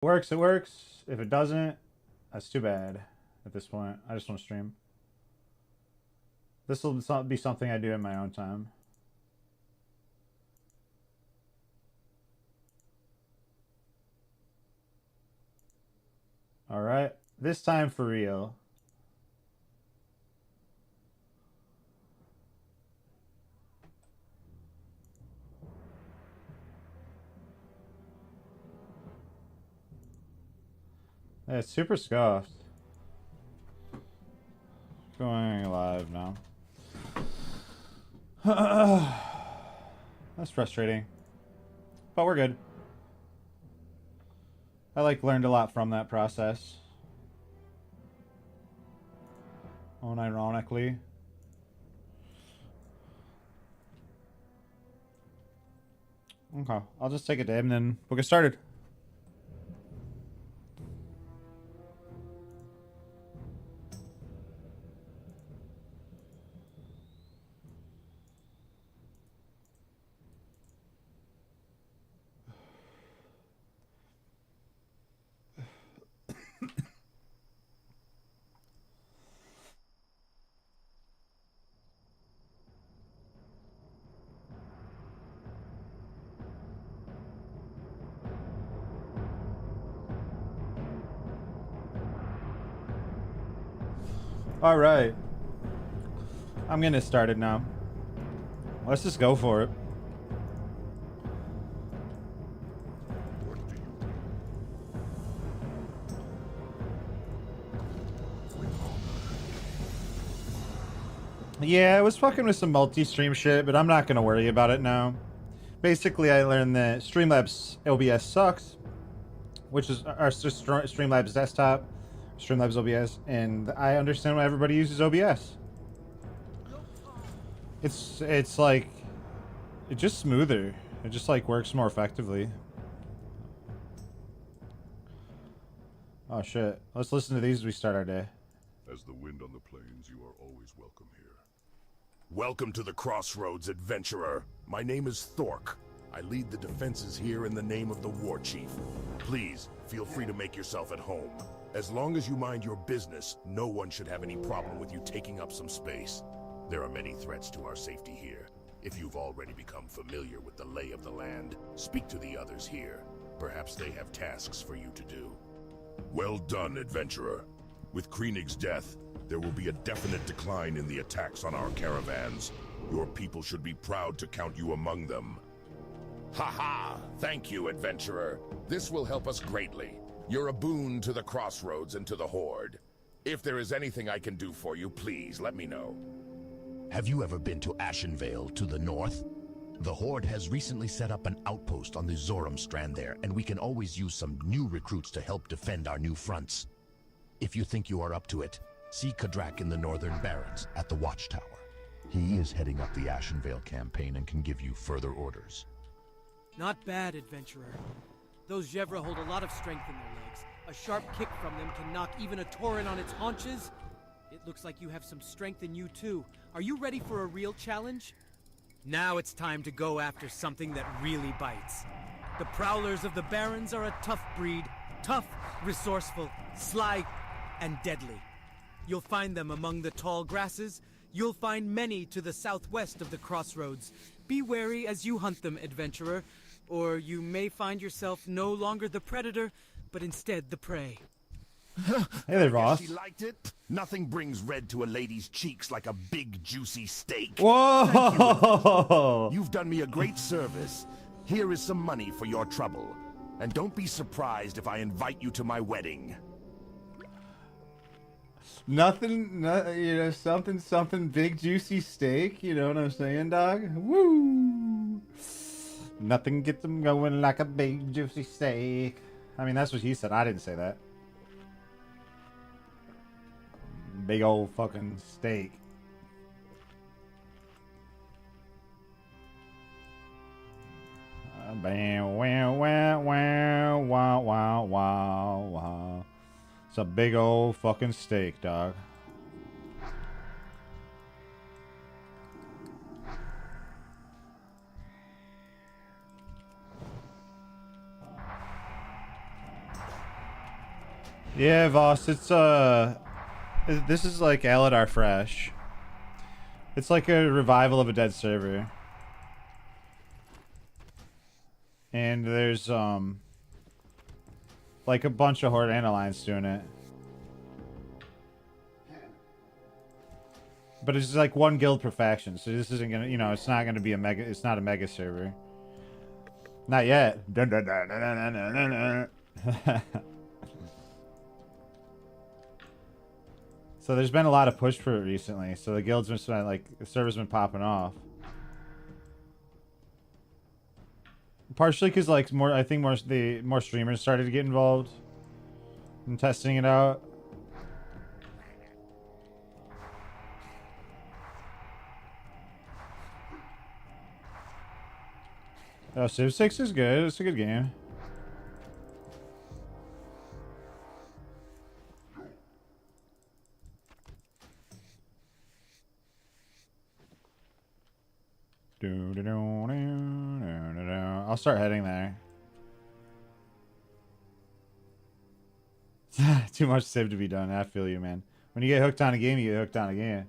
Works, it works. If it doesn't, that's too bad at this point. I just want to stream. This will be something I do in my own time. Alright, this time for real. Yeah, it's super scuffed. Going live now. That's frustrating. But we're good. I learned a lot from that process. Unironically. Okay, I'll just take a dip and then we'll get started. All right. I'm getting it started now. Let's just go for it. Yeah, I was fucking with some multi-stream shit, but I'm not gonna worry about it now. Basically, I learned that Streamlabs OBS sucks, which is our Streamlabs desktop, Streamlabs OBS, and I understand why everybody uses OBS. It's like it's just smoother. It just like works more effectively. Oh shit! Let's listen to these as we start our day. As the wind on the plains, you are always welcome here. Welcome to the Crossroads, adventurer. My name is Thork. I lead the defenses here in the name of the War Chief. Please, feel free to make yourself at home. As long as you mind your business, no one should have any problem with you taking up some space. There are many threats to our safety here. If you've already become familiar with the lay of the land, speak to the others here. Perhaps they have tasks for you to do. Well done, adventurer. With Kreenig's death, there will be a definite decline in the attacks on our caravans. Your people should be proud to count you among them. Ha-ha! Thank you, adventurer. This will help us greatly. You're a boon to the Crossroads and to the Horde. If there is anything I can do for you, please let me know. Have you ever been to Ashenvale to the north? The Horde has recently set up an outpost on the Zoram Strand there, and we can always use some new recruits to help defend our new fronts. If you think you are up to it, see Kadrak in the Northern Barrens at the Watchtower. He is heading up the Ashenvale campaign and can give you further orders. Not bad, adventurer. Those Gevra hold a lot of strength in their legs. A sharp kick from them can knock even a Tauren on its haunches. It looks like you have some strength in you too. Are you ready for a real challenge? Now it's time to go after something that really bites. The Prowlers of the Barrens are a tough breed. Tough, resourceful, sly, and deadly. You'll find them among the tall grasses. You'll find many to the southwest of the Crossroads. Be wary as you hunt them, adventurer, or you may find yourself no longer the predator, but instead the prey. Hey there, Ross. She liked it. Nothing brings red to a lady's cheeks like a big, juicy steak. Whoa! You've done me a great service. Here is some money for your trouble. And don't be surprised if I invite you to my wedding. Nothing, you know, something big juicy steak. You know what I'm saying, dog? Woo! Nothing gets them going like a big juicy steak. I mean, that's what he said. I didn't say that. Big old fucking steak. Bam, wow, wow, wow, wow, wow, wow, wow. It's a big old fucking steak, dog. Yeah, Voss, it's this is like Aladar Fresh. It's like a revival of a dead server. And there's like a bunch of Horde and Alliance doing it. But it's like one guild per faction, so this isn't gonna, you know, it's not gonna be a mega, it's not a mega server. Not yet. Dun, dun, dun, dun, dun, dun, dun, dun. So there's been a lot of push for it recently, so the guild's been, like, the server's been popping off. Partially because, like, I think more streamers started to get involved in testing it out. Oh, Civ 6 is good. It's a good game. I'll start heading there. Too much Civ to be done. I feel you, man. When you get hooked on a game, you get hooked on a game.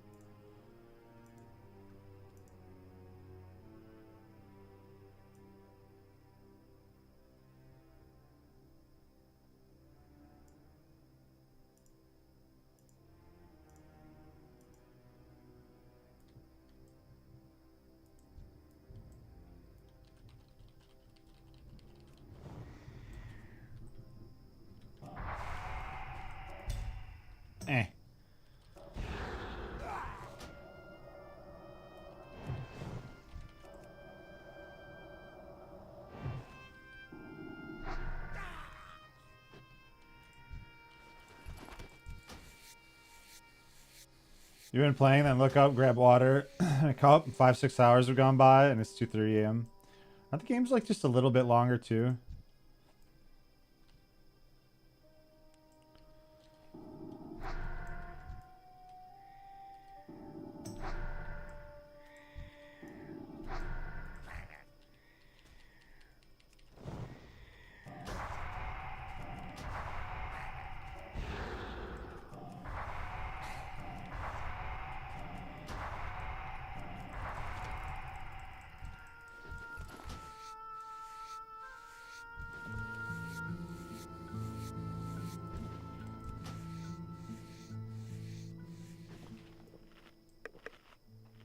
Eh. You've been playing, then look up, grab water, a cup, 5-6 hours have gone by, and it's 2-3 a.m. Aren't the games like just a little bit longer too?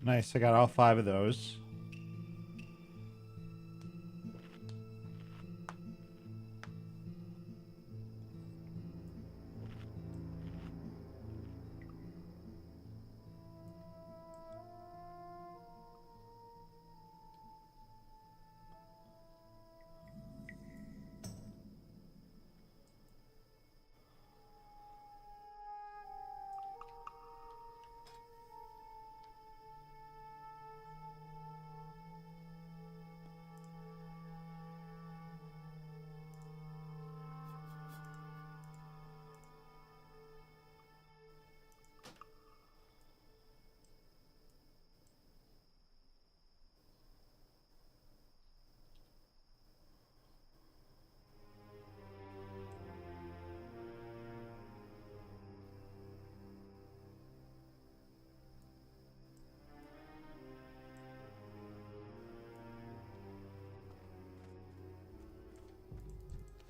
Nice, I got all 5 of those.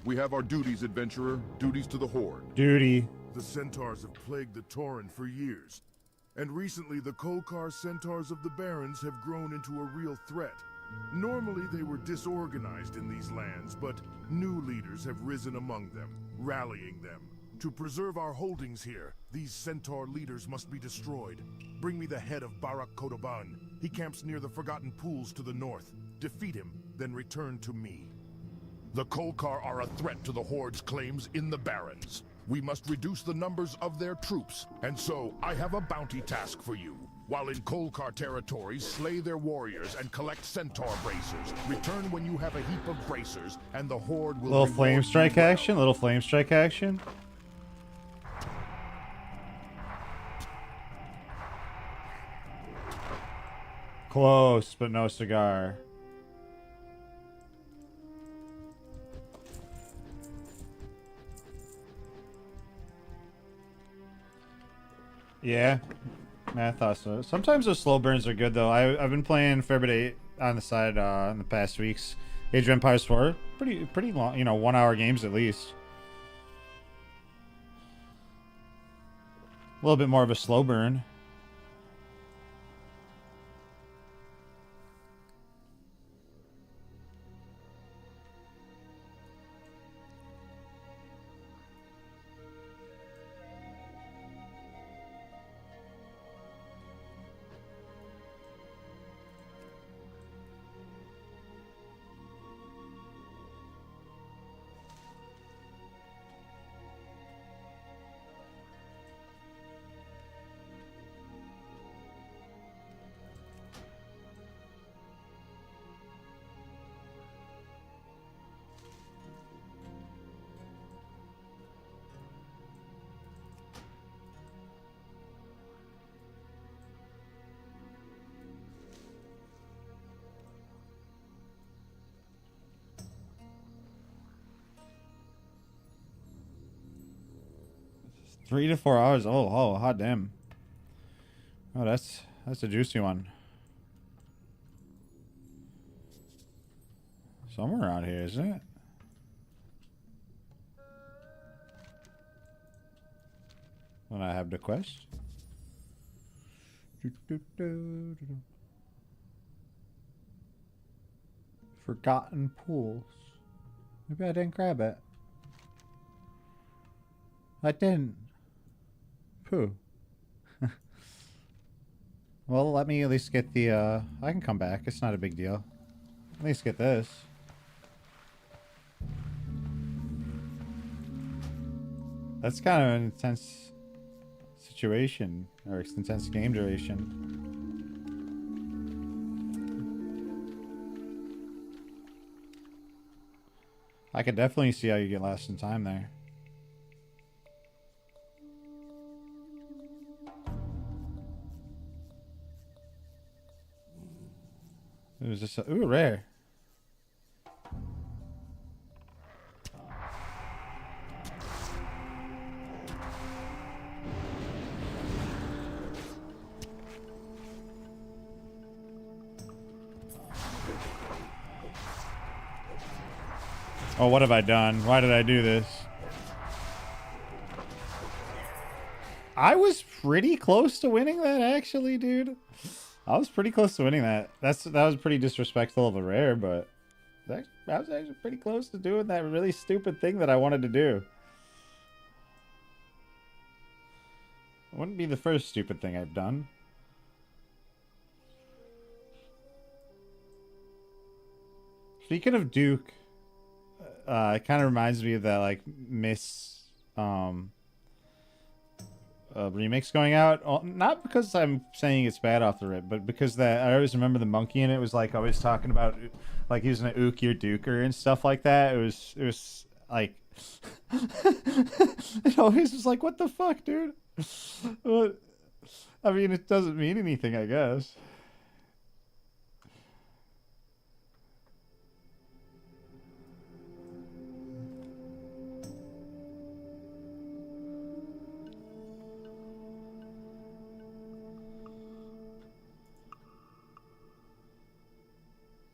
We have our duties, adventurer. Duties to the Horde. Duty. The centaurs have plagued the Tauren for years. And recently, the Kolkar centaurs of the Barrens have grown into a real threat. Normally, they were disorganized in these lands, but new leaders have risen among them, rallying them. To preserve our holdings here, these centaur leaders must be destroyed. Bring me the head of Barak Kodoban. He camps near the Forgotten Pools to the north. Defeat him, then return to me. The Kolkar are a threat to the Horde's claims in the Barrens. We must reduce the numbers of their troops, and so I have a bounty task for you. While in Kolkar territories, slay their warriors and collect centaur bracers. Return when you have a heap of bracers, and the Horde will Little flame strike action, little flame strike action. Close, but no cigar. Yeah, I thought so. Sometimes those slow burns are good though. I've been playing fair bit 8 on the side in the past weeks. Age of Empires 4, pretty long, you know, 1 hour games at least. A little bit more of a slow burn. Three to 4 hours. Oh, hot damn. Oh, that's a juicy one. Somewhere around here, isn't it? When I have the quest. Forgotten pools. Maybe I didn't grab it. I didn't. Pooh. Well, let me at least get the, I can come back. It's not a big deal. At least get this. That's kind of an intense situation, or intense game duration. I could definitely see how you get lost in time there. It was just a, ooh, rare. Oh, what have I done? Why did I do this? I was pretty close to winning that, actually, dude. I was pretty close to winning that. That was pretty disrespectful of a rare, but I was actually pretty close to doing that really stupid thing that I wanted to do. It wouldn't be the first stupid thing I've done. Speaking of Duke, it kind of reminds me of that like remix going out. Not because I'm saying it's bad off the rip, but because that I always remember the monkey in it was like always talking about like using an ook or duker and stuff like that. It was like it always was like, what the fuck, dude? But, I mean, it doesn't mean anything, I guess.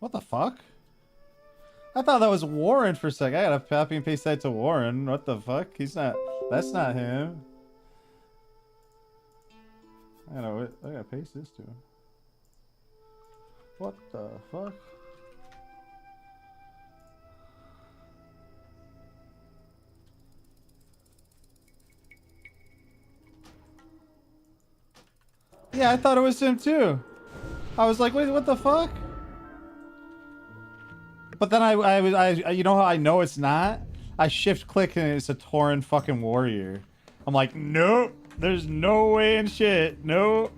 What the fuck? I thought that was Warren for a sec. I gotta copy and paste that to Warren. What the fuck? He's not. That's not him. I gotta paste this to him. What the fuck? Yeah, I thought it was him too. I was like, wait, what the fuck? But then I you know how I know it's not? I shift click and it's a Tauren fucking warrior. I'm like, nope, there's no way in shit. Nope.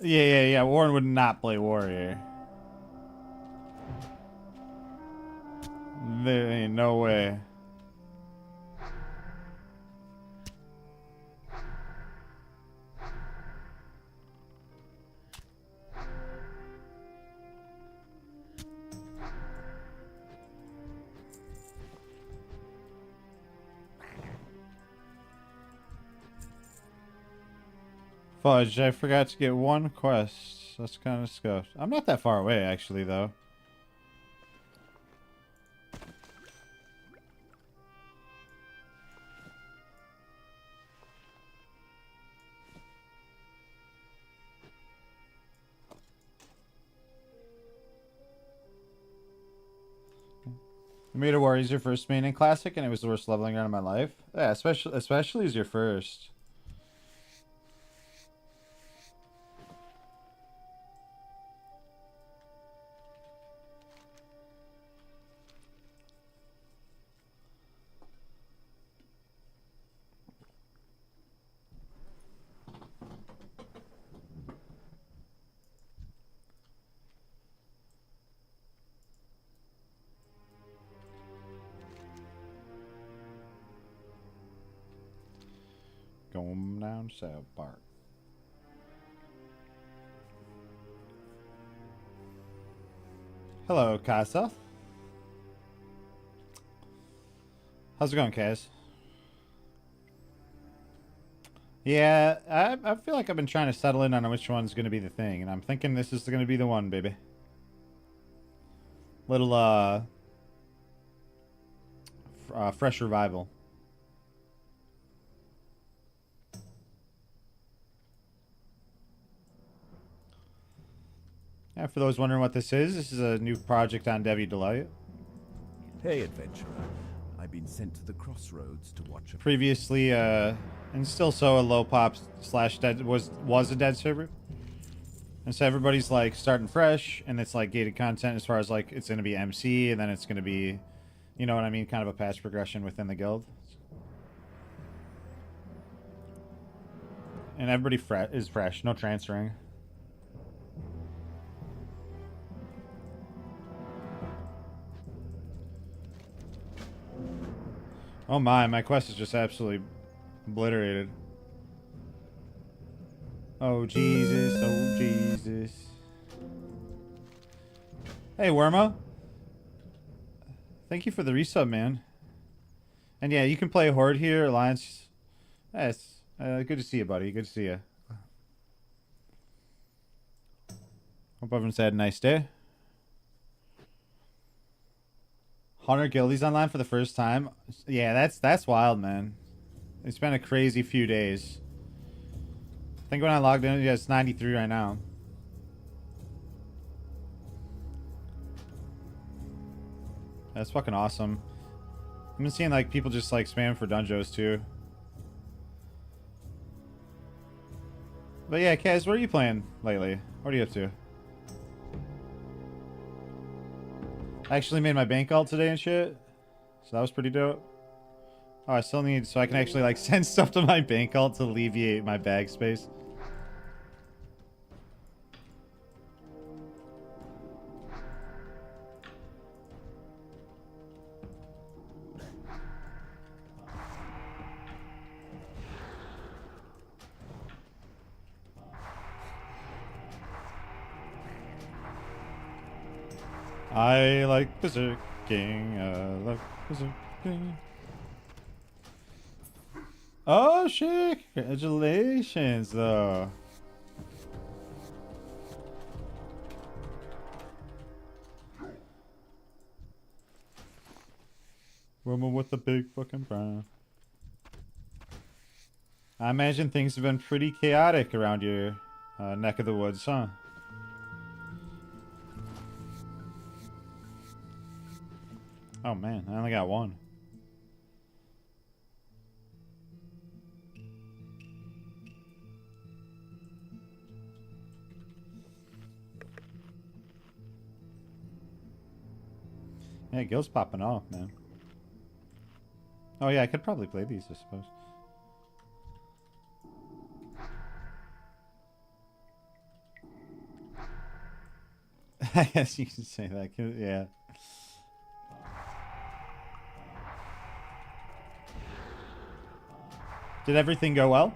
Yeah. Warren would not play warrior. There ain't no way. Fudge, I forgot to get one quest. That's kind of scuffed. I'm not that far away, actually, though. I made a Warriors your first main in Classic, and it was the worst leveling round of my life. Yeah, especially as your first. Going down South Park. Hello, Casa. How's it going, Kaz? Yeah, I feel like I've been trying to settle in on which one's going to be the thing, and I'm thinking this is going to be the one, baby. Little, fresh revival. Yeah, for those wondering what this is a new project on Deviate. Hey, adventurer. I've been sent to the crossroads to watch a... Previously, and still so, a low pop slash dead was a dead server. And so everybody's like starting fresh, and it's like gated content as far as like it's gonna be MC, and then it's gonna be, you know what I mean, kind of a patch progression within the guild. And everybody is fresh, no transferring. Oh my quest is just absolutely obliterated. Oh Jesus, oh Jesus. Hey Wormo. Thank you for the resub, man. And yeah, you can play Horde here, Alliance. Yeah, it's good to see you, buddy. Good to see you. Hope everyone's had a nice day. 100 guildies online for the first time. Yeah, that's wild, man. It's been a crazy few days. I think when I logged in, yeah, it's 93 right now. That's fucking awesome. I've been seeing like people just like spam for dungeons too. But yeah, Kaz, what are you playing lately? What are you up to? I actually made my bank alt today and shit. So that was pretty dope. Oh, I still need... So I can actually, like, send stuff to my bank alt to alleviate my bag space. I like berserking. I like berserking. Oh shit! Congratulations, though. Woman with the big fucking brown. I imagine things have been pretty chaotic around your neck of the woods, huh? Oh man, I only got one. Yeah, Gil's popping off, man. Oh yeah, I could probably play these, I suppose. I guess you can say that. Yeah. Did everything go well?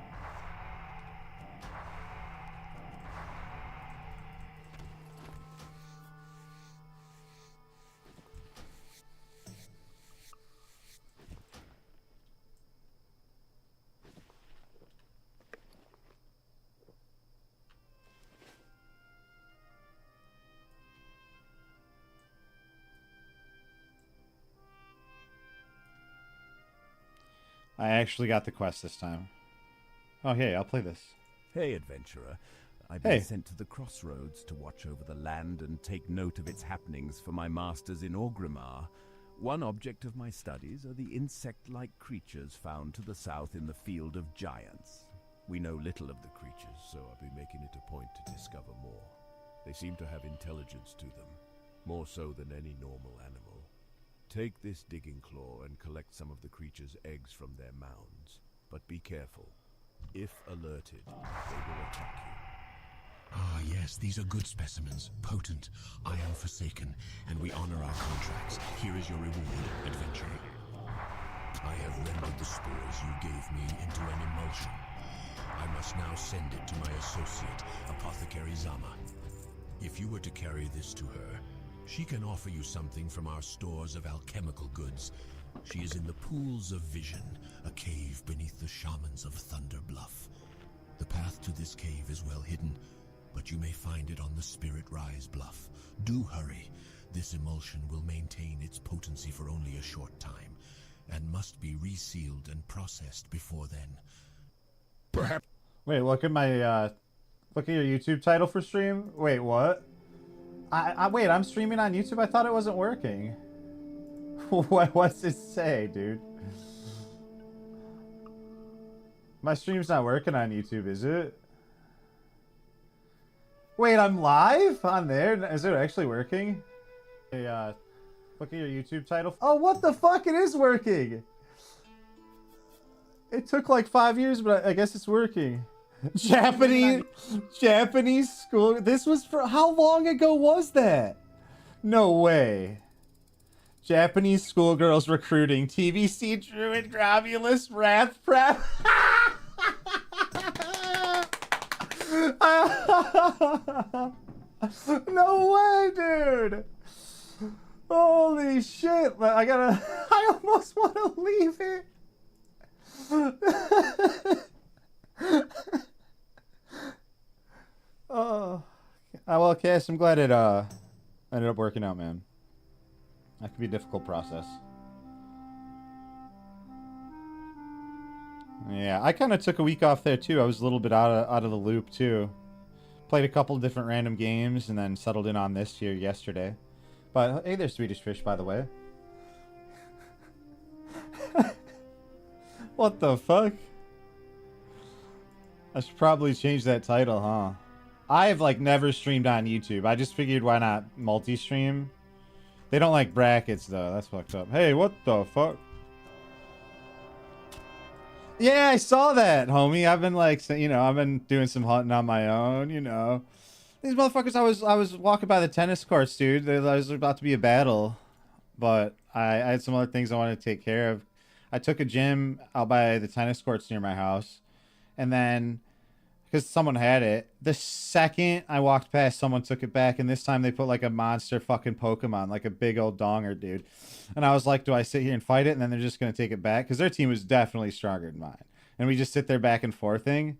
I actually got the quest this time. Oh, hey, I'll play this. Hey, adventurer. I've Hey. been sent to the crossroads to watch over the land and take note of its happenings for my masters in Orgrimmar. One object of my studies are the insect-like creatures found to the south in the Field of Giants. We know little of the creatures, so I'll be making it a point to discover more. They seem to have intelligence to them, more so than any normal animal. Take this digging claw and collect some of the creature's eggs from their mounds. But be careful. If alerted, they will attack you. Ah, yes, these are good specimens. Potent, iron forsaken, and we honor our contracts. Here is your reward, adventurer. I have rendered the spores you gave me into an emulsion. I must now send it to my associate, Apothecary Zama. If you were to carry this to her, she can offer you something from our stores of alchemical goods. She is in the Pools of Vision, a cave beneath the shamans of Thunder Bluff. The path to this cave is well hidden, but you may find it on the Spirit Rise Bluff. Do hurry. This emulsion will maintain its potency for only a short time, and must be resealed and processed before then. Perhaps. Wait, look at my, look at your YouTube title for stream. Wait, what? Wait, I'm streaming on YouTube? I thought it wasn't working. What's it say, dude? My stream's not working on YouTube, is it? Wait, I'm live on there? Is it actually working? Hey, look at your YouTube title. Oh, what the fuck? It is working! It took like 5 years, but I guess it's working. Japanese school. This was for how long ago was that? No way. Japanese schoolgirls recruiting TVC Druid Gravulus Wrath Prep. No way, dude. Holy shit. I almost want to leave it. Oh, well, Cass, I'm glad it ended up working out, man. That could be a difficult process. Yeah, I kind of took a week off there too. I was a little bit out of the loop too. Played a couple different random games and then settled in on this here yesterday. But hey, there's Swedish Fish, by the way. What the fuck? I should probably change that title, huh? I've like never streamed on YouTube. I just figured why not multi-stream. They don't like brackets though. That's fucked up. Hey, what the fuck? Yeah, I saw that, homie. I've been like, you know, I've been doing some hunting on my own, you know. These motherfuckers, I was walking by the tennis courts, dude. There was about to be a battle, but I had some other things I wanted to take care of. I took a gym out by the tennis courts near my house, and then because someone had it, the second I walked past, someone took it back, and this time they put like a monster fucking Pokemon, like a big old donger, dude. And I was like, do I sit here and fight it? And then they're just going to take it back? Because their team was definitely stronger than mine. And we just sit there back and forthing.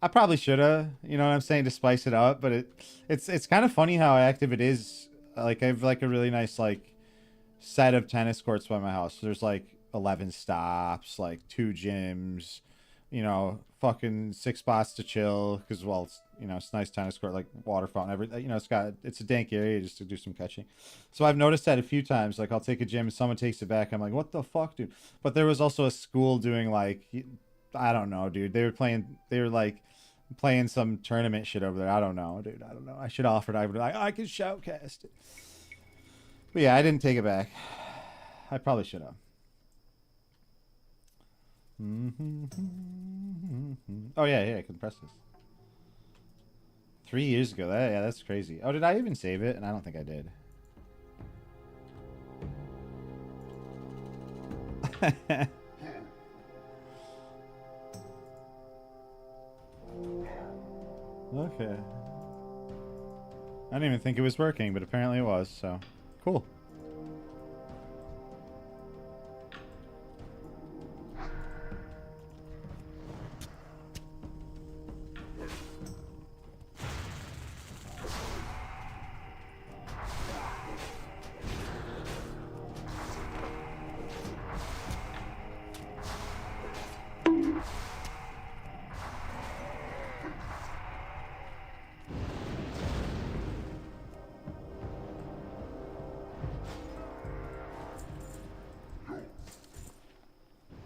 I probably should have, you know what I'm saying, to spice it up. But it's kind of funny how active it is. Like, I have like a really nice like set of tennis courts by my house. There's like 11 stops, like 2 gyms, you know, fucking 6 spots to chill. Because, well, it's, you know, it's nice tennis court, like water fountain, everything. You know, it's a dank area just to do some catching. So I've noticed that a few times. Like, I'll take a gym and someone takes it back. I'm like, what the fuck, dude? But there was also a school doing like, I don't know, dude. They were like playing some tournament shit over there. I don't know, dude. I don't know. I should offer it. I would be like, I can shoutcast it. But yeah, I didn't take it back. I probably should have. Oh yeah, I can press this. 3 years ago. Yeah, that's crazy. Oh, did I even save it? And I don't think I did. Okay. I didn't even think it was working, but apparently it was, so cool.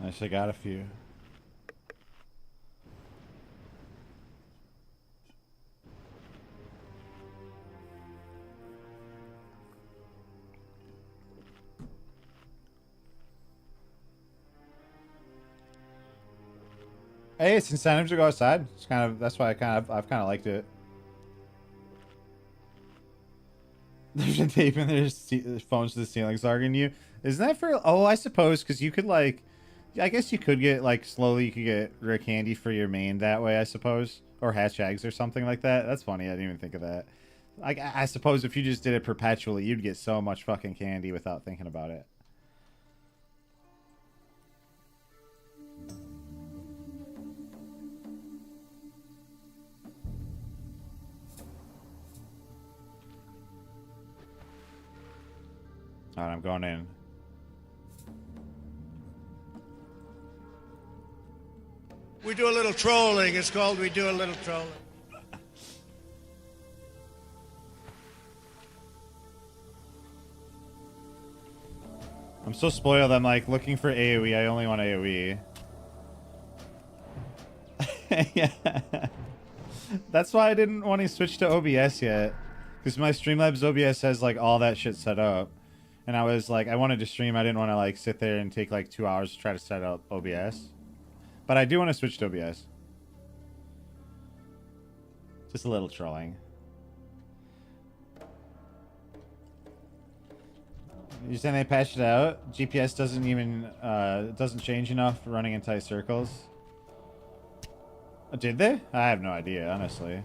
Nice, I got a few. Hey, it's incentive to go outside. It's kind of, that's why I've kind of liked it. There's a taping their phones to the ceilings arguing you. Isn't that for? Oh, I suppose because you could like, I guess you could get like slowly. You could get rare candy for your main that way. I suppose, or hatch eggs or something like that. That's funny. I didn't even think of that. Like I suppose if you just did it perpetually, you'd get so much fucking candy without thinking about it. All right, I'm going in. We do a little trolling. It's called We Do a Little Trolling. I'm so spoiled. I'm like looking for AoE. I only want AoE. Yeah. That's why I didn't want to switch to OBS yet. Because my Streamlabs OBS has like all that shit set up. And I was like, I wanted to stream. I didn't want to like sit there and take like 2 hours to try to set up OBS. But I do want to switch to OBS. Just a little trolling. You're saying they patched it out? GPS doesn't even, doesn't change enough running in tight circles? Did they? I have no idea, honestly.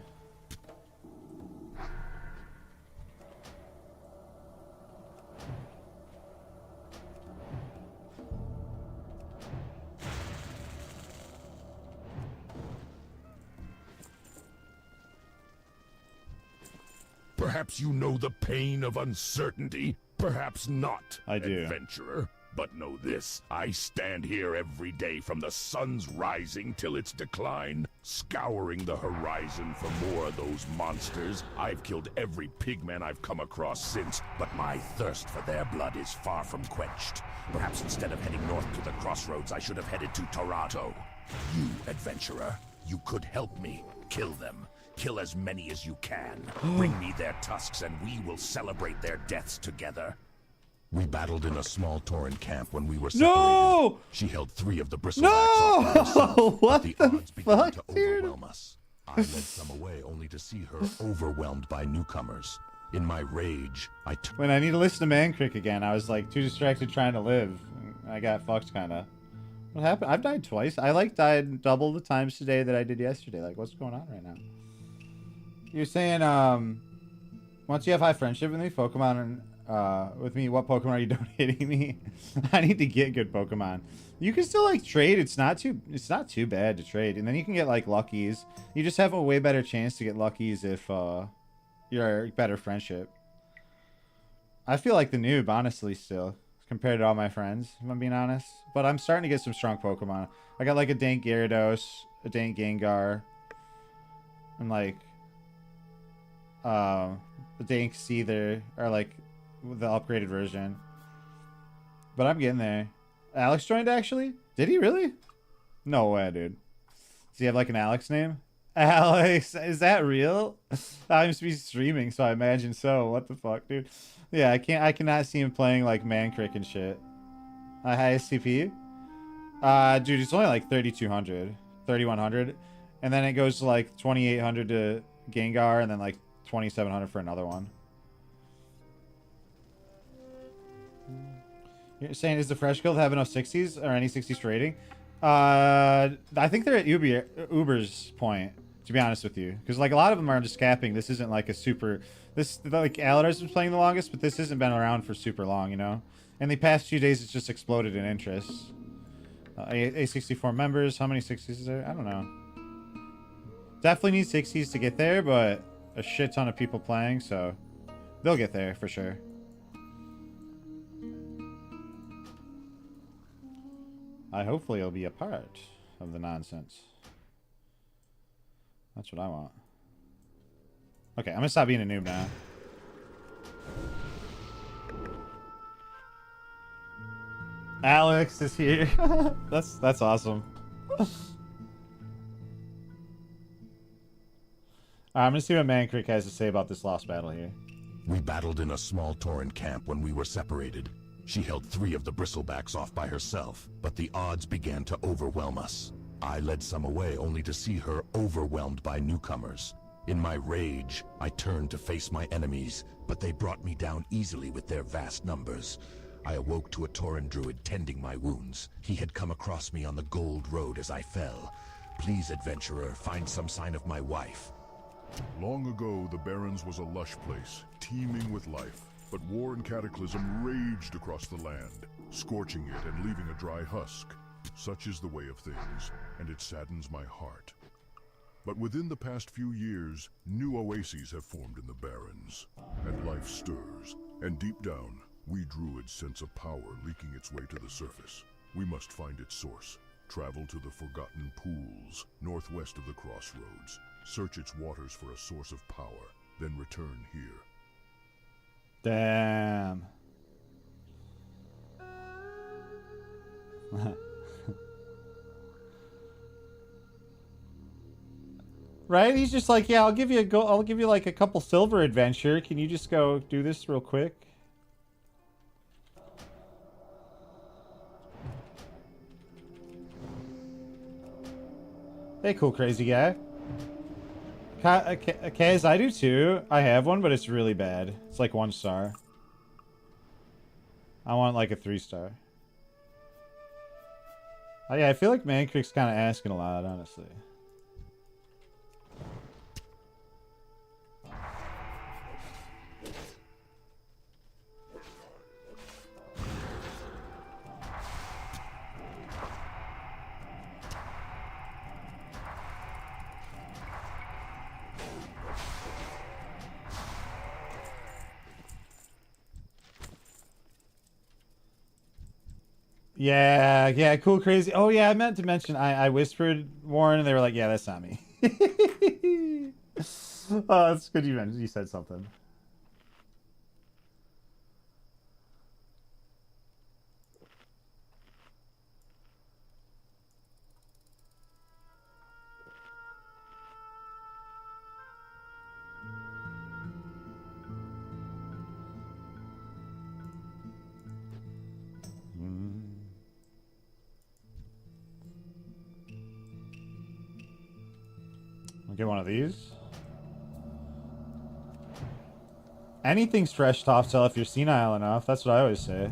Perhaps you know the pain of uncertainty. Perhaps not, I do. adventurer. But know this, I stand here every day from the sun's rising till its decline, scouring the horizon for more of those monsters. I've killed every pigman I've come across since, but my thirst for their blood is far from quenched. Perhaps instead of heading north to the crossroads, I should have headed to Toronto. You, adventurer, you could help me. Kill them. Kill as many as you can. Bring me their tusks and we will celebrate their deaths together. We battled in a small Tauren camp when we were separated. No! She held 3 of the bristleback No! herself, What but the the odds began fuck, to dude? overwhelm us. I led some away only to see her overwhelmed by newcomers. In my rage, When I need to listen to Mancrick again, I was like too distracted trying to live. I got fucked kinda. What happened? I've died twice. I like died double the times today that I did yesterday. Like what's going on right now? You're saying once you have high friendship with me, Pokemon with me, what Pokemon are you donating me? I need to get good Pokemon. You can still like trade. It's not too bad to trade, and then you can get like Luckies. You just have a way better chance to get Luckies if you're better friendship. I feel like the noob, honestly, still compared to all my friends, if I'm being honest. But I'm starting to get some strong Pokemon. I got like a dank Gyarados, a dank Gengar, and like the dank Seether are like the upgraded version. But I'm getting there. Alex joined actually? Did he really? No way, dude. Does he have like an Alex name? Alex, is that real? I must be streaming, so I imagine so. What the fuck, dude? Yeah, I cannot see him playing like Mancrick and shit. High SCP? Dude, it's only like 3,200, 3,100, and then it goes to like 2,800 to Gengar and then like 2,700 for another one. You're saying, is the Fresh Guild have enough 60s or any 60s for rating? I think they're at Uber's point, to be honest with you, because like a lot of them are just capping. This isn't like a super. This like Aladar's been playing the longest, but this hasn't been around for super long, you know. In the past few days, it's just exploded in interest. A64 members. How many 60s is there? I don't know. Definitely need 60s to get there, but a shit ton of people playing, so they'll get there for sure. Hopefully it'll be a part of the nonsense. That's what I want. Okay, I'm gonna stop being a noob now. Alex is here. That's awesome. Alright, I'm gonna see what Mankrik has to say about this lost battle here. We battled in a small Tauren camp when we were separated. She held 3 of the bristlebacks off by herself, but the odds began to overwhelm us. I led some away only to see her overwhelmed by newcomers. In my rage, I turned to face my enemies, but they brought me down easily with their vast numbers. I awoke to a Tauren druid tending my wounds. He had come across me on the Gold Road as I fell. Please, adventurer, find some sign of my wife. Long ago, the Barrens was a lush place, teeming with life. But war and cataclysm raged across the land, scorching it and leaving a dry husk. Such is the way of things, and it saddens my heart. But within the past few years, new oases have formed in the Barrens, and life stirs. And deep down, we druids sense a power leaking its way to the surface. We must find its source, travel to the Forgotten Pools, northwest of the Crossroads, search its waters for a source of power, then return here. Damn. Right? He's just like, yeah, I'll give you like a couple silver adventure. Can you just go do this real quick? Hey, cool crazy guy. Kaz, I do too. I have one, but it's really bad. It's like 1 star. I want like a 3-star. Oh, yeah, I feel like Mankrik's kind of asking a lot, honestly. Yeah, cool, crazy. Oh, yeah, I meant to mention, I whispered Warren, and they were like, yeah, that's not me. Oh, that's good you said something. I'll get one of these. Anything's fresh top sell if you're senile enough. That's what I always say.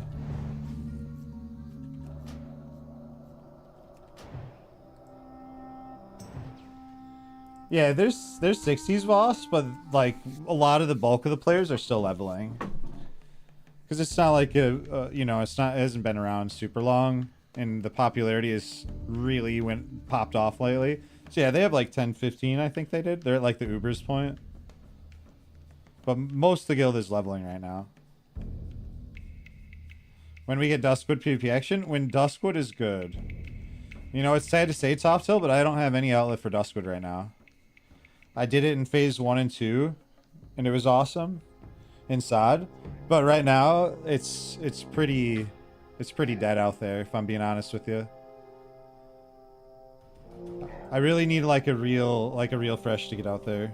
Yeah, there's 60s boss, but like a lot of the bulk of the players are still leveling. Because it's not like you know, it hasn't been around super long, and the popularity is really popped off lately. So yeah, they have like 10, 15, I think they did. They're at like the Uber's point. But most of the guild is leveling right now. When we get Duskwood PvP action, when Duskwood is good. You know, it's sad to say it's off tilt, but I don't have any outlet for Duskwood right now. I did it in phase 1 and 2, and it was awesome in SOD. But right now, it's pretty dead out there, if I'm being honest with you. I really need like a real fresh to get out there.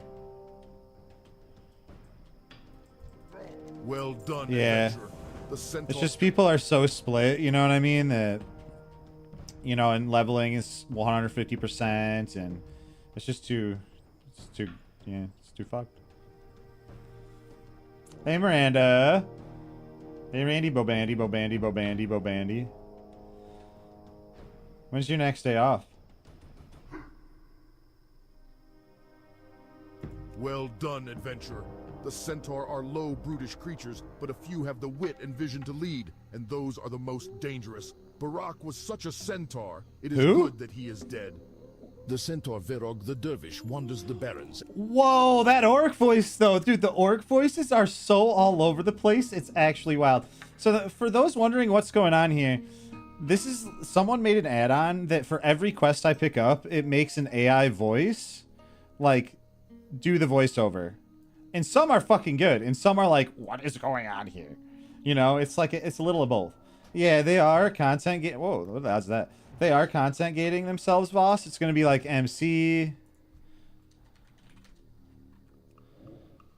Well done, yeah. adventurer. The It's just people are so split, you know what I mean? That, you know, and leveling is 150%, and it's too too fucked. Hey, Miranda. Hey, Randy, Bobandy, Bobandy, Bobandy, Bobandy. When's your next day off? Well done, adventurer. The Centaur are low, brutish creatures, but a few have the wit and vision to lead, and those are the most dangerous. Barak was such a Centaur. It is Who? good that he is dead. The centaur Verog the Dervish wanders the barrens. Whoa, that orc voice though, dude. The orc voices are so all over the place. It's actually wild. So for those wondering what's going on here, this is someone made an add-on that for every quest I pick up, it makes an AI voice, like, do the voiceover. And some are fucking good, and some are like, what is going on here? You know, it's like it's a little of both. Yeah, they are content gate. Whoa, what the hell's that? They are content gating themselves, boss. It's gonna be like MC.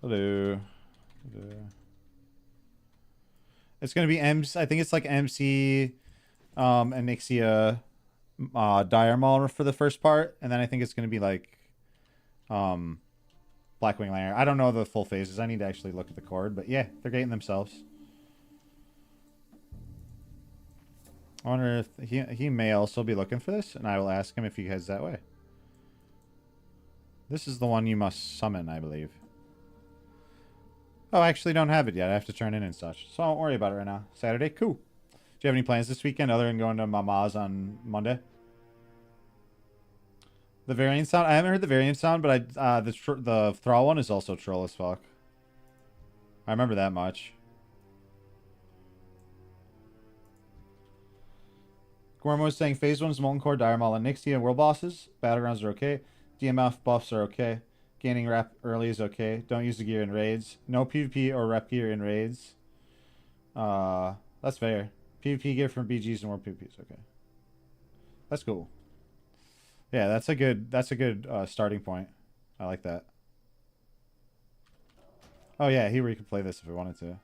Hello. Hello. It's gonna be MC. I think it's like MC, Anixia, Dire Maul for the first part, and then I think it's gonna be like, Blackwing Lair. I don't know the full phases. I need to actually look at the chord, but yeah, they're gating themselves. I wonder if he may also be looking for this, and I will ask him if he heads that way. This is the one you must summon, I believe. Oh, I actually don't have it yet. I have to turn in and such. So don't worry about it right now. Saturday? Cool. Do you have any plans this weekend other than going to Mama's on Monday? The variant sound? I haven't heard the variant sound, but the Thrall one is also troll as fuck. I remember that much. Gormo was saying Phase 1 is Molten Core, Dire Maul, and Nixia and World Bosses. Battlegrounds are okay. DMF buffs are okay. Gaining rep early is okay. Don't use the gear in raids. No PvP or rep gear in raids. That's fair. PvP gear from BGs and more PvP is okay. That's cool. Yeah, that's a good starting point. I like that. Oh yeah, here we could play this if we wanted to.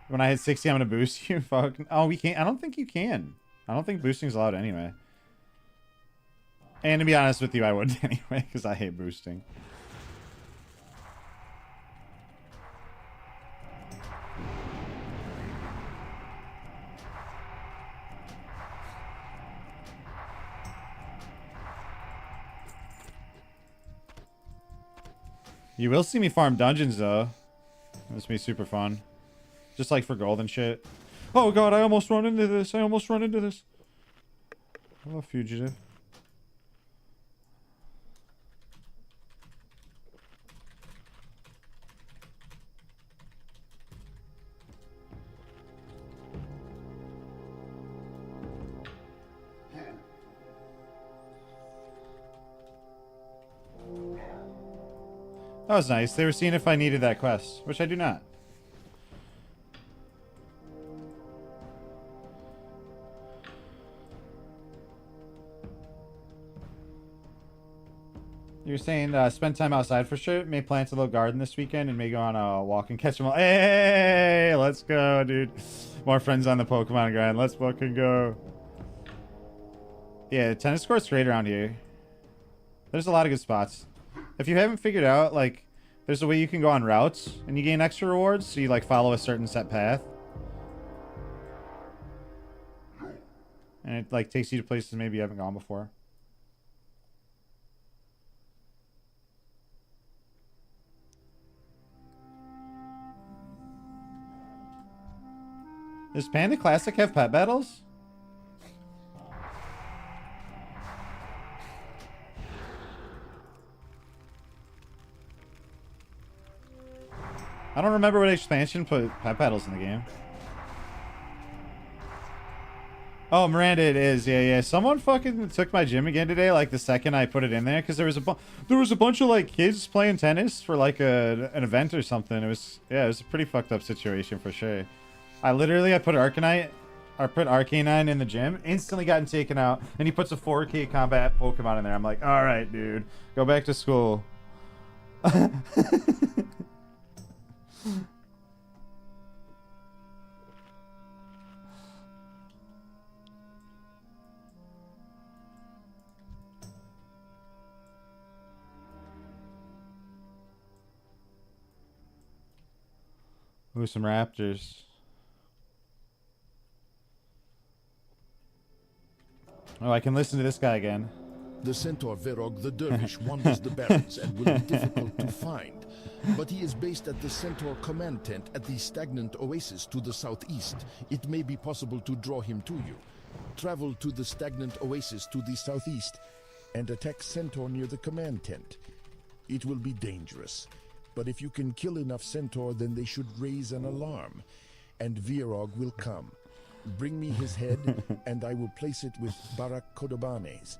When I hit 60, I'm gonna boost you. Fuck. Oh, we can't. I don't think you can. I don't think boosting's allowed anyway. And to be honest with you, I would anyway, because I hate boosting. You will see me farm dungeons though. This will be super fun. Just like for gold and shit. Oh god, I almost run into this. I almost run into this. Hello, fugitive. That was nice. They were seeing if I needed that quest, which I do not. You're saying spend time outside for sure. May plant a little garden this weekend and may go on a walk and catch them all. Hey, let's go, dude. More friends on the Pokemon grind. Let's fucking go. Yeah, tennis court's great around here. There's a lot of good spots. If you haven't figured out, like, there's a way you can go on routes and you gain extra rewards. So you, like, follow a certain set path. And it, like, takes you to places maybe you haven't gone before. Does Panda Classic have pet battles? I don't remember what expansion put pet battles in the game. Oh, Miranda, it is. Yeah, yeah. Someone fucking took my gym again today, like the second I put it in there, because there was a bunch of like kids playing tennis for like an event or something. It was it was a pretty fucked up situation for sure. I put Arcanine in the gym, instantly gotten taken out, and he puts a 4K combat Pokemon in there. I'm like, all right, dude, go back to school. Ooh, some raptors. Oh, I can listen to this guy again. The centaur Verog the Dervish wanders the barrens and will be difficult to find. But he is based at the centaur command tent at the stagnant oasis to the southeast. It may be possible to draw him to you. Travel to the stagnant oasis to the southeast and attack centaur near the command tent. It will be dangerous, but if you can kill enough centaur, then they should raise an alarm, and Virog will come. Bring me his head, and I will place it with Barak Kodobanes.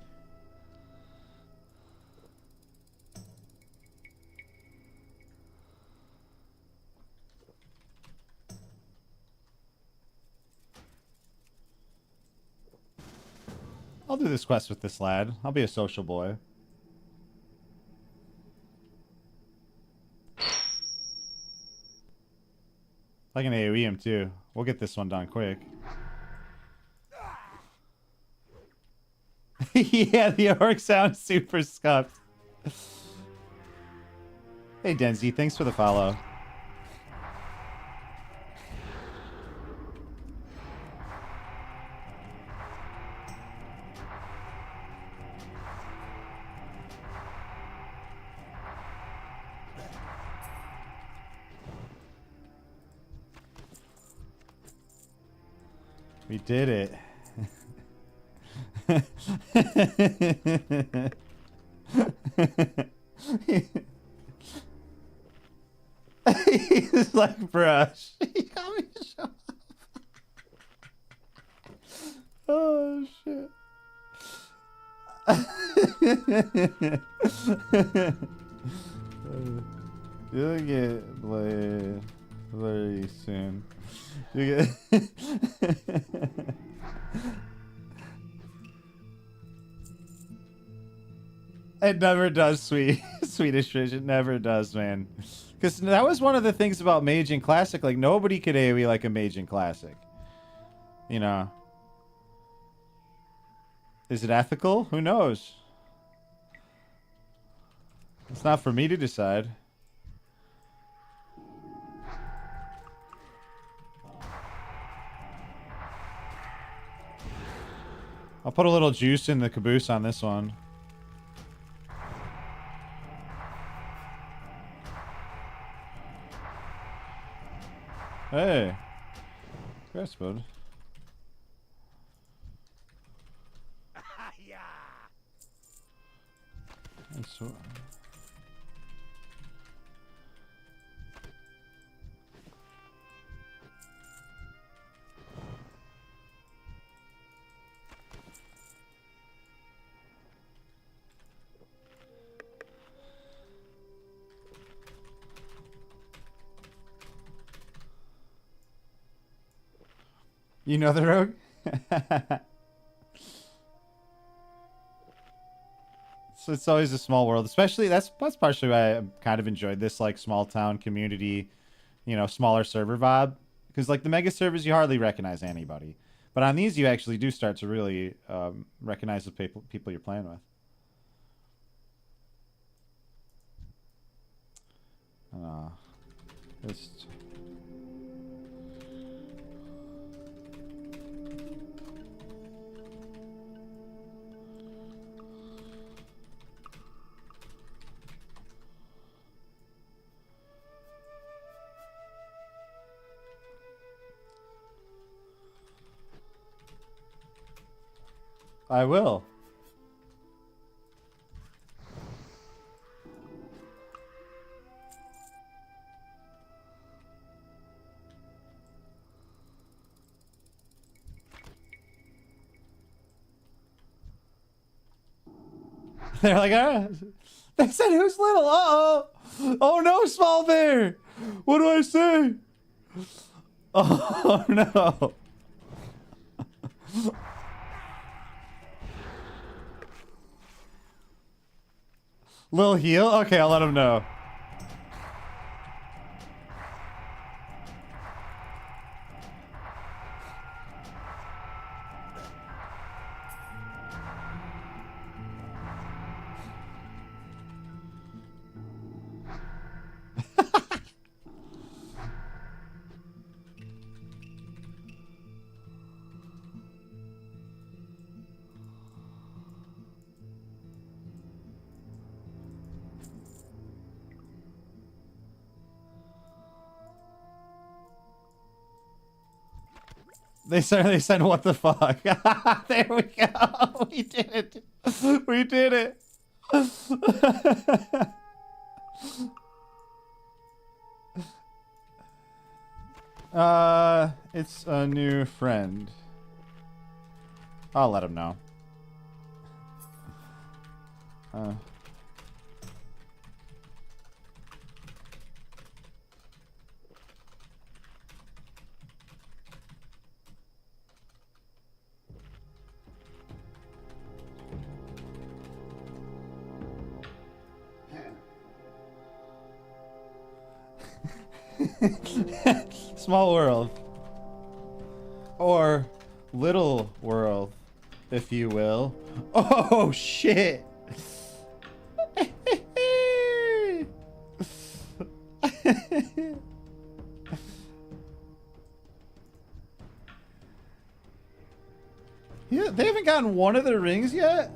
I'll do this quest with this lad. I'll be a social boy. I can AoE him too. We'll get this one done quick. Yeah, the orc sounds super scuffed. Hey Denzi, thanks for the follow. We did it. He's like, brush. He got me to show up. Oh, shit. You'll get Blade very soon. You get It never does, Swedish Fish. It never does, man. Because that was one of the things about Mage in Classic. Like, nobody could AoE like a Mage in Classic. You know. Is it ethical? Who knows? It's not for me to decide. I'll put a little juice in the caboose on this one. Hey. Congrats, bud. That's what... You know the rogue? So it's always a small world, especially that's partially why I kind of enjoyed this like small town community, you know, smaller server vibe. Because like the mega servers, you hardly recognize anybody, but on these you actually do start to really recognize the people you're playing with. Just. I will. They're like, ah. They said who's little? Uh-oh. Oh no, small bear. What do I say? Oh no. Little heal? Okay, I'll let him know. They said, what the fuck? There we go. We did it. We did it. It's a new friend. I'll let him know. Small world. Or little world, if you will. Oh, shit. Yeah, they haven't gotten one of the rings yet?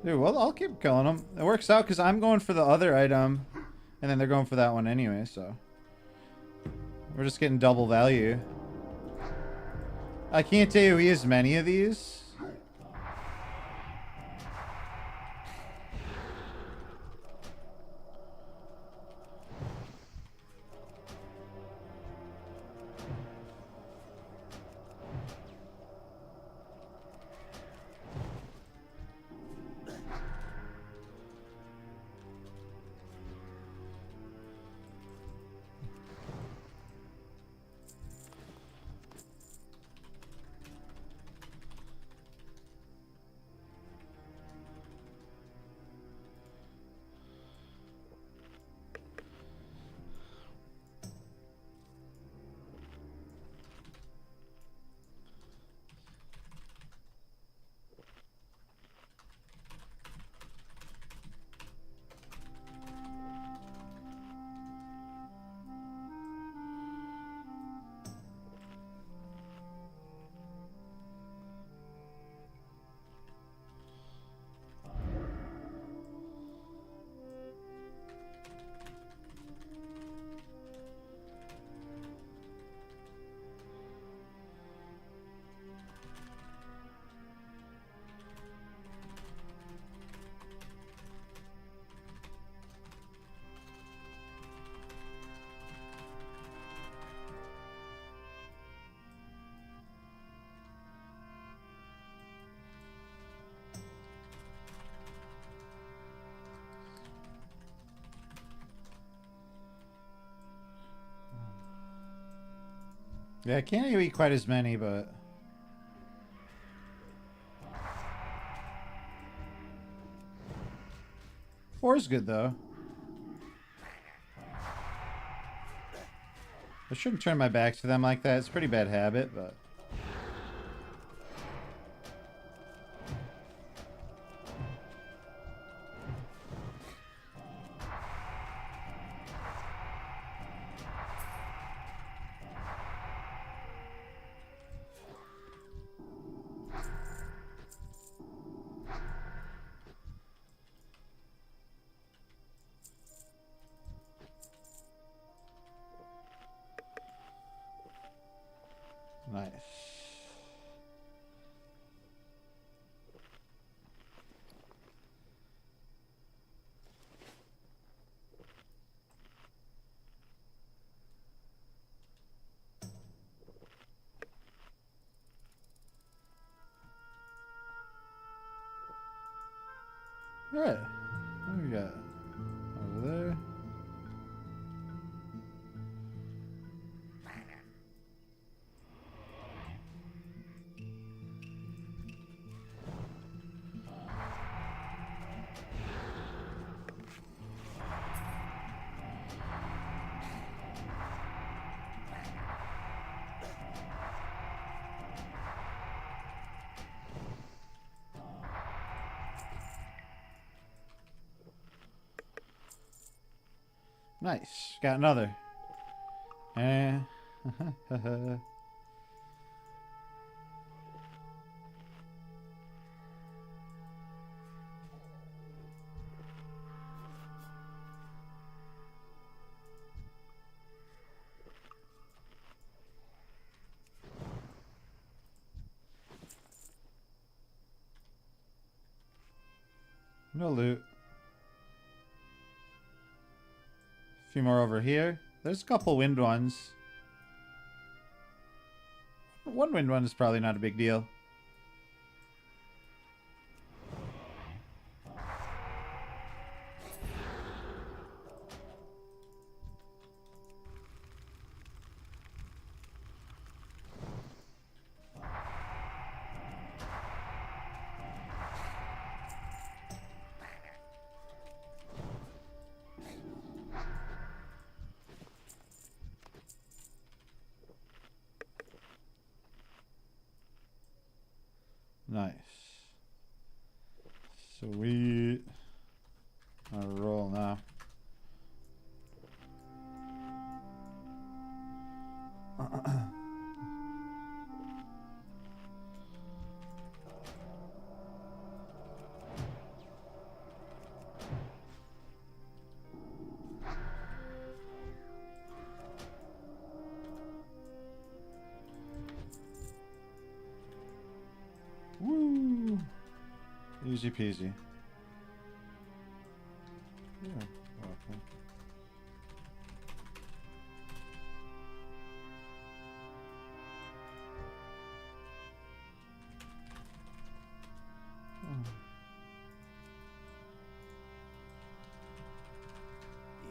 Dude, well, I'll keep killing them. It works out because I'm going for the other item, and then they're going for that one anyway, so. We're just getting double value. I can't tell you he has many of these. Yeah, I can't eat quite as many, but... Four is good, though. I shouldn't turn my back to them like that. It's a pretty bad habit, but... Nice. All right. What do we got over there? Nice. Got another. Eh. No loot. A few more over here. There's a couple wind ones. One wind one is probably not a big deal. Nice. Sweet. I'll roll now. Woo! Easy peasy. Yeah, okay.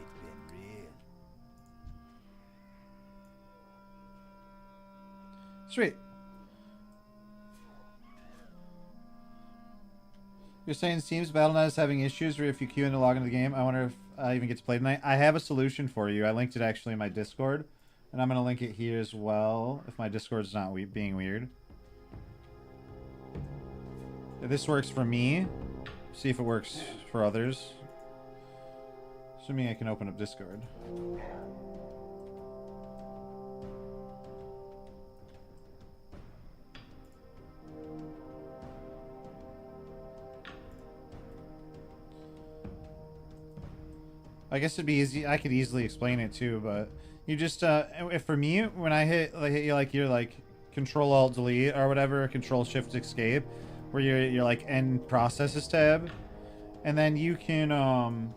It's been real. Sweet. You're saying Steam's BattleNet is having issues where if you queue in to log into the game, I wonder if I even get to play tonight. I have a solution for you. I linked it actually in my Discord, and I'm going to link it here as well if my Discord's not being weird. If this works for me, see if it works for others. Assuming I can open up Discord. I guess it'd be easy. I could easily explain it too, but you just if for me when I hit you're like Control Alt Delete or whatever, Control Shift Escape, where you're like End Processes tab, and then you can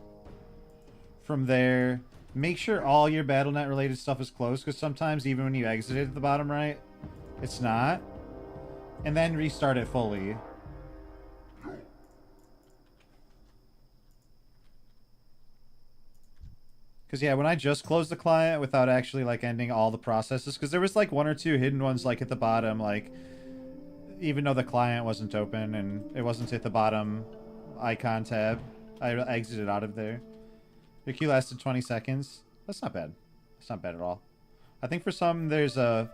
from there make sure all your BattleNet related stuff is closed, because sometimes even when you exit it at the bottom right, it's not, and then restart it fully. Because, yeah, when I just closed the client without actually, like, ending all the processes, because there was, like, one or two hidden ones, like, at the bottom, like, even though the client wasn't open and it wasn't at the bottom icon tab, I exited out of there. Your queue lasted 20 seconds. That's not bad. That's not bad at all. I think for some, there's a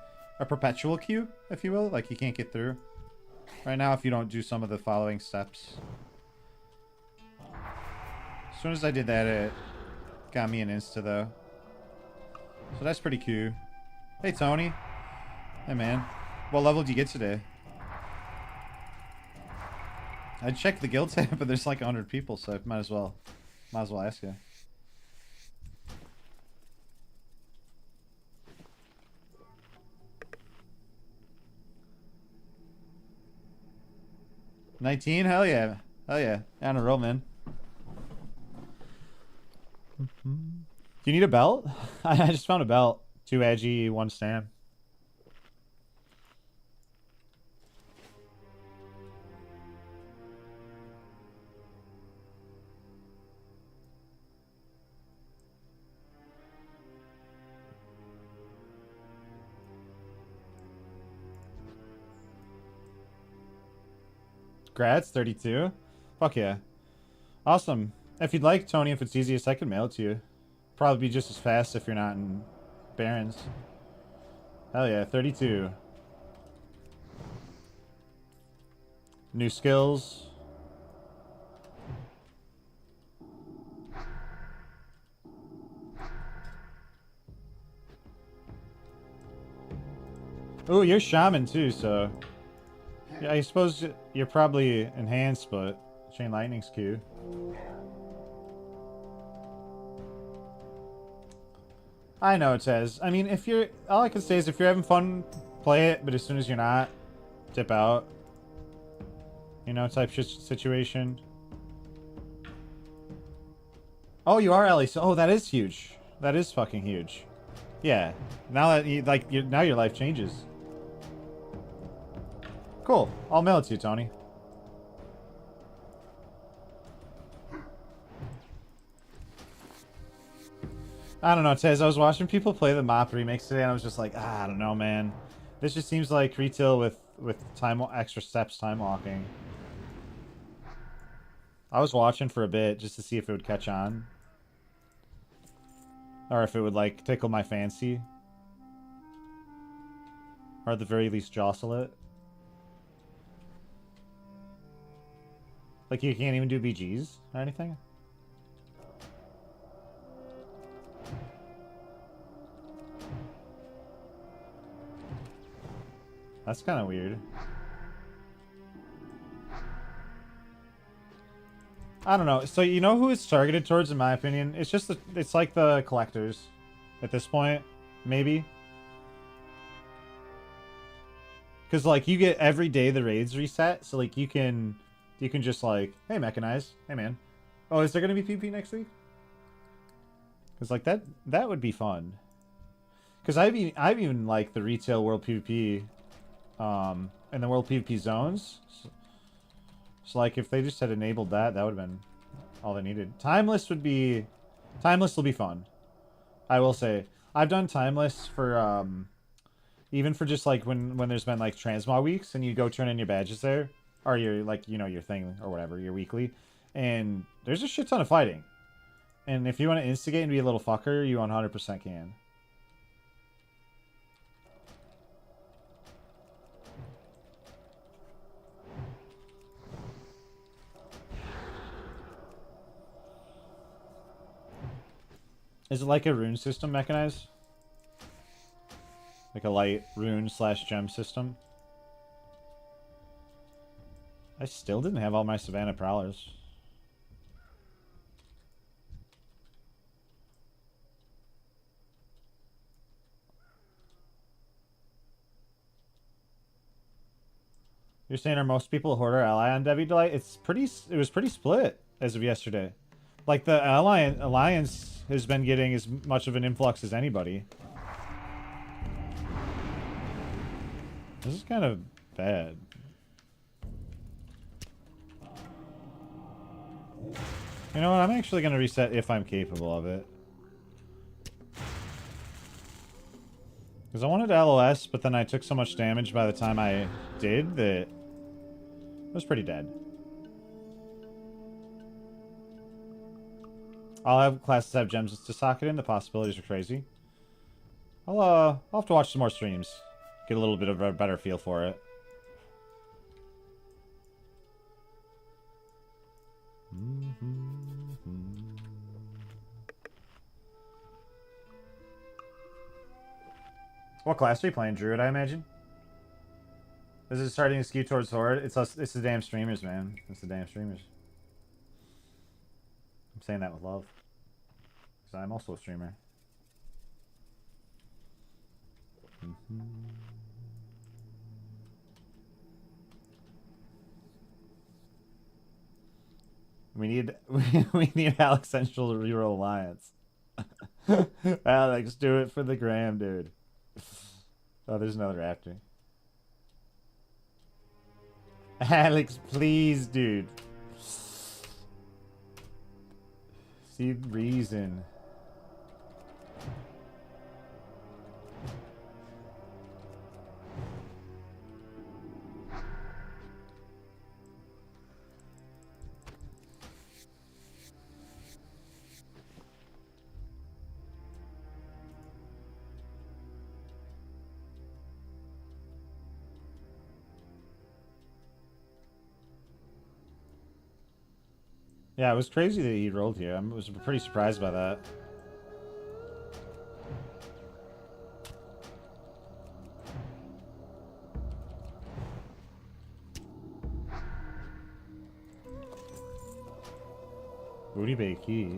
perpetual queue, if you will, like, you can't get through. Right now, if you don't do some of the following steps. As soon as I did that, it got me an insta though. So that's pretty cool. Hey Tony. Hey man. What level did you get today? I checked the guild tab, but there's like 100 people, so I might as well ask you. $19? Hell yeah. Hell yeah. On a roll, man. Do you need a belt? I just found a belt. 2 Agi, 1 stam. Grats, 32. Fuck yeah. Awesome. If you'd like, Tony, if it's easiest, I can mail it to you. Probably be just as fast if you're not in Barrens. Hell yeah, 32. New skills. Ooh, you're shaman too, so yeah, I suppose you're probably enhanced, but Chain Lightning's Q. I know it says. I mean, if you're... All I can say is if you're having fun, play it, but as soon as you're not, dip out. You know, type situation. Oh, you are Ellie. So, oh, that is huge. That is fucking huge. Yeah. Now that you now your life changes. Cool. I'll mail it to you, Tony. I don't know, Tez. I was watching people play the Mop remakes today, and I was just like, I don't know, man. This just seems like retail with time extra steps, time walking. I was watching for a bit just to see if it would catch on, or if it would like tickle my fancy, or at the very least jostle it. Like you can't even do BGs or anything. That's kind of weird. I don't know. So you know who it's targeted towards, in my opinion? It's just it's like the collectors at this point, maybe. Because like you get every day the raids reset, so like you can just like, hey Mechanize, hey man, oh is there gonna be PvP next week? Because like that would be fun. Because I've even like the retail world PvP. And the world PvP zones. So like if they just had enabled that, that would have been all they needed. Timeless will be fun. I will say. I've done timeless for even for just like when there's been like transmog weeks and you go turn in your badges there. Or your like, you know, your thing or whatever, your weekly. And there's a shit ton of fighting. And if you want to instigate and be a little fucker, you 100% can. Is it like a rune system, Mechanize? Like a light rune / gem system? I still didn't have all my Savannah Prowlers. You're saying are most people Hoarder ally on Deviate? It was pretty split as of yesterday. Like the alliance has been getting as much of an influx as anybody. This is kind of bad. You know what? I'm actually going to reset if I'm capable of it. Because I wanted LOS, but then I took so much damage by the time I did that I was pretty dead. I'll have classes have gems to sock it in. The possibilities are crazy. I'll have to watch some more streams. Get a little bit of a better feel for it. What class are you playing, Druid, I imagine? Is it starting to skew towards Horde? It's the damn streamers, man. It's the damn streamers. I'm saying that with love. Because I'm also a streamer. We need Alex Central to reroll Alliance. Alex, do it for the gram, dude. Oh, there's another after. Alex, please, dude. See reason. Yeah, it was crazy that he rolled here. I was pretty surprised by that. Booty Bay Key.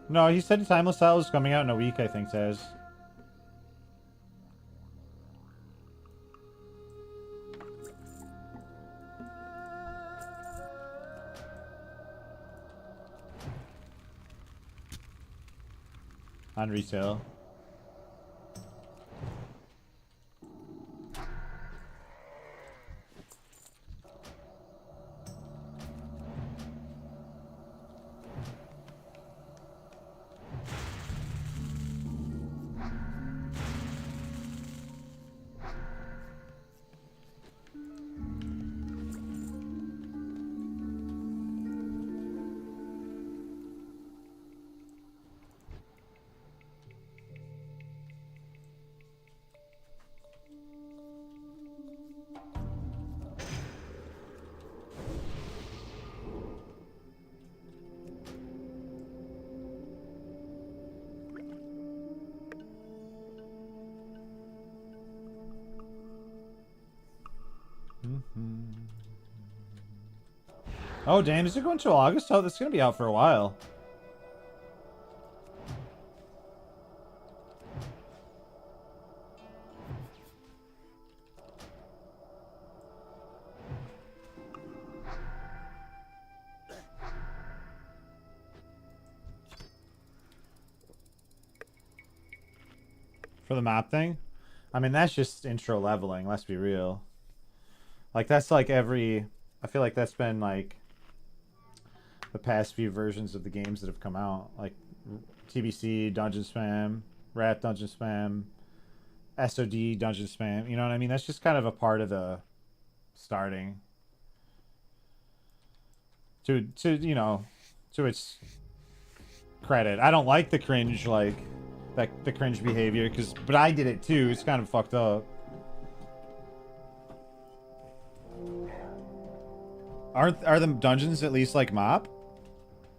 No, he said Timeless Style is coming out in a week, I think, Taz. on retail. Oh, damn. Is it going till August? Oh, that's going to be out for a while. For the map thing? I mean, that's just intro leveling, let's be real. Like, that's like every... I feel like that's been like the past few versions of the games that have come out. Like TBC, Dungeon Spam, Rat Dungeon Spam, SOD Dungeon Spam. You know what I mean? That's just kind of a part of the starting. To you know, to its credit. I don't like the cringe, like, the cringe behavior, but I did it too. It's kind of fucked up. Are the dungeons at least like mop?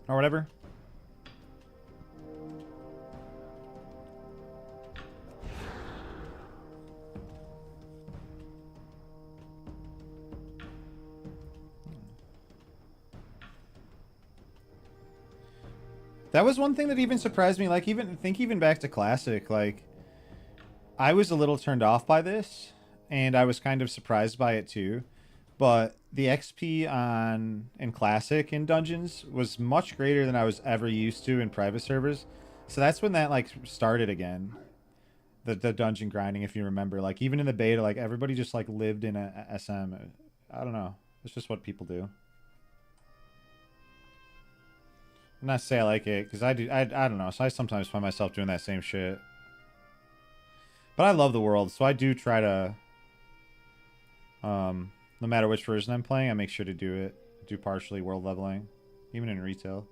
Or whatever? That was one thing that even surprised me. Like, even back to Classic, like, I was a little turned off by this, and I was kind of surprised by it too. But the XP in Classic in dungeons was much greater than I was ever used to in private servers. So that's when that like started again. The dungeon grinding, if you remember. Like, even in the beta, like, everybody just like lived in a SM. I don't know. It's just what people do. I'm not say I like it, because I don't know. So I sometimes find myself doing that same shit. But I love the world, so I do try to, no matter which version I'm playing, I make sure to do partially world leveling, even in retail.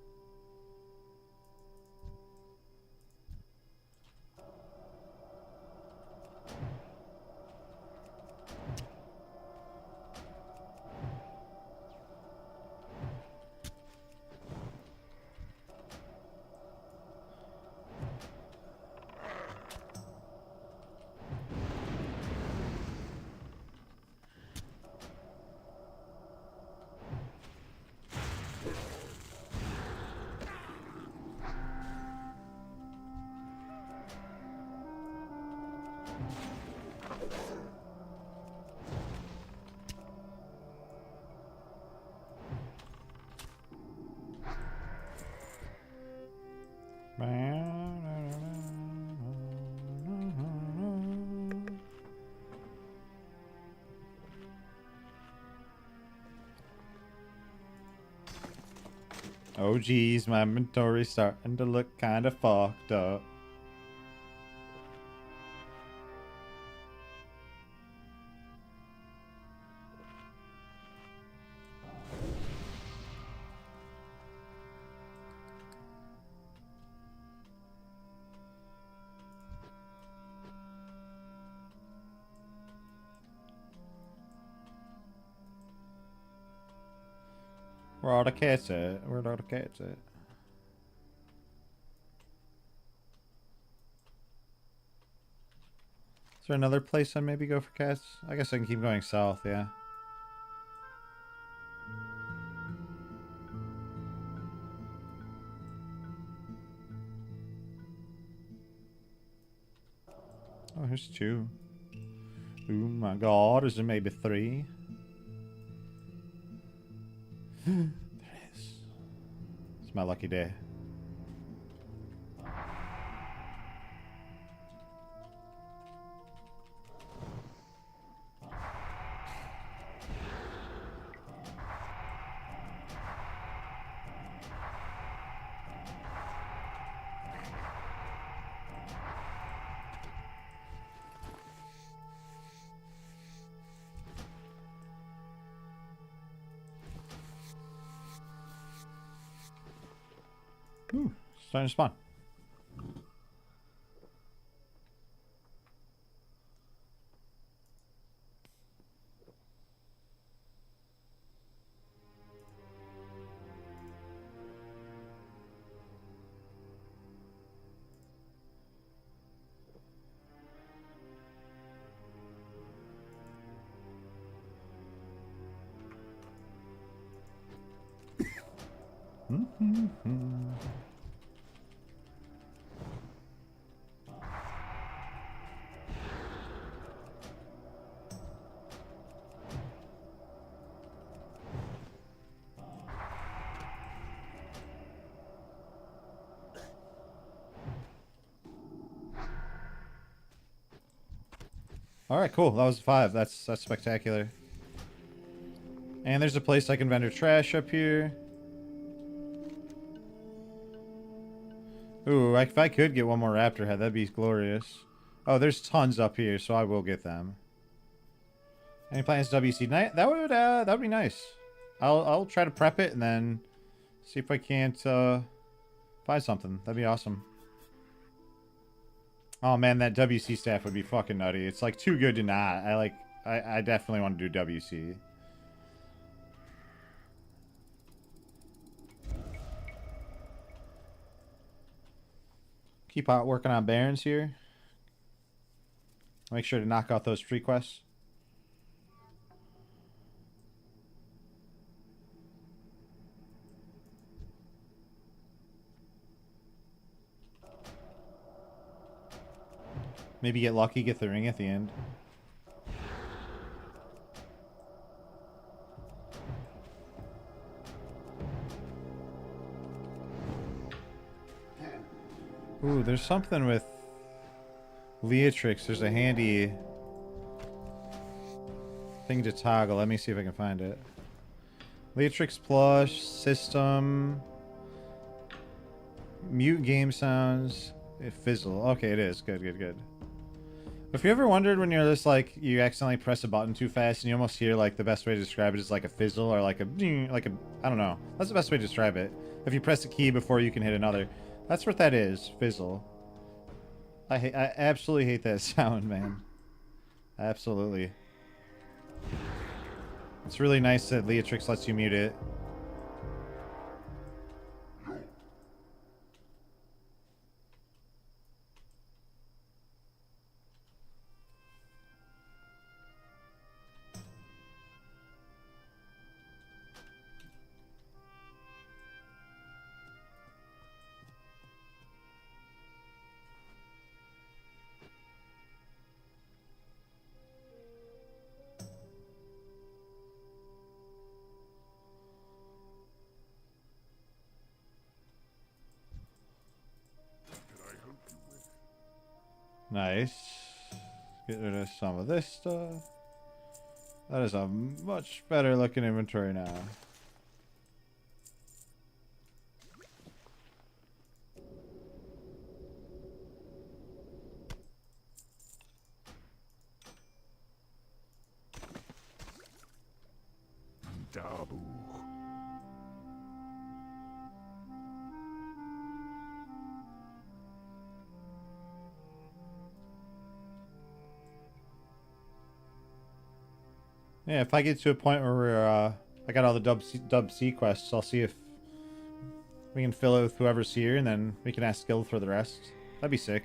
Oh geez, my inventory's starting to look kind of fucked up. Where are the cats at? Where are the cats at? Is there another place I'd maybe go for cats? I guess I can keep going south, yeah. Oh, here's two. Oh my god, is there maybe three? There is. It's my lucky day. Ooh, starting to spawn. All right, cool. That was 5. That's spectacular. And there's a place I can vendor trash up here. Ooh, if I could get one more raptor head, that'd be glorious. Oh, there's tons up here, so I will get them. Any plans to WC? That would be nice. I'll try to prep it and then see if I can't find something. That'd be awesome. Oh man, that WC staff would be fucking nutty. It's like too good to not. I definitely want to do WC. Keep out working on Barons here. Make sure to knock out those free quests. Maybe get lucky, get the ring at the end. Ooh, there's something with Leatrix. There's a handy thing to toggle. Let me see if I can find it. Leatrix plush, system, mute game sounds, fizzle. Okay, it is. Good, good, good. If you ever wondered when you're just like, you accidentally press a button too fast and you almost hear like the best way to describe it is like a fizzle or like a, I don't know. That's the best way to describe it. If you press a key before you can hit another. That's what that is, fizzle. I absolutely hate that sound, man. Absolutely. It's really nice that Leatrix lets you mute it. Nice. Get rid of some of this stuff. That is a much better looking inventory now. Dabu. Yeah, if I get to a point where we're, I got all the dub C quests, I'll see if we can fill it with whoever's here, and then we can ask Guild for the rest. That'd be sick.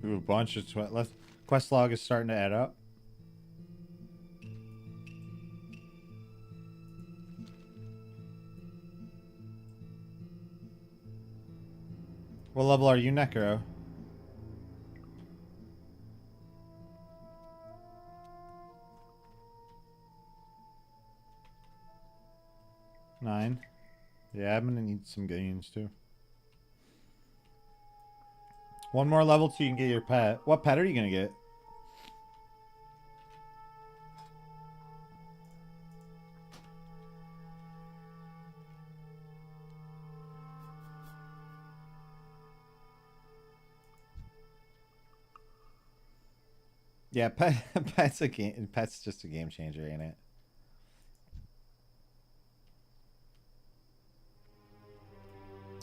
Ooh, a bunch of quest log is starting to add up. What level are you, Necro? Nine. Yeah, I'm gonna need some gains too. One more level till you can get your pet. What pet are you gonna get? Yeah, pet's a game. Pet's just a game changer, ain't it?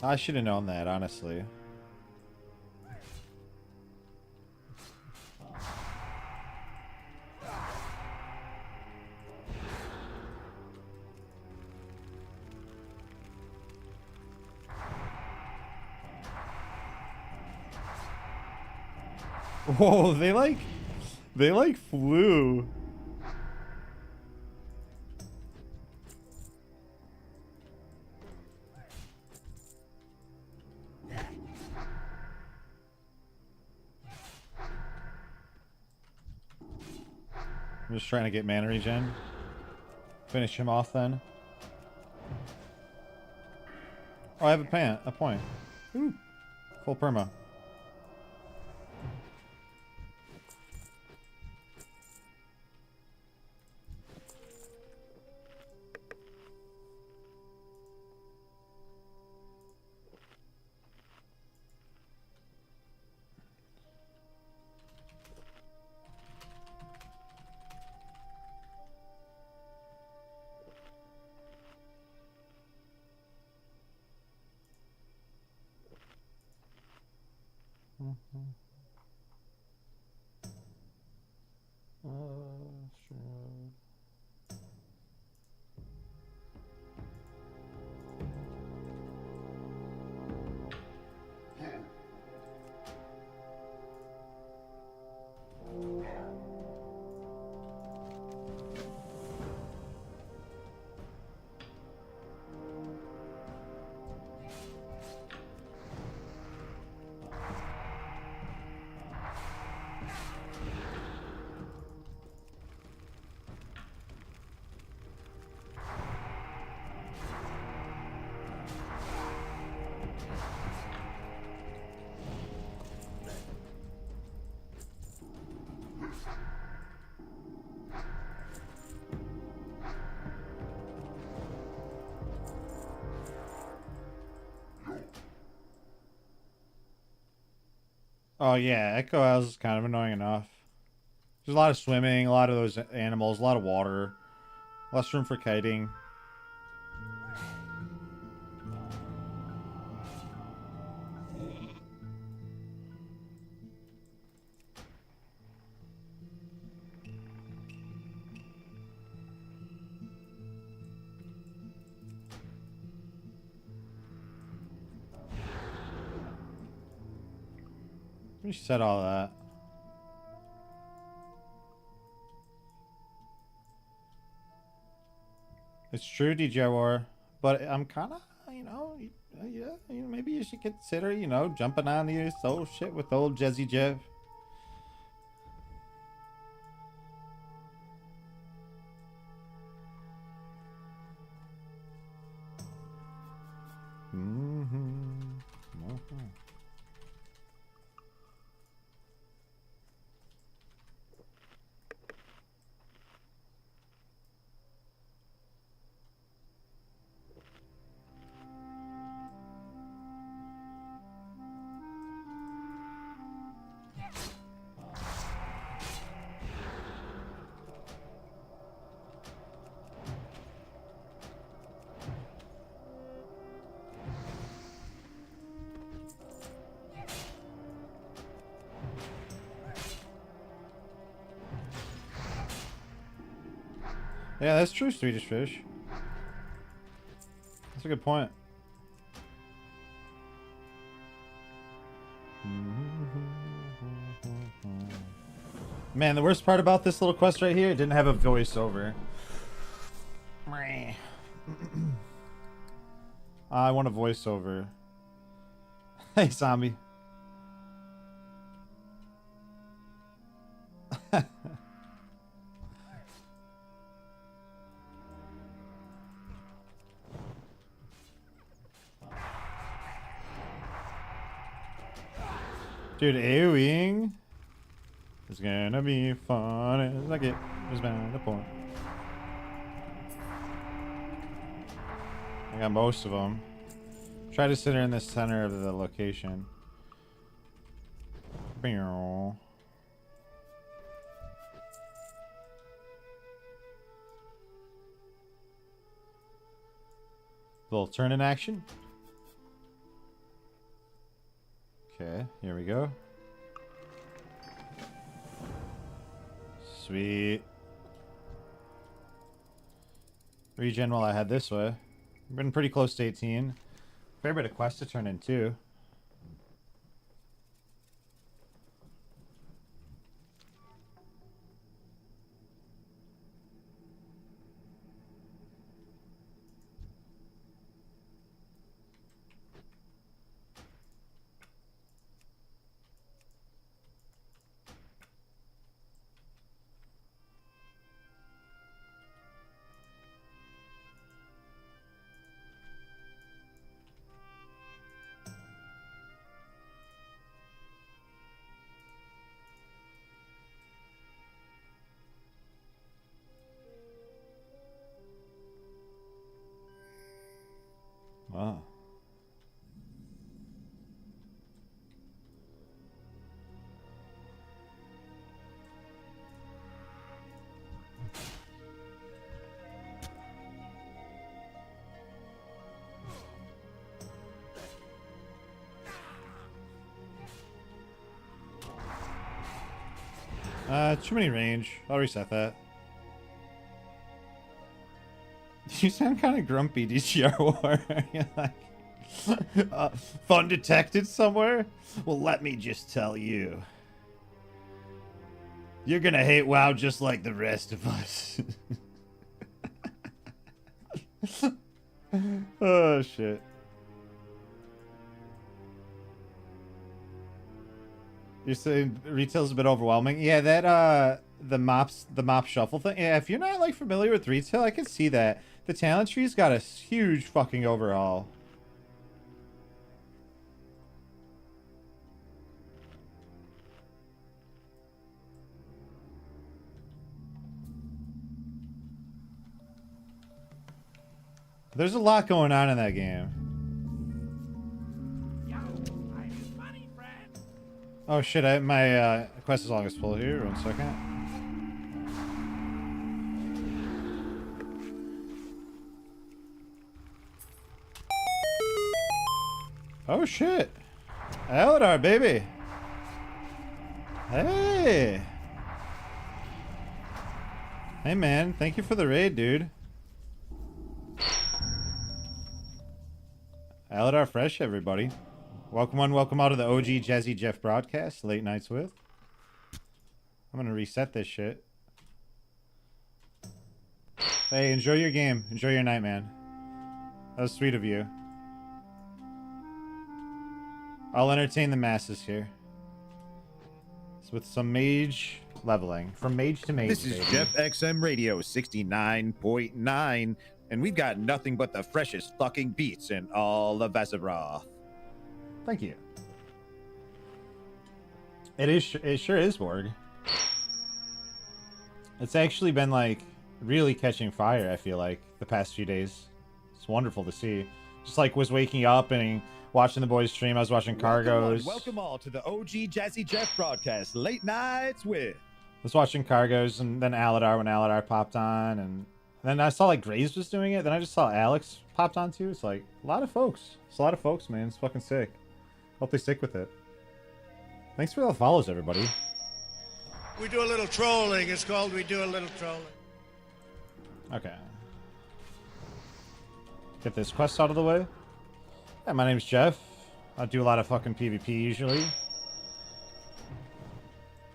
I should have known that, honestly. Whoa, they like flew. I'm just trying to get mana regen. Finish him off then. Oh, I have a point. Ooh. Full perma. Sure. Oh yeah, Echo House is kind of annoying enough. There's a lot of swimming, a lot of those animals, a lot of water. Less room for kiting. We said all that. It's true, DJ War, but I'm kind of, yeah, maybe you should consider, jumping on this old shit with old Jezzy Jeff. Yeah, that's true, Swedish Fish. That's a good point. Man, the worst part about this little quest right here, it didn't have a voiceover. I want a voiceover. Hey, zombie. Dude, AoEing is gonna be fun as I get just by the point. I got most of them. Try to sit her in the center of the location. Bow. Little turn in action. Okay, here we go. Sweet. Regen while I head this way. I've been pretty close to 18. Fair bit of quest to turn in too. Wow. Too many range. I'll reset that. You sound kind of grumpy, DGR War. You're like, fun detected somewhere? Well, let me just tell you. You're gonna hate WoW just like the rest of us. Oh, shit. You're saying retail's a bit overwhelming? Yeah, that, the mop shuffle thing. Yeah, if you're not, like, familiar with retail, I can see that. The talent tree's got a huge fucking overhaul. There's a lot going on in that game. Oh shit, my quest is longest full here. 1 second. Oh shit. Eldar, baby. Hey. Hey man, thank you for the raid, dude. Eldar Fresh, everybody. Welcome on, welcome out to the OG Jazzy Jeff broadcast, Late Nights With. I'm gonna reset this shit. Hey, enjoy your game. Enjoy your night, man. That was sweet of you. I'll entertain the masses here. It's with some mage leveling. From mage to mage, This is baby. Jeff XM Radio 69.9, and we've got nothing but the freshest fucking beats in all of Azeroth. Thank you. It sure is, Borg. It's actually been, like, really catching fire, I feel like, the past few days. It's wonderful to see. Just, like, was waking up and watching the boys stream. I was watching Cargos. Welcome all to the OG Jazzy Jeff broadcast, Late Nights With. I was watching Cargos and then Aladar when Aladar popped on. And then I saw, like, Graves was doing it. Then I just saw Alex popped on, too. It's, like, a lot of folks. It's a lot of folks, man. It's fucking sick. Hope they stick with it. Thanks for all the follows, everybody. We do a little trolling. It's called We Do a Little Trolling. Okay. Get this quest out of the way. Yeah, my name's Jeff. I do a lot of fucking PvP usually.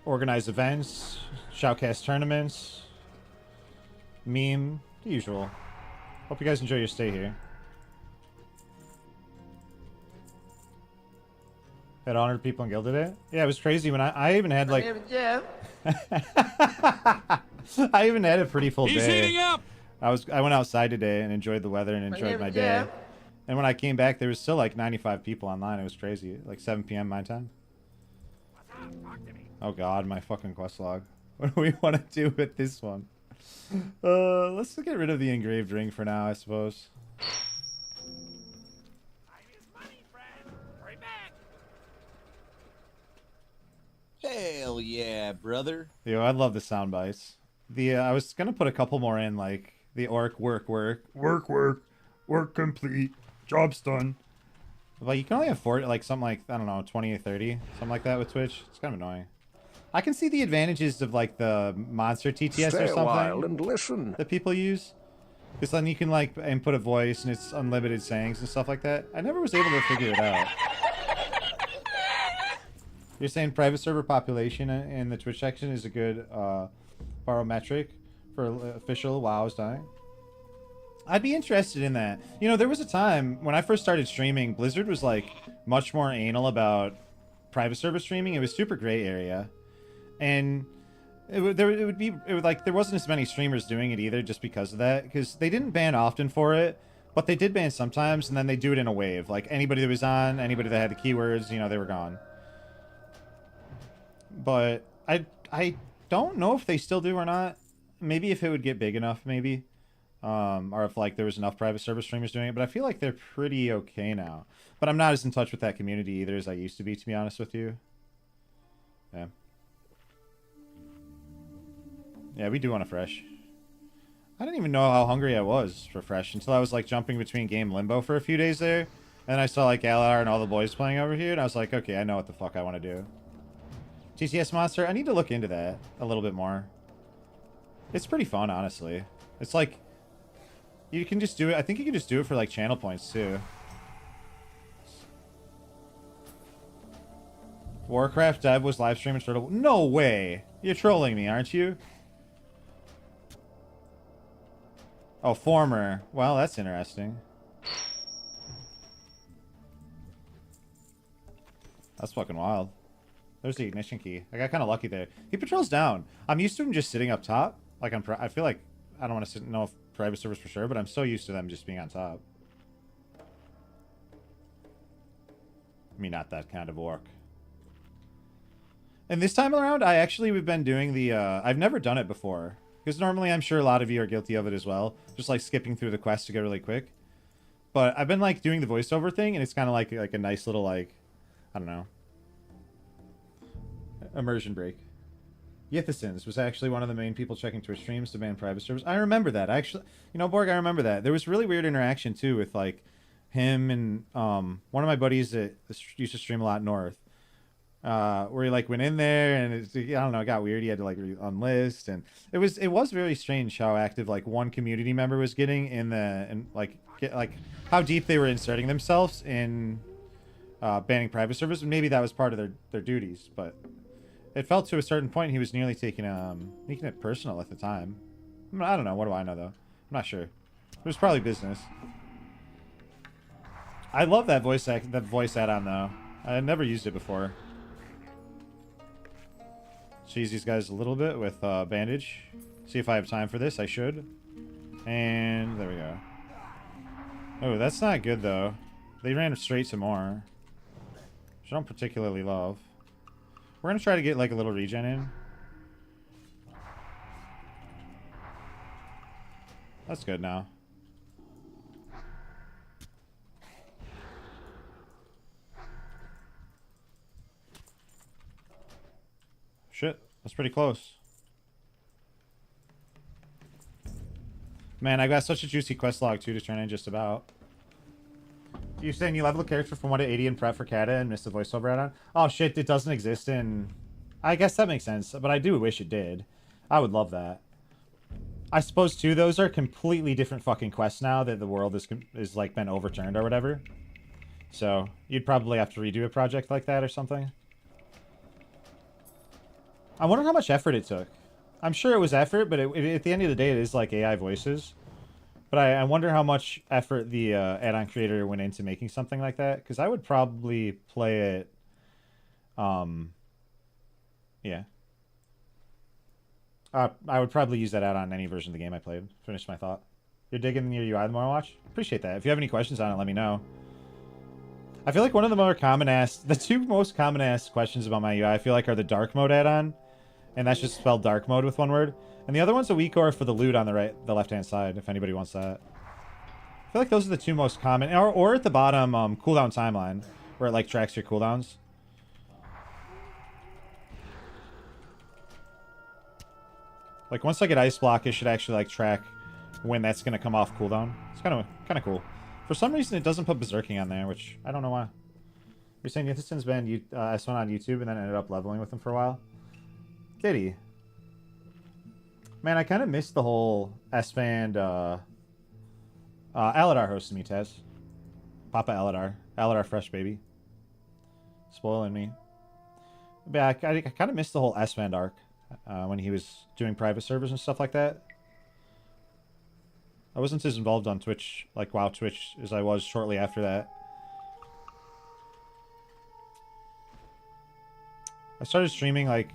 Organize events, shoutcast tournaments, meme, the usual. Hope you guys enjoy your stay here. Had 100 people in guild today. Yeah, it was crazy when I even had like. I even had a pretty full day. Heating up. I went outside today and enjoyed the weather and enjoyed my day. And when I came back, there was still like 95 people online. It was crazy. Like 7 p.m. my time. Oh god, my fucking quest log. What do we want to do with this one? Let's get rid of the engraved ring for now, I suppose. Hell yeah, brother. Yo, I love the sound bites. I was gonna put a couple more in, like the orc work complete, job's done. But you can only afford like something like, I don't know, 20 or 30, something like that with Twitch. It's kind of annoying. I can see the advantages of like the monster TTS or something. Stay a while and listen. That people use. Because then you can like input a voice and it's unlimited sayings and stuff like that. I never was able to figure it out. You're saying private server population in the Twitch section is a good barometric for official WoW's dying? I'd be interested in that. You know, there was a time when I first started streaming, Blizzard was like much more anal about private server streaming. It was super gray area. And there wasn't as many streamers doing it either just because of that. Because they didn't ban often for it, but they did ban sometimes, and then they do it in a wave. Like anybody that was on, anybody that had the keywords, you know, they were gone. But I don't know if they still do or not. Maybe if it would get big enough, maybe. Or if like there was enough private server streamers doing it. But I feel like they're pretty okay now. But I'm not as in touch with that community either as I used to be honest with you. Yeah. Yeah, we do want a fresh. I didn't even know how hungry I was for fresh until I was like jumping between game limbo for a few days there. And I saw like Galar and all the boys playing over here. And I was like, okay, I know what the fuck I want to do. TTS Monster, I need to look into that a little bit more. It's pretty fun, honestly. It's like, you can just do it. I think you can just do it for like channel points too. Warcraft dev was live streaming Turtle. No way! You're trolling me, aren't you? Oh, former. Well, that's interesting. That's fucking wild. There's the ignition key. I got kind of lucky there. He patrols down. I'm used to him just sitting up top. Like I feel like I don't want to know if private servers for sure, but I'm so used to them just being on top. I mean, not that kind of orc. And this time around, we've been doing the, I've never done it before. Because normally I'm sure a lot of you are guilty of it as well. Just like skipping through the quest to go really quick. But I've been like doing the voiceover thing, and it's kind of like a nice little like, I don't know, immersion break. Yithasins was actually one of the main people checking Twitch streams to ban private servers. I remember that. Actually, you know, Borg, I remember that. There was really weird interaction too with like him and one of my buddies that used to stream a lot north. Where he like went in there and I don't know, it got weird. He had to like unlist, and it was very strange how active like one community member was getting in like how deep they were inserting themselves in banning private servers. And maybe that was part of their duties, but it felt to a certain point he was nearly making it personal at the time. I don't know. What do I know though? I'm not sure. It was probably business. I love that voice add-on though. I had never used it before. Cheese these guys a little bit with bandage. See if I have time for this. I should. And there we go. Oh, that's not good though. They ran straight to more, which I don't particularly love. We're gonna try to get like a little regen in. That's good now. Shit, that's pretty close. Man, I got such a juicy quest log too to turn in just about. You saying you level a character from 1 to 80 in prep for Kata and missed the voiceover add-on? Oh shit, it doesn't exist in... I guess that makes sense, but I do wish it did. I would love that. I suppose too, those are completely different fucking quests now that the world is like been overturned or whatever. So, you'd probably have to redo a project like that or something. I wonder how much effort it took. I'm sure it was effort, but at the end of the day, it is like AI voices. But I wonder how much effort the add-on creator went into making something like that. Because I would probably play it Yeah. I would probably use that add-on in any version of the game I played. Finish my thought. You're digging your UI the more I watch? Appreciate that. If you have any questions on it, let me know. I feel like one of the more the two most common asked questions about my UI, I feel like, are the dark mode add-on, and that's just spelled dark mode with one word, and the other one's a weak ore for the loot on the left-hand side, if anybody wants that. I feel like those are the two most common, or at the bottom, cooldown timeline, where it like tracks your cooldowns. Like once I get ice block, it should actually like track when that's gonna come off cooldown. It's kind of cool. For some reason, it doesn't put berserking on there, which I don't know why. You're saying Yithison's been S1 on YouTube and then ended up leveling with him for a while? Did he? Man, I kind of missed the whole S-Band, Aladar hosted me, Taz. Papa Aladar. Aladar fresh, baby. Spoiling me. But yeah, I kind of missed the whole S-Band arc when he was doing private servers and stuff like that. I wasn't as involved on Twitch, like WoW Twitch, as I was shortly after that. I started streaming like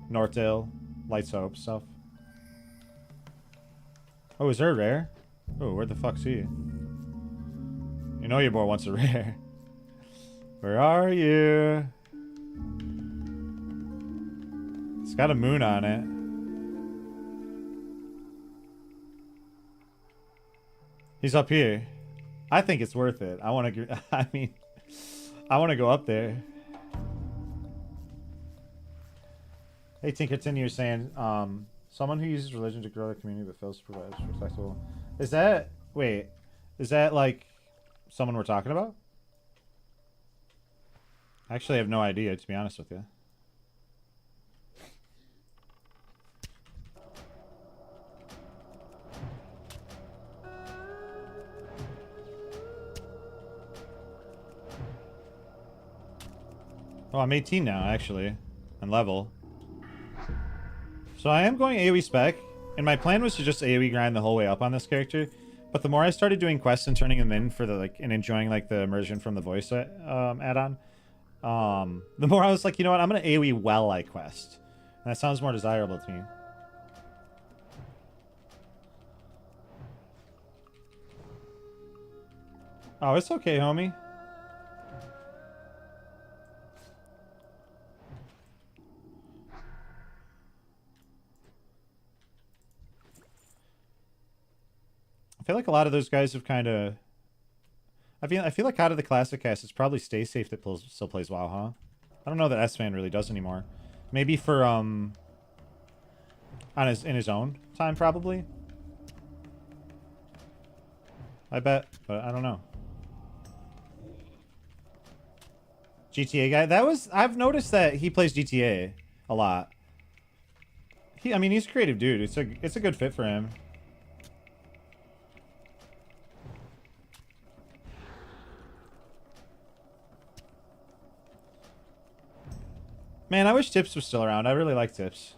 Northdale, Lights Hope stuff. Oh, is there a rare? Oh, where the fuck's he? You know your boy wants a rare. Where are you? It's got a moon on it. He's up here. I think it's worth it. I want to. I want to go up there. Hey, Tinkerton, you're saying someone who uses religion to grow the community but fails to provide respectable. Is that Is that like someone we're talking about? I actually have no idea, to be honest with you. Oh, I'm 18 now, actually. And level. So I am going AoE spec. And my plan was to just AoE grind the whole way up on this character. But the more I started doing quests and turning them in for the, like, and enjoying, like, the immersion from the voice add-on, the more I was like, you know what, I'm going to AoE well like quest. And that sounds more desirable to me. Oh, it's okay, homie. I feel like a lot of those guys have kind of... I feel like out of the classic cast, it's probably Stay Safe that still plays WoW, huh? I don't know that S-Fan really does anymore. Maybe for, in his own time, probably. I bet, but I don't know. GTA guy? I've noticed that he plays GTA a lot. I mean, he's a creative dude. It's a good fit for him. Man, I wish Tips was still around. I really like Tips.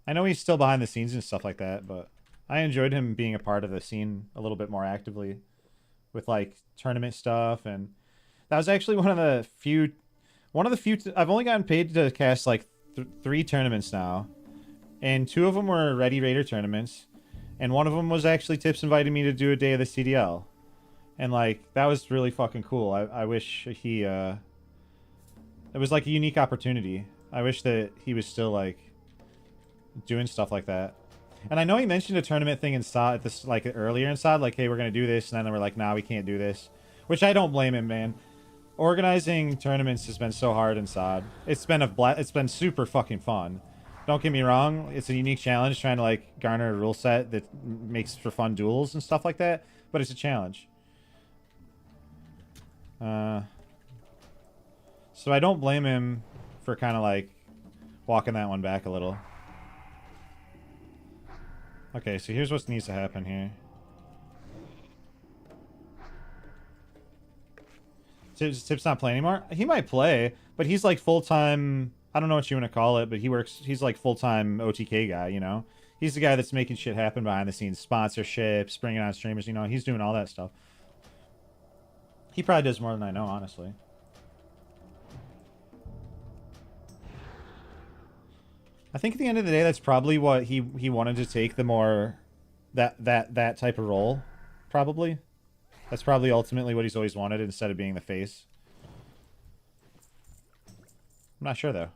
I know he's still behind the scenes and stuff like that, but I enjoyed him being a part of the scene a little bit more actively with, like, tournament stuff. And that was actually one of the few... I've only gotten paid to cast, like, 3 tournaments now. And 2 of them were Ready Raider tournaments. And one of them was actually Tips invited me to do a day of the CDL. And, like, that was really fucking cool. I wish he, it was, like, a unique opportunity. I wish that he was still, like, doing stuff like that. And I know he mentioned a tournament thing in SOD, earlier in SOD, like, hey, we're going to do this. And then they were like, nah, we can't do this. Which I don't blame him, man. Organizing tournaments has been so hard in SOD. It's been super fucking fun. Don't get me wrong. It's a unique challenge trying to, like, garner a rule set that makes for fun duels and stuff like that. But it's a challenge. So I don't blame him for kind of like walking that one back a little. Okay, so here's what needs to happen here. Tip's not playing anymore? He might play, but he's like full-time, I don't know what you want to call it, but he's like full-time OTK guy, you know? He's the guy that's making shit happen behind the scenes. Sponsorships, bringing on streamers, you know? He's doing all that stuff. He probably does more than I know, honestly. I think at the end of the day, that's probably what he wanted to take, the more that type of role, probably. That's probably ultimately what he's always wanted instead of being the face. I'm not sure though.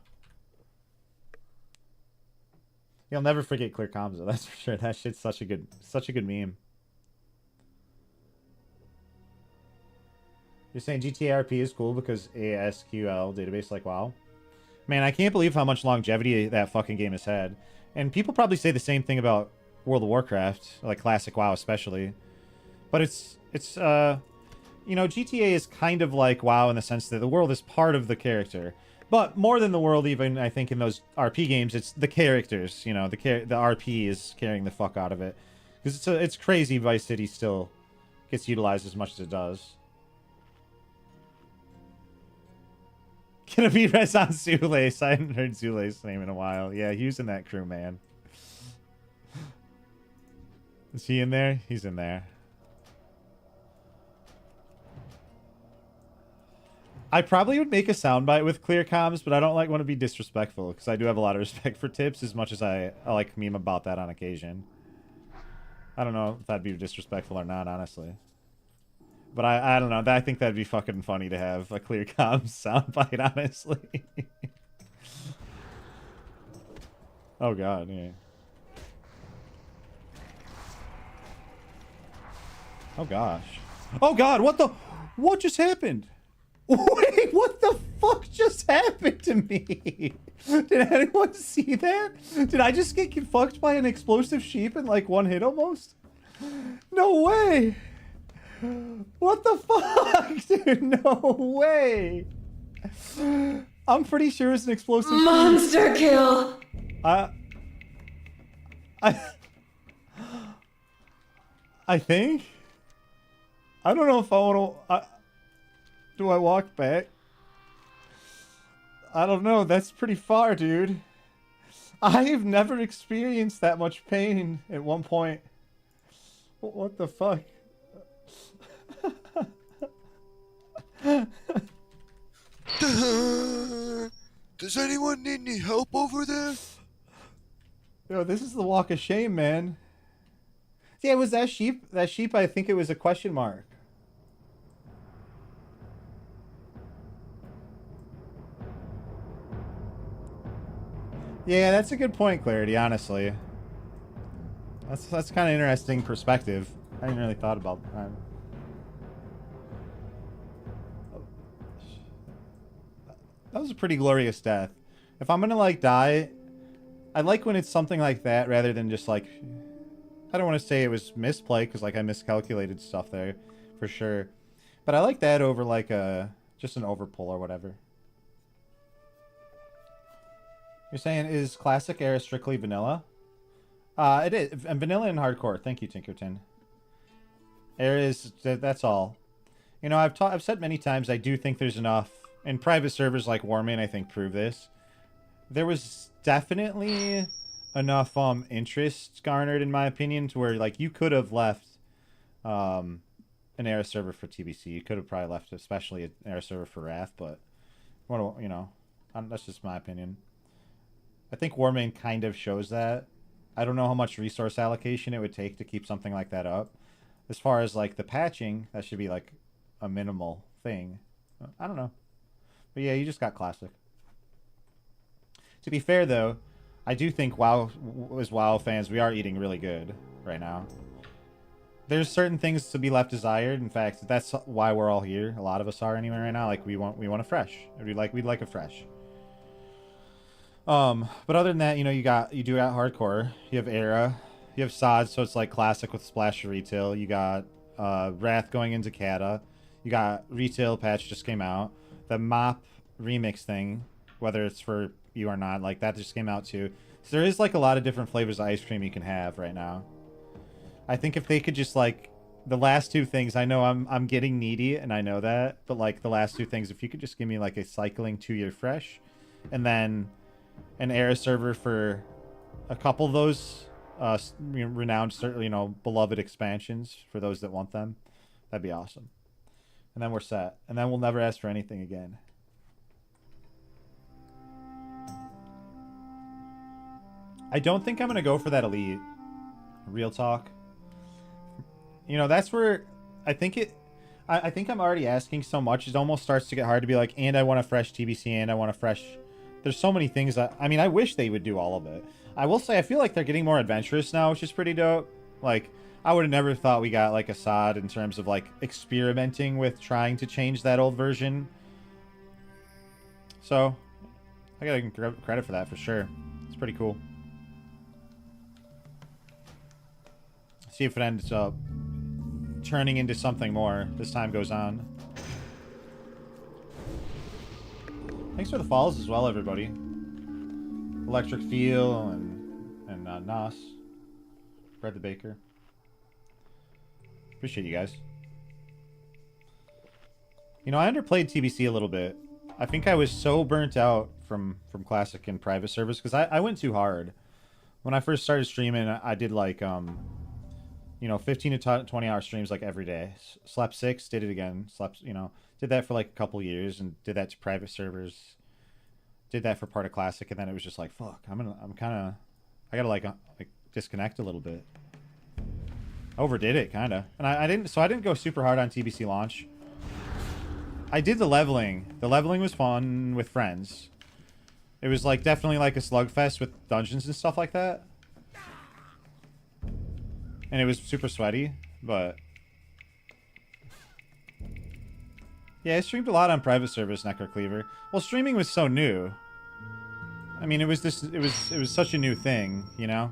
You'll never forget clear comms though, that's for sure. That shit's such a good meme. You're saying GTA RP is cool because ASQL database like WoW? Man, I can't believe how much longevity that fucking game has had. And people probably say the same thing about World of Warcraft, like classic WoW especially. But it's you know, GTA is kind of like WoW in the sense that the world is part of the character. But more than the world, even, I think, in those RP games, it's the characters, you know, the RP is carrying the fuck out of it. Because it's crazy Vice City still gets utilized as much as it does. Gonna be Rezon Zulace. I haven't heard Zulace's name in a while. Yeah, he was in that crew, man. Is he in there? He's in there. I probably would make a soundbite with clear comms, but I don't want to be disrespectful because I do have a lot of respect for tips as much as I like meme about that on occasion. I don't know if that'd be disrespectful or not, honestly. But I don't know. I think that'd be fucking funny to have a clear comms soundbite, honestly. Oh god, yeah. Oh gosh. Oh god, what just happened? Wait, what the fuck just happened to me? Did anyone see that? Did I just get fucked by an explosive sheep in like one hit almost? No way. What the fuck, dude? No way. I'm pretty sure it's an explosive monster sheep. Kill. I think. I don't know if I want to. Do I walk back? I don't know. That's pretty far, dude. I've never experienced that much pain at one point. What the fuck? Does anyone need any help over there? Yo, this is the walk of shame, man. Yeah, was that sheep? That sheep, I think it was a question mark. Yeah, that's a good point, Clarity, honestly. That's kind of interesting perspective. I hadn't really thought about that. That was a pretty glorious death. If I'm gonna, like, die, I like when it's something like that rather than just, like... I don't want to say it was misplay, because, like, I miscalculated stuff there, for sure. But I like that over, like, just an overpull or whatever. You're saying, is Classic Era strictly vanilla? It is. And vanilla and hardcore. Thank you, Tinkerton. Era is... That's all. You know, I've said many times, I do think there's enough... And private servers like Warman, I think, prove this. There was definitely enough interest garnered, in my opinion, to where, like, you could have left an Era server for TBC. You could have probably left, especially an Era server for Wrath, but, you know, that's just my opinion. I think Warmane kind of shows that. I don't know how much resource allocation it would take to keep something like that up. As far as, like, the patching, that should be, like, a minimal thing. I don't know. But yeah, you just got Classic. To be fair, though, I do think WoW, as WoW fans, we are eating really good right now. There's certain things to be left desired. In fact, that's why we're all here. A lot of us are anyway right now. Like, we want a fresh. We'd like a fresh. But other than that, you know, you do got hardcore. You have Era. You have Sod, so it's like Classic with Splash of Retail. You got Wrath going into Kata. You got Retail patch just came out. The Mop remix thing, whether it's for you or not, like that just came out too. So there is like a lot of different flavors of ice cream you can have right now. I think if they could just like the last two things, I know I'm getting needy and I know that, but like the last two things, if you could just give me like a cycling 2-year fresh, and then an Era server for a couple of those renowned, you know, beloved expansions for those that want them, that'd be awesome. And then we're set. And then we'll never ask for anything again. I don't think I'm going to go for that elite. Real talk. You know, that's where I think it... I think I'm already asking so much. It almost starts to get hard to be like, and I want a fresh TBC, and I want a fresh... There's so many things that... I mean, I wish they would do all of it. I will say, I feel like they're getting more adventurous now, which is pretty dope. Like, I would have never thought we got, like, Assad in terms of, like, experimenting with trying to change that old version. So, I gotta give him credit for that, for sure. It's pretty cool. See if it ends up turning into something more as time goes on. Thanks for the follows as well, everybody. Electric Feel and Nas. Fred the Baker. Appreciate you guys. You know, I underplayed TBC a little bit. I think I was so burnt out from Classic and private service because I went too hard. When I first started streaming, I did like you know, 15 to 20 hour streams like every day. Slept 6, did it again. Slept, you know, did that for like a couple years and did that to private servers. Did that for part of Classic, and then it was just like, fuck, I gotta like disconnect a little bit. Overdid it, kind of. And I didn't go super hard on TBC launch. I did the leveling. The leveling was fun with friends. It was like definitely like a slugfest with dungeons and stuff like that. And it was super sweaty, but yeah, I streamed a lot on private service, Necrocleaver. Well, streaming was so new. I mean, it was such a new thing, you know?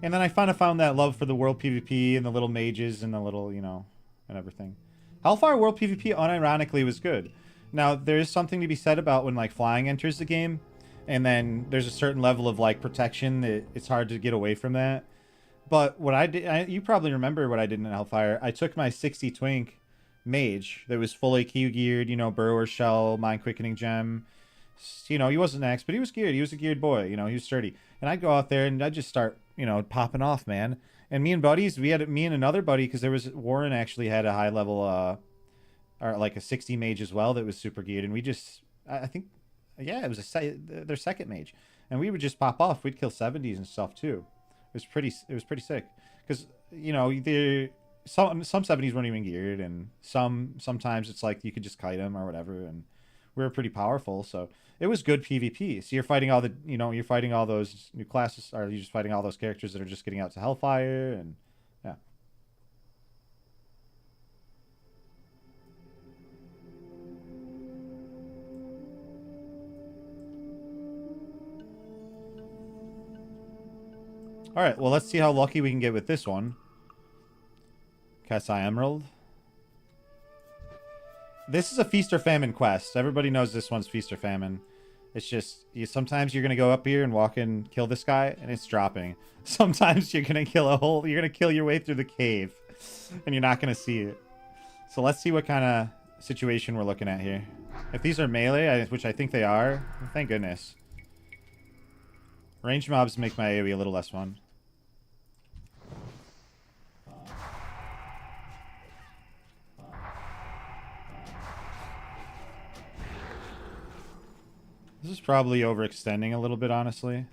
And then I kind of found that love for the world PvP and the little mages and the little, you know, and everything. Hellfire world PvP unironically was good. Now, there is something to be said about when like flying enters the game, and then there's a certain level of like protection that it's hard to get away from that. But what I did, you probably remember what I did in Hellfire. I took my 60 Twink Mage that was fully Q geared, you know, Burrower Shell, Mind Quickening Gem. You know, he wasn't an X, but he was geared. He was a geared boy, you know, he was sturdy. And I'd go out there and I'd just start, you know, popping off, man. And me and buddies, me and another buddy, because there was, Warren actually had a high level, or like a 60 Mage as well that was super geared. And we just, I think, yeah, it was their second Mage. And we would just pop off. We'd kill 70s and stuff too. It was pretty sick because, you know, some 70s weren't even geared, and sometimes it's like you could just kite them or whatever, and we were pretty powerful, so it was good PvP. So you're fighting all the, you know, you're fighting all those new classes, or you're just fighting all those characters that are just getting out to Hellfire, and yeah. Alright, well, let's see how lucky we can get with this one. Cat's Eye Emerald. This is a Feast or Famine quest. Everybody knows this one's Feast or Famine. It's just, sometimes you're going to go up here and walk and kill this guy, and it's dropping. Sometimes you're going to kill you're going to kill your way through the cave, and you're not going to see it. So let's see what kind of situation we're looking at here. If these are melee, which I think they are, thank goodness. Range mobs make my AoE a little less fun. This is probably overextending a little bit, honestly.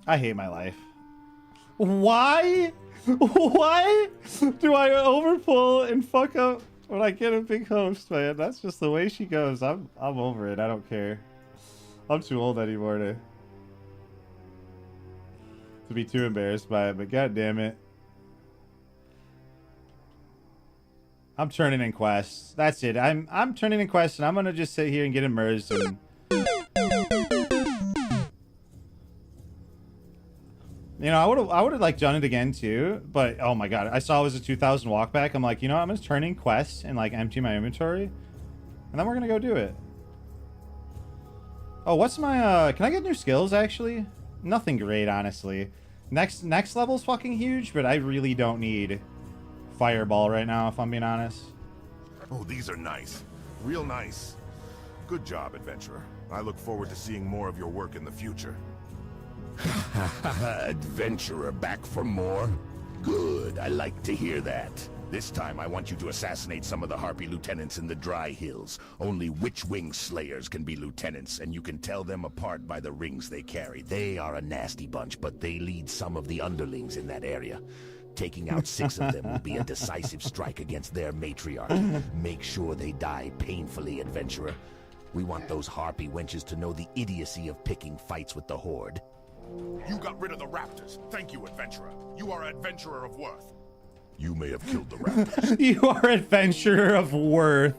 I hate my life. Why? Why do I overpull and fuck up when I get a big host, man? That's just the way she goes. I'm over it. I don't care. I'm too old anymore to be too embarrassed by it, but god damn it. I'm turning in quests. That's it. I'm turning in quests, and I'm gonna just sit here and get immersed and you know, I would have like done it again too, but oh my god, I saw it was a 2000 walkback. I'm like, you know what? I'm gonna turn in quests and like empty my inventory, and then we're gonna go do it. Oh, what's my can I get new skills actually? Nothing great, honestly. Next level's fucking huge, but I really don't need Fireball right now, if I'm being honest. Oh, these are nice. Real nice. Good job, adventurer. I look forward to seeing more of your work in the future. Adventurer back for more? Good, I like to hear that. This time I want you to assassinate some of the Harpy lieutenants in the Dry Hills. Only Witch-Wing Slayers can be lieutenants, and you can tell them apart by the rings they carry. They are a nasty bunch, but they lead some of the underlings in that area. Taking out 6 of them will be a decisive strike against their matriarch. Make sure they die painfully, adventurer. We want those Harpy wenches to know the idiocy of picking fights with the Horde. You got rid of the raptors. Thank you, adventurer. You are adventurer of worth. You may have killed the raptors. You are adventurer of worth.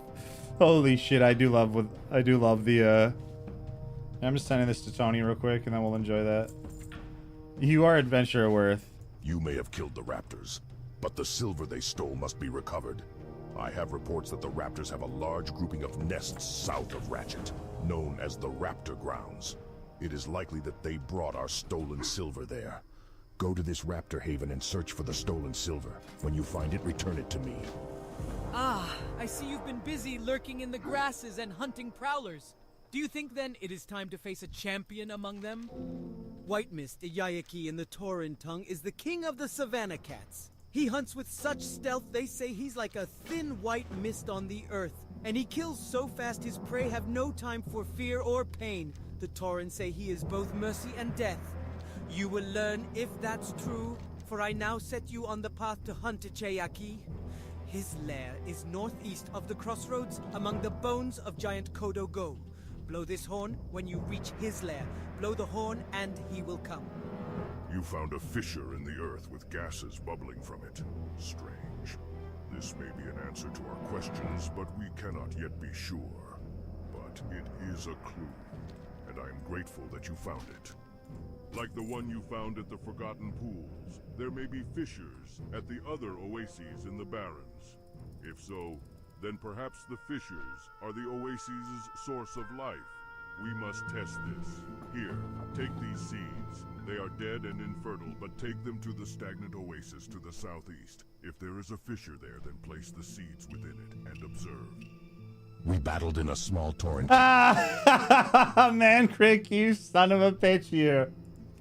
Holy shit, I do love the I'm just sending this to Tony real quick and then we'll enjoy that. You are adventurer of worth. You may have killed the raptors, but the silver they stole must be recovered. I have reports that the raptors have a large grouping of nests south of Ratchet, known as the Raptor Grounds. It is likely that they brought our stolen silver there. Go to this raptor haven and search for the stolen silver. When you find it, return it to me. Ah, I see you've been busy lurking in the grasses and hunting prowlers. Do you think then it is time to face a champion among them? White Mist, Iyayaki in the Tauren tongue, is the king of the Savannah Cats. He hunts with such stealth they say he's like a thin white mist on the earth. And he kills so fast his prey have no time for fear or pain. The Tauren say he is both mercy and death. You will learn if that's true, for I now set you on the path to hunt Iyayaki. His lair is northeast of the crossroads among the bones of giant Kodo Go. Blow this horn when you reach his lair. Blow the horn and he will come. You found a fissure in the earth with gases bubbling from it. Strange. This may be an answer to our questions, but we cannot yet be sure. But it is a clue, and I am grateful that you found it. Like the one you found at the Forgotten Pools, there may be fissures at the other oases in the Barrens. If so, then perhaps the fissures are the oases' source of life. We must test this. Here, take these seeds. They are dead and infertile, but take them to the stagnant oasis to the southeast. If there is a fissure there, then place the seeds within it and observe. We battled in a small torrent. Man, Crick, you son of a bitch, you.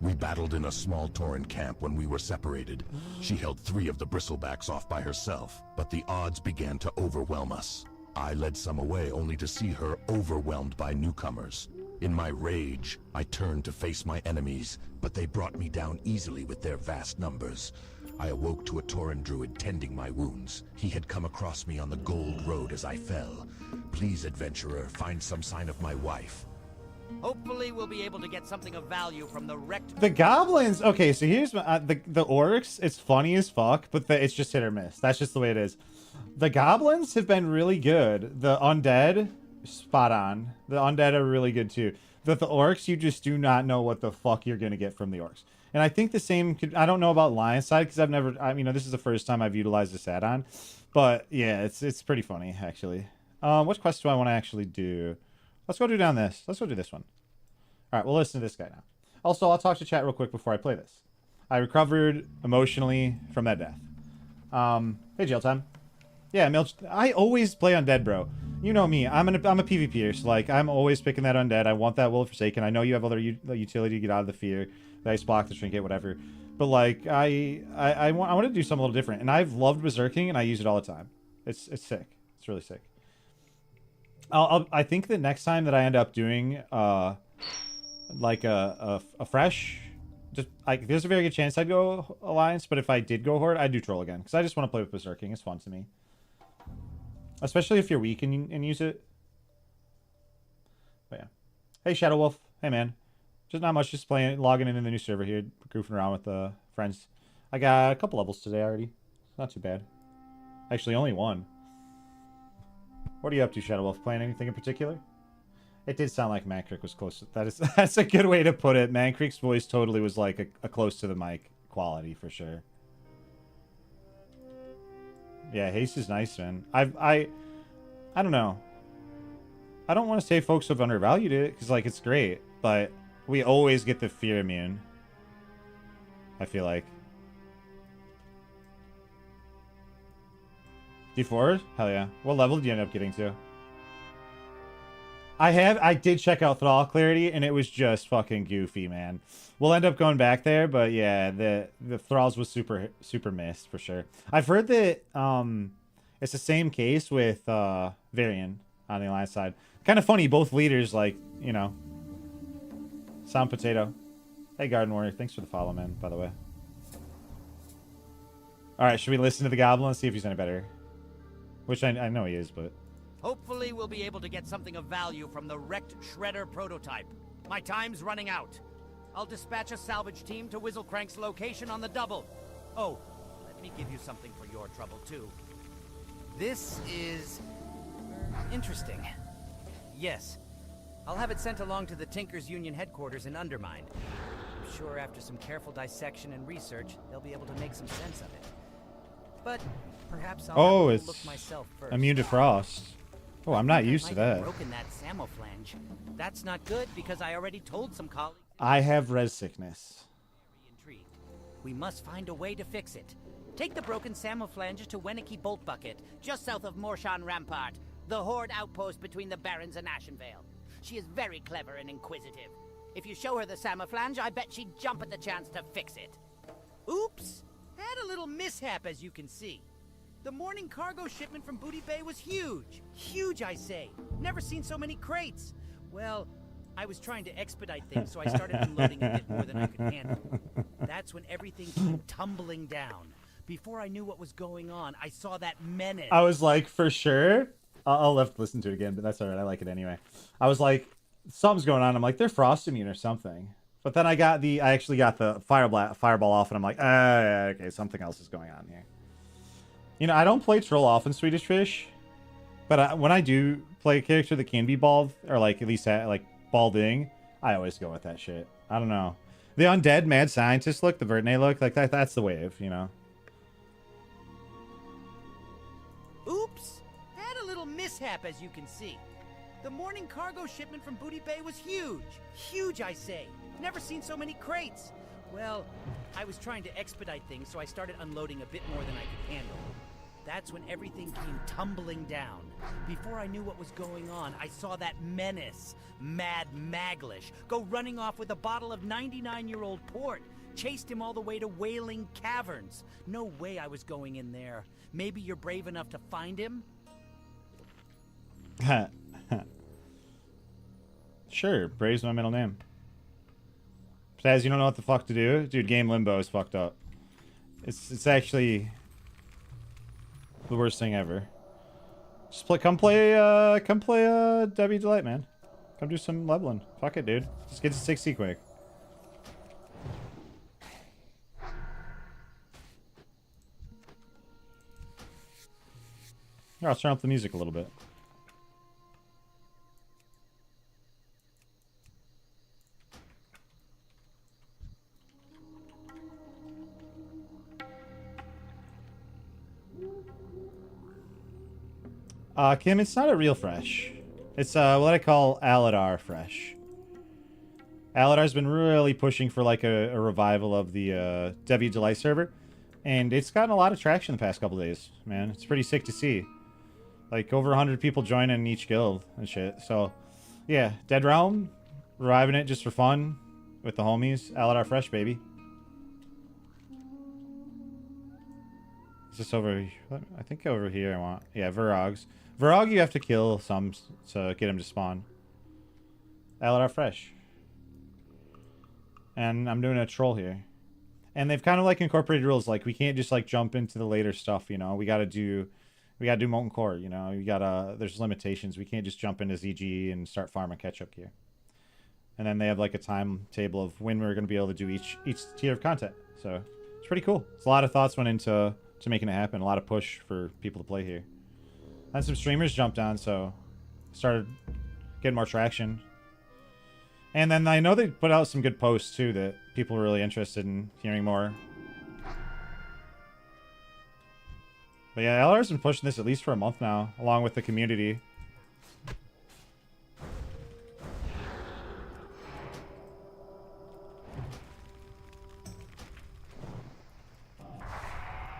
We battled in a small Tauren camp when we were separated. She held 3 of the bristlebacks off by herself, but the odds began to overwhelm us. I led some away only to see her overwhelmed by newcomers. In my rage, I turned to face my enemies, but they brought me down easily with their vast numbers. I awoke to a Tauren druid tending my wounds. He had come across me on the Gold Road as I fell. Please, adventurer, find some sign of my wife. Hopefully we'll be able to get something of value from the wrecked... The goblins, okay, so here's my, the orcs, it's funny as fuck, but it's just hit or miss. That's just the way it is. The goblins have been really good. The undead, spot on. The undead are really good too. The orcs, you just do not know what the fuck you're gonna get from the orcs. And I think the same could, I don't know about Lion side because I've never, this is the first time I've utilized this add-on. But yeah, it's pretty funny actually. What quest do I want to actually do? Let's go down this. Let's go do this one. All right, we'll listen to this guy now. Also, I'll talk to chat real quick before I play this. I recovered emotionally from that death. Hey, jail time. Yeah, Milch. I always play undead, bro. You know me. I'm a PvPer, so like I'm always picking that undead. I want that Will of Forsaken. I know you have other utility to get out of the fear, the ice block, the trinket, whatever. But like I want to do something a little different. And I've loved Berserking, and I use it all the time. It's sick. It's really sick. I think the next time that I end up doing like a fresh, just like there's a very good chance I'd go Alliance, but if I did go Horde, I'd do Troll again because I just want to play with Berserking. It's fun to me, especially if you're weak and use it. But yeah, hey Shadow Wolf, hey man, just not much, just playing, logging in the new server here, goofing around with the friends. I got a couple levels today already. It's not too bad. Actually, only one. What are you up to, Shadow Wolf? Playing anything in particular? It did sound like Mankrick was close. That's a good way to put it. Mankrick's voice totally was like a close to the mic quality for sure. Yeah, Haste is nice, man. I don't know. I don't want to say folks have undervalued it because like it's great, but we always get the fear immune. I feel like. D4? Hell yeah. What level did you end up getting to? I did check out Thrall Clarity, and it was just fucking goofy, man. We'll end up going back there, but yeah, the Thralls was super missed for sure. I've heard that it's the same case with Varian on the Alliance side. Kind of funny, both leaders, like, you know, Sound Potato. Hey, Garden Warrior, thanks for the follow, man, by the way. Alright, should we listen to the Goblin and see if he's any better? Which I know he is, but... Hopefully we'll be able to get something of value from the wrecked Shredder prototype. My time's running out. I'll dispatch a salvage team to Whizzlecrank's location on the double. Oh, let me give you something for your trouble, too. This is... interesting. Yes. I'll have it sent along to the Tinkers Union headquarters in Undermine. I'm sure after some careful dissection and research, they'll be able to make some sense of it. But perhaps I'll have to look myself first. Immune to frost. Oh, I'm not used to that. Broken that Samoflange. That's not good because I already told some colleagues. I have res sickness. Very intrigued. We must find a way to fix it. Take the broken Samoflange to Wenicky Bolt Bucket, just south of Morshan Rampart, the Horde outpost between the Barrens and Ashenvale. She is very clever and inquisitive. If you show her the Samoflange, I bet she'd jump at the chance to fix it. Oops! Had a little mishap, as you can see. The morning cargo shipment from Booty Bay was huge. Huge, I say. Never seen so many crates. Well, I was trying to expedite things, so I started unloading a bit more than I could handle. That's when everything came tumbling down. Before I knew what was going on, I saw that menace. I was like, for sure. I'll have to listen to it again, but that's alright. I like it anyway. I was like, something's going on. I'm like, they're frost immune or something. But then I actually got the fireball off, and I'm like, okay, something else is going on here. You know, I don't play troll often, Swedish Fish, but when I do play a character that can be bald, or like at least like balding, I always go with that shit. I don't know. The undead mad scientist look, the Vertne look, like that's the wave, you know. Oops! Had a little mishap, as you can see. The morning cargo shipment from Booty Bay was huge. Huge, I say. Never seen so many crates. Well, I was trying to expedite things, so I started unloading a bit more than I could handle. That's when everything came tumbling down. Before I knew what was going on, I saw that menace, Mad Maglish, go running off with a bottle of 99-year-old port. Chased him all the way to Wailing Caverns. No way I was going in there. Maybe you're brave enough to find him? Sure, Brave's my middle name. Taz, you don't know what the fuck to do? Dude, game limbo is fucked up. It's actually the worst thing ever. Just come play Deviate Delight, man. Come do some leveling. Fuck it, dude. Just get to 60 quick. Here, I'll turn up the music a little bit. Kim, it's not a real fresh. It's what I call Aladar fresh. Aladar's been really pushing for like a revival of the Deviate Delight server, and it's gotten a lot of traction the past couple days, man. It's pretty sick to see. Like over 100 people joining each guild and shit. So, yeah, Dead Realm, reviving it just for fun with the homies. Aladar fresh, baby. Is this over? I think over here I want. Yeah, Virogs. Virog you have to kill some to get him to spawn. Aladar fresh. And I'm doing a troll here. And they've kind of like incorporated rules, like we can't just like jump into the later stuff, you know. We gotta do Molten Core, you know. There's limitations. We can't just jump into ZG and start farming catch-up gear. And then they have like a timetable of when we're gonna be able to do each tier of content. So it's pretty cool. It's a lot of thoughts went into making it happen. A lot of push for people to play here. And some streamers jumped on, so started getting more traction. And then I know they put out some good posts too that people were really interested in hearing more. But yeah, Aladar's been pushing this at least for a month now, along with the community.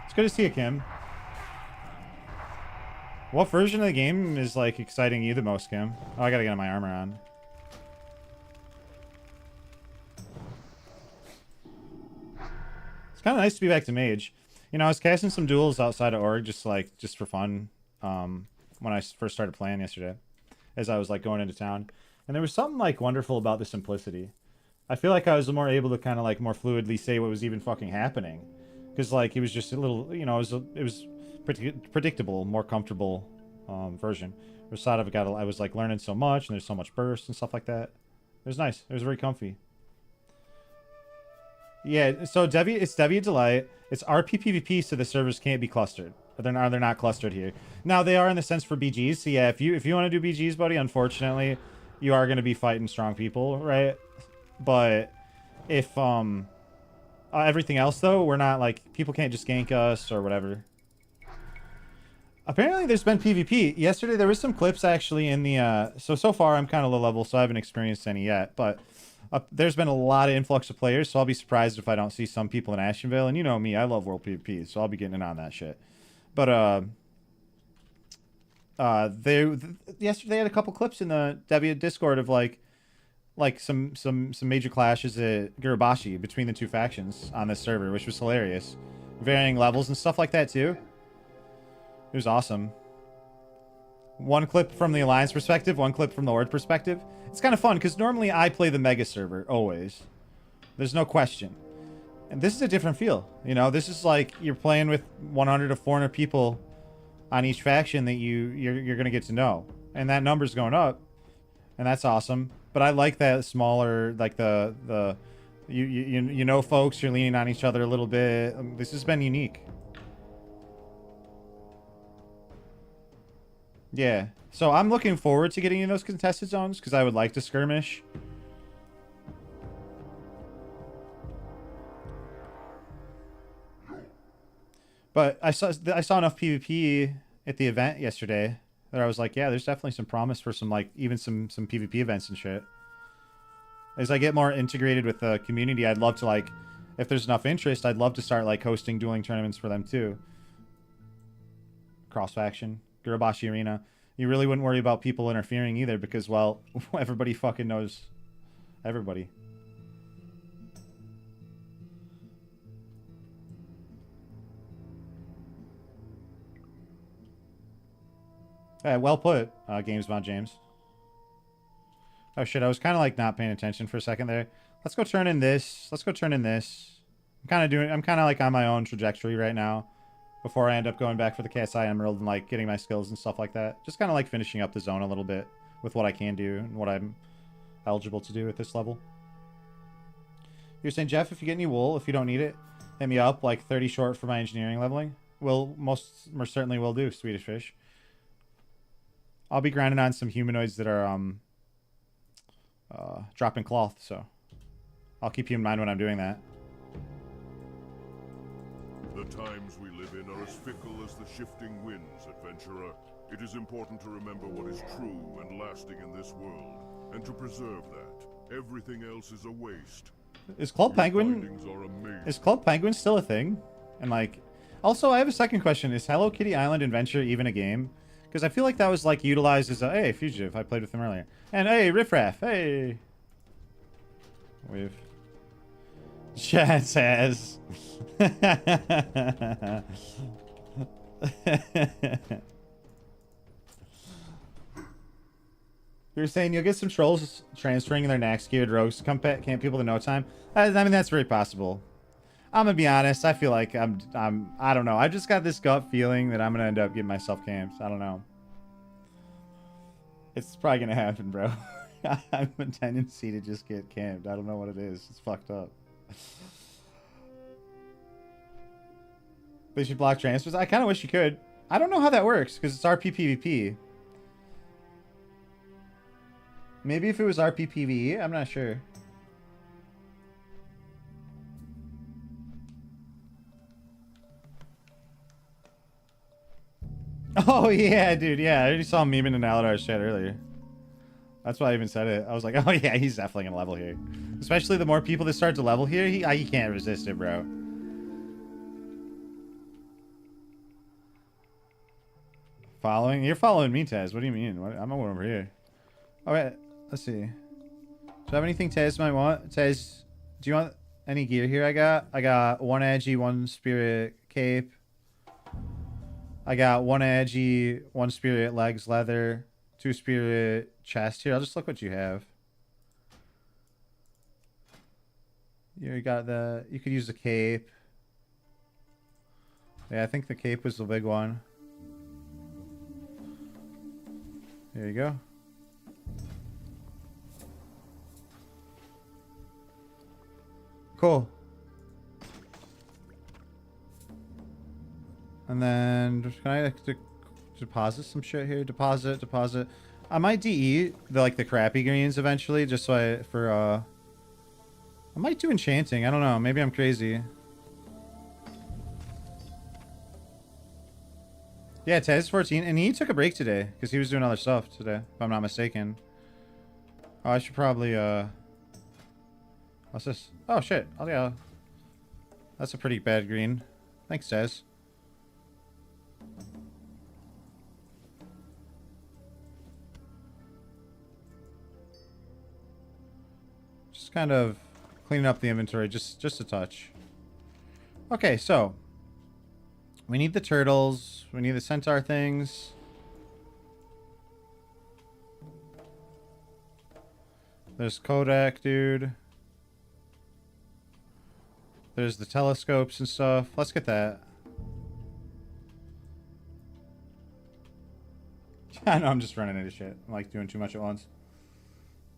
It's good to see you, Kim. What version of the game is like exciting you the most, Kim? Oh, I gotta get my armor on. It's kind of nice to be back to Mage. You know, I was casting some duels outside of Org just for fun. When I first started playing yesterday, as I was like going into town, and there was something like wonderful about the simplicity. I feel like I was more able to kind of like more fluidly say what was even fucking happening, because like it was just a little, you know, it was predictable, more comfortable version. I was like learning so much, and there's so much burst and stuff like that. It was nice. It was very comfy. Yeah, so it's Deviate Delight. It's RP PvP, so the servers can't be clustered. They're not clustered here. Now they are in the sense for BGs. So yeah, if you want to do BGs, buddy, unfortunately, you are going to be fighting strong people, right? But if everything else though, we're not like people can't just gank us or whatever. Apparently, there's been PvP. Yesterday, there was some clips actually in the so far I'm kind of low level, so I haven't experienced any yet, but. There's been a lot of influx of players, so I'll be surprised if I don't see some people in Ashenvale. And you know me, I love World PvP, so I'll be getting in on that shit. But yesterday they had a couple clips in the Deviate Discord of like some major clashes at Girabashi between the two factions on this server, which was hilarious. Varying levels and stuff like that too. It was awesome. One clip from the Alliance perspective, one clip from the Horde perspective. It's kind of fun, because normally I play the Mega server, always. There's no question. And this is a different feel. You know, this is like you're playing with 100 to 400 people on each faction that you're going to get to know. And that number's going up. And that's awesome. But I like that smaller, like you know folks, you're leaning on each other a little bit. This has been unique. Yeah. So I'm looking forward to getting in those contested zones because I would like to skirmish. But I saw enough PvP at the event yesterday that I was like, yeah, there's definitely some promise for some like even some PvP events and shit. As I get more integrated with the community, I'd love to like, if there's enough interest, I'd love to start like hosting dueling tournaments for them too. Cross faction, Girabashi Arena. You really wouldn't worry about people interfering either because, well, everybody fucking knows everybody. Yeah, well put, GamesMod James. Oh shit, I was kind of like not paying attention for a second there. Let's go turn in this. Let's go turn in this. I'm kind of like on my own trajectory right now. Before I end up going back for the KSI Emerald and like getting my skills and stuff like that. Just kind of like finishing up the zone a little bit with what I can do and what I'm eligible to do at this level. You're saying, Jeff, if you get any wool, if you don't need it, hit me up, like 30 short for my engineering leveling. Will most certainly will do, Swedish Fish. I'll be grinding on some humanoids that are dropping cloth, so I'll keep you in mind when I'm doing that. The times we live in are as fickle as the shifting winds, adventurer. It is important to remember what is true and lasting in this world, and to preserve that. Everything else is a waste. Is Club Penguin still a thing? And like, also I have a second question. Is Hello Kitty Island Adventure even a game? Because I feel like that was like utilized as a, hey, Fugitive, I played with him earlier. And hey, Riffraff, hey. We've... Chad says... You're saying you'll get some trolls transferring their Nax geared rogues to camp people in no time? I mean, that's very possible. I'm gonna be honest. I feel like I don't know. I just got this gut feeling that I'm gonna end up getting myself camped. I don't know. It's probably gonna happen, bro. I have a tendency to just get camped. I don't know what it is. It's fucked up. They should block transfers. I kind of wish you could. I don't know how that works because it's RP PvP. Maybe if it was RP PvE, I'm not sure. Oh yeah, dude. Yeah, I already saw him memeing in Aladar's chat earlier. That's why I even said it. I was like, oh yeah, he's definitely gonna level here. Especially the more people that start to level here, he can't resist it, bro. Following? You're following me, Taz. What do you mean? I'm over here. All right. Let's see. Do I have anything Taz might want? Taz, do you want any gear here? I got one Agi, one Spirit cape. I got one Agi, one Spirit legs leather, 2 Spirit chest here. I'll just look what you have. You got the. You could use the cape. Yeah, I think the cape was the big one. There you go. Cool. And then can I deposit some shit here? Deposit. I might DE the crappy greens eventually, just so I might do enchanting. I don't know. Maybe I'm crazy. Yeah, Taz 14, and he took a break today because he was doing other stuff today, if I'm not mistaken. Oh, I should probably what's this? Oh shit! Oh yeah, that's a pretty bad green. Thanks, Taz. Just kind of cleaning up the inventory, just a touch. Okay, so we need the turtles. We need the centaur things. There's Kodak, dude. There's the telescopes and stuff. Let's get that. I know I'm just running into shit. I'm like doing too much at once.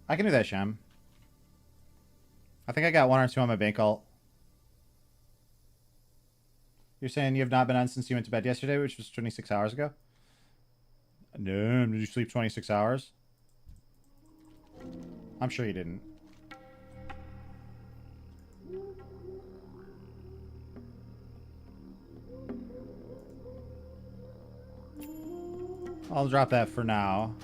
I can do that, Shem. I think I got 1 or 2 on my bank alt. You're saying you have not been on since you went to bed yesterday, which was 26 hours ago? No, did you sleep 26 hours? I'm sure you didn't. I'll drop that for now.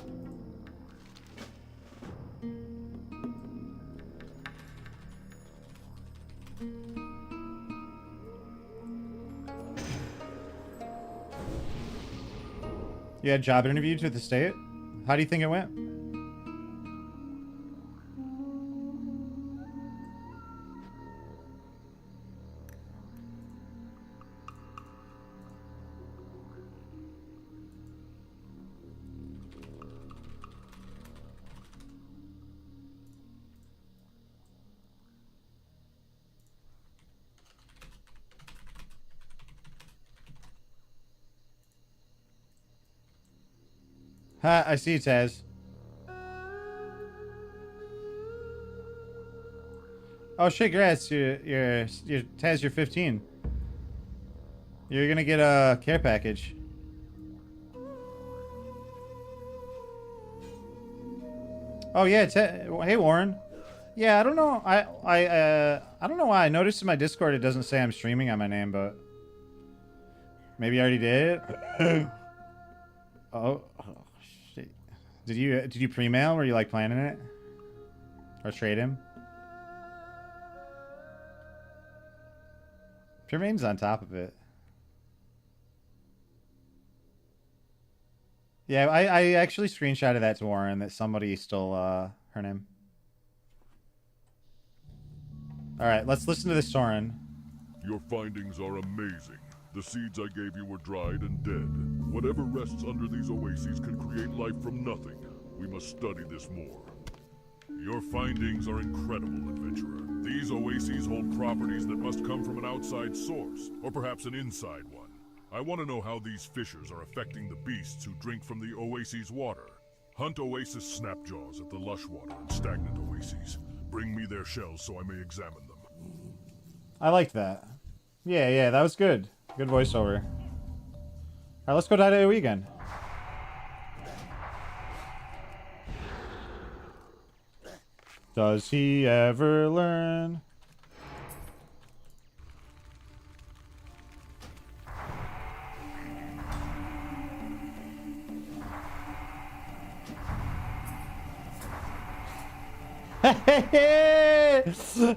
You had a job interview to the state? How do you think it went? Ha, I see you, Taz. Oh shit, congrats. You're Taz, you're 15. You're gonna get a care package. Oh yeah, hey Warren. Yeah, I don't know. I don't know why I noticed in my Discord it doesn't say I'm streaming on my name, but maybe I already did. Oh shit. Did you pre-mail? Were you like planning it? Or trade him? Jermaine's on top of it. Yeah, I actually screenshotted that to Warren that somebody stole her name. Alright, let's listen to this, Soren. Your findings are amazing. The seeds I gave you were dried and dead. Whatever rests under these oases can create life from nothing. We must study this more. Your findings are incredible, adventurer. These oases hold properties that must come from an outside source, or perhaps an inside one. I want to know how these fissures are affecting the beasts who drink from the oasis' water. Hunt oasis snapjaws at the lush water and stagnant oases. Bring me their shells so I may examine them. I liked that. Yeah, that was good. Good voiceover. Alright, let's go to AoE again. Does he ever learn?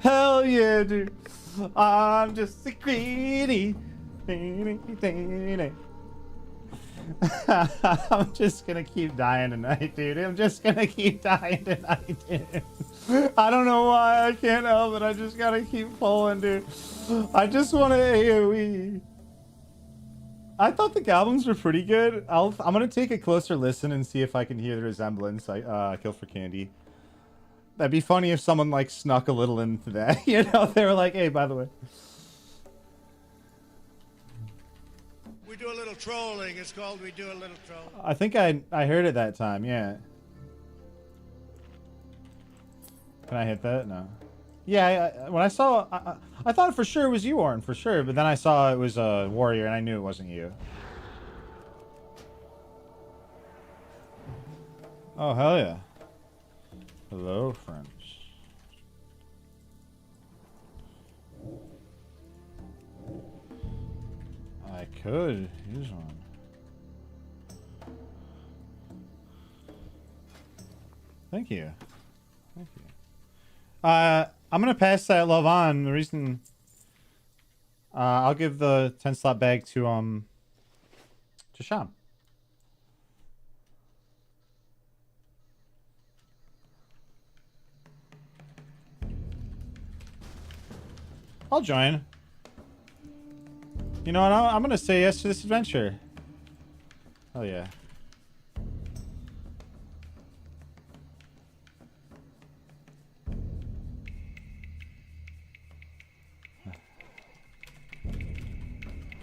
Hell yeah, dude. I'm just a greedy. I'm just gonna keep dying tonight, dude. I'm just gonna keep dying tonight, dude. I don't know why. I can't help it. I just gotta keep pulling, dude. I just want to AoE. I thought the goblins were pretty good. I'm gonna take a closer listen and see if I can hear the resemblance. Kill for Candy. That'd be funny if someone like snuck a little into that. You know, they were like, "Hey, by the way." We do a little trolling. It's called we do a little trolling. I think I heard it that time. Yeah. Can I hit that? No. Yeah. When I saw, I thought for sure it was you, Orn, for sure. But then I saw it was a warrior, and I knew it wasn't you. Oh hell yeah! Hello, friends. I could use one. Thank you. Thank you. I'm gonna pass that love on. The reason I'll give the 10 slot bag to Sham. I'll join. You know what? I'm gonna say yes to this adventure. Oh yeah.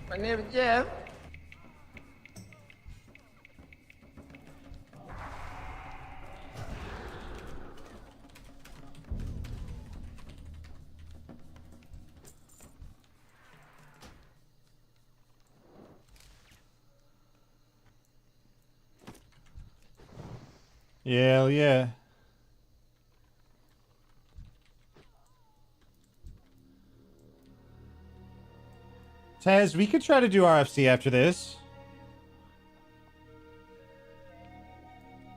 My name is Jeff. Yeah, yeah. Taz, we could try to do RFC after this.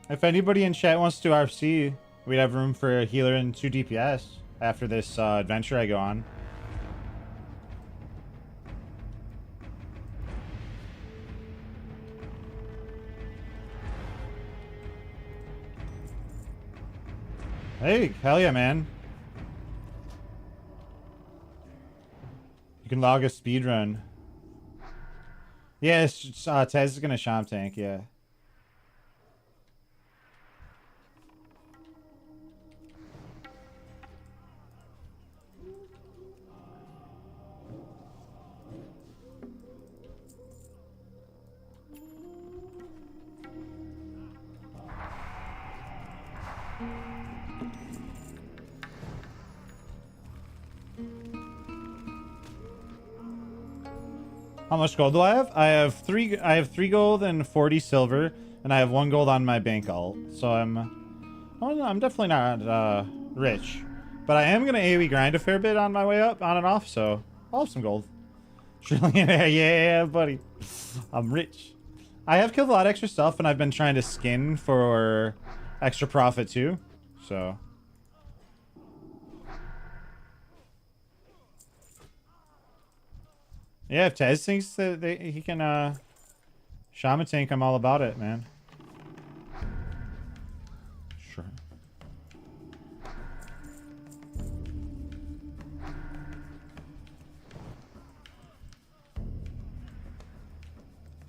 If anybody in chat wants to do RFC, we'd have room for a healer and 2 DPS after this adventure I go on. Hey, hell yeah, man. You can log a speed run. Yeah, Taz is gonna Sham tank, yeah. How much gold do I have? I have three gold and 40 silver, and I have 1 gold on my bank alt. So I'm definitely not rich, but I am gonna AoE grind a fair bit on my way up, on and off. So I'll have some gold. Trillionaire, yeah, buddy. I'm rich. I have killed a lot of extra stuff, and I've been trying to skin for extra profit too. So. Yeah, if Tez thinks that he can Shaman tank, I'm all about it, man. Sure.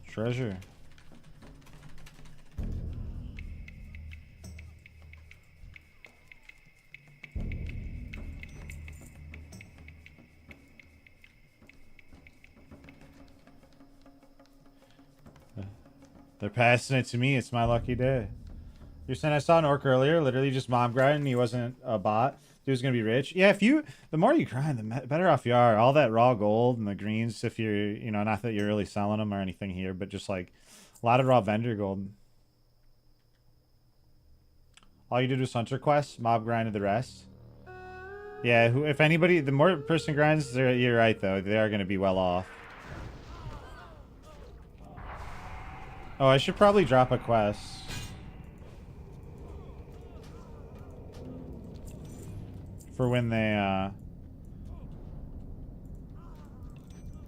Treasure. They're passing it to me. It's my lucky day. You're saying I saw an orc earlier, literally just mob grinding. He wasn't a bot. Dude's gonna be rich. Yeah, the more you grind, the better off you are. All that raw gold and the greens, if you're, you know, not that you're really selling them or anything here, but just like a lot of raw vendor gold. All you did was hunter quests, mob grinded the rest. Yeah, if anybody, the more person grinds, you're right though. They are gonna be well off. Oh, I should probably drop a quest. For when they,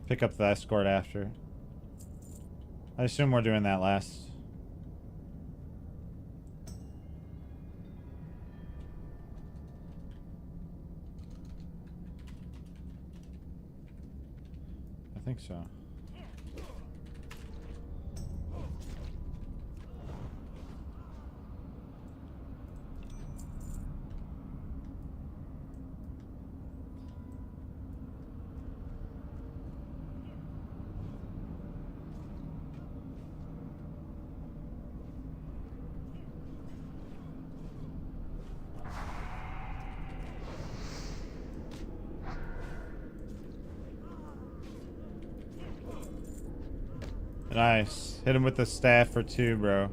pick up the escort after. I assume we're doing that last. I think so. Nice. Hit him with the staff for 2, bro.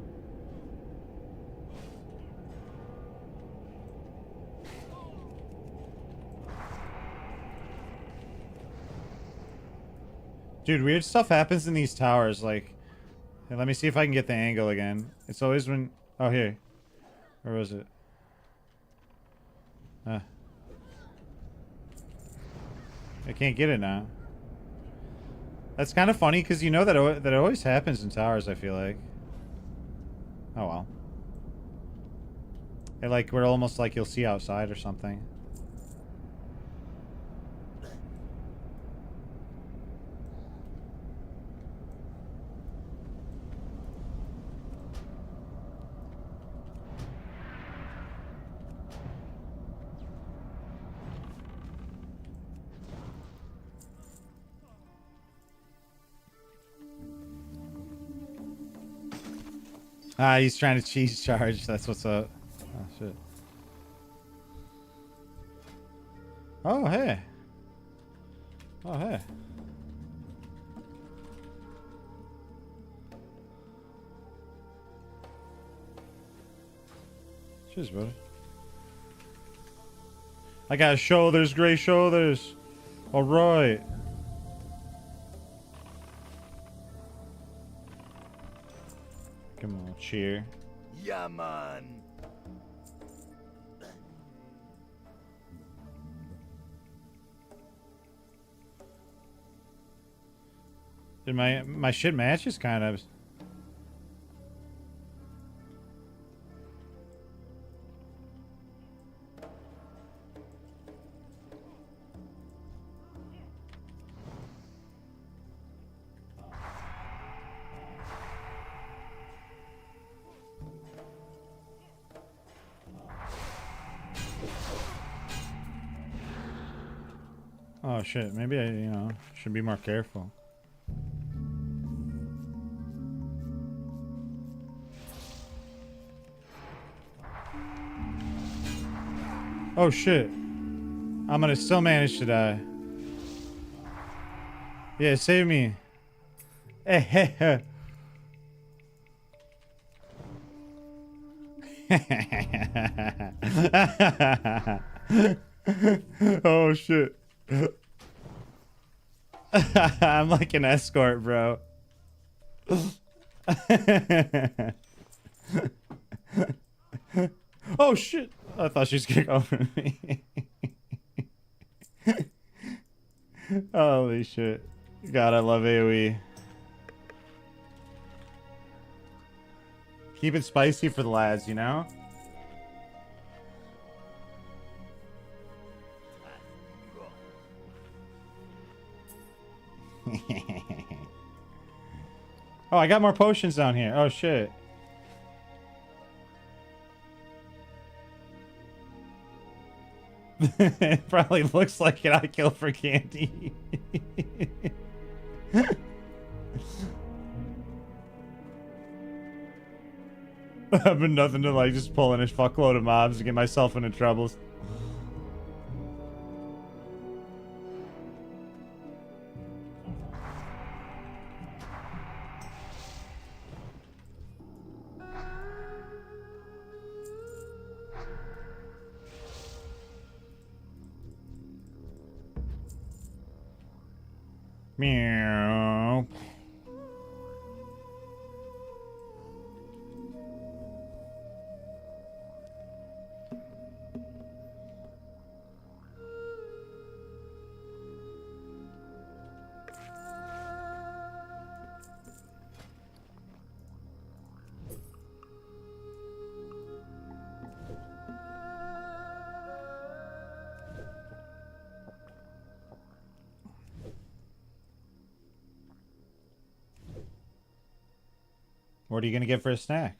Dude, weird stuff happens in these towers. Like, hey, let me see if I can get the angle again. It's always when... Oh, here. Where was it? I can't get it now. That's kind of funny because you know that that always happens in towers, I feel like. Oh well. It, like, we're almost like you'll see outside or something. Ah, he's trying to cheese charge. That's what's up. Oh, shit. Oh, hey. Oh, hey. Cheers, buddy. I got shoulders, gray shoulders. All right. Come on, cheer. Yeah, man. Did my shit matches kind of. Oh shit, maybe I, should be more careful. Oh shit. I'm gonna still manage to die. Yeah, save me. Oh shit. I'm like an escort, bro. Oh shit. I thought she was gonna go for me. Holy shit. God, I love AoE. Keep it spicy for the lads, you know? Oh, I got more potions down here. Oh, shit. It probably looks like it. I kill for candy. I've been nothing to like just pulling a fuckload of mobs to get myself into troubles. Meow. What are you gonna get for a snack?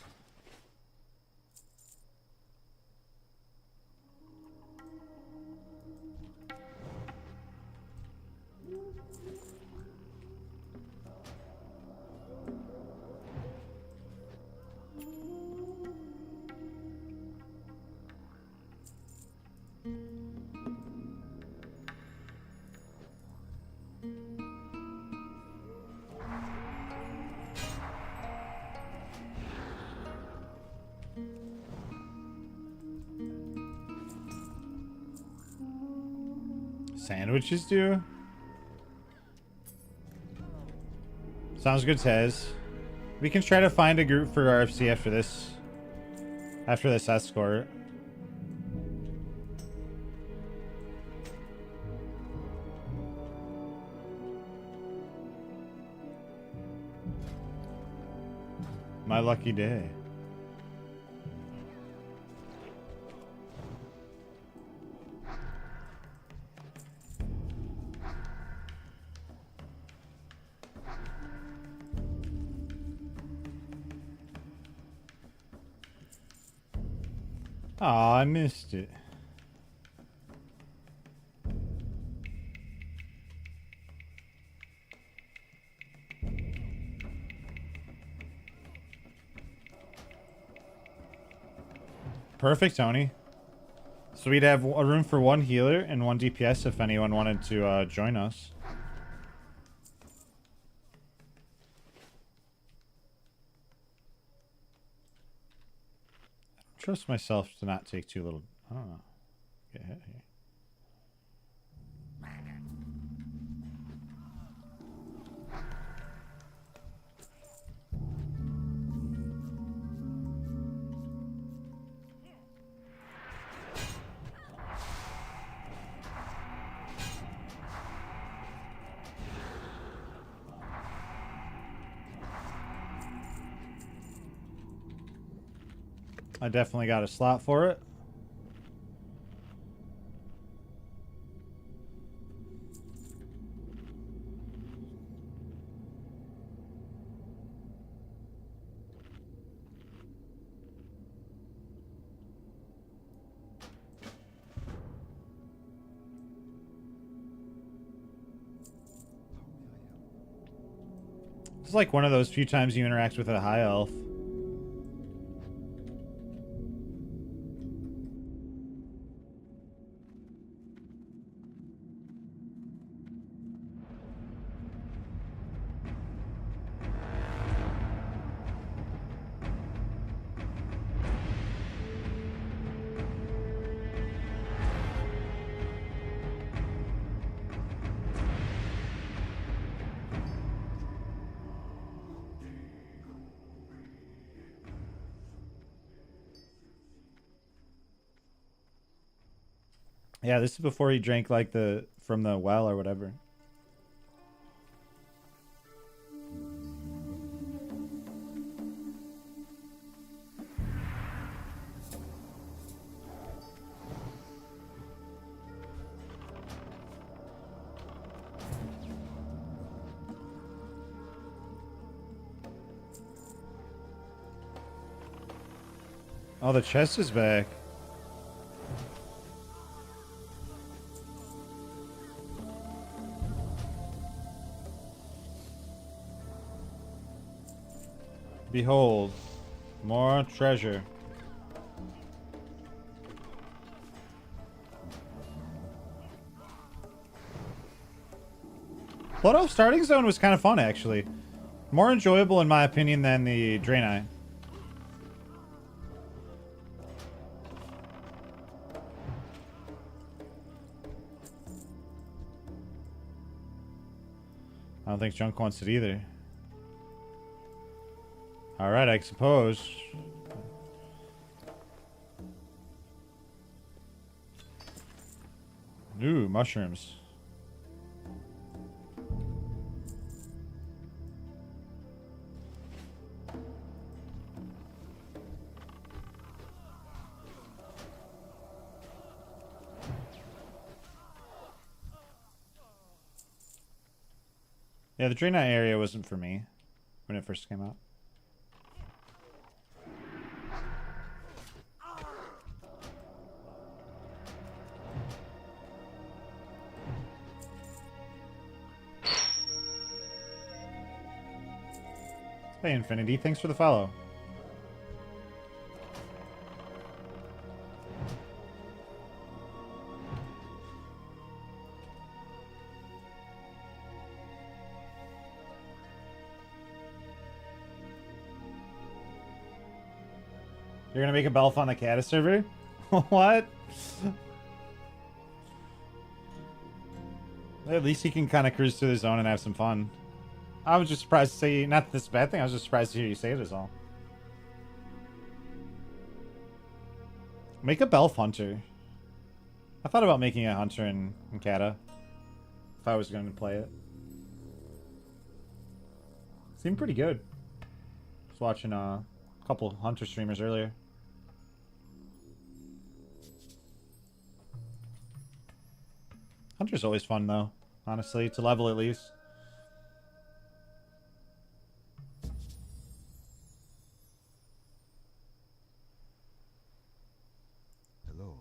Sandwiches do? Sounds good, Tez. We can try to find a group for RFC after this. After this escort. My lucky day. Aw, I missed it. Perfect, Tony. So we'd have a room for one healer and one DPS if anyone wanted to join us. Trust myself to not take too little. I don't know. Get hit here. I definitely got a slot for it. It's like one of those few times you interact with a high elf. Yeah, this is before he drank like from the well or whatever. Oh, the chest is back. Behold, more treasure. Blood Elf starting zone was kind of fun, actually. More enjoyable, in my opinion, than the Draenei. I don't think Junk wants it either. Alright, I suppose. Ooh, mushrooms. Yeah, the Draenei area wasn't for me when it first came out. Hey, Infinity, thanks for the follow. You're gonna make a Belf on the Cata server? What? At least he can kind of cruise through the zone and have some fun. I was just surprised to say, not this bad thing, I was just surprised to hear you say it is all. Make a Belf Hunter. I thought about making a Hunter in Cata. If I was going to play it. Seemed pretty good. I was watching a couple Hunter streamers earlier. Hunter's always fun though, honestly, to level at least. Hello.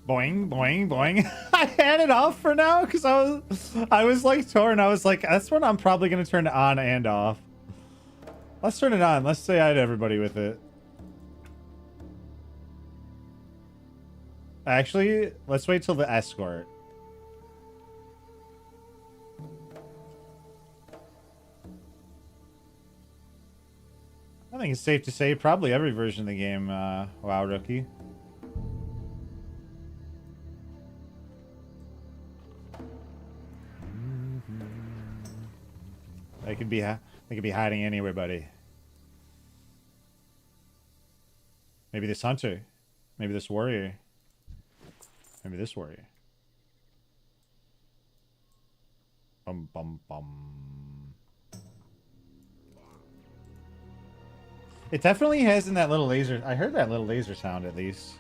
Boing, boing, boing. I had it off for now because I was like torn. I was like, that's what I'm probably gonna turn on and off. Let's turn it on. Let's say hi to everybody with it. Actually, let's wait till the escort. I think it's safe to say probably every version of the game, WoW Rookie. They could be hiding anywhere, buddy. Maybe this hunter. Maybe this warrior. Maybe this warrior. Bum bum bum. It definitely has in that little laser. I heard that little laser sound at least.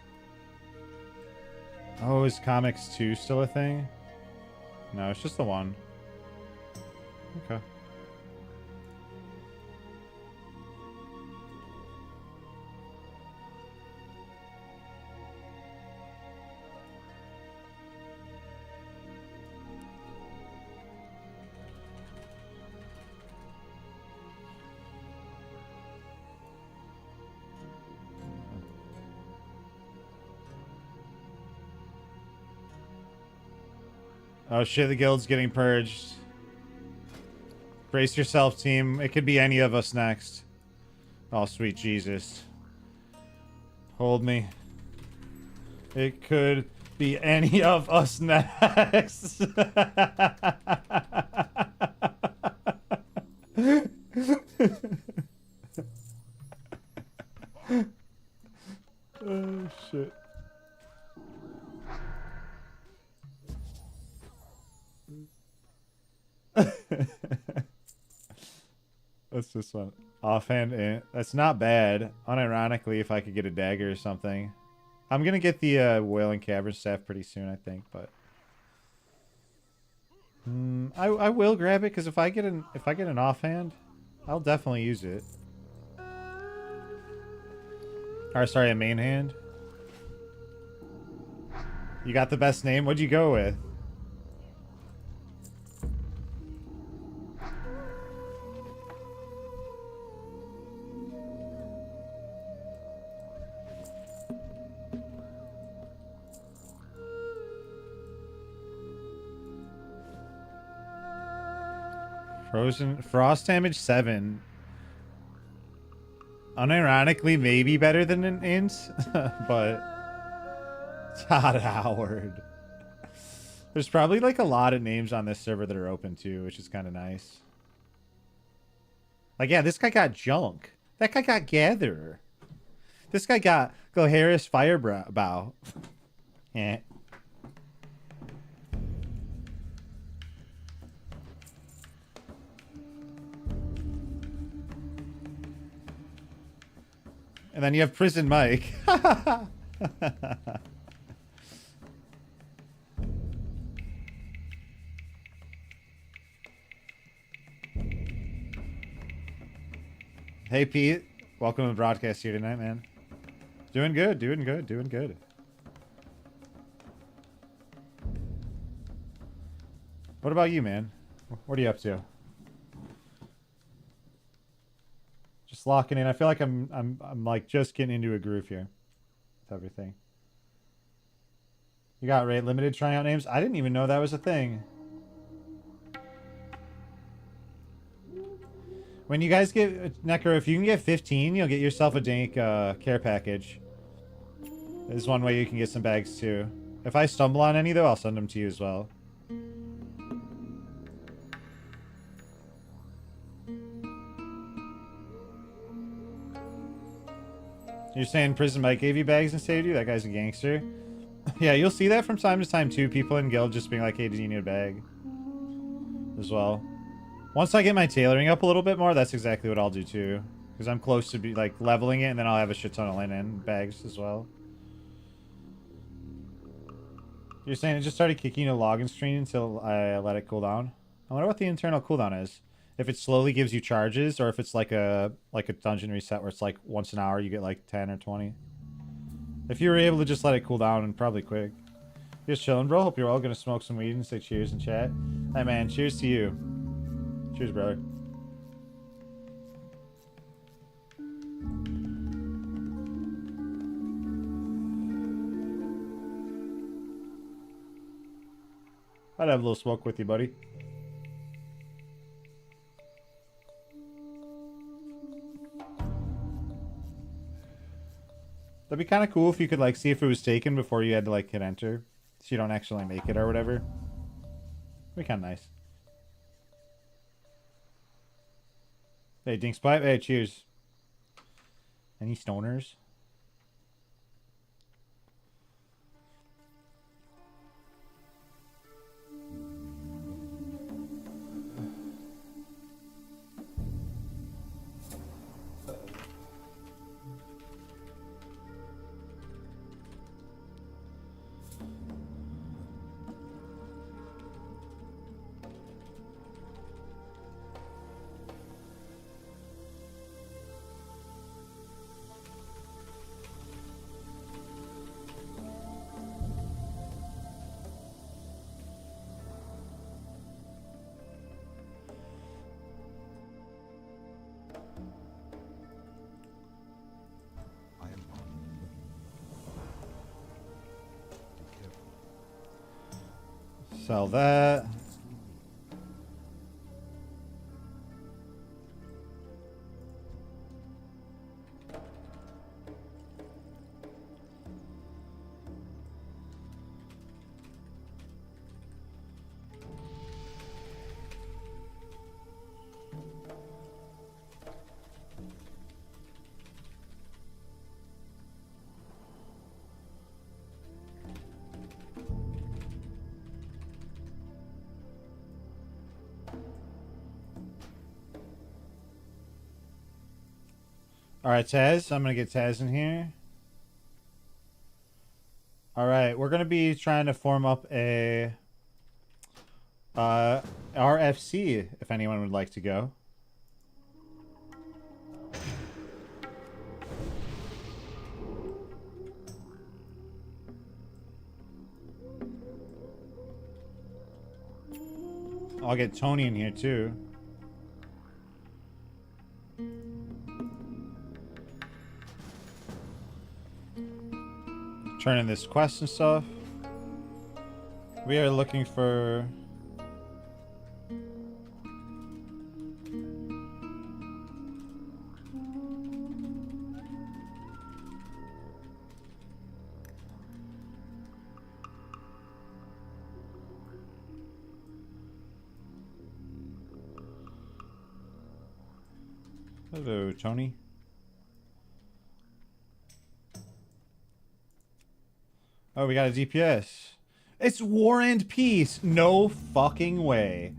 Oh, is Comics 2 still a thing? No, it's just the one. Okay. Oh shit, the guild's getting purged. Brace yourself, team. It could be any of us next. Oh, sweet Jesus. Hold me. It could be any of us next. Oh, shit. That's just one. Offhand, that's not bad. Unironically, if I could get a dagger or something. I'm gonna get the Wailing Cavern staff pretty soon, I think, but I will grab it because if I get an offhand, I'll definitely use it. Or sorry, a main hand. You got the best name? What'd you go with? Frost damage 7. Unironically, maybe better than an int, but Todd Howard. There's probably like a lot of names on this server that are open too, which is kind of nice. Like, yeah, this guy got Junk. That guy got Gatherer. This guy got Goharis Firebrow. Yeah. And then you have Prison Mike. Hey, Pete. Welcome to the broadcast here tonight, man. Doing good, doing good, doing good. What about you, man? What are you up to? Just locking in. I feel like I'm like just getting into a groove here with everything. You got rate limited trying out names? I didn't even know that was a thing. When you guys get Necro, if you can get 15, you'll get yourself a dank care package. There's one way you can get some bags too. If I stumble on any though, I'll send them to you as well. You're saying Prison Mike gave you bags and saved you? That guy's a gangster. Yeah, you'll see that from time to time too. People in guild just being like, hey, do you need a bag? As well. Once I get my tailoring up a little bit more, that's exactly what I'll do too. Because I'm close to be like leveling it, and then I'll have a shit ton of linen bags as well. You're saying it just started kicking a login screen until I let it cool down? I wonder what the internal cooldown is. If it slowly gives you charges, or if it's like a dungeon reset where it's like once an hour you get like 10 or 20. If you were able to just let it cool down, and probably quick. Just chilling, bro. Hope you're all gonna smoke some weed and say cheers in chat. Hey man, cheers to you. Cheers, brother. I'd have a little smoke with you, buddy. That'd be kind of cool if you could like see if it was taken before you had to like hit enter, so you don't actually make it or whatever. That'd be kind of nice. Hey, Dinks Pipe. Hey, cheers. Any stoners? Sell that. Alright, Taz. I'm going to get Taz in here. Alright, we're going to be trying to form up a RFC, if anyone would like to go. I'll get Tony in here too. Turn in this quest and stuff. We are looking for... Hello, Tony. Oh, we got a DPS. It's War and Peace. No fucking way.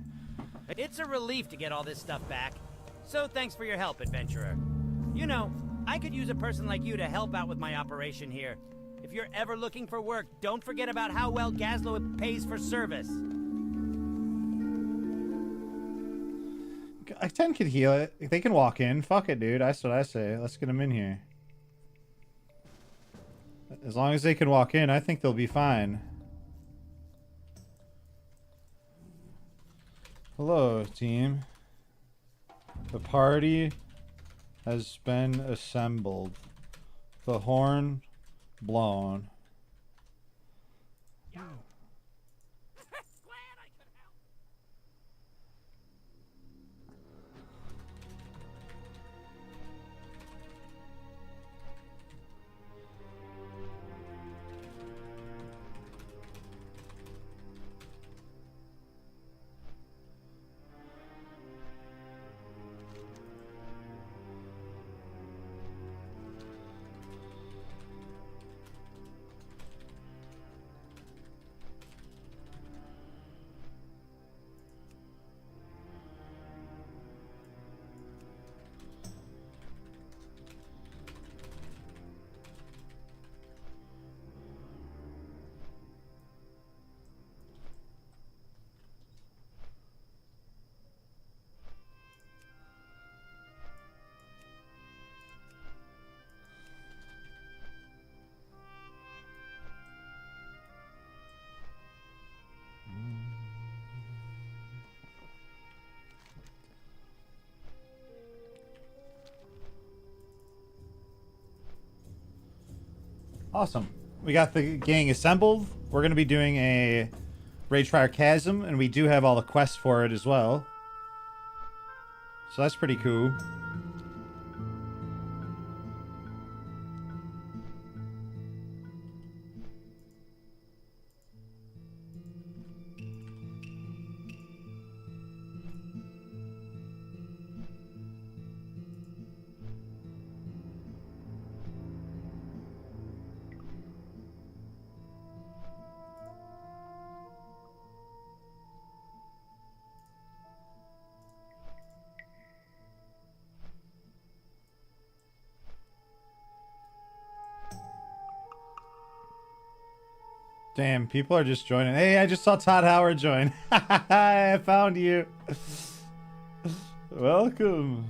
It's a relief to get all this stuff back. So thanks for your help, adventurer. You know, I could use a person like you to help out with my operation here. If you're ever looking for work, don't forget about how well Gazlo pays for service. 10 could heal it. They can walk in. Fuck it, dude. That's what I say. Let's get them in here. As long as they can walk in, I think they'll be fine. Hello, team. The party has been assembled. The horn blown. Awesome. We got the gang assembled. We're going to be doing a Ragefire Chasm, and we do have all the quests for it as well. So that's pretty cool. Damn, people are just joining. Hey, I just saw Todd Howard join. I found you. Welcome.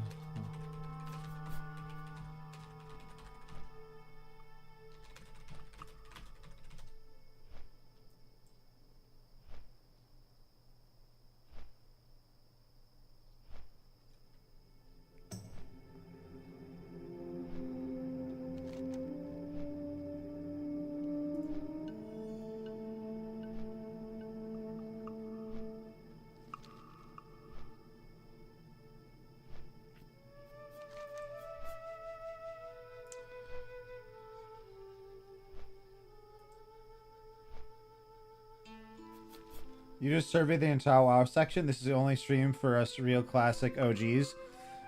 You just surveyed the entire WoW section. This is the only stream for us real classic OGs.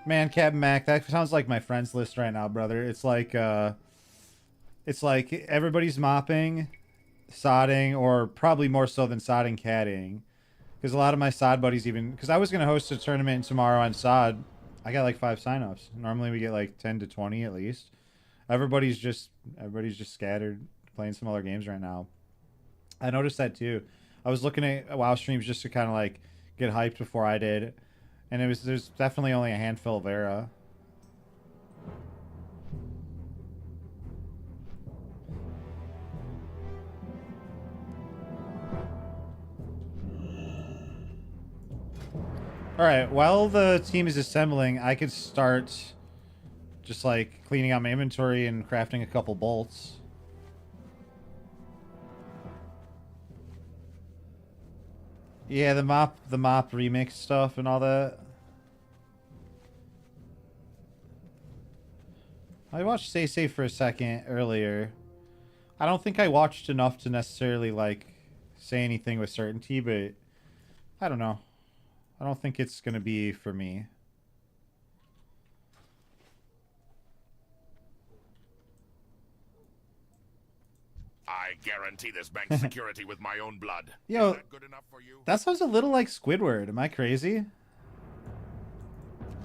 Man, Captain Mac, that sounds like my friends list right now, brother. It's like everybody's mopping, sodding, or probably more so than sodding, caddying. Because a lot of my sod buddies even... Because I was going to host a tournament tomorrow on sod. I got like 5 signups. Normally we get like 10 to 20 at least. Everybody's just scattered, playing some other games right now. I noticed that too. I was looking at WoW streams just to kind of like get hyped before I did, and there's definitely only a handful of era. All right, while the team is assembling, I could start just like cleaning out my inventory and crafting a couple bolts. Yeah, the mop remix stuff and all that. I watched Stay Safe for a second earlier. I don't think I watched enough to necessarily like say anything with certainty, but I don't know. I don't think it's gonna be for me. I guarantee this bank's security with my own blood. Yo, Is that good enough for you? that sounds a little like Squidward. Am I crazy?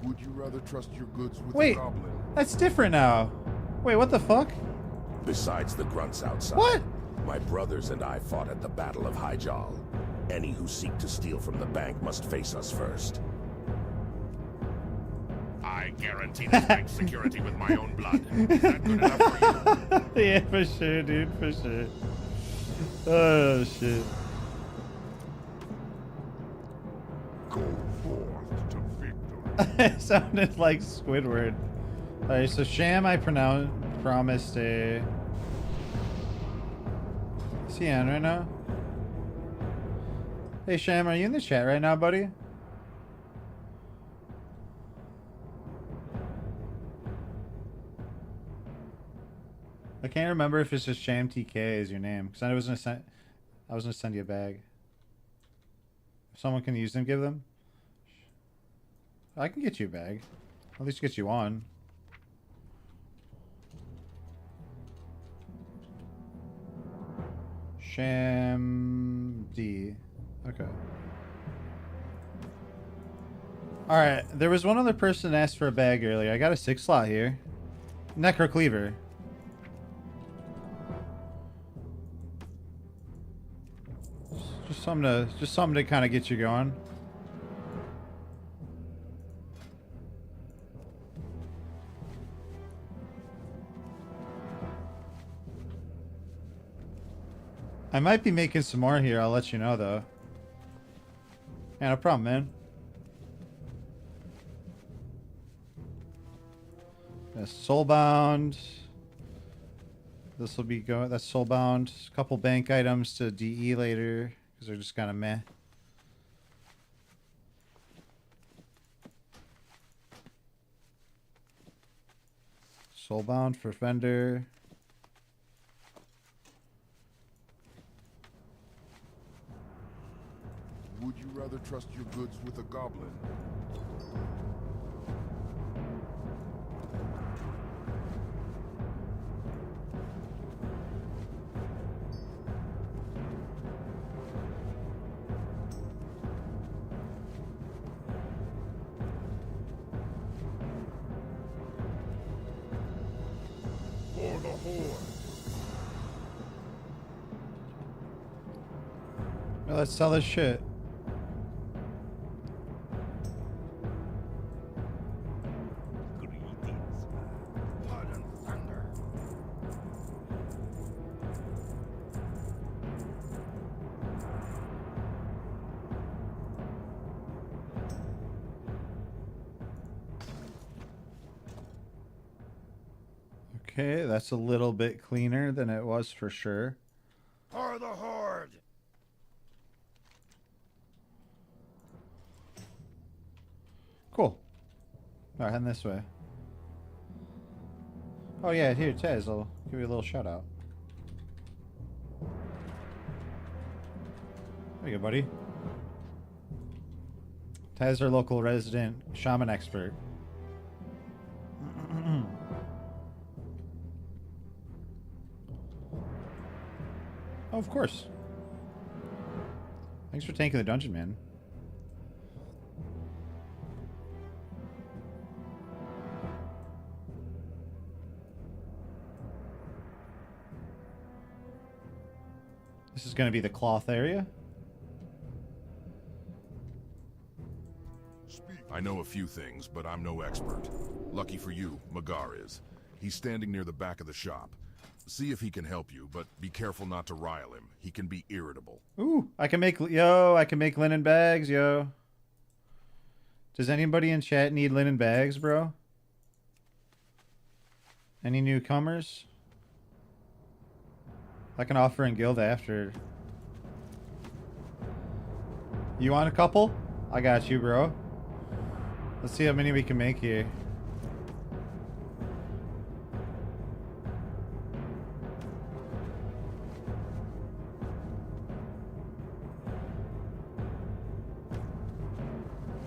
Would you rather trust your goods with Wait, a goblin? that's different now. Wait, what the fuck? Besides the grunts outside, What? my brothers and I fought at the Battle of Hyjal. Any who seek to steal from the bank must face us first. I guarantee this bank's security with my own blood. Is that good enough for you? Yeah, for sure, dude, for sure. Oh, shit. Go forth to victory. It sounded like Squidward. Alright, so Sham, I promised a... Is he on right now? Hey, Sham, are you in the chat right now, buddy? I can't remember if it's just Sham TK is your name, because I was gonna send you a bag. If someone can use them, give them. I can get you a bag. At least get you on. Sham D. Okay. Alright, there was one other person that asked for a bag earlier. I got a 6 slot here. Necro Cleaver. Just something to kind of get you going. I might be making some more here. I'll let you know though. Yeah, no problem, man. That's Soulbound. This will be going. That's Soulbound. A couple bank items to DE later because they're just kind of meh. Soulbound for Fender. Would you rather trust your goods with a goblin? For the Horde. Well, let's sell this shit. Blood and thunder. Okay, that's a little bit cleaner than it was for sure. For the Horde. Cool. Alright, heading this way. Oh yeah, here, Tez, I'll give you a little shout out. There you go, buddy. Tez, our local resident shaman expert. Oh, of course. Thanks for tanking the dungeon, man. This is going to be the cloth area. I know a few things, but I'm no expert. Lucky for you, Magar is. He's standing near the back of the shop. See if he can help you, but be careful not to rile him. He can be irritable. Ooh, I can make linen bags, yo. Does anybody in chat need linen bags, bro? Any newcomers? I can offer in guild after. You want a couple? I got you, bro. Let's see how many we can make here.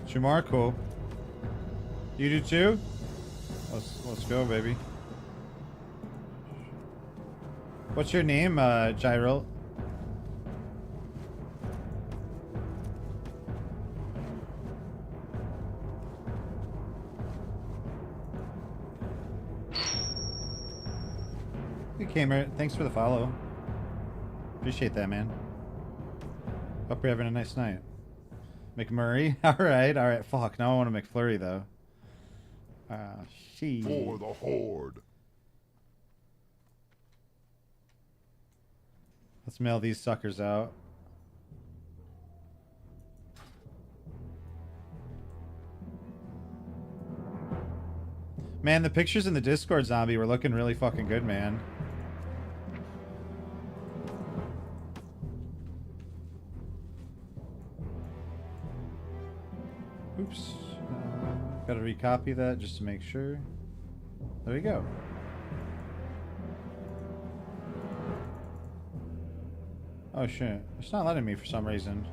Shamar, cool. You do too? Let's go, baby. What's your name, Gyral? Hey, Kamer, thanks for the follow. Appreciate that, man. Hope you're having a nice night. McMurray? Alright. Fuck, now I want a McFlurry, though. She. For the Horde. Let's mail these suckers out. Man, the pictures in the Discord, Zombie, were looking really fucking good, man. Oops. Gotta recopy that just to make sure. There we go. Oh shit. It's not letting me for some reason.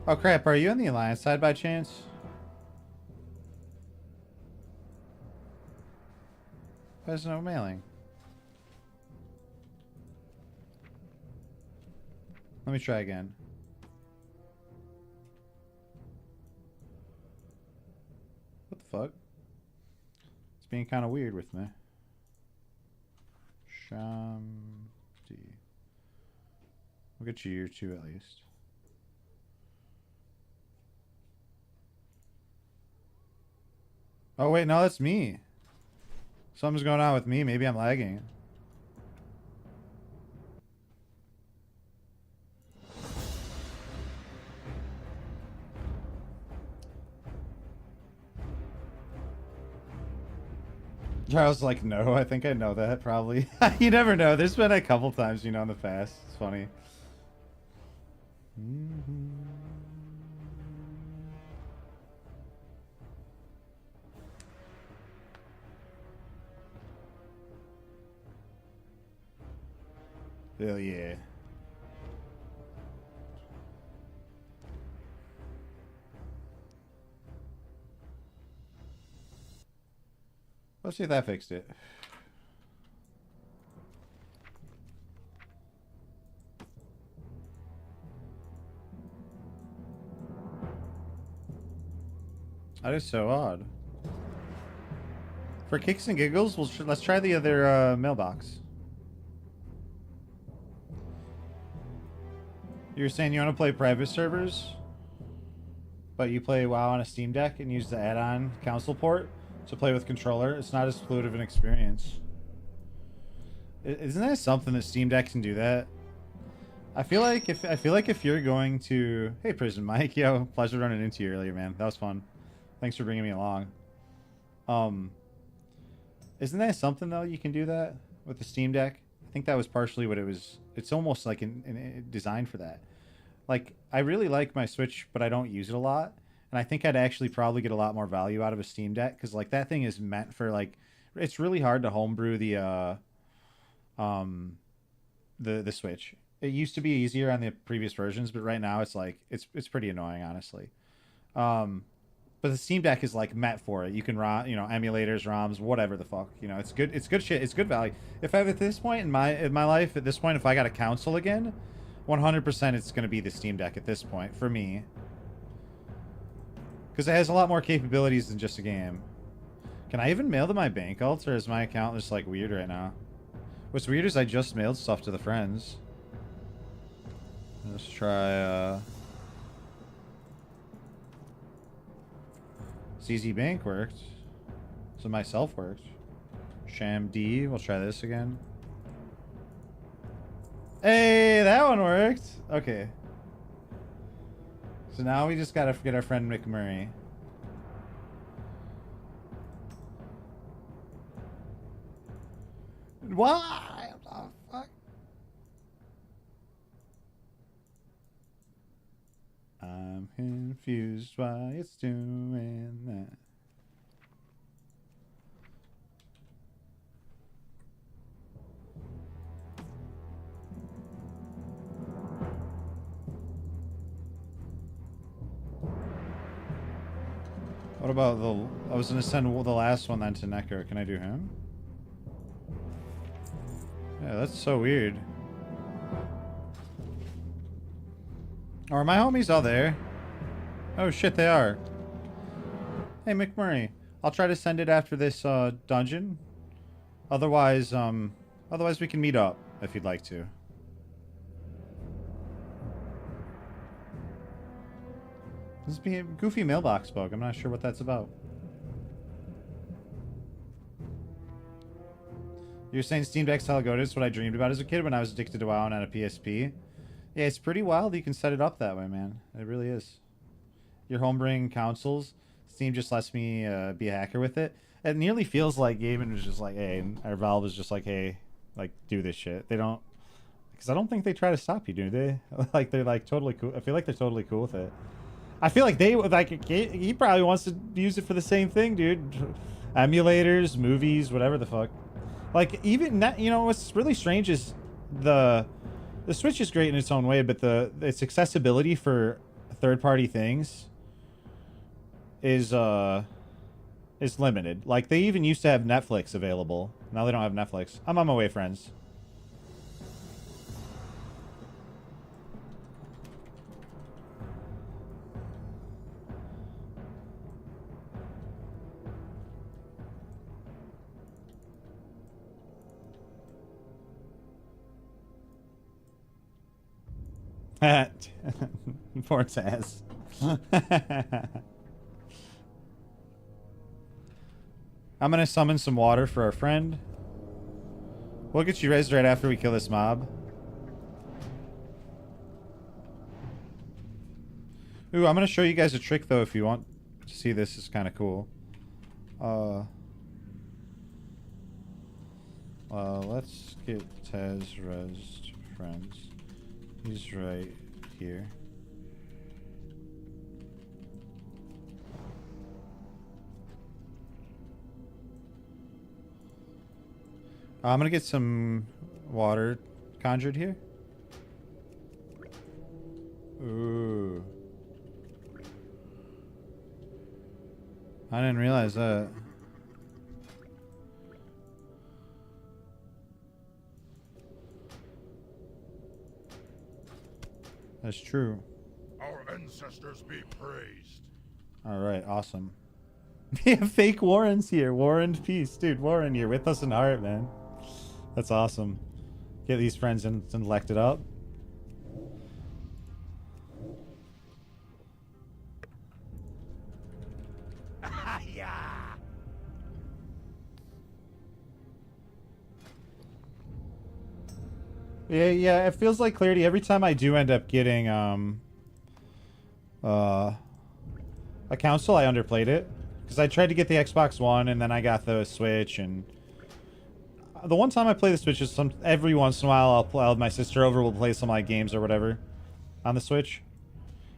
Oh crap, are you on the Alliance side by chance? There's no mailing. Let me try again. What the fuck? It's being kind of weird with me. Shamdi. We'll get you year 2 at least. Oh wait, no, that's me. Something's going on with me. Maybe I'm lagging. Charles like, no, I think I know that probably. You never know. There's been a couple times, you know, in the past. It's funny. Hell yeah. Let's see if that fixed it. That is so odd. For kicks and giggles, let's try the other mailbox. You were saying you want to play private servers, but you play WoW on a Steam Deck and use the add-on console port to play with controller. It's not as fluid of an experience. Isn't that something that Steam Deck can do that? I feel like if you're going to, hey Prison Mike, yo, pleasure running into you earlier, man. That was fun. Thanks for bringing me along. Isn't that something though? You can do that with the Steam Deck. I think that was partially what it was. It's almost like designed for that. Like, I really like my Switch, but I don't use it a lot. And I think I'd actually probably get a lot more value out of a Steam Deck, because like that thing is meant for like, it's really hard to homebrew the Switch. It used to be easier on the previous versions, but right now it's like it's pretty annoying, honestly. But the Steam Deck is like meant for it. You can ROM, you know, emulators, ROMs, whatever the fuck. You know, it's good. It's good shit. It's good value. If I at this point in my life, at this point, if I got a console again, 100% it's gonna be the Steam Deck at this point for me. Because it has a lot more capabilities than just a game. Can I even mail to my bank alts, or is my account just like weird right now? What's weird is I just mailed stuff to the friends. Let's try CZ Bank worked. So myself worked. Sham D, we'll try this again. Hey, that one worked. Okay. So now we just gotta get our friend McMurray. Why? What the fuck? I'm confused why it's doing that. What about I was gonna send the last one then to Necker. Can I do him? Yeah, that's so weird. Are my homies all there? Oh shit, they are. Hey, McMurray. I'll try to send it after this dungeon. Otherwise we can meet up if you'd like to. This is a goofy mailbox bug. I'm not sure what that's about. You're saying Steam Deck's Telegoda is what I dreamed about as a kid when I was addicted to WoW and had a PSP? Yeah, it's pretty wild you can set it up that way, man. It really is. Your homebrewing consoles, Steam just lets me be a hacker with it. It nearly feels like Gaben was just like, hey, or Valve is just like, hey, like, do this shit. They don't, because I don't think they try to stop you, do they? Like, they're like totally cool. I feel like they're totally cool with it. I feel like they, like, he probably wants to use it for the same thing, dude. Emulators, movies, whatever the fuck. Like, even that, you know, what's really strange is the Switch is great in its own way, but its accessibility for third-party things is limited. Like, they even used to have Netflix available. Now they don't have Netflix. I'm on my way, friends. Poor Taz. I'm gonna summon some water for our friend. We'll get you raised right after we kill this mob. Ooh, I'm gonna show you guys a trick though if you want to see this. Is kind of cool. Let's get Taz rezzed, friends. He's right here. I'm gonna get some water conjured here. Ooh. I didn't realize that. That's true. Our ancestors be praised. Alright, awesome. We have fake Warren's here. Warren peace. Dude, Warren, you're with us in heart, man. That's awesome. Get these friends and elect it up. Yeah, it feels like clarity every time I do end up getting a console. I underplayed it because I tried to get the Xbox One and then I got the Switch, and the one time I play the Switch is every once in a while I'll have my sister over, we'll play some like games or whatever on the Switch.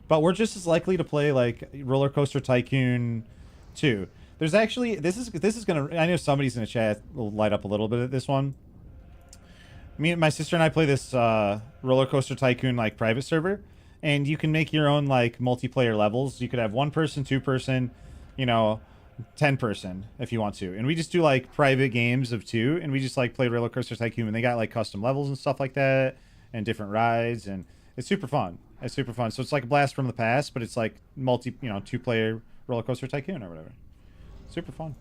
But we're just as likely to play like Roller Coaster Tycoon 2. There's actually this is gonna, I know somebody's in the chat will light up a little bit at this one. My sister and I play this Roller Coaster Tycoon like private server, and you can make your own like multiplayer levels. You could have 1 person, 2 person, you know, 10 person if you want to. And we just do like private games of 2, and we just like play Roller Coaster Tycoon, and they got like custom levels and stuff like that, and different rides, and it's super fun. It's super fun. So it's like a blast from the past, but it's like you know, 2-player Roller Coaster Tycoon or whatever. Super fun.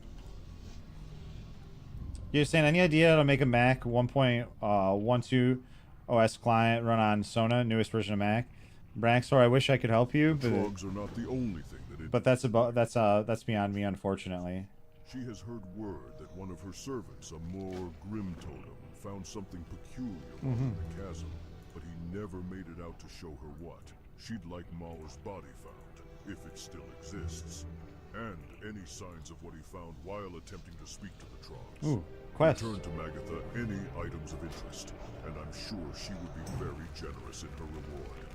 You're saying any idea how to make a Mac 1.12 OS client run on Sona, newest version of Mac? Braxtor, I wish I could help you, but Trogs are not the only thing that it. But that's beyond me, unfortunately. She has heard word that one of her servants, a more grim totem, found something peculiar in the chasm, but he never made it out to show her what. She'd like Mahler's body found, if it still exists, and any signs of what he found while attempting to speak to the Trogs. Ooh, quest. Return to Magatha any items of interest, and I'm sure she would be very generous in her reward.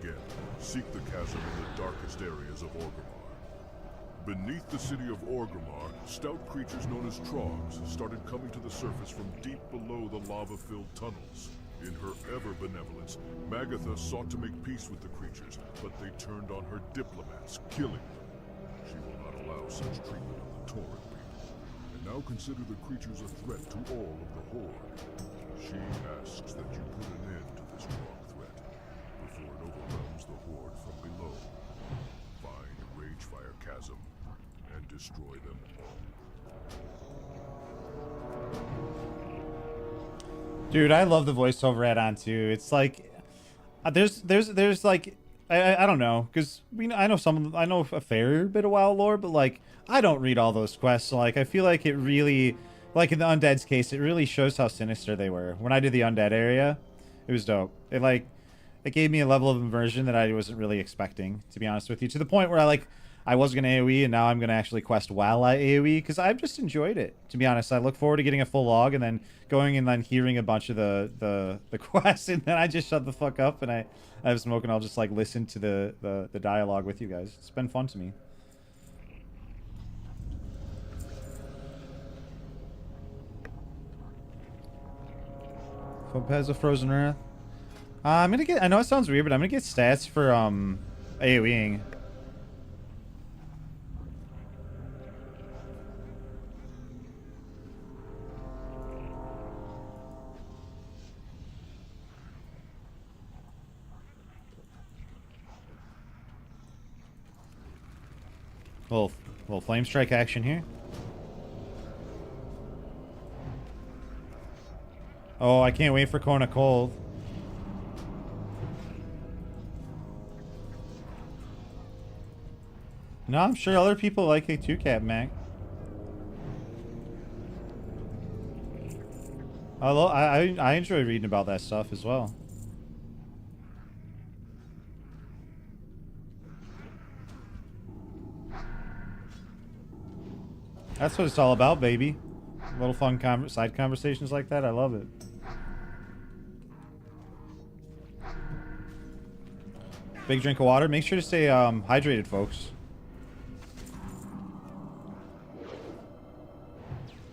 Again, seek the chasm in the darkest areas of Orgrimmar. Beneath the city of Orgrimmar, stout creatures known as Trogs started coming to the surface from deep below the lava-filled tunnels. In her ever-benevolence, Magatha sought to make peace with the creatures, but they turned on her diplomats, killing them. She will not allow such treatment of the Tauren people, and now consider the creatures a threat to all of the Horde. She asks that you put an end to this Trog threat before it overwhelms the Horde from below. Find Ragefire Chasm and destroy them all. Dude, I love the voiceover add-on too. It's like, there's like, I don't know, because I know a fair bit of WoW lore, but like I don't read all those quests. So like I feel like it really, like in the Undead's case, it really shows how sinister they were. When I did the Undead area, it was dope. It gave me a level of immersion that I wasn't really expecting, to be honest with you, to the point where I was going to AoE, and now I'm going to actually quest while I AoE, because I've just enjoyed it, to be honest. I look forward to getting a full log, and then going and then hearing a bunch of the quests, and then I just shut the fuck up, and I have smoke, and I'll just, like, listen to the dialogue with you guys. It's been fun to me. Hope has a Frozen Wrath. I'm going to get... I know it sounds weird, but I'm going to get stats for, AoEing. Little flame strike action here. Oh, I can't wait for Kona Cold. No, I'm sure other people like a 2-cap Mac. I enjoy reading about that stuff as well. That's what it's all about, baby. Little fun side conversations like that. I love it. Big drink of water. Make sure to stay hydrated, folks.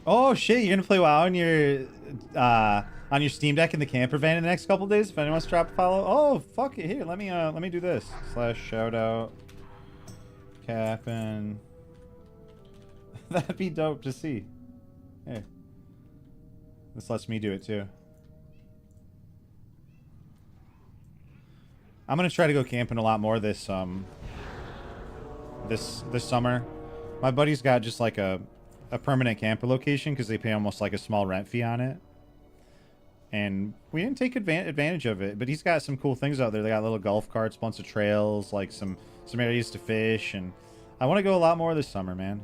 Oh shit! You're gonna play WoW on your Steam Deck in the camper van in the next couple days. If anyone wants to drop a follow. Oh fuck it! Here, let me do this. / shout out. Cap'n. That'd be dope to see. Hey. This lets me do it too. I'm gonna try to go camping a lot more this summer. My buddy's got just like a permanent camper location because they pay almost like a small rent fee on it. And we didn't take advantage of it, but he's got some cool things out there. They got little golf carts, bunch of trails, like some areas to fish, and I want to go a lot more this summer, man.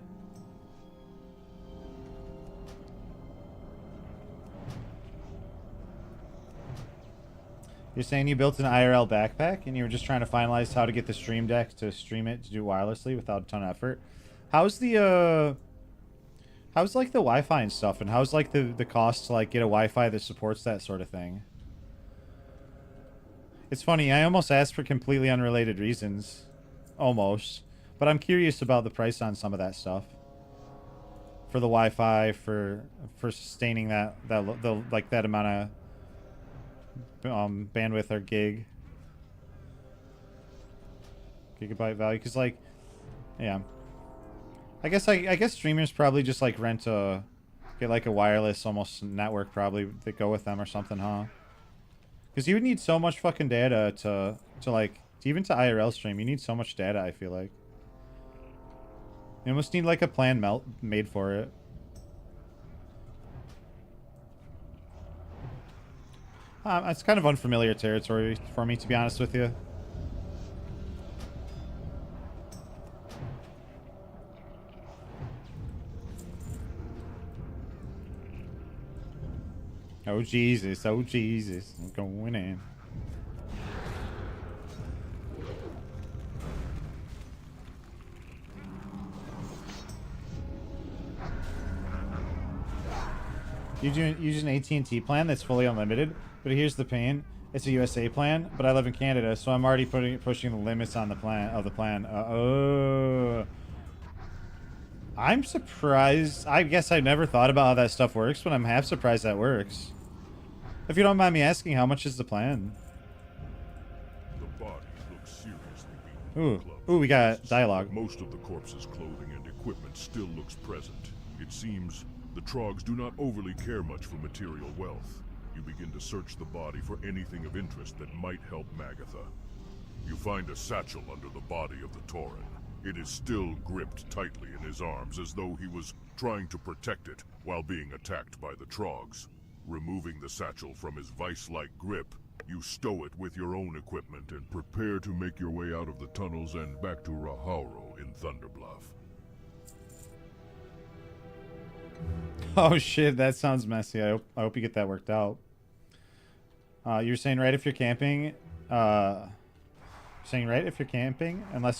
You're saying you built an IRL backpack and you were just trying to finalize how to get the Stream Deck to stream it to do wirelessly without a ton of effort. How's the how's like the Wi-Fi and stuff, and how's like the cost to like get a Wi-Fi that supports that sort of thing? It's funny, I almost asked for completely unrelated reasons, almost, but I'm curious about the price on some of that stuff. For the Wi-Fi, for sustaining that amount of bandwidth or gigabyte value, because like, yeah, I guess streamers probably just like get like a wireless almost network probably that go with them or something, huh? Because you would need so much fucking data to even to IRL stream. You need so much data. I feel like you almost need like a plan made for it. It's kind of unfamiliar territory for me, to be honest with you. Oh Jesus, oh Jesus, I'm going in. Using an AT&T plan that's fully unlimited, but here's the pain. It's a USA plan, but I live in Canada, so I'm already pushing the limits on the plan. I'm surprised. I guess I've never thought about how that stuff works, but I'm half surprised that works. If you don't mind me asking, how much is the plan? The body looks seriously beaten. Ooh, we got dialogue. Most of the corpse's clothing and equipment still looks present. It seems the Trogs do not overly care much for material wealth. you begin to search the body for anything of interest that might help Magatha. You find a satchel under the body of the Tauren. It is still gripped tightly in his arms as though he was trying to protect it while being attacked by the Trogs. Removing the satchel from his vice-like grip, you stow it with your own equipment and prepare to make your way out of the tunnels and back to Rahauro in Thunderbluff. Oh shit, that sounds messy. I hope you get that worked out. You're saying right if you're camping, unless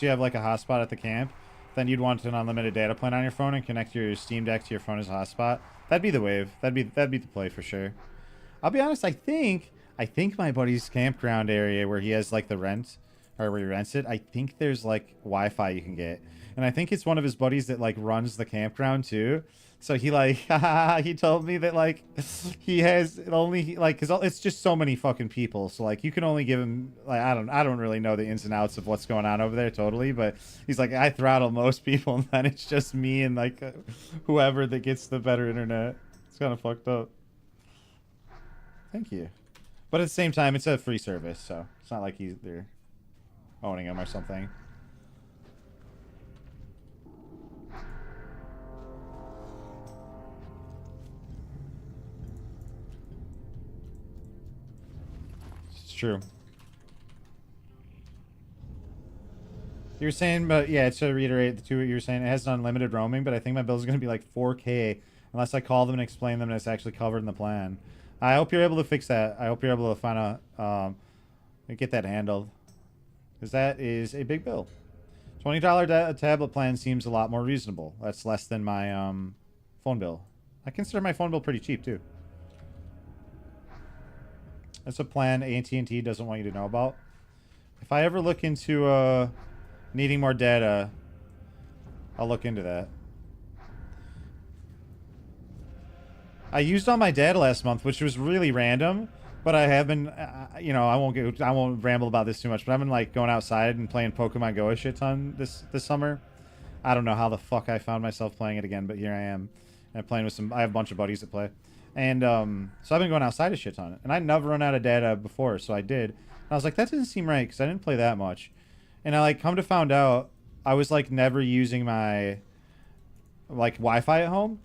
you have like a hotspot at the camp, then you'd want an unlimited data plan on your phone and connect your Steam Deck to your phone as a hotspot. That'd be the wave. That'd be the play for sure. I'll be honest, I think my buddy's campground area where he has like the rent, or where he rents it, I think there's like Wi-Fi you can get. And I think it's one of his buddies that like runs the campground too. So he like, he told me that like he has only like, cause it's just so many fucking people. So like you can only give him like, I don't really know the ins and outs of what's going on over there totally. But he's like, I throttle most people and then it's just me and like whoever that gets the better internet. It's kind of fucked up. Thank you. But at the same time, it's a free service. So it's not like they're owning him or something. True. You were saying, but yeah, to reiterate the two what you were saying, it has unlimited roaming, but I think my bill is going to be like 4K unless I call them and explain them and it's actually covered in the plan. I hope you're able to fix that. I hope you're able to find a get that handled, because that is a big bill. $20 tablet plan seems a lot more reasonable. That's less than my phone bill. I consider my phone bill pretty cheap too. That's a plan AT&T doesn't want you to know about. If I ever look into needing more data, I'll look into that. I used all my data last month, which was really random, but I have been, you know, I won't ramble about this too much, but I've been like going outside and playing Pokemon Go a shit ton this summer. I don't know how the fuck I found myself playing it again, but here I am, and playing with I have a bunch of buddies that play. And so I've been going outside a shit ton. And I never run out of data before, so I did. And I was like, that doesn't seem right, because I didn't play that much. And I like come to find out, I was like never using my like Wi-Fi at home,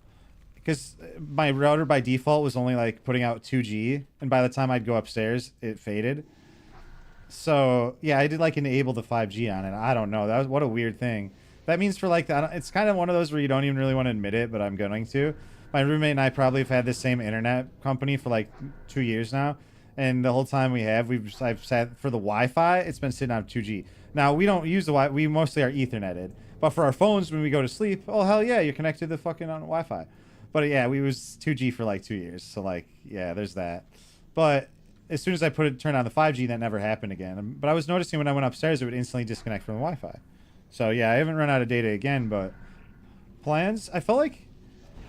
because my router by default was only like putting out 2G, and by the time I'd go upstairs, it faded. So yeah, I did like enable the 5G on it. I don't know. That was what a weird thing. That means for like that, it's kind of one of those where you don't even really want to admit it, but I'm going to. My roommate and I probably have had the same internet company for like 2 years now. And the whole time I've sat for the Wi-Fi, it's been sitting on 2G. Now, we don't use the Wi-Fi, we mostly are Etherneted. But for our phones, when we go to sleep, oh, hell yeah, you're connected to fucking on Wi-Fi. But yeah, we was 2G for like 2 years. So like, yeah, there's that. But as soon as I turn on the 5G, that never happened again. But I was noticing when I went upstairs, it would instantly disconnect from the Wi-Fi. So yeah, I haven't run out of data again, but plans, I felt like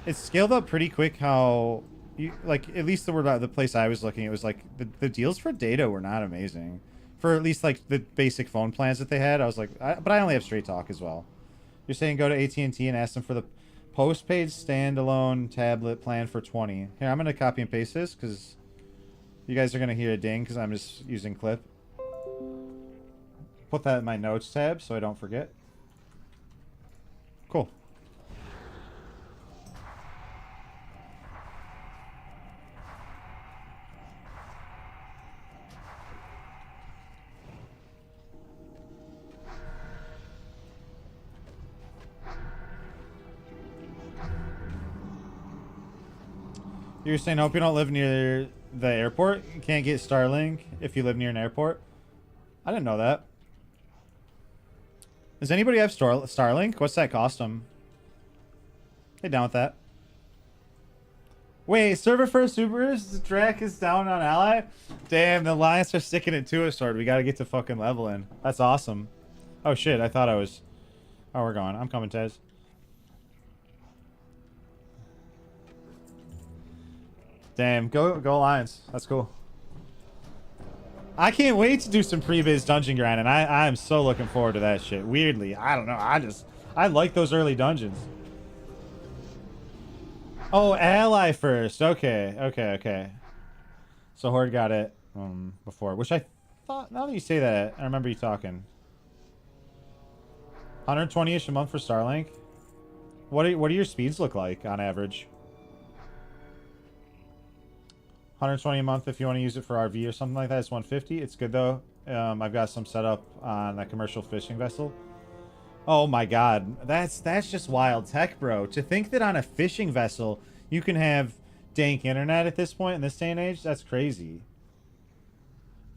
it scaled up pretty quick. How like at least the place I was looking, it was like the deals for data were not amazing for at least like the basic phone plans that they had. I was like, but I only have Straight Talk as well. You're saying go to AT&T and ask them for the postpaid standalone tablet plan for 20. Here, I'm gonna copy and paste this because you guys are gonna hear a ding because I'm just using clip. Put that in my notes tab so I don't forget. Cool. You're saying, hope you don't live near the airport? You can't get Starlink if you live near an airport? I didn't know that. Does anybody have Starlink? What's that cost them? Hey, down with that. Wait, server first supers? The track is down on Ally? Damn, the Alliance are sticking it to us, sword. We gotta get to fucking leveling. That's awesome. Oh shit, I thought I was... Oh, we're going. I'm coming, Tez. Damn, go Alliance. That's cool. I can't wait to do some pre-biz dungeon grinding. I'm so looking forward to that shit. Weirdly, I don't know. I like those early dungeons. Oh, Ally first. Okay. So Horde got it before, which I thought. Now that you say that, I remember you talking. 120-ish a month for Starlink. What do your speeds look like on average? 120 a month if you want to use it for RV or something like that. It's 150. It's good though. I've got some set up on a commercial fishing vessel. Oh my god, that's just wild tech, bro. To think that on a fishing vessel you can have dank internet at this point in this day and age, that's crazy.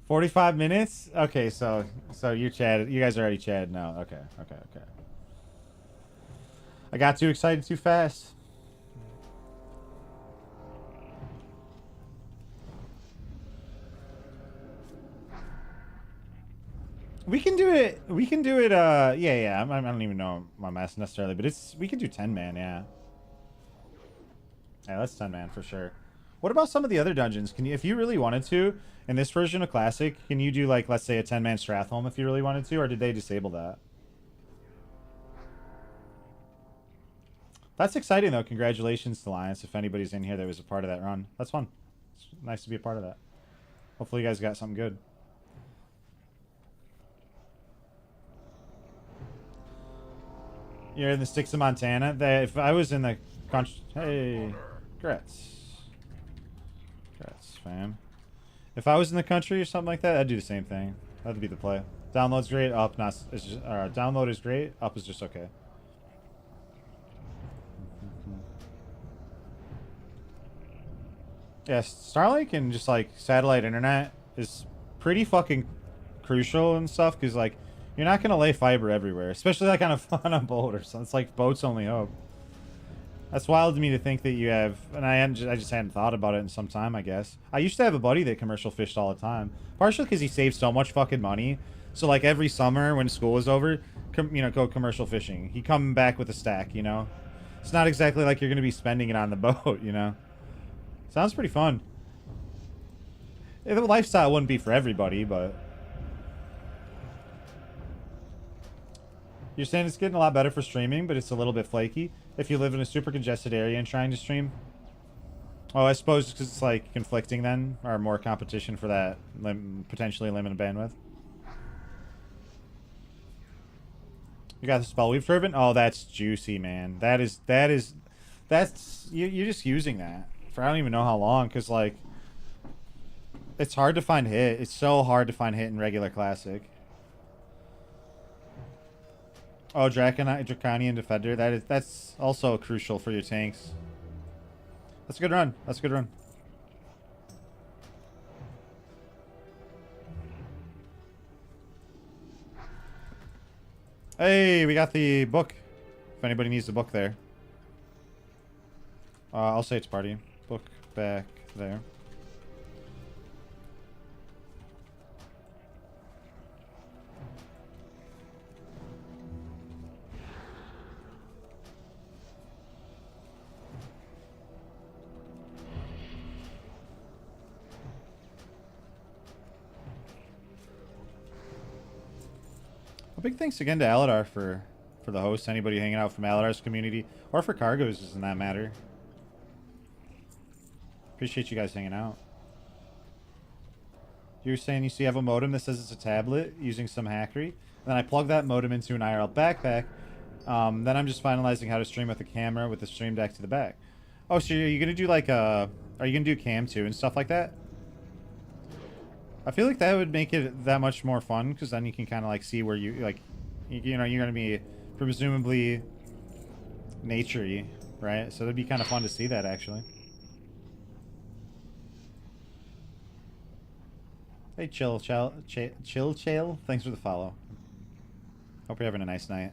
45 minutes? Okay, so you chatted. You guys already chatted now. Okay. I got too excited too fast. We can do it. Yeah. I don't even know my mass necessarily, but we can do 10 man. Yeah. Yeah, that's 10 man for sure. What about some of the other dungeons? Can you, if you really wanted to, in this version of Classic, can you do like, let's say, a 10 man Stratholme if you really wanted to, or did they disable that? That's exciting though. Congratulations to Alliance. If anybody's in here that was a part of that run, that's fun. It's nice to be a part of that. Hopefully you guys got something good. You're in the sticks of Montana. If I was in the country, hey, congrats, fam. If I was in the country or something like that, I'd do the same thing. That'd be the play. Download's great. Up, not. It's just, download is great. Up is just okay. Yes, Starlink and just like satellite internet is pretty fucking crucial and stuff because like you're not gonna lay fiber everywhere, especially like on a boat or something. It's like boats only hope. That's wild to me to think that you have, and I just hadn't thought about it in some time. I guess I used to have a buddy that commercial fished all the time, partially because he saved so much fucking money. So like every summer when school was over, go commercial fishing. He come back with a stack. It's not exactly like you're gonna be spending it on the boat. Sounds pretty fun. The lifestyle wouldn't be for everybody, but... You're saying it's getting a lot better for streaming, but it's a little bit flaky. If you live in a super congested area and trying to stream. Oh, I suppose because it's like conflicting then, or more competition for that potentially limited bandwidth. You got the Spellweave Fervent? Oh, that's juicy, man. That's you're just using that. For I don't even know how long, because like it's hard to find hit. It's so hard to find hit in regular Classic. Oh, Draconian Defender. That's also crucial for your tanks. That's a good run. That's a good run. Hey, we got the book. If anybody needs the book there. I'll say it's party. Book back there. A big thanks again to Aladar for the host. Anybody hanging out from Aladar's community, or for Cargo's, doesn't that matter. Appreciate you guys hanging out. You're saying you have a modem that says it's a tablet using some hackery. And then I plug that modem into an IRL backpack. Then I'm just finalizing how to stream with the camera with the stream deck to the back. Oh, so are you gonna do like are you gonna do cam too and stuff like that? I feel like that would make it that much more fun because then you can kind of like see where you like, you're gonna be presumably nature-y, right? So it'd be kind of fun to see that actually. Hey, chill. Thanks for the follow. Hope you're having a nice night.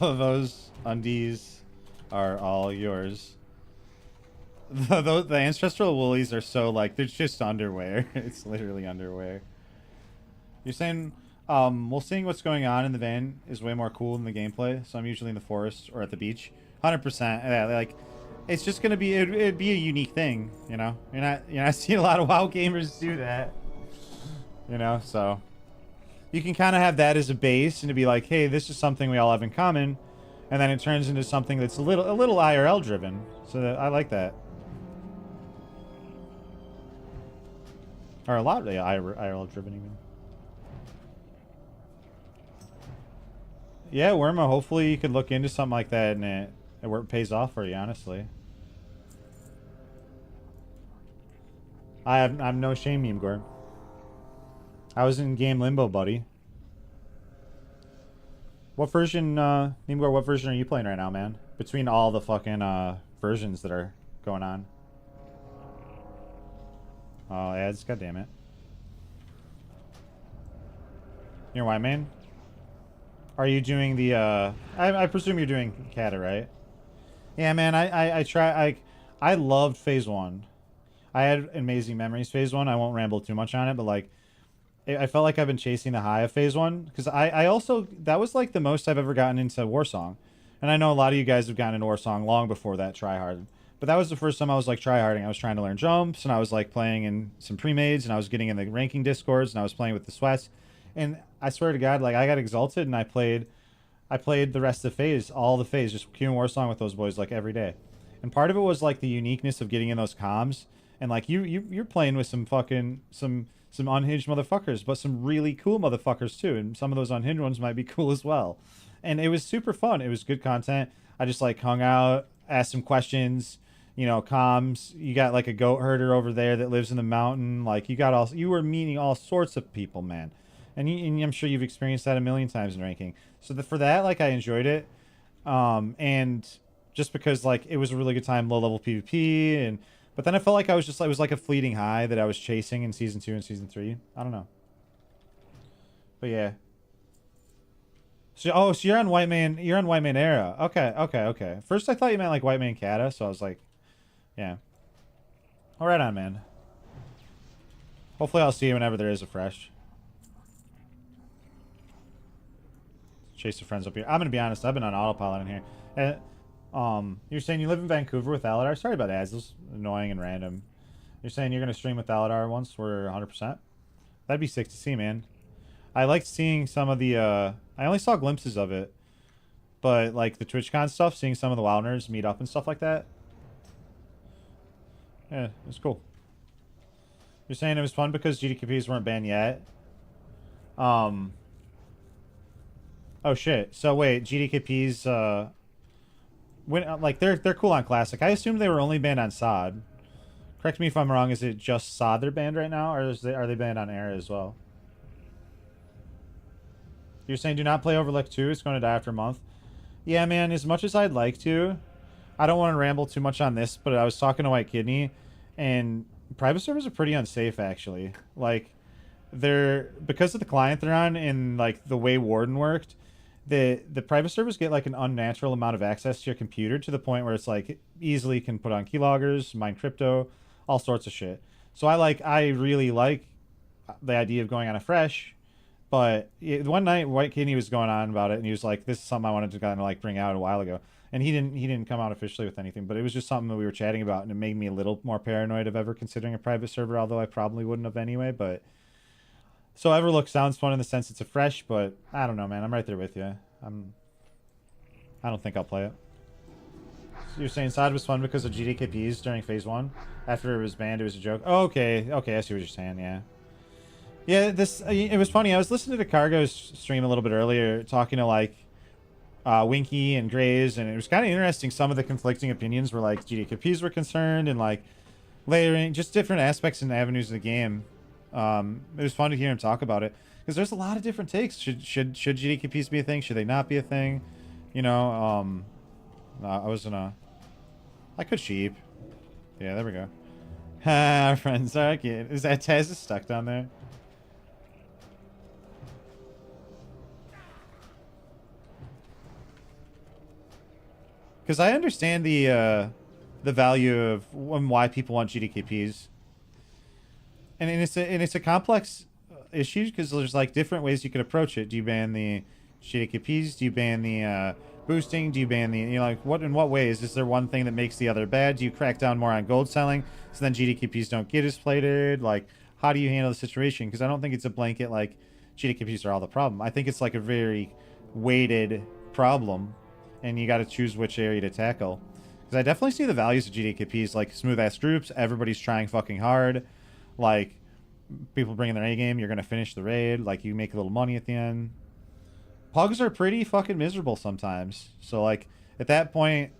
Those undies are all yours. The ancestral woolies are so like, they're just underwear. It's literally underwear. You're saying Well, seeing what's going on in the van is way more cool than the gameplay. So I'm usually in the forest or at the beach. 100%. Yeah, like, it's just gonna be it'd be a unique thing, you know. You're not seeing a lot of WoW gamers do that, you know. So you can kind of have that as a base and to be like, hey, this is something we all have in common, and then it turns into something that's a little IRL driven. So I like that. Or a lot of IRL driven even. Yeah, Worma, hopefully you could look into something like that and it pays off for you, honestly. I'm no shame, Meme Gore. I was in game limbo, buddy. What version, Meme Gore, what version are you playing right now, man? Between all the fucking versions that are going on. Oh, ads, goddammit. You're white, man? Are you doing the, I presume you're doing Kata, right? Yeah, man, I loved Phase 1. I had amazing memories Phase 1. I won't ramble too much on it, but, like, I felt like I've been chasing the high of Phase 1. Because I also, that was, like, the most I've ever gotten into Warsong. And I know a lot of you guys have gotten into Warsong long before that tryhard. But that was the first time I was, like, tryharding. I was trying to learn jumps, and I was, like, playing in some pre-mades, and I was getting in the ranking discords, and I was playing with the sweats. And I swear to God, like, I got exalted, and I played the rest of the phase, all the phase, just queuing Warsong with those boys, like, every day. And part of it was, like, the uniqueness of getting in those comms. And, like, you're playing with some fucking, some unhinged motherfuckers, but some really cool motherfuckers, too. And some of those unhinged ones might be cool as well. And it was super fun. It was good content. I just, like, hung out, asked some questions, you know, comms. You got, like, a goat herder over there that lives in the mountain. Like, you were meeting all sorts of people, man. And I'm sure you've experienced that a million times in ranking. So for that, like, I enjoyed it. And just because, like, it was a really good time, low-level PvP. But then I felt like it was like a fleeting high that I was chasing in Season 2 and Season 3. I don't know. But, yeah. So you're on White Man Era. Okay. First I thought you meant, like, White Man Kata, so I was like, yeah. All right on, man. Hopefully I'll see you whenever there is a fresh. Chase your friends up here. I'm gonna be honest, I've been on autopilot in here. You're saying you live in Vancouver with Aladar? Sorry about ads, this is annoying and random. You're saying you're gonna stream with Aladar once we're 100%? That'd be sick to see, man. I liked seeing some of the, I only saw glimpses of it. But, like, the TwitchCon stuff, seeing some of the WoW nerds meet up and stuff like that. Yeah, it was cool. You're saying it was fun because GDKPs weren't banned yet? Oh shit. So wait, GDKPs when like they're cool on Classic. I assumed they were only banned on SOD. Correct me if I'm wrong, is it just SOD they're banned right now, or are they banned on Era as well? You're saying do not play Overlook 2, it's going to die after a month. Yeah, man, as much as I'd like to, I don't want to ramble too much on this, but I was talking to White Kidney, and private servers are pretty unsafe, actually. Like, they're, because of the client they're on and, like, the way Warden worked, the private servers get, like, an unnatural amount of access to your computer to the point where it's, like, easily can put on keyloggers, mine crypto, all sorts of shit. So I really like the idea of going on a fresh, but one night White Kidney was going on about it, and he was like, this is something I wanted to kind of, like, bring out a while ago. And he didn't come out officially with anything, but it was just something that we were chatting about, and it made me a little more paranoid of ever considering a private server, although I probably wouldn't have anyway. But so Everlook sounds fun in the sense it's a fresh, but I don't know, man. I'm right there with you. I don't think I'll play it. So you're saying SOD was fun because of GDKPs during Phase 1? After it was banned, it was a joke? Oh, okay, I see what you're saying, yeah. Yeah, it was funny. I was listening to Cargo's stream a little bit earlier, talking to, like, Winky and Grays, and it was kind of interesting. Some of the conflicting opinions were like GDKPs were concerned, and like layering, just different aspects and avenues of the game. It was fun to hear him talk about it because there's a lot of different takes. Should GDKPs be a thing? Should they not be a thing? You know, I could sheep. Yeah, there we go. Our friends are cute. Is that Taz is stuck down there? Because I understand the value of why people want GDKPs, and it's a complex issues because there's like different ways you could approach it. Do you ban the GDKPs? Do you ban the boosting? Do you ban the, you know, like what in what ways? Is there one thing that makes the other bad? Do you crack down more on gold selling so then GDKPs don't get as plated? Like, how do you handle the situation? Because I don't think it's a blanket like GDKPs are all the problem. I think it's like a very weighted problem, and you got to choose which area to tackle. Because I definitely see the values of GDKPs, like smooth ass groups. Everybody's trying fucking hard. Like, people bringing their A game. You're gonna finish the raid. Like, you make a little money at the end. Pugs are pretty fucking miserable sometimes. So like at that point,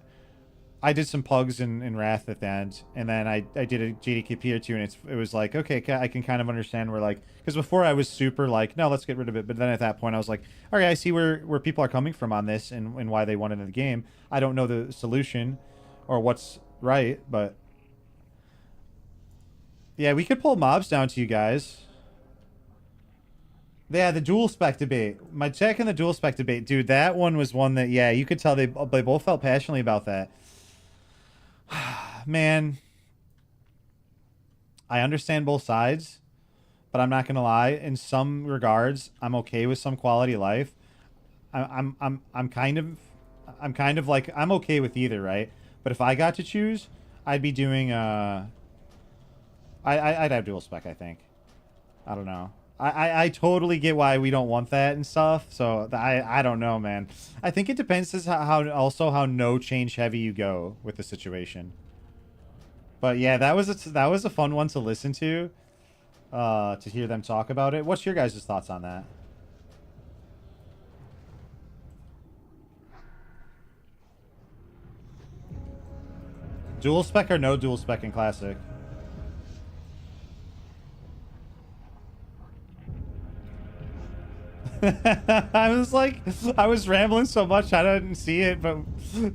I did some pugs in Wrath at the end, and then I did a GDKP or two, and it was like, okay, I can kind of understand where, like, because before I was super like, no, let's get rid of it, but then at that point I was like, all right, I see where people are coming from on this and why they want it in the game. I don't know the solution or what's right, but yeah, we could pull mobs down to you guys. Yeah, the dual spec debate. My check in the dual spec debate, dude, that one was one that, yeah, you could tell they both felt passionately about that. Man, I understand both sides, but I'm not gonna lie. In some regards, I'm okay with some quality of life. I'm kind of like, I'm okay with either, right? But if I got to choose, I'd be doing I'd have dual spec, I think. I don't know. I totally get why we don't want that and stuff. So I don't know, man. I think it depends as how no change heavy you go with the situation. But yeah, that was a fun one to listen to hear them talk about it. What's your guys' thoughts on that? Dual spec or no dual spec in Classic? I was rambling so much I didn't see it, but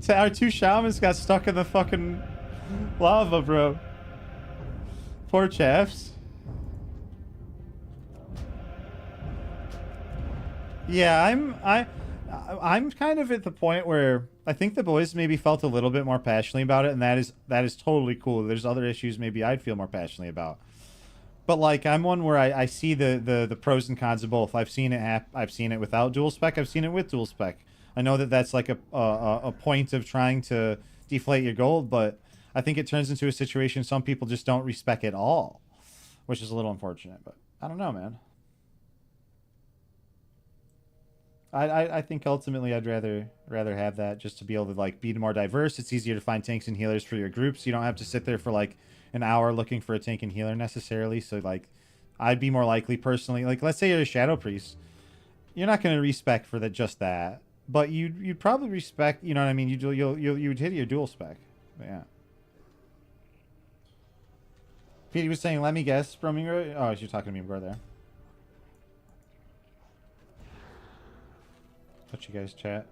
our two shamans got stuck in the fucking lava, bro. Poor chaps. Yeah, I'm kind of at the point where I think the boys maybe felt a little bit more passionately about it, and that is totally cool. There's other issues maybe I'd feel more passionately about. But like, I'm one where I see the pros and cons of both. I've seen it without dual spec. I've seen it with dual spec. I know that that's like a point of trying to deflate your gold, but I think it turns into a situation some people just don't respec at all, which is a little unfortunate. But I don't know, man. I think ultimately I'd rather have that, just to be able to like be more diverse. It's easier to find tanks and healers for your groups. You don't have to sit there for like an hour looking for a tank and healer necessarily. So like, I'd be more likely personally, like, let's say you're a Shadow Priest, you're not going to respec for just that, but you'd probably respect, you know what I mean? You'd hit your dual spec. But yeah. Petey was saying, let me guess from Mimgor. Oh, you're talking to Mimgor there. Let you guys chat.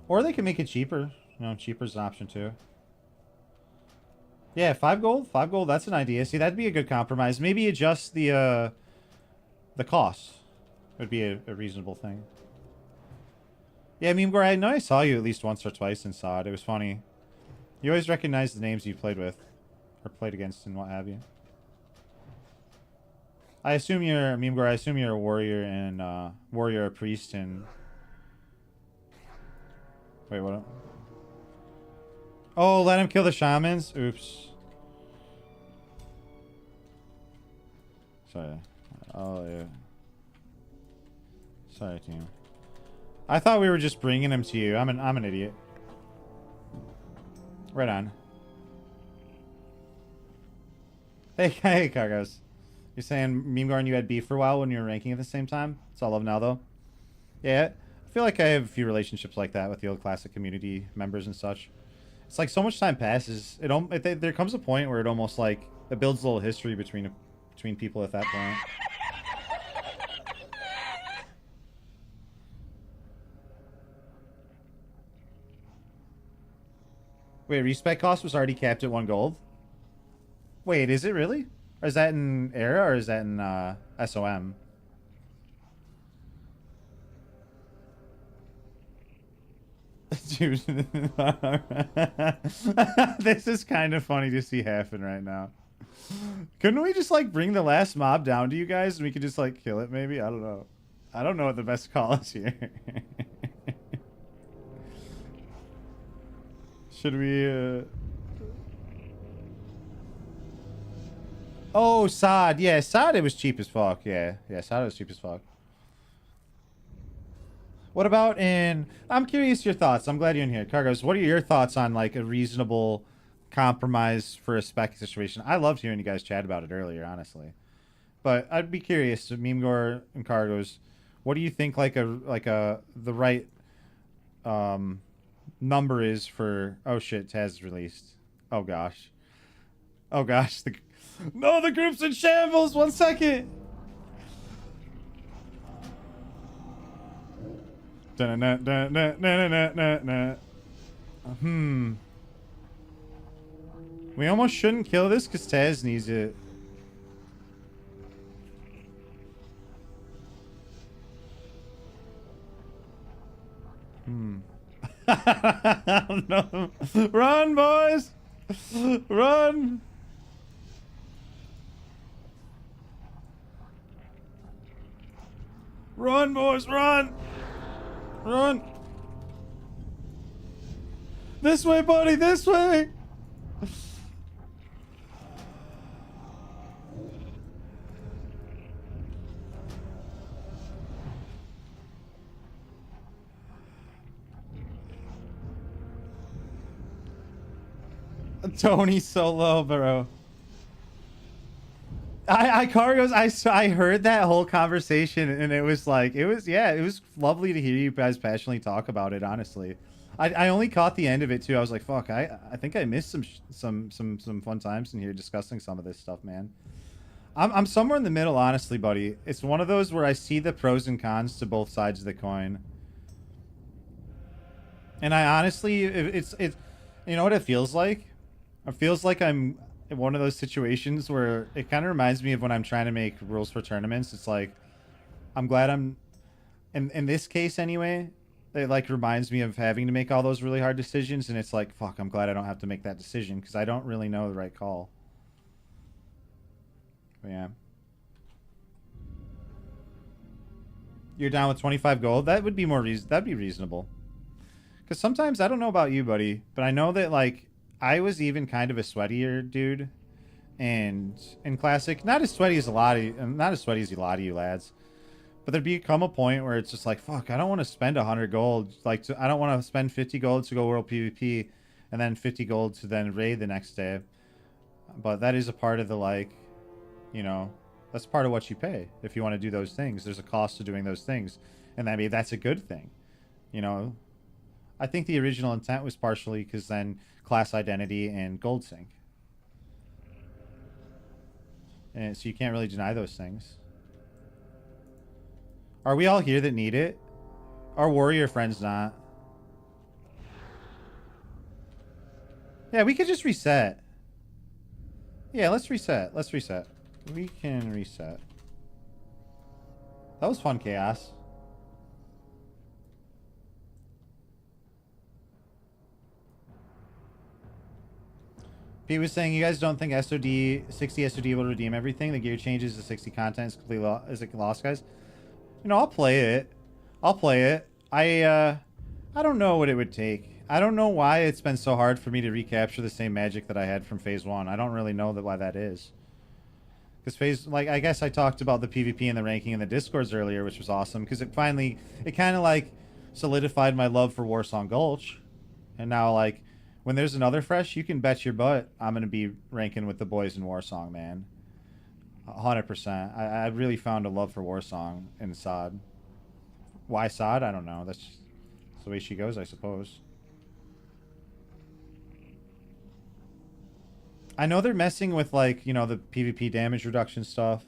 Or they can make it cheaper. You know, cheaper's an option too. Yeah, 5 gold. 5 gold, that's an idea. See, that'd be a good compromise. Maybe adjust the cost. Would be a reasonable thing. Yeah, Mimgor, I know I saw you at least once or twice in SOD. It was funny. You always recognize the names you played with. Or played against and what have you. I assume you're, Mimgor, I assume you're a warrior and, warrior or priest and... Wait, what? Oh, let him kill the shamans? Oops. Sorry. Oh, yeah. Sorry, team. I thought we were just bringing him to you. I'm an idiot. Right on. Hey, Cargos. You're saying Mimgor and you had beef for a while when you were ranking at the same time? It's all love now, though. Yeah. I feel like I have a few relationships like that with the old Classic community members and such. It's like so much time passes. There comes a point where it almost like it builds a little history between people at that point. Wait, respec cost was already capped at 1 gold? Wait, is it really? Or is that in Era or is that in SOM? Dude, this is kind of funny to see happen right now. Couldn't we just like bring the last mob down to you guys and we could just like kill it maybe? I don't know. I don't know what the best call is here. Should we Oh, Sod. Yeah, Sod it was cheap as fuck. Yeah. Yeah, Sod was cheap as fuck. What about in... I'm curious your thoughts. I'm glad you're in here. Cargos, what are your thoughts on, like, a reasonable compromise for a spec situation? I loved hearing you guys chat about it earlier, honestly. But I'd be curious, Memegore and Cargos, what do you think, the right number is for... Oh, shit, Taz is released. Oh, gosh. Oh, gosh. No, the group's in shambles! 1 second! We almost shouldn't kill this because Taz needs it. No. Run, boys! Run! Run, boys, run! Run! This way, buddy, this way! Tony's so low, bro. Cargos, I heard that whole conversation and it was like, it was lovely to hear you guys passionately talk about it, honestly. I only caught the end of it too. I was like, fuck, I think I missed some fun times in here discussing some of this stuff, man. I'm somewhere in the middle, honestly, buddy. It's one of those where I see the pros and cons to both sides of the coin. And I honestly, it's you know what it feels like? It feels like I'm in one of those situations where it kind of reminds me of when I'm trying to make rules for tournaments. It's like, I'm glad I'm, in this case anyway, it like reminds me of having to make all those really hard decisions. And it's like, fuck, I'm glad I don't have to make that decision because I don't really know the right call. But yeah. You're down with 25 gold? That would be that'd be reasonable. Because sometimes, I don't know about you, buddy, but I know that like, I was even kind of a sweatier dude, and in Classic, not as sweaty as a lot of you lads, but there'd become a point where it's just like, fuck, I don't want to spend 100 gold, like, I don't want to spend 50 gold to go World PvP, and then 50 gold to then raid the next day, but that is a part of the, like, you know, that's part of what you pay if you want to do those things. There's a cost to doing those things, and I mean, that's a good thing, you know. I think the original intent was partially because then class identity and gold sync. And so you can't really deny those things. Are we all here that need it? Our warrior friends not. Yeah, we could just reset. Yeah, let's reset. Let's reset. We can reset. That was fun, Chaos. Pete was saying, you guys don't think 60 SOD will redeem everything? The gear changes to 60 content is completely lost, guys? You know, I'll play it. I'll play it. I don't know what it would take. I don't know why it's been so hard for me to recapture the same magic that I had from Phase 1. I don't really know why that is. Because I guess I talked about the PvP and the ranking in the Discords earlier, which was awesome. Because it kind of, like, solidified my love for Warsong Gulch. And now, like, when there's another fresh, you can bet your butt I'm going to be ranking with the boys in Warsong, man. 100%. I really found a love for Warsong in Sod. Why Sod? I don't know. That's the way she goes, I suppose. I know they're messing with, like, you know, the PvP damage reduction stuff.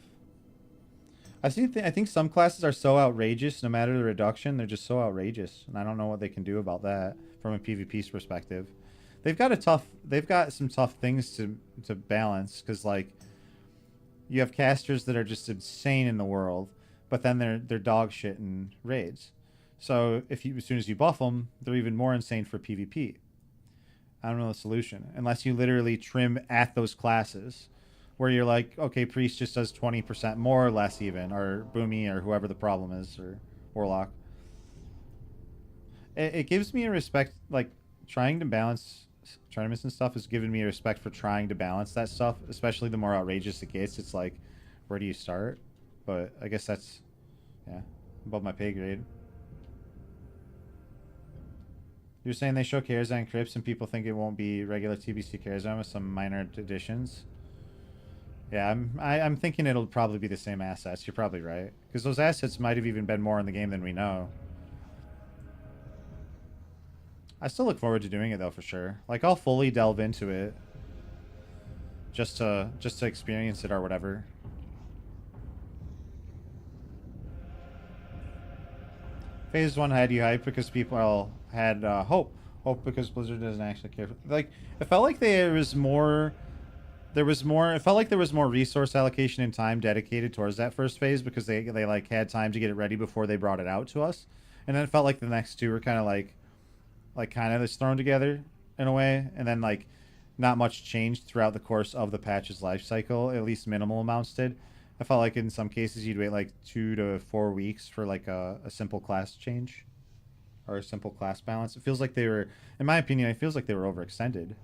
I think some classes are so outrageous, no matter the reduction, they're just so outrageous. And I don't know what they can do about that from a PvP perspective. They've got some tough things to balance, because like you have casters that are just insane in the world, but then they're dog shit in raids. So as soon as you buff them, they're even more insane for PvP. I don't know the solution unless you literally trim at those classes where you're like, okay, priest just does 20% more or less even, or boomy, or whoever the problem is, or warlock. It gives me a respect, like, trying to balance tournaments and stuff has given me a respect for trying to balance that stuff, especially the more outrageous it gets. It's like, where do you start? But I guess that's, yeah, above my pay grade. You're saying they show Karazhan Crypts and people think it won't be regular TBC Karazhan with some minor additions? Yeah, I'm thinking it'll probably be the same assets. You're probably right. Because those assets might have even been more in the game than we know. I still look forward to doing it though, for sure. Like, I'll fully delve into it. Just to experience it or whatever. Phase 1 had you hyped because people had hope. Hope because Blizzard doesn't actually care. Like, it felt like there was more... it felt like there was more resource allocation and time dedicated towards that first phase because they like had time to get it ready before they brought it out to us. And then it felt like the next two were kind of like kind of just thrown together in a way. And then like not much changed throughout the course of the patch's life cycle, at least minimal amounts did. I felt like in some cases you'd wait like 2 to 4 weeks for like a simple class change or a simple class balance. It feels like they were, in my opinion, it feels like they were overextended.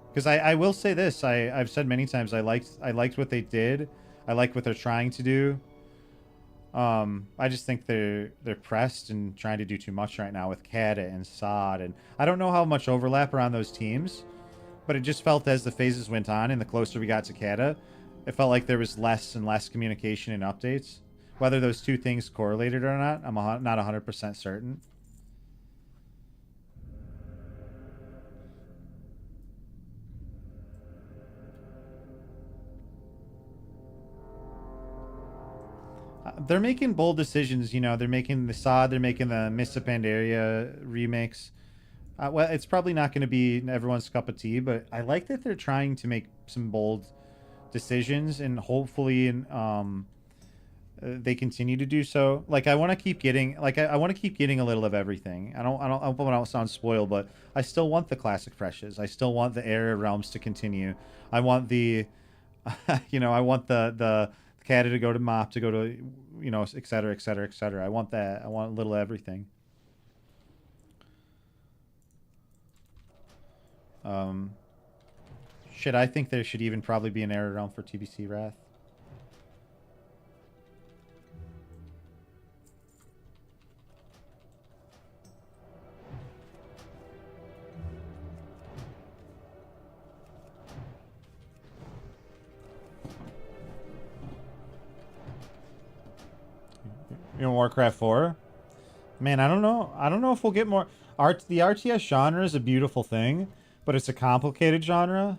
Because I will say this, I've said many times, I liked what they did. I like what they're trying to do. I just think they're pressed and trying to do too much right now with Kata and Sod, and I don't know how much overlap around those teams, but it just felt as the phases went on and the closer we got to Kata, it felt like there was less and less communication and updates. Whether those two things correlated or not, I'm not 100% certain. They're making bold decisions, you know. They're making the Sod, they're making the Mist of Pandaria remakes. Well, it's probably not going to be everyone's cup of tea, but I like that they're trying to make some bold decisions, and hopefully, they continue to do so. Like, I want to keep getting, like, I want to keep getting a little of everything. I don't sound spoiled, but I still want the classic freshes. I still want the Era Realms to continue. I want the, you know, I want the Kata to go to Mop, to go to, you know, et cetera, et cetera, et cetera. I want that. I want a little of everything. Shit, I think there should even probably be an Era Realm for TBC Wrath. You know, Warcraft 4? Man, I don't know. I don't know if we'll get more. The RTS genre is a beautiful thing, but it's a complicated genre,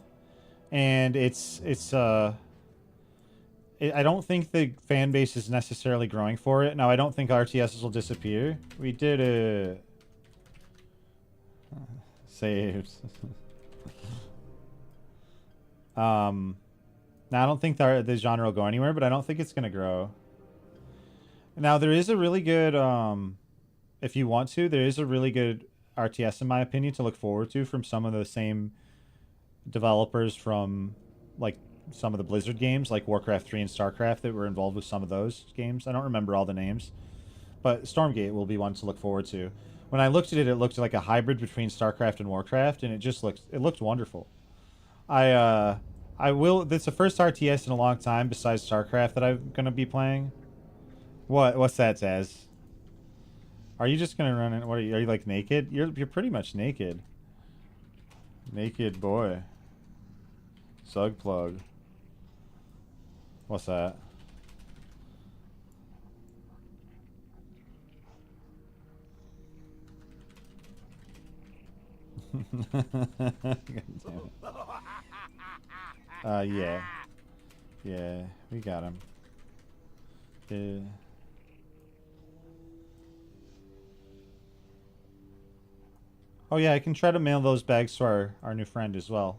and I don't think the fan base is necessarily growing for it. Now, I don't think RTSs will disappear. We did a saved. Now, I don't think the genre will go anywhere, but I don't think it's gonna grow. Now, there is a really good, if you want to, there is a really good RTS, in my opinion, to look forward to from some of the same developers from, like, some of the Blizzard games, like Warcraft 3 and StarCraft, that were involved with some of those games. I don't remember all the names, but Stormgate will be one to look forward to. When I looked at it, it looked like a hybrid between StarCraft and Warcraft, and it looked wonderful. That's the first RTS in a long time besides StarCraft that I'm going to be playing. What's that, Taz? Are you just gonna run in? What are you like naked? You're pretty much naked. Naked boy. Sug plug. What's that? God damn it. Yeah. Yeah, we got him. Yeah. Oh yeah, I can try to mail those bags to our new friend as well.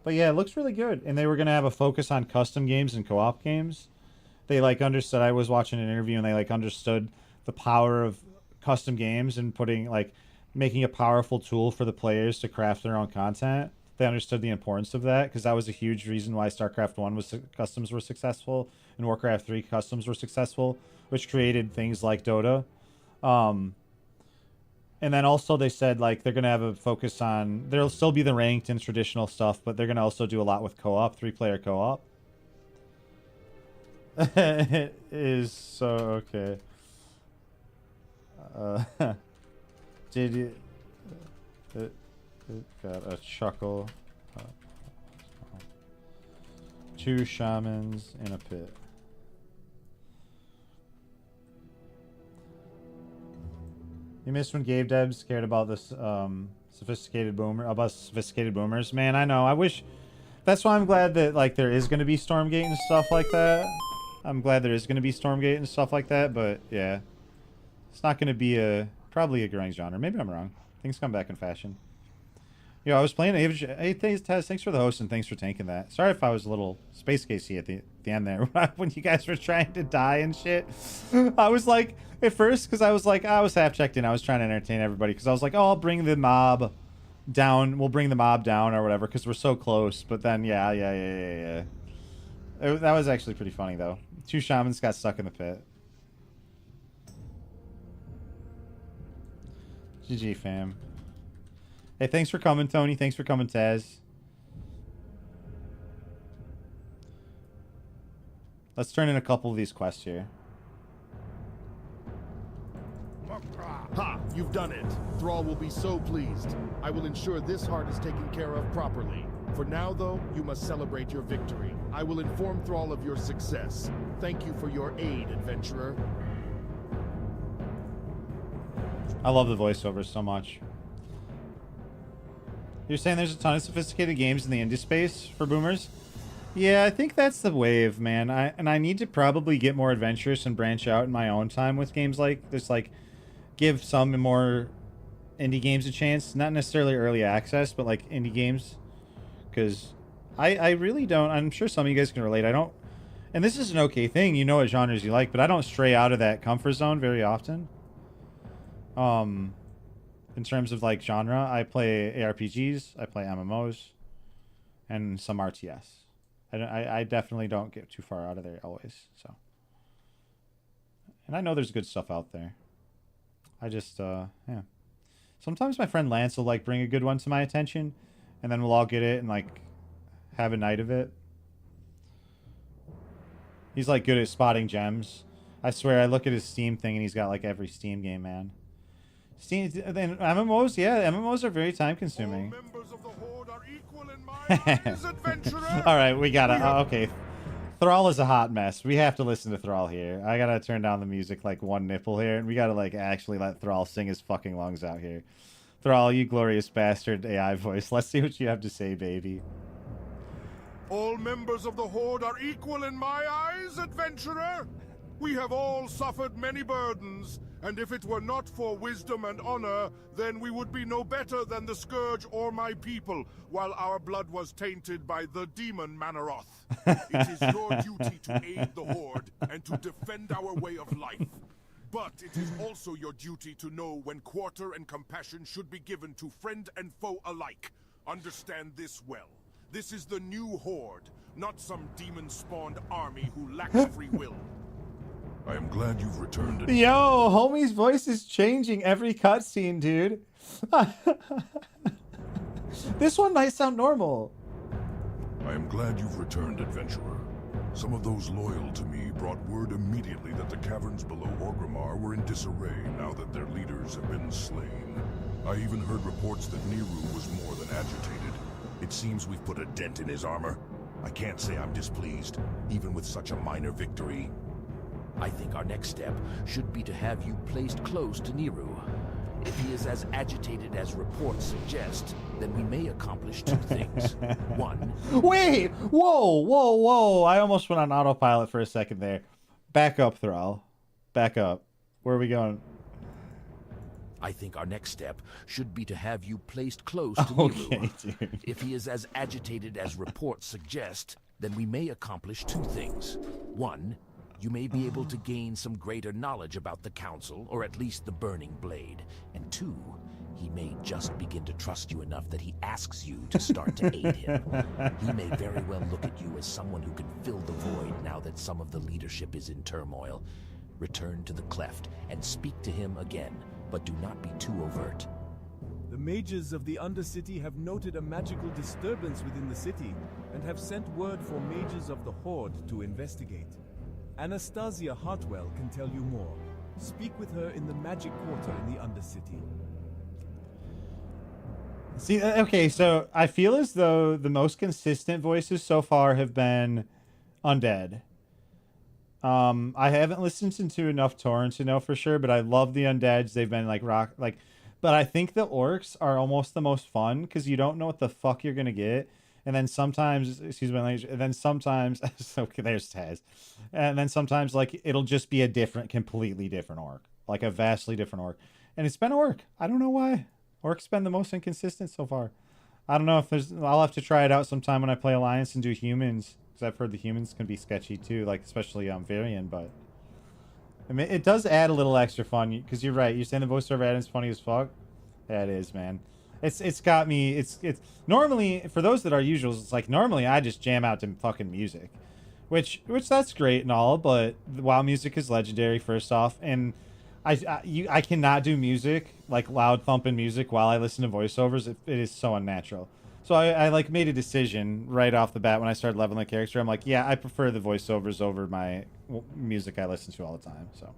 But yeah, it looks really good. And they were going to have a focus on custom games and co-op games. They like understood, I was watching an interview and they like understood the power of custom games and making a powerful tool for the players to craft their own content. they understood the importance of that, because that was a huge reason why StarCraft 1 was customs were successful and Warcraft 3 customs were successful, which created things like Dota. And then also they said like they're gonna have a focus on, there'll still be the ranked and traditional stuff, but they're gonna also do a lot with co-op, 3-player co-op. It is so okay. Did you? It got a chuckle. 2 shamans in a pit. You missed when Gabe Debs cared about this sophisticated boomers. Man, I know. I wish. That's why I'm glad that like there is going to be Stormgate and stuff like that. I'm glad there is going to be Stormgate and stuff like that. But yeah, it's not going to be probably a growing genre. Maybe I'm wrong. Things come back in fashion. Yo, I was playing. Hey, Tez, thanks for the host and thanks for tanking that. Sorry if I was a little space casey at the end there when you guys were trying to die and shit. I was like, at first, because I was like, I was half checked in. I was trying to entertain everybody because I was like, oh, I'll bring the mob down. We'll bring the mob down or whatever because we're so close. But then, yeah. That was actually pretty funny though. 2 shamans got stuck in the pit. GG, fam. Hey, thanks for coming, Tony. Thanks for coming, Taz. Let's turn in a couple of these quests here. Ha! You've done it. Thrall will be so pleased. I will ensure this heart is taken care of properly. For now, though, you must celebrate your victory. I will inform Thrall of your success. Thank you for your aid, adventurer. I love the voiceovers so much. You're saying there's a ton of sophisticated games in the indie space for boomers? Yeah, I think that's the wave, man. I need to probably get more adventurous and branch out in my own time with games like this, like give some more indie games a chance. Not necessarily early access, but like indie games. Because I really don't, I'm sure some of you guys can relate. I don't, and this is an okay thing, you know what genres you like, but I don't stray out of that comfort zone very often. In terms of like genre, I play ARPGs, I play MMOs, and some RTS. I definitely don't get too far out of there always. So, and I know there's good stuff out there. I just yeah. Sometimes my friend Lance will like bring a good one to my attention, and then we'll all get it and like have a night of it. He's like good at spotting gems. I swear, I look at his Steam thing and he's got like every Steam game, man. Steam, then MMOs, yeah, MMOs are very time consuming. All right, we gotta. Okay, Thrall is a hot mess. We have to listen to Thrall here. I gotta turn down the music like one nipple here, and we gotta like actually let Thrall sing his fucking lungs out here. Thrall, you glorious bastard AI voice. Let's see what you have to say, baby. All members of the Horde are equal in my eyes, adventurer. We have all suffered many burdens, and if it were not for wisdom and honor, then we would be no better than the Scourge or my people, while our blood was tainted by the demon Manaroth. It is your duty to aid the Horde and to defend our way of life. But it is also your duty to know when quarter and compassion should be given to friend and foe alike. Understand this well. This is the new Horde, not some demon-spawned army who lack free will. I am glad you've returned. Yo, homie's voice is changing every cutscene, dude. This one might sound normal. I am glad you've returned, adventurer. Some of those loyal to me brought word immediately that the caverns below Orgrimmar were in disarray now that their leaders have been slain. I even heard reports that Niru was more than agitated. It seems we've put a dent in his armor. I can't say I'm displeased, even with such a minor victory. I think our next step should be to have you placed close to Niru. If he is as agitated as reports suggest, then we may accomplish 2 things. 1... Wait! Whoa! I almost went on autopilot for a second there. Back up, Thrall. Back up. Where are we going? I think our next step should be to have you placed close to Niru. Dude. If he is as agitated as reports suggest, then we may accomplish 2 things. 1... you may be able to gain some greater knowledge about the Council, or at least the Burning Blade. And 2, he may just begin to trust you enough that he asks you to start to aid him. He may very well look at you as someone who can fill the void now that some of the leadership is in turmoil. Return to the cleft and speak to him again, but do not be too overt. The mages of the Undercity have noted a magical disturbance within the city and have sent word for mages of the Horde to investigate. Anastasia Hartwell can tell you more. Speak with her in the Magic Quarter in the Undercity. See, okay, so I feel as though the most consistent voices so far have been undead. I haven't listened to enough Tauren to know for sure, but I love the undeads. They've been but I think the orcs are almost the most fun because you don't know what the fuck you're gonna get. And then sometimes, excuse my language, and then sometimes, okay, there's Taz. And then sometimes, like, it'll just be a completely different orc. Like, a vastly different orc. And it's been orc. I don't know why. Orc's been the most inconsistent so far. I don't know if I'll have to try it out sometime when I play Alliance and do humans. Because I've heard the humans can be sketchy too, like, especially Varian, but... I mean, it does add a little extra fun, because you're right. You're saying the voiceover add-in's funny as fuck? Yeah, it is, man. It's got me, it's normally, for those that are usuals, it's like, normally I just jam out to fucking music. Which that's great and all, but WoW music is legendary, first off, and I cannot do music, like loud thumping music, while I listen to voiceovers. It is so unnatural. So I like made a decision right off the bat when I started leveling the character. I'm like, yeah, I prefer the voiceovers over my music I listen to all the time. So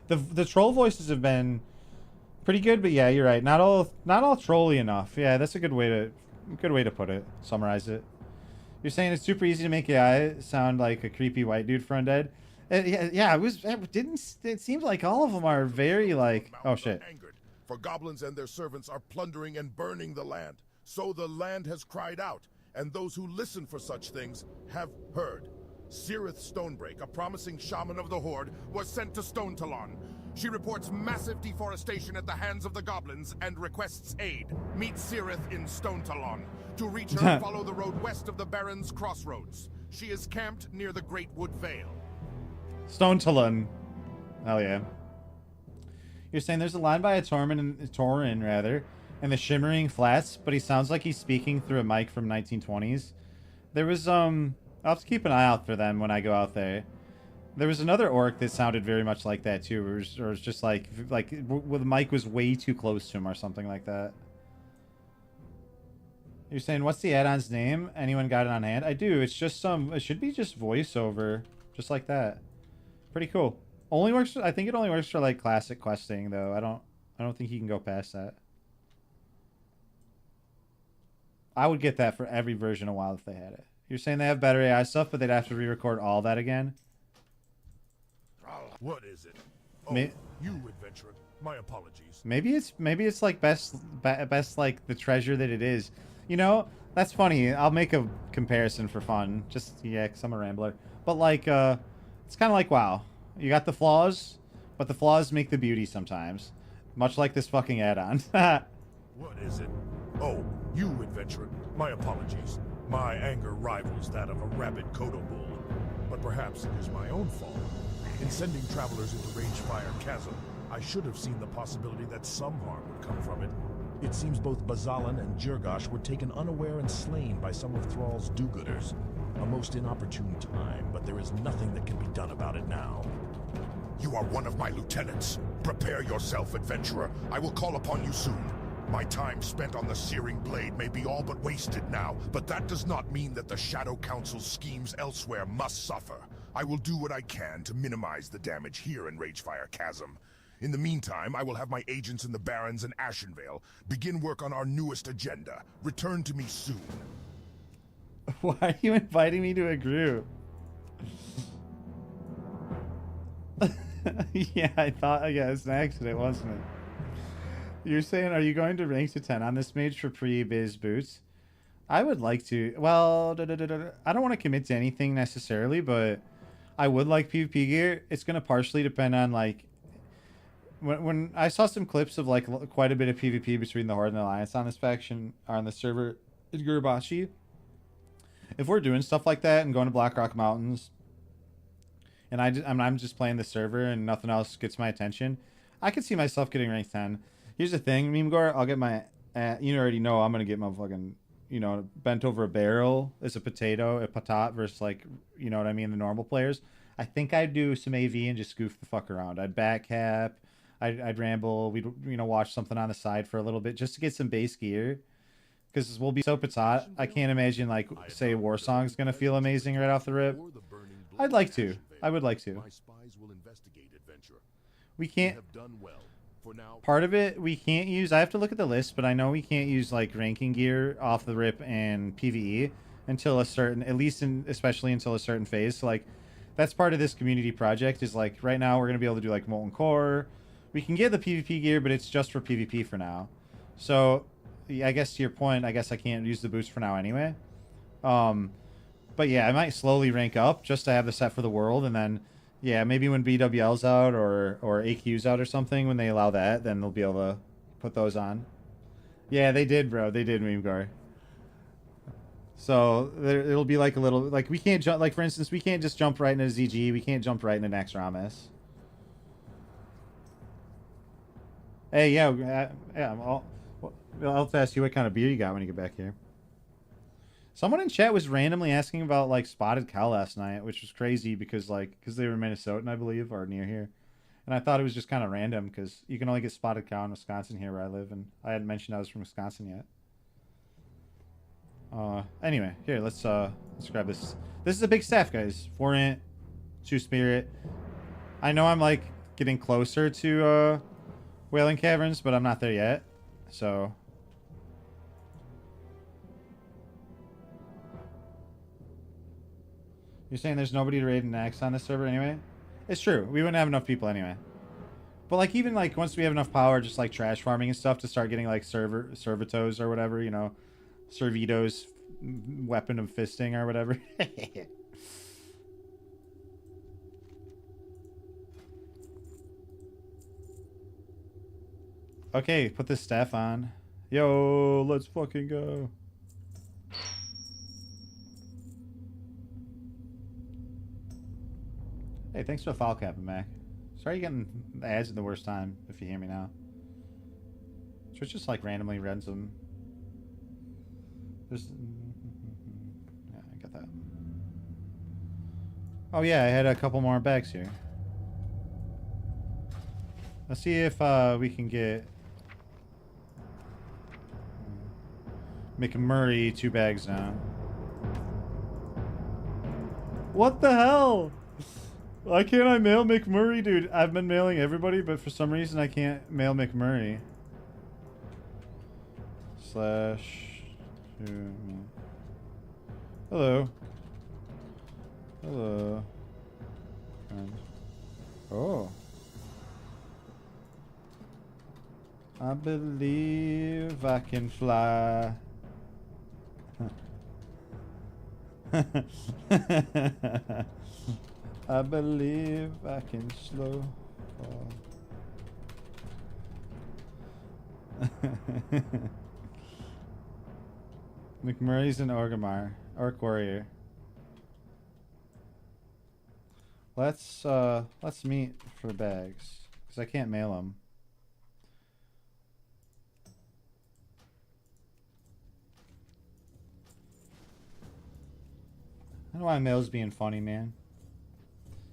the troll voices have been pretty good, but yeah, you're right. Not all trolly enough. Yeah, that's a good way to put it. Summarize it. You're saying it's super easy to make AI sound like a creepy white dude for undead. Yeah, it was. It seems like all of them are very like. Oh shit. Angered, for goblins and their servants are plundering and burning the land. So the land has cried out, and those who listen for such things have heard. Cirith Stonebreak, a promising shaman of the Horde, was sent to Stone Talon. She reports massive deforestation at the hands of the goblins and requests aid. Meet Cirith in Stone Talon. To reach her, follow the road west of the Baron's Crossroads. She is camped near the Great Wood Vale. Stone Talon. Hell yeah. You're saying there's a line by a Tauren rather, in the Shimmering Flats, but he sounds like he's speaking through a mic from 1920s. There was, I'll have to keep an eye out for them when I go out there. There was another orc that sounded very much like that too, or it was just like the mic was way too close to him or something like that. You're saying, what's the add-on's name? Anyone got it on hand? I do. It's just it should be just voiceover, just like that. Pretty cool. Only works. I think it only works for like classic questing though. I don't think you can go past that. I would get that for every version of WoW if they had it. You're saying they have better AI stuff, but they'd have to re-record all that again? What is it? Oh, you adventurer. My apologies. Maybe it's like best like the treasure that it is. You know, that's funny. I'll make a comparison for fun. Just yeah, 'cause I'm a rambler. But like it's kind of like WoW. You got the flaws, but the flaws make the beauty sometimes. Much like this fucking add-on. What is it? Oh, you adventurer. My apologies. My anger rivals that of a rabid Kodo bull. But perhaps it is my own fault. In sending travelers into Ragefire Chasm, I should have seen the possibility that some harm would come from it. It seems both Bazalan and Jirgosh were taken unaware and slain by some of Thrall's do-gooders. A most inopportune time, but there is nothing that can be done about it now. You are one of my lieutenants. Prepare yourself, adventurer. I will call upon you soon. My time spent on the Searing Blade may be all but wasted now, but that does not mean that the Shadow Council's schemes elsewhere must suffer. I will do what I can to minimize the damage here in Ragefire Chasm. In the meantime, I will have my agents in the Barrens and Ashenvale begin work on our newest agenda. Return to me soon. Why are you inviting me to a group? Yeah, I thought, yeah, it's an accident, wasn't it? You're saying, are you going to rank to 10 on this mage for pre-biz boots? I would like to. Well, I don't want to commit to anything necessarily, but I would like PvP gear. It's going to partially depend on, like, when I saw some clips of, like, quite a bit of PvP between the Horde and the Alliance on this faction, or on the server in Gurubashi. If we're doing stuff like that and going to Blackrock Mountains, and I'm just playing the server and nothing else gets my attention, I could see myself getting ranked 10. Here's the thing, Meme Gore. I'll get my. You already know I'm gonna get my fucking. You know, bent over a barrel as a potato, a patat versus like, you know what I mean, the normal players. I think I'd do some AV and just goof the fuck around. I'd back cap. I'd ramble. We'd watch something on the side for a little bit just to get some base gear. Because we'll be so patat. I can't imagine, like, say, War Song's going to feel amazing right off the rip. I'd like to. I would like to. We can't... Part of it, we can't use... I have to look at the list, but I know we can't use, like, ranking gear off the rip and PvE until a certain... At least, especially until a certain phase. So, like, that's part of this community project is, like, right now we're going to be able to do, like, Molten Core. We can get the PvP gear, but it's just for PvP for now. So... I guess to your point, I guess I can't use the boost for now anyway. But yeah, I might slowly rank up just to have the set for the world, and then, yeah, maybe when BWL's out or AQ's out or something, when they allow that, then they'll be able to put those on. Yeah, they did, bro. They did, Memegar. So it'll be like a little, like we can't jump, like for instance, we can't just jump right into ZG. We can't jump right into Nax Ramis. Hey, yeah, I'll have to ask you what kind of beer you got when you get back here. Someone in chat was randomly asking about, like, spotted cow last night, which was crazy because they were Minnesotan, I believe, or near here. And I thought it was just kind of random because you can only get spotted cow in Wisconsin here where I live, and I hadn't mentioned I was from Wisconsin yet. Anyway, here, let's grab this. This is a big staff, guys. 4-int, 2-spirit. I know I'm, like, getting closer to, Whaling Caverns, but I'm not there yet. So... You're saying there's nobody to raid an axe on this server anyway? It's true. We wouldn't have enough people anyway. But, like, even, like, once we have enough power, just, like, trash farming and stuff to start getting, like, servitos or whatever, you know, Servito's weapon of fisting or whatever. Okay, put this staff on. Yo, let's fucking go. Hey, thanks for the file capping, Mac. Sorry you're getting the ads at the worst time, if you hear me now. Twitch just, like, randomly runs them. There's... Yeah, I got that. Oh, yeah, I had a couple more bags here. Let's see if we can get... McMurray 2 bags now. What the hell? Why can't I mail McMurray, dude? I've been mailing everybody, but for some reason I can't mail McMurray. Slash... Hello. Hello. And... Oh. I believe I can fly. I believe I can slow fall. McMurray's an Orgrimmar. Orc Warrior. Let's meet for bags. Because I can't mail them. I don't know why mail's being funny, man.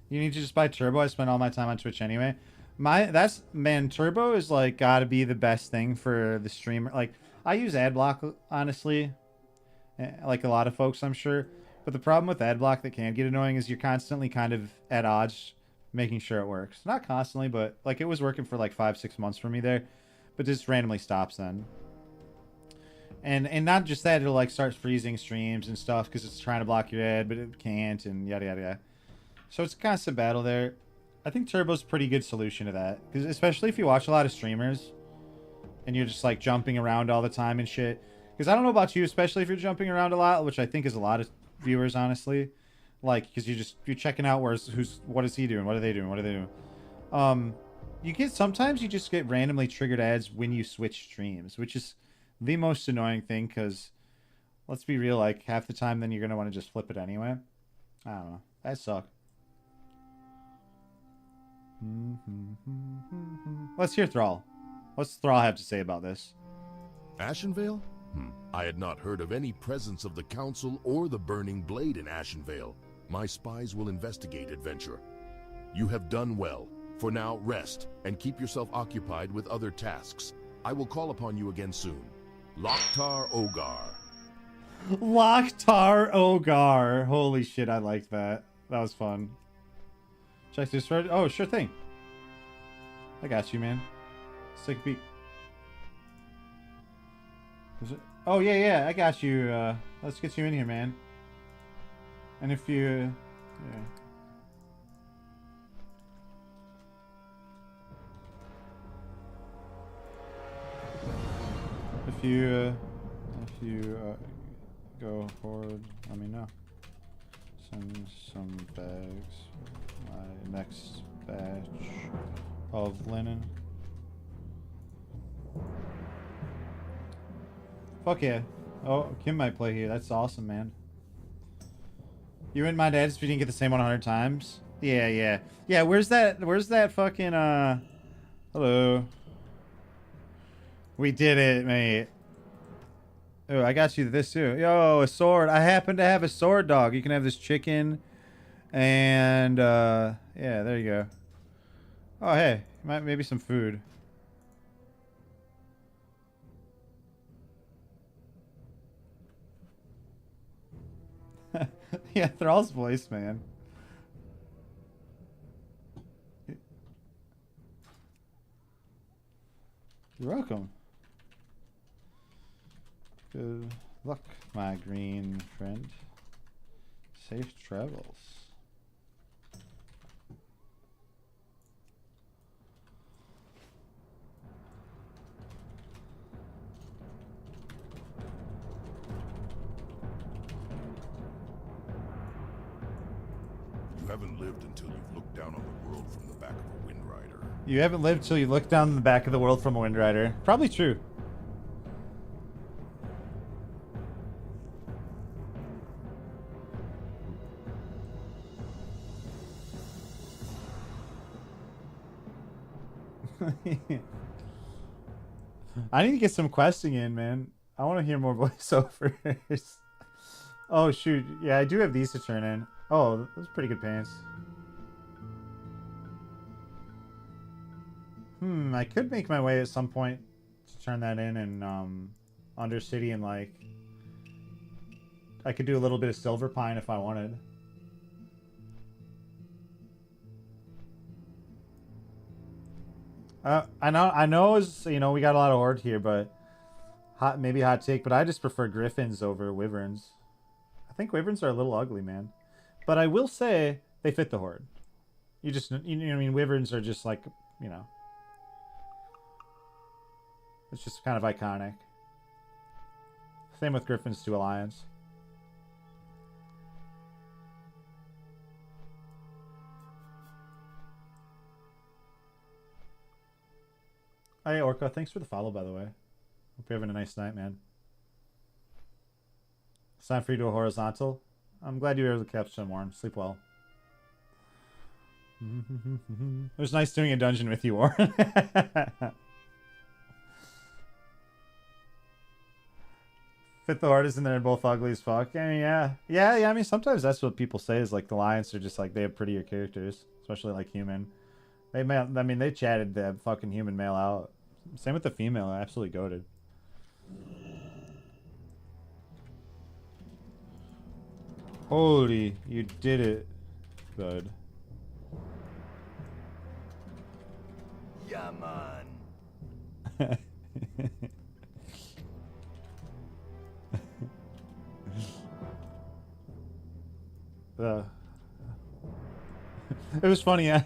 You need to just buy Turbo. I spend all my time on Twitch anyway. Man, Turbo is, like, gotta be the best thing for the streamer. Like, I use Adblock, honestly. Like a lot of folks, I'm sure. But the problem with Adblock that can get annoying is you're constantly kind of at odds making sure it works. Not constantly, but, like, it was working for, like, 5-6 months for me there. But just randomly stops then. And not just that, it'll, like, start freezing streams and stuff because it's trying to block your ad, but it can't, and yada, yada, yada. So it's a constant battle there. I think Turbo's a pretty good solution to that. Because especially if you watch a lot of streamers and you're just, like, jumping around all the time and shit. Because I don't know about you, especially if you're jumping around a lot, which I think is a lot of viewers, honestly. Like, because you're checking out what is he doing? What are they doing? What are they doing? Sometimes you just get randomly triggered ads when you switch streams, which is the most annoying thing because, let's be real, like, half the time then you're going to want to just flip it anyway. I don't know. That sucks. Let's hear Thrall. What's Thrall have to say about this? Ashenvale? I had not heard of any presence of the Council or the Burning Blade in Ashenvale. My spies will investigate, adventurer. You have done well. For now, rest, and keep yourself occupied with other tasks. I will call upon you again soon. Loktar Ogar. Loktar Ogar. Holy shit, I liked that. That was fun. Check this right. Oh, sure thing. I got you, man. Sick beat. Is it? Oh, yeah, I got you. Let's get you in here, man. And if you... Yeah. If you go forward, let me know. Send some bags. My next batch of linen. Fuck yeah. Oh, Kim might play here. That's awesome, man. You and my dad's didn't get the same 100 times? Yeah. Yeah, where's that fucking, hello. We did it, mate. Oh, I got you this too. Yo, a sword. I happen to have a sword, dog. You can have this chicken. And, yeah, there you go. Oh, hey. Maybe some food. Yeah, Thrall's voice, man. You're welcome. Good luck, my green friend. Safe travels. You haven't lived until you've looked down on the world from the back of a Wind Rider. You haven't lived till you look down the back of the world from a Wind Rider. Probably true. I need to get some questing in, man. I want to hear more voiceovers. Oh, shoot. Yeah, I do have these to turn in. Oh, those are pretty good pants. I could make my way at some point to turn that in Undercity and, like... I could do a little bit of Silver Pine if I wanted. I know, you know, we got a lot of Horde here, but maybe hot take, but I just prefer Griffins over Wyverns. I think Wyverns are a little ugly, man. But I will say they fit the Horde. You know what I mean? Wyverns are just like, you know, it's just kind of iconic. Same with Griffins to Alliance. Hey, Orca, thanks for the follow, by the way. Hope you're having a nice night, man. It's time for you to do a horizontal. I'm glad you were able to capture some Warren. Sleep well. It was nice doing a dungeon with you, Warren. Fit the Horde is in there and both ugly as fuck. I mean, yeah. I mean, sometimes that's what people say is like the Lions are just like they have prettier characters, especially like human. They chatted the fucking human male out. Same with the female. Absolutely goated. Holy, you did it, bud. Yeah, man. It was funny. I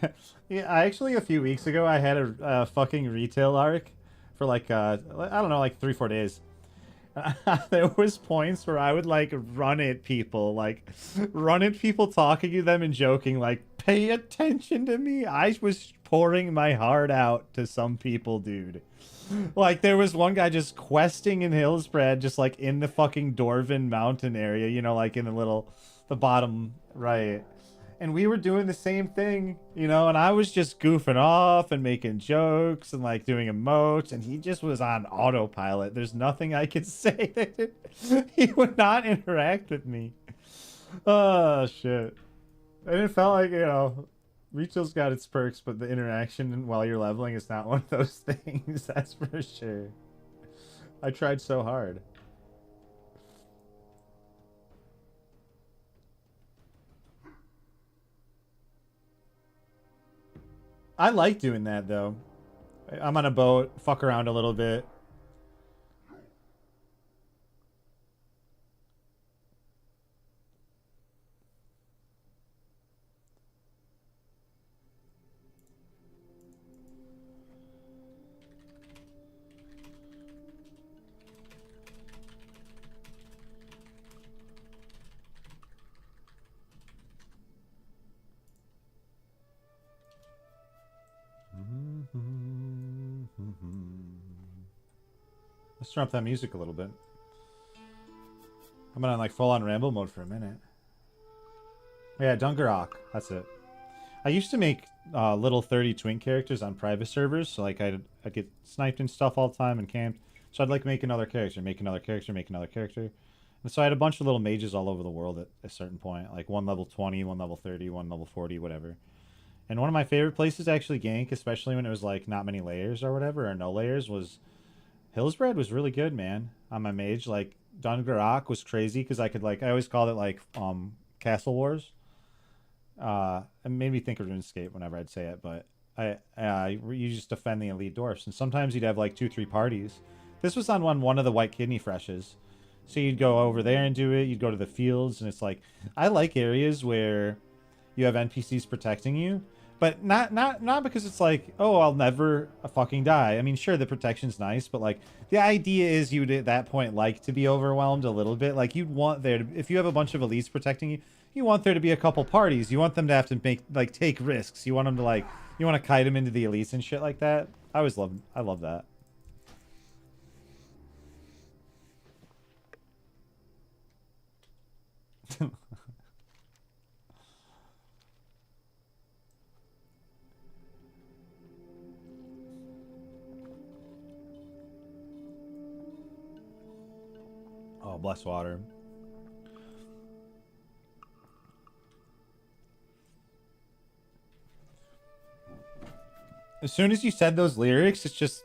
actually a few weeks ago I had a fucking retail arc for like I don't know, like 3-4 days. There was points where I would like run at people talking to them and joking like, pay attention to me. I was pouring my heart out to some people, dude. Like there was one guy just questing in Hillspread, just like in the fucking Dwarven mountain area, you know, like in the bottom right. and we were doing the same thing, you know, and I was just goofing off and making jokes and like doing emotes, and he just was on autopilot. There's nothing I could say that he would not interact with me. Oh shit. And it felt like, you know, Retail's got its perks, but the interaction while you're leveling is not one of those things. That's for sure. I tried so hard. I like doing that though. I'm on a boat, fuck around a little bit. Let's turn up that music a little bit. I'm on like full-on ramble mode for a minute. Yeah, Dungarok. That's it. I used to make little 30 twink characters on private servers, so like I'd get sniped and stuff all the time and camped. So I'd like make another character, make another character, make another character. And so I had a bunch of little mages all over the world at a certain point, like one level 20, one level 30, one level 40, whatever. And one of my favorite places to actually gank, especially when it was like not many layers or whatever, or no layers, was Hillsbred was really good, man. On my mage, like Dungarok was crazy because I could like I always called it like Castle Wars. It made me think of RuneScape whenever I'd say it, but you just defend the elite dwarfs, and sometimes you'd have like 2-3 parties. This was on one of the white kidney freshes, so you'd go over there and do it. You'd go to the fields, and it's like I like areas where you have NPCs protecting you. But not because it's like, oh, I'll never fucking die. I mean, sure, the protection's nice, but like the idea is you'd at that point like to be overwhelmed a little bit. Like you'd want there to, if you have a bunch of elites protecting you, you want there to be a couple parties. You want them to have to take risks. You want them to you want to kite them into the elites and shit like that. I love that. Oh, bless water. As soon as you said those lyrics, it's just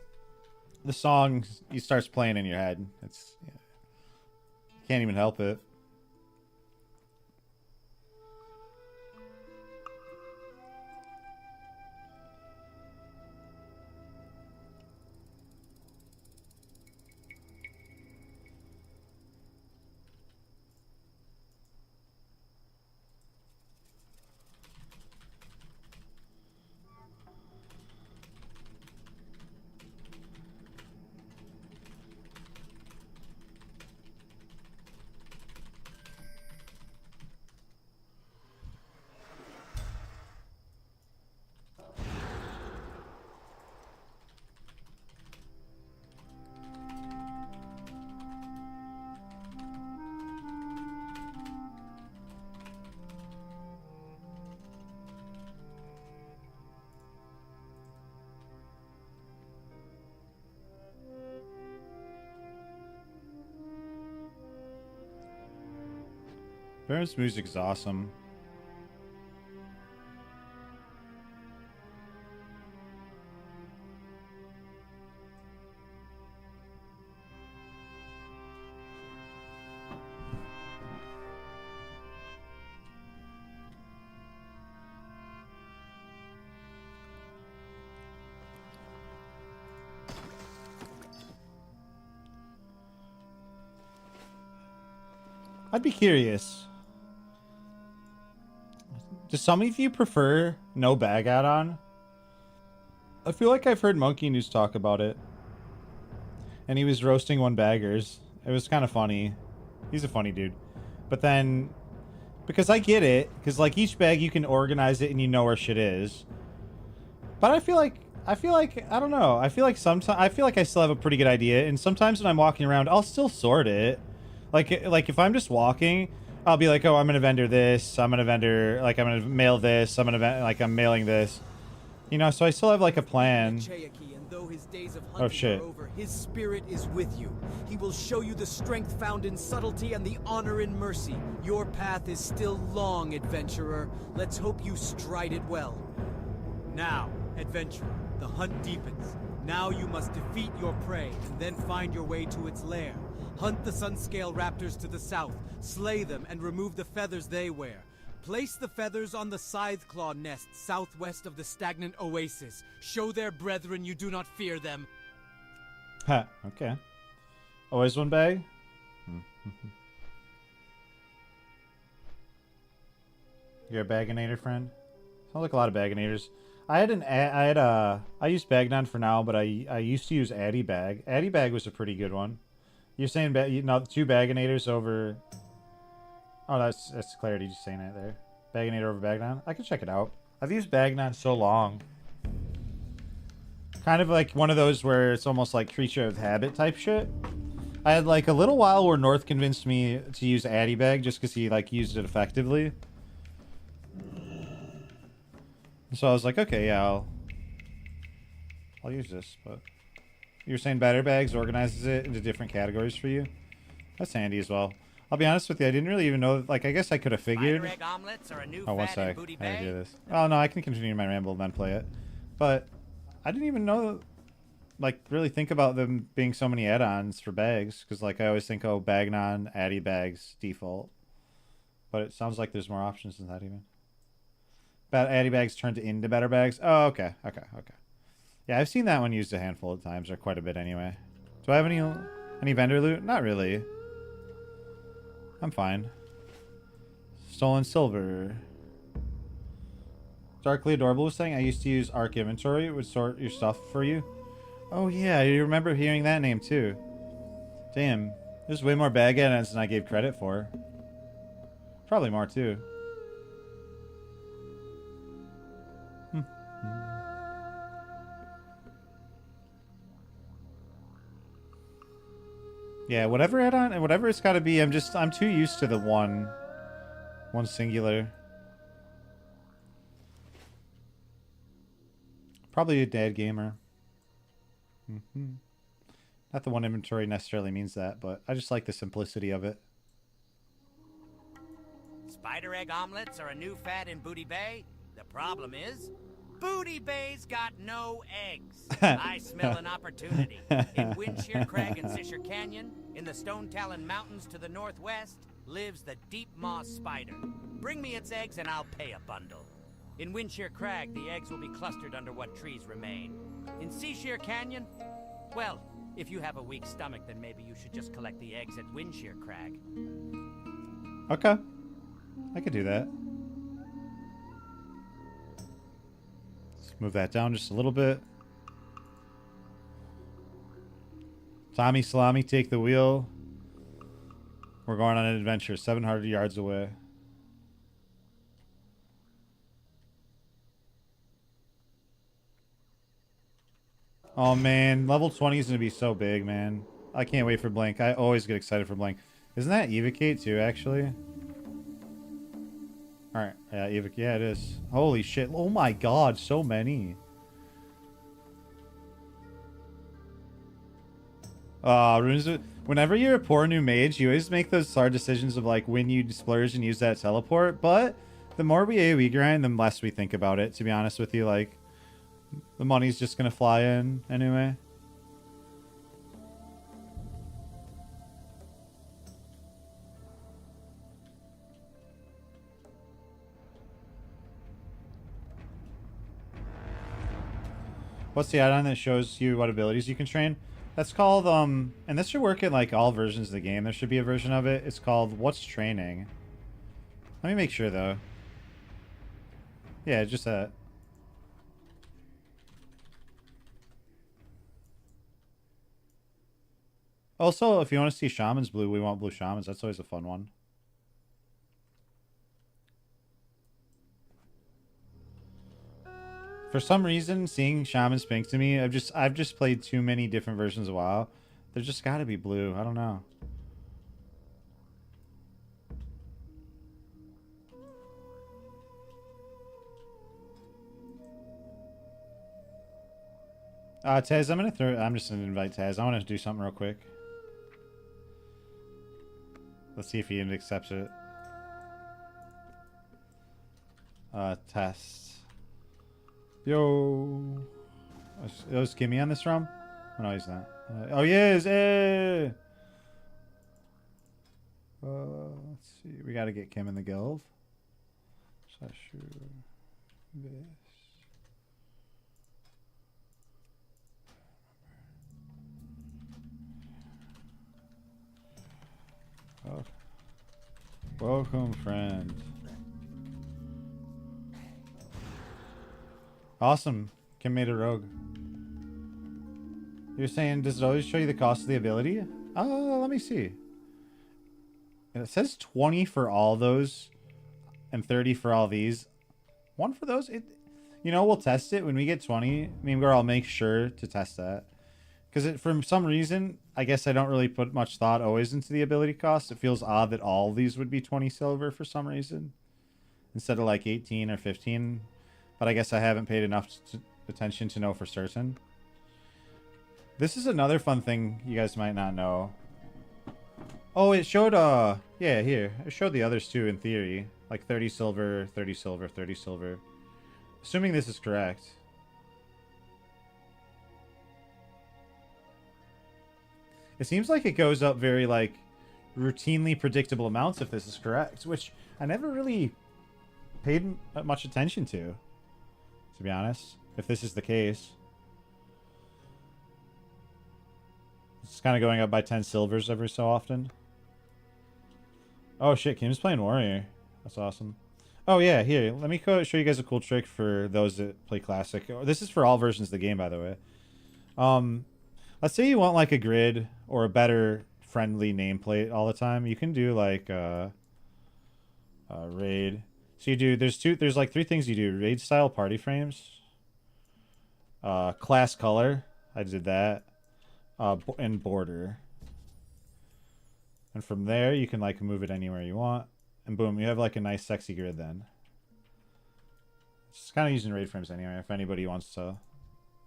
the song starts playing in your head. It's you can't even help it. Baron's music is awesome. I'd be curious. Do some of you prefer no bag add-on? I feel like I've heard Monkey News talk about it. And he was roasting one baggers. It was kind of funny. He's a funny dude. But then, because I get it, because like each bag you can organize it and you know where shit is. But I feel like, I don't know. I feel like I still have a pretty good idea. And sometimes when I'm walking around, I'll still sort it. Like if I'm just walking, I'll be like, oh, I'm gonna vendor this. I'm gonna vendor, like, I'm gonna mail this. I'm gonna like, I'm mailing this. You know, so I still have like a plan. And though his days of Oh hunting shit. are over, his spirit is with you. He will show you the strength found in subtlety and the honor in mercy. Your path is still long, adventurer. Let's hope you stride it well. Now, adventurer, the hunt deepens. Now you must defeat your prey and then find your way to its lair. Hunt the Sunscale raptors to the south, slay them, and remove the feathers they wear. Place the feathers on the Scytheclaw nest southwest of the stagnant oasis. Show their brethren you do not fear them. Ha, okay. Always one bag? You're a Baginator friend? Sounds like a lot of Baginators. I used Bagnon for now, but I used to use Addy Bag. Addy Bag was a pretty good one. You're saying two Baginators over... Oh, that's Clarity just saying it there. Baginator over Bagnon. I can check it out. I've used Bagnon so long. Kind of like one of those where it's almost like creature of habit type shit. I had like a little while where North convinced me to use Addy Bag just because he like used it effectively. So I was like, okay, yeah, I'll use this. But you're saying Batter Bags organizes it into different categories for you? That's handy as well. I'll be honest with you, I didn't really even know, like, I guess I could have figured. Spider egg omelets are a new Oh, one fad sec. in Booty I gotta Bay. do this. Oh, no, I can continue my ramble and then play it. But I didn't even know, like, really think about them being so many add-ons for bags. Because, like, I always think, oh, Bagnon, Addy Bags, default. But it sounds like there's more options than that even. Addy Bags turned into Better Bags. Oh, okay. Yeah, I've seen that one used a handful of times, or quite a bit anyway. Do I have any vendor loot? Not really. I'm fine. Stolen silver. Darkly Adorable was saying, I used to use Arc Inventory. It would sort your stuff for you. Oh yeah, I remember hearing that name too. Damn. There's way more bag add-ons than I gave credit for. Probably more too. Yeah, whatever add-on and whatever it's got to be, I'm too used to the one singular. Probably a dad gamer. Not the one inventory necessarily means that, but I just like the simplicity of it. Spider egg omelets are a new fad in Booty Bay. The problem is, Booty Bay's got no eggs. I smell an opportunity. In Windshear Crag and Zisher Canyon, in the Stone Talon Mountains to the northwest, lives the deep moss spider. Bring me its eggs and I'll pay a bundle. In Windshear Crag, the eggs will be clustered under what trees remain. In Seashear Canyon, well, if you have a weak stomach, then maybe you should just collect the eggs at Windshear Crag. Okay. I could do that. Let's move that down just a little bit. Tommy Salami, take the wheel. We're going on an adventure 700 yards away. Oh man, level 20 is going to be so big, man. I can't wait for Blink. I always get excited for Blink. Isn't that Evocate too, actually? Alright, yeah, yeah, it is. Holy shit. Oh my god, so many. Runes. Whenever you're a poor new mage, you always make those hard decisions of like when you splurge and use that teleport, but the more we AoE grind, the less we think about it, to be honest with you. Like, the money's just gonna fly in anyway. What's the add-on that shows you what abilities you can train? That's called, and this should work in like all versions of the game. There should be a version of it. It's called What's Training? Let me make sure though. Yeah, just that. Also, if you want to see Shamans blue, we want blue Shamans. That's always a fun one. For some reason, seeing Shamans pink to me, I've just played too many different versions of WoW. There's just got to be blue. I don't know. Taz, I'm just gonna invite Taz. I want to do something real quick. Let's see if he accepts it. Test. Yo. Is Kimmy on this ROM? Oh, no, he's not. Oh, he is. Hey! Let's see. We gotta get Kim in the guild. This. Oh. Welcome, friend. Awesome. Kim made a rogue. You're saying, does it always show you the cost of the ability? Let me see. It says 20 for all those and 30 for all these. One for those? You know, we'll test it when we get 20. Maybe I'll make sure to test that. Because for some reason, I guess I don't really put much thought always into the ability cost. It feels odd that all these would be 20 silver for some reason. Instead of like 18 or 15. But I guess I haven't paid enough attention to know for certain. This is another fun thing you guys might not know. Oh, it showed, yeah, here. It showed the others too in theory. Like 30 silver, 30 silver, 30 silver. Assuming this is correct. It seems like it goes up very, like, routinely predictable amounts if this is correct, which I never really paid much attention to be honest, if this is the case. It's kind of going up by 10 silvers every so often. Oh shit, Kim's playing Warrior. That's awesome. Oh yeah, here, let me show you guys a cool trick for those that play Classic. This is for all versions of the game, by the way. Let's say you want like a grid or a better friendly nameplate all the time. You can do like raid. So you do, there's like 3 things you do. Raid style party frames. Class color. I did that. And border. And from there, you can like move it anywhere you want. And boom, you have like a nice sexy grid then. Just kind of using raid frames anyway, if anybody wants to. I'm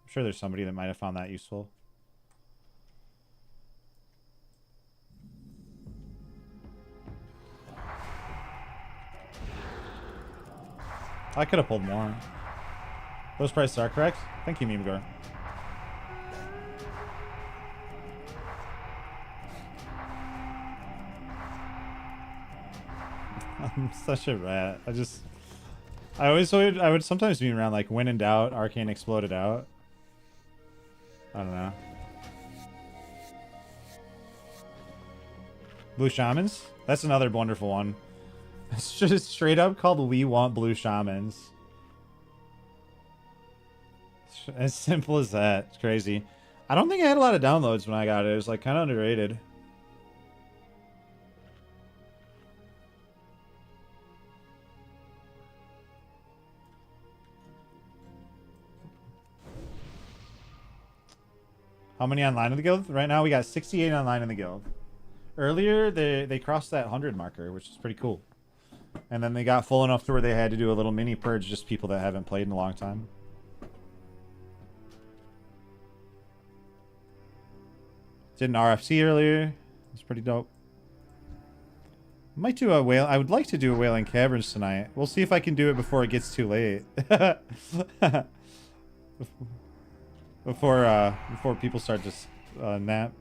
sure there's somebody that might have found that useful. I could have pulled more. Those prices are correct. Thank you, Mimegor. I'm such a rat. I would sometimes be around like when in doubt, Arcane exploded out. I don't know. Blue Shamans? That's another wonderful one. It's just straight up called We Want Blue Shamans. It's as simple as that. It's crazy. I don't think I had a lot of downloads when I got it. It was like kind of underrated. How many online in the guild? Right now we got 68 online in the guild. Earlier they crossed that 100 marker, which is pretty cool. And then they got full enough to where they had to do a little mini purge, just people that haven't played in a long time. Did an RFC earlier. It's pretty dope. Might do a whale. I would like to do a Wailing Caverns tonight. We'll see if I can do it before it gets too late. Before people start to nap.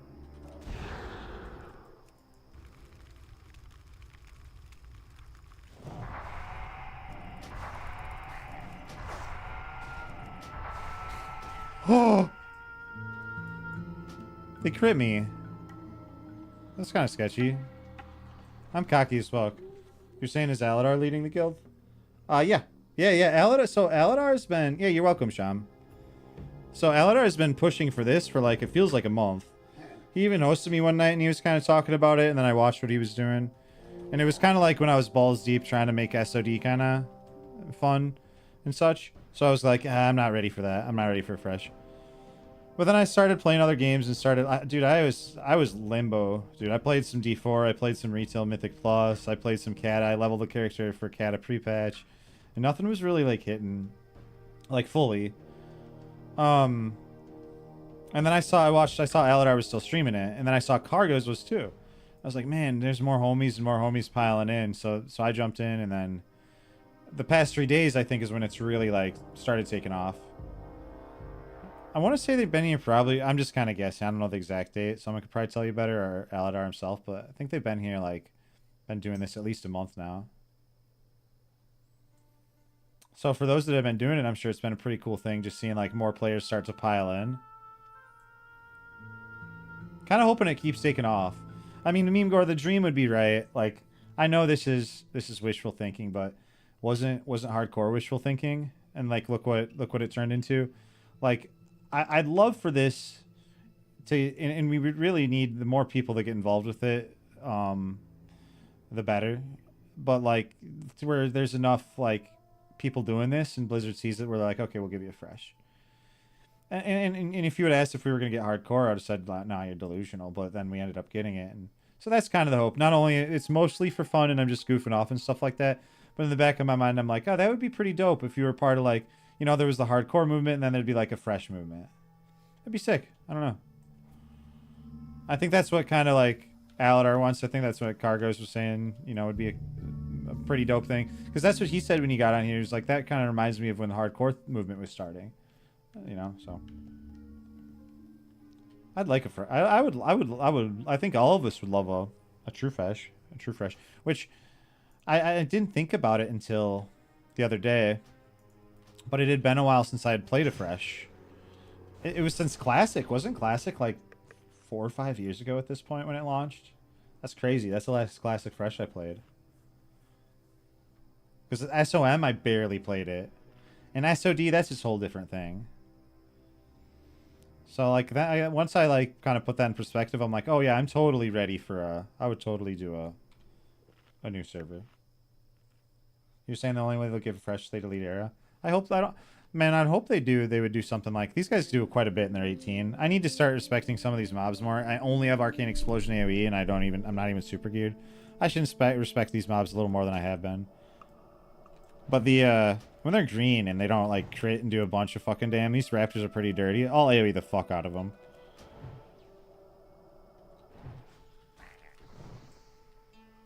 Oh! They crit me. That's kind of sketchy. I'm cocky as fuck. You're saying is Aladar leading the guild? Yeah. Yeah. Aladar. So Aladar's been... Yeah, you're welcome, Sham. So Aladar has been pushing for this for like, it feels like a month. He even hosted me one night and he was kind of talking about it, and then I watched what he was doing. And it was kind of like when I was balls deep trying to make SOD kind of fun and such. So I was like, I'm not ready for that. I'm not ready for fresh. But then I started playing other games and started... Dude, I was limbo. Dude, I played some D4. I played some Retail Mythic Plus. I played some Kata. I leveled the character for Kata pre-patch. And nothing was really, like, hitting... Like, fully. And then I saw Aladar was still streaming it, and then I saw Cargo's was too. I was like, man, there's more homies and more homies piling in. So I jumped in, and then the past 3 days I think is when it's really like started taking off. I want to say they've been here probably. I'm just kind of guessing. I don't know the exact date. Someone could probably tell you better, or Aladar himself. But I think they've been here like been doing this at least a month now. So for those that have been doing it, I'm sure it's been a pretty cool thing just seeing like more players start to pile in. Kind of hoping it keeps taking off. I mean, Meme Gore, the dream would be right. Like, I know this is wishful thinking, but wasn't hardcore wishful thinking. And like, look what it turned into. Like, I'd love for this to, and we would really need the more people that get involved with it, the better. But like, to where there's enough like people doing this, and Blizzard sees it, we're like, okay, we'll give you a fresh. And if you had asked if we were going to get hardcore, I'd have said, no, you're delusional. But then we ended up getting it. And so that's kind of the hope. Not only it's mostly for fun and I'm just goofing off and stuff like that, but in the back of my mind, I'm like, oh, that would be pretty dope if you were part of like, you know, there was the hardcore movement and then there'd be like a fresh movement. That'd be sick. I don't know. I think that's what kind of like Aladar wants. I think that's what Cargos was saying, you know, would be a pretty dope thing. Because that's what he said when he got on here. He was like, that kind of reminds me of when the hardcore movement was starting. You know, so I'd like I think all of us would love a true fresh, which I didn't think about it until the other day, but it had been a while since I had played a fresh. It was since Classic. Wasn't Classic like 4 or 5 years ago at this point when it launched? That's crazy. That's the last Classic fresh I played. Because SOM, I barely played it. And SOD, that's this whole different thing. So like that, once I like kind of put that in perspective, I'm like, oh yeah, I'm totally ready for I would totally do a new server. You're saying the only way they'll give a fresh Slate Elite era? I hope I don't. Man, I'd hope they do. They would do something like these guys do quite a bit in their 18. I need to start respecting some of these mobs more. I only have Arcane Explosion AoE, and I'm not even super geared. I should respect these mobs a little more than I have been. But the when they're green and they don't like crit and do a bunch of fucking damn, these raptors are pretty dirty. I'll AoE the fuck out of them.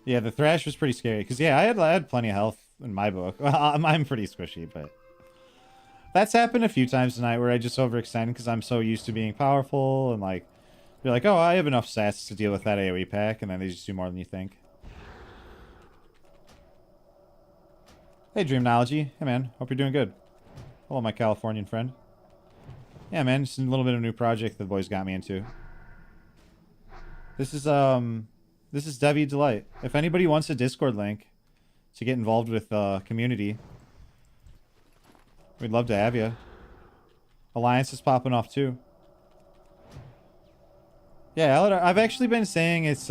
Yeah, the Thrash was pretty scary because yeah, I had plenty of health in my book. Well, I'm pretty squishy, but that's happened a few times tonight where I just overextend because I'm so used to being powerful and like you're like, oh, I have enough stats to deal with that AoE pack, and then they just do more than you think. Hey, Dreamnology. Hey, man. Hope you're doing good. Hello, my Californian friend. Yeah, man. Just a little bit of a new project the boys got me into. This is Deviate Delight. If anybody wants a Discord link to get involved with the community, we'd love to have you. Alliance is popping off too. Yeah, Aladar. I've actually been saying it's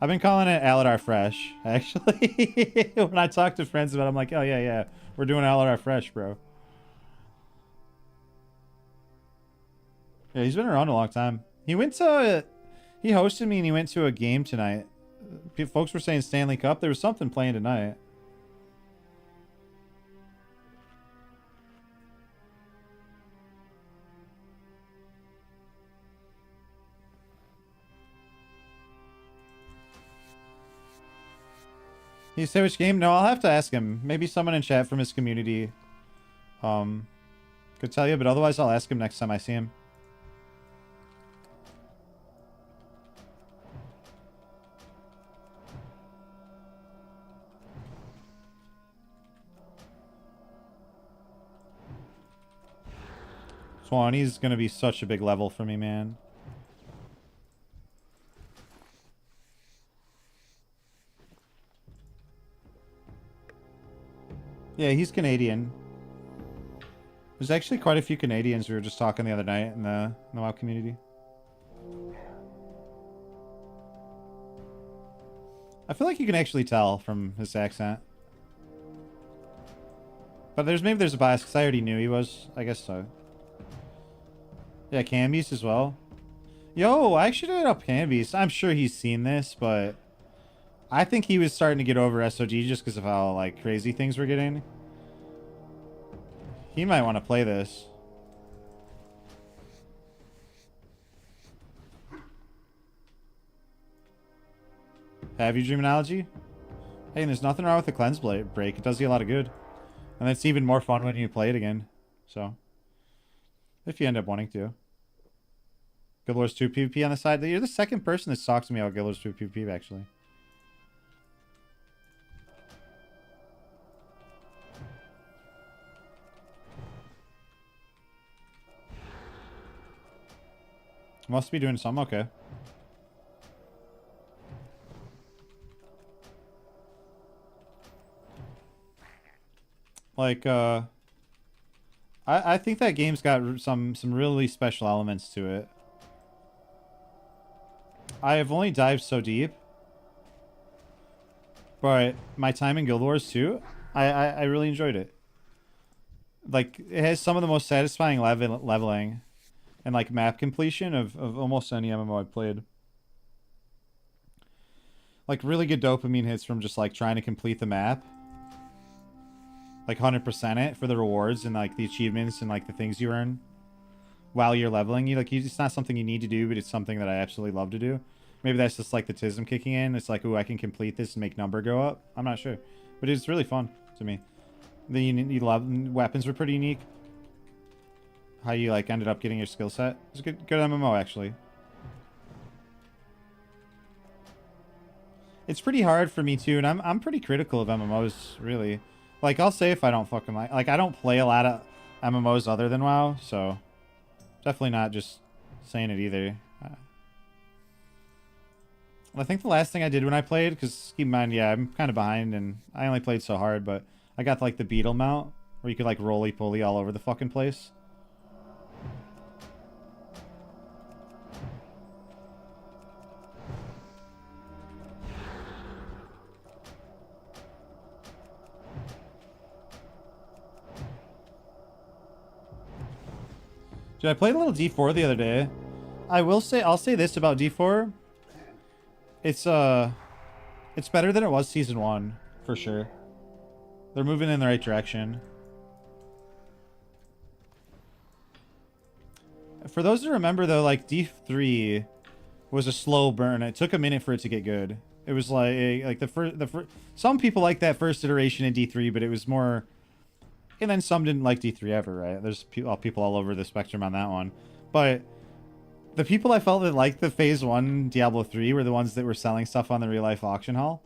I've been calling it Aladar Fresh, actually. When I talk to friends about it, I'm like, oh, yeah, we're doing Aladar Fresh, bro. Yeah, he's been around a long time. He hosted me and he went to a game tonight. Folks were saying Stanley Cup. There was something playing tonight. He say which game? No, I'll have to ask him. Maybe someone in chat from his community could tell you, but otherwise I'll ask him next time I see him. Swan, he's gonna be such a big level for me, man. Yeah, he's Canadian. There's actually quite a few Canadians we were just talking the other night in the WoW community. I feel like you can actually tell from his accent. But maybe there's a bias because I already knew he was. I guess so. Yeah, Cambies as well. Yo, I actually did up Cambies. I'm sure he's seen this, but I think he was starting to get over SOG just because of how like crazy things were getting. He might want to play this. Have you, Dream Analogy? Hey, and there's nothing wrong with the cleanse break. It does you a lot of good. And it's even more fun when you play it again. So, if you end up wanting to. Guild Wars 2 PvP on the side. You're the second person that's talked to me about Guild Wars 2 PvP, actually. Must be doing some. Okay. Like, I think that game's got some really special elements to it. I have only dived so deep, but my time in Guild Wars 2, I really enjoyed it. Like, it has some of the most satisfying leveling and like map completion of almost any MMO I've played. Like, really good dopamine hits from just like trying to complete the map. Like 100% it for the rewards and like the achievements and like the things you earn while you're leveling. It's not something you need to do, but it's something that I absolutely love to do. Maybe that's just like the tism kicking in. It's like, oh, I can complete this and make number go up. I'm not sure, but it's really fun to me. The weapons were pretty unique. How you like ended up getting your skill set. It's a good MMO actually. It's pretty hard for me too, and I'm pretty critical of MMOs really. Like, I'll say if I don't fucking like I don't play a lot of MMOs other than WoW, so definitely not just saying it either. I think the last thing I did when I played, because keep in mind, yeah, I'm kind of behind, and I only played so hard, but I got like the beetle mount, where you could like roly-poly all over the fucking place. Dude, I played a little D4 the other day. I'll say this about D4. It's better than it was Season 1, for sure. They're moving in the right direction. For those that remember though, like D3 was a slow burn. It took a minute for it to get good. It was like the first some people like that first iteration in D3, but it was more. And then some didn't like D3 ever, right? There's people all over the spectrum on that one. But the people I felt that liked the Phase 1 Diablo 3 were the ones that were selling stuff on the real-life auction hall.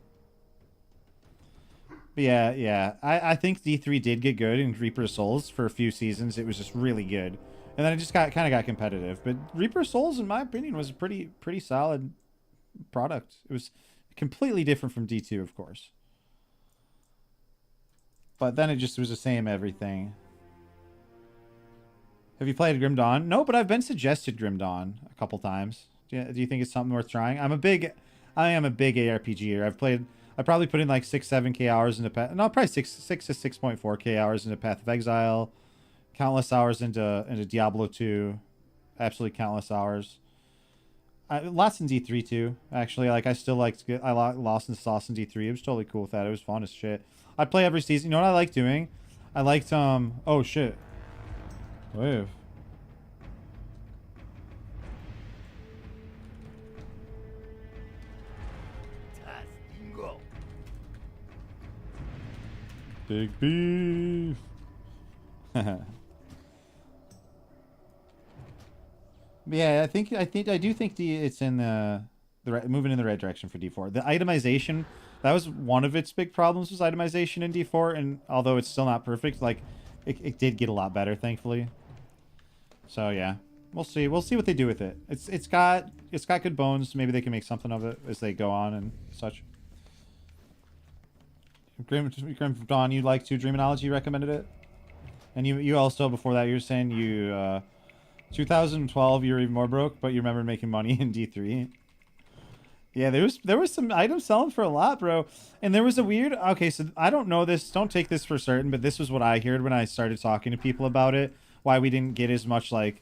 But yeah. I think D3 did get good in Reaper Souls for a few seasons. It was just really good. And then it just kind of got competitive. But Reaper Souls, in my opinion, was a pretty solid product. It was completely different from D2, of course. But then it just was the same everything. Have you played Grim Dawn? No, but I've been suggested Grim Dawn a couple times. Do you think it's something worth trying? I am a big ARPGer. I probably put in like 6-7K hours into probably 6 to 6.4K hours into Path of Exile, countless hours into Diablo 2, absolutely countless hours. Lots in D3 too, actually. Like, I still like to get. I lost in sauce in D3. It was totally cool with that. It was fun as shit. I play every season. You know what I like doing? I liked oh shit. Wave. Big beef. Yeah, I do think it's in the moving in the right direction for D4. The itemization, that was one of its big problems, was itemization in D4, and although it's still not perfect, like it did get a lot better, thankfully. So yeah, we'll see what they do with it. It's got good bones. Maybe they can make something of it as they go on and such. Grim Dawn, you like to Dreamology recommended it, and you also before that you were saying you 2012 you were even more broke, but you remember making money in D3. Yeah, there was some items selling for a lot, bro. And there was a weird, okay, so I don't know this, don't take this for certain, but this was what I heard when I started talking to people about it. Why we didn't get as much like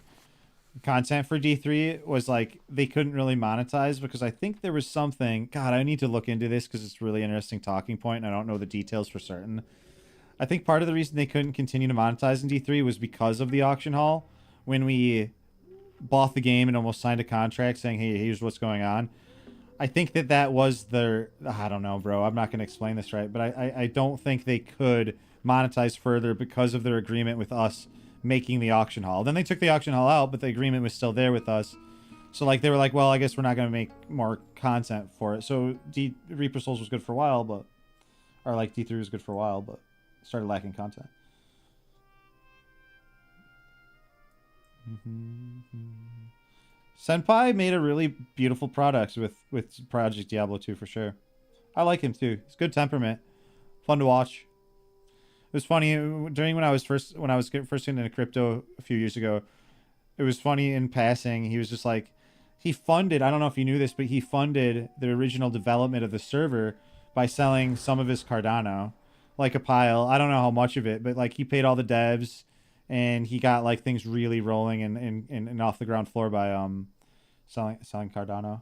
content for D3 was like they couldn't really monetize, because I think there was something, God, I need to look into this because it's a really interesting talking point and I don't know the details for certain. I think part of the reason they couldn't continue to monetize in D3 was because of the auction hall. When we bought the game and almost signed a contract saying, hey, here's what's going on. I think that was their... I don't know, bro. I'm not going to explain this right, but I don't think they could monetize further because of their agreement with us making the auction hall. Then they took the auction hall out, but the agreement was still there with us. So, like, they were like, well, I guess we're not going to make more content for it. So, Reaper Souls was good for a while, but... Or, like, D3 was good for a while, but started lacking content. Senpai made a really beautiful product with Project Diablo 2 for sure. I like him too. He's good temperament, fun to watch. It was funny during when I was first getting into crypto a few years ago. It was funny in passing. He was just like, he funded. I don't know if you knew this, but he funded the original development of the server by selling some of his Cardano, like a pile. I don't know how much of it, but like he paid all the devs, and he got like things really rolling and off the ground floor by selling Cardano.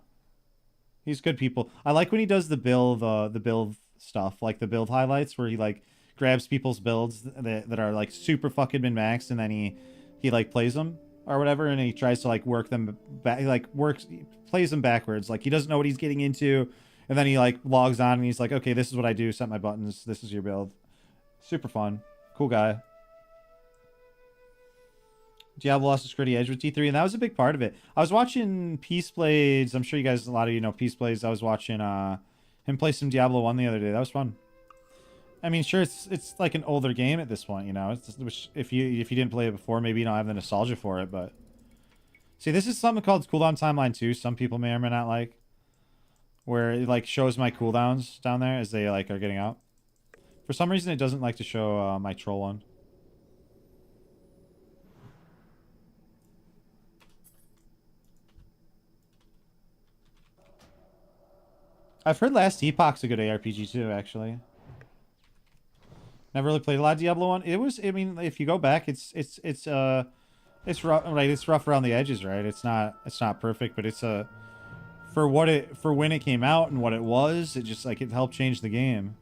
He's good people. I like when he does the build stuff, like the build highlights, where he like grabs people's builds that are like super fucking min-maxed, and then he like plays them or whatever, and he tries to like work them back. He plays them backwards. Like he doesn't know what he's getting into, and then he like logs on and he's like, okay, this is what I do. Set my buttons. This is your build. Super fun. Cool guy. Diablo lost his gritty edge with D3, and that was a big part of it. I was watching Peace Blades. I'm sure you guys, a lot of you know Peace Blades. I was watching him play some Diablo 1 the other day. That was fun. I mean, sure, it's like an older game at this point, you know. It's just, which if you didn't play it before, maybe you don't have the nostalgia for it. But see, this is something called cooldown timeline 2. Some people may or may not like, where it like shows my cooldowns down there as they like are getting out. For some reason, it doesn't like to show my troll one. I've heard Last Epoch's a good ARPG too, actually. Never really played a lot of Diablo 1. It was, I mean, if you go back, it's rough, right? It's rough around the edges, right? It's not perfect, but it's for when it came out and what it was, it just like it helped change the game.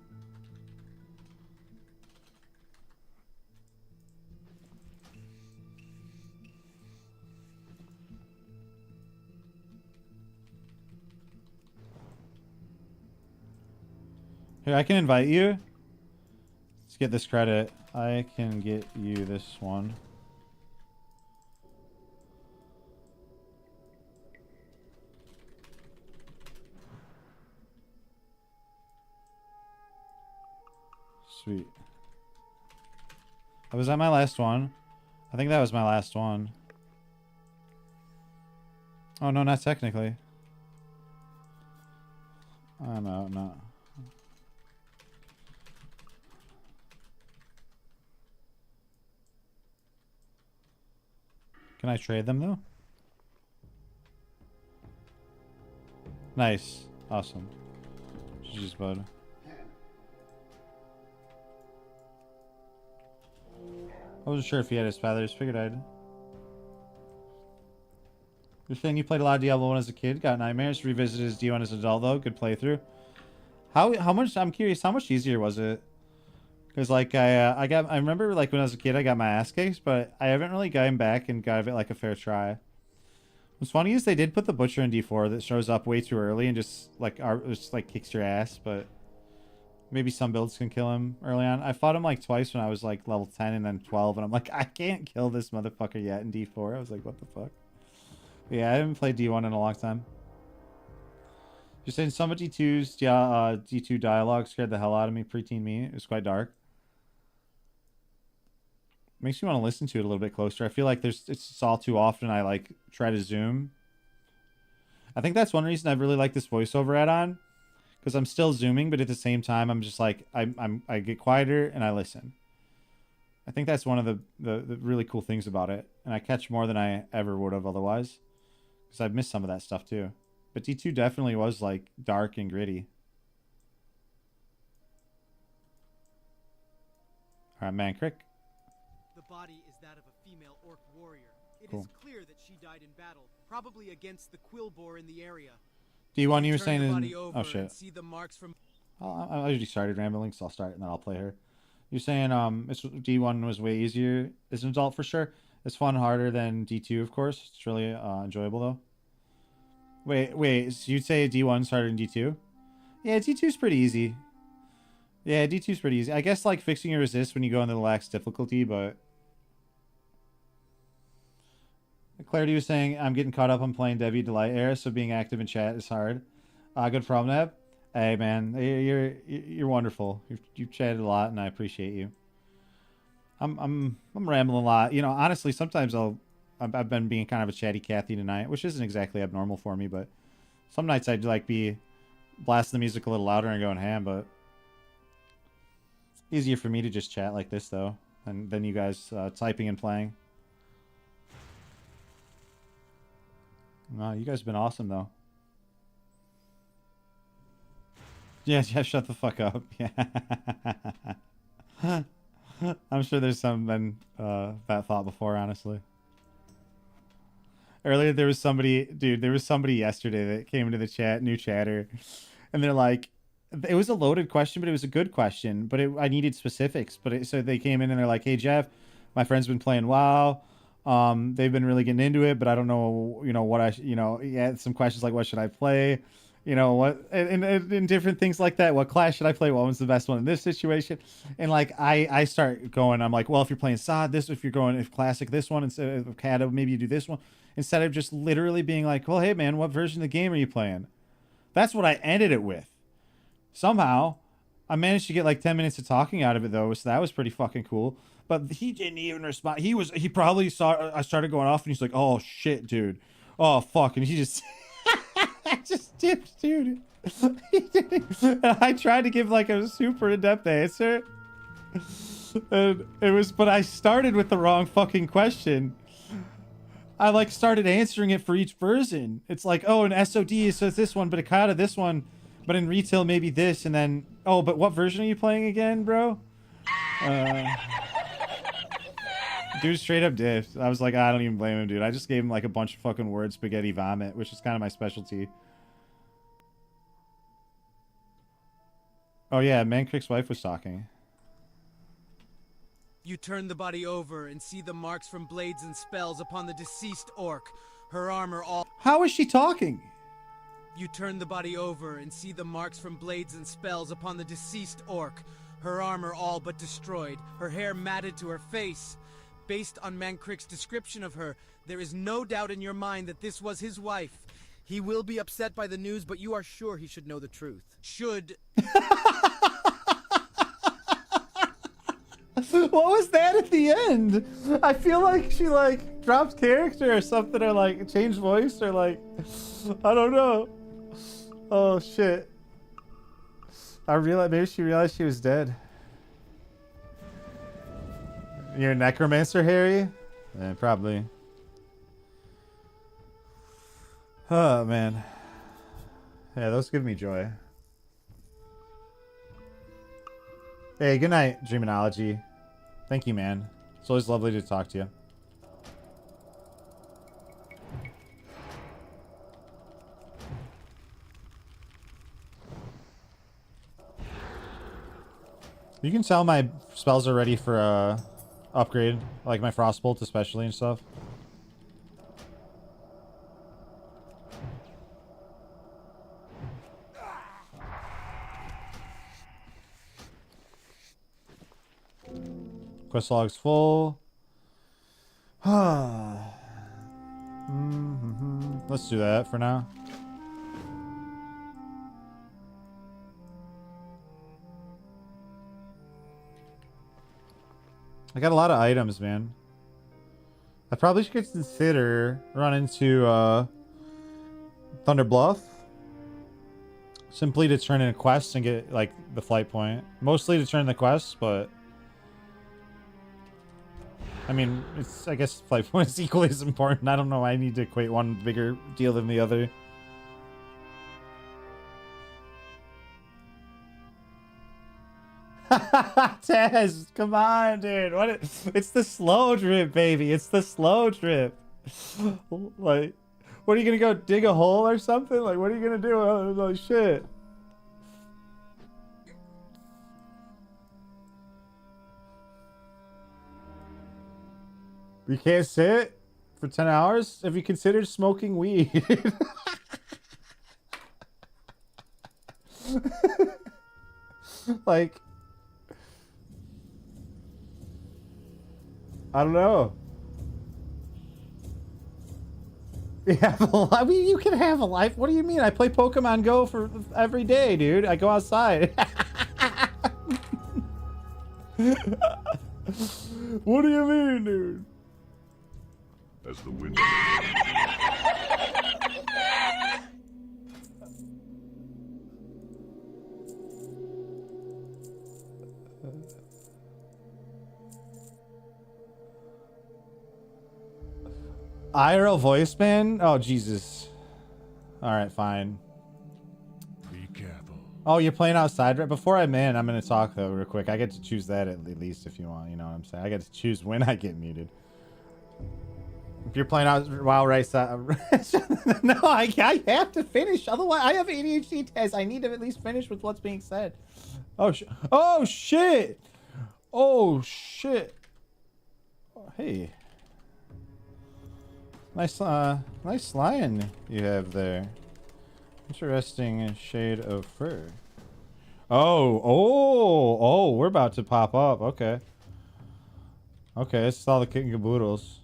Here, I can invite you. Let's get this credit. I can get you this one. Sweet. Was that my last one? I think that was my last one. Oh, no, not technically. Oh, no. Can I trade them, though? Nice. Awesome. GG's, bud. I wasn't sure if he had his feathers. Figured I'd... You're saying you played a lot of Diablo 1 as a kid, got nightmares, revisited his D1 as an adult, though. Good playthrough. How much... I'm curious, how much easier was it? Because, like, I remember, like, when I was a kid, I got my ass kicked, but I haven't really gotten back and got it, like, a fair try. What's funny is they did put the Butcher in D4 that shows up way too early and just, like, kicks your ass, but maybe some builds can kill him early on. I fought him, like, twice when I was, like, level 10 and then 12, and I'm like, I can't kill this motherfucker yet in D4. I was like, what the fuck? But yeah, I haven't played D1 in a long time. You're saying some of D2's D2 dialogue scared the hell out of me, preteen me. It was quite dark. Makes me want to listen to it a little bit closer. I feel like it's all too often I like try to zoom. I think that's one reason I really like this voiceover add-on, because I'm still zooming, but at the same time I'm just like I get quieter and I listen. I think that's one of the really cool things about it, and I catch more than I ever would have otherwise, because I've missed some of that stuff too. But D2 definitely was like dark and gritty. All right, man, Crick. The body is that of a female orc warrior. It Cool. is clear that she died in battle, probably against the Quillbore in the area. D1 you were Turn saying the is... body over Oh shit. and see the marks from... I already started rambling, so I'll start and then I'll play her. You're saying D1 was way easier as an adult for sure. It's fun, harder than D2, of course. It's really enjoyable though. Wait. So you'd say D1's harder than D2? Yeah, D2's pretty easy. Yeah, D2's pretty easy. I guess like fixing your resist when you go into the lax difficulty, but Clarity was saying I'm getting caught up on playing Deviate Delight era, so being active in chat is hard. Good problem, Neb. Hey man, you're wonderful. You've chatted a lot, and I appreciate you. I'm rambling a lot. You know, honestly, sometimes I've been being kind of a chatty Cathy tonight, which isn't exactly abnormal for me, but some nights I'd like be blasting the music a little louder and going ham, but it's easier for me to just chat like this though, and than you guys typing and playing. No, you guys have been awesome though. Yeah, shut the fuck up. Yeah. I'm sure there's some been that thought before, honestly. Earlier there was somebody yesterday that came into the chat, new chatter, and they're like, it was a loaded question, but it was a good question, but I needed specifics. So they came in and they're like, hey Jeff, my friend's been playing WoW. They've been really getting into it, but I don't know, what some questions like what should I play? What and different things like that. What class should I play? What one's the best one in this situation? And like I start going, I'm like, well, if you're playing SOD, if you're going if classic, this one instead of Kata, maybe you do this one, instead of just literally being like, well, hey man, what version of the game are you playing? That's what I ended it with. Somehow I managed to get like 10 minutes of talking out of it though, so that was pretty fucking cool. But he didn't even respond. He probably saw I started going off and he's like, oh shit, dude. Oh fuck. And he just just dipped, dude. And I tried to give like a super in-depth answer. And but I started with the wrong fucking question. I like started answering it for each version. It's like, oh, an SOD is this one, but a Kata this one, but in retail maybe this, and then oh, but what version are you playing again, bro? Dude straight up diffed. I was like, I don't even blame him, dude. I just gave him like a bunch of fucking word spaghetti vomit, which is kind of my specialty. Oh yeah, Mancrick's wife was talking. You turn the body over and see the marks from blades and spells upon the deceased orc. Her armor all... How is she talking? You turn the body over and see the marks from blades and spells upon the deceased orc. Her armor all but destroyed. Her hair matted to her face. Based on Mancrick's description of her, there is no doubt in your mind that this was his wife. He will be upset by the news, but you are sure he should know the truth. Should... What was that at the end? I feel like she like dropped character or something, or like changed voice, or like I don't know. Oh shit. Maybe she realized she was dead. You're a necromancer, Harry? Yeah, probably. Oh man. Yeah, those give me joy. Hey, good night, Dreaminology. Thank you, man. It's always lovely to talk to you. You can tell my spells are ready for upgrade, like my Frostbolt especially and stuff. Quest log's full. Let's do that for now. I got a lot of items, man. I probably should consider running to Thunder Bluff. Simply to turn in a quest and get like the flight point. Mostly to turn in the quests, but I mean, I guess flight point is equally as important. I don't know why I need to equate one bigger deal than the other. Tez, come on, dude. It's the slow drip, baby. It's the slow drip. Like, what are you gonna go dig a hole or something? Like, what are you gonna do? Oh, like, shit. You can't sit for 10 hours? Have you considered smoking weed? Like, I don't know. Yeah, I mean, you can have a life. What do you mean? I play Pokemon Go for every day, dude. I go outside. What do you mean, dude? As the wind. IRL voice man? Oh, Jesus. All right, fine. Be careful. Oh, you're playing outside right before I'm in. I'm gonna talk though, real quick. I get to choose that at least if you want. You know what I'm saying? I get to choose when I get muted. If you're playing out while right side, no, I have to finish. Otherwise, I have ADHD test. I need to at least finish with what's being said. Oh shit! Oh shit! Oh shit! Hey. Nice lion you have there. Interesting shade of fur. Oh, we're about to pop up. Okay. Okay, this is all the kitten caboodles.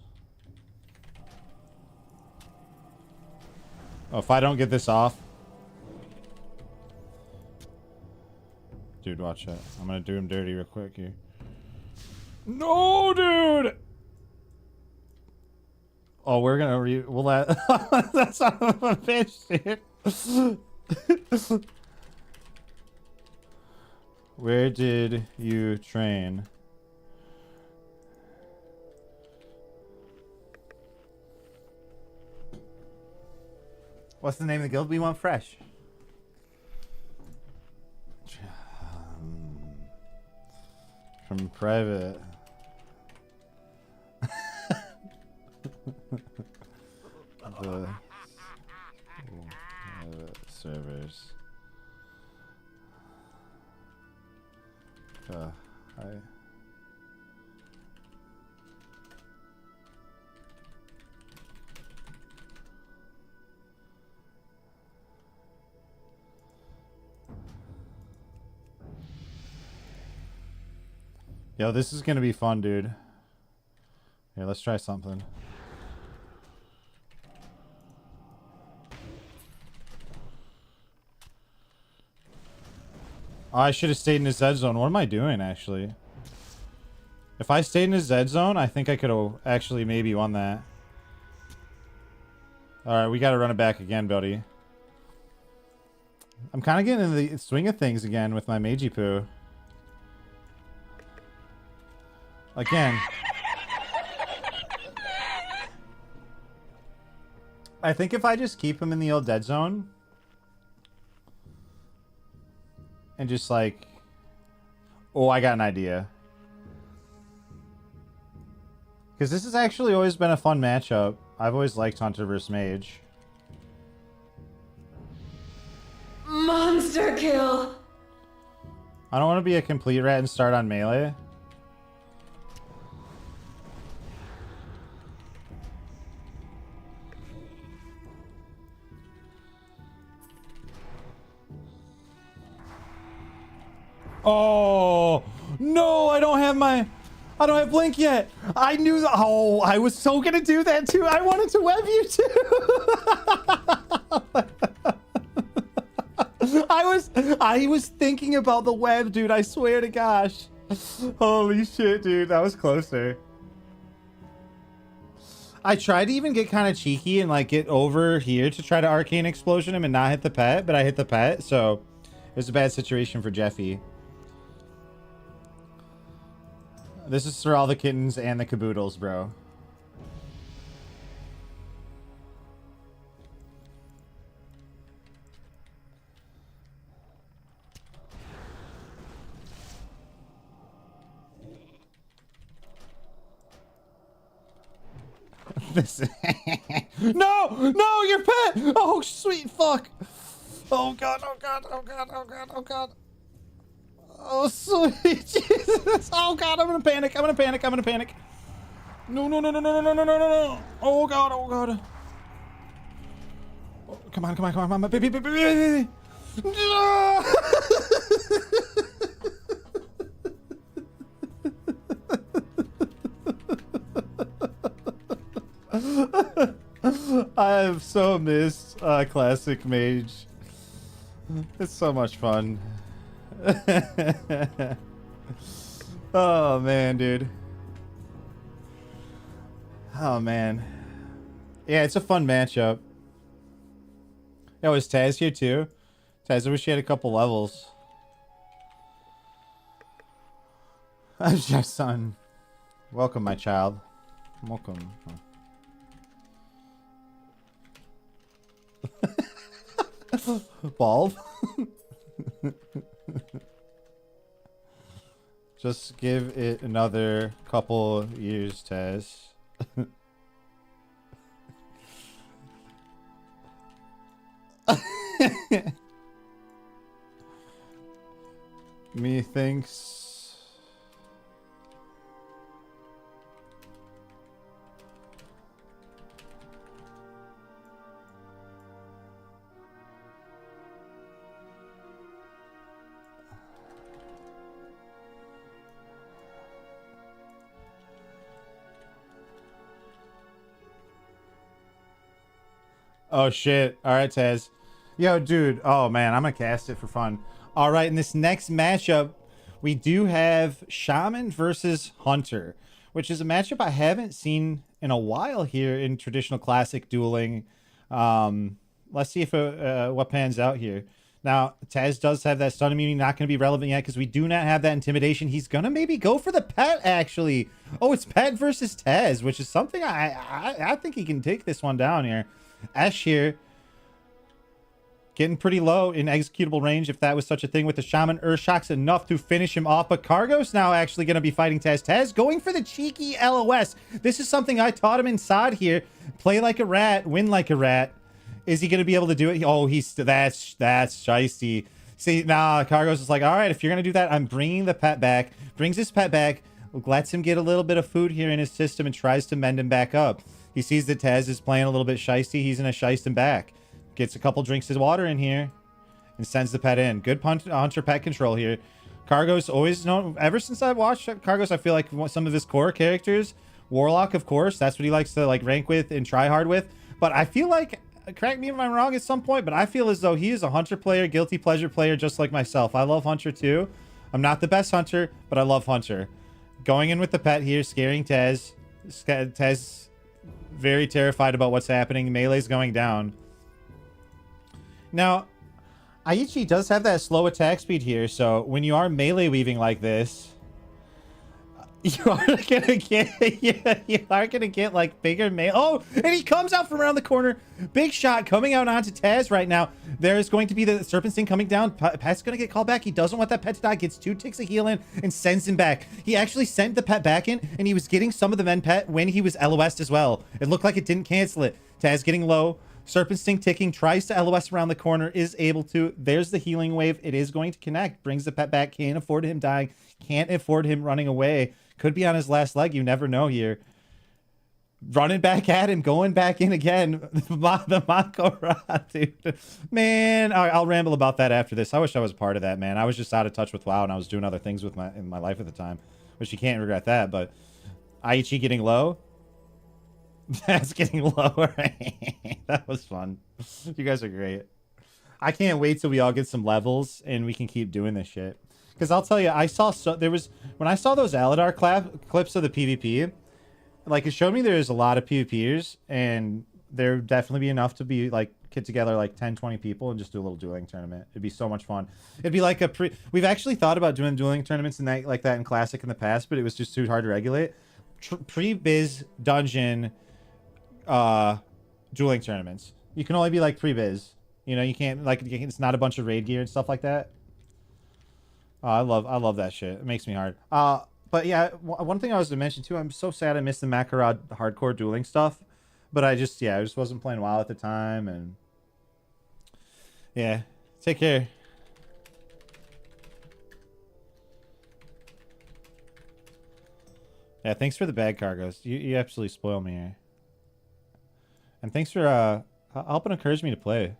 Oh, if I don't get this off. Dude, watch it. I'm gonna do him dirty real quick here. No, dude! Oh, we're gonna we'll let that's not a bitch, dude. Where did you train? What's the name of the guild? We want fresh. From private. The servers. Yo, this is gonna be fun, dude. Here, let's try something. Oh, I should have stayed in his Z zone. What am I doing, actually? If I stayed in his Z zone, I think I could have actually maybe won that. Alright, we gotta run it back again, buddy. I'm kind of getting in the swing of things again with my Mage poo. Again. I think if I just keep him in the old dead zone and just like, oh, I got an idea. Because this has actually always been a fun matchup. I've always liked Hunter vs. Mage. Monster kill. I don't want to be a complete rat and start on melee. Oh no, I don't have blink yet. I knew that. Oh, I was so gonna do that too. I wanted to web you too. I was thinking about the web, dude. I swear to gosh. Holy shit, dude. That was closer. I tried to even get kind of cheeky and like get over here to try to arcane explosion him and not hit the pet, but I hit the pet, so it was a bad situation for Jeffy. This is for all the kittens and the caboodles, bro. This no, no, your pet. Oh, sweet fuck. Oh god, oh god, oh god, oh god, oh god. Oh, sweet Jesus. Oh god, I'm gonna panic. I'm gonna panic. I'm gonna panic. No, no, no, no, no, no, no, no, no, no. Oh god, oh god. Oh, come on, come on, come on, come on, baby, baby, baby. I have so missed classic Mage. It's so much fun. Oh man, dude. Oh man. Yeah, it's a fun matchup. Oh, is Taz here too? Taz, I wish you had a couple levels. How's your son? Welcome, my child. Welcome. Bald? Just give it another couple years, Taz. Methinks. Oh shit. Alright, Taz. Yo, dude. Oh man, I'm gonna cast it for fun. Alright, in this next matchup, we do have Shaman versus Hunter, which is a matchup I haven't seen in a while here in traditional classic dueling. Let's see if what pans out here. Now, Taz does have that stun immunity, not going to be relevant yet because we do not have that intimidation. He's going to maybe go for the pet, actually. Oh, it's pet versus Taz, which is something I think he can take this one down here. Ash here, getting pretty low in executable range, if that was such a thing with the Shaman. Urshock's enough to finish him off, but Cargo's now actually going to be fighting Taz. Taz going for the cheeky LOS. This is something I taught him inside here. Play like a rat, win like a rat. Is he going to be able to do it? Oh, that's shiesty. See, nah, Cargo's just like, all right, if you're going to do that, I'm bringing the pet back. Brings his pet back, lets him get a little bit of food here in his system and tries to mend him back up. He sees that Taz is playing a little bit shiesty. He's going to shiest him back. Gets a couple drinks of water in here and sends the pet in. Good Hunter pet control here. Cargo's always known, ever since I watched Cargo's, I feel like some of his core characters, Warlock, of course, that's what he likes to like rank with and try hard with. But I feel like, correct me if I'm wrong at some point, but I feel as though he is a Hunter player, guilty pleasure player, just like myself. I love Hunter too. I'm not the best Hunter, but I love Hunter. Going in with the pet here, scaring Taz. Taz very terrified about what's happening. Melee's going down. Now, Aichi does have that slow attack speed here, so when you are melee weaving like this, you are gonna get like bigger melee. Oh, and he comes out from around the corner. Big shot coming out onto Taz right now. There's going to be the Serpent Sting coming down. Pet's gonna get called back. He doesn't want that pet to die. Gets 2 ticks of heal in and sends him back. He actually sent the pet back in, and he was getting some of the men pet when he was LOS'd as well. It looked like it didn't cancel it. Taz getting low. Serpent Sting ticking, tries to LOS around the corner, is able to. There's the healing wave. It is going to connect. Brings the pet back. Can't afford him dying. Can't afford him running away. Could be on his last leg. You never know here. Running back at him. Going back in again. The Makora, dude. Man, I'll ramble about that after this. I wish I was part of that, man. I was just out of touch with WoW, and I was doing other things with in my life at the time. Which you can't regret that, but Aichi getting low. That's getting lower. That was fun. You guys are great. I can't wait till we all get some levels and we can keep doing this shit. Because I'll tell you, when I saw those Aladar clips of the PvP, like it showed me there's a lot of PvPers and there'd definitely be enough to be like get together like 10, 20 people and just do a little dueling tournament. It'd be so much fun. It'd be like we've actually thought about doing dueling tournaments and like that in Classic in the past, but it was just too hard to regulate. Pre-biz dungeon dueling tournaments. You can only be like pre-biz. You know, you can't like it's not a bunch of raid gear and stuff like that. I love that shit. It makes me hard. But yeah, one thing I was to mention too. I'm so sad I missed the Makarad hardcore dueling stuff. But I just wasn't playing WoW at the time, and yeah. Take care. Yeah, thanks for the bag, Cargos. You absolutely spoil me here. And thanks for helping encourage me to play.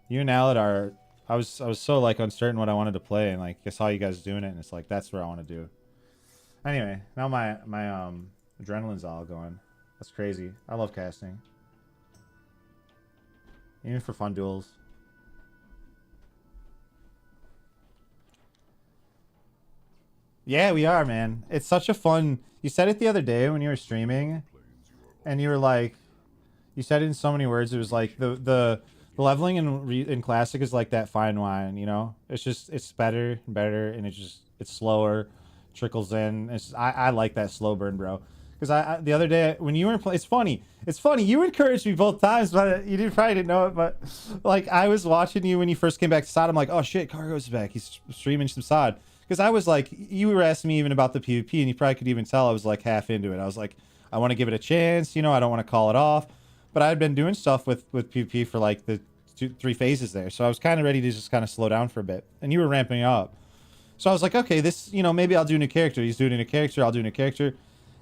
You and Alad I was so like uncertain what I wanted to play, and like I saw you guys doing it, and it's like that's what I want to do. Anyway, now my adrenaline's all going. That's crazy. I love casting, even for fun duels. Yeah, we are, man. It's such a fun. You said it the other day when you were streaming, and you were like, you said it in so many words. It was like the leveling in classic is like that fine wine, you know. It's better and better, and it's slower, trickles in. I like that slow burn, bro. Because I the other day when you were playing, it's funny. You encouraged me both times, but you probably didn't know it. But like I was watching you when you first came back to SOD. I'm like, oh shit, Cargo's back. He's streaming some SOD. Because I was like, you were asking me even about the PvP, and you probably could even tell I was like half into it. I was like, I want to give it a chance, you know, I don't want to call it off. But I had been doing stuff with PvP for like the 2-3 phases there. So I was kind of ready to just kind of slow down for a bit. And you were ramping up. So I was like, okay, this, you know, maybe I'll do a new character. He's doing a new character, I'll do a new character.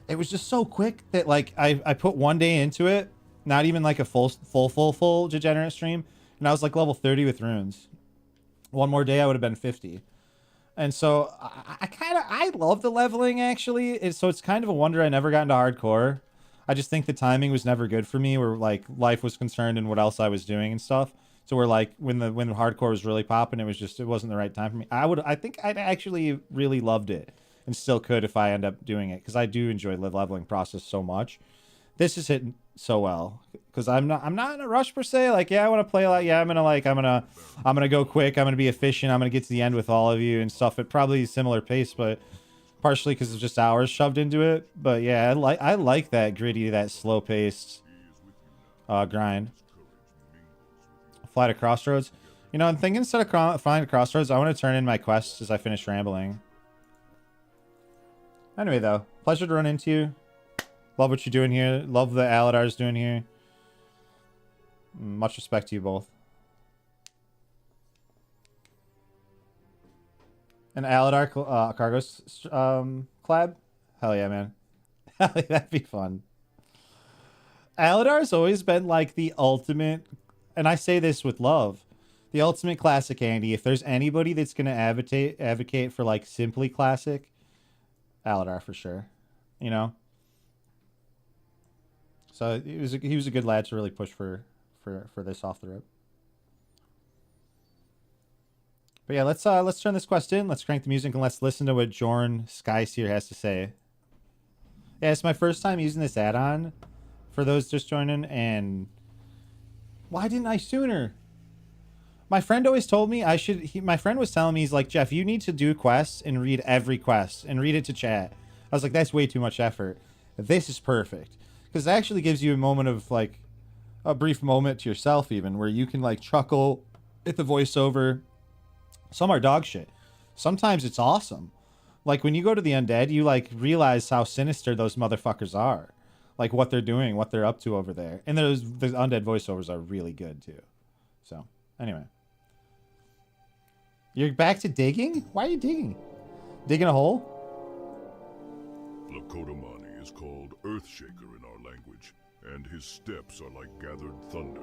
It was just so quick that like I put one day into it, not even like a full degenerate stream. And I was like level 30 with runes. One more day I would have been 50. And so I love the leveling actually. So it's kind of a wonder I never got into hardcore. I just think the timing was never good for me, where like life was concerned and what else I was doing and stuff. So we're like when the hardcore was really popping, it wasn't the right time for me. I think I'd actually really loved it and still could if I end up doing it, because I do enjoy the leveling process so much. This is hitting so well because I'm not in a rush per se. Like, yeah, I want to play a lot. Yeah, I'm gonna go quick. I'm gonna be efficient. I'm gonna get to the end with all of you and stuff at probably a similar pace, but partially because it's just hours shoved into it. But yeah, I like that gritty, that slow paced grind. Fly to Crossroads. You know, I'm thinking instead of flying to Crossroads, I want to turn in my quests as I finish rambling. Anyway, though, pleasure to run into you. Love what you're doing here. Love the Aladar's doing here. Much respect to you both. An Aladar Cargos collab? Hell yeah, man. Hell yeah, that'd be fun. Aladar's always been like the ultimate, and I say this with love, the ultimate classic Andy. If there's anybody that's going to advocate for like simply classic, Aladar for sure. You know? So he was a good lad to really push for this off the rip. But yeah, let's turn this quest in. Let's crank the music and let's listen to what Jorn Skyseer has to say. Yeah, it's my first time using this add-on for those just joining, and why didn't I sooner? My friend always told me I should. My friend was telling me, he's like, Jeff, you need to do quests and read every quest and read it to chat. I was like, that's way too much effort. This is perfect. Because it actually gives you a moment of, like, a brief moment to yourself even, where you can, like, chuckle at the voiceover. Some are dog shit. Sometimes it's awesome. Like, when you go to the undead, you, like, realize how sinister those motherfuckers are. Like, what they're doing, what they're up to over there. And the undead voiceovers are really good, too. So, anyway. You're back to digging? Why are you digging? Digging a hole? Lakotamani is called Earthshaker in our language, and his steps are like gathered thunder.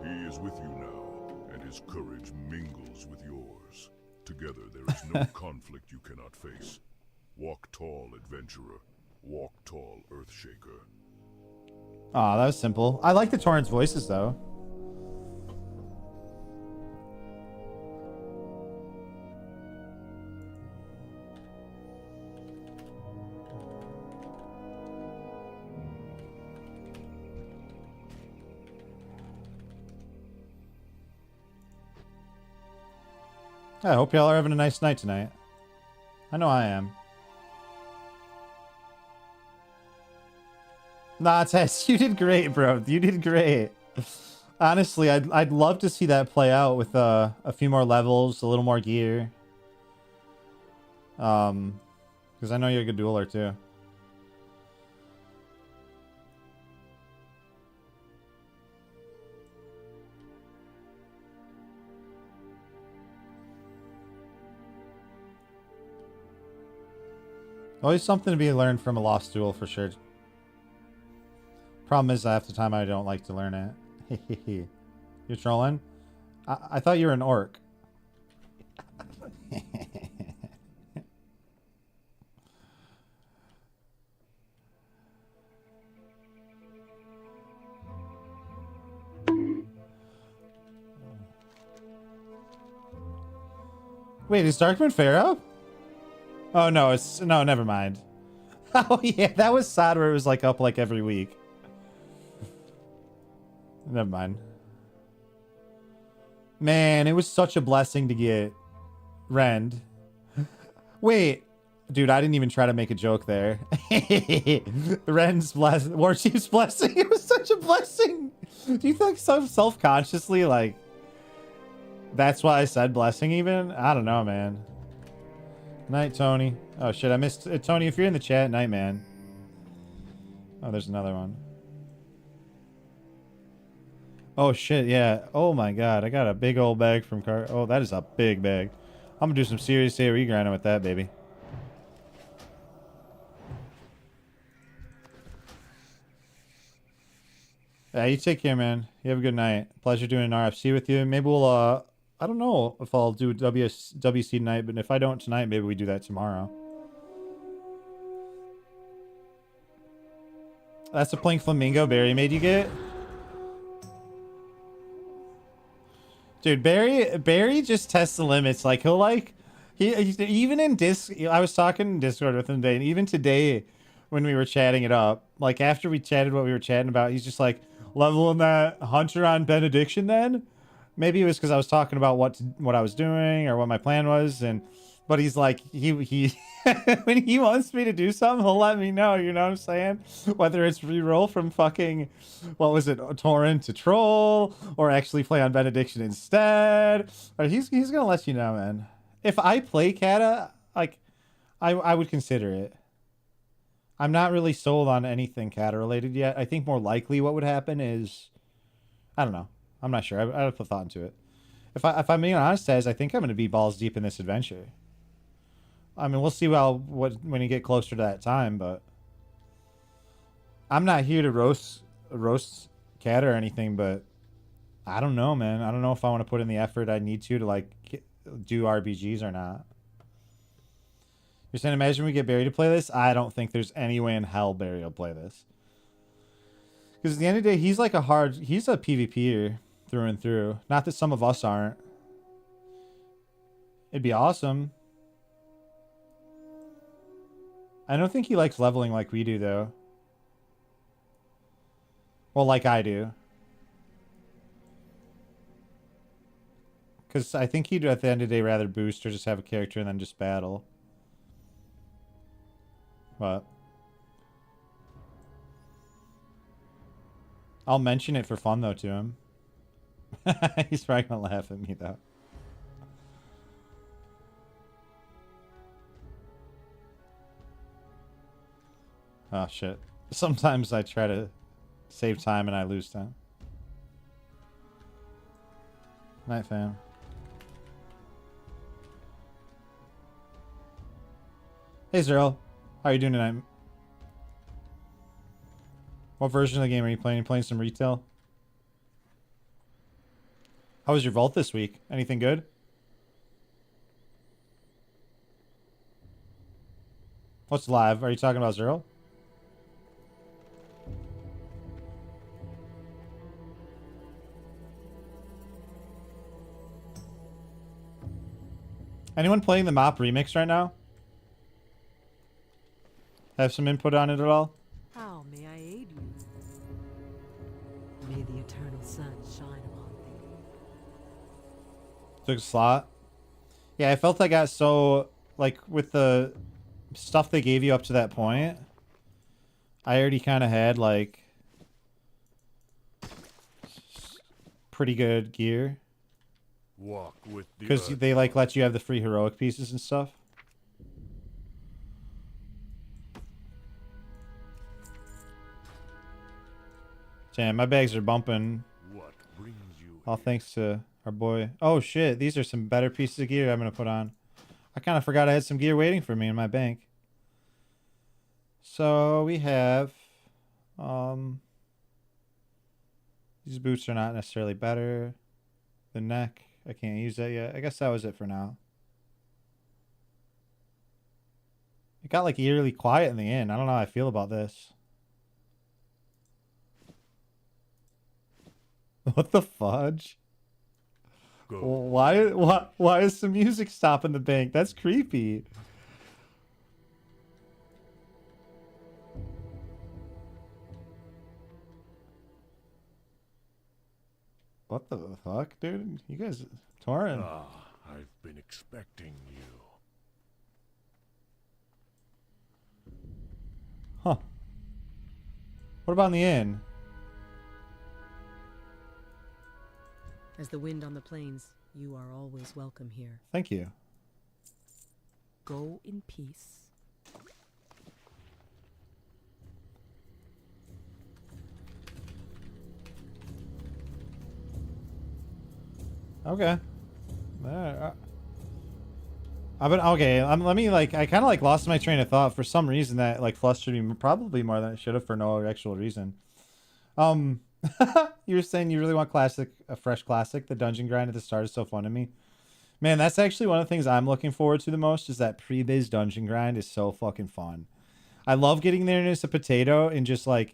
He is with you now, and his courage mingles with yours. Together there is no conflict you cannot face. Walk tall, adventurer. Walk tall, Earthshaker. Aw, that was simple. I like the Torrent's voices, though. I hope y'all are having a nice night tonight. I know I am. Nah, Tess, you did great, bro. You did great. Honestly, I'd love to see that play out with a few more levels, a little more gear. Because I know you're a good dueler too. Always something to be learned from a lost duel for sure. Problem is, half the time I don't like to learn it. You're trolling? I thought you were an orc. Wait, is Darkman Fair up? Oh no, it's no, never mind. Oh yeah, that was sad where it was like up like every week. Never mind. Man, it was such a blessing to get Rend. Wait, dude, I didn't even try to make a joke there. Ren's blessing, Warchief's blessing. It was such a blessing. Do you think so self-consciously, like, that's why I said blessing even? I don't know, man. Night, Tony. Oh, shit, I missed... Tony, if you're in the chat, night, man. Oh, there's another one. Oh, shit, yeah. Oh, my God. I got a big old bag from Car... Oh, that is a big bag. I'm gonna do some serious AoE grinding with that, baby. Yeah, you take care, man. You have a good night. Pleasure doing an RFC with you. Maybe we'll, I don't know if I'll do WC tonight, but if I don't tonight, maybe we do that tomorrow. That's a Plink Flamingo Barry made you get? Dude, Barry just tests the limits. Like, he'll like... even in I was talking in Discord with him today, and even today when we were chatting it up, like after we chatted what we were chatting about, he's just like, leveling that Hunter on Benediction then? Maybe it was because I was talking about what I was doing or what my plan was, but he's like, he when he wants me to do something, he'll let me know, you know what I'm saying? Whether it's reroll from fucking, what was it, Torrent to Troll, or actually play on Benediction instead. Or he's gonna let you know, man. If I play Kata, like, I would consider it. I'm not really sold on anything Kata related yet. I think more likely what would happen is, I don't know. I'm not sure. I have to put thought into it. If I'm being honest, I think I'm going to be balls deep in this adventure. I mean, we'll see when you get closer to that time, but I'm not here to roast Kata or anything, but I don't know, man. I don't know if I want to put in the effort I need to like do RBGs or not. You're saying imagine we get Barry to play this? I don't think there's any way in hell Barry will play this. Because at the end of the day, he's like he's a PvPer through and through. Not that some of us aren't. It'd be awesome. I don't think he likes leveling like we do, though. Well, like I do. Because I think he'd, at the end of the day, rather boost or just have a character and then just battle. But I'll mention it for fun, though, to him. He's probably going to laugh at me, though. Oh, shit. Sometimes I try to save time and I lose time. Night, fam. Hey, Zero. How are you doing tonight? What version of the game are you playing? You playing some retail? How was your vault this week? Anything good? What's live? Are you talking about Zero? Anyone playing the MOP remix right now? Have some input on it at all? How may I aid you? May the eternal sun shine upon thee. Took a slot. Yeah, I felt I got so, like, with the stuff they gave you up to that point, I already kind of had, like, pretty good gear. Walk with the Because they, like, let you have the free heroic pieces and stuff. Damn, my bags are bumping. What brings you All thanks to our boy. Oh, shit. These are some better pieces of gear I'm going to put on. I kind of forgot I had some gear waiting for me in my bank. So we have... these boots are not necessarily better. The neck, I can't use that yet. I guess that was it for now. It got like eerily quiet in the end. I don't know how I feel about this. What the fudge? Why is some music stopping the bank? That's creepy. What the fuck, dude? You guys touring? I've been expecting you. Huh. What about in the inn? As the wind on the plains, you are always welcome here. Thank you. Go in peace. Okay. I've been okay. Let me like. I kind of like lost my train of thought for some reason that like flustered me probably more than it should have for no actual reason. You were saying you really want a fresh classic. The dungeon grind at the start is so fun to me. Man, that's actually one of the things I'm looking forward to the most is that pre-biz dungeon grind is so fucking fun. I love getting there and it's a potato and just like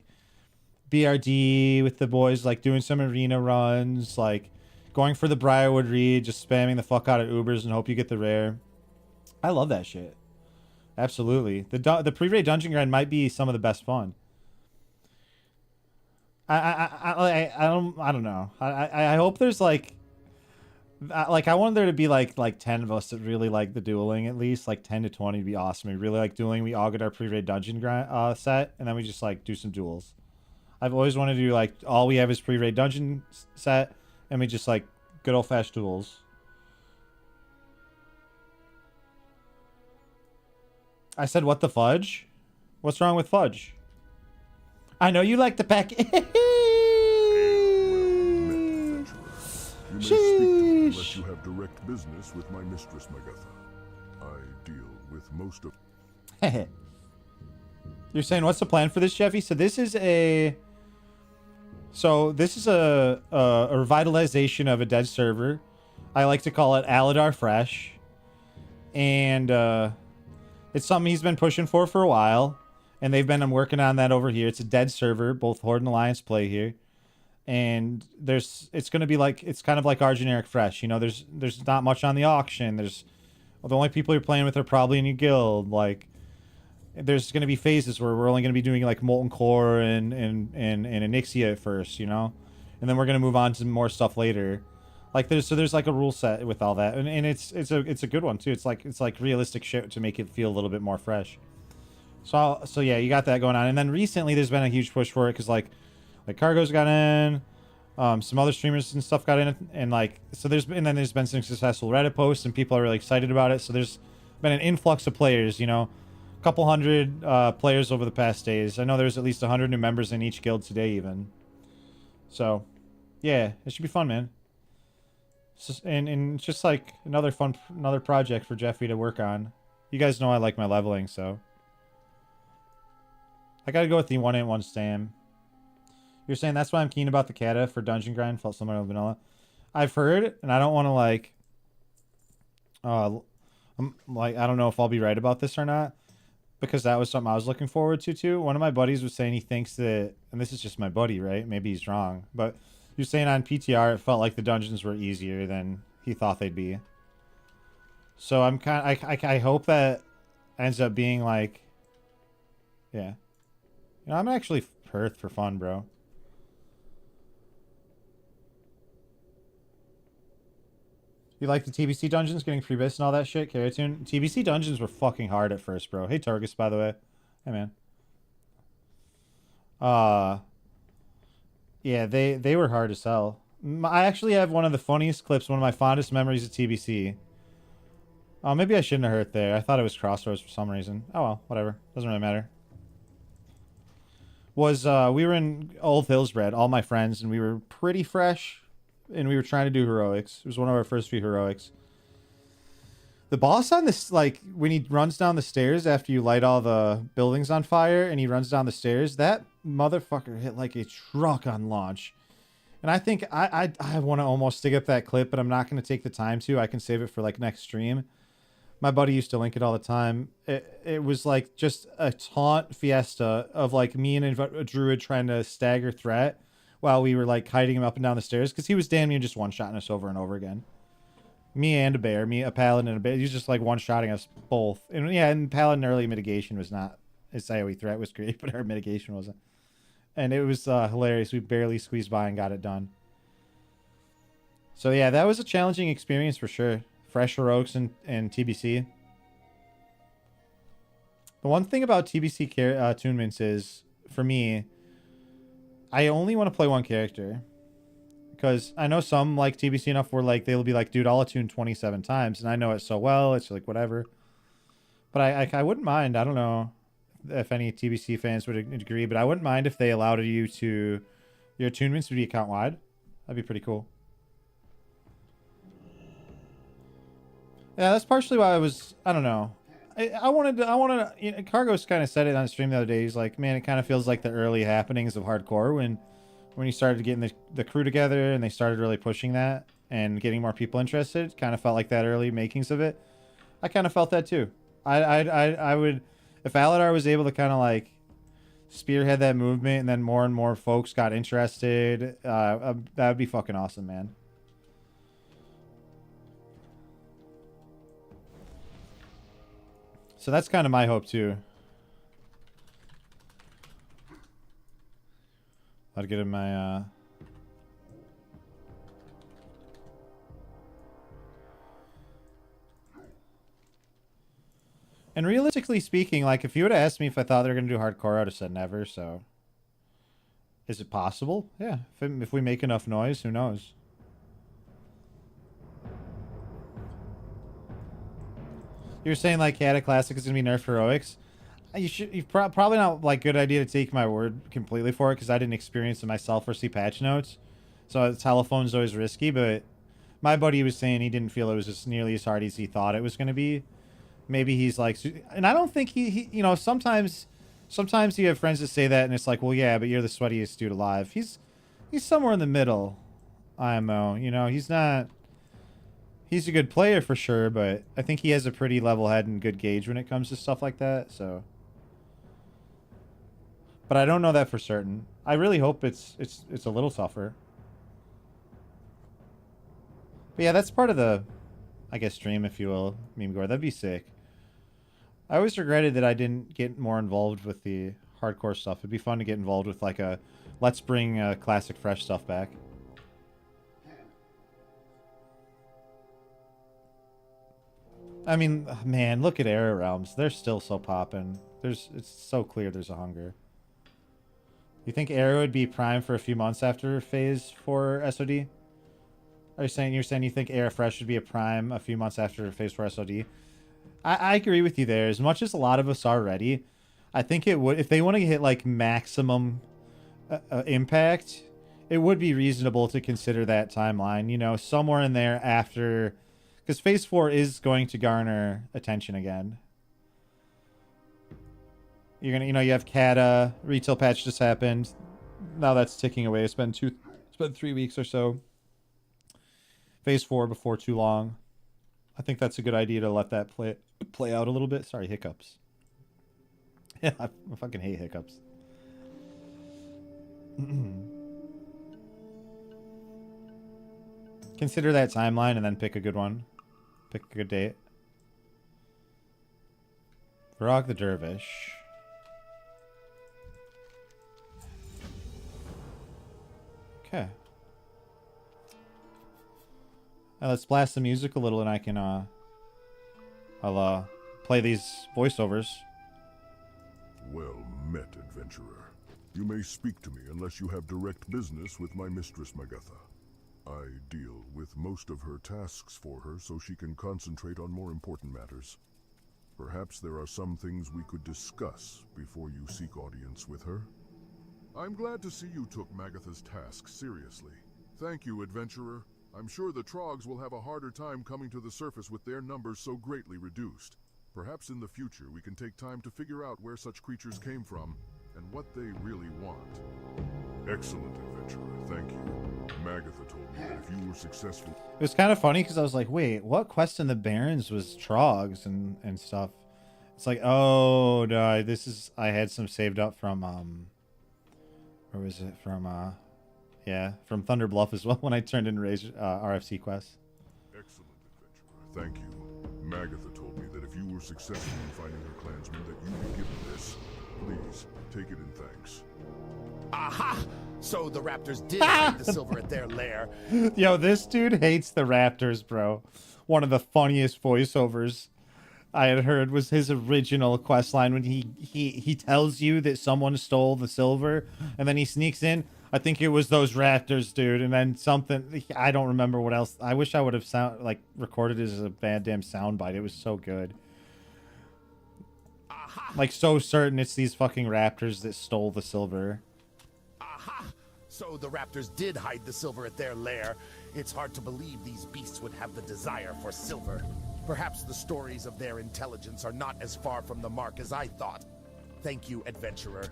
BRD with the boys, like doing some arena runs, like going for the Briarwood Reed, just spamming the fuck out of Ubers and hope you get the rare. I love that shit. Absolutely. The pre-raid dungeon grind might be some of the best fun. I don't know. I hope there's like I want there to be like 10 of us that really like the dueling, at least like 10 to 20 would be awesome. We really like dueling. We all get our pre-raid dungeon grind set and then we just like do some duels. I've always wanted to do like all we have is pre-raid dungeon set and we just like good old-fashioned duels. I said, what the fudge? What's wrong with fudge? I know you like the pack. You may speak unless you have direct business with my mistress, Magatha. I deal with most of... You're saying, what's the plan for this, Jeffy? So this is a... a revitalization of a dead server. I like to call it Aladar Fresh. And it's something he's been pushing for a while. And they've been working on that over here. It's a dead server. Both Horde and Alliance play here. And it's going to be like, it's kind of like our generic Fresh. You know, there's not much on the auction. The only people you're playing with are probably in your guild. Like, there's going to be phases where we're only going to be doing like Molten Core and Onyxia at first, you know? And then we're going to move on to more stuff later. Like there's like a rule set with all that. And it's a good one too. It's like realistic shit to make it feel a little bit more fresh. So yeah, you got that going on. And then recently there's been a huge push for it because like Cargo's got in, some other streamers and stuff got in, and like there's been some successful Reddit posts and people are really excited about it. So there's been an influx of players, you know, a couple hundred players over the past days. I know there's at least 100 new members in each guild today even. So yeah, it should be fun, man. And it's just like another project for Jeffy to work on. You guys know I like my leveling, so I gotta go with the 1-8-1 stam. You're saying that's why I'm keen about the kata for dungeon grind, felt similar to vanilla. I've heard, and I don't want to like, I don't know if I'll be right about this or not, because that was something I was looking forward to too. One of my buddies was saying he thinks that, and this is just my buddy, right? Maybe he's wrong, but you're saying on PTR it felt like the dungeons were easier than he thought they'd be. So I'm I hope that ends up being like, yeah. You know, I'm actually Perth for fun, bro. You like the TBC dungeons, getting free bits and all that shit, Karatune? TBC dungeons were fucking hard at first, bro. Hey, Targus, by the way. Hey, man. Yeah, they were hard to sell. I actually have one of the funniest clips, one of my fondest memories of TBC. Oh, maybe I shouldn't have hurt there. I thought it was Crossroads for some reason. Oh, well, whatever. Doesn't really matter. Was we were in Old Hillsbred, all my friends, and we were pretty fresh, and we were trying to do heroics. It was one of our first few heroics. The boss on this, like, when he runs down the stairs after you light all the buildings on fire, and he runs down the stairs, that motherfucker hit like a truck on launch. And I think I want to almost dig up that clip, but I'm not going to take the time to. I can save it for, like, next stream. My buddy used to link it all the time. It was like just a taunt fiesta of like me and a druid trying to stagger threat while we were like hiding him up and down the stairs because he was damn near just one-shotting us over and over again. Me and a bear, a paladin and a bear. He was just like one-shotting us both. And yeah, and paladin early mitigation was not, his AoE threat was great, but our mitigation wasn't. And it was hilarious. We barely squeezed by and got it done. So yeah, that was a challenging experience for sure. Fresh heroics and TBC. The one thing about TBC attunements is, for me, I only want to play one character. Because I know some like TBC enough where like they'll be like, dude, I'll attune 27 times. And I know it so well. It's like, whatever. But I wouldn't mind. I don't know if any TBC fans would agree. But I wouldn't mind if they allowed you to... Your attunements would be account-wide. That'd be pretty cool. Yeah, that's partially why I don't know. I wanted to, you know, Cargos kind of said it on stream the other day. He's like, man, it kind of feels like the early happenings of hardcore when you started getting the crew together and they started really pushing that and getting more people interested. Kind of felt like that early makings of it. I kind of felt that too. I would, if Aladar was able to kind of like spearhead that movement and then more and more folks got interested, that would be fucking awesome, man. So that's kind of my hope too. I'll get in my And realistically speaking, like if you would have asked me if I thought they were gonna do hardcore, I would have said never. So is it possible? Yeah. If we make enough noise, who knows? You're saying like Cata Classic is gonna be nerfed heroics. You've probably not like good idea to take my word completely for it because I didn't experience it myself or see patch notes. So the telephone's always risky. But my buddy was saying he didn't feel it was as nearly as hard as he thought it was gonna be. Maybe he's like, and I don't think he you know, sometimes you have friends that say that and it's like, well, yeah, but you're the sweatiest dude alive. He's somewhere in the middle. IMO, you know, he's not. He's a good player for sure, but I think he has a pretty level head and good gauge when it comes to stuff like that, so. But I don't know that for certain. I really hope it's a little tougher. But yeah, that's part of the, I guess, stream, if you will, Meme Gore. That'd be sick. I always regretted that I didn't get more involved with the hardcore stuff. It'd be fun to get involved with like a, let's bring classic fresh stuff back. I mean, man, look at Era Realms. They're still so poppin'. It's so clear there's a hunger. You think Era would be prime for a few months after Phase 4 SOD? You're saying you think Era Fresh should be a prime a few months after Phase 4 SOD? I agree with you there. As much as a lot of us are ready, I think it would, if they want to hit like maximum impact, it would be reasonable to consider that timeline, you know, somewhere in there after... Because Phase 4 is going to garner attention again. You're gonna, you know, you have Cata, retail patch just happened. Now that's ticking away. It's been 3 weeks or so. Phase 4 before too long. I think that's a good idea to let that play out a little bit. Sorry, hiccups. Yeah, I fucking hate hiccups. Consider that timeline and then pick a good one. Pick a good date. Varog the Dervish. Okay. Let's blast the music a little and I can, I'll play these voiceovers. Well met, adventurer. You may speak to me unless you have direct business with my mistress Magatha. I deal with most of her tasks for her so she can concentrate on more important matters. Perhaps there are some things we could discuss before you seek audience with her. I'm glad to see you took Magatha's task seriously. Thank you, adventurer. I'm sure the Trogs will have a harder time coming to the surface with their numbers so greatly reduced. Perhaps in the future we can take time to figure out where such creatures came from and what they really want. Excellent, adventurer. Thank you. Magatha told me that if you were successful... It was kind of funny because I was like, wait, what quest in the Barrens was Trogs and stuff? It's like, oh no, this is, I had some saved up from where was it from? Yeah, from Thunder Bluff as well when I turned in Rage RFC quests. Excellent, adventurer. Thank you. Magatha told me that if you were successful in finding her clansmen, that you'd be given this. Please take it in thanks. Aha! So the Raptors did hide the silver at their lair. Yo, this dude hates the Raptors, bro. One of the funniest voiceovers I had heard was his original quest line when he tells you that someone stole the silver and then he sneaks in. I think it was those Raptors, dude, and then something, I don't remember what else. I wish I would have recorded it as a bad damn soundbite. It was so good. Like, so certain it's these fucking Raptors that stole the silver. Aha! So the Raptors did hide the silver at their lair. It's hard to believe these beasts would have the desire for silver. Perhaps the stories of their intelligence are not as far from the mark as I thought. Thank you, adventurer.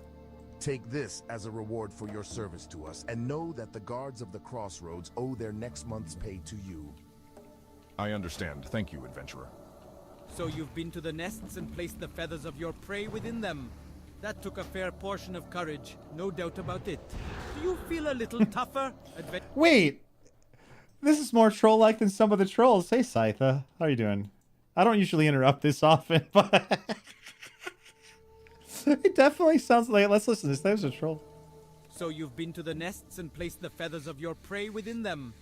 Take this as a reward for your service to us, and know that the guards of the Crossroads owe their next month's pay to you. I understand. Thank you, adventurer. So you've been to the nests and placed the feathers of your prey within them. That took a fair portion of courage, no doubt about it. Do you feel a little tougher? Wait! This is more troll-like than some of the trolls. Hey, Scytha. How are you doing? I don't usually interrupt this often, but... It definitely sounds like... Let's listen to this. There's a troll. So you've been to the nests and placed the feathers of your prey within them.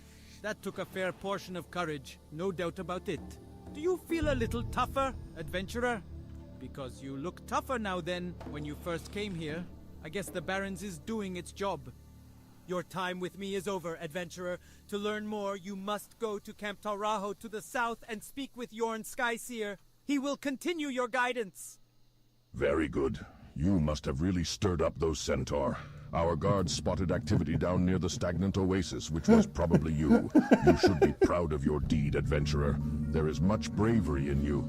That took a fair portion of courage, no doubt about it. Do you feel a little tougher, adventurer? Because you look tougher now than when you first came here. I guess the Barrens is doing its job. Your time with me is over, adventurer. To learn more, you must go to Camp Taurajo to the south and speak with Yorn Skyseer. He will continue your guidance. Very good. You must have really stirred up those centaur. Our guards spotted activity down near the stagnant oasis, which was probably you. You should be proud of your deed, adventurer. There is much bravery in you.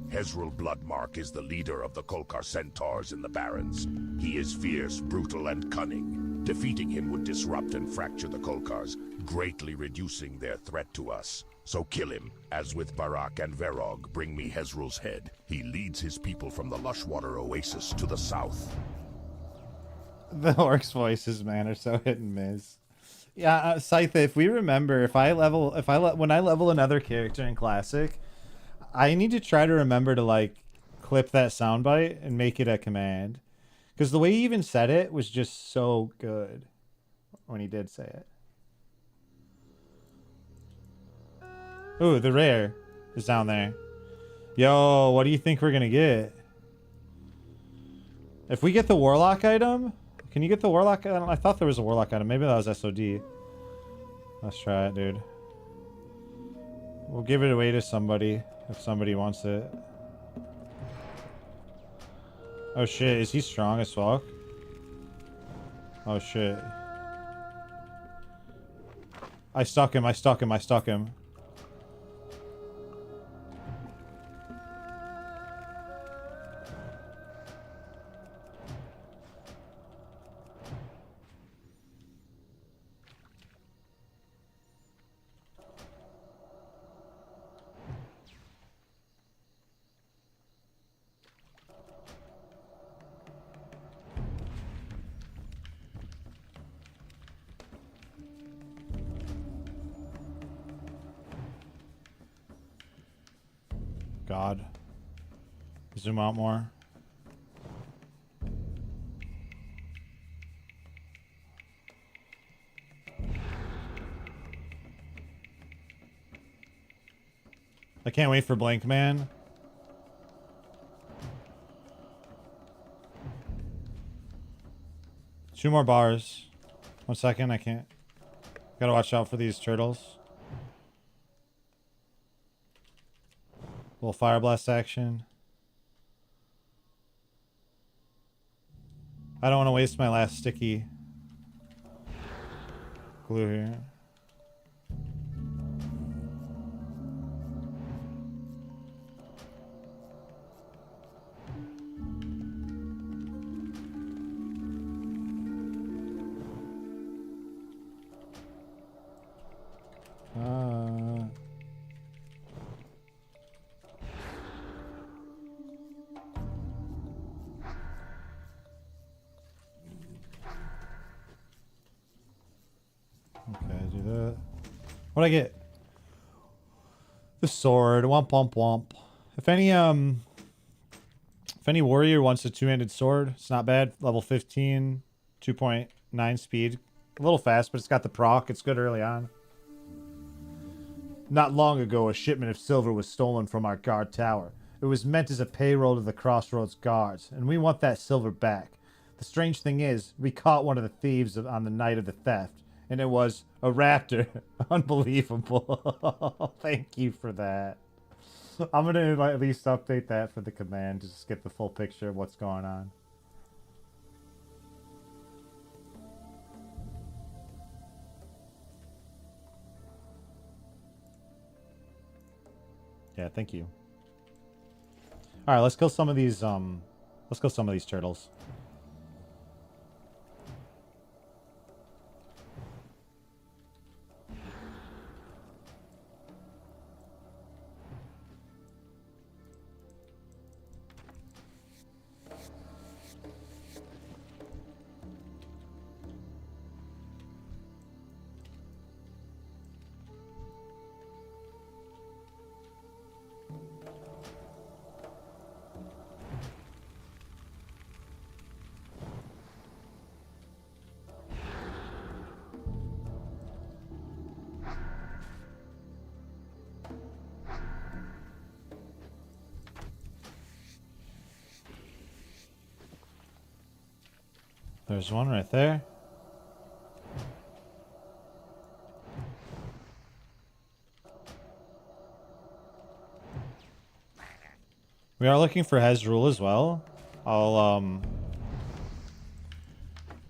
Hezrel Bloodmark is the leader of the Kolkar centaurs in the Barrens. He is fierce, brutal, and cunning. Defeating him would disrupt and fracture the Kolkars, greatly reducing their threat to us. So kill him, as with Barak and Verog, bring me Hezrel's head. He leads his people from the Lushwater Oasis to the south. The orc's voices, man, are so hit and miss. Yeah, Scytha, if we remember, when I level another character in Classic, I need to try to remember to, like, clip that soundbite and make it a command. Because the way he even said it was just so good when he did say it. Ooh, the rare is down there. Yo, what do you think we're going to get? If we get the Warlock item... Can you get the Warlock item? I thought there was a Warlock item. Maybe that was SOD. Let's try it, dude. We'll give it away to somebody if somebody wants it. Oh shit, is he strong as fuck? Oh shit. I stuck him. God. Zoom out more. I can't wait for Blink Man. Two more bars. 1 second, I can't. Gotta watch out for these turtles. Little fire blast action. I don't want to waste my last sticky glue here. What'd I get? The sword. Womp womp womp. If any warrior wants a two-handed sword, it's not bad. Level 15, 2.9 speed. A little fast, but it's got the proc. It's good early on. Not long ago, a shipment of silver was stolen from our guard tower. It was meant as a payroll to the Crossroads guards, and we want that silver back. The strange thing is, we caught one of the thieves on the night of the theft, and it was a raptor. Unbelievable. Thank you for that. I'm going to at least update that for the command to just get the full picture of what's going on. Yeah, thank you. All right, let's kill some of these turtles. There's one right there. We are looking for Hezrul as well. I'll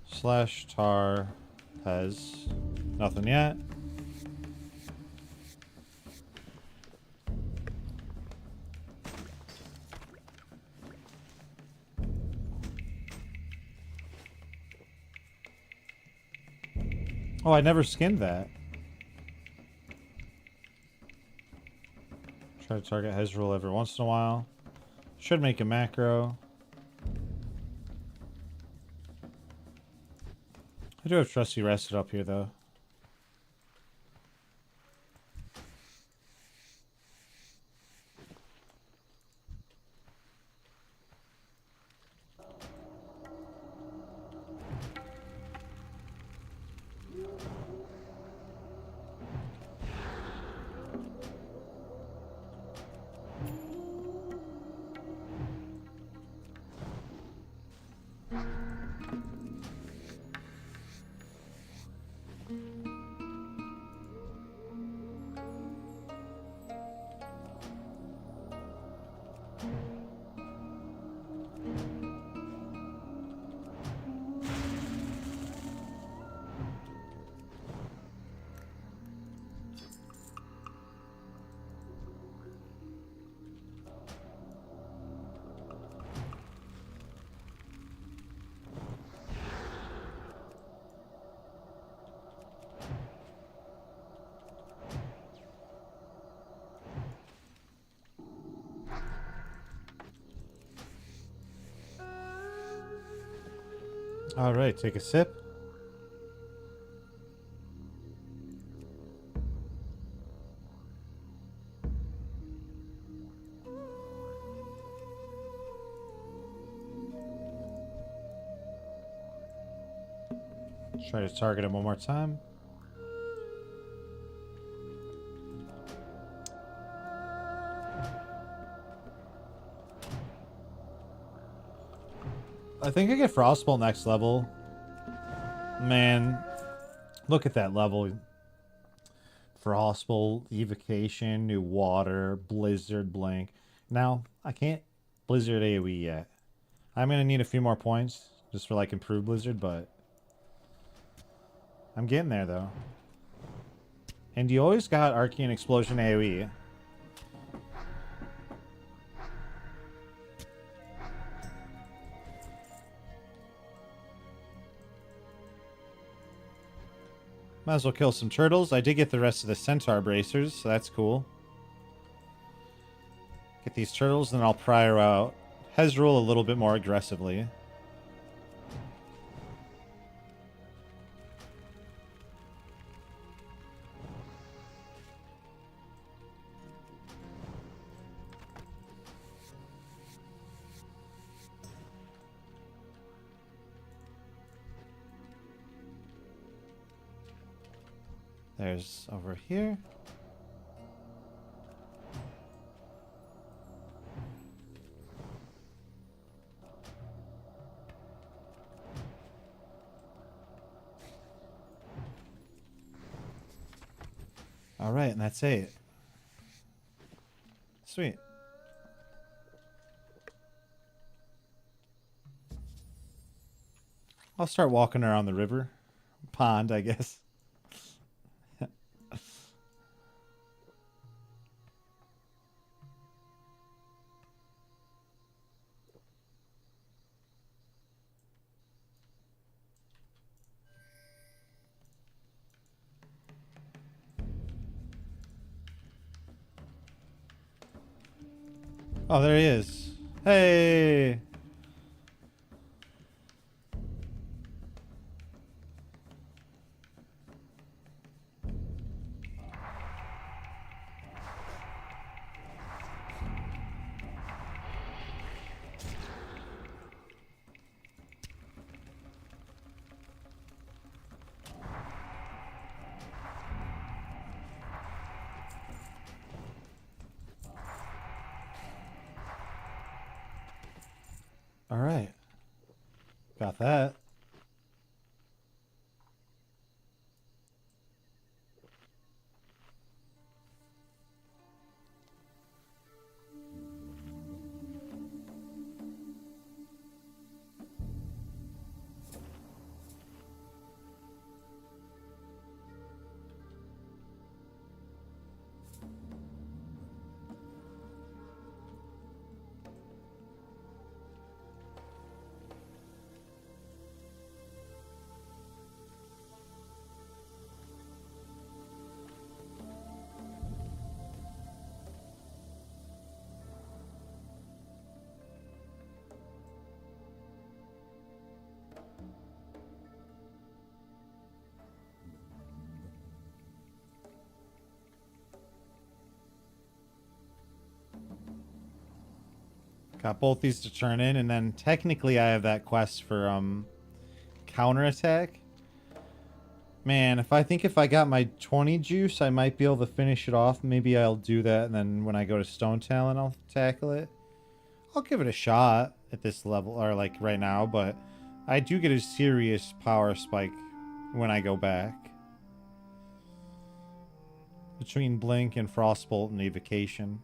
slash tar Hez. Nothing yet. Oh, I never skinned that. Try to target Hezrul every once in a while. Should make a macro. I do have Trusty rested up here, though. All right, take a sip. Try to target him one more time. I think I get Frostbolt next level. Man, look at that level. Frostbolt, Evocation, New Water, Blizzard, Blink. Now, I can't Blizzard AoE yet. I'm going to need a few more points just for like improved Blizzard, but I'm getting there though. And you always got Arcane Explosion AoE. Might as well kill some turtles. I did get the rest of the centaur bracers, so that's cool. Get these turtles, then I'll prior out Hezrul a little bit more aggressively. There's over here. All right, and that's it. Sweet. I'll start walking around the river. Pond, I guess. Oh, there he is. Hey! All right. Got that. Got both these to turn in, and then technically I have that quest for counterattack. Man, if I got my 20 juice, I might be able to finish it off. Maybe I'll do that, and then when I go to Stone Talent, I'll tackle it. I'll give it a shot at this level, or like right now, but I do get a serious power spike when I go back. Between Blink and Frostbolt and Evocation.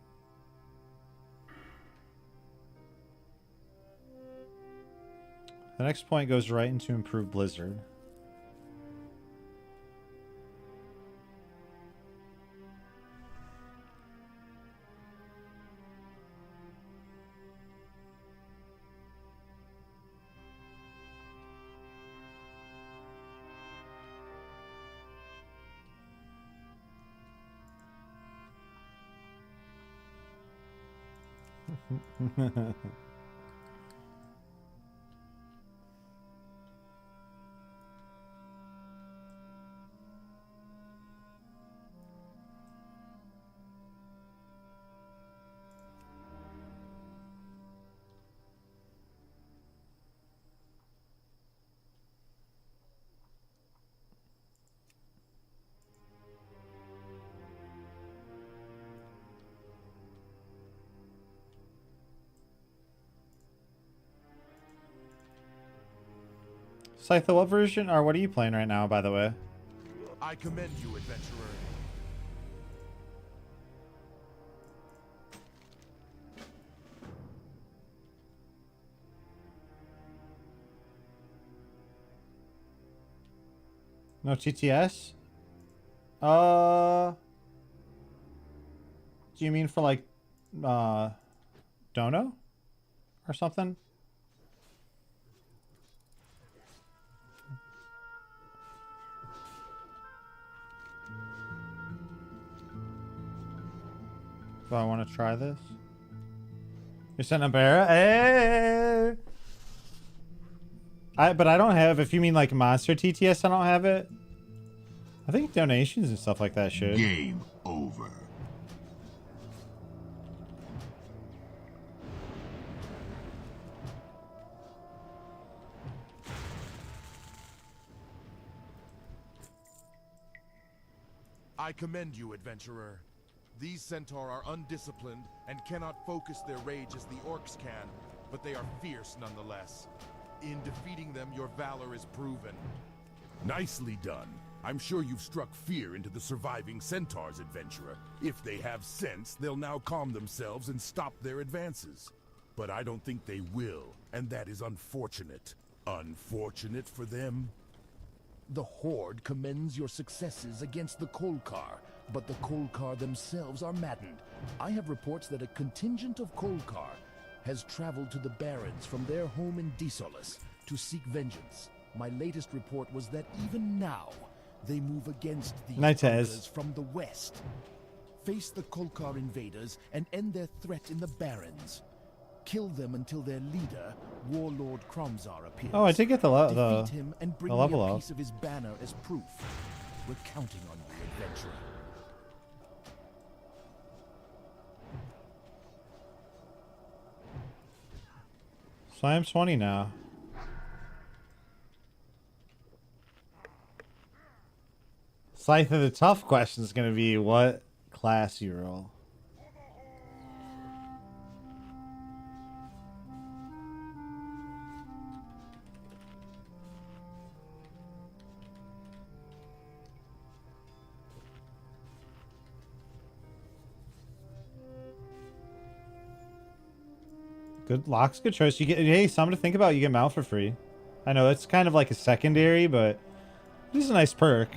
The next point goes right into Improved Blizzard. Scythe, what version, or what are you playing right now, by the way? I commend you, adventurer. No TTS? Do you mean for like, Dono? Or something? Do I want to try this? You're sending a bear? Hey! But I don't have, if you mean like monster TTS, I don't have it. I think donations and stuff like that should. Game over. I commend you, adventurer. These centaur are undisciplined and cannot focus their rage as the orcs can, but they are fierce nonetheless. In defeating them, your valor is proven. Nicely done. I'm sure you've struck fear into the surviving centaurs, adventurer. If they have sense, they'll now calm themselves and stop their advances. But I don't think they will, and that is unfortunate. Unfortunate for them. The Horde commends your successes against the Kolkar, but the Kolkar themselves are maddened. I have reports that a contingent of Kolkar has traveled to the Barrens from their home in Disolis to seek vengeance. My latest report was that even now, they move against the Unkers from the west. Face the Kolkar invaders and end their threat in the Barrens. Kill them until their leader, Warlord Kromzar, appears. Oh, I did get Defeat him and bring me level a up. piece of his banner as proof. We're counting on you, adventurer. So I am 20 now. So I think the tough question is going to be what class you roll. Good locks, good choice. You get, hey, something to think about. You get Mal for free. I know that's kind of like a secondary, but this is a nice perk.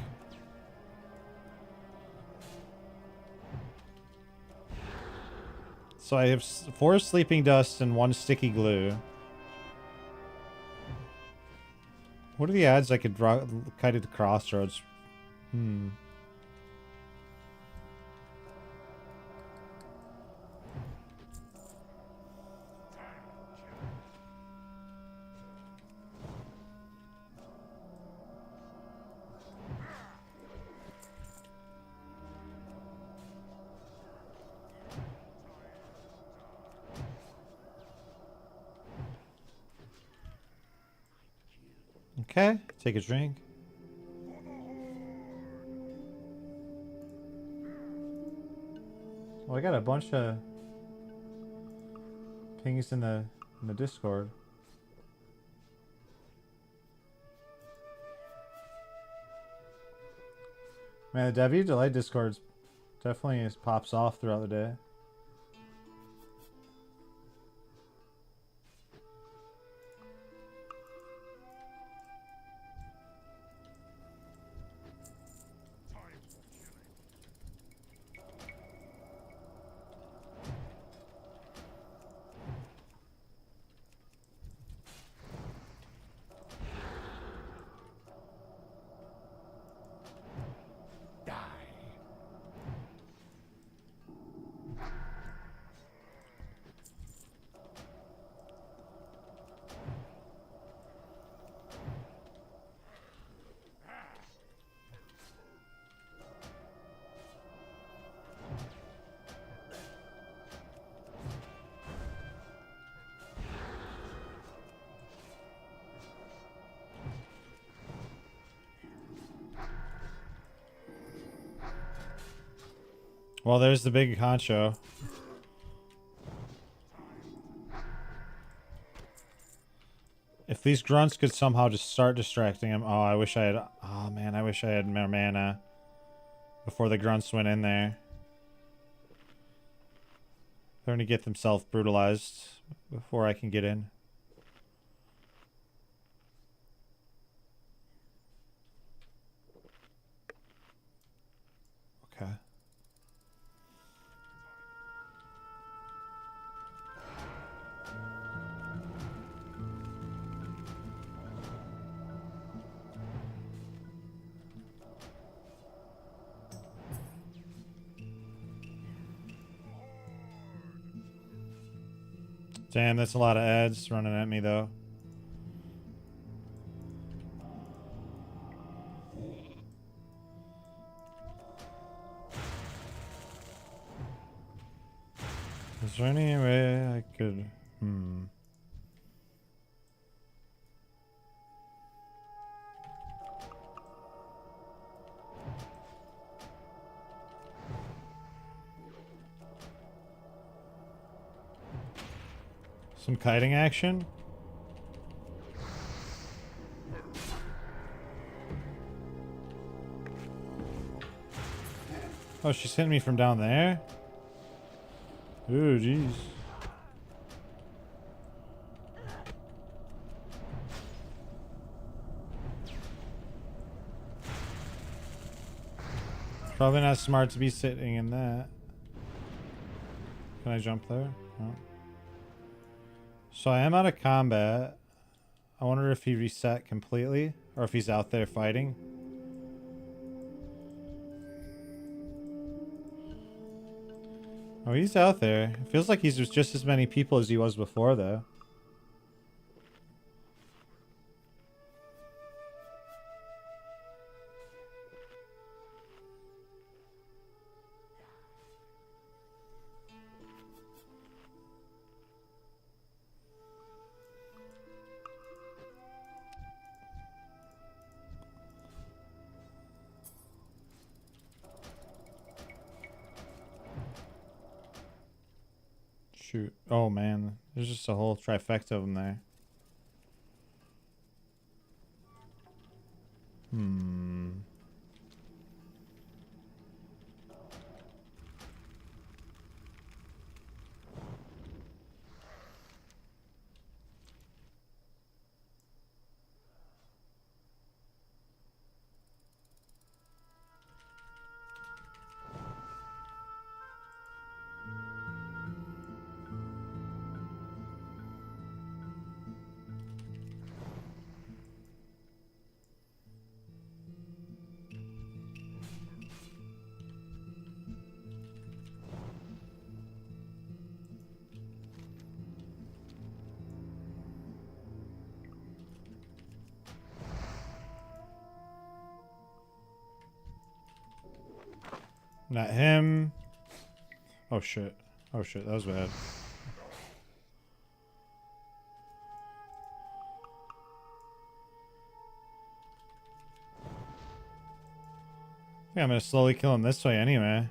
So I have 4 sleeping dust and 1 sticky glue. What are the odds I could draw kite at the crossroads? Okay, take a drink. Well, I got a bunch of pings in the Discord. Man, the Deviate Delight Discord definitely pops off throughout the day. Well, there's the big honcho. If these grunts could somehow just start distracting him. Oh, I wish I had... Oh, man, I wish I had more mana before the grunts went in there. They're going to get themselves brutalized before I can get in. Okay. Damn, that's a lot of ads running at me, though. Is there any way I could... Some kiting action. Oh, she's hitting me from down there? Ooh, jeez. Probably not smart to be sitting in that. Can I jump there? No. So I am out of combat. I wonder if he reset completely or if he's out there fighting. Oh, he's out there. It feels like he's just as many people as he was before, though. Shoot. Oh, man. There's just a whole trifecta of them there. Not him. Oh shit. Oh shit, that was bad. Yeah, I'm gonna slowly kill him this way anyway.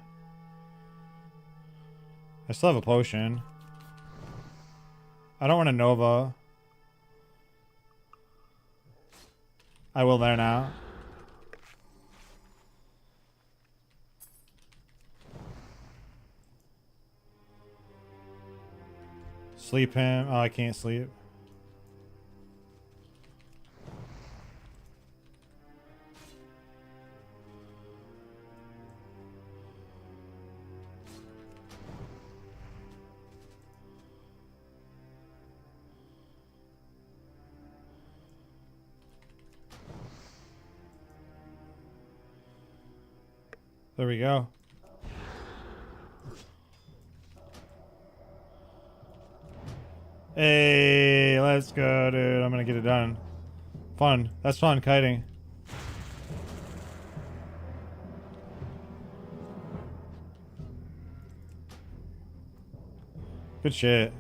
I still have a potion. I don't want a Nova. I will there now. Sleep him. Oh, I can't sleep. There we go. Hey, let's go, dude. I'm gonna get it done. Fun. That's fun, kiting. Good shit.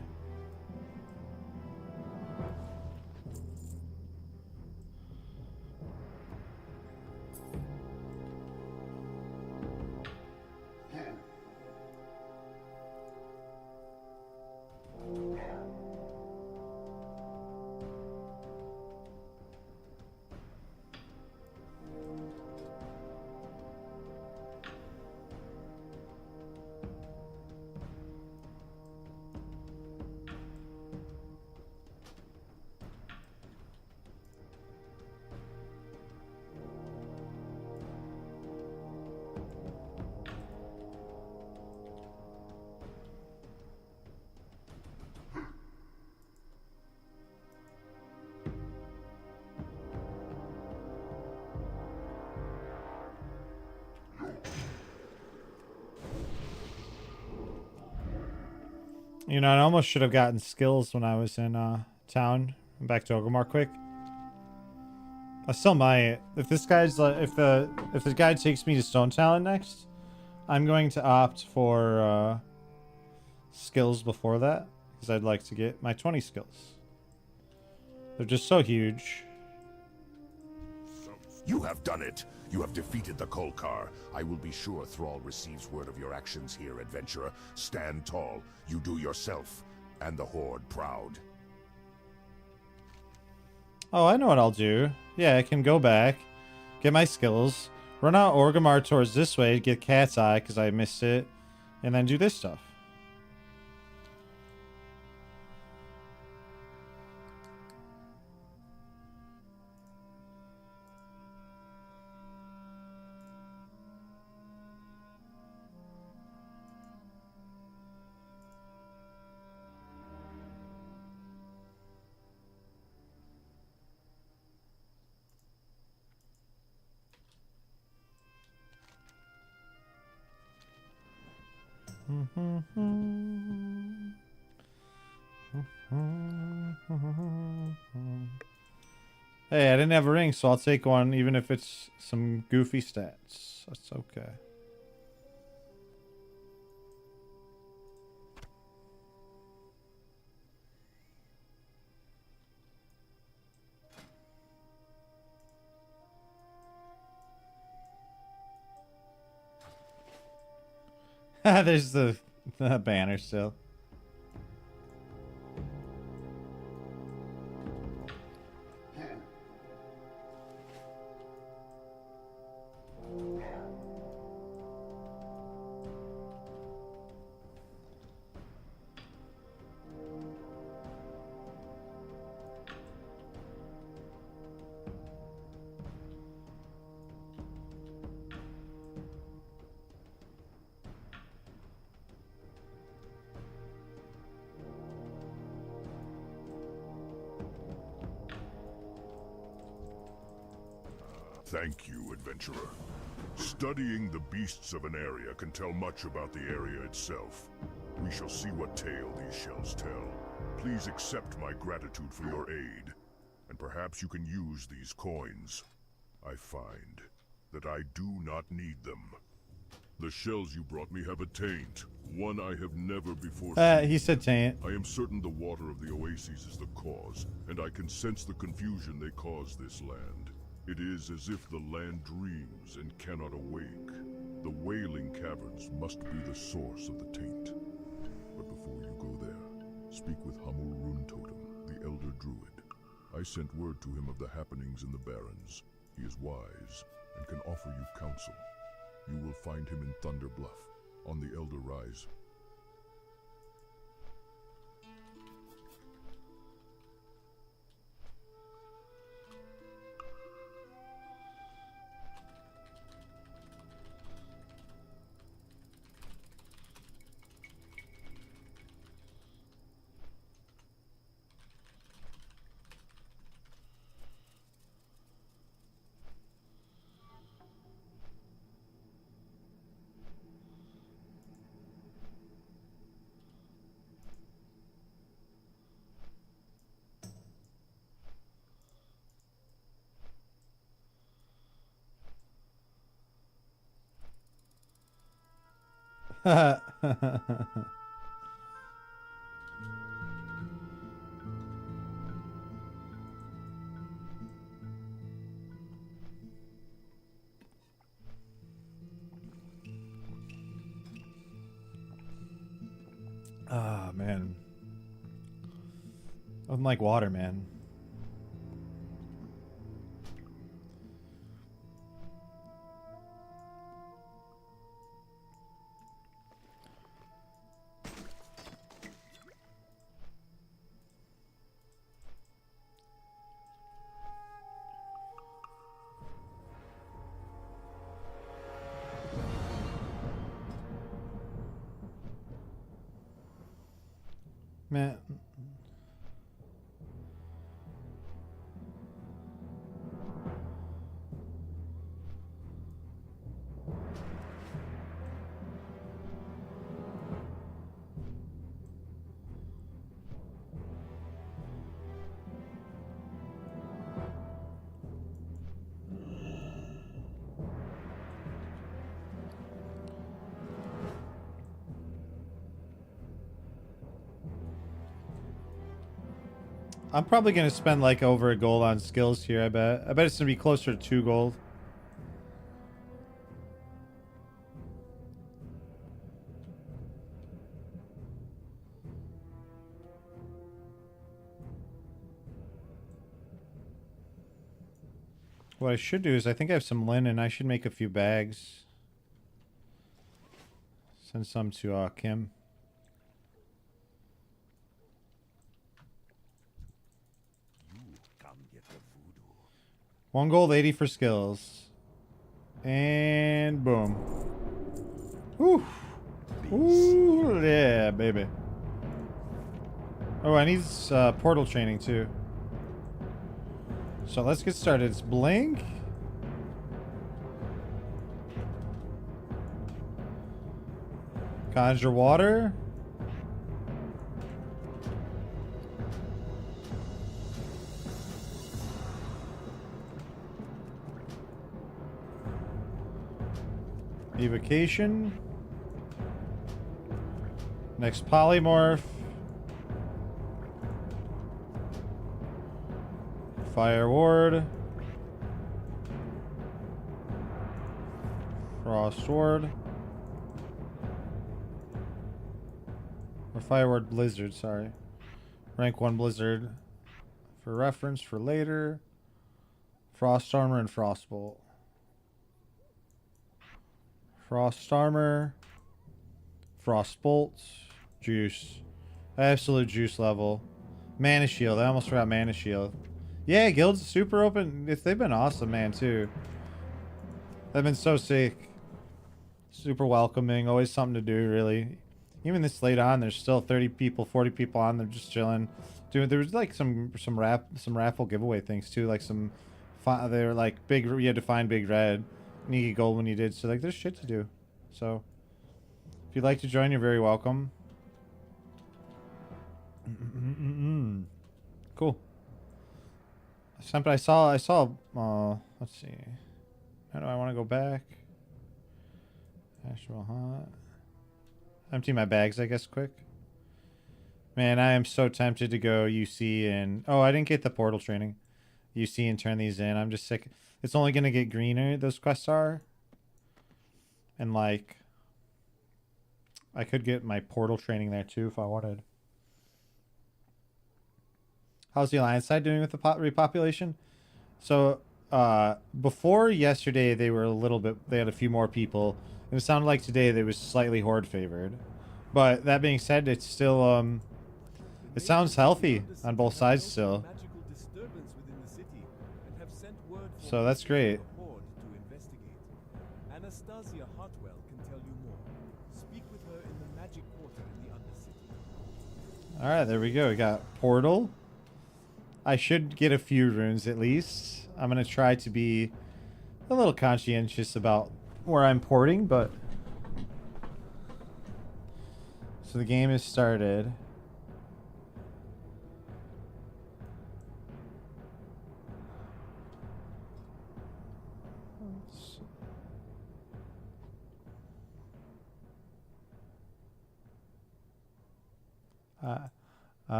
You know, I almost should have gotten skills when I was in town. I'm back to Orgrimmar quick. I still might. If this guy's if the guy takes me to Stone Talon next, I'm going to opt for skills before that because I'd like to get my 20 skills. They're just so huge. You have done it. You have defeated the Kolkar. I will be sure Thrall receives word of your actions here, adventurer. Stand tall. You do yourself and the Horde proud. Oh, I know what I'll do. Yeah, I can go back, get my skills, run out Orgrimmar towards this way, get Cat's Eye because I missed it, and then do this stuff. Hey, I didn't have a ring, so I'll take one, even if it's some goofy stats. That's okay. There's the banner still. Thank you, adventurer. Studying the beasts of an area can tell much about the area itself. We shall see what tale these shells tell. Please accept my gratitude for your aid, and perhaps you can use these coins. I find that I do not need them. The shells you brought me have a taint, one I have never before seen. He said taint. I am certain the water of the oases is the cause, and I can sense the confusion they cause this land. It is as if the land dreams and cannot awake. The Wailing Caverns must be the source of the taint. But before you go there, speak with Hamul Runtotem, the Elder Druid. I sent word to him of the happenings in the Barrens. He is wise and can offer you counsel. You will find him in Thunder Bluff, on the Elder Rise. Ah, man. Nothing like water, man. Man. I'm probably going to spend like over a gold on skills here, I bet. I bet it's going to be closer to 2 gold. What I should do is I think I have some linen. I should make a few bags. Send some to Kim. Come get the voodoo. 1 gold, 80 for skills. And boom. Woo. Ooh, yeah, baby. Oh, I need portal training too. So let's get started. It's blink. Conjure water. Evocation. Next polymorph. Fire ward. Frost ward. Or fire ward blizzard, sorry. Rank 1 blizzard. For reference for later. Frost armor and frostbolt. Frost armor. Frostbolt. Juice. Absolute juice level. Mana shield. I almost forgot mana shield. Yeah, guild's super open. They've been awesome, man, too. They've been so sick. Super welcoming. Always something to do, really. Even this late on, there's still 30 people, 40 people on. They're just chilling. Dude, there was like some raffle giveaway things, too. Like some... They were like big... You had to find Big Red. And you get gold when you did. So, like, there's shit to do. So, if you'd like to join, you're very welcome. Cool. I saw, let's see. How do I want to go back? Actual hot. Empty my bags, I guess, quick. Man, I am so tempted to go UC and... Oh, I didn't get the portal training. UC and turn these in. I'm just sick. It's only going to get greener, those quests are. And, like... I could get my portal training there, too, if I wanted. How's the Alliance side doing with the repopulation? So, before yesterday, they were a little bit... They had a few more people. And it sounded like today they was slightly Horde favored. But that being said, it's still... It sounds healthy on both sides still. So that's great. Anastasia Hartwell can tell you more. Speak with her in the magic quarter in the Undercity. Alright, there we go. We got portal. I should get a few runes at least. I'm going to try to be a little conscientious about where I'm porting, but... So the game has started.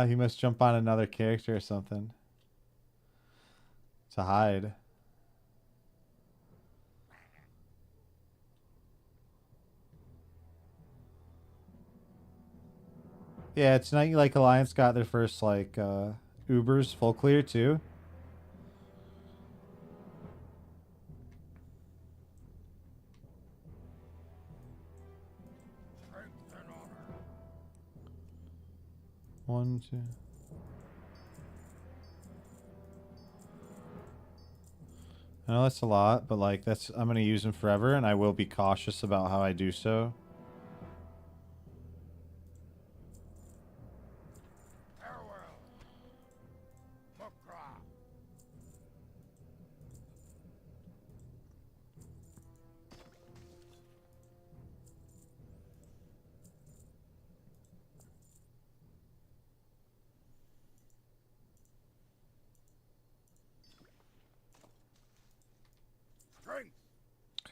He must jump on another character or something to hide. Yeah, tonight like Alliance got their first like Ubers full clear too. One, two. I know that's a lot, but like I'm gonna use them forever, and I will be cautious about how I do so.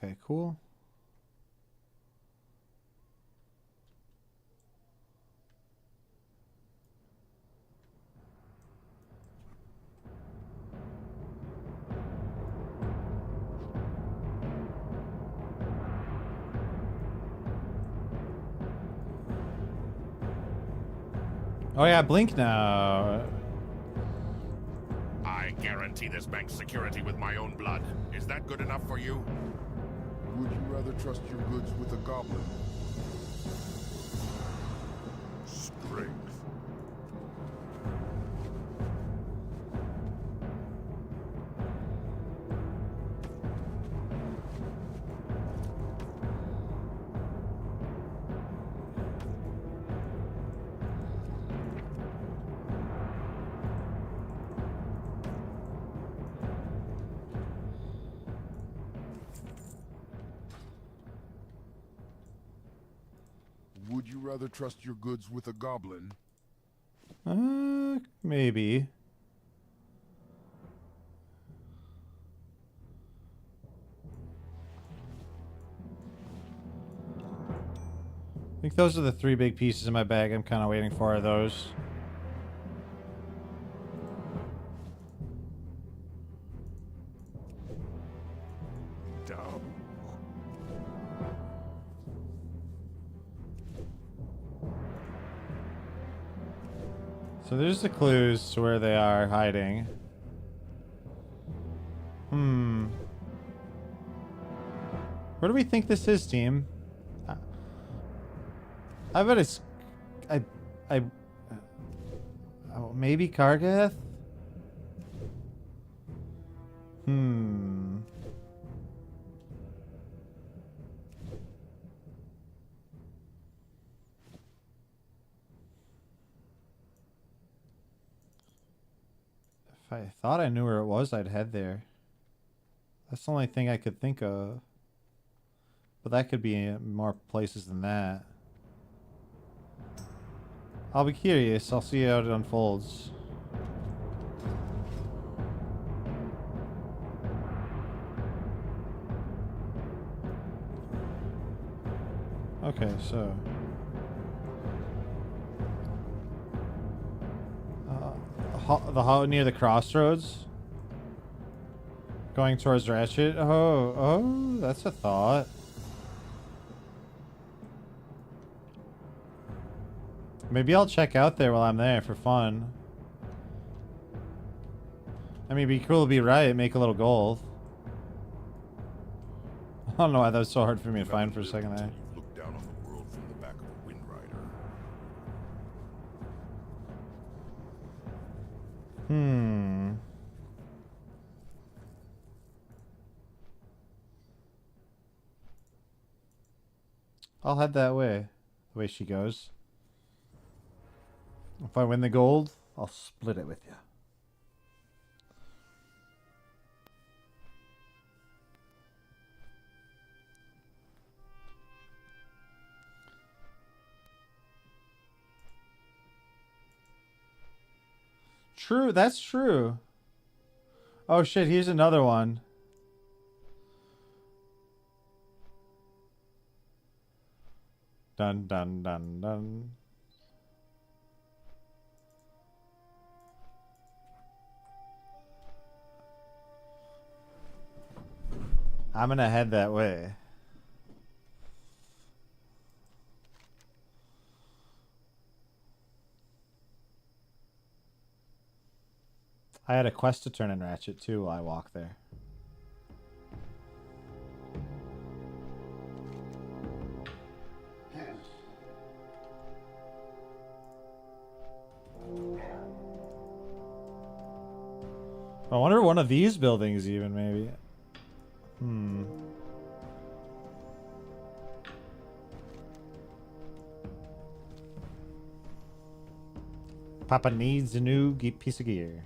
Okay, cool. Oh yeah, blink now. I guarantee this bank's security with my own blood. Is that good enough for you? Would you rather trust your goods with a goblin? Strength. Would you rather trust your goods with a goblin? Maybe. I think those are the 3 big pieces in my bag. I'm kind of waiting for those. Dumb. So there's the clues to where they are hiding. Where do we think this is, team? I bet it's... oh, maybe Kargath? If I thought I knew where it was, I'd head there. That's the only thing I could think of. But that could be in more places than that. I'll be curious. I'll see how it unfolds. Okay, so... near the crossroads? Going towards Ratchet? Oh, that's a thought. Maybe I'll check out there while I'm there for fun. I mean, it'd be cool to be right, make a little gold. I don't know why that was so hard for me to find for a second there. Look down on the world from the back of a Wind Rider. I'll head that way. The way she goes. If I win the gold, I'll split it with you. True, that's true. Oh shit, here's another one. Dun dun dun dun. I'm gonna head that way. I had a quest to turn in Ratchet too while I walk there. I wonder one of these buildings even maybe. Papa needs a new piece of gear.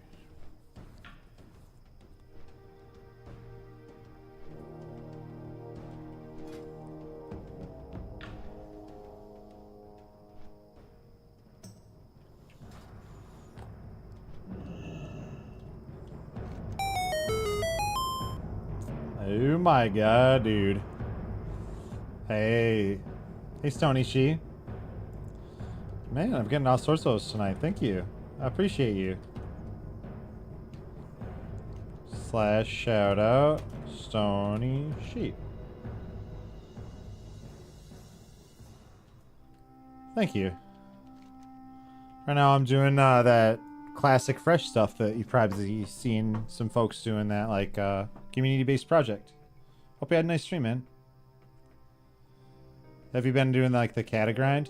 Oh my god, dude. Hey. Hey, Stony She. Man, I'm getting all sorts of those tonight. Thank you. I appreciate you. / shout out Stony Sheep. Thank you. Right now I'm doing that classic fresh stuff that you've probably seen some folks doing, that like community-based project. Hope you had a nice stream, man. Have you been doing like the cata grind?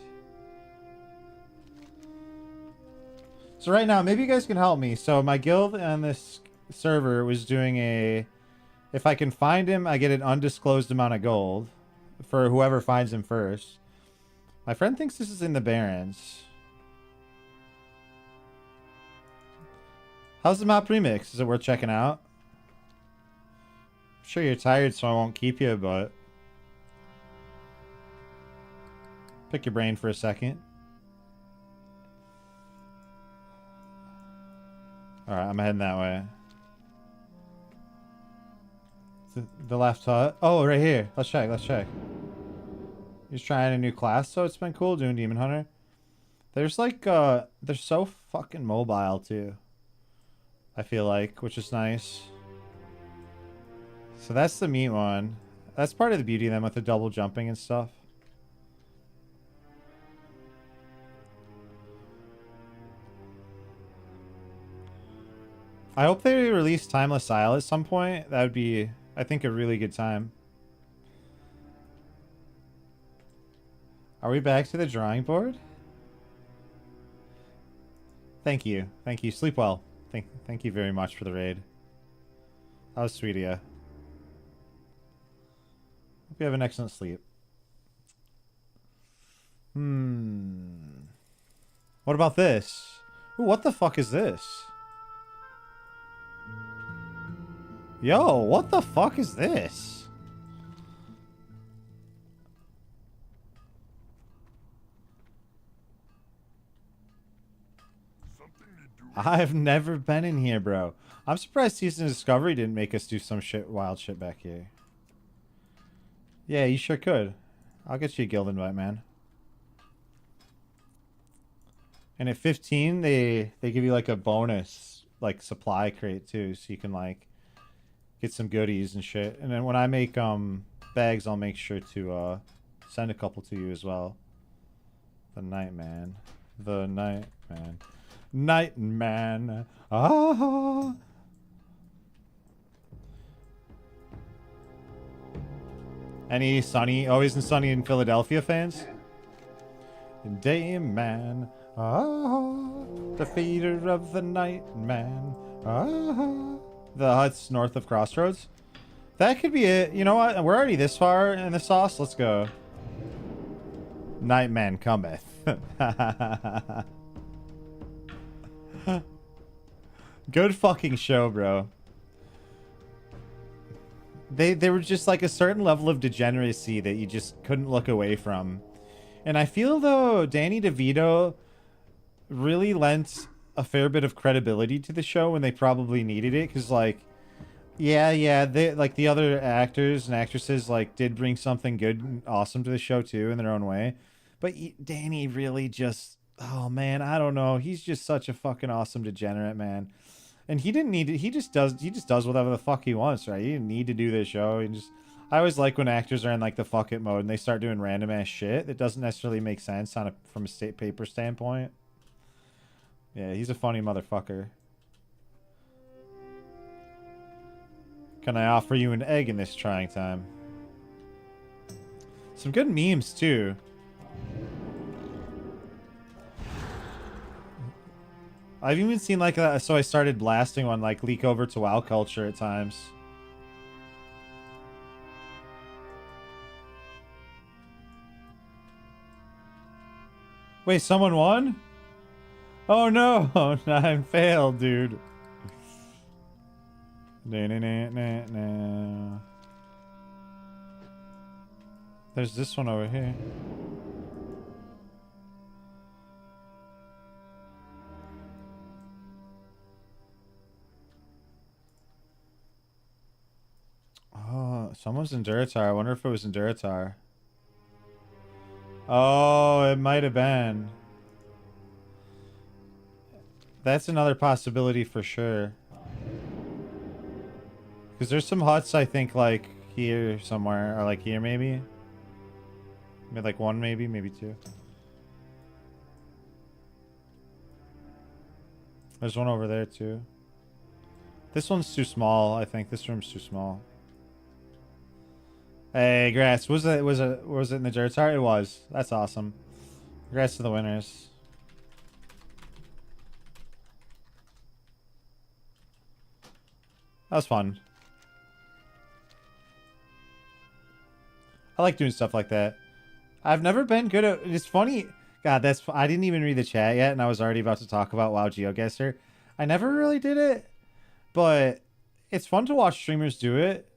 So right now, maybe you guys can help me. So my guild on this server was doing a, if I can find him, I get an undisclosed amount of gold for whoever finds him first. My friend thinks this is in the Barrens. How's the map remix? Is it worth checking out? I'm sure you're tired, so I won't keep you, but pick your brain for a second. Alright, I'm heading that way. The left hut. Oh, right here. Let's check, let's check. He's trying a new class, so it's been cool doing Demon Hunter. There's like, they're so fucking mobile, too. I feel like, which is nice. So that's the meat one. That's part of the beauty of them with the double jumping and stuff. I hope they release Timeless Isle at some point. That would be, I think, a really good time. Are we back to the drawing board? Thank you. Thank you. Sleep well. Thank you very much for the raid. That was sweet of you. Hope you have an excellent sleep. What about this? Ooh, what the fuck is this? Yo, what the fuck is this? I've never been in here, bro. I'm surprised Season of Discovery didn't make us do some shit, wild shit back here. Yeah, you sure could. I'll get you a guild invite, man. And at 15, they give you like a bonus, like supply crate too, so you can like get some goodies and shit. And then when I make bags, I'll make sure to send a couple to you as well. The Nightman. The Nightman. Nightman. Ah. Any Sunny, always and Sunny in Philadelphia fans? Dayman. Ah. The feeder of the Nightman. Ah. The huts north of Crossroads. That could be it. You know what? We're already this far in the sauce. Let's go. Nightman cometh. Good fucking show, bro. They were just like a certain level of degeneracy that you just couldn't look away from. And I feel though Danny DeVito really lent a fair bit of credibility to the show when they probably needed it, because like they like the other actors and actresses like did bring something good and awesome to the show too in their own way, but Danny really just, oh man, I don't know, he's just such a fucking awesome degenerate, man. And he didn't need it. He just does whatever the fuck he wants, right? He didn't need to do this show. I always like when actors are in like the fuck it mode and they start doing random ass shit that doesn't necessarily make sense from a state paper standpoint. Yeah, he's a funny motherfucker. Can I offer you an egg in this trying time? Some good memes too. I've even seen like that, so I started blasting one like leak over to WoW culture at times. Wait, someone won? Oh no, I failed, dude. There's this one over here. Oh, someone's in Duratar. I wonder if it was in Duratar. Oh, it might have been. That's another possibility for sure. Because there's some huts, I think, like here somewhere, or like here maybe. Maybe like one, maybe two. There's one over there too. This one's too small, I think. This room's too small. Hey, Grass, was it in the dirt heart? It was. That's awesome. Congrats to the winners. That was fun. I like doing stuff like that. I've never been good at... It's funny. God, I didn't even read the chat yet, and I was already about to talk about WoW GeoGuessr. I never really did it, but it's fun to watch streamers do it.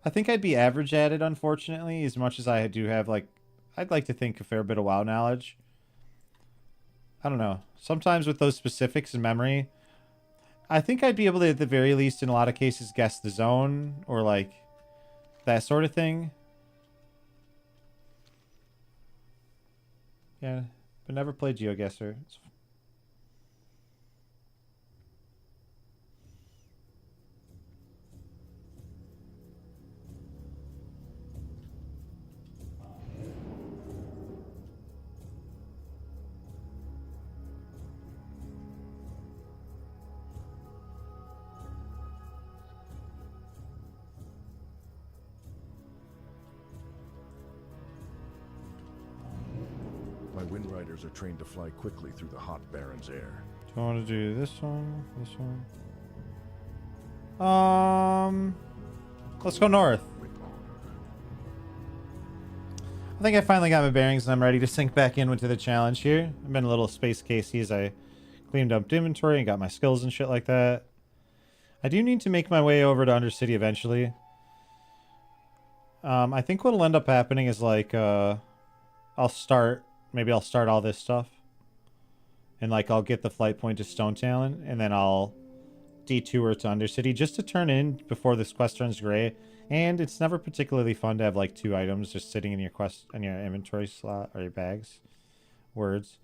I think I'd be average at it, unfortunately, as much as I do have, like... I'd like to think a fair bit of WoW knowledge. I don't know. Sometimes with those specifics and memory, I think I'd be able to, at the very least, in a lot of cases, guess the zone, or, like, that sort of thing. Yeah, but never played GeoGuessr. My wind riders are trained to fly quickly through the hot Baron's air. Do I want to do this one? This one? Let's go north. I think I finally got my bearings and I'm ready to sink back into the challenge here. I've been a little space casey as I cleaned up inventory and got my skills and shit like that. I do need to make my way over to Undercity eventually. I think what'll end up happening is like, maybe I'll start all this stuff. And like, I'll get the flight point to Stone Talon and then I'll detour to Undercity just to turn in before this quest turns gray. And it's never particularly fun to have like 2 items just sitting in your quest in your inventory slot or your bags. Words.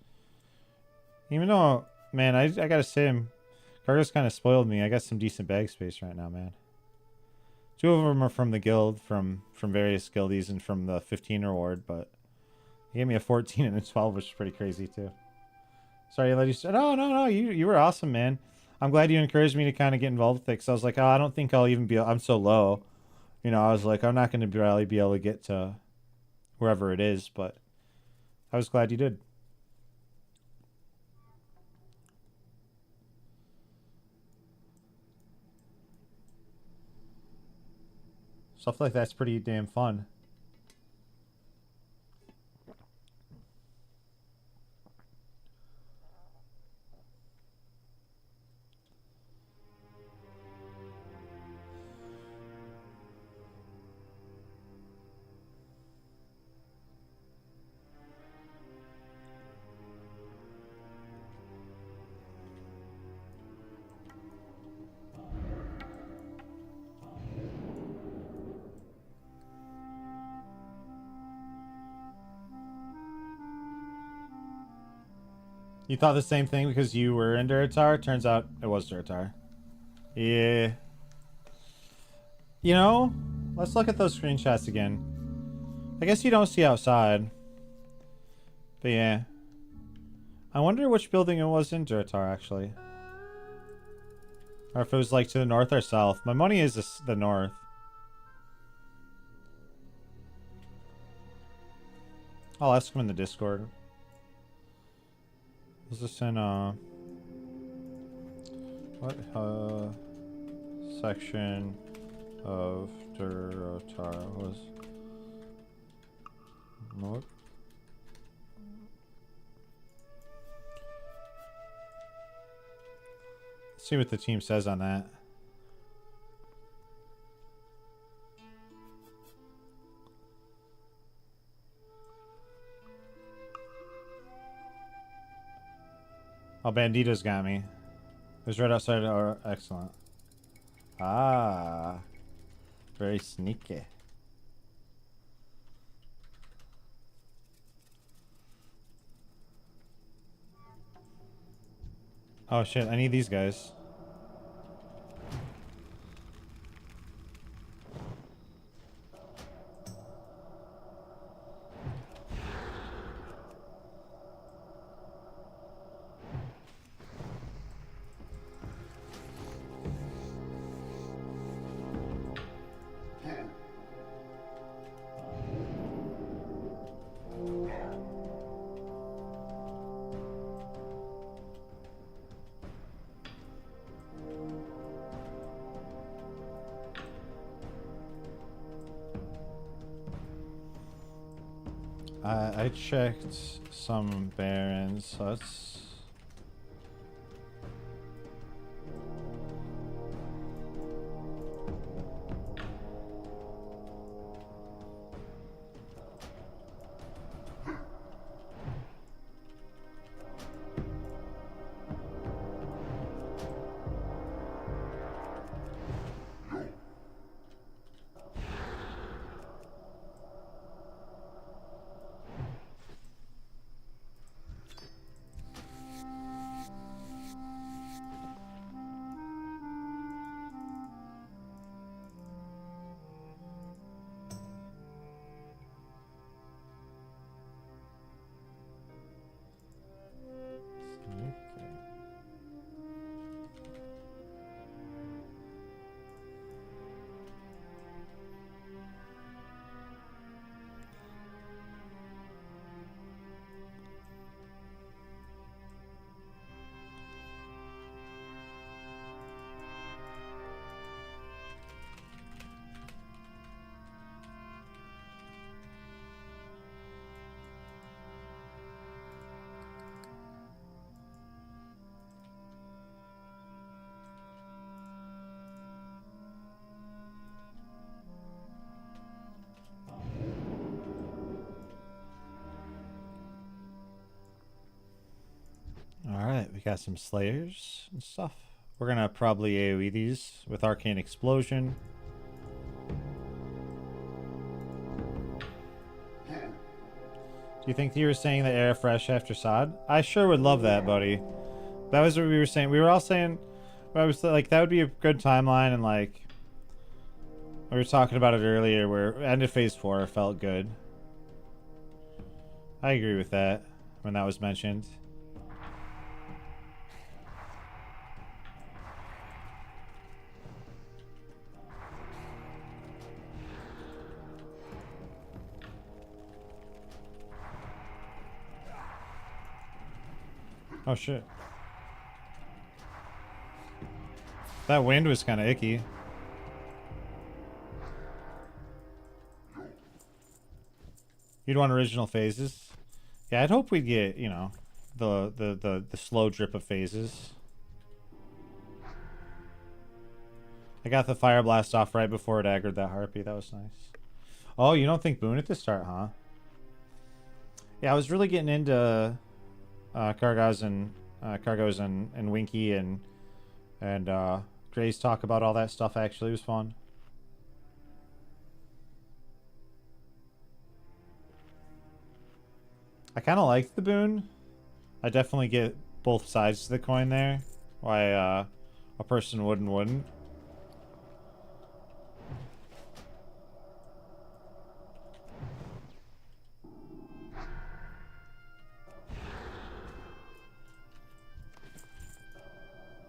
Even though, man, I gotta say, Cargo's kind of spoiled me. I got some decent bag space right now, man. 2 of them are from the guild, from various guildies and from the 15 reward, but he gave me a 14 and a 12, which is pretty crazy too. Sorry, I let you say, no, you were awesome, man. I'm glad you encouraged me to kind of get involved with it, because I was like, oh, I don't think I'll even be, I'm so low. You know, I was like, I'm not going to really be able to get to wherever it is, but I was glad you did. Stuff like that's pretty damn fun. You thought the same thing because you were in Duratar? Turns out it was Duratar. Yeah. You know, let's look at those screenshots again. I guess you don't see outside. But yeah. I wonder which building it was in Duratar, actually. Or if it was like to the north or south. My money is the north. I'll ask him in the Discord. Was this in what section of Duratar was? Nope. Let's see what the team says on that. Oh, Bandito's got me. It was right outside our... Excellent. Ah. Very sneaky. Oh shit, I need these guys. I checked some barons, so let's... Alright, we got some Slayers and stuff. We're gonna probably AoE these with Arcane Explosion. Do you think you were saying the air fresh after Sod? I sure would love that, buddy. That was what we were saying. We were all saying, I was like, that would be a good timeline, and like, we were talking about it earlier where end of phase 4 felt good. I agree with that when that was mentioned. Oh shit. That wind was kind of icky. You'd want original phases. Yeah, I'd hope we'd get, you know, the slow drip of phases. I got the fire blast off right before it aggroed that harpy. That was nice. Oh, you don't think Boone at the start, huh? Yeah, I was really getting into Cargos and Winky and Gray's talk about all that stuff. Actually, it was fun. I kind of like the Boon. I definitely get both sides to the coin there. Why a person would and wouldn't.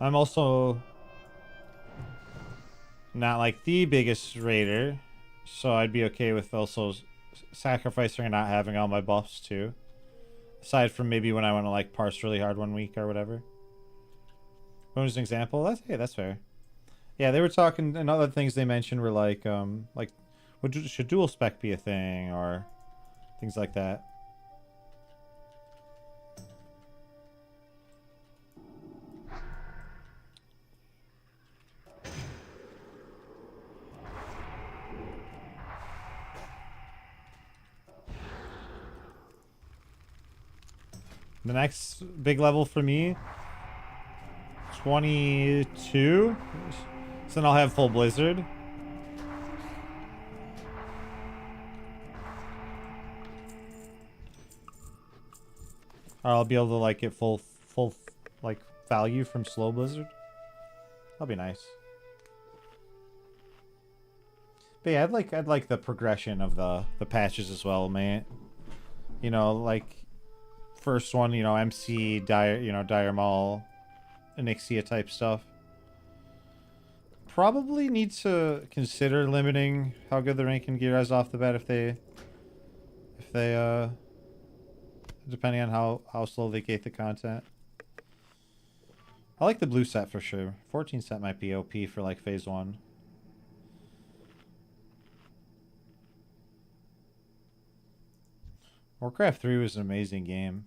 I'm also not like the biggest raider, so I'd be okay with also sacrificing and not having all my buffs too. Aside from maybe when I want to like parse really hard one week or whatever. What was an example? That's fair. Yeah, they were talking, and other things they mentioned were like should dual spec be a thing or things like that. The next big level for me, 22. So then I'll have full Blizzard. Or I'll be able to like get full like value from slow Blizzard. That'll be nice. But yeah, I'd like the progression of the patches as well, man. You know, like first one, you know, MC, Dire Maul, Onyxia type stuff. Probably need to consider limiting how good the rank and gear is off the bat if they depending on how slow they gate the content. I like the blue set for sure. 14 set might be OP for like phase 1. Warcraft 3 was an amazing game.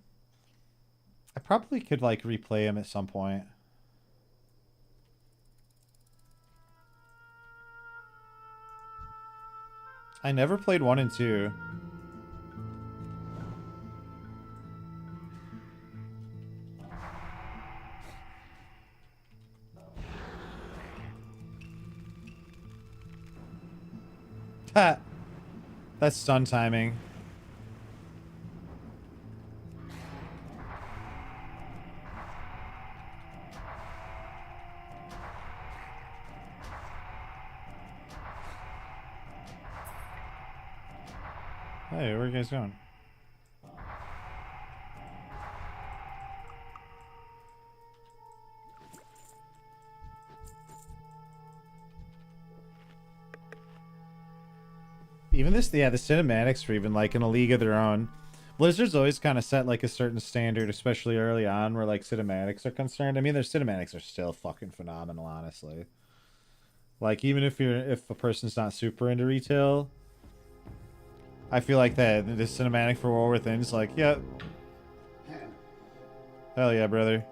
I probably could like replay him at some point. I never played 1 and 2. Ha! That's stun timing. Hey, where are you guys going? Even this, yeah, the cinematics are even like in a league of their own. Blizzard's always kind of set like a certain standard, especially early on, where like cinematics are concerned. I mean, their cinematics are still fucking phenomenal, honestly. Like even if a person's not super into retail, I feel like that the cinematic for War Within is like, yep. Hell yeah, brother.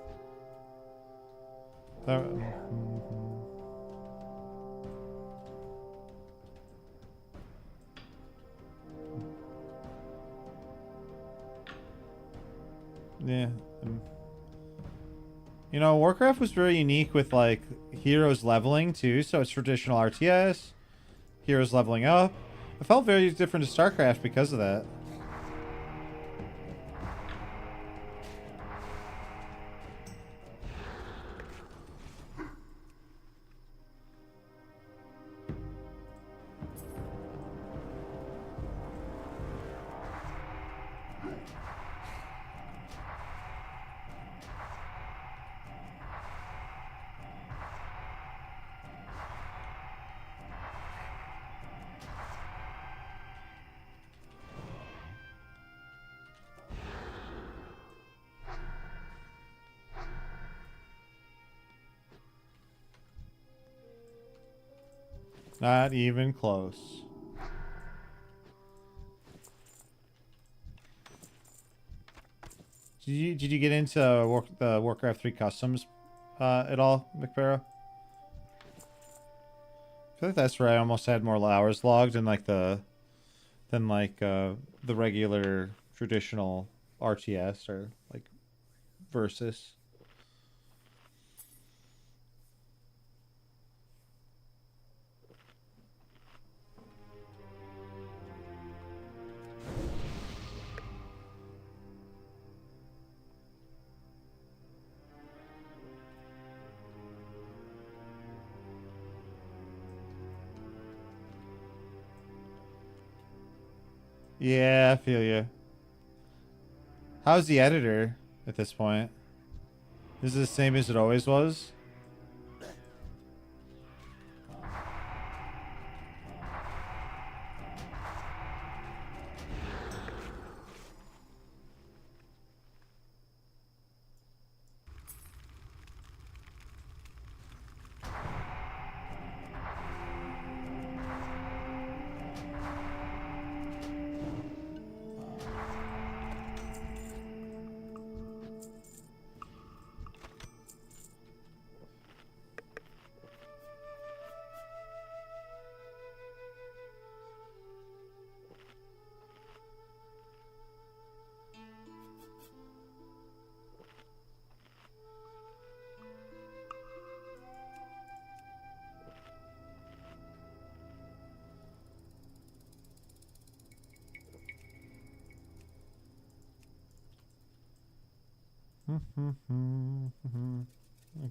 Yeah. You know, Warcraft was very unique with like heroes leveling too, so it's traditional RTS. Heroes leveling up. It felt very different to StarCraft because of that. Not even close. Did you get into the Warcraft 3 customs at all, McFarrow? I feel like that's where I almost had more hours logged than the regular traditional RTS or like Versus. Yeah, I feel you. How's the editor at this point? Is it the same as it always was?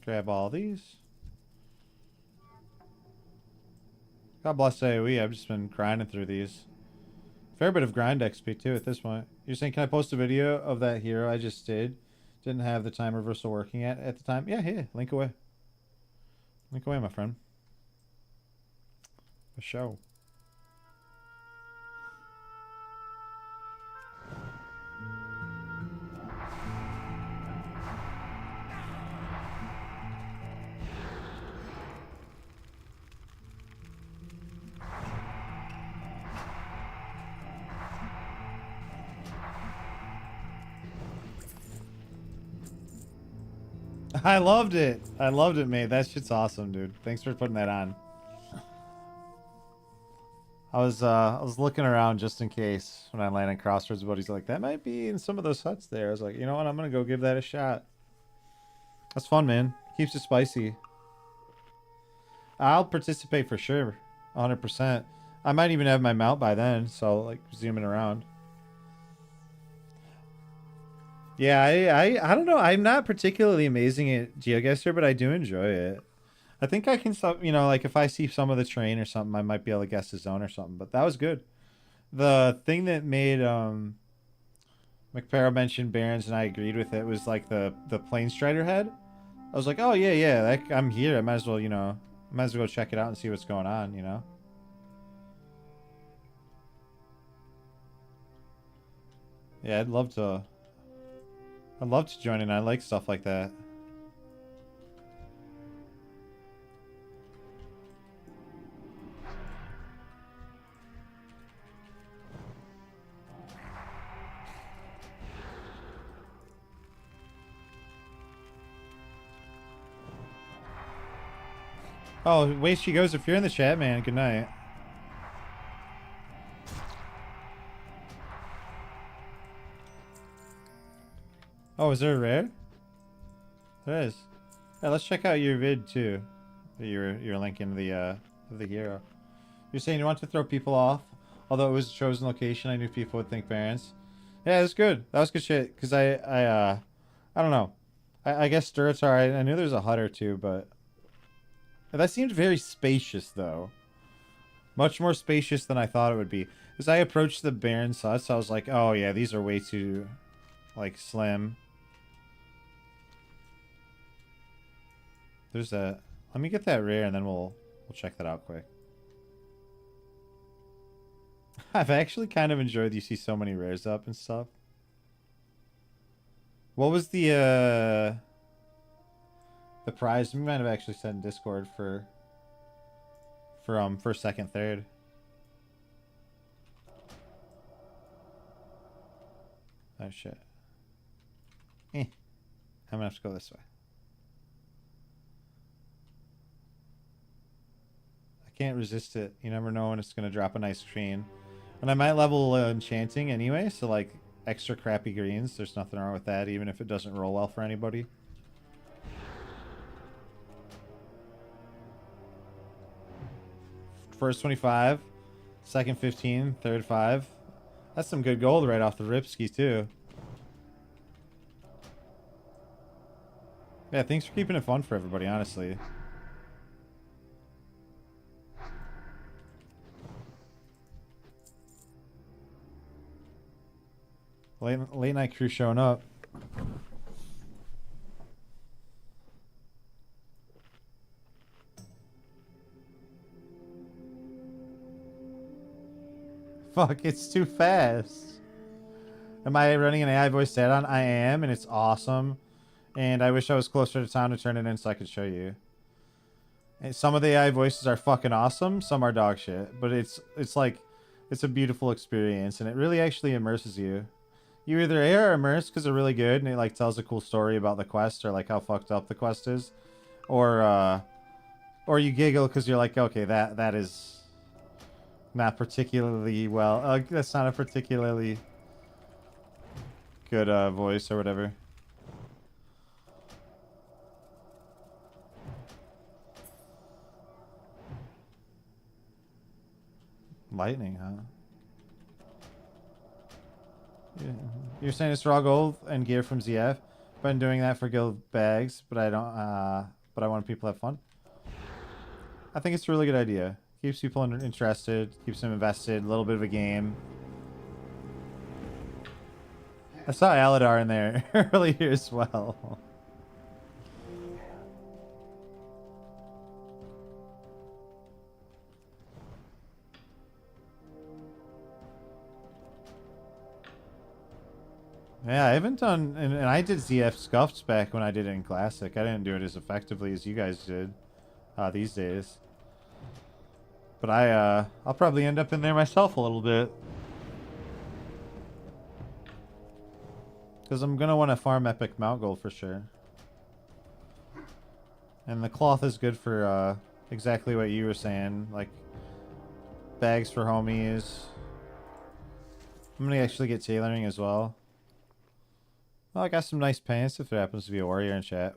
Grab all these. God bless AoE. I've just been grinding through these. Fair bit of grind XP too at this point. You're saying, can I post a video of that hero I just did? Didn't have the time reversal working at the time. Yeah, link away. Link away, my friend. For show. I loved it. I loved it, mate. That shit's awesome, dude. Thanks for putting that on. I was looking around just in case when I landed Crossroads. Buddy's like, that might be in some of those huts there. I was like, you know what? I'm gonna go give that a shot. That's fun, man. Keeps it spicy. I'll participate for sure, 100%. I might even have my mount by then, so like zooming around. Yeah, I don't know. I'm not particularly amazing at GeoGuessr, but I do enjoy it. I think I can stop, you know, like if I see some of the terrain or something, I might be able to guess the zone or something. But that was good. The thing that made McParrow mentioned Barons and I agreed with it was like the Plane Strider head. I was like, oh yeah, like, I'm here. I might as well, you know, might as well go check it out and see what's going on, you know. Yeah, I'd love to join in. I like stuff like that. Oh, away she goes. If you're in the chat, man, good night. Oh, is there a rare? There is. Yeah, let's check out your vid too. You're linking the hero. You're saying you want to throw people off, although it was a chosen location. I knew people would think Barons. Yeah, that's good. That was good shit. Cause I don't know. I guess turrets are. I knew there's a hut or two, but that seemed very spacious though. Much more spacious than I thought it would be. As I approached the Baron huts, I was like, oh yeah, these are way too, like, slim. There's that. Let me get that rare and then we'll check that out quick. I've actually kind of enjoyed you see so many rares up and stuff. What was the prize? We might have actually sent in Discord for first, second, third. Oh shit. I'm gonna have to go this way. I can't resist it. You never know when it's gonna drop a nice screen. And I might level enchanting anyway, so like extra crappy greens. There's nothing wrong with that, even if it doesn't roll well for anybody. First 25, second 15, third 5. That's some good gold right off the ripski too. Yeah, thanks for keeping it fun for everybody, honestly. Late night crew showing up. Fuck, it's too fast. Am I running an AI voice add-on? I am, and it's awesome. And I wish I was closer to town to turn it in so I could show you. And some of the AI voices are fucking awesome, some are dog shit. But it's like, it's a beautiful experience, and it really actually immerses you. You either A are immersed because they're really good, and it like tells a cool story about the quest, or like how fucked up the quest is. Or you giggle because you're like, okay, that is not particularly well. That's not a particularly good voice or whatever. Lightning, huh? Yeah. You're saying it's raw gold and gear from ZF. Been doing that for guild bags, but I don't. But I want people to have fun. I think it's a really good idea. Keeps people interested, keeps them invested. A little bit of a game. I saw Aladar in there earlier as well. Yeah, I haven't done, and I did ZF Scuffed back when I did it in Classic. I didn't do it as effectively as you guys did these days. But I'll probably end up in there myself a little bit. Because I'm going to want to farm Epic Mount Gold for sure. And the cloth is good for exactly what you were saying, like bags for homies. I'm gonna actually get tailoring as well. Well, I got some nice pants if there happens to be a warrior in chat.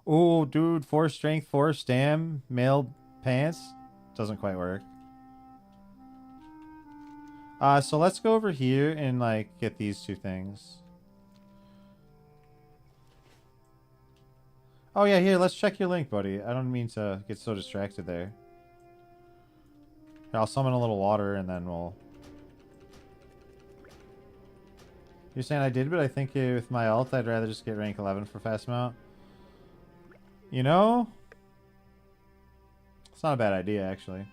Oh, dude, 4 strength, 4 stam, male pants. Doesn't quite work. So let's go over here and like get these 2 things. Oh yeah, here, let's check your link, buddy. I don't mean to get so distracted there. Here, I'll summon a little water and then we'll... You're saying I did, but I think with my ult, I'd rather just get rank 11 for fast mount. You know? It's not a bad idea, actually.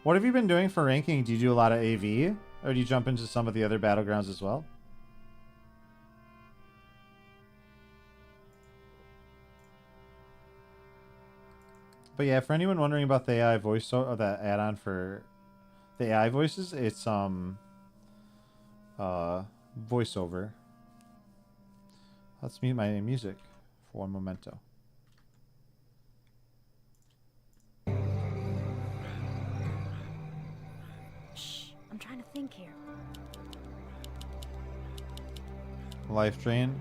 What have you been doing for ranking? Do you do a lot of AV? Or do you jump into some of the other battlegrounds as well? But yeah, for anyone wondering about the AI voice or the add-on for the AI voices, it's voiceover. Let's mute my music for one momento. Shh, I'm trying to think here. Life drain.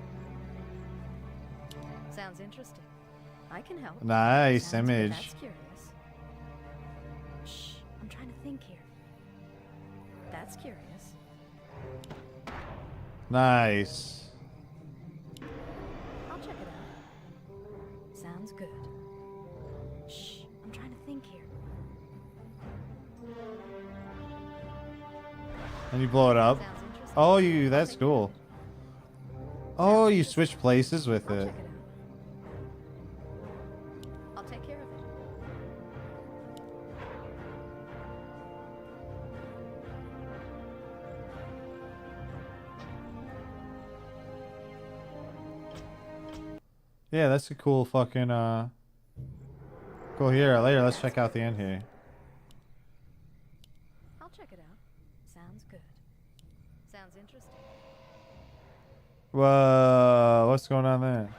Sounds interesting. I can help. Nice Sounds good. image. That's curious. Shh, I'm trying to think here. That's curious. Nice. I'll check it out. Sounds good. Shh, I'm trying to think here. And you blow it up. Oh, that's cool. Oh, you switch places with it. I'll take care of it. Yeah, that's a cool fucking cool. Here, later, let's check out the end here. I'll check it out. Sounds good. Sounds interesting. Whoa, what's going on there?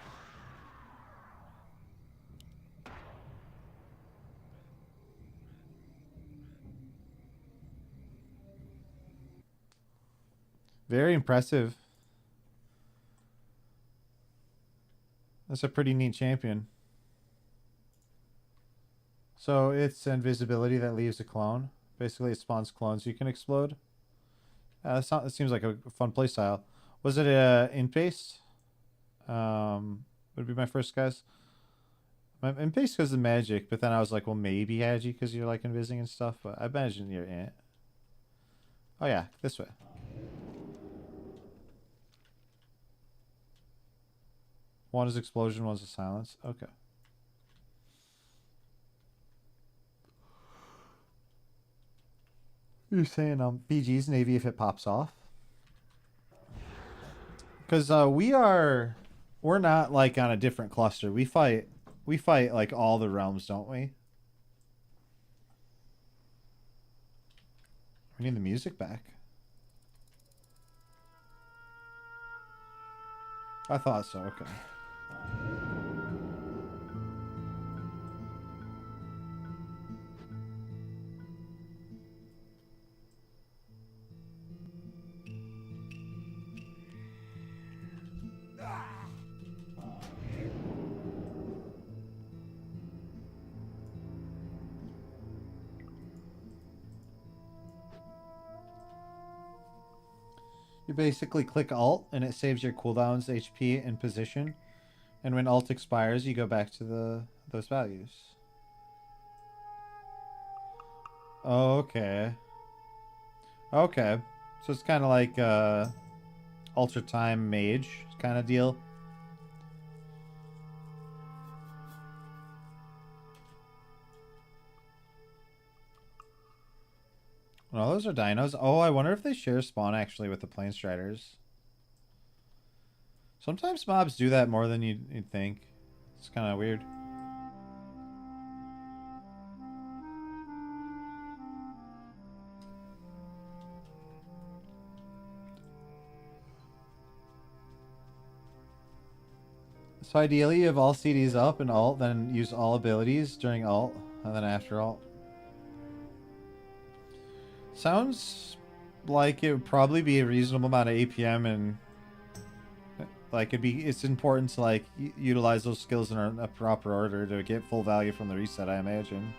Very impressive. That's a pretty neat champion. So it's invisibility that leaves a clone. Basically, it spawns clones you can explode. That seems like a fun playstyle. Was it int-based? Would be my first guess. Int-based because of magic, but then I was like, well, maybe Hagi because you're like invising and stuff. But I imagine you're int. Oh yeah, this way. One is explosion, one's a silence. Okay. You're saying BG's Navy if it pops off? Because we're not like on a different cluster. We fight like all the realms, don't we? We need the music back. I thought so, okay. You basically click Alt and it saves your cooldowns, HP, and position. And when Alt expires, you go back to those values. Okay. Okay. So it's kind of like Ultra Time Mage kind of deal. No, those are dinos. Oh, I wonder if they share spawn actually with the Planestriders. Sometimes mobs do that more than you'd think. It's kind of weird. So ideally, you have all CDs up and alt, then use all abilities during alt, and then after alt. Sounds like it would probably be a reasonable amount of APM, and like it's important to like utilize those skills in a proper order to get full value from the reset, I imagine.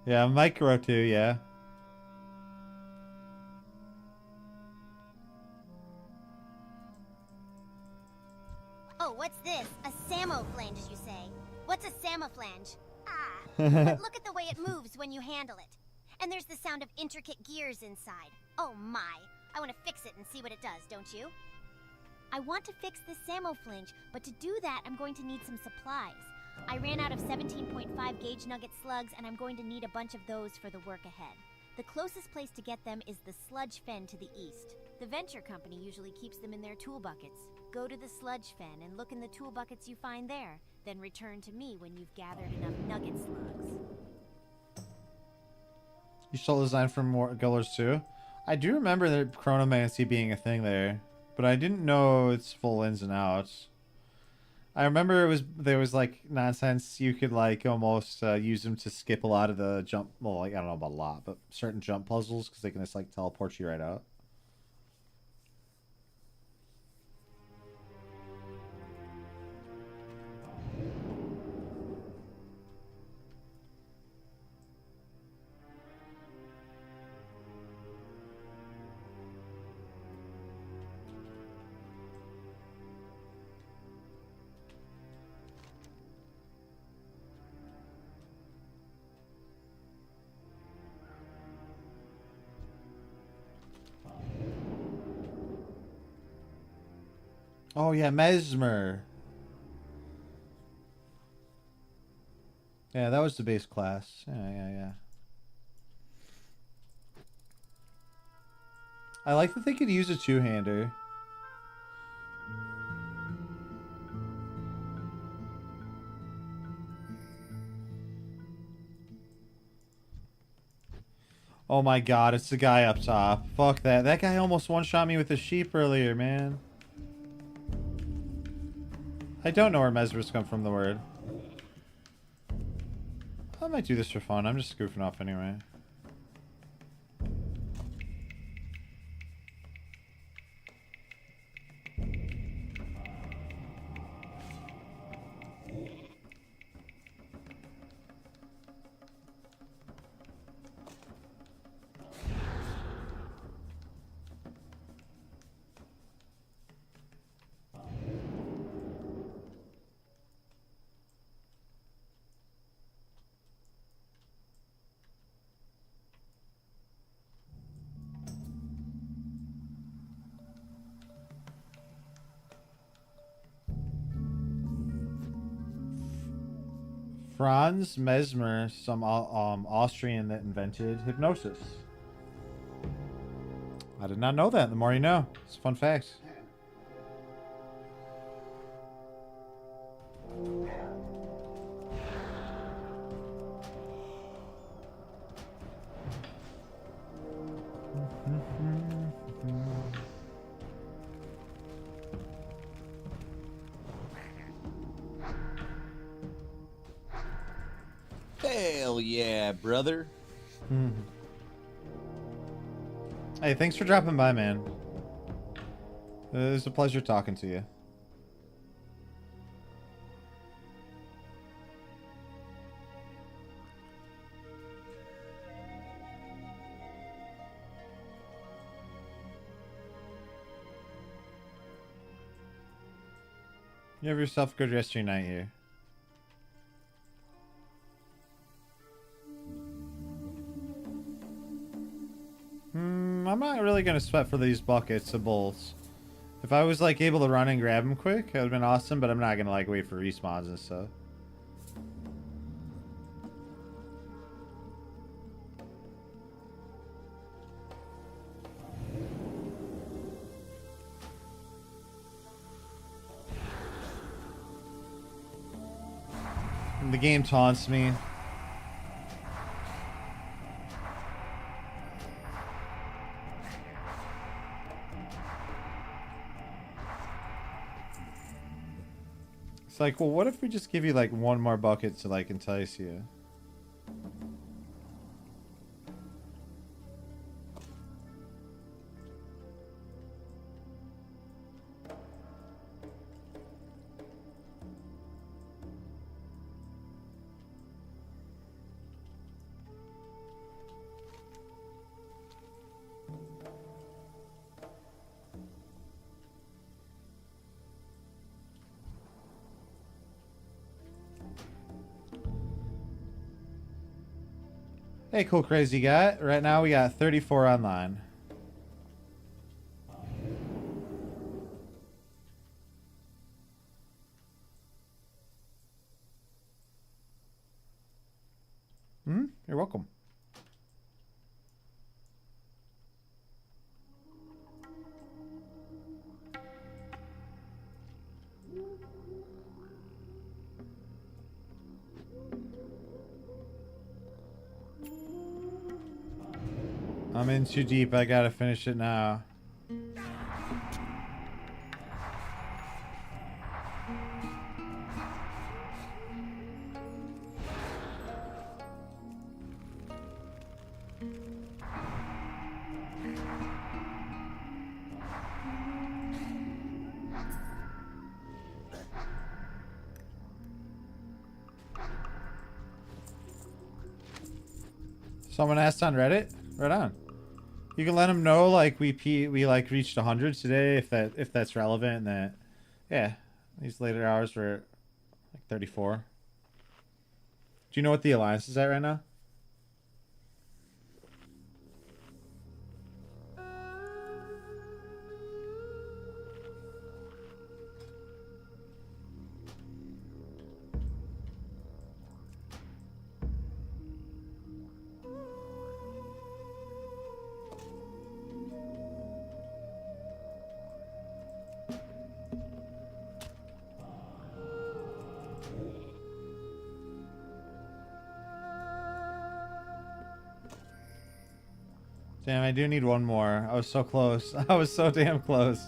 Yeah, micro too, yeah. Oh, what's this? A samoflange, you say? What's a samoflange? But look at the way it moves when you handle it. And there's the sound of intricate gears inside. Oh my, I want to fix it and see what it does, don't you? I want to fix this samoflange, but to do that, I'm going to need some supplies. I ran out of 17.5 gauge nugget slugs, and I'm going to need a bunch of those for the work ahead. The closest place to get them is the sludge fen to the east. The venture company usually keeps them in their tool buckets. Go to the sludge fen and look in the tool buckets you find there. Then return to me when you've gathered enough nugget slugs. You stole design from more Gullers too? I do remember that chronomancy being a thing there, but I didn't know its full ins and outs. I remember there was like nonsense you could like almost use them to skip a lot of the jump. Well, like, I don't know about a lot, but certain jump puzzles because they can just like teleport you right out. Oh yeah, Mesmer. Yeah, that was the base class. Yeah. I like that they could use a two-hander. Oh my god, it's the guy up top. Fuck that. That guy almost one-shot me with a sheep earlier, man. I don't know where mesmers come from, the word. I might do this for fun. I'm just goofing off anyway. Franz Mesmer, some Austrian that invented hypnosis. I did not know that. The more you know. It's a fun fact. Hell yeah, brother. Hey, thanks for dropping by, man. It was a pleasure talking to you. You have yourself a good rest of your night here. I'm not really gonna sweat for these buckets of bolts. If I was like able to run and grab them quick, that would've been awesome, but I'm not gonna like wait for respawns and stuff. And the game taunts me. It's like, well, what if we just give you like one more bucket to like entice you? Hey, cool, crazy guy. Right now we got 34 online. You're welcome. I'm in too deep. I gotta finish it now. Someone asked on Reddit. Right on. You can let them know like we like reached 100 today if that's relevant, and that yeah, these later hours were like 34. Do you know what the alliance is at right now? Damn, I do need one more. I was so close. I was so damn close.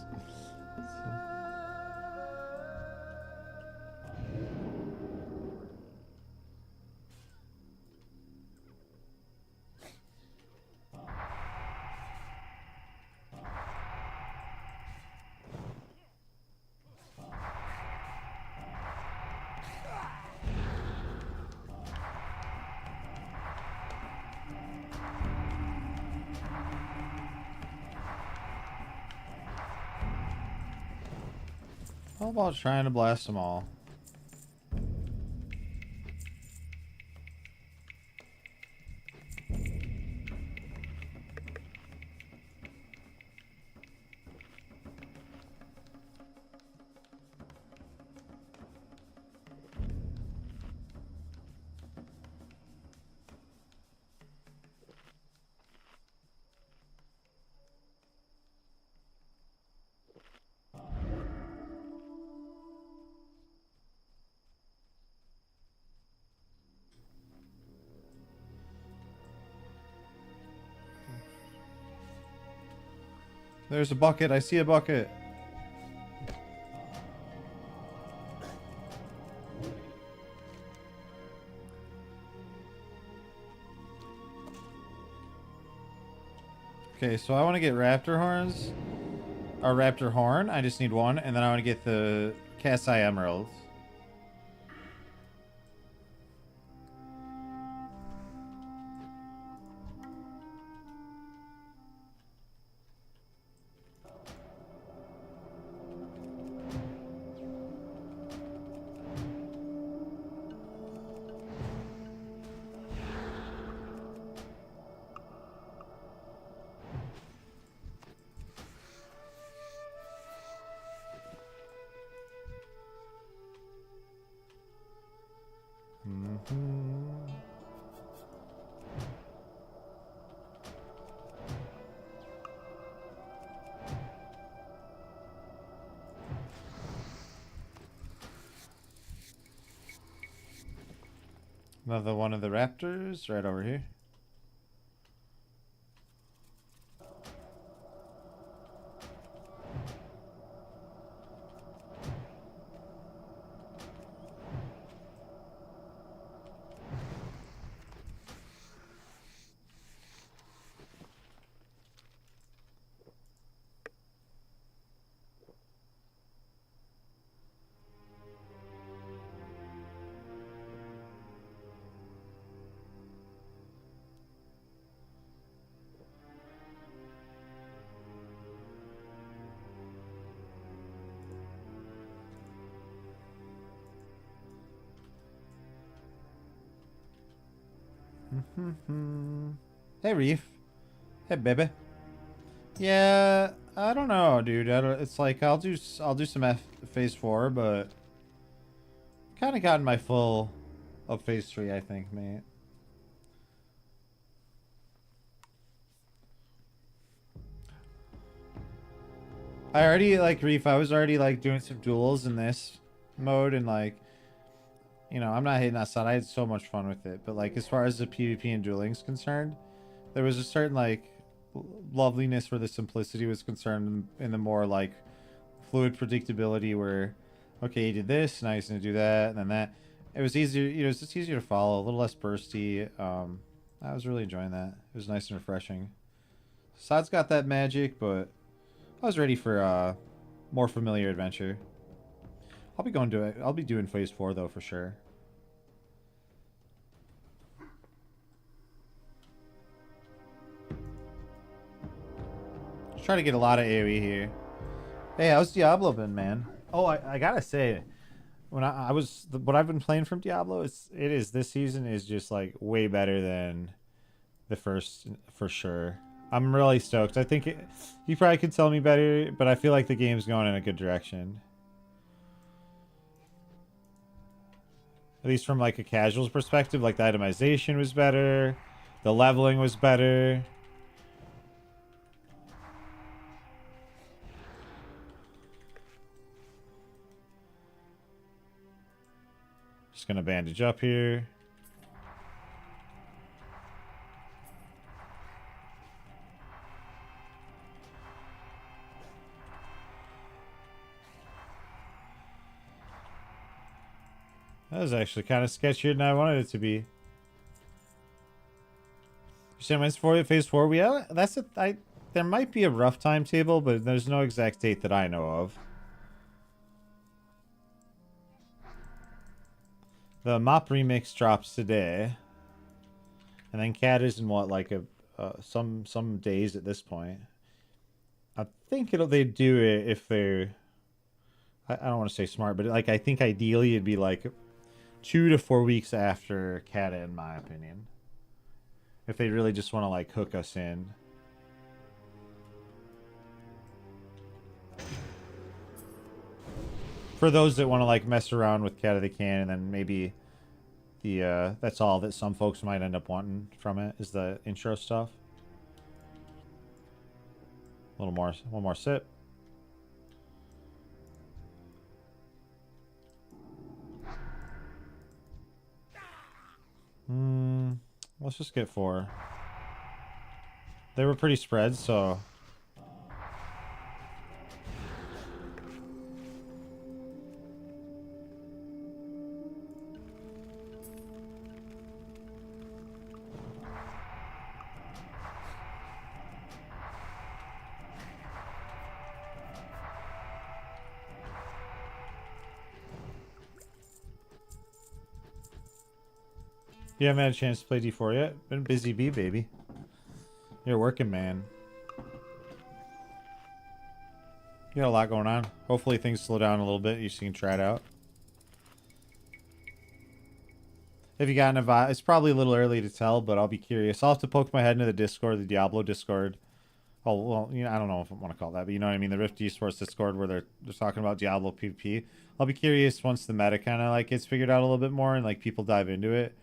How about trying to blast them all? There's a bucket. I see a bucket. Okay, so I want to get raptor horns. Or raptor horn. I just need one. And then I want to get the cast eye emeralds. Another one of the raptors right over here. Hey, Reef. Hey, baby. Yeah, I don't know, dude. It's like I'll do some phase 4, but kind of gotten my full of phase 3, I think, mate. I already like Reef. I was already like doing some duels in this mode, and like, you know, I'm not hating that side. I had so much fun with it, but like as far as the PvP and dueling is concerned, there was a certain like loveliness where the simplicity was concerned in the more like fluid predictability where, okay, you did this, now he's gonna do that, and then that. It was easier, you know, it's just easier to follow, a little less bursty. I was really enjoying that. It was nice and refreshing. Side's got that magic, but I was ready for a more familiar adventure. I'll be going to it. I'll be doing phase 4 though for sure. Try to get a lot of AoE here. Hey, how's Diablo been, man? Oh, I gotta say, when what I've been playing from Diablo, it is this season is just like way better than the first for sure. I'm really stoked. I think you probably could tell me better, but I feel like the game's going in a good direction. At least from like a casual's perspective, like the itemization was better, the leveling was better. Just gonna bandage up here. That was actually kind of sketchier than I wanted it to be. You said it's phase 4. There might be a rough timetable, but there's no exact date that I know of. The mop remix drops today, and then Cat is in what, like some days at this point. I think they do it if they're. I don't want to say smart, but like I think ideally it'd be like 2 to 4 weeks after Kata, in my opinion. If they really just want to like hook us in. For those that want to like mess around with Kata, they can, and then maybe that's all that some folks might end up wanting from it is the intro stuff. A little more, one more sip. Let's just get 4. They were pretty spread, so. You haven't had a chance to play D4 yet? Been busy bee, baby. You're a working man. You got a lot going on. Hopefully things slow down a little bit. You can try it out. If you got an advice, it's probably a little early to tell, but I'll be curious. I'll have to poke my head into the Discord, the Diablo Discord. Oh, well, you know, I don't know if I want to call it that, but you know what I mean? The Rift Esports Discord where they're talking about Diablo PvP. I'll be curious once the meta kind of like gets figured out a little bit more and like people dive into it.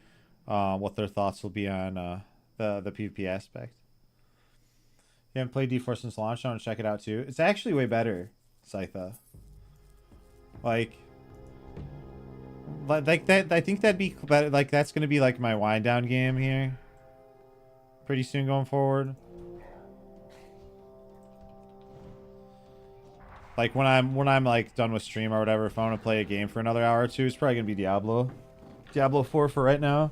What their thoughts will be on the PvP aspect. You haven't played D4 since launch. I want to check it out too. It's actually way better, Scytha. Like, Like that, I think that'd be like that's gonna be like my wind down game here. Pretty soon going forward. Like when I'm like done with stream or whatever, if I want to play a game for another hour or two, it's probably gonna be Diablo. Diablo 4 for right now.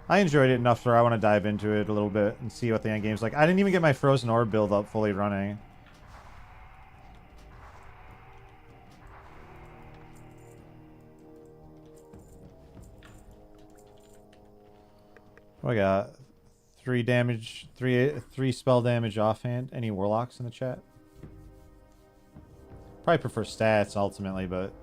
I enjoyed it enough where I want to dive into it a little bit and see what the end game's like. I didn't even get my Frozen Orb build up fully running. What I got? 3 damage, 3 spell damage offhand. Any warlocks in the chat? Probably prefer stats ultimately, but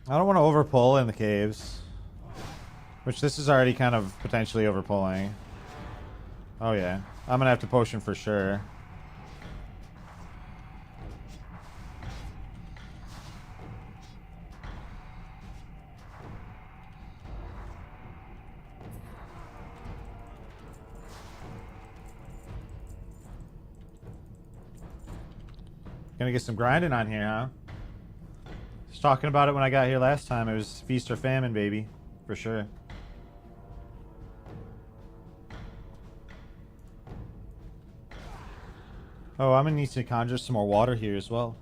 I don't want to overpull in the caves. Which this is already kind of potentially overpulling. Oh yeah. I'm gonna have to potion for sure. Gonna get some grinding on here, huh? Was talking about it when I got here last time. It was feast or famine, baby. For sure. Oh, I'm gonna need to conjure some more water here as well.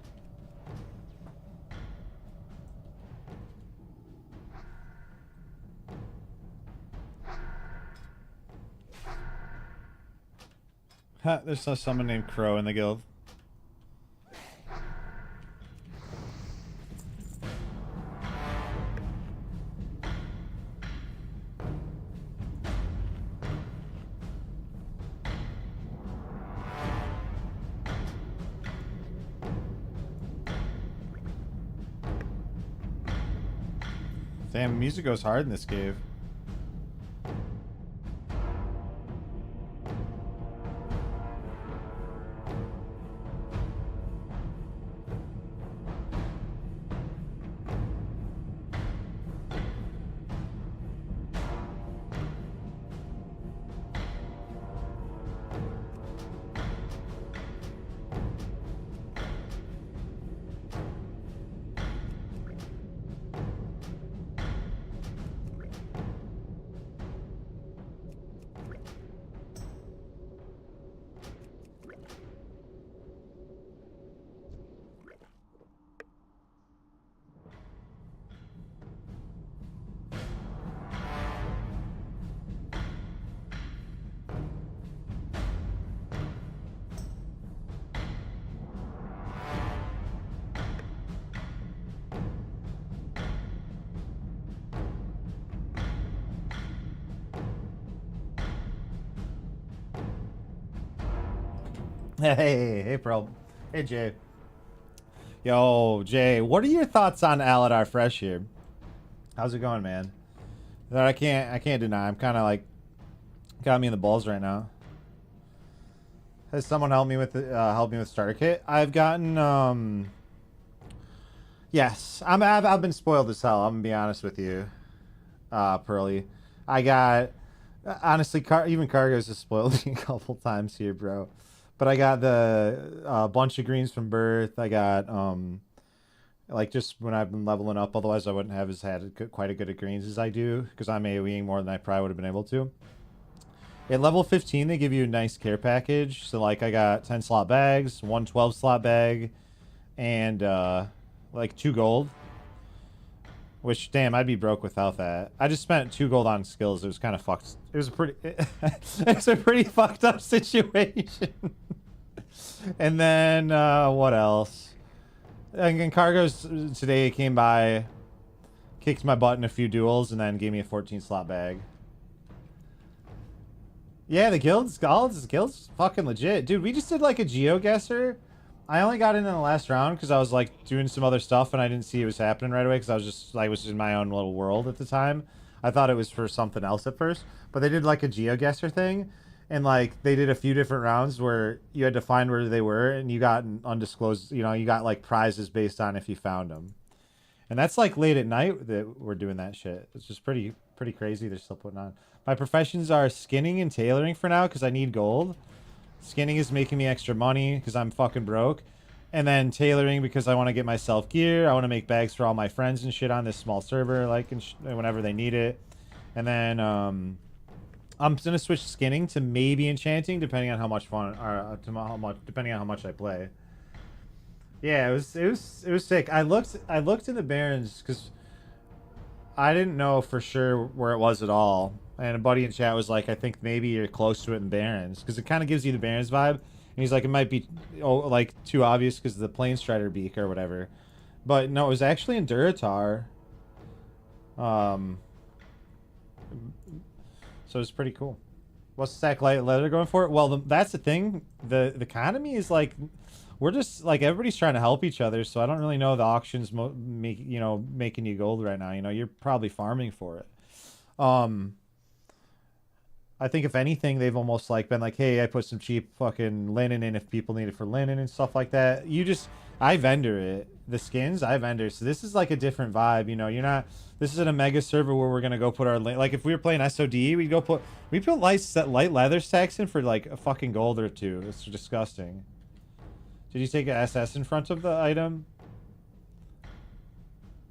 Ha, there's someone named Crow in the guild. Damn, music goes hard in this cave. Hey, Pearl. Hey, Jay. Yo, Jay, what are your thoughts on Aladar Fresh here? How's it going, man? That I can't deny. I'm kind of like got me in the balls right now. Has someone helped me with starter kit? I've gotten yes. I've been spoiled as hell. I'm gonna be honest with you, Pearly. I got honestly even Cargos has spoiled me a couple times here, bro. But I got the bunch of greens from birth. I got like just when I've been leveling up. Otherwise, I wouldn't have quite a good at greens as I do because I'm AoEing more than I probably would have been able to. At level 15, they give you a nice care package. So like I got 10 slot bags, 1 12 slot bag, and like 2 gold. Which, damn, I'd be broke without that. I just spent 2 gold on skills. It was kind of fucked. It was a pretty fucked up situation. And then, what else? And Cargos today came by, kicked my butt in a few duels, and then gave me a 14 slot bag. Yeah, the guild's fucking legit. Dude, we just did like a GeoGuessr. I only got in the last round because I was like doing some other stuff and I didn't see it was happening right away because I was just like was in my own little world at the time. I thought it was for something else at first, but they did like a GeoGuessr thing, And like they did a few different rounds where you had to find where they were, and you got an undisclosed, you know, you got like prizes based on if you found them. And that's like late at night that we're doing that shit. It's just pretty crazy. They're still putting on. My professions are skinning and tailoring for now because I need gold. Skinning is making me extra money because I'm fucking broke. And then tailoring because I want to get myself gear. I want to make bags for all my friends and shit on this small server, like whenever they need it. And then I'm gonna switch skinning to maybe enchanting, depending on how much fun, or depending on how much I play. Yeah, it was sick. I looked in the Barrens because I didn't know for sure where it was at all. And a buddy in chat was like, I think maybe you're close to it in Barrens because it kind of gives you the Barrens vibe. And he's like, it might be like too obvious because of the Plane Strider beak or whatever. But no, it was actually in Duratar. So it's pretty cool. What's Stack Light Leather going for? Well, that's the thing. The economy is like, we're just like everybody's trying to help each other. So I don't really know the auctions making you gold right now. You know, you're probably farming for it. I think if anything, they've almost like been like, hey, I put some cheap fucking linen in if people need it for linen and stuff like that. I vendor it. The skins, I vendor. So this is like a different vibe. You know, this isn't a mega server where we're going to go put our, like if we were playing SOD, we put light leather stacks in for like a fucking gold or two. It's disgusting. Did you take an SS in front of the item?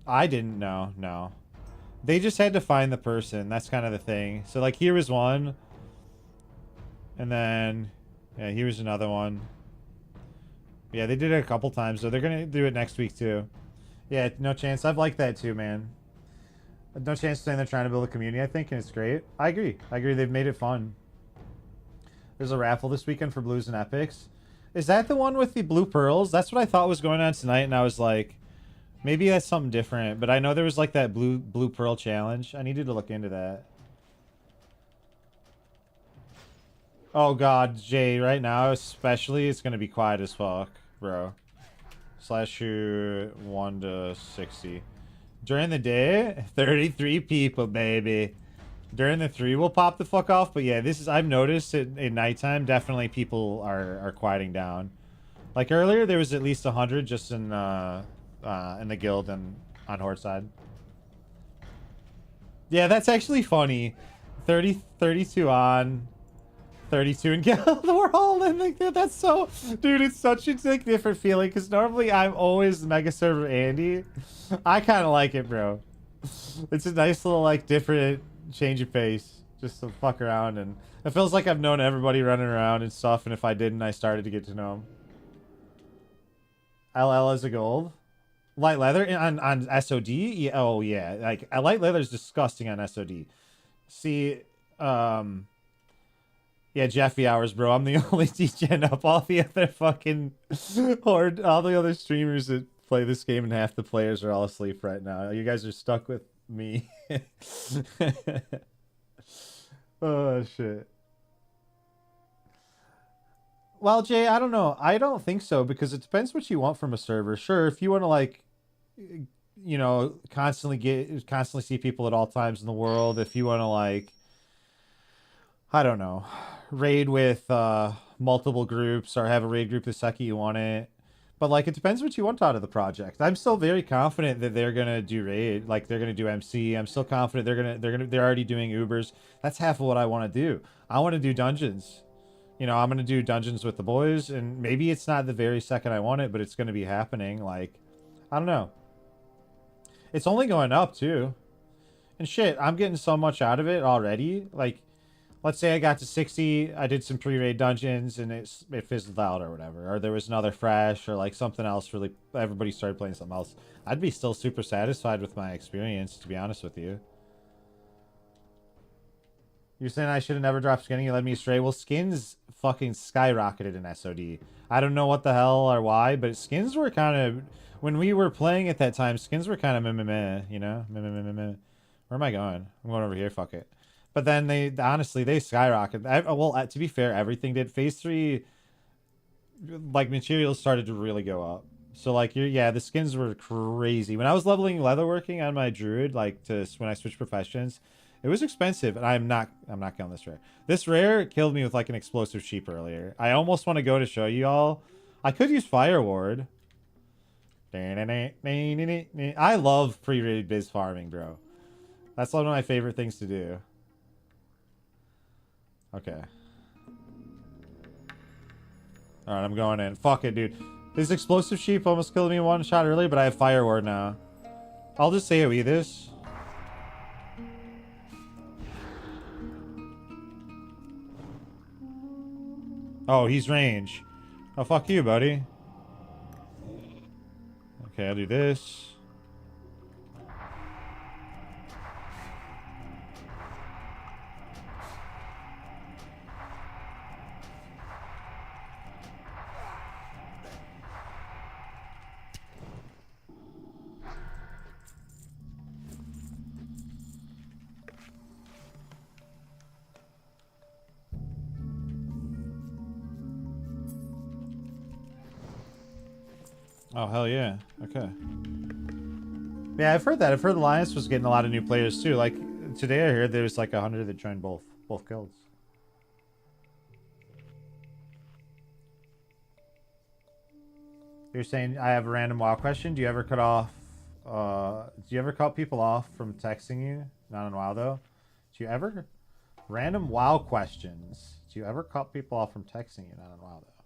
I didn't know. No. They just had to find the person. That's kind of the thing. So like here was one. And then yeah, here was another one. Yeah, they did it a couple times, so they're gonna do it next week too. Yeah, no chance. I've liked that too, man. No chance saying they're trying to build a community, I think, and it's great. I agree. They've made it fun. There's a raffle this weekend for blues and epics. Is that the one with the blue pearls? That's what I thought was going on tonight, and I was like, maybe that's something different. But I know there was like that blue pearl challenge. I needed to look into that. Oh god, Jay, right now especially, it's gonna be quiet as fuck, bro. /shoot 1 to 60. During the day, 33 people, baby. During the 3, we'll pop the fuck off. But yeah, I've noticed at nighttime, definitely people are quieting down. Like earlier, there was at least 100 just in the guild and on Horde side. Yeah, that's actually funny. 32 on, 32 in guild. We're all in like that. That's so, dude. It's such a like, different feeling because normally I'm always mega server Andy. I kind of like it, bro. It's a nice little like different change of pace, just to fuck around, and it feels like I've known everybody running around and stuff. And if I didn't, I started to get to know them. LL is a gold. Light leather on SOD? Yeah, oh yeah, like light leather is disgusting on SOD. See, yeah, Jeffy hours, bro. I'm the only degen up. All the other fucking horde, all the other streamers that play this game and half the players are all asleep right now. You guys are stuck with me. Oh shit. Well, Jay, I don't know. I don't think so because it depends what you want from a server. Sure, if you want to like, you know, constantly see people at all times in the world. If you want to like, I don't know, raid with multiple groups or have a raid group the second you want it. But like, it depends what you want out of the project. I'm still very confident that they're gonna do raid, like they're gonna do MC. I'm still confident they're already doing Ubers. That's half of what I want to do. I want to do dungeons. You know, I'm gonna do dungeons with the boys, and maybe it's not the very second I want it, but it's gonna be happening. Like, I don't know. It's only going up too, and shit, I'm getting so much out of it already. Like, let's say I got to 60, I did some pre-raid dungeons, and it fizzled out or whatever. Or there was another fresh or like something else really, everybody started playing something else. I'd be still super satisfied with my experience, to be honest with you. You're saying I should have never dropped skinning, you led me astray. Well, skins fucking skyrocketed in SOD. I don't know what the hell or why, but skins were kind of, when we were playing at that time, skins were kind of meh, you know? Meh. Where am I going? I'm going over here, fuck it. But then they skyrocketed. Well, to be fair, everything did. Phase 3, like, materials started to really go up. So, like, the skins were crazy. When I was leveling leatherworking on my druid, like, when I switched professions, It was expensive, and I'm not killing this rare. This rare killed me with like an explosive sheep earlier. I almost want to go to show you all. I could use Fire Ward. I love pre-raid biz farming, bro. That's one of my favorite things to do. Okay. Alright, I'm going in. Fuck it, dude. This explosive sheep almost killed me in one shot earlier, but I have Fire Ward now. I'll just say AoE this. Oh, he's range. Oh, fuck you, buddy. Okay, I'll do this. Oh, hell yeah. Okay. Yeah, I've heard that. I've heard Alliance was getting a lot of new players too. Like today I heard there was like 100 that joined both guilds. You're saying I have a random WoW question. Do you ever cut people off from texting you? Not on WoW though. Do you ever random WoW questions? Do you ever cut people off from texting you? Not on WoW though.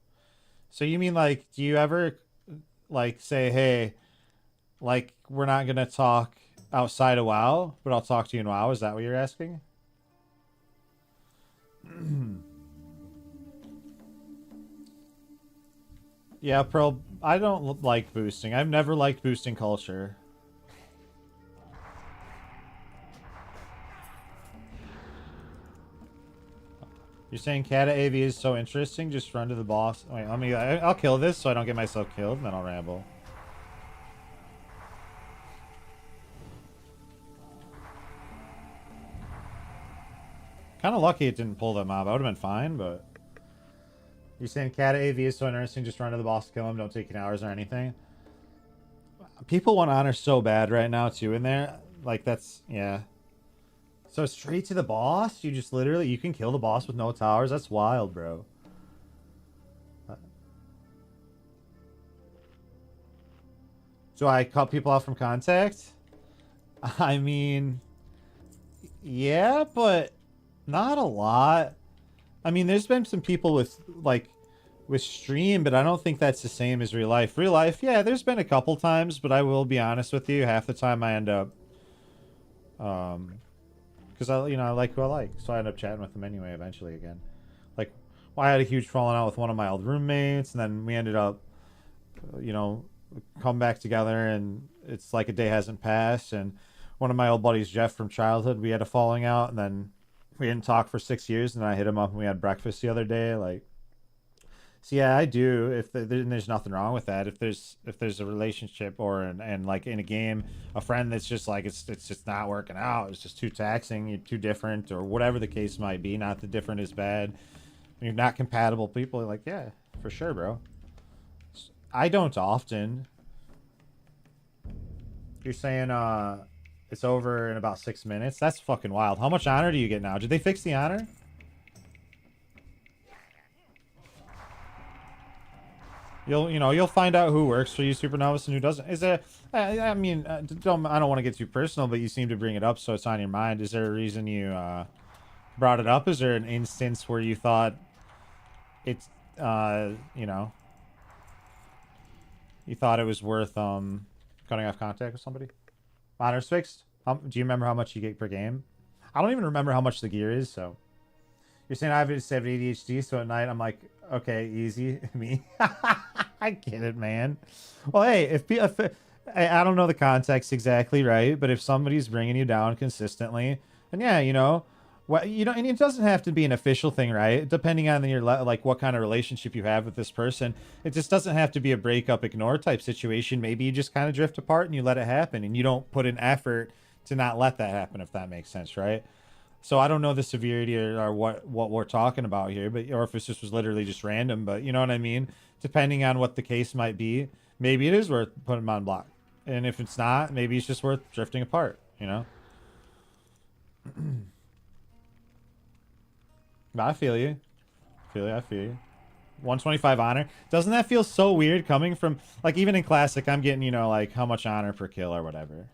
So you mean like, do you ever like say, hey, like we're not gonna talk outside of WoW, but I'll talk to you in WoW? Is that what you're asking? Yeah, Pearl, I don't like boosting. I've never liked boosting culture. You're saying Kata AV is so interesting? Just run to the boss. Wait, I'll kill this so I don't get myself killed, and then I'll ramble. Kind of lucky it didn't pull that mob. I would have been fine, but... You're saying Kata AV is so interesting, just run to the boss, kill him, don't take hours or anything? People want honor so bad right now, too, in there. Like, that's... Yeah. So straight to the boss? You just literally... You can kill the boss with no towers? That's wild, bro. Do I cut people off from contact? I mean... Yeah, but... Not a lot. I mean, there's been some people with stream, but I don't think that's the same as real life. Real life, yeah, there's been a couple times, but I will be honest with you, half the time I end up, because I like who I like, so I end up chatting with them anyway, eventually again. Like, well, I had a huge falling out with one of my old roommates, and then we ended up, come back together, and it's like a day hasn't passed, and one of my old buddies, Jeff from childhood, we had a falling out, and then we didn't talk for 6 years, and then I hit him up and we had breakfast the other day. Like, so yeah, I do. There's nothing wrong with that. If there's a relationship and like in a game, a friend that's just like it's just not working out. It's just too taxing. You're too different, or whatever the case might be. Not that different is bad. You're not compatible people. Like, yeah, for sure, bro. I don't often. You're saying it's over in about 6 minutes? That's fucking wild. How much honor do you get now? Did they fix the honor? You'll find out who works for you, Super Novice, and who doesn't. Is there? I mean, I don't want to get too personal, but you seem to bring it up, so it's on your mind. Is there a reason you brought it up? Is there an instance where you thought it's you thought it was worth cutting off contact with somebody? Honor's fixed. Do you remember how much you get per game? I don't even remember how much the gear is, so. You're saying I have ADHD, so at night I'm like, okay, easy. Me. I get it, man. Well, hey, if I don't know the context exactly, right? But if somebody's bringing you down consistently, then yeah, and it doesn't have to be an official thing, right? Depending on like what kind of relationship you have with this person, it just doesn't have to be a breakup, ignore type situation. Maybe you just kind of drift apart and you let it happen, and you don't put an effort to not let that happen, if that makes sense, right? So I don't know the severity or what we're talking about here, or if this was literally just random, but you know what I mean? Depending on what the case might be, maybe it is worth putting them on block. And if it's not, maybe it's just worth drifting apart, I feel you. I feel you. 125 honor. Doesn't that feel so weird coming from, like, even in classic, I'm getting, you know, like, how much honor per kill or whatever.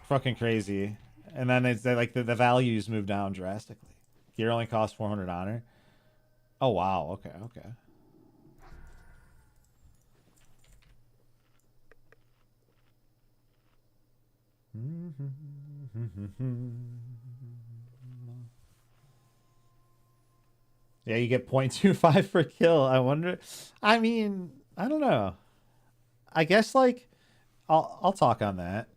Fucking crazy. And then it's like the values move down drastically. Gear only costs 400 honor. Oh, wow. Okay, okay. Yeah, you get 0.25 per kill. I wonder. I mean, I don't know. I guess, like, I'll talk on that.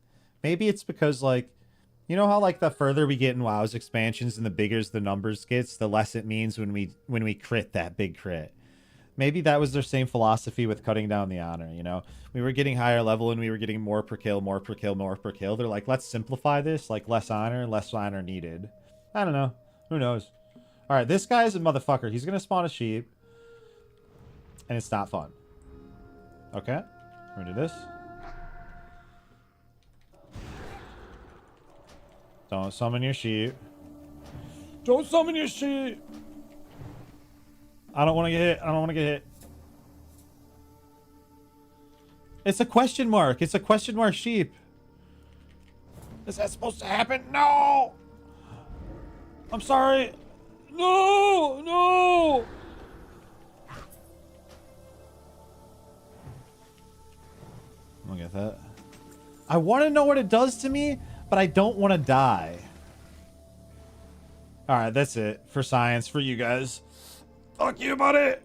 Maybe it's because, like, you know how, like, the further we get in WoW's expansions and the bigger the numbers gets, the less it means when we crit that big crit. Maybe that was their same philosophy with cutting down the honor, you know? We were getting higher level and we were getting more per kill, more per kill, more per kill. They're like, let's simplify this, like, less honor needed. I don't know. Who knows? All right, this guy's a motherfucker. He's going to spawn a sheep. And it's not fun. Okay. We're going to do this. Don't summon your sheep. Don't summon your sheep! I don't want to get hit. I don't want to get hit. It's a question mark. It's a question mark sheep. Is that supposed to happen? No! I'm sorry. No! No! Look at that. I want to know what it does to me, but I don't want to die. Alright, that's it. For science, for you guys. Fuck you, buddy!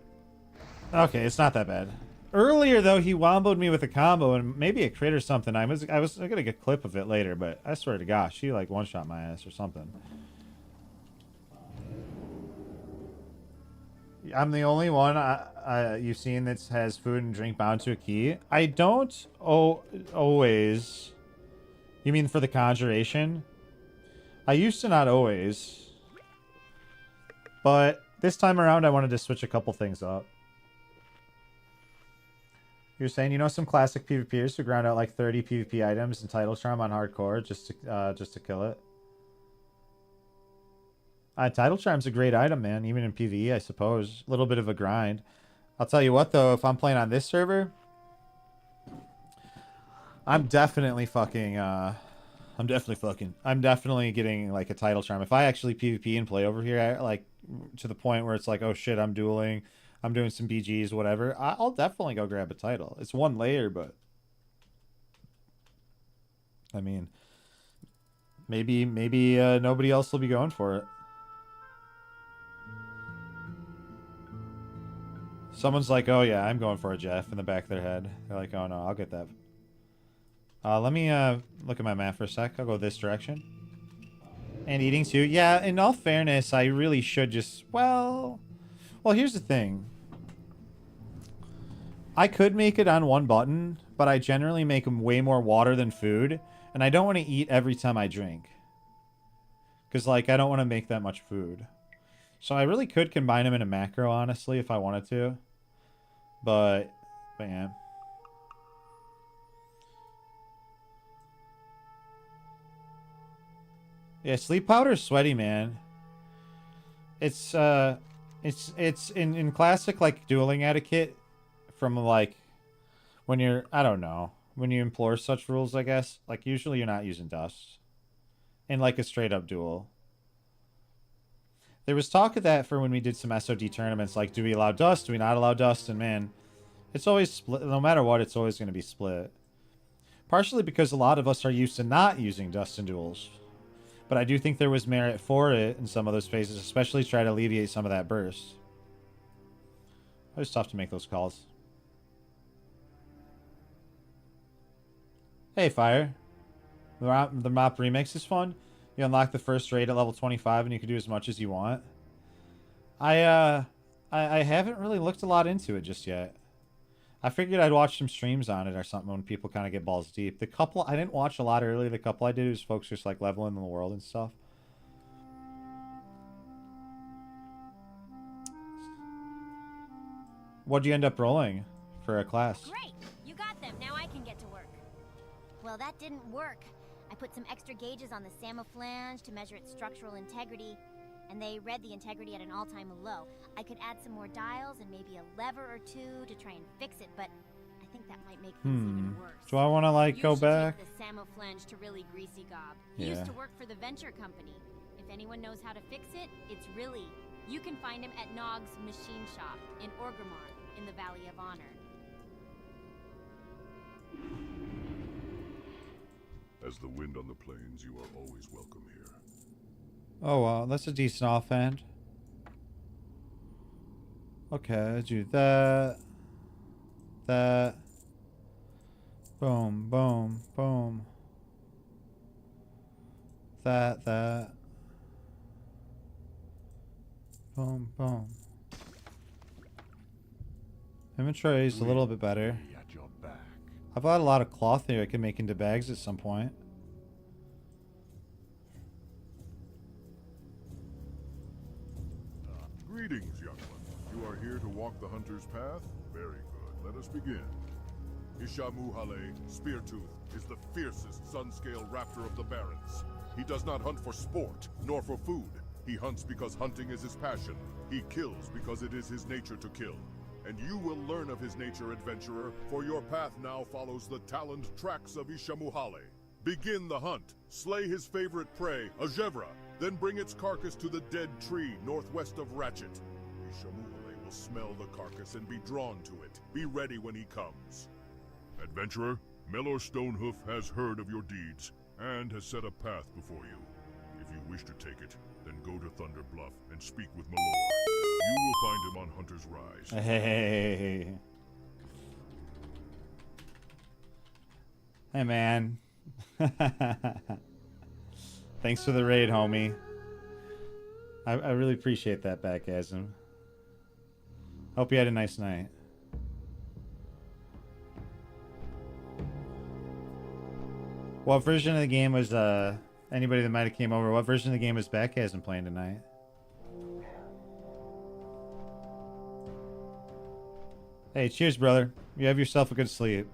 Okay, it's not that bad. Earlier, though, he womboed me with a combo and maybe a crit or something. I was gonna get a clip of it later, but I swear to gosh, he like one-shot my ass or something. I'm the only one you've seen that has food and drink bound to a key. I don't always. You mean for the conjuration? I used to not always. But this time around, I wanted to switch a couple things up. You're saying, you know, some classic PvPers who ground out like 30 PvP items and title charm on hardcore just to kill it. Title charm's a great item, man. Even in PvE, I suppose. A little bit of a grind. I'll tell you what, though, if I'm playing on this server, I'm definitely getting like a title charm. If I actually PvP and play over here, like to the point where it's like, oh shit, I'm dueling, I'm doing some BGs, whatever, I'll definitely go grab a title. It's one layer, but I mean, maybe nobody else will be going for it. Someone's like, oh yeah, I'm going for a Jeff in the back of their head. They're like, oh no, I'll get that. Let me look at my map for a sec. I'll go this direction. And eating too. Yeah, in all fairness, I really should just... Well, here's the thing. I could make it on one button, but I generally make them way more water than food. And I don't want to eat every time I drink. Because, like, I don't want to make that much food. So I really could combine them in a macro, honestly, if I wanted to. But yeah. Yeah, sleep powder is sweaty, man. It's in classic like dueling etiquette from like when you're, I don't know, when you implore such rules, I guess. Like usually you're not using dust in like a straight up duel. There was talk of that for when we did some SOD tournaments, like do we allow dust, do we not allow dust, and man, it's always split. No matter what, it's always going to be split. Partially because a lot of us are used to not using dust in duels. But I do think there was merit for it in some of those phases, especially try to alleviate some of that burst. It was tough to make those calls. Hey, Fire. The mop remix is fun. You unlock the first raid at level 25 and you can do as much as you want. I haven't really looked a lot into it just yet. I figured I'd watch some streams on it or something when people kind of get balls deep. The couple I didn't watch a lot earlier. The couple I did was folks just like leveling in the world and stuff. What'd you end up rolling for a class? Great! You got them. Now I can get to work. Well, that didn't work. I put some extra gauges on the Samoflange to measure its structural integrity, and they read the integrity at an all-time low. I could add some more dials and maybe a lever or two to try and fix it, but I think that might make things even worse. Do I want to like go back? Take the Samoflange to really greasy gob. He used to work for the Venture Company. If anyone knows how to fix it, it's really. You can find him at Nog's Machine Shop in Orgrimmar in the Valley of Honor. As the wind on the plains, you are always welcome here. Oh, wow. That's a decent offhand. Okay, let's do that. That. Boom, boom, boom. That. Boom, boom. Inventory is a little bit better. At your back. I've got a lot of cloth here I can make into bags at some point. Greetings, young one. You are here to walk the hunter's path? Very good. Let us begin. Ishamuhale, Speartooth, is the fiercest sun-scale raptor of the Barrens. He does not hunt for sport, nor for food. He hunts because hunting is his passion. He kills because it is his nature to kill. And you will learn of his nature, adventurer, for your path now follows the taloned tracks of Ishamuhale. Begin the hunt. Slay his favorite prey, a Gevra, then bring its carcass to the dead tree northwest of Ratchet. Ishamuhale will smell the carcass and be drawn to it. Be ready when he comes. Adventurer, Melor Stonehoof has heard of your deeds and has set a path before you. If you wish to take it, then go to Thunder Bluff and speak with Melor. You will find him on Hunter's Rise. Hey. Hey, man. Thanks for the raid, homie. I really appreciate that, Backasm. Hope you had a nice night. What version of the game was, anybody that might have came over, what version of the game was Backasm playing tonight? Hey, cheers, brother. You have yourself a good sleep.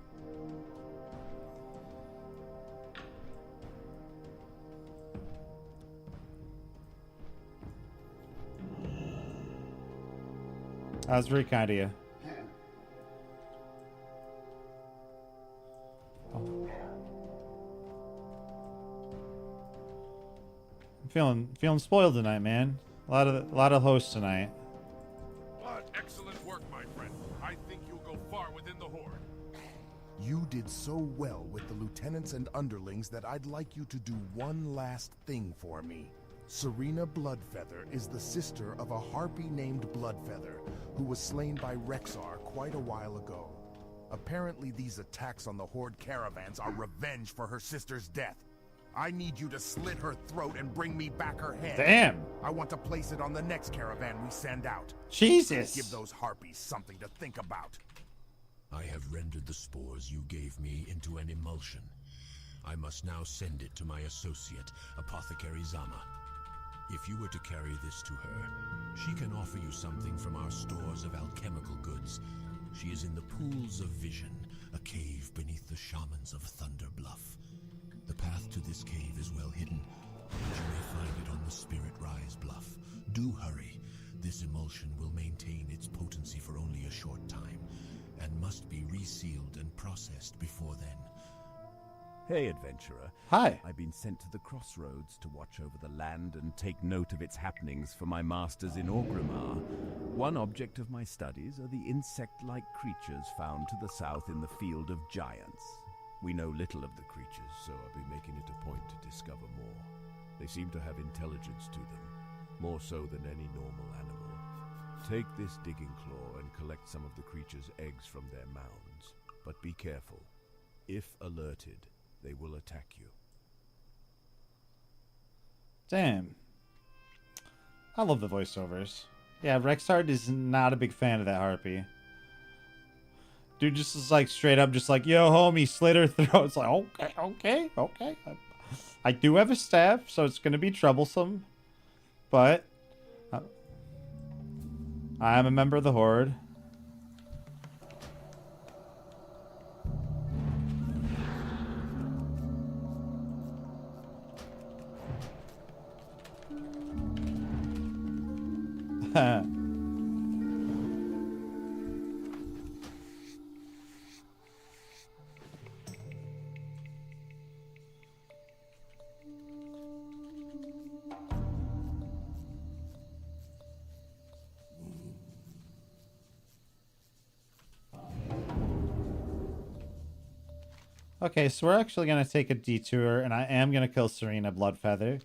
That was very kind of you. I'm feeling spoiled tonight, man. A lot of hosts tonight. But excellent work, my friend. I think you'll go far within the Horde. You did so well with the lieutenants and underlings that I'd like you to do one last thing for me. Serena Bloodfeather is the sister of a harpy named Bloodfeather, who was slain by Rexar quite a while ago. Apparently these attacks on the Horde caravans are revenge for her sister's death. I need you to slit her throat and bring me back her head. Damn. I want to place it on the next caravan we send out. Jesus. Give those harpies something to think about. I have rendered the spores you gave me into an emulsion. I must now send it to my associate, Apothecary Zama. If you were to carry this to her, she can offer you something from our stores of alchemical goods. She is in the Pools of Vision, a cave beneath the shamans of Thunder Bluff. The path to this cave is well hidden, but you may find it on the Spirit Rise Bluff. Do hurry. This emulsion will maintain its potency for only a short time, and must be resealed and processed before then. Hey, adventurer. Hi. I've been sent to the crossroads to watch over the land and take note of its happenings for my masters in Orgrimmar. One object of my studies are the insect-like creatures found to the south in the Field of Giants. We know little of the creatures, so I'll be making it a point to discover more. They seem to have intelligence to them, more so than any normal animal. Take this digging claw and collect some of the creatures' eggs from their mounds. But be careful. If alerted, they will attack you. Damn. I love the voiceovers. Yeah, Rexard is not a big fan of that harpy. Dude just is like straight up just like, yo, homie, slit her throat. It's like, okay. I do have a staff, so it's going to be troublesome. But I am a member of the Horde. Okay, so we're actually gonna take a detour, and I am gonna kill Serena Bloodfeather.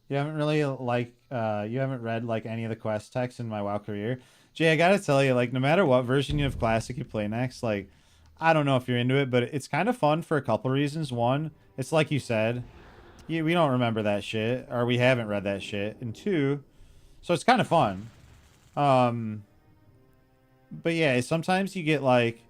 You haven't really you haven't read like any of the quest texts in my WoW career. Jay, I gotta tell you, like, no matter what version of Classic you play next, like, I don't know if you're into it, but it's kind of fun for a couple reasons. One, it's like you said, we don't remember that shit, or we haven't read that shit. And two, so it's kind of fun. But yeah, sometimes you get like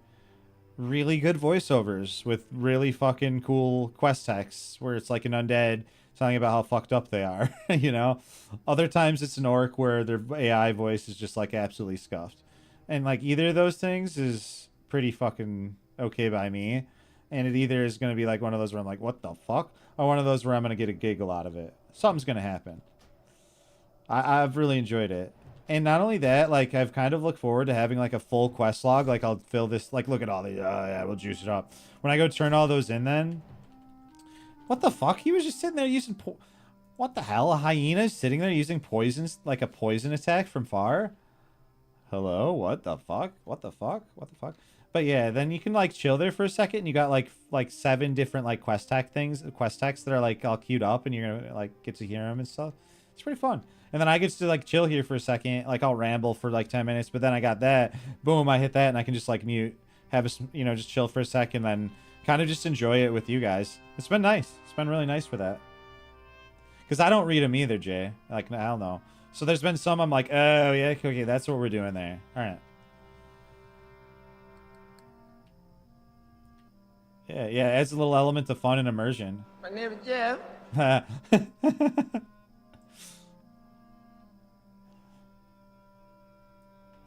really good voiceovers with really fucking cool quest texts where it's like an undead telling about how fucked up they are, you know? Other times it's an orc where their AI voice is just like absolutely scuffed. And like either of those things is pretty fucking okay by me. And it either is going to be like one of those where I'm like, what the fuck? Or one of those where I'm going to get a giggle out of it. Something's going to happen. I've really enjoyed it. And not only that, like, I've kind of looked forward to having, like, a full quest log. Like, I'll fill this, like, look at all the, yeah, we'll juice it up. When I go turn all those in then. What the fuck? He was just sitting there using, what the hell? A hyena is sitting there using poisons, like a poison attack from far? Hello? What the fuck? What the fuck? What the fuck? But yeah, then you can, like, chill there for a second, and you got, like 7 different, like, quest texts that are, like, all queued up, and you're gonna, like, get to hear them and stuff. It's pretty fun. And then I get to, like, chill here for a second. Like, I'll ramble for, like, 10 minutes. But then I got that. Boom, I hit that. And I can just, like, mute. Have a, you know, just chill for a second. Then kind of just enjoy it with you guys. It's been nice. It's been really nice for that. Because I don't read them either, Jay. Like, I don't know. So there's been some I'm like, oh, yeah, okay, that's what we're doing there. All right. Yeah, it adds a little element of fun and immersion. My name is Jeff.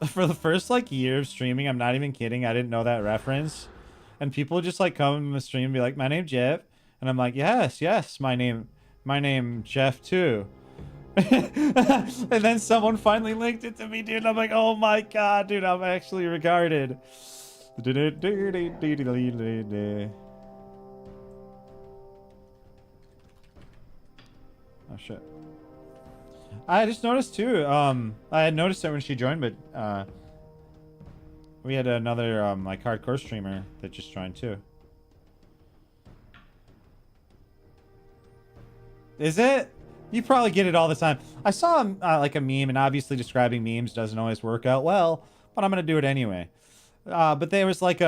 For the first like year of streaming, I'm not even kidding, I didn't know that reference. And people just like come in the stream and be like, my name's Jeff. And I'm like, yes, my name Jeff too. And then someone finally linked it to me, dude. And I'm like, oh my god, dude, I'm actually regarded. Oh shit. I just noticed too. I had noticed it when she joined, but we had another like hardcore streamer that just joined too. Is it? You probably get it all the time. I saw like a meme, and obviously describing memes doesn't always work out well, but I'm gonna do it anyway. But there was like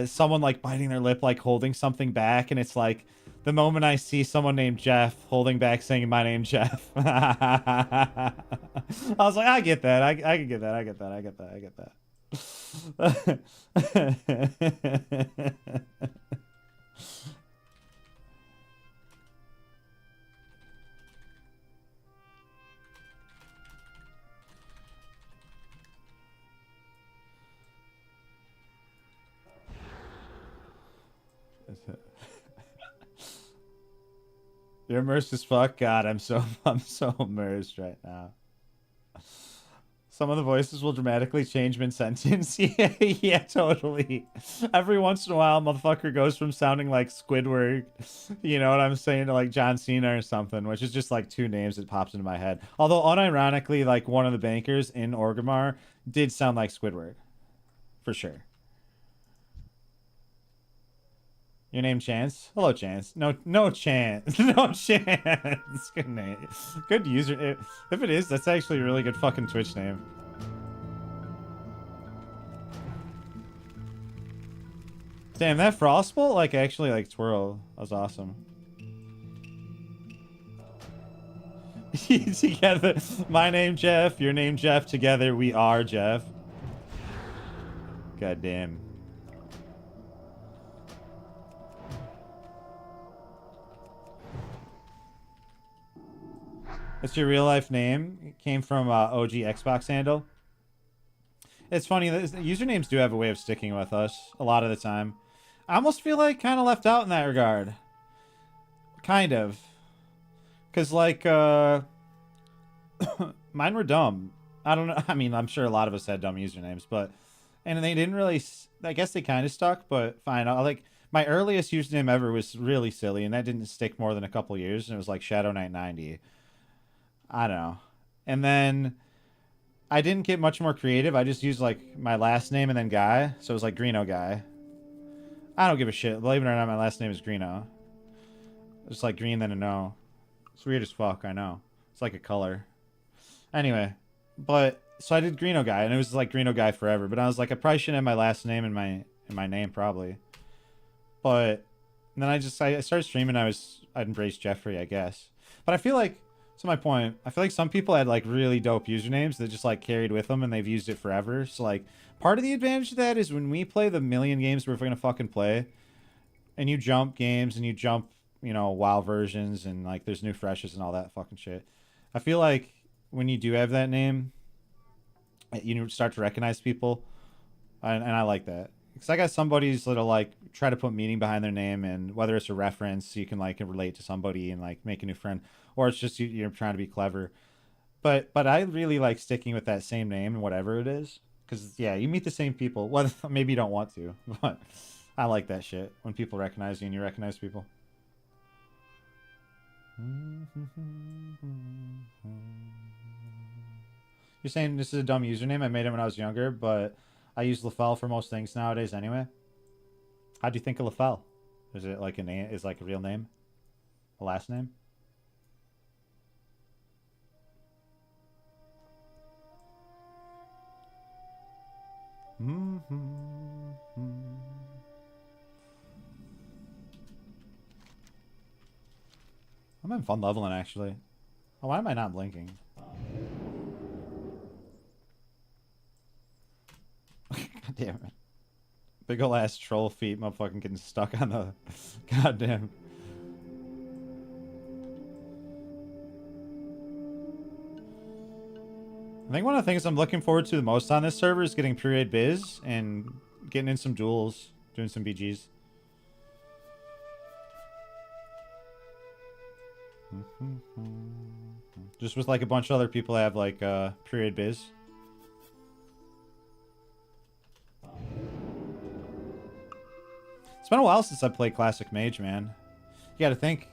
someone like biting their lip, like holding something back, and it's like the moment I see someone named Jeff holding back saying my name's Jeff. I was like, I get that. I can get that. I get that. I get that. I get that. You're immersed as fuck. God, I'm so immersed right now. Some of the voices will dramatically change mid-sentence. Yeah, totally. Every once in a while, motherfucker goes from sounding like Squidward, you know what I'm saying, to like John Cena or something, which is just like 2 names that pops into my head. Although, unironically, like one of the bankers in Orgrimmar did sound like Squidward. For sure. Your name Chance? Hello, Chance. No Chance. No Chance. Good name. Good user. If it is, that's actually a really good fucking Twitch name. Damn, that Frostbolt, like, actually, like, twirl. That was awesome. Together. My name Jeff. Your name Jeff. Together, we are Jeff. God damn. That's your real life name. It came from OG Xbox handle. It's funny that usernames do have a way of sticking with us a lot of the time. I almost feel like kind of left out in that regard. Kind of. Because like Mine were dumb. I don't know. I mean, I'm sure a lot of us had dumb usernames, but and they didn't really. I guess they kind of stuck, but fine. I like my earliest username ever was really silly, and that didn't stick more than a couple years, and it was like Shadow Knight 90. I don't know. And then I didn't get much more creative. I just used like my last name and then guy, so it was like Greeno guy. I don't give a shit. Believe it or not, my last name is Greeno. It's like green then a no. It's weird as fuck. I know. It's like a color. Anyway, but so I did Greeno guy, and it was like Greeno guy forever. But I was like, I probably shouldn't have my last name in my name probably. But then I started streaming. I'd embrace Jeffrey, I guess. But I feel like, to my point, I feel like some people had like really dope usernames that just like carried with them, and they've used it forever. So like, part of the advantage of that is when we play the million games we're gonna fucking play, and you jump games and you jump, you know, WoW versions, and like there's new freshes and all that fucking shit. I feel like when you do have that name, you start to recognize people, and I like that because I got some buddies that'll like try to put meaning behind their name, and whether it's a reference so you can like relate to somebody and like make a new friend, or it's just you're trying to be clever. But I really like sticking with that same name, whatever it is, because yeah, you meet the same people. Well, maybe you don't want to, but I like that shit when people recognize you and you recognize people. You're saying this is a dumb username? I made it when I was younger, but I use LaFell for most things nowadays anyway. How do you think of LaFell? Is it like a name? Is like a real name? A last name? I'm having fun leveling, actually. Oh, why am I not blinking? God damn it. Big ol' ass troll feet, motherfucking getting stuck on the... Goddamn. I think one of the things I'm looking forward to the most on this server is getting period biz and getting in some duels, doing some BGs. Just with like a bunch of other people that have like period biz. It's been a while since I played classic Mage, man. You gotta think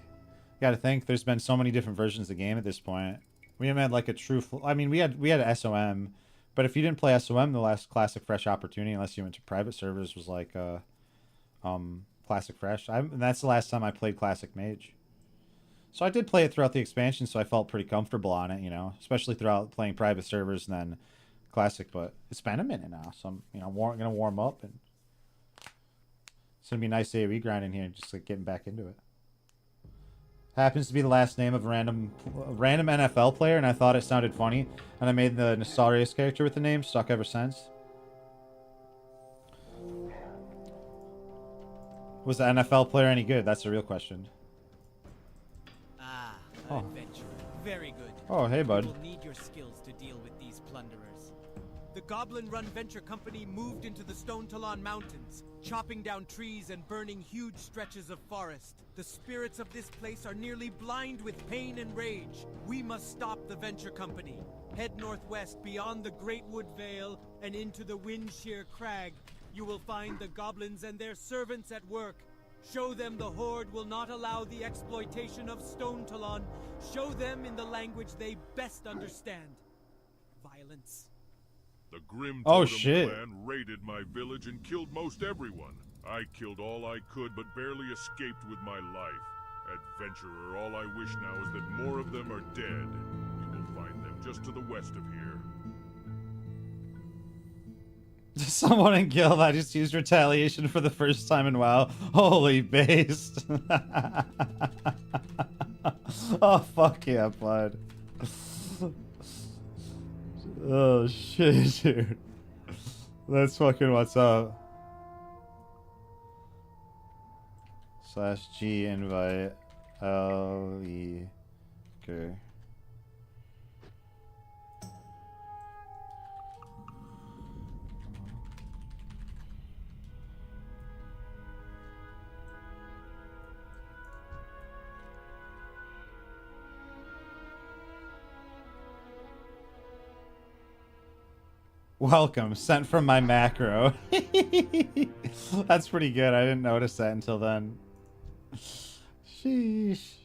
there's been so many different versions of the game at this point. We haven't had like a true I mean, we had SOM, but if you didn't play SOM, the last classic fresh opportunity, unless you went to private servers, was like classic fresh. And that's the last time I played classic Mage. So I did play it throughout the expansion, so I felt pretty comfortable on it, you know, especially throughout playing private servers and then classic. But it's been a minute now, so I'm, you know, gonna warm up, and it's gonna be a nice AoE grind in here, just like getting back into it. Happens to be the last name of a random NFL player, and I thought it sounded funny, and I made the Nostarius character with the name, stuck ever since. Was the NFL player any good? That's the real question. Ah, Oh. adventurer. Very good. Oh, hey, bud. You will need your skills to deal with these plunderers. The Goblin-run venture company moved into the Stone Talon Mountains, chopping down trees and burning huge stretches of forest. The spirits of this place are nearly blind with pain and rage. We must stop the venture company. Head northwest beyond the Great Wood Vale and into the Windshear Crag. You will find the goblins and their servants at work. Show them the Horde will not allow the exploitation of Stone Talon. Show them in the language they best understand. Violence. The Grim Oh, Totem shit. clan raided my village and killed most everyone. I killed all I could, but barely escaped with my life. Adventurer, all I wish now is that more of them are dead. You will find them just to the west of here. Someone in guild, I just used retaliation for the first time in WoW. Holy based. Oh, fuck yeah, bud. Oh, shit, dude. That's fucking what's up. /G invite LE. Okay. Welcome, sent from my macro. That's pretty good. I didn't notice that until then. Sheesh.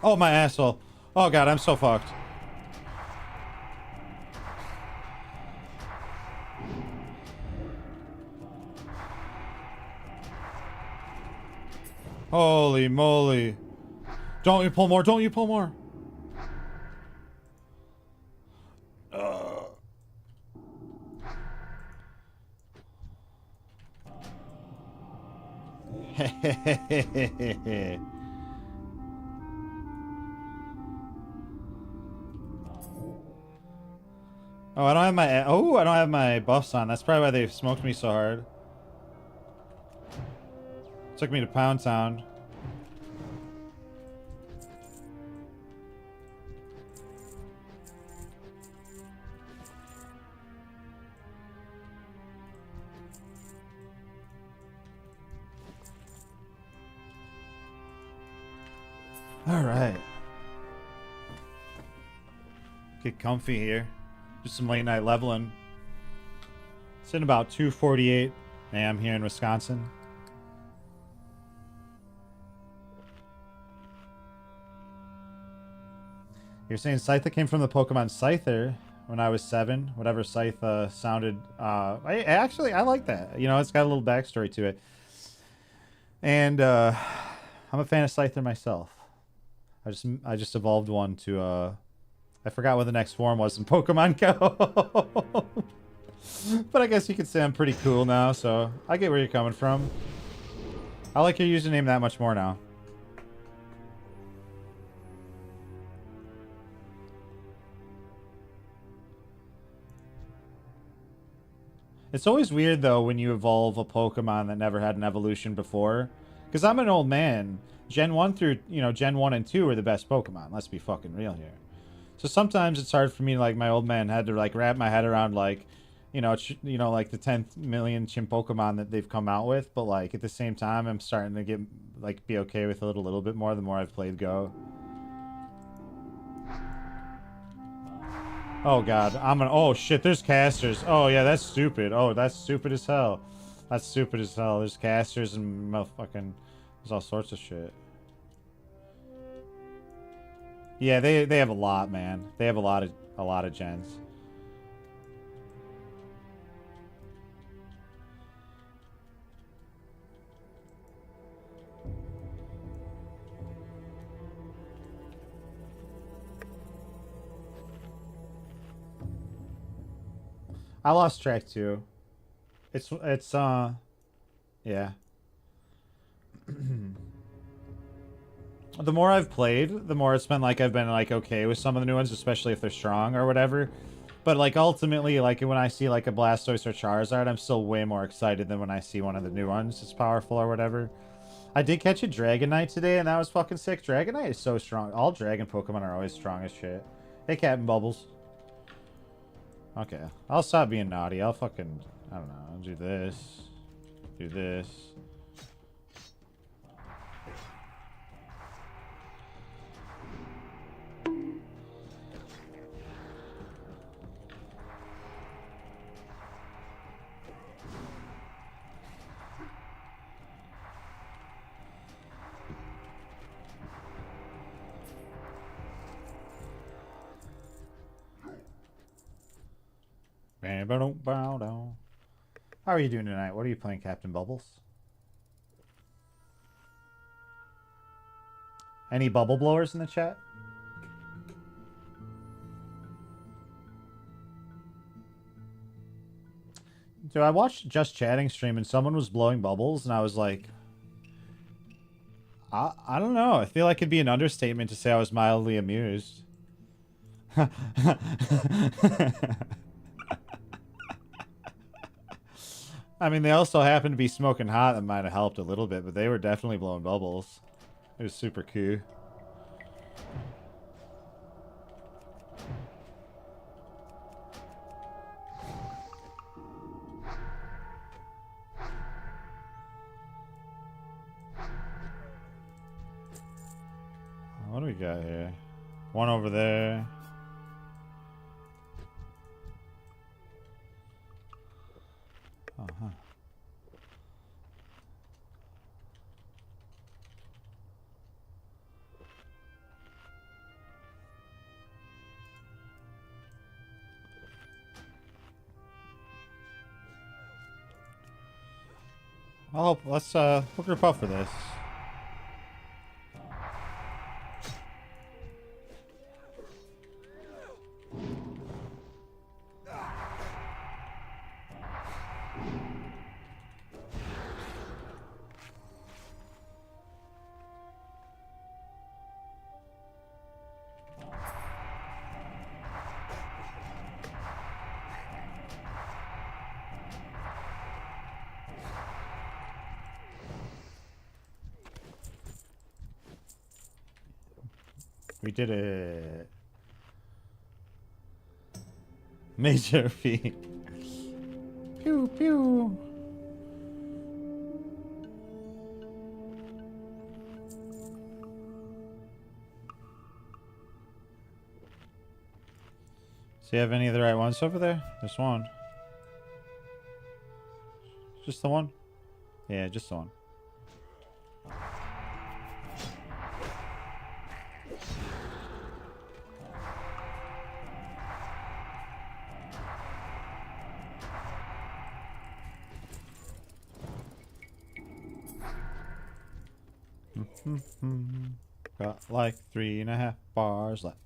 Oh, my asshole. Oh, God, I'm so fucked. Holy moly. Don't you pull more. Don't you pull more. Oh, I don't have my I don't have my buffs on. That's probably why they smoked me so hard. Took me to Pound Town. All right. Get comfy here. Do some late night leveling. It's in about 2:48 a.m. here in Wisconsin. You're saying Scyther came from the Pokemon Scyther when I was 7. Whatever Scythe sounded. I like that. You know, it's got a little backstory to it. And I'm a fan of Scyther myself. I just evolved one to I forgot what the next form was in Pokemon Go. But I guess you could say I'm pretty cool now, so I get where you're coming from. I like your username that much more now. It's always weird, though, when you evolve a Pokemon that never had an evolution before. Because I'm an old man. Gen 1 through, Gen 1 and 2 are the best Pokemon. Let's be fucking real here. So sometimes it's hard for me, like, my old man had to, like, wrap my head around, like, like the 10th million Chim Pokemon that they've come out with. But, like, at the same time, I'm starting to get, like, be okay with a little bit more the more I've played Go. Oh, God. Oh, shit, there's casters. Oh, yeah, that's stupid. Oh, that's stupid as hell. That's stupid as hell. There's casters and motherfucking... There's all sorts of shit. Yeah, they have a lot, man. They have a lot of gens. I lost track too. It's yeah. The more I've played, the more it's been like I've been like okay with some of the new ones, especially if they're strong or whatever. But like ultimately, like when I see like a Blastoise or Charizard, I'm still way more excited than when I see one of the new ones that's powerful or whatever. I did catch a Dragonite today, and that was fucking sick. Dragonite is so strong. All Dragon Pokemon are always strong as shit. Hey, Captain Bubbles. Okay, I'll stop being naughty. I'll fucking, I don't know, I'll do this. Do this. How are you doing tonight? What are you playing, Captain Bubbles? Any bubble blowers in the chat? Dude, I watched Just Chatting stream and someone was blowing bubbles and I was like, I don't know. I feel like it'd be an understatement to say I was mildly amused. I mean, they also happened to be smoking hot. That might have helped a little bit, but they were definitely blowing bubbles. It was super cool. got here? One over there. Uh-huh. Oh, let's we'll group up for this. We did it. Major feat. Pew pew. So you have any of the right ones over there? Just one. Just the one? Yeah, just the one. Got like 3.5 bars left.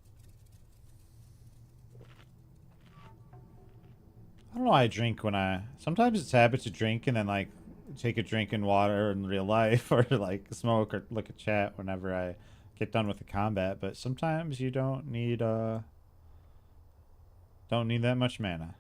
I don't know why I drink when sometimes it's habit to drink and then like take a drink in water in real life or like smoke or look at chat whenever I get done with the combat, but sometimes you don't need that much mana.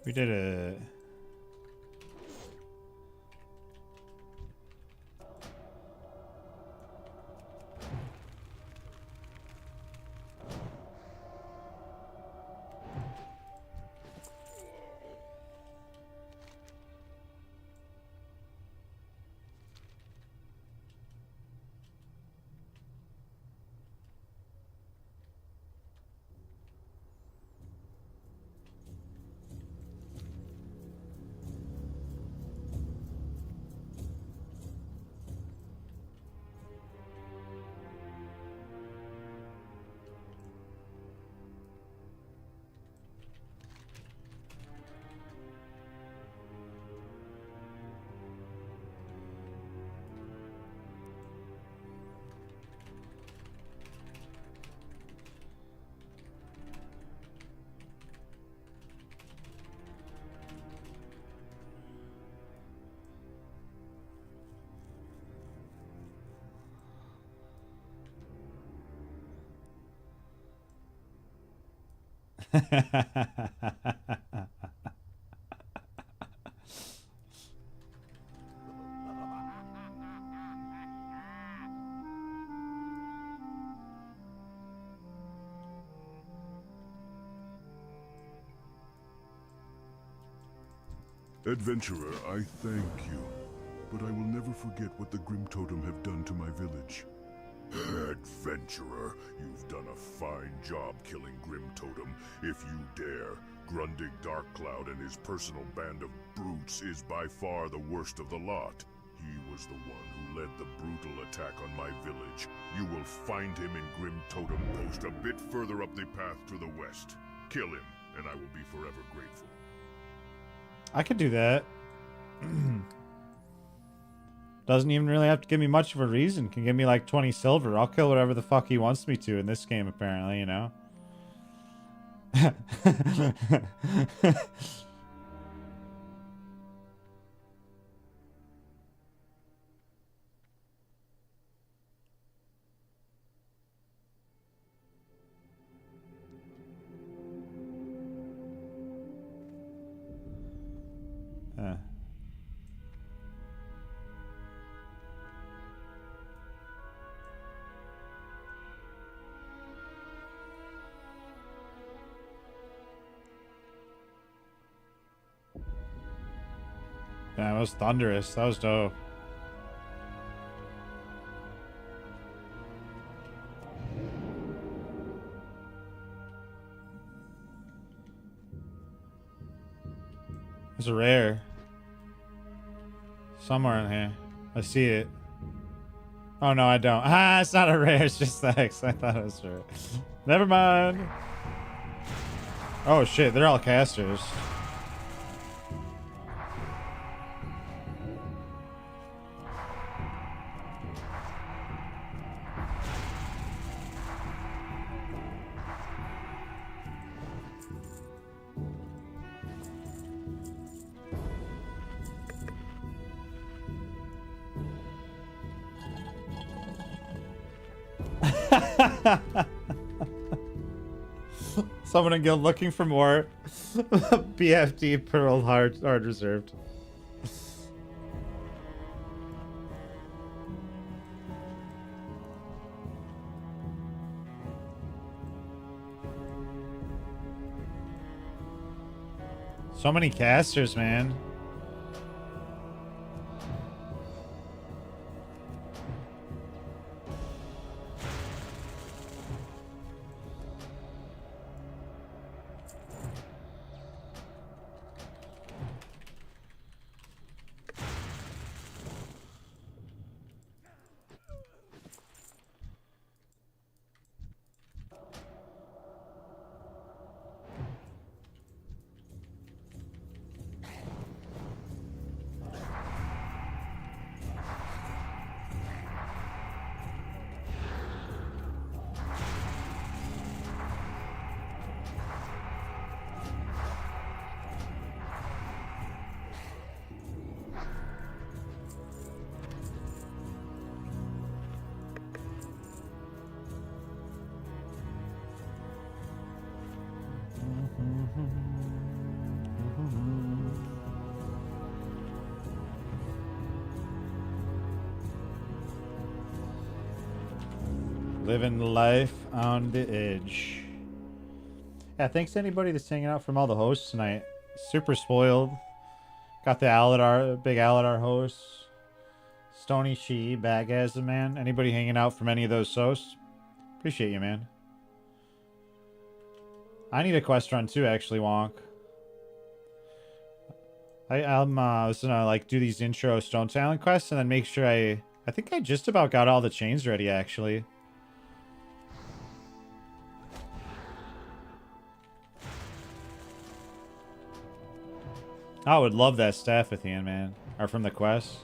We did it. Adventurer, I thank you, but I will never forget what the Grim Totem have done to my village. Adventurer, you've done a fine job killing Grim Totem. If you dare, Grundig Darkcloud and his personal band of brutes is by far the worst of the lot. He was the one who led the brutal attack on my village. You will find him in Grim Totem Post a bit further up the path to the west. Kill him, and I will be forever grateful. I could do that. Doesn't even really have to give me much of a reason. Can give me like 20 silver. I'll kill whatever the fuck he wants me to in this game, apparently, you know? Yeah, it was thunderous. That was dope. It's a rare. Somewhere in here. I see it. Oh no, I don't. Ah, it's not a rare, it's just the X. I thought it was rare. Never mind. Oh shit, they're all casters. Someone in guild looking for more BFD Pearl hard reserved. So many casters, man. Living life on the edge. Yeah, thanks to anybody that's hanging out from all the hosts tonight. Super spoiled. Got the Aladar, big Aladar hosts. Stony She, Bagazza, man. Anybody hanging out from any of those hosts? Appreciate you, man. I need a quest run too, actually, Wonk. I'm just gonna like do these intro Stone Talent quests and then make sure I think I just about got all the chains ready, actually. I would love that staff at the end, man. Or from the quest.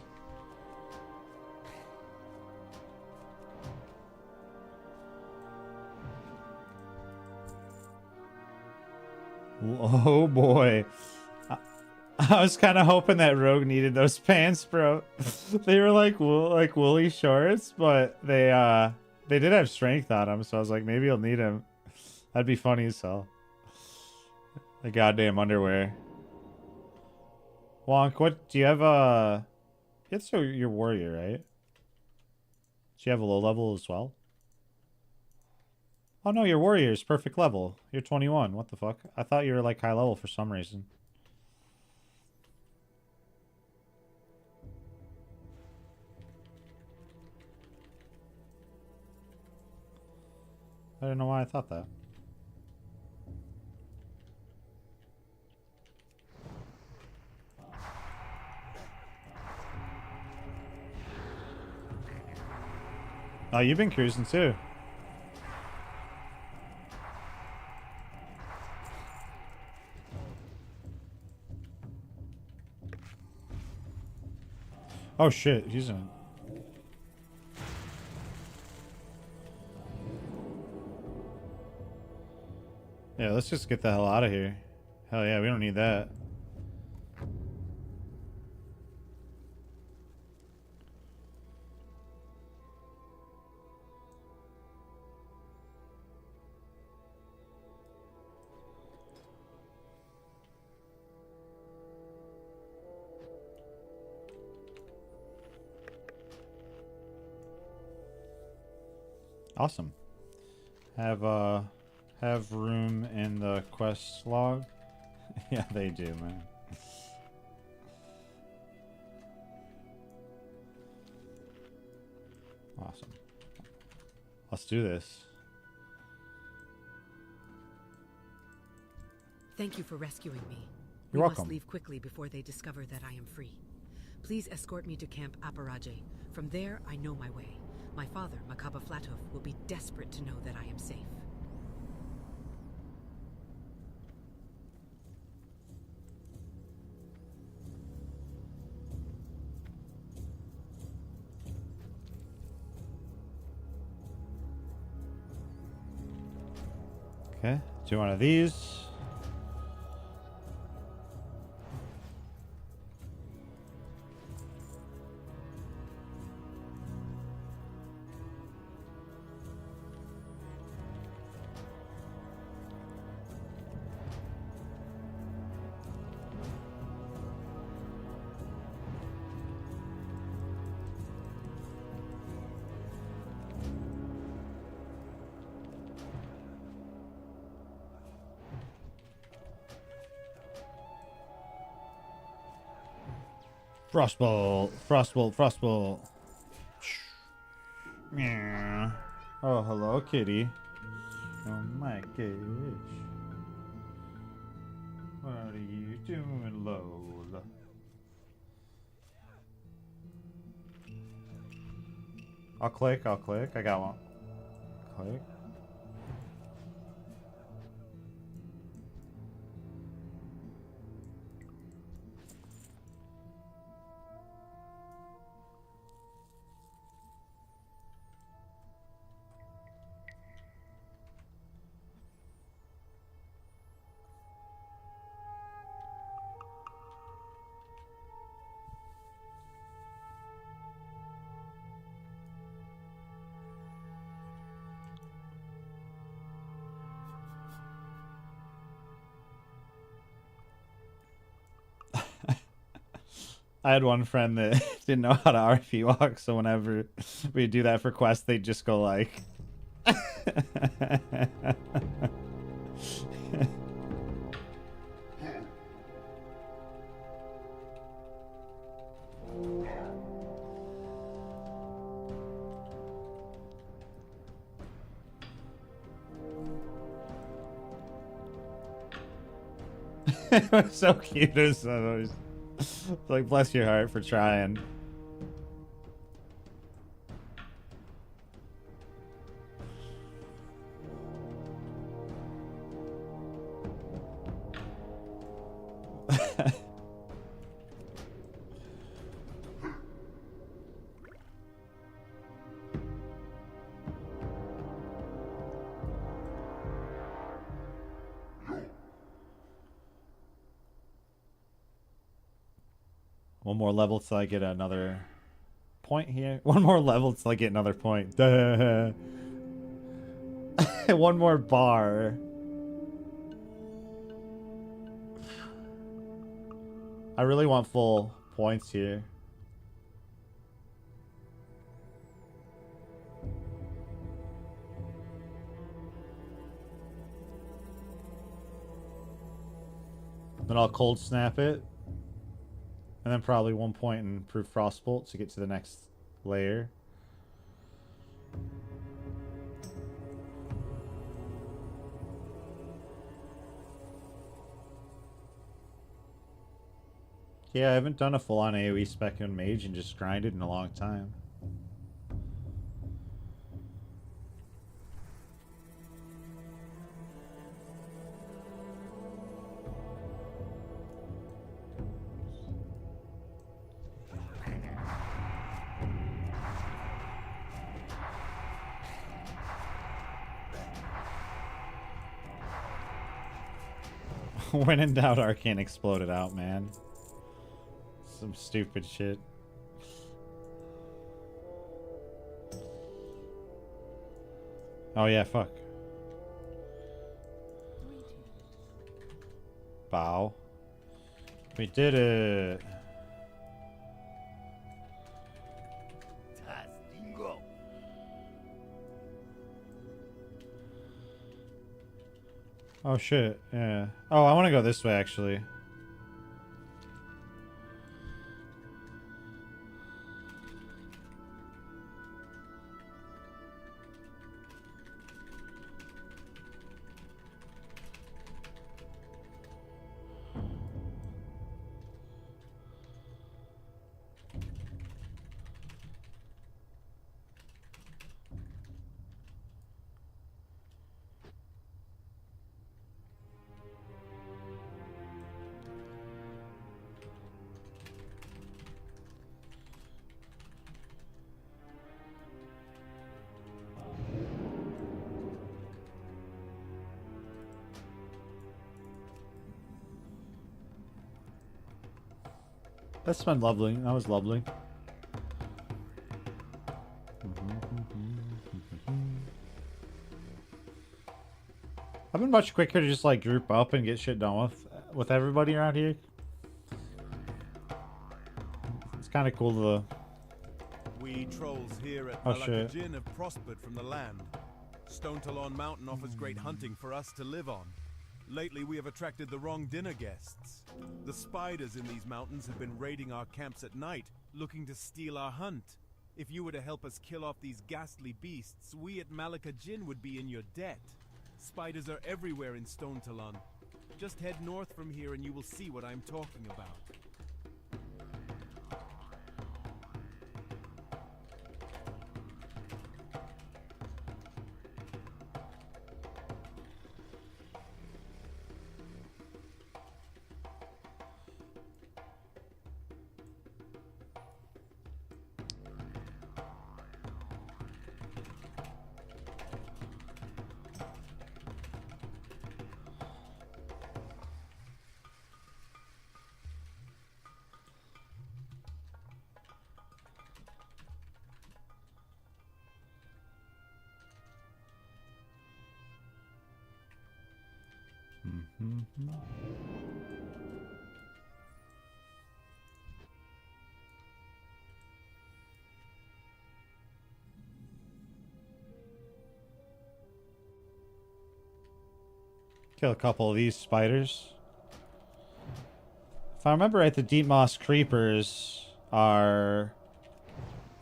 Oh boy. I was kind of hoping that Rogue needed those pants, bro. They were like woolly shorts, but they did have strength on them, so I was like, maybe he'll need them. That'd be funny as hell. The goddamn underwear. Wonk, what do you have? It's your warrior, right? Do you have a low level as well? Oh no, your warrior is perfect level. You're 21. What the fuck? I thought you were like high level for some reason. I don't know why I thought that. Oh, you've been cruising too. Oh shit, he's in. Yeah, let's just get the hell out of here. Hell yeah, we don't need that. Awesome. Have room in the quest log. Yeah, they do, man. Let's do this. Thank you for rescuing me. You're we welcome. must leave quickly before they discover that I am free. Please escort me to Camp Aparaje. From there, I know my way. My father, Makaba Flathoof, will be desperate to know that I am safe. Okay, do one of these. Frostbolt, Frostbolt, Frostbolt. Yeah. Oh, hello, kitty. Oh my gosh. What are you doing, Lola? I'll click. I got one. Click. I had one friend that didn't know how to RP walk, so whenever we do that for quests, they'd just go like... It was so cute. It was so... like, bless your heart for trying. One more level till I get another point here. One more level till I get another point. One more bar. I really want full points here. Then I'll cold snap it. And then probably 1 point in Proof Frostbolt to get to the next layer. Yeah, I haven't done a full-on AoE spec on Mage and just grinded in a long time. When in doubt, Arcane exploded out, man. Some stupid shit. Oh yeah, fuck. Bow. We did it. Oh shit, yeah. Oh, I want to go this way actually. That's been lovely. That was lovely. I've been much quicker to just like group up and get shit done with everybody around here. It's kind of cool to. We trolls here at Oh, shit. Malakajin have prospered from the land. Stone Talon Mountain offers great hunting for us to live on. Lately, we have attracted the wrong dinner guests. The spiders in these mountains have been raiding our camps at night, looking to steal our hunt. If you were to help us kill off these ghastly beasts, we at Malakajin would be in your debt. Spiders are everywhere in Stone Talon. Just head north from here and you will see what I'm talking about. Kill a couple of these spiders. If I remember right, the deep moss creepers are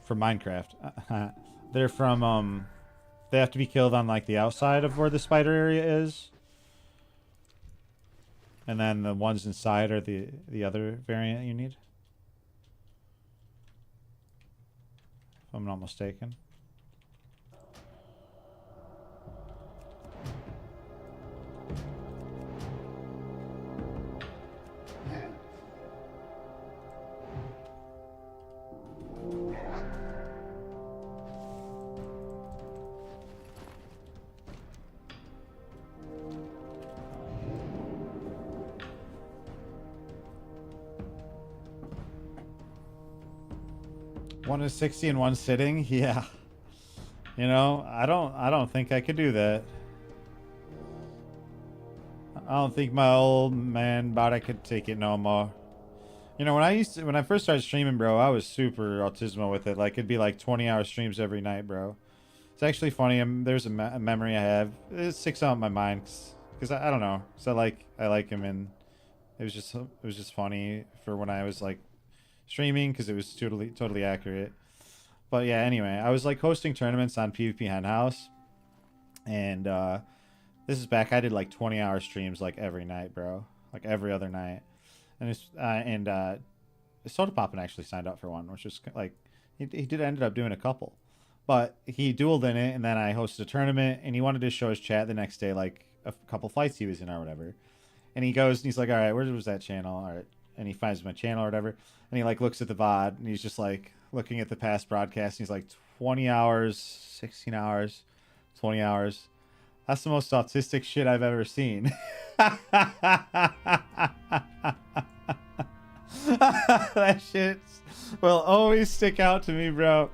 from Minecraft. They're from they have to be killed on like the outside of where the spider area is. And then the ones inside are the other variant you need. If I'm not mistaken. One is 60 in one sitting. Yeah. You know, I don't think I could do that. I don't think my old man body could take it no more. You know, when I first started streaming, bro, I was super autismo with it. Like, it'd be like 20-hour streams every night, bro. It's actually funny. There's a memory I have. It sticks out in my mind because I don't know. So I like him, and it was just funny for when I was like streaming because it was totally accurate. But yeah, anyway, I was like hosting tournaments on PvP Henhouse, and this is back. I did like 20-hour streams like every night, bro, like every other night, and Soda Poppin actually signed up for one, which was like he ended up doing a couple, but he dueled in it, and then I hosted a tournament, and he wanted to show his chat the next day, like a couple fights he was in or whatever, and he goes and he's like, all right, where was that channel? All right. And he finds my channel or whatever, and he like looks at the VOD, and he's just like looking at the past broadcast, and he's like 20 hours, 16 hours, 20 hours. That's the most autistic shit I've ever seen. That shit will always stick out to me, bro.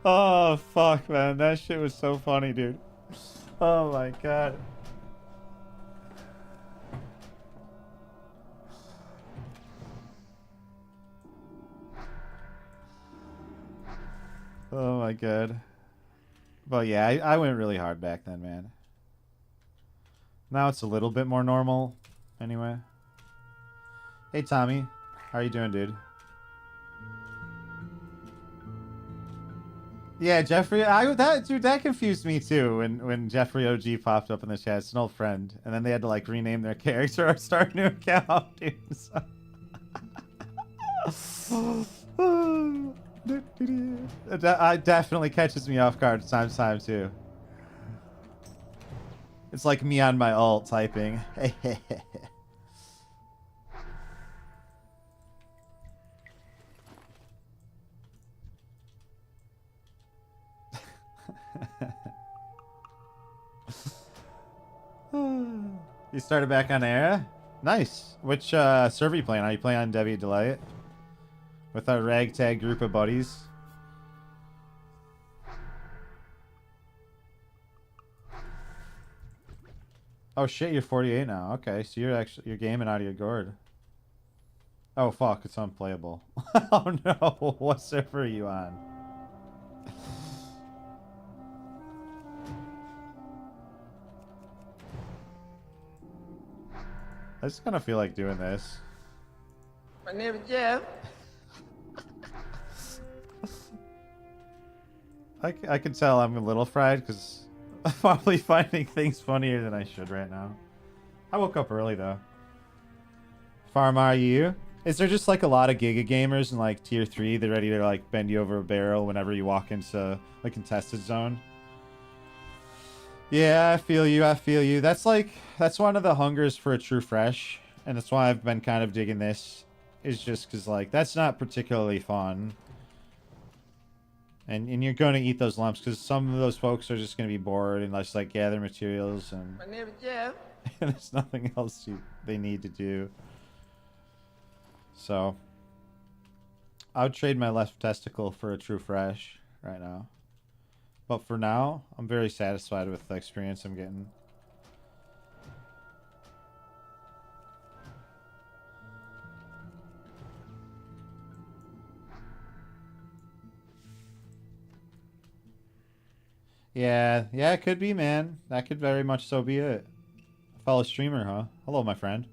Oh, fuck, man. That shit was so funny, dude. Oh, my God. Oh my god. But yeah, I went really hard back then, man. Now it's a little bit more normal. Anyway. Hey Tommy. How are you doing, dude? Yeah, Jeffrey, that confused me too when Jeffrey OG popped up in the chat. It's an old friend. And then they had to like rename their character or start a new account, dude. So... It definitely catches me off guard time to time too. It's like me on my alt typing. You started back on Era? Nice. Which server you playing? Are you playing on Deviate? with our ragtag group of buddies. Oh shit, you're 48 now. Okay, so you're gaming out of your gourd. Oh fuck, it's unplayable. Oh no, what server are you on? I just kind of feel like doing this. My name is Jeff. I can tell I'm a little fried because I'm probably finding things funnier than I should right now. I woke up early though. Farm, are you? Is there just like a lot of Giga gamers in like tier 3? They're ready to like bend you over a barrel whenever you walk into a contested zone? Yeah, I feel you. I feel you. That's one of the hungers for a true fresh. And that's why I've been kind of digging this. Is just because like that's not particularly fun. And you're going to eat those lumps because some of those folks are just going to be bored and just like gather materials and My name is Jeff. and there's nothing else they need to do. So I would trade my left testicle for a true fresh right now. But for now, I'm very satisfied with the experience I'm getting. Yeah, it could be, man. That could very much so be it. Fellow streamer, huh? Hello, my friend.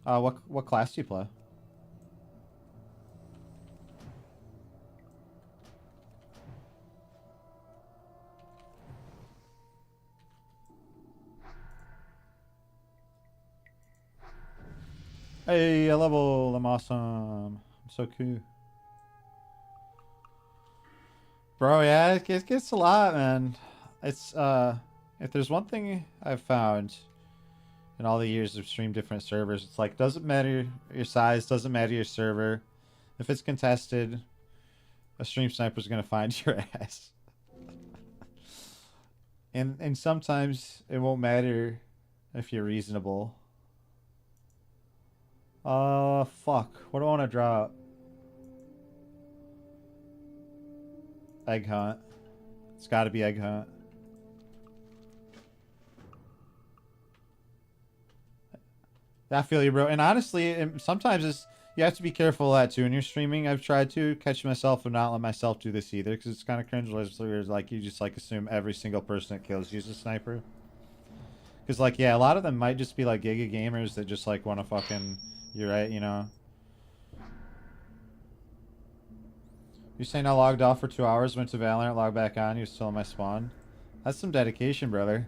What class do you play? Hey, I level. I'm awesome. I'm so cool. Bro, yeah, it gets a lot, man. It's, if there's one thing I've found in all the years of stream different servers, it's like, doesn't matter your size, doesn't matter your server. If it's contested, a stream sniper's gonna find your ass. And sometimes it won't matter if you're reasonable. Fuck. What do I want to drop? Egg hunt. It's got to be egg hunt. I feel you, bro. And honestly, sometimes you have to be careful of that too. When you're streaming, I've tried to catch myself and not let myself do this either, because it's kind of cringe. Like you just like assume every single person that kills you is a sniper. Because like yeah, a lot of them might just be like Giga gamers that just like want to fucking. You're right, you know. You're saying I logged off for 2 hours, went to Valorant, logged back on, you're still in my spawn. That's some dedication, brother.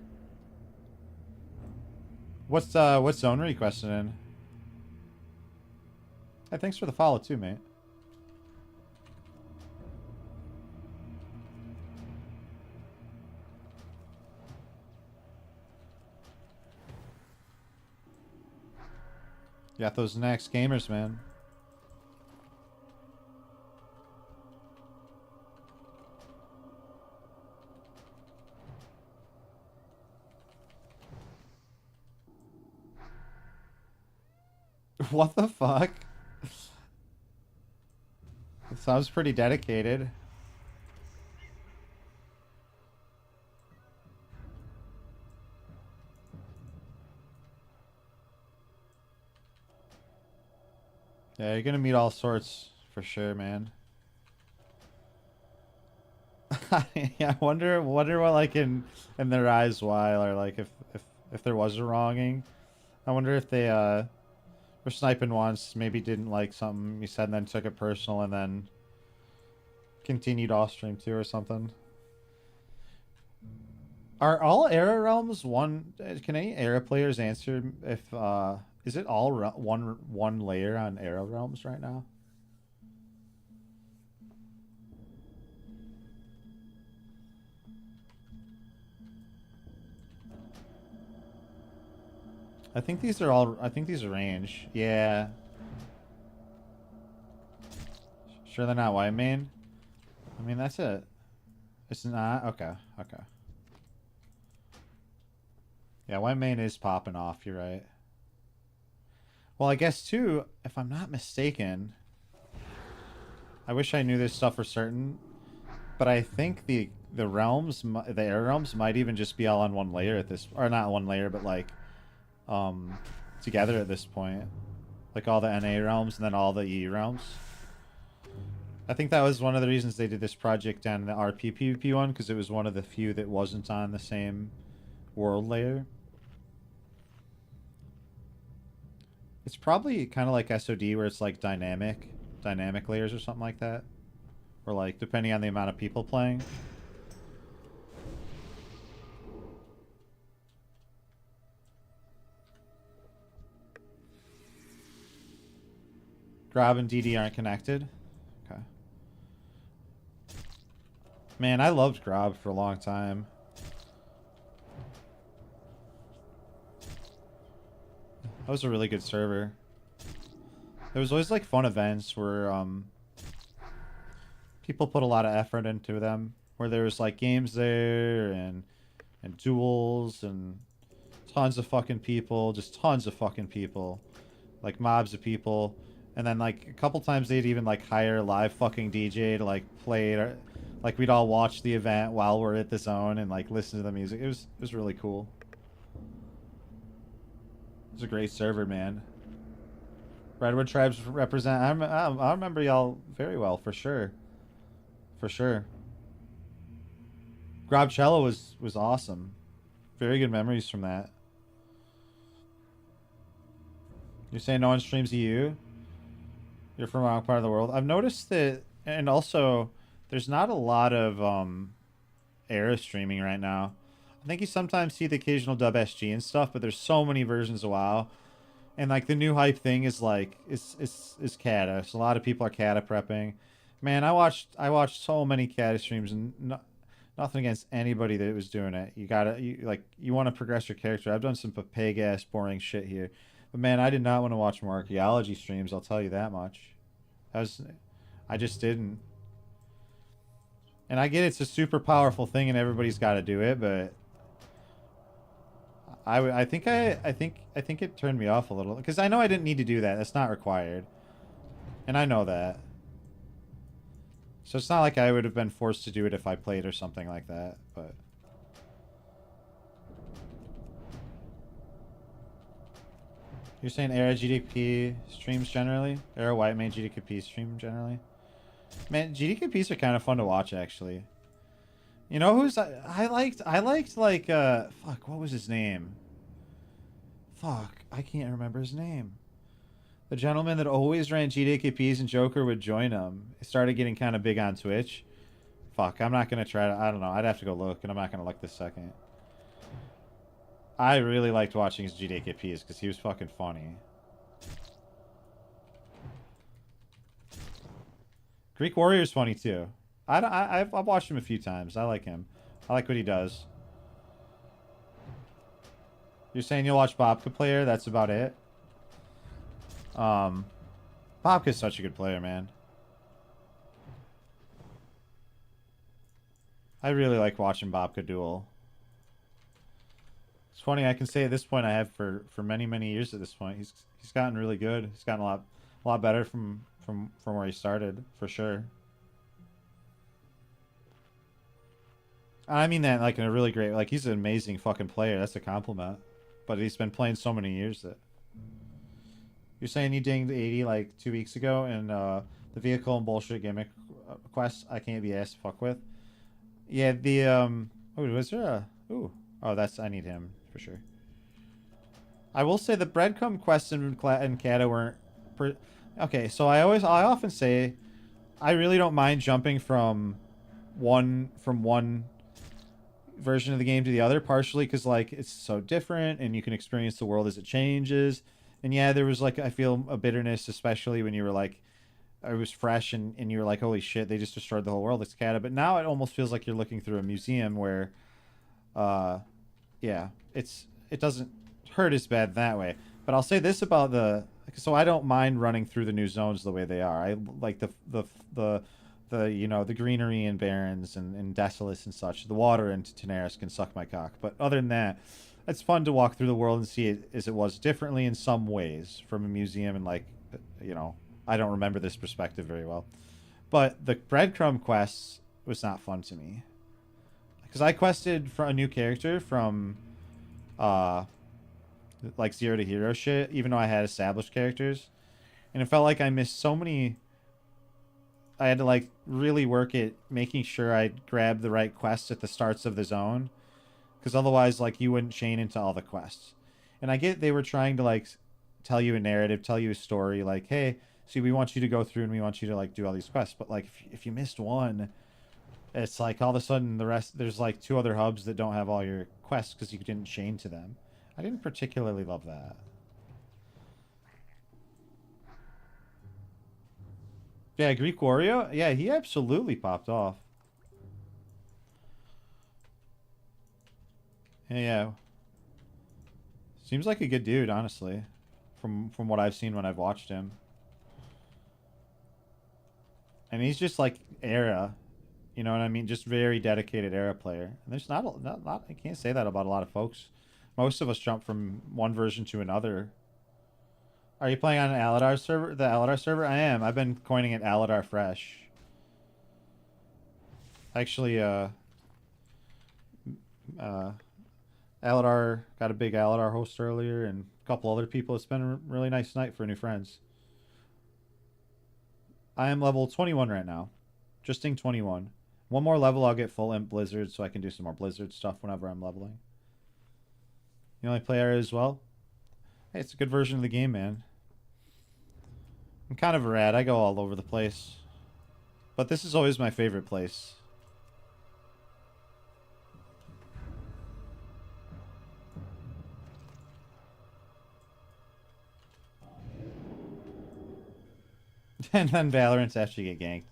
What zone are you questing in? Hey, thanks for the follow too, mate. You got those next gamers, man. What the fuck? It sounds pretty dedicated. Yeah, you're gonna meet all sorts for sure, man. Yeah, I wonder what like in their eyes why, or like if there was a wronging. I wonder if they were sniping once, maybe didn't like something you said and then took it personal and then continued off stream too or something. Are all era realms one? Can any era players answer if is it all one layer on era realms right now? I think these are range. Yeah. Sure they're not white main? I mean, that's it. It's not? Okay. Okay. Yeah, white main is popping off, you're right. Well, I guess too, if I'm not mistaken, I wish I knew this stuff for certain, but I think the realms, the air realms, might even just be all on one layer at this, or not one layer, but like, together at this point, like all the NA realms and then all the E realms. I think that was one of the reasons they did this project on the RP PvP one, because it was one of the few that wasn't on the same world layer. It's probably kind of like SOD where it's like dynamic layers or something like that. Or like depending on the amount of people playing. Grob and DD aren't connected. Okay. Man, I loved Grob for a long time. That was a really good server. There was always like fun events where people put a lot of effort into them, where there was like games there and duels and tons of fucking people, just tons of fucking people, like mobs of people. And then like a couple times they'd even like hire a live fucking DJ to like play it, or like we'd all watch the event while we're at the zone and like listen to the music. It was really cool. It was a great server, man. Redwood Tribes represent. I remember y'all very well, for sure. For sure. Grobcello was awesome. Very good memories from that. You're saying no one streams EU? You're from the wrong part of the world. I've noticed that, and also, there's not a lot of era streaming right now. I think you sometimes see the occasional dub SG and stuff, but there's so many versions of WoW. And like the new hype thing is like is Kata. So a lot of people are Kata prepping. Man, I watched so many Kata streams, and nothing against anybody that was doing it. You want to progress your character. I've done some pig ass boring shit here. But man, I did not want to watch more archaeology streams, I'll tell you that much. I just didn't. And I get it's a super powerful thing and everybody's got to do it, but I think it turned me off a little, because I know I didn't need to do that. That's not required. And I know that. So it's not like I would have been forced to do it if I played or something like that, but you're saying Era GDP streams generally? Era White Mage GDP stream generally? Man, GDPs are kind of fun to watch, actually. You know who's... I liked like, fuck, what was his name? Fuck, I can't remember his name. The gentleman that always ran GDKPs and Joker would join him. It started getting kind of big on Twitch. Fuck, I'm not going to try to... I don't know, I'd have to go look, and I'm not going to look this second. I really liked watching his GDKPs because he was fucking funny. Greek Warrior's funny too. I've watched him a few times. I like him. I like what he does. You're saying you'll watch Bobka player? That's about it. Bobka's such a good player, man. I really like watching Bobka duel. It's funny, I can say at this point I have for many years at this point. He's gotten really good. He's gotten a lot better from where he started, for sure. I mean that like in a really great, like he's an amazing fucking player. That's a compliment. But he's been playing so many years that... You're saying you dinged 80 like 2 weeks ago, and the vehicle and bullshit gimmick quest I can't be asked to fuck with. Yeah, the oh, was there a... Ooh. Oh, I need him for sure. I will say the breadcrumb quests in Kata weren't... Okay, so I often say I really don't mind jumping from one version of the game to the other, partially because like it's so different and you can experience the world as it changes. And yeah, there was like, I feel a bitterness, especially when you were like, it was fresh and you were like, holy shit, they just destroyed the whole world. It's Kata. But now it almost feels like you're looking through a museum where yeah, it doesn't hurt as bad that way. But I'll say this about so I don't mind running through the new zones the way they are. I like the you know, the greenery in Barrens and Desolus and such. The water in Tenaris can suck my cock. But other than that, it's fun to walk through the world and see it as it was differently in some ways from a museum, and like, you know, I don't remember this perspective very well. But the breadcrumb quests was not fun to me. Because I quested for a new character from like 0 to hero shit, even though I had established characters. And it felt like I missed so many. I had to like really work at making sure I grabbed the right quests at the starts of the zone. Because otherwise, like, you wouldn't chain into all the quests. And I get they were trying to like tell you a narrative, tell you a story, like, hey, see, we want you to go through and we want you to like do all these quests. But like, if you missed one, it's like all of a sudden the rest, there's like 2 other hubs that don't have all your quests because you didn't chain to them. I didn't particularly love that. Yeah, Greek Wario? Yeah, he absolutely popped off. Yeah. Seems like a good dude, honestly. From what I've seen when I've watched him. And he's just like era. You know what I mean? Just very dedicated era player. And there's not I can't say that about a lot of folks. Most of us jump from one version to another. Are you playing on an Aladar server? The Aladar server? I am. I've been coining it Aladar Fresh. Actually, Aladar got a big Aladar host earlier, and a couple other people. It's been a really nice night for new friends. I am level 21 right now. Justing 21. One more level, I'll get full Imp Blizzard, so I can do some more Blizzard stuff whenever I'm leveling. You only play area as well? Hey, it's a good version of the game, man. I'm kind of a rat. I go all over the place. But this is always my favorite place. And then Valorant's actually get ganked.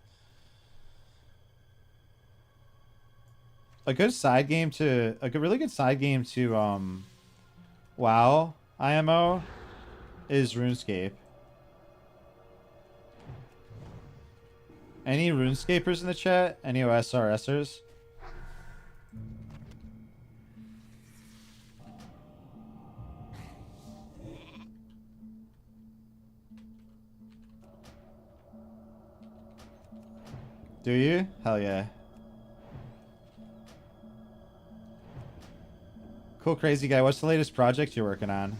A good side game to really good side game to WoW IMO is RuneScape. Any RuneScapers in the chat? Any OSRSers? Do you? Hell yeah. Cool, crazy guy. What's the latest project you're working on?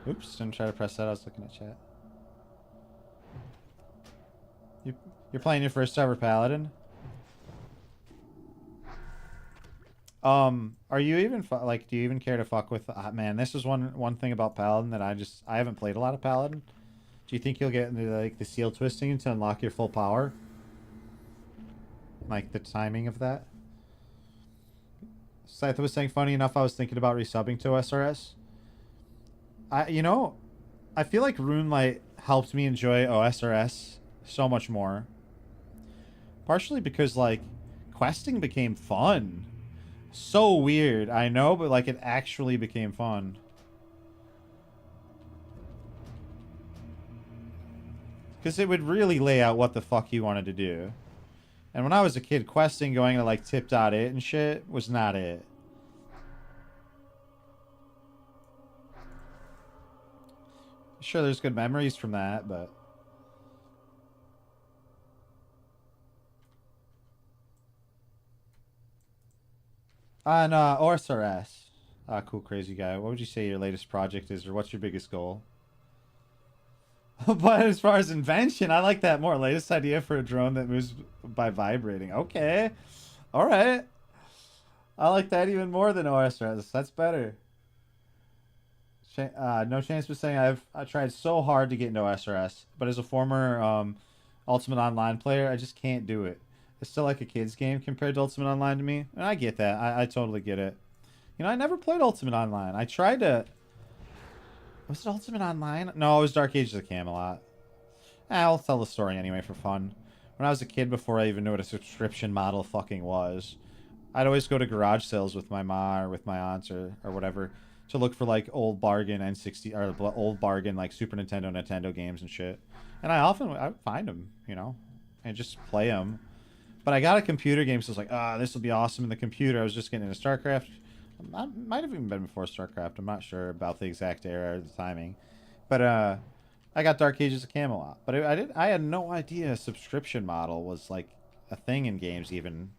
Oops, didn't try to press that. I was looking at chat. You're playing your first ever Paladin? Are you even like? Do you even care to fuck with? Man, this is one thing about Paladin that I haven't played a lot of Paladin. Do you think you'll get into like the seal twisting to unlock your full power? Like the timing of that? Scythe was saying, funny enough, I was thinking about resubbing to SRS. I feel like RuneLight helped me enjoy OSRS so much more. Partially because, like, questing became fun. So weird, I know, but, like, it actually became fun. Because it would really lay out what the fuck you wanted to do. And when I was a kid, questing, going to, like, tip.it and shit was not it. Sure, there's good memories from that, but... On OSRS. Cool, crazy guy. What would you say your latest project is, or what's your biggest goal? But as far as invention, I like that more. Latest idea for a drone that moves by vibrating. Okay. Alright. I like that even more than OSRS. That's better. No Chance was saying I tried so hard to get into OSRS, but as a former Ultimate Online player, I just can't do it. It's still like a kid's game compared to Ultimate Online to me. And I get that. I totally get it. You know, I never played Ultimate Online. I tried to... Was it Ultimate Online? No, it was Dark Ages of Camelot. I'll tell the story anyway for fun. When I was a kid, before I even knew what a subscription model fucking was, I'd always go to garage sales with my ma or with my aunts or whatever to look for like old bargain N60 or old bargain like Super Nintendo games and shit. And I'd find them, you know, and just play them. But I got a computer game, so I was like, ah, this will be awesome in the computer. I was just getting into StarCraft. I might have even been before StarCraft. I'm not sure about the exact era or the timing. But I got Dark Ages of Camelot. But I had no idea a subscription model was like a thing in games even.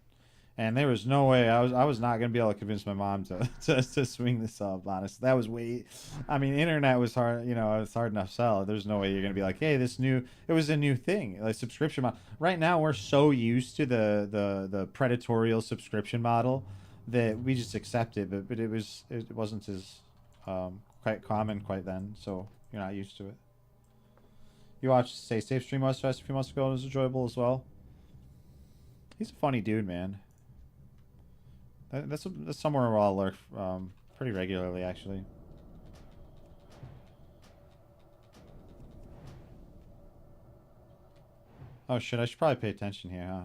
And there was no way I was not gonna be able to convince my mom to swing this up. Honestly, that was way. I mean, internet was hard. You know, it's hard enough sell. There's no way you're gonna be like, hey, this new. It was a new thing, like subscription model. Right now, we're so used to the predatorial subscription model that we just accept it. But it wasn't as quite common quite then, so you're not used to it. You watched Stay Safe stream us a few months ago. It was enjoyable as well. He's a funny dude, man. That's somewhere where I'll lurk pretty regularly, actually. Oh shit, I should probably pay attention here, huh?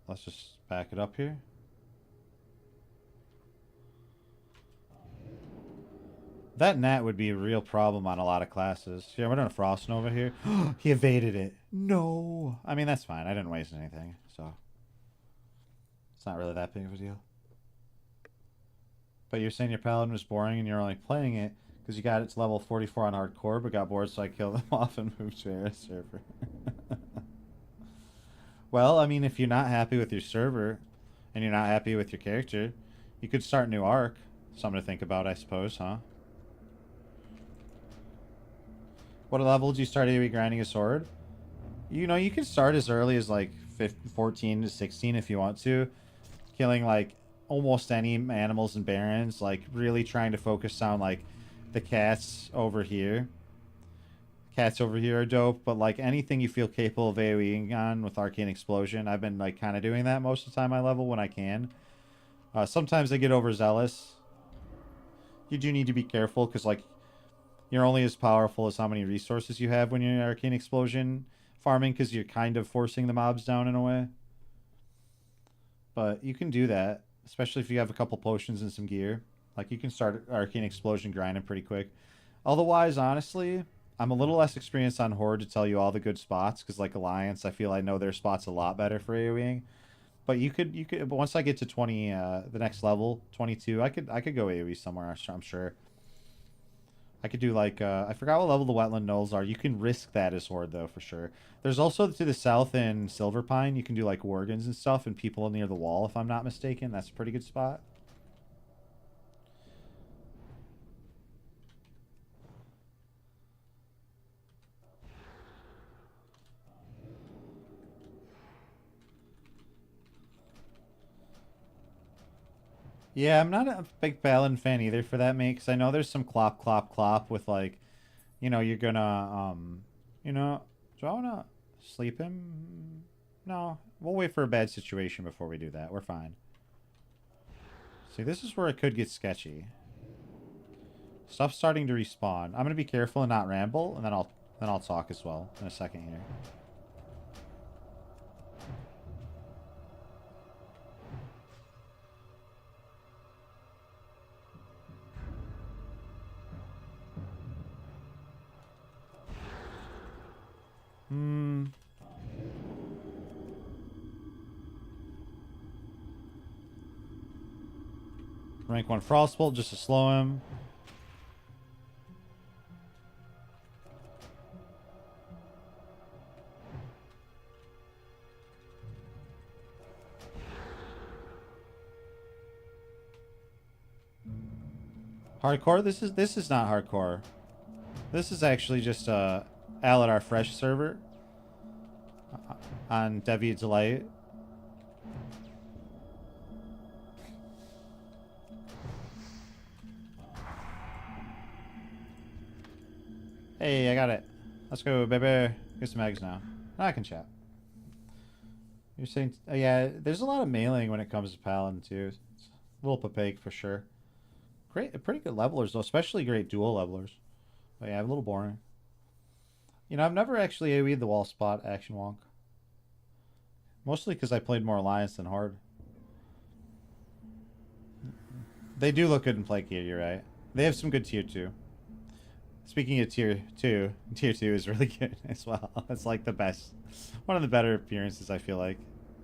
Let's just back it up here. That gnat would be a real problem on a lot of classes. Yeah, we're doing a Frost Nova here. He evaded it. No. I mean, that's fine. I didn't waste anything, so it's not really that big of a deal. But you're saying your Paladin was boring and you're only playing it because you got it to level 44 on hardcore, but got bored, so I killed them off and moved to a server. Well, I mean, if you're not happy with your server and you're not happy with your character, you could start a new arc. Something to think about, I suppose, huh? What level did you start AoE grinding a sword? You know, you can start as early as like 14 to 16 if you want to. Killing like almost any animals and barons. Like really trying to focus on like the cats over here. Cats over here are dope, but like anything you feel capable of AoEing on with Arcane Explosion. I've been like kind of doing that most of the time I level when I can. Sometimes I get overzealous. You do need to be careful because like you're only as powerful as how many resources you have when you're in Arcane Explosion farming, because you're kind of forcing the mobs down in a way. But you can do that, especially if you have a couple potions and some gear. Like, you can start Arcane Explosion grinding pretty quick. Otherwise, honestly, I'm a little less experienced on Horde to tell you all the good spots, because like Alliance, I feel I know their spots a lot better for AoEing. But you could, but once I get to 20, the next level, 22, I could go AoE somewhere, I'm sure. I could do like, I forgot what level the Wetland Knolls are. You can risk that as Horde, though, for sure. There's also to the south in Silverpine, you can do like Worgens and stuff, and people near the wall, if I'm not mistaken. That's a pretty good spot. Yeah, I'm not a big Paladin fan either for that, mate, because I know there's some clop with like, you know, you're gonna, you know, do I wanna sleep him? No, we'll wait for a bad situation before we do that. We're fine. See, this is where it could get sketchy. Stuff's starting to respawn. I'm gonna be careful and not ramble, and then I'll talk as well in a second here. Rank 1 Frostbolt just to slow him. Hardcore? This is not hardcore. This is actually just Aladar Fresh server on Deviate Delight. Hey, I got it. Let's go, baby. Get some eggs now. I can chat. You're saying, oh, yeah, there's a lot of mailing when it comes to Paladin, too. It's a little opaque for sure. Pretty good levelers, though, especially great dual levelers. But yeah, a little boring. You know, I've never actually AoE'd the wall spot action wonk. Mostly because I played more Alliance than Hard. They do look good in play gear, you're right. They have some good tier 2. Speaking of tier 2, tier 2 is really good as well. It's like the best. One of the better appearances, I feel like,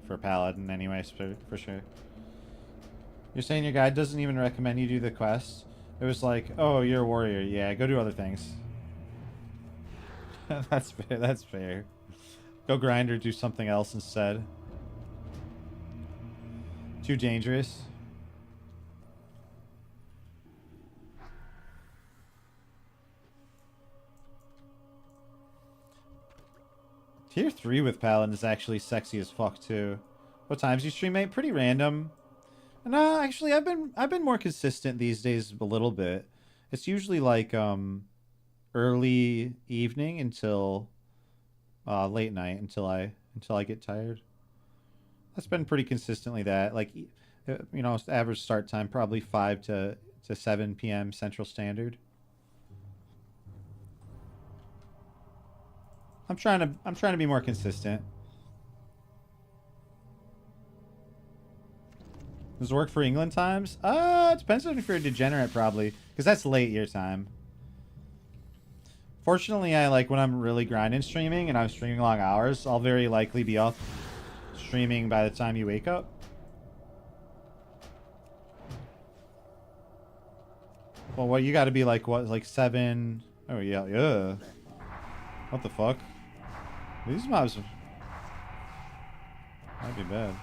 for Paladin anyway, for sure. You're saying your guide doesn't even recommend you do the quest? It was like, oh, you're a warrior. Yeah, go do other things. That's fair, that's fair. Go grind or do something else instead. Too dangerous. Tier 3 with Paladin is actually sexy as fuck too. What times you stream, mate? Pretty random. No, actually I've been more consistent these days a little bit. It's usually like early evening until late night until I get tired. That's been pretty consistently that. Like you know, average start time probably 5 to 7 p.m. Central Standard. I'm trying to be more consistent. Does it work for England times? It depends on if you're a degenerate probably, because that's late your time. Fortunately, I like when I'm really grinding streaming and I'm streaming long hours, I'll very likely be up streaming by the time you wake up. Well, what you got to be like what, like 7? Oh yeah, yeah. What the fuck? These mobs might be bad.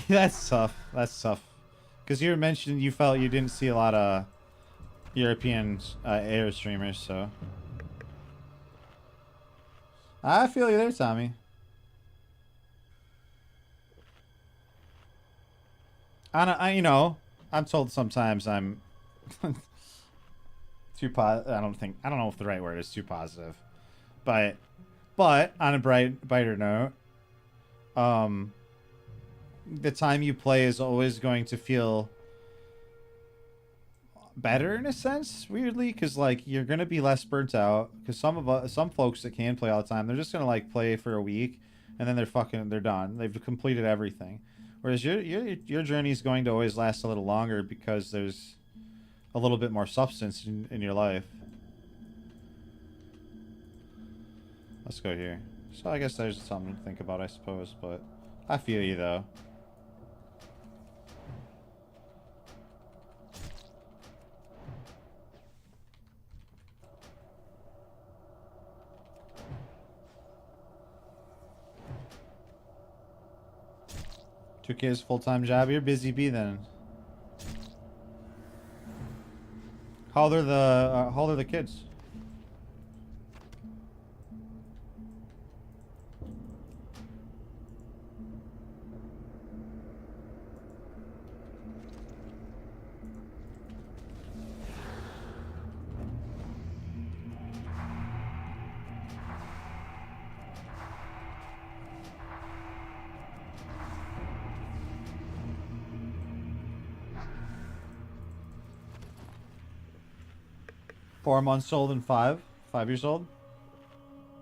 That's tough. That's tough. Because you were mentioning you felt you didn't see a lot of European air streamers, so. I feel you there, Tommy. You know, I'm told sometimes I'm too I don't know if the right word is too positive, but on a brighter note, the time you play is always going to feel better in a sense, weirdly, because like you're gonna be less burnt out. Because some folks that can play all the time, they're just gonna like play for a week and then they're done. They've completed everything. Whereas your journey is going to always last a little longer because there's a little bit more substance in your life. Let's go here. So I guess there's something to think about, I suppose, but I feel you though. Two kids, full-time job. You're busy bee then. How old are the kids? Four months old and 5 years old.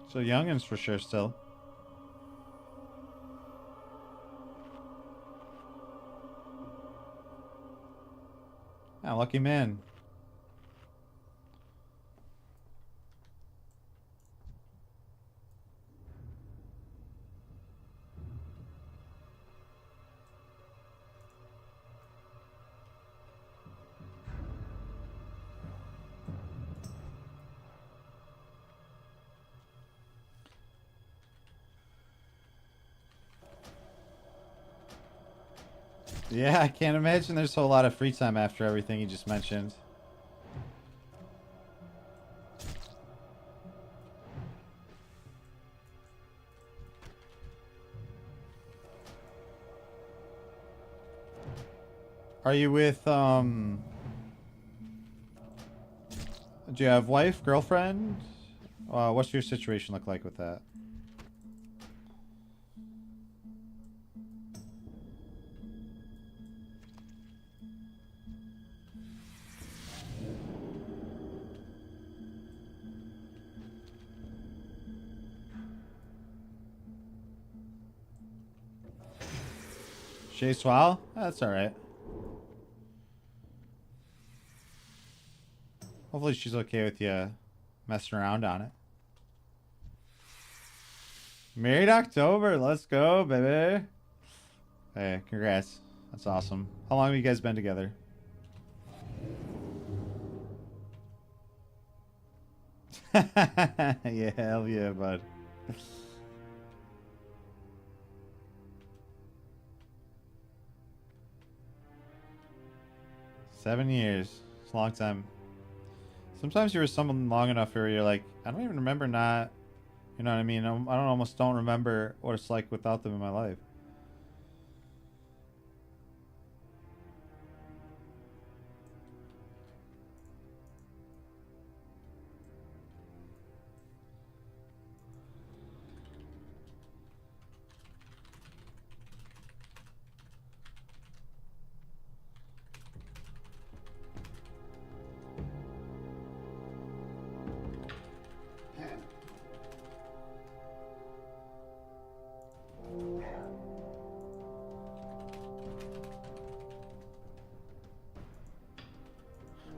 So youngins for sure still. Yeah, lucky man. Yeah, I can't imagine there's a whole lot of free time after everything you just mentioned. Are you with, do you have wife, girlfriend? What's your situation look like with that? Shay Swal? That's alright. Hopefully she's okay with you messing around on it. Married October, let's go, baby. Hey, congrats. That's awesome. How long have you guys been together? Yeah, hell yeah, bud. Seven years. It's a long time. Sometimes you're with someone long enough where you're like, I don't even remember not, you know what I mean? Almost don't remember what it's like without them in my life.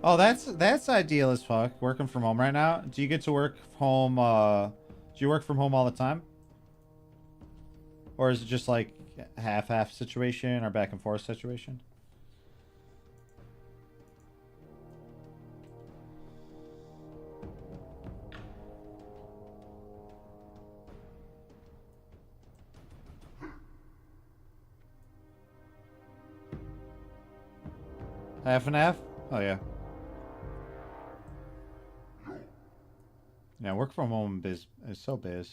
Oh, that's ideal as fuck. Working from home right now. Do you get to work home? Do you work from home all the time, or is it just like half situation or back and forth situation? Half and half? Oh yeah. Yeah, work from home is so biz.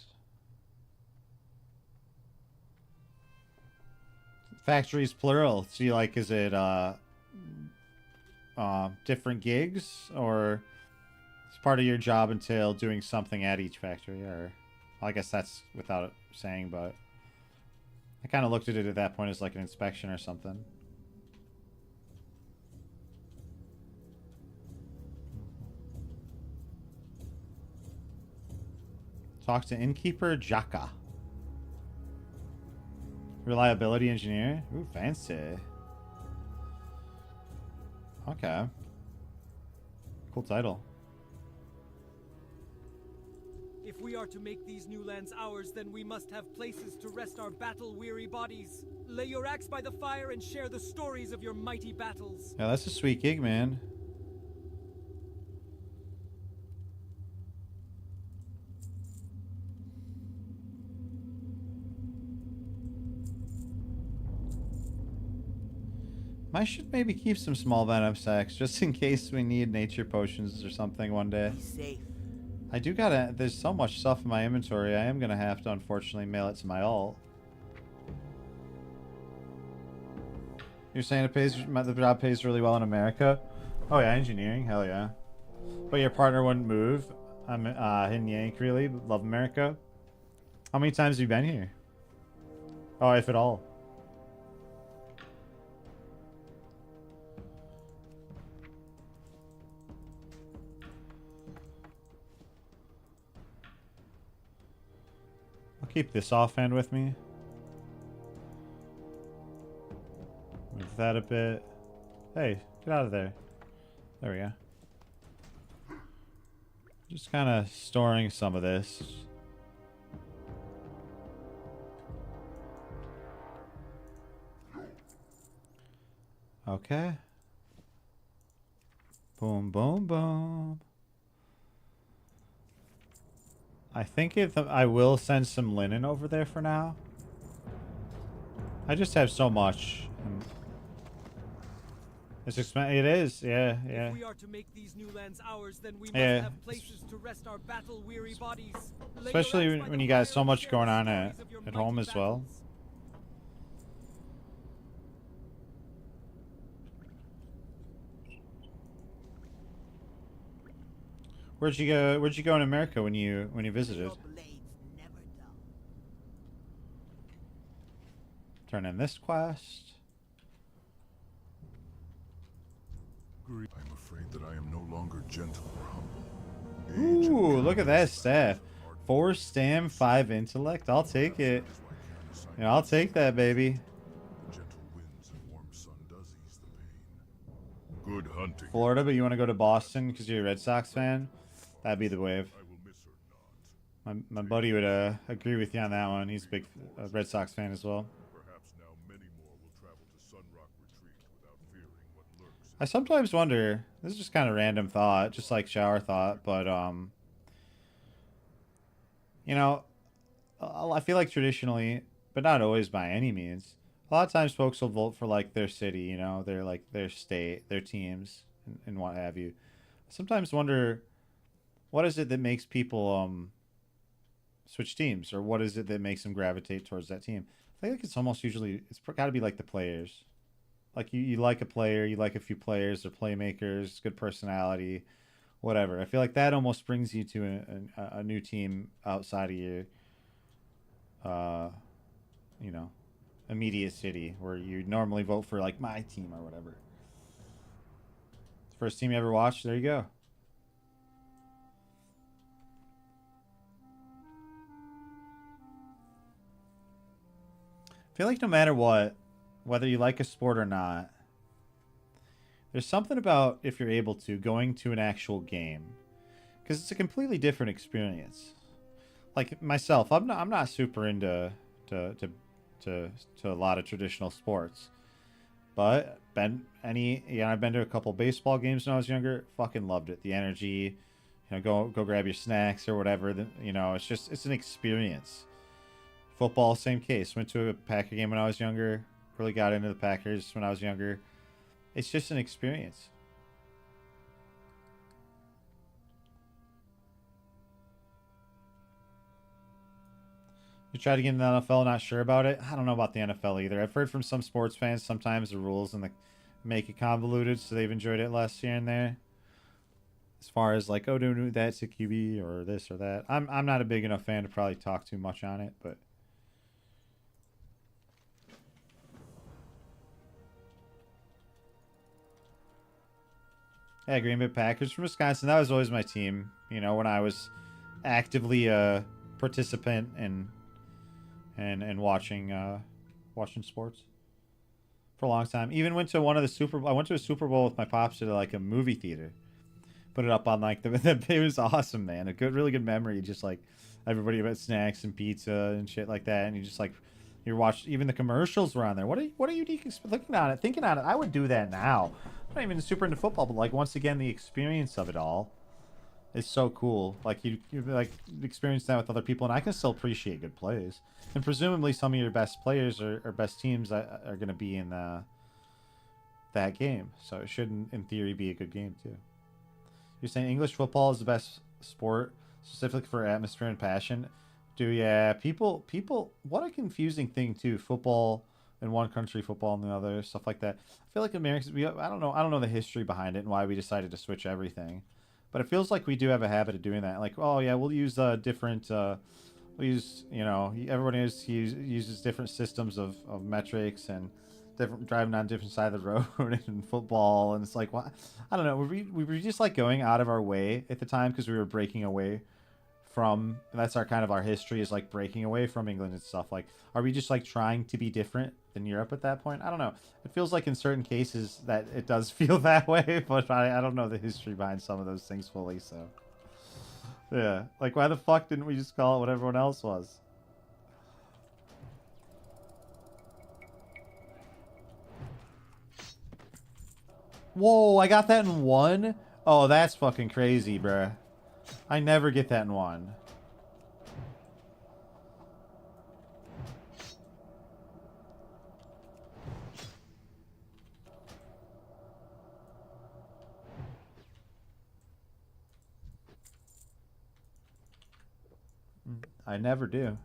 Factories plural. See, like, is it different gigs, or is part of your job entail doing something at each factory? Or well, I guess that's without saying, but I kind of looked at it at that point as like an inspection or something. Talk to Innkeeper Jaka. Reliability engineer. Ooh, fancy. Okay. Cool title. If we are to make these new lands ours, then we must have places to rest our battle-weary bodies. Lay your axe by the fire and share the stories of your mighty battles. Yeah, that's a sweet gig, man. I should maybe keep some small venom sacks just in case we need nature potions or something one day. Be safe. I do gotta. There's so much stuff in my inventory. I am gonna have to unfortunately mail it to my alt. You're saying it pays. The job pays really well in America. Oh yeah, engineering. Hell yeah. But your partner wouldn't move. I'm Hin Yank really. Love America. How many times have you been here? Oh, if at all. Keep this offhand with me. Move that a bit. Hey, get out of there. There we go. Just kind of storing some of this. Okay. Boom, boom, boom. I think I will send some linen over there for now. I just have so much. It's expensive. It is, yeah, yeah. If we are to make these new lands ours, then we must have places to rest our battle-weary bodies. Especially when you got so much going on at home as well. Where'd you go? Where'd you go in America when you visited? Turn in this quest. I'm afraid that I am no longer gentle or humble. Ooh, look at that staff. 4 stam, 5 intellect. I'll take it. Yeah, I'll take that, baby. Good hunting. Florida, but you want to go to Boston because you're a Red Sox fan? That'd be the wave. My buddy would agree with you on that one. He's a big Red Sox fan as well. I sometimes wonder, this is just kind of random thought, just like shower thought, but you know, I feel like traditionally, but not always by any means, a lot of times folks will vote for like their city, you know, their state, their teams, and what have you. I sometimes wonder, what is it that makes people switch teams, or what is it that makes them gravitate towards that team? I feel like it's almost usually, it's got to be like the players. Like you like a player, you like a few players, they're playmakers, good personality, whatever. I feel like that almost brings you to a new team outside of your, you know, immediate city where you normally vote for like my team or whatever. First team you ever watched, there you go. I feel like no matter what, whether you like a sport or not, there's something about, if you're able to, going to an actual game, because it's a completely different experience. Like myself, I'm not super into to a lot of traditional sports, but I've been to a couple baseball games when I was younger. Fucking loved it. The energy, you know, go grab your snacks or whatever. You know, it's an experience. Football, same case. Went to a Packer game when I was younger. Really got into the Packers when I was younger. It's just an experience. You try to get in the NFL, not sure about it? I don't know about the NFL either. I've heard from some sports fans sometimes the rules and make it convoluted, so they've enjoyed it less here and there. As far as like, oh, don't do that to QB or this or that. I'm not a big enough fan to probably talk too much on it, but yeah, Green Bay Packers from Wisconsin. That was always my team. You know, when I was actively a participant in and watching sports for a long time. Even went to one of the I went to a Super Bowl with my pops to like a movie theater. Put it up on like it was awesome, man. Really good memory. Just like everybody about snacks and pizza and shit like that, and you just like you watched. Even the commercials were on there. What are you looking on it, thinking on it? I would do that now. I'm not even super into football, but like once again, the experience of it all is so cool. Like you like experience that with other people, and I can still appreciate good plays. And presumably, some of your best players or best teams are going to be in that game. So it shouldn't, in theory, be a good game too. You're saying English football is the best sport, specifically for atmosphere and passion. Yeah, people, what a confusing thing too. Football in one country, football in the other, stuff like that. I feel like Americans, I don't know the history behind it and why we decided to switch everything. But it feels like we do have a habit of doing that. Like, oh yeah, we'll use different, we'll use, you know, everyone uses different systems of metrics and different driving on different side of the road in football, and it's like, what? I don't know. We were just like going out of our way at the time because we were breaking away from. And that's our history is like breaking away from England and stuff. Like, are we just like trying to be different than Europe at that point? I don't know. It feels like in certain cases that it does feel that way, but I don't know the history behind some of those things fully. So yeah, like why the fuck didn't we just call it what everyone else was? Whoa, I got that in one? Oh, that's fucking crazy, bruh. I never get that in one. I never do.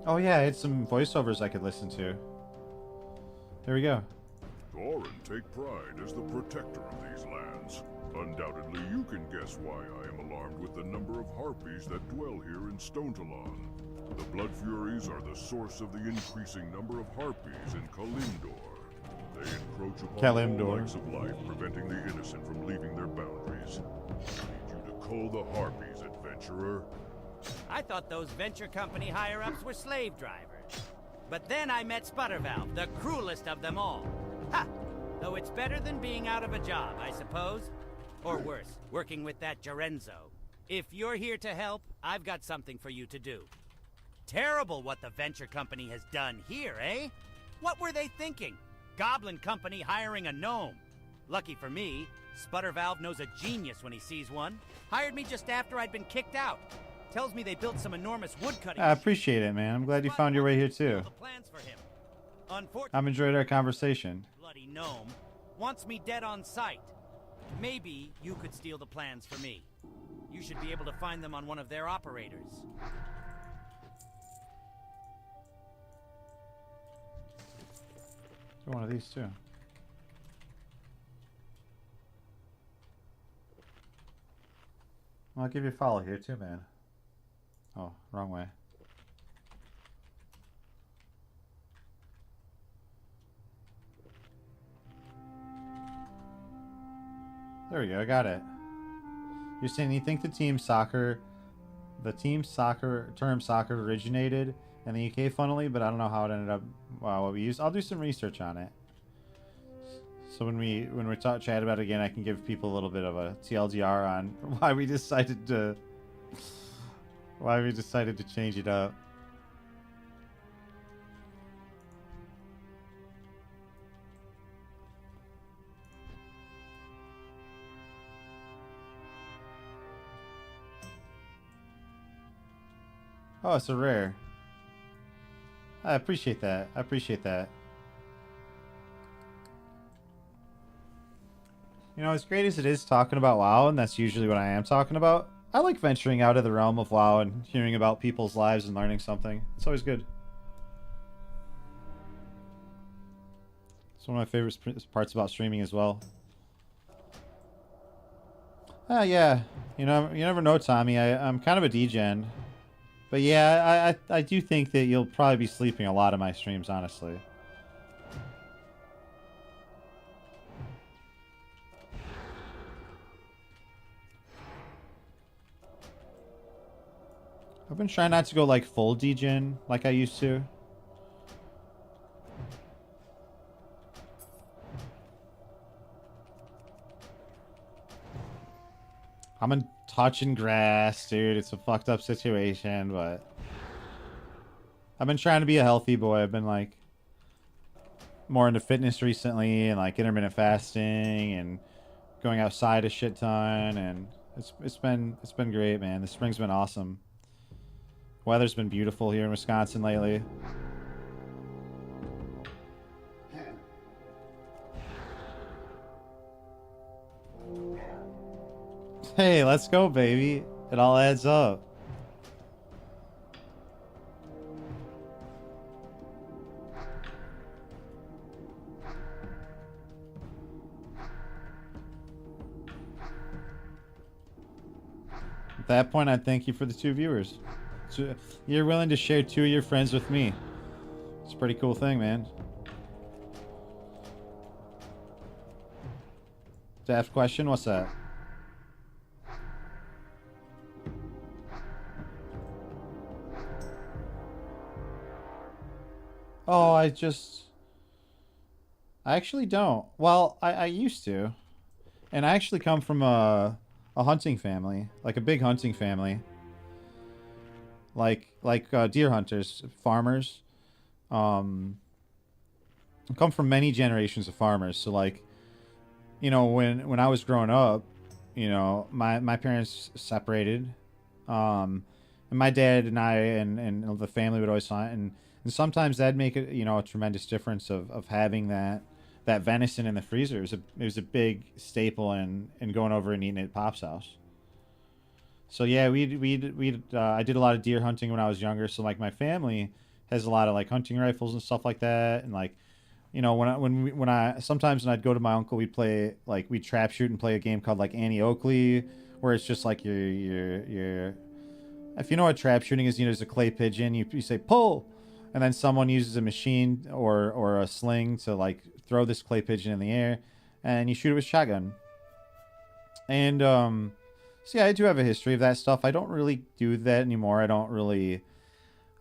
Oh Oh yeah, I had some voiceovers I could listen to. There we go. Thorin take pride as the protector of these lands. Undoubtedly, you can guess why I am alarmed with the number of harpies that dwell here in Stonetalon. The Blood Furies are the source of the increasing number of harpies in Kalimdor. They encroach upon all acts of life, preventing the innocent from leaving their boundaries. I need you to cull the harpies, adventurer. I thought those venture company higher-ups were slave drivers. But then I met Sputtervalve, the cruelest of them all. Ha! Though it's better than being out of a job, I suppose. Or worse, working with that Gerenzo. If you're here to help, I've got something for you to do. Terrible what the venture company has done here, eh? What were they thinking? Goblin company hiring a gnome. Lucky for me, Sputtervalve knows a genius when he sees one. Hired me just after I'd been kicked out. Tells me they built some enormous woodcutting. I appreciate it, man. I'm glad you found your way here too. I've enjoyed our conversation. Bloody gnome wants me dead on sight. Maybe you could steal the plans for me. You should be able to find them on one of their operators. One of these too. I'll give you a follow here too, man. Oh, wrong way. There we go, I got it. You're saying you think the term soccer originated in the UK, funnily, but I don't know how it ended up. What we used. I'll do some research on it. So when we chat about it again, I can give people a little bit of a TLDR on why we decided to change it up. Oh, it's a rare. I appreciate that. I appreciate that. You know, as great as it is talking about WoW, and that's usually what I am talking about, I like venturing out of the realm of WoW and hearing about people's lives and learning something. It's always good. It's one of my favorite parts about streaming as well. Yeah. You know, you never know, Tommy. I'm kind of a degen. But yeah, I do think that you'll probably be sleeping a lot of my streams, honestly. I've been trying not to go like full degen like I used to. I'm in touching grass, dude. It's a fucked up situation, but I've been trying to be a healthy boy. I've been like more into fitness recently and like intermittent fasting and going outside a shit ton, and it's been great, man. The spring's been awesome. Weather's been beautiful here in Wisconsin lately. Hey, let's go, baby. It all adds up. At that point, I thank you for the 2 viewers. So you're willing to share 2 of your friends with me. It's a pretty cool thing, man. Daft question? What's that? Oh, I actually don't. Well, I used to. And I actually come from a hunting family. Like a big hunting family. Like deer hunters, farmers. I come from many generations of farmers. So like, you know, when I was growing up, you know, my parents separated. And my dad and I and the family would always hunt, and sometimes that'd make it, you know, a tremendous difference of having that venison in the freezer. It was a big staple in going over and eating it at Pop's house. So yeah, I did a lot of deer hunting when I was younger. So like my family has a lot of like hunting rifles and stuff like that. And like, you know, sometimes when I'd go to my uncle, we'd trap shoot and play a game called like Annie Oakley, where it's just like your if you know what trap shooting is, you know, there's a clay pigeon, you say pull, and then someone uses a machine or a sling to like throw this clay pigeon in the air, and you shoot it with shotgun. And so yeah, I do have a history of that stuff. I don't really do that anymore. I don't know.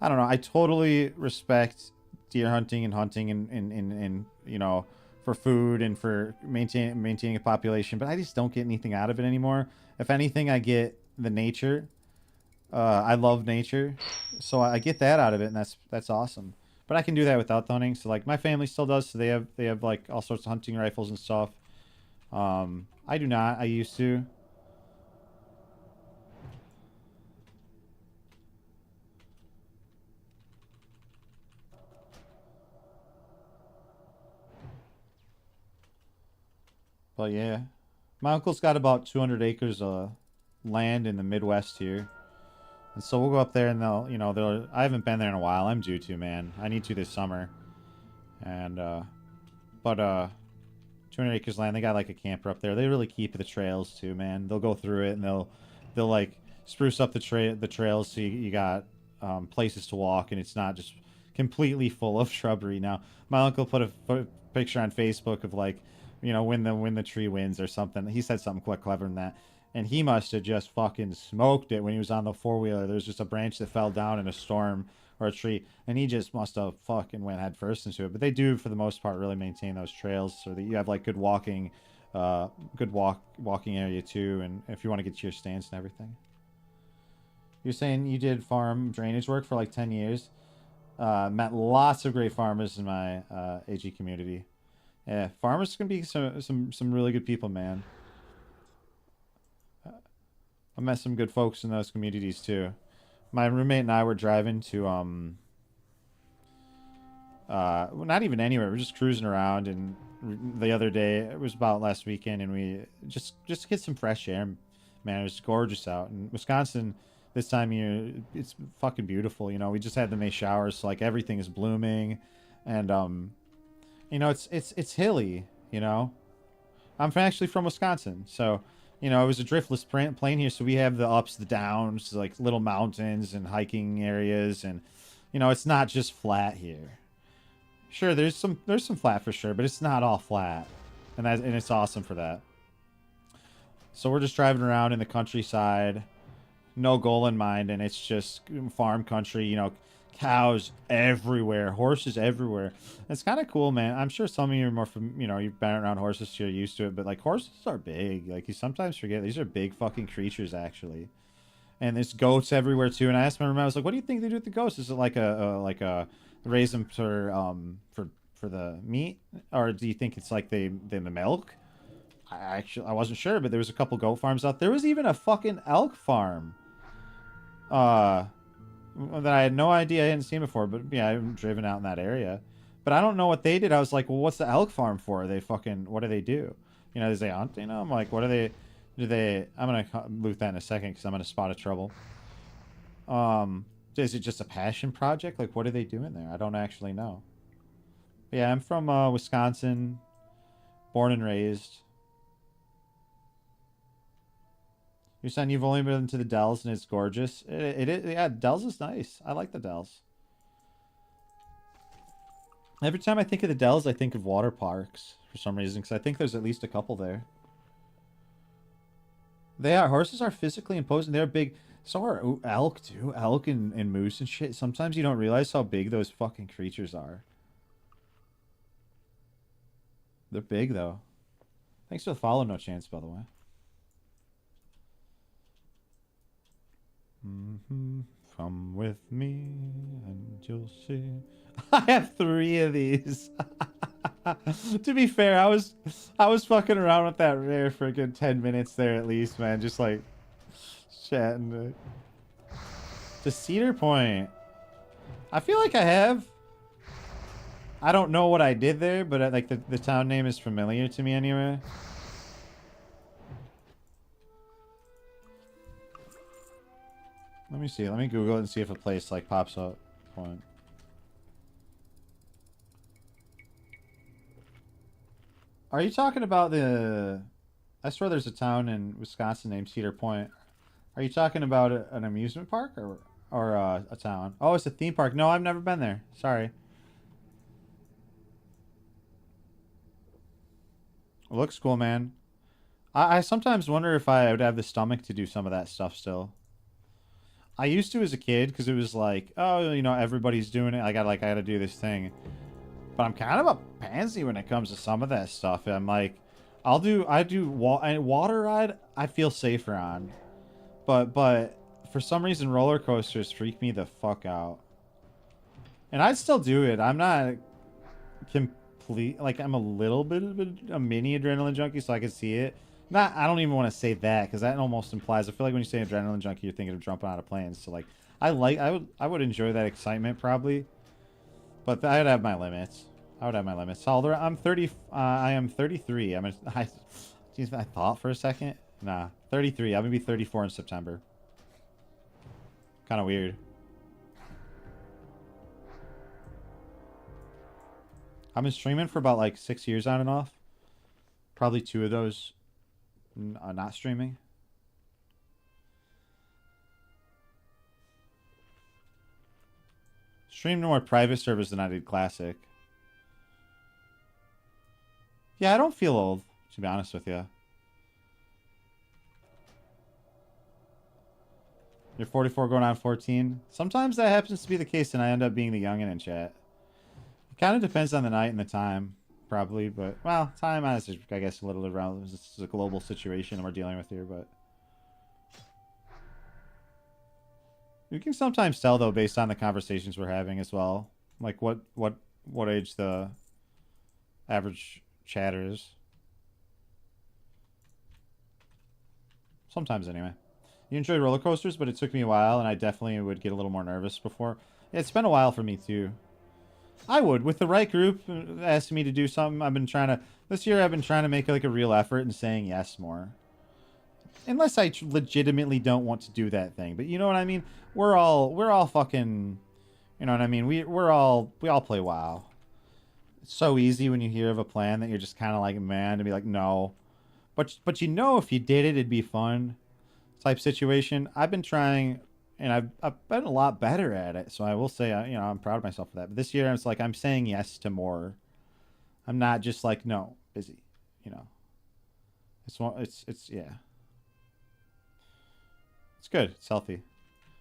I totally respect deer hunting and you know, for food and for maintaining a population, but I just don't get anything out of it anymore. If anything, I get the nature. I love nature, so I get that out of it, and that's awesome. But I can do that without the hunting. So like my family still does. So they have like all sorts of hunting rifles and stuff. I do not. I used to. But yeah, my uncle's got about 200 acres of land in the Midwest here. And so we'll go up there and I haven't been there in a while. I'm due to, man. I need to this summer. And, 200 acres land, they got like a camper up there. They really keep the trails too, man. They'll go through it and they'll like spruce up the trails so you got places to walk and it's not just completely full of shrubbery. Now, my uncle put a picture on Facebook of like, you know, when the tree wins or something. He said something quite clever in that. And he must have just fucking smoked it when he was on the four-wheeler. There was just a branch that fell down in a storm or a tree. And he just must have fucking went head first into it. But they do, for the most part, really maintain those trails so that you have, like, good walking area, too. And if you want to get to your stance and everything. You're saying you did farm drainage work for, like, 10 years. Met lots of great farmers in my AG community. Yeah, farmers can be some really good people, man. I met some good folks in those communities too. My roommate and I were driving to not even anywhere. We're just cruising around, and the other day, it was about last weekend, and we just get some fresh air. Man, it was gorgeous out in Wisconsin. This time of year, it's fucking beautiful. You know, we just had the May showers, so like everything is blooming, and you know, it's hilly. You know, I'm actually from Wisconsin, so. You know, it was a driftless plain here, so we have the ups, the downs, like little mountains and hiking areas, and you know, it's not just flat here. Sure, there's some flat for sure, but it's not all flat, and it's awesome for that. So we're just driving around in the countryside, no goal in mind, and it's just farm country. You know, cows everywhere, horses everywhere. It's kind of cool, man. I'm sure some of you are more from, you know, you've been around horses, so you're used to it, but like horses are big. Like you sometimes forget these are big fucking creatures actually. And there's goats everywhere too. And I asked my roommate, I was like, what do you think they do with the goats? Is it like a raise them for the meat, or do you think it's like they the milk? I wasn't sure, but there was a couple goat farms out there. Was even a fucking elk farm. That I had no idea I hadn't seen before, but yeah, I've driven out in that area. But I don't know what they did. I was like, well, what's the elk farm for? What do they do? You know, does they hunt? You know, I'm like, I'm going to loot that in a second because I'm going to spot a trouble. Is it just a passion project? Like, what are they doing there? I don't actually know. But yeah, I'm from Wisconsin, born and raised. You're saying you've only been to the Dells and it's gorgeous. It is, yeah, Dells is nice. I like the Dells. Every time I think of the Dells, I think of water parks for some reason, because I think there's at least a couple there. Horses are physically imposing. They're big. So are elk too. Elk and moose and shit. Sometimes you don't realize how big those fucking creatures are. They're big though. Thanks for the follow, No Chance, by the way. Come with me and you'll see. I have 3 of these. To be fair, I was fucking around with that rare for a good 10 minutes there at least, man. Just like chatting. To Cedar Point. I feel like I have. I don't know what I did there, but like the town name is familiar to me anyway. Let me see. Let me Google it and see if a place like pops up. Point. Are you talking about the... I swear there's a town in Wisconsin named Cedar Point. Are you talking about an amusement park or a town? Oh, it's a theme park. No, I've never been there. Sorry. It looks cool, man. I sometimes wonder if I would have the stomach to do some of that stuff still. I used to as a kid because it was like, oh, you know, everybody's doing it. I gotta do this thing. But I'm kind of a pansy when it comes to some of that stuff. I'm like, water ride. I feel safer on, but for some reason roller coasters freak me the fuck out. And I'd still do it. I'm not complete. Like I'm a little bit of a mini adrenaline junkie, so I can see it. Not. I don't even want to say that because that almost implies. I feel like when you say adrenaline junkie, you're thinking of jumping out of planes. So like, I would enjoy that excitement probably. But I'd have my limits. I would have my limits. Although I'm 30. I am 33. Geez, I thought for a second. Nah, 33. I'm gonna be 34 in September. Kind of weird. I've been streaming for about like 6 years on and off. Probably 2 of those not streaming. Streamed more private servers than I did classic. Yeah, I don't feel old, to be honest with you. You're 44 going on 14. Sometimes that happens to be the case and I end up being the youngin' in chat. It kind of depends on the night and the time, probably. But, well, time is, I guess, a little irrelevant. This is a global situation we're dealing with here, but... You can sometimes tell, though, based on the conversations we're having as well. Like, what age the average chatter is. Sometimes, anyway. You enjoy roller coasters, but it took me a while, and I definitely would get a little more nervous before. It's been a while for me, too. I would. With the right group asking me to do something, this year I've been trying to make, like, a real effort and saying yes more. Unless I legitimately don't want to do that thing. But you know what I mean? We're all fucking... You know what I mean? We all play WoW. It's so easy when you hear of a plan that you're just kind of like, man, to be like, no. But you know if you did it, it'd be fun. Type situation. I've been trying, and I've been a lot better at it. So I will say, you know, I'm proud of myself for that. But this year, it's like I'm saying yes to more. I'm not just like, no, busy. You know. It's yeah. It's good. It's healthy.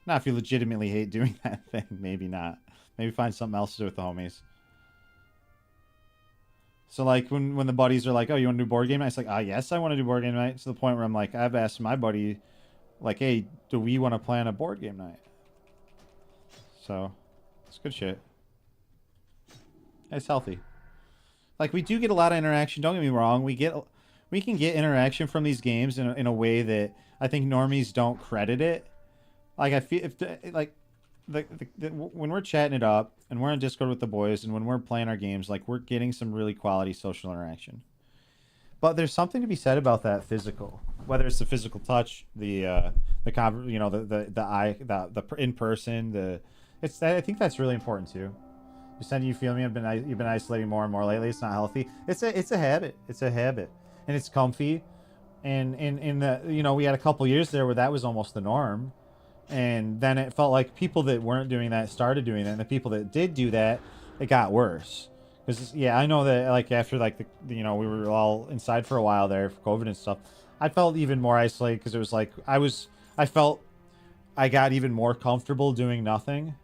Now, if you legitimately hate doing that thing, maybe not. Maybe find something else to do with the homies. So, like, when the buddies are like, oh, you want to do board game night? It's like, yes, I want to do board game night. To the point where I'm like, I've asked my buddy, like, hey, do we want to plan a board game night? So, it's good shit. It's healthy. Like, we do get a lot of interaction. Don't get me wrong. We can get interaction from these games in a way that I think normies don't credit it. Like, I feel when we're chatting it up and we're on Discord with the boys and when we're playing our games, like, we're getting some really quality social interaction. But there's something to be said about that physical, whether it's the physical touch, the eye, the in person, I think that's really important too. You said you feel me. You've been isolating more and more lately. It's not healthy. It's a habit. It's a habit, and it's comfy. And in the, you know, we had a couple years there where that was almost the norm. And then it felt like people that weren't doing that started doing that. And the people that did do that, it got worse. Because, yeah, I know that, like, after, like, we were all inside for a while there for COVID and stuff, I felt even more isolated because it was like, I felt I got even more comfortable doing nothing.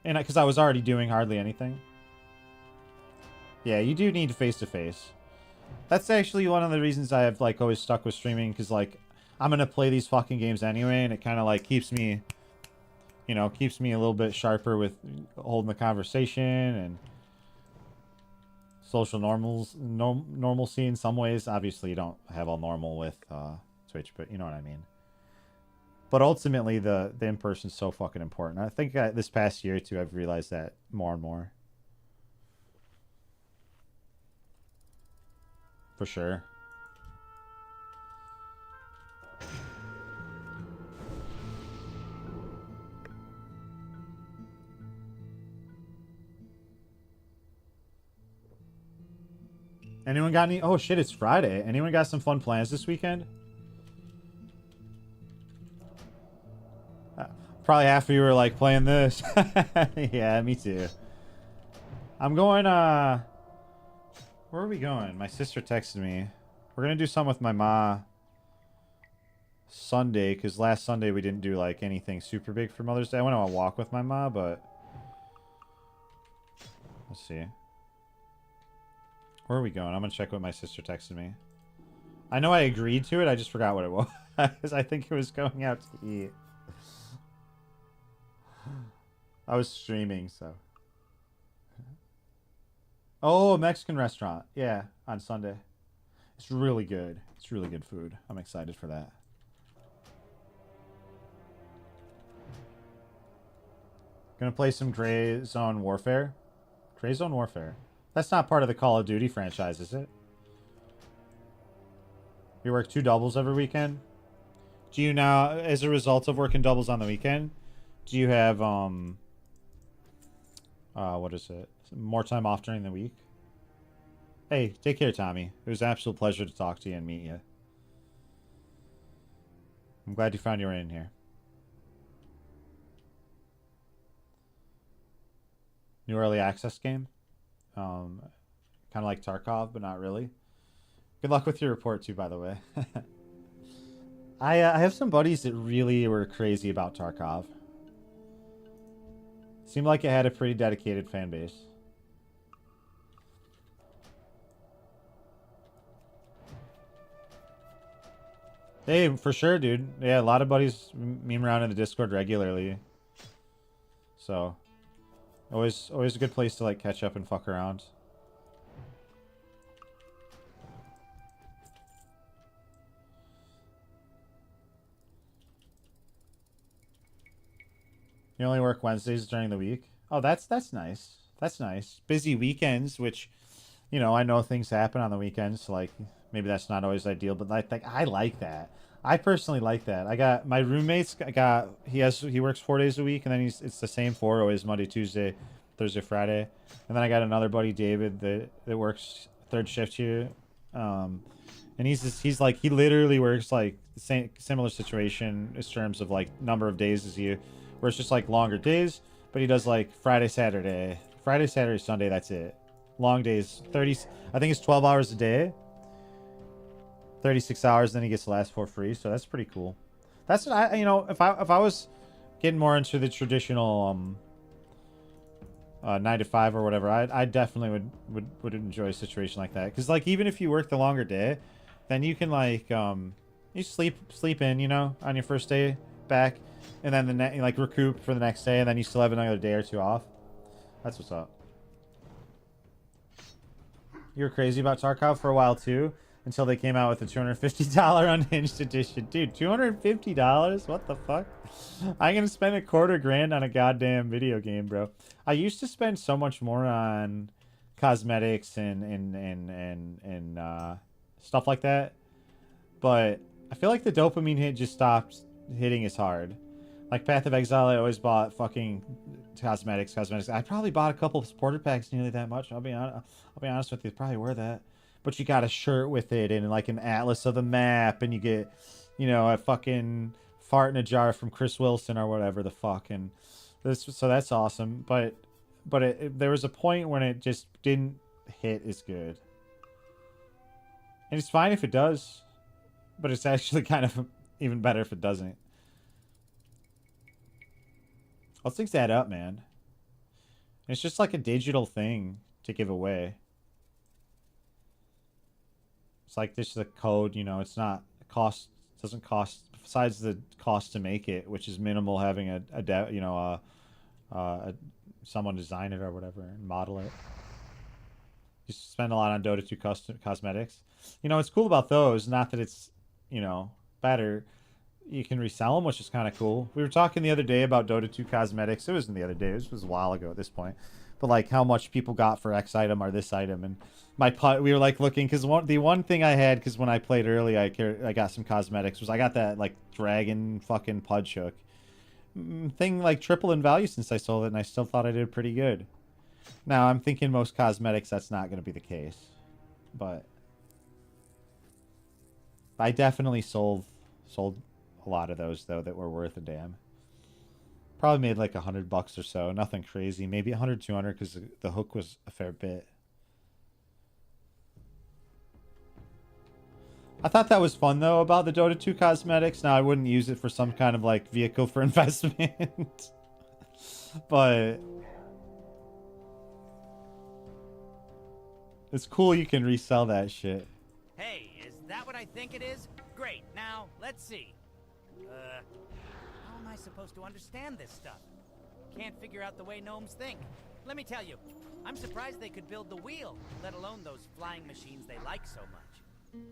And because I was already doing hardly anything. Yeah, you do need face-to-face. That's actually one of the reasons I have, like, always stuck with streaming, because, like, I'm gonna play these fucking games anyway, and it kind of, like, keeps me a little bit sharper with holding the conversation and social normalcy in some ways. Obviously, you don't have all normal with Twitch, but you know what I mean. But ultimately, the in-person is so fucking important. I think this past year, too, I've realized that more and more. For sure. Anyone got any? Oh shit, it's Friday. Anyone got some fun plans this weekend? Probably half of you were like playing this. Yeah, me too. I'm going, where are we going? My sister texted me. We're gonna do something with my ma Sunday, because last Sunday we didn't do like anything super big for Mother's Day. I went on a walk with my ma, but let's see. Where are we going? I'm gonna check what my sister texted me. I know I agreed to it, I just forgot what it was. I think it was going out to eat. I was streaming, so. Oh, a Mexican restaurant. Yeah, on Sunday. It's really good. It's really good food. I'm excited for that. Gonna play some Gray Zone Warfare. Gray Zone Warfare. That's not part of the Call of Duty franchise, is it? You work 2 doubles every weekend? Do you now, as a result of working doubles on the weekend, do you have, what is it? More time off during the week? Hey, take care, Tommy. It was an absolute pleasure to talk to you and meet you. I'm glad you found your way in here. New early access game. Kind of like Tarkov, but not really. Good luck with your report, too, by the way. I have some buddies that really were crazy about Tarkov. Seemed like it had a pretty dedicated fan base. Hey, for sure, dude. Yeah, a lot of buddies meme around in the Discord regularly. So, always a good place to like catch up and fuck around. You only work Wednesdays during the week? Oh, that's nice. That's nice. Busy weekends, which, you know, I know things happen on the weekends, so like maybe that's not always ideal, but like I like that. I personally like that. I got my roommates he works 4 days a week, and then it's the same 4, always Monday, Tuesday, Thursday, Friday. And then I got another buddy, David, that works 3rd shift here. And he's like, he literally works like the same similar situation in terms of like number of days as you, where it's just like longer days, but he does like Friday, Saturday, Sunday, that's it. Long days, 30, I think it's 12 hours a day. 36 hours, then he gets the last 4 free, so that's pretty cool. That's what I, you know, if I was getting more into the traditional 9 to 5 or whatever, I definitely would enjoy a situation like that. Because like even if you work the longer day, then you can like you sleep in, you know, on your first day back, and then like recoup for the next day, and then you still have another day or 2 off. That's what's up. You were crazy about Tarkov for a while too, until they came out with the $250 unhinged edition. Dude, $250? What the fuck? I'm gonna spend $250,000 on a goddamn video game, bro. I used to spend so much more on cosmetics and stuff like that, but I feel like the dopamine hit just stopped hitting as hard. Like Path of Exile, I always bought fucking cosmetics. I probably bought a couple of supporter packs nearly that much. I'll be honest with you, it's probably worth that. But you got a shirt with it and like an atlas of the map, and you get, you know, a fucking fart in a jar from Chris Wilson or whatever the fuck, and this, so that's awesome. But there was a point when it just didn't hit as good, and it's fine if it does, but it's actually kind of even better if it doesn't. Those things add up, man. It's just like a digital thing to give away. It's like this is a code, you know, it's not cost, doesn't cost, besides the cost to make it, which is minimal, having someone design it or whatever and model it. You spend a lot on Dota 2 custom cosmetics. You know, what's cool about those, not that it's, you know, better, you can resell them, which is kind of cool. We were talking the other day about Dota 2 cosmetics. It wasn't the other day, this was a while ago at this point. But like how much people got for X item or this item, and we were like looking, because the one thing I had, because when I played early, I got some cosmetics, was I got that like dragon fucking pudge hook thing, like triple in value since I sold it, and I still thought I did pretty good. Now I'm thinking most cosmetics, that's not going to be the case. but I definitely sold a lot of those though that were worth a damn. Probably made like $100 or so. Nothing crazy. Maybe 100, 200 because the hook was a fair bit. I thought that was fun though about the Dota 2 cosmetics. Now I wouldn't use it for some kind of like vehicle for investment. But it's cool you can resell that shit. Hey, is that what I think it is? Great, now, let's see. How am I supposed to understand this stuff? Can't figure out the way gnomes think. Let me tell you, I'm surprised they could build the wheel, let alone those flying machines they like so much.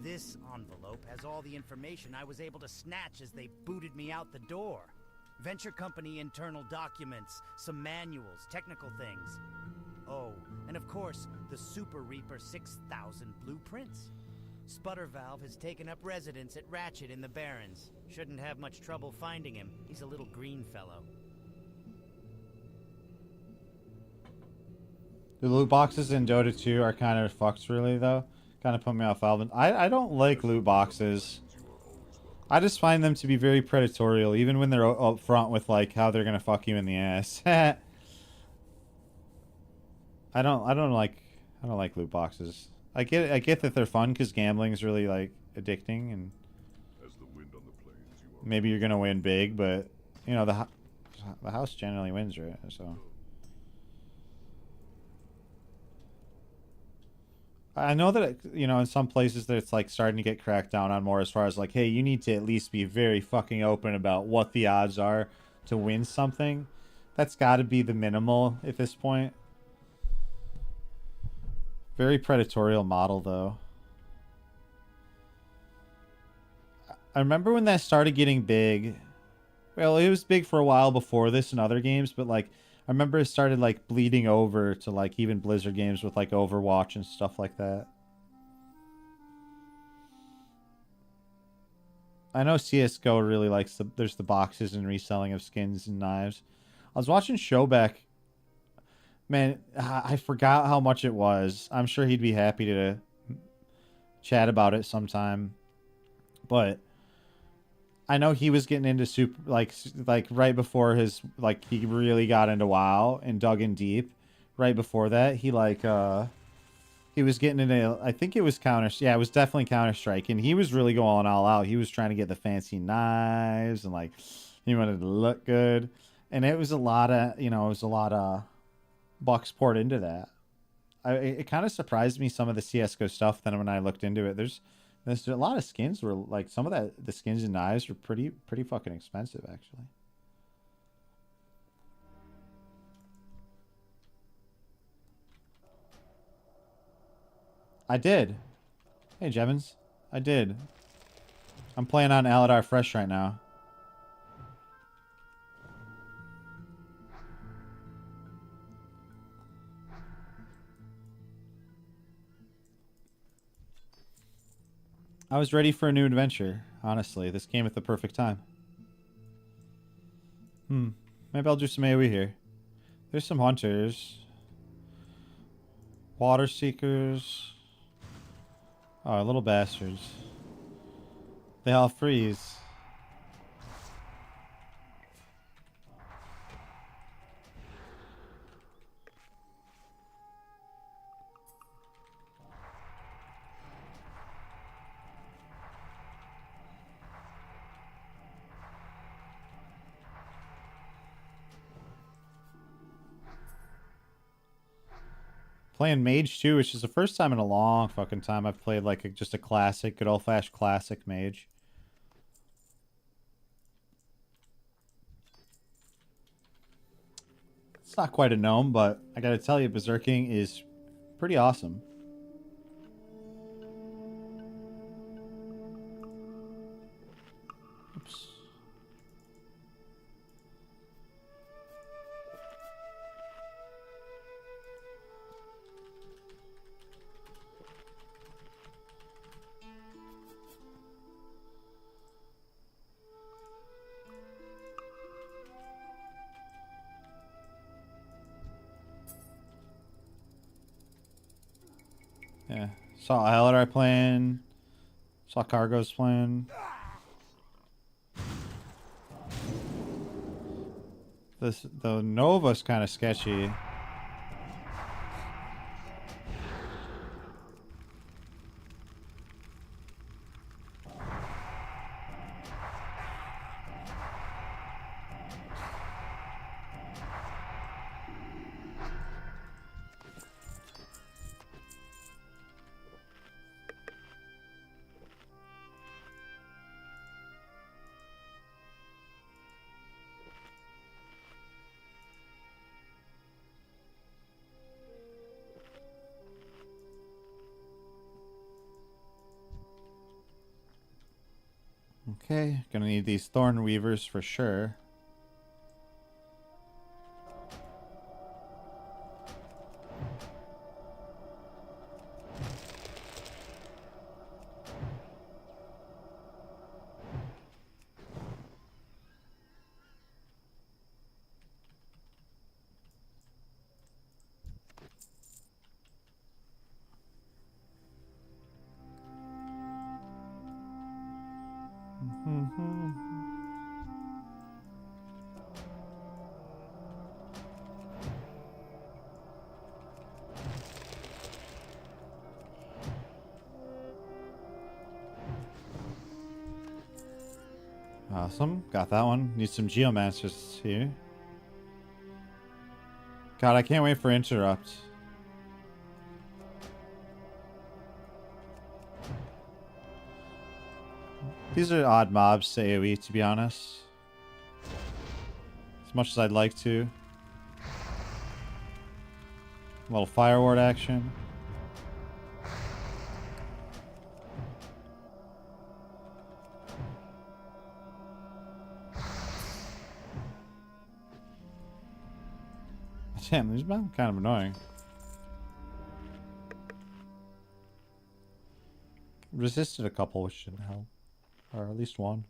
This envelope has all the information I was able to snatch as they booted me out the door. Venture company internal documents, some manuals, technical things. Oh, and of course, the Super Reaper 6000 blueprints. Sputtervalve has taken up residence at Ratchet in the Barrens. Shouldn't have much trouble finding him. He's a little green fellow. The loot boxes in Dota 2 are kind of fucked really though. Kind of put me off Alvin. I don't like loot boxes. I just find them to be very predatorial, even when they're up front with like how they're gonna fuck you in the ass. I don't like loot boxes. I get that they're fun because gambling is really like addicting, and maybe you're gonna win big, but you know the house generally wins, right? So I know that you know in some places that it's like starting to get cracked down on more as far as like, hey, you need to at least be very fucking open about what the odds are to win something. That's got to be the minimal at this point. Very predatorial model, though. I remember when that started getting big. Well, it was big for a while before this and other games, but like I remember it started like bleeding over to like even Blizzard games with like Overwatch and stuff like that. I know CS:GO really likes there's the boxes and reselling of skins and knives. I was watching Showback. Man, I forgot how much it was. I'm sure he'd be happy to chat about it sometime. But I know he was getting into super like right before his like he really got into WoW and dug in deep. Right before that, he was getting into, I think it was it was definitely Counter-Strike, and he was really going all out. He was trying to get the fancy knives and like he wanted to look good. And it was a lot of bucks poured into that. It kind of surprised me some of the CS:GO stuff. Then when I looked into it, there's a lot of skins were like some of the skins and knives were pretty fucking expensive actually. I did. Hey Jevons, I did. I'm playing on Aladar Fresh right now. I was ready for a new adventure, honestly. This came at the perfect time. Maybe I'll do some AoE here. There's some hunters. Water seekers. Oh, little bastards. They all freeze. Playing Mage too, which is the first time in a long fucking time I've played like just a classic, good old-fashioned classic Mage. It's not quite a gnome, but I gotta tell you, berserking is pretty awesome. Oops. Yeah. Saw Eldar playing. Saw Cargo's playing. The Nova's kind of sketchy. Okay, gonna need these Thorn Weavers for sure. Awesome. Got that one. Need some Geomancers here. God, I can't wait for Interrupt. These are odd mobs to AoE, to be honest. As much as I'd like to. A little Fire Ward action. Damn, these are kind of annoying. Resisted a couple, which shouldn't help. Or at least one.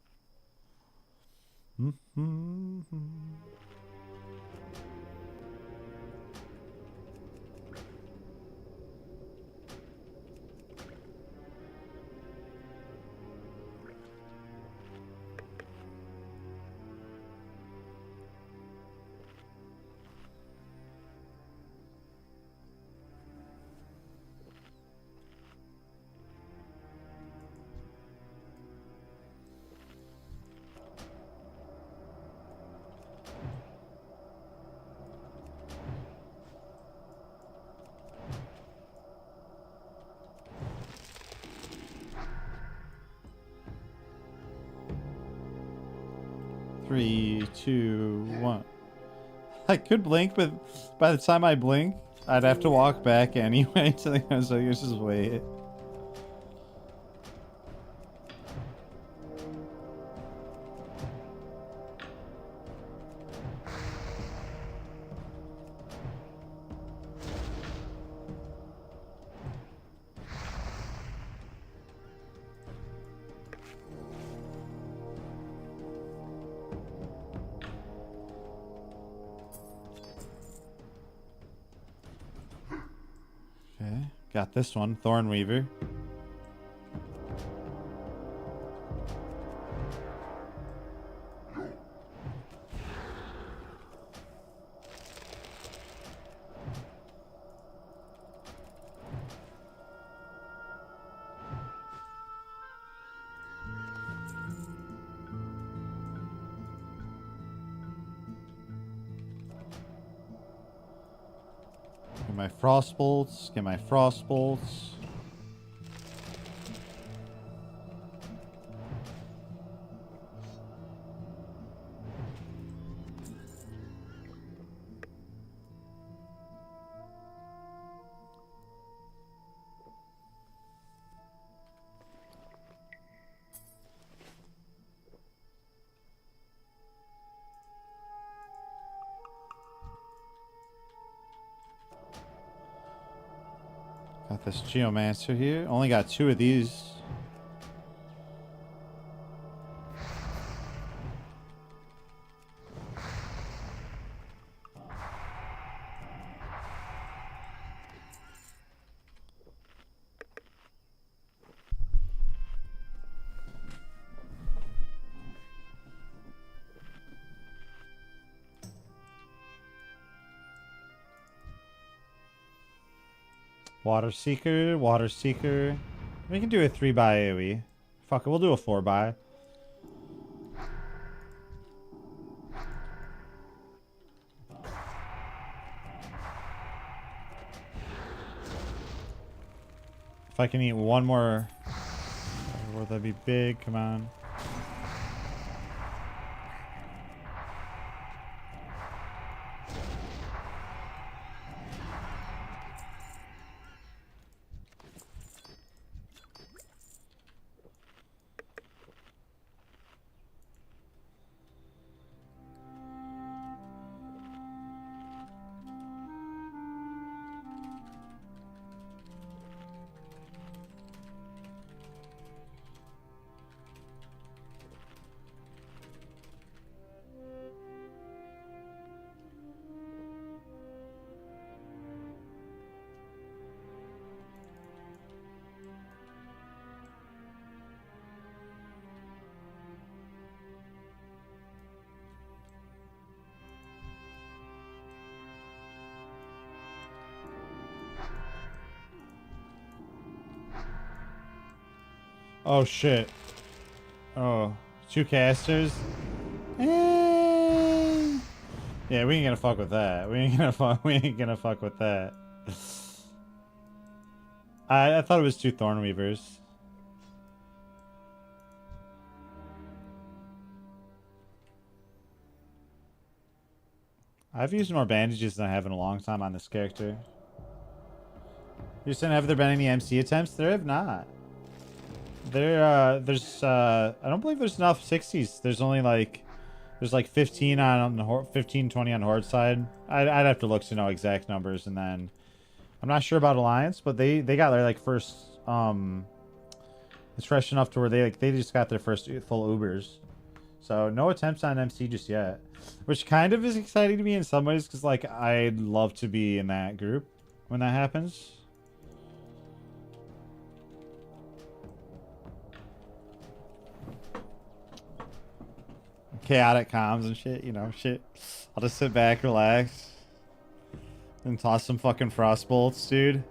Three, two, one. I could blink, but by the time I blink, I'd have to walk back anyway. So I was like, let's just wait. Okay, got this one, Thornweaver. Get my frost bolts. Get my frost bolts. Got this Geomancer here. Only got 2 of these. Water Seeker, Water Seeker. We can do a 3 by AoE. Fuck it, we'll do a 4 by. If I can eat one more, would that be big? Come on. Oh shit. Oh, 2 casters? Yeah, we ain't gonna fuck with that. We ain't gonna fuck with that. I thought it was 2 Thornweavers. I've used more bandages than I have in a long time on this character. You're saying, have there been any MC attempts? There have not. I don't believe there's enough 60s. There's only like, there's like 15 on the 15, 20 on Horde side. I'd have to look to know exact numbers, and then I'm not sure about Alliance, but they got their like first it's fresh enough to where they just got their first full Ubers. So no attempts on MC just yet, which kind of is exciting to me in some ways, because like I'd love to be in that group when that happens. Chaotic comms and shit, you know, shit. I'll just sit back, relax, and toss some fucking frost bolts, dude.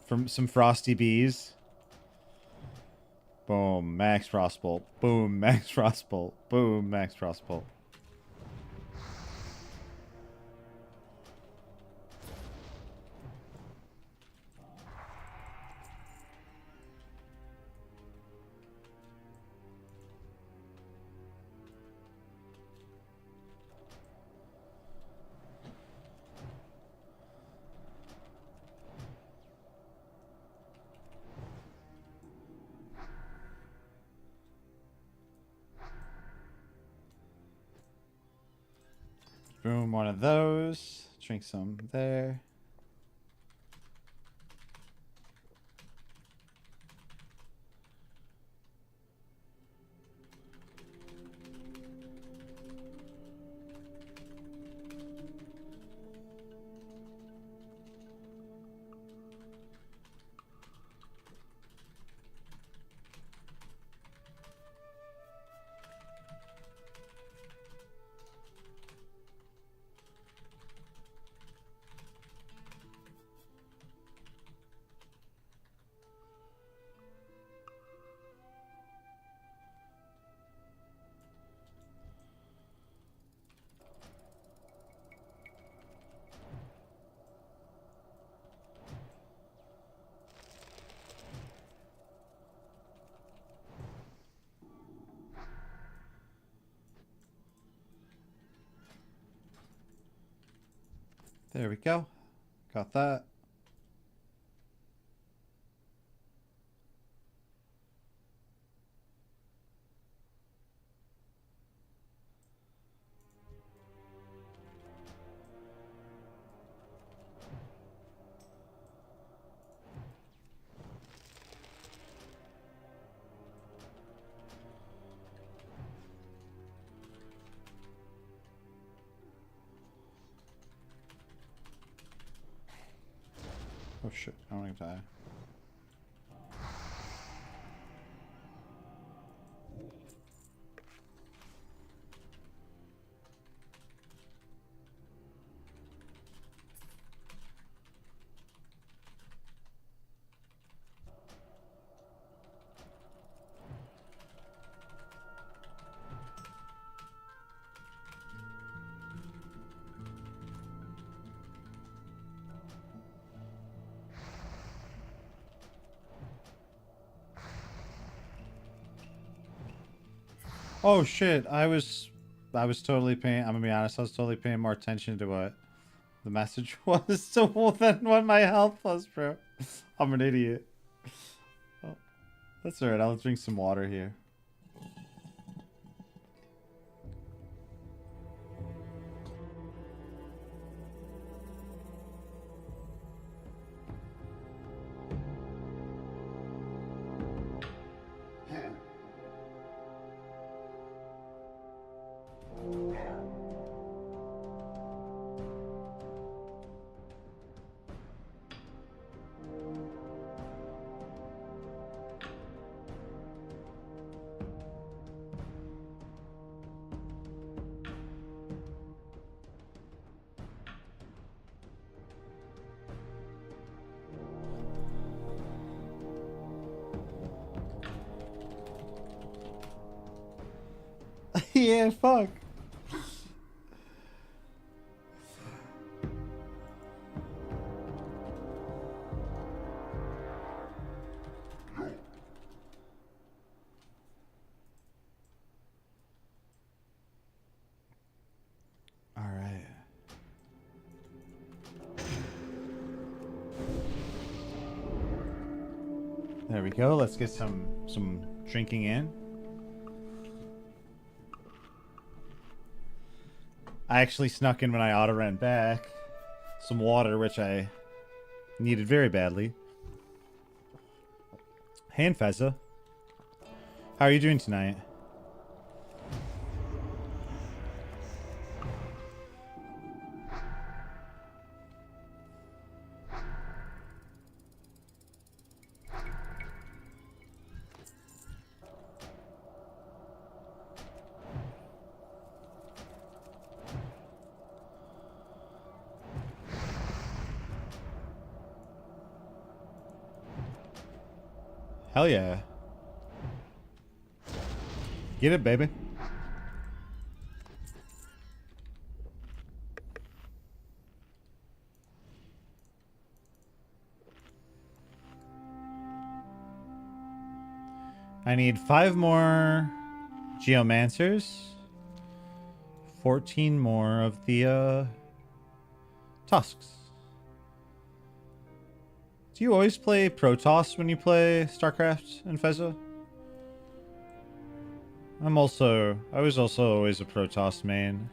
From some frosty bees. Boom, max frostbolt. Boom, max frostbolt. Boom, max frostbolt. Boom, one of those. Drink some there. There we go. Got that. Oh shit, I don't want to die. Oh shit, I was totally paying, I'm gonna be honest, I was totally paying more attention to what the message was than what my health was, bro. I'm an idiot. Oh, that's alright, I'll drink some water here. Yeah, fuck. All right. There we go. Let's get some drinking in. I actually snuck in when I auto ran back some water, which I needed very badly. Hey, Fezza. How are you doing tonight? Hell yeah. Get it, baby. I need 5 more Geomancers. 14 more of the Tusks. Do you always play Protoss when you play StarCraft and Fezza? I was also always a Protoss main.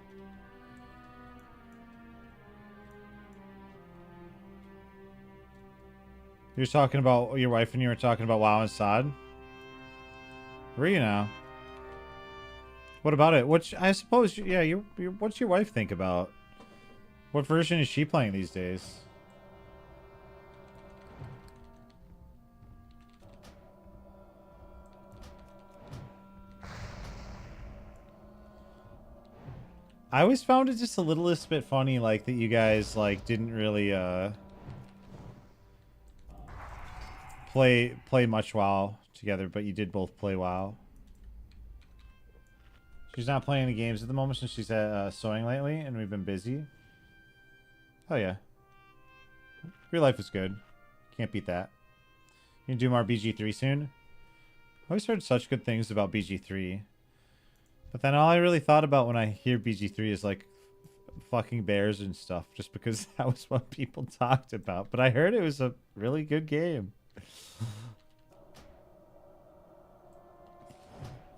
You're talking about your wife and you were talking about WoW and SOD? Where are you now? What about it? I suppose, yeah, what's your wife think about? What version is she playing these days? I always found it just a littlest bit funny, like, that you guys, like, didn't really, play much WoW together, but you did both play WoW. She's not playing any games at the moment since she's sewing lately, and we've been busy. Oh yeah. Real life is good. Can't beat that. You can do more BG3 soon? I always heard such good things about BG3. But then all I really thought about when I hear BG3 is like fucking bears and stuff, just because that was what people talked about. But I heard it was a really good game.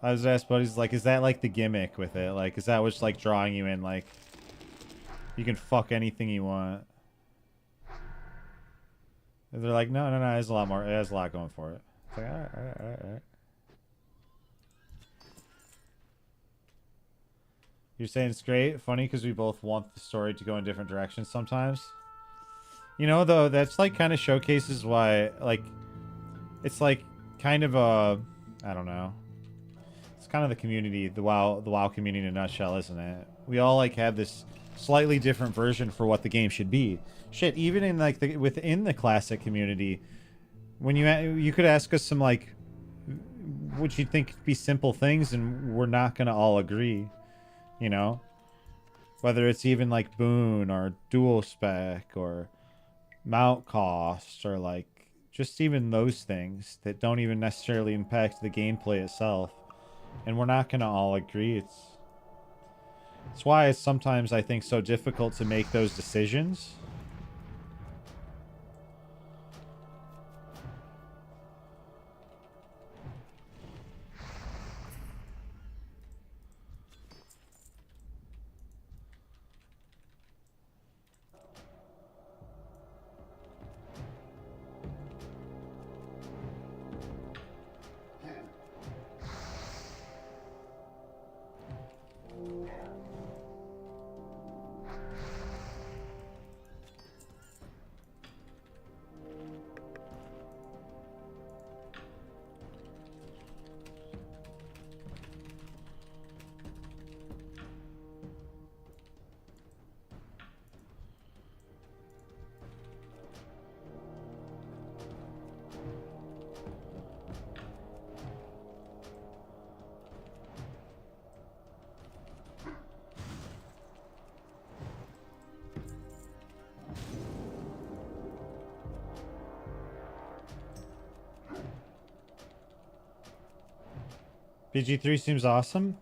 I was asked buddies, like, is that like the gimmick with it? Like, is that what's like drawing you in? Like, you can fuck anything you want. And they're like, no, it has a lot more. It has a lot going for it. It's like, all right. You're saying it's great, funny, because we both want the story to go in different directions sometimes. You know, though, that's like kind of showcases why, like, it's like kind of a, I don't know. It's kind of the community, the WoW community in a nutshell, isn't it? We all like have this slightly different version for what the game should be. Shit, even in like within the classic community, when you could ask us some like, what you'd think be simple things, and we're not gonna all agree. You know, whether it's even like boon or dual spec or mount cost or like just even those things that don't even necessarily impact the gameplay itself. And we're not going to all agree. It's why it's sometimes, I think, so difficult to make those decisions. PG3 seems awesome.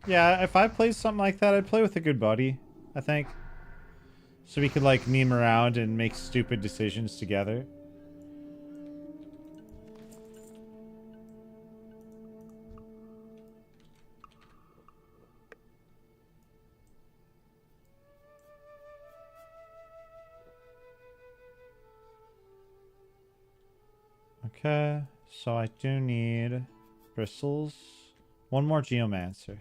Yeah, if I played something like that, I'd play with a good buddy, I think. So we could, like, meme around and make stupid decisions together. Okay, so I do need bristles. One more geomancer.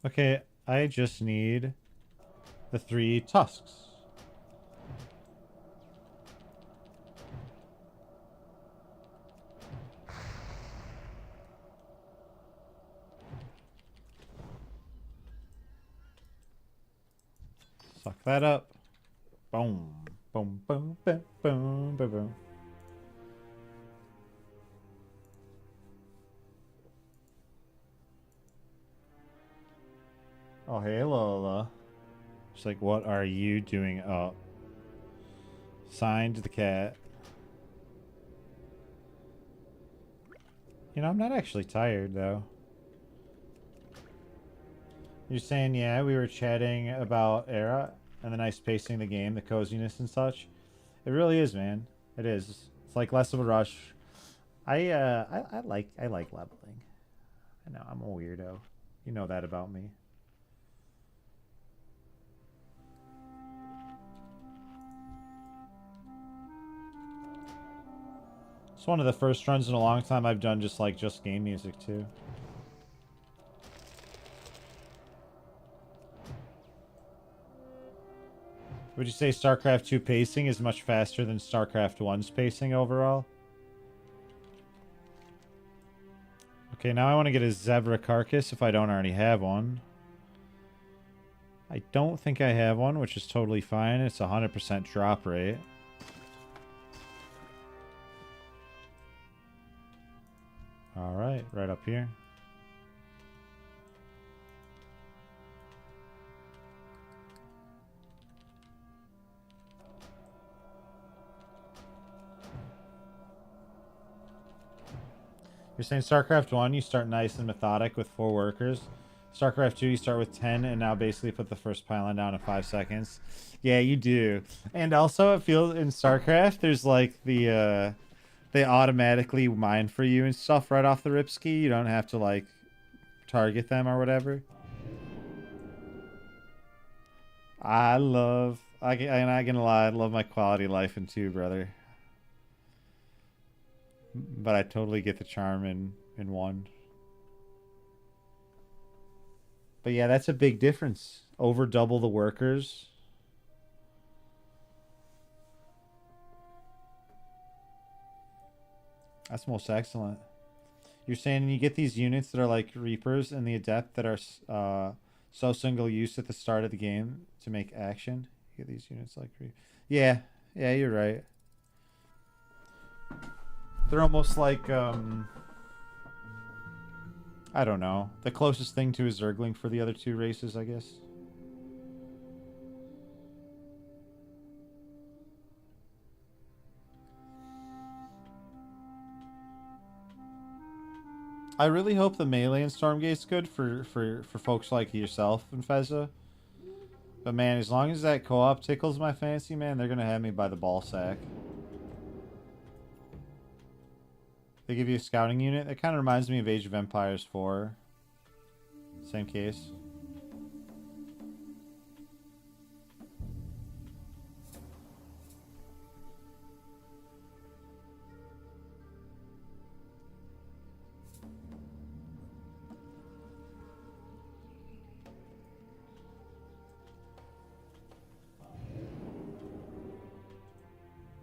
Okay, I just need the 3 tusks. Suck that up. Boom. Boom, boom, boom, boom, boom, boom. Oh, hey, Lola. She's like, what are you doing up? Signed the cat. You know, I'm not actually tired, though. You're saying, yeah, we were chatting about Era and the nice pacing of the game, the coziness and such. It really is, man. It is. It's like less of a rush. I like leveling. I know, I'm a weirdo. You know that about me. It's one of the first runs in a long time I've done just game music too. Would you say StarCraft 2 pacing is much faster than StarCraft 1's pacing overall? Okay, now I want to get a zebra carcass if I don't already have one. I don't think I have one, which is totally fine. It's 100% drop rate. Alright, right up here. You're saying StarCraft 1, you start nice and methodic with 4 workers. StarCraft 2, you start with 10 and now basically put the first pylon down in 5 seconds. Yeah, you do. And also it feels in StarCraft, there's like the, they automatically mine for you and stuff right off the ripski. You don't have to like target them or whatever. I'm not gonna lie, I love my quality of life in 2, brother. But I totally get the charm in 1. But yeah, that's a big difference. Over double the workers. That's most excellent. You're saying you get these units that are like Reapers and the Adept that are so single use at the start of the game to make action. You get these units like yeah, you're right. They're almost like I don't know. The closest thing to a Zergling for the other two races, I guess. I really hope the melee in Stormgate's good for folks like yourself and Fezza. But man, as long as that co-op tickles my fancy, man, they're gonna have me by the ball sack. They give you a scouting unit. That kind of reminds me of Age of Empires 4. Same case.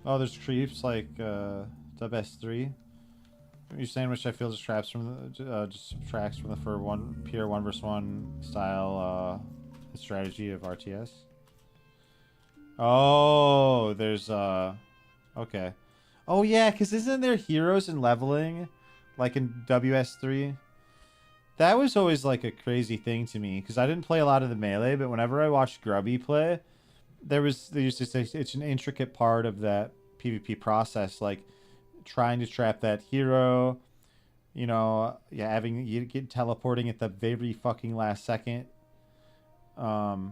Oh, there's creeps like WS3. You're saying which I feel distracts from the just subtracts from the pure 1v1 style strategy of RTS. Oh, there's okay. Oh yeah, because isn't there heroes in leveling like in WS3? That was always like a crazy thing to me because I didn't play a lot of the melee, but whenever I watched Grubby play, they used to say it's an intricate part of that PvP process, like trying to trap that hero, you know, yeah, having you get teleporting at the very fucking last second. Yeah,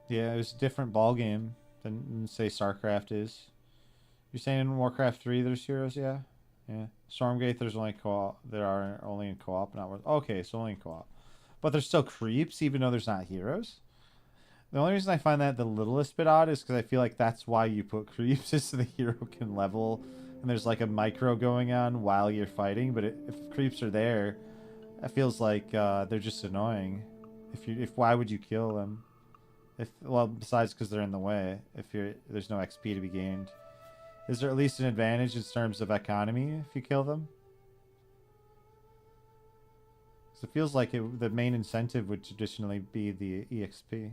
it was a different ball game than say StarCraft is. You're saying in Warcraft 3 there's heroes, yeah? Yeah. Stormgate there's only co-op. There are only in co-op, not okay, so only in co-op. But there's still creeps even though there's not heroes. The only reason I find that the littlest bit odd is because I feel like that's why you put creeps, is so the hero can level and there's like a micro going on while you're fighting. But if creeps are there, it feels like they're just annoying. Why would you kill them? Well, besides because they're in the way. There's no XP to be gained. Is there at least an advantage in terms of economy if you kill them? Because it feels like the main incentive would traditionally be the EXP.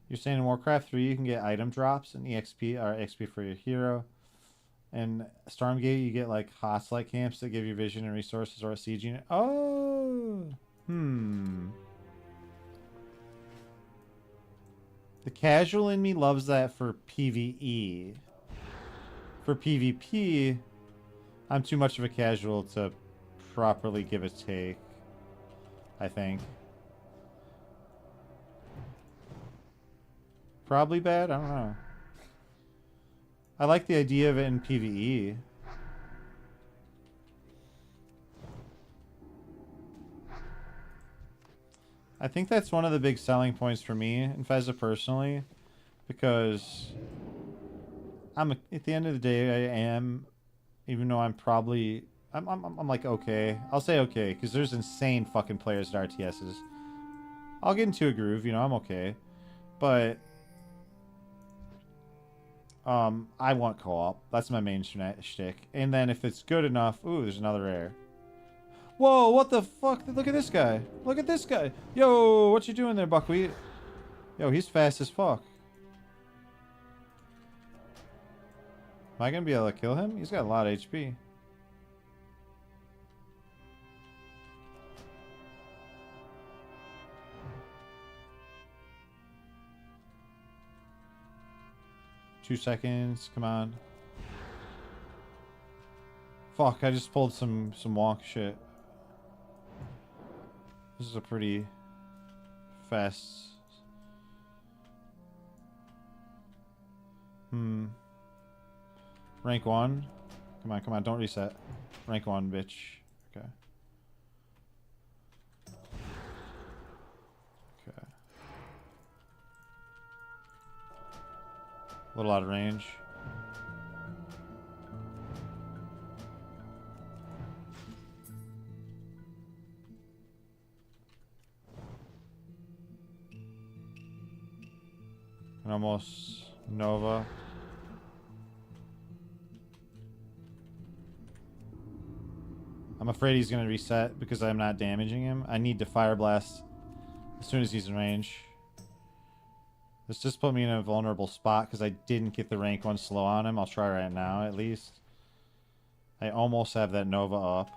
You're saying in Warcraft 3 you can get item drops and EXP or XP for your hero. And Stormgate you get like host-like camps that give you vision and resources or a siege unit. Oh! The casual in me loves that for PvE. For PvP, I'm too much of a casual to properly give a take, I think. Probably bad? I don't know. I like the idea of it in PvE. I think that's one of the big selling points for me in Fezza personally, because at the end of the day I am, even though I'm like okay. I'll say okay because there's insane fucking players at RTSs. I'll get into a groove, you know, I'm okay, but I want co-op. That's my main shtick. And then if it's good enough, ooh, there's another rare. Whoa, what the fuck? Look at this guy. Look at this guy. Yo, what you doing there, Buckwheat? Yo, he's fast as fuck. Am I gonna be able to kill him? He's got a lot of HP. Two seconds, come on. Fuck, I just pulled some wonk shit. This is a pretty fast. Rank 1. Come on, don't reset. Rank 1, bitch. Okay. Okay. A little out of range. And almost Nova. I'm afraid he's gonna reset because I'm not damaging him. I need to Fire Blast as soon as he's in range. This just put me in a vulnerable spot because I didn't get the rank 1 slow on him. I'll try right now at least. I almost have that Nova up.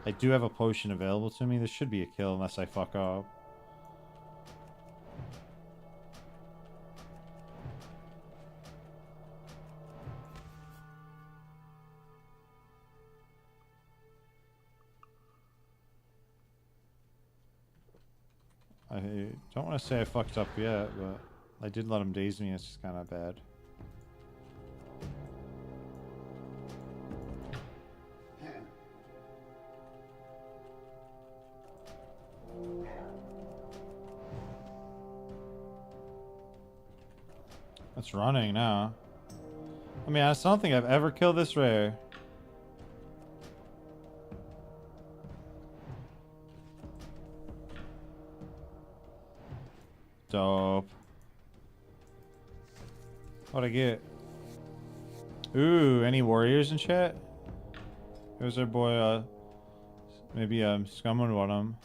I do have a potion available to me. This should be a kill unless I fuck up. I don't want to say I fucked up yet, but I did let him daze me. It's just kind of bad. It's running now. I mean, I don't think I've ever killed this rare. Dope. What'd I get? Ooh, any warriors in chat? There's our boy, maybe Scumming one of them.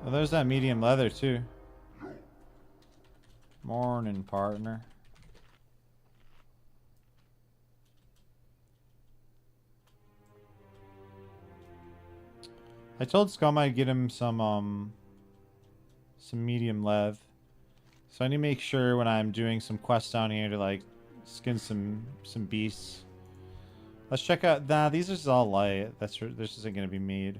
Oh, there's that medium leather too. Morning, partner. I told Scum I'd get him some medium lev. So I need to make sure when I'm doing some quests down here to like skin some beasts. Let's check out. Nah, these are just all light. This isn't gonna be mead.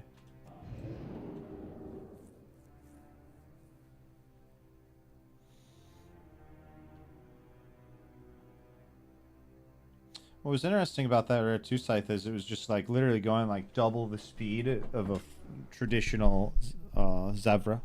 What was interesting about that Rare 2 Scythe is it was just like literally going like double the speed of a traditional Zevra.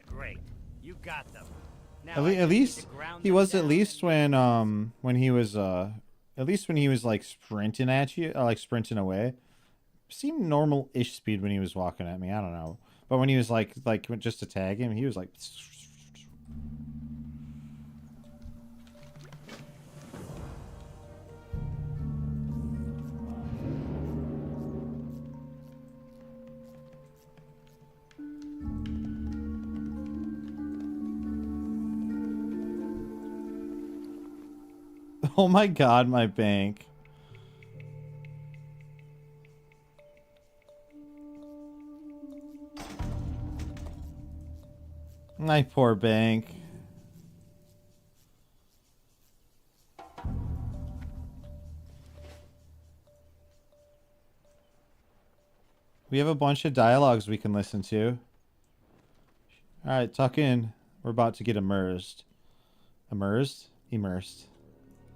Great. You got them. Now At least he was at least when he was like sprinting at you, like sprinting away. Seemed normal-ish speed when he was walking at me. I don't know, but when he was like just to tag him, he was like. Oh my god, my bank. My poor bank. We have a bunch of dialogues we can listen to. Alright, tuck in. We're about to get immersed. Immersed? Immersed.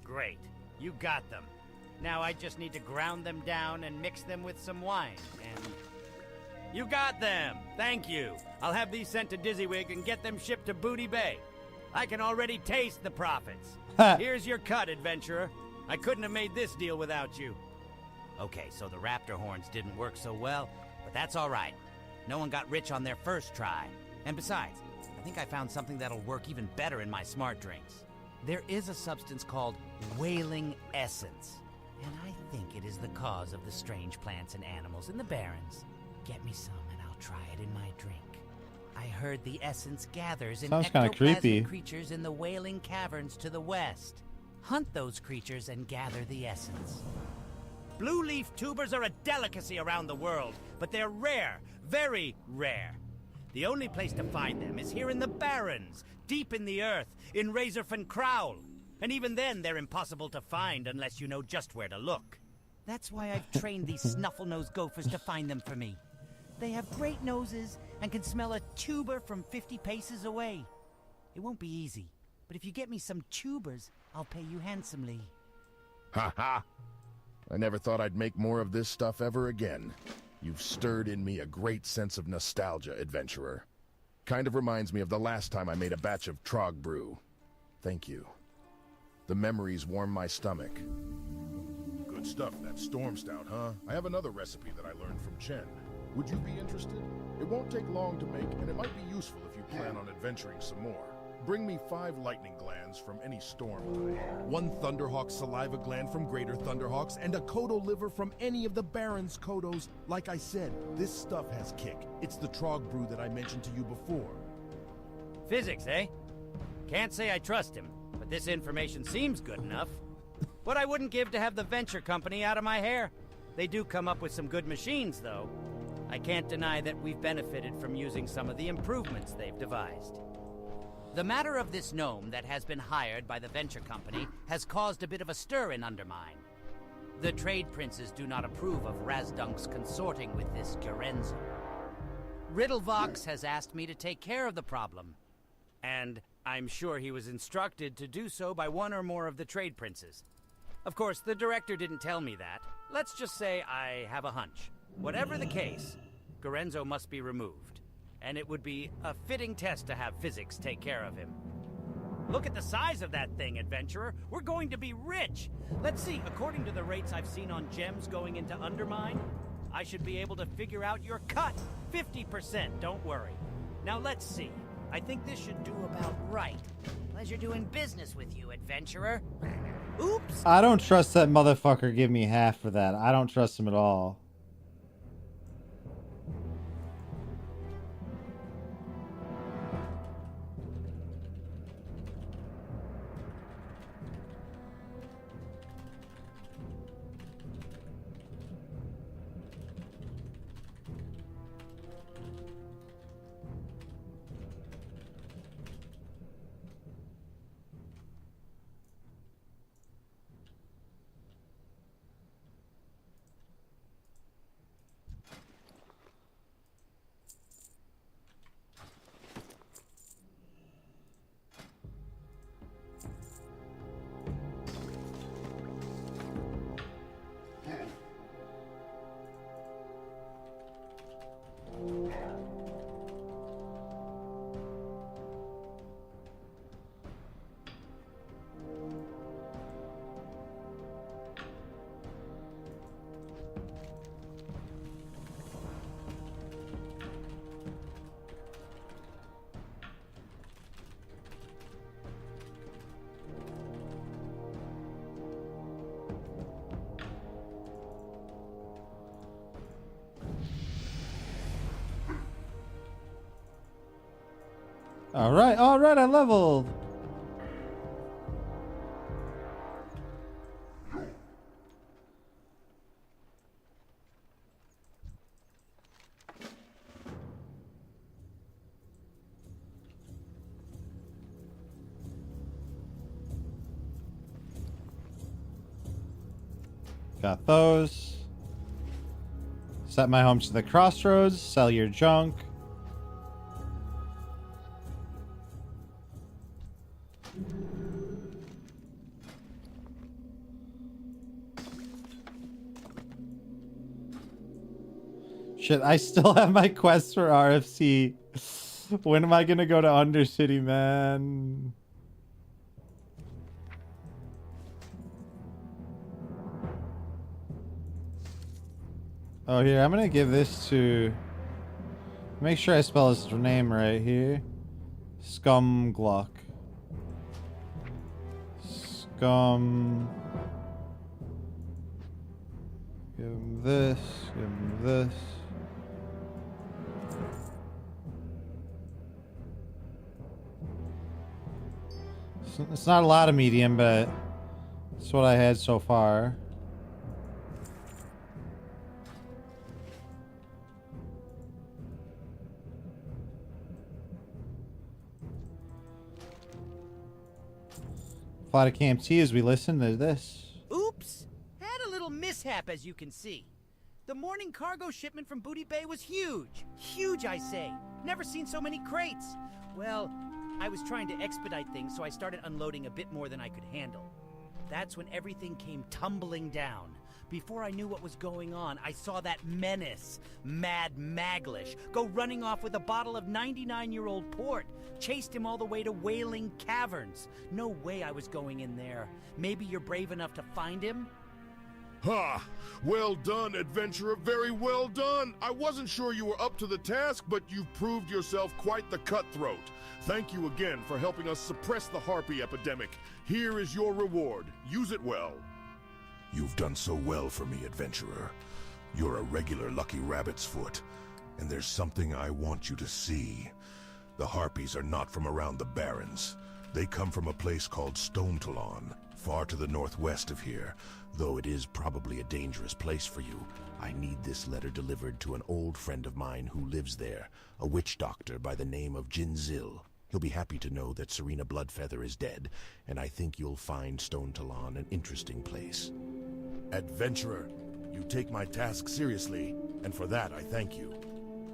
Great. You got them. Now I just need to ground them down and mix them with some wine, and... You got them! Thank you! I'll have these sent to Dizzywig and get them shipped to Booty Bay. I can already taste the profits. Here's your cut, adventurer. I couldn't have made this deal without you. Okay, so the raptor horns didn't work so well, but that's alright. No one got rich on their first try. And besides, I think I found something that'll work even better in my smart drinks. There is a substance called whaling essence, and I think it is the cause of the strange plants and animals in the Barrens. Get me some and I'll try it in my drink. I heard the essence gathers in ectoplasmic creatures in the whaling caverns to the west. Hunt those creatures and gather the essence. Blue leaf tubers are a delicacy around the world, but they're rare, very rare. The only place to find them is here in the Barrens, deep in the earth, in Razorfen Crowl. And even then, they're impossible to find unless you know just where to look. That's why I've trained these snuffle-nosed gophers to find them for me. They have great noses and can smell a tuber from 50 paces away. It won't be easy, but if you get me some tubers, I'll pay you handsomely. Ha ha! I never thought I'd make more of this stuff ever again. You've stirred in me a great sense of nostalgia, adventurer. Kind of reminds me of the last time I made a batch of Trog brew. Thank you. The memories warm my stomach. Good stuff, that storm stout, huh? I have another recipe that I learned from Chen. Would you be interested? It won't take long to make, and it might be useful if you plan on adventuring some more. Bring me 5 lightning glands from any storm eye, 1 Thunderhawk saliva gland from Greater Thunderhawks, and a Kodo liver from any of the Baron's Kodos. Like I said, this stuff has kick. It's the Trog brew that I mentioned to you before. Physics, eh? Can't say I trust him, but this information seems good enough. What I wouldn't give to have the venture company out of my hair. They do come up with some good machines, though. I can't deny that we've benefited from using some of the improvements they've devised. The matter of this gnome that has been hired by the venture company has caused a bit of a stir in Undermine. The trade princes do not approve of Razdunk's consorting with this Gorenzo. Riddlevox has asked me to take care of the problem, and I'm sure he was instructed to do so by one or more of the trade princes. Of course, the director didn't tell me that. Let's just say I have a hunch. Whatever the case, Gorenzo must be removed, and it would be a fitting test to have physics take care of him. Look at the size of that thing, adventurer. We're going to be rich. Let's see, according to the rates I've seen on gems going into Undermine, I should be able to figure out your cut. 50%, don't worry. Now let's see. I think this should do about right. Pleasure doing business with you, adventurer. Oops! I don't trust that motherfucker give me half for that. I don't trust him at all. All right, I leveled. Got those. Set my home to the crossroads, sell your junk. Shit, I still have my quest for RFC. When am I gonna go to Undercity, man? Oh, here, I'm gonna give this to... Make sure I spell his name right here. Scumglock. Scum... Give him this, give him this. It's not a lot of medium, but it's what I had so far. Fly to Camp T as we listen to this. Oops! Had a little mishap, as you can see. The morning cargo shipment from Booty Bay was huge. Huge, I say. Never seen so many crates. Well, I was trying to expedite things, so I started unloading a bit more than I could handle. That's when everything came tumbling down. Before I knew what was going on, I saw that menace, Mad Maglish, go running off with a bottle of 99-year-old port. Chased him all the way to Wailing Caverns. No way I was going in there. Maybe you're brave enough to find him? Ha! Well done, adventurer, very well done! I wasn't sure you were up to the task, but you've proved yourself quite the cutthroat. Thank you again for helping us suppress the harpy epidemic. Here is your reward. Use it well. You've done so well for me, adventurer. You're a regular Lucky Rabbit's Foot, and there's something I want you to see. The harpies are not from around the Barrens. They come from a place called Stonetalon, far to the northwest of here. Though it is probably a dangerous place for you, I need this letter delivered to an old friend of mine who lives there, a witch doctor by the name of Jinzil. He'll be happy to know that Serena Bloodfeather is dead, and I think you'll find Stonetalon an interesting place. Adventurer, you take my task seriously, and for that I thank you.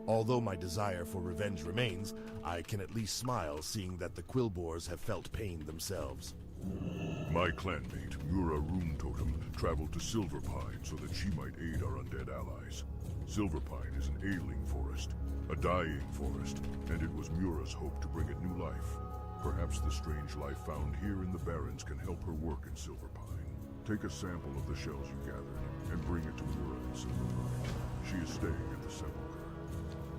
Although my desire for revenge remains, I can at least smile seeing that the Quillbores have felt pain themselves. My clanmate, Mura Runetotem, traveled to Silverpine so that she might aid our undead allies. Silverpine is an ailing forest, a dying forest, and it was Mura's hope to bring it new life. Perhaps the strange life found here in the Barrens can help her work in Silverpine. Take a sample of the shells you gathered and bring it to Mura in Silverpine. She is staying at the Sepulchre.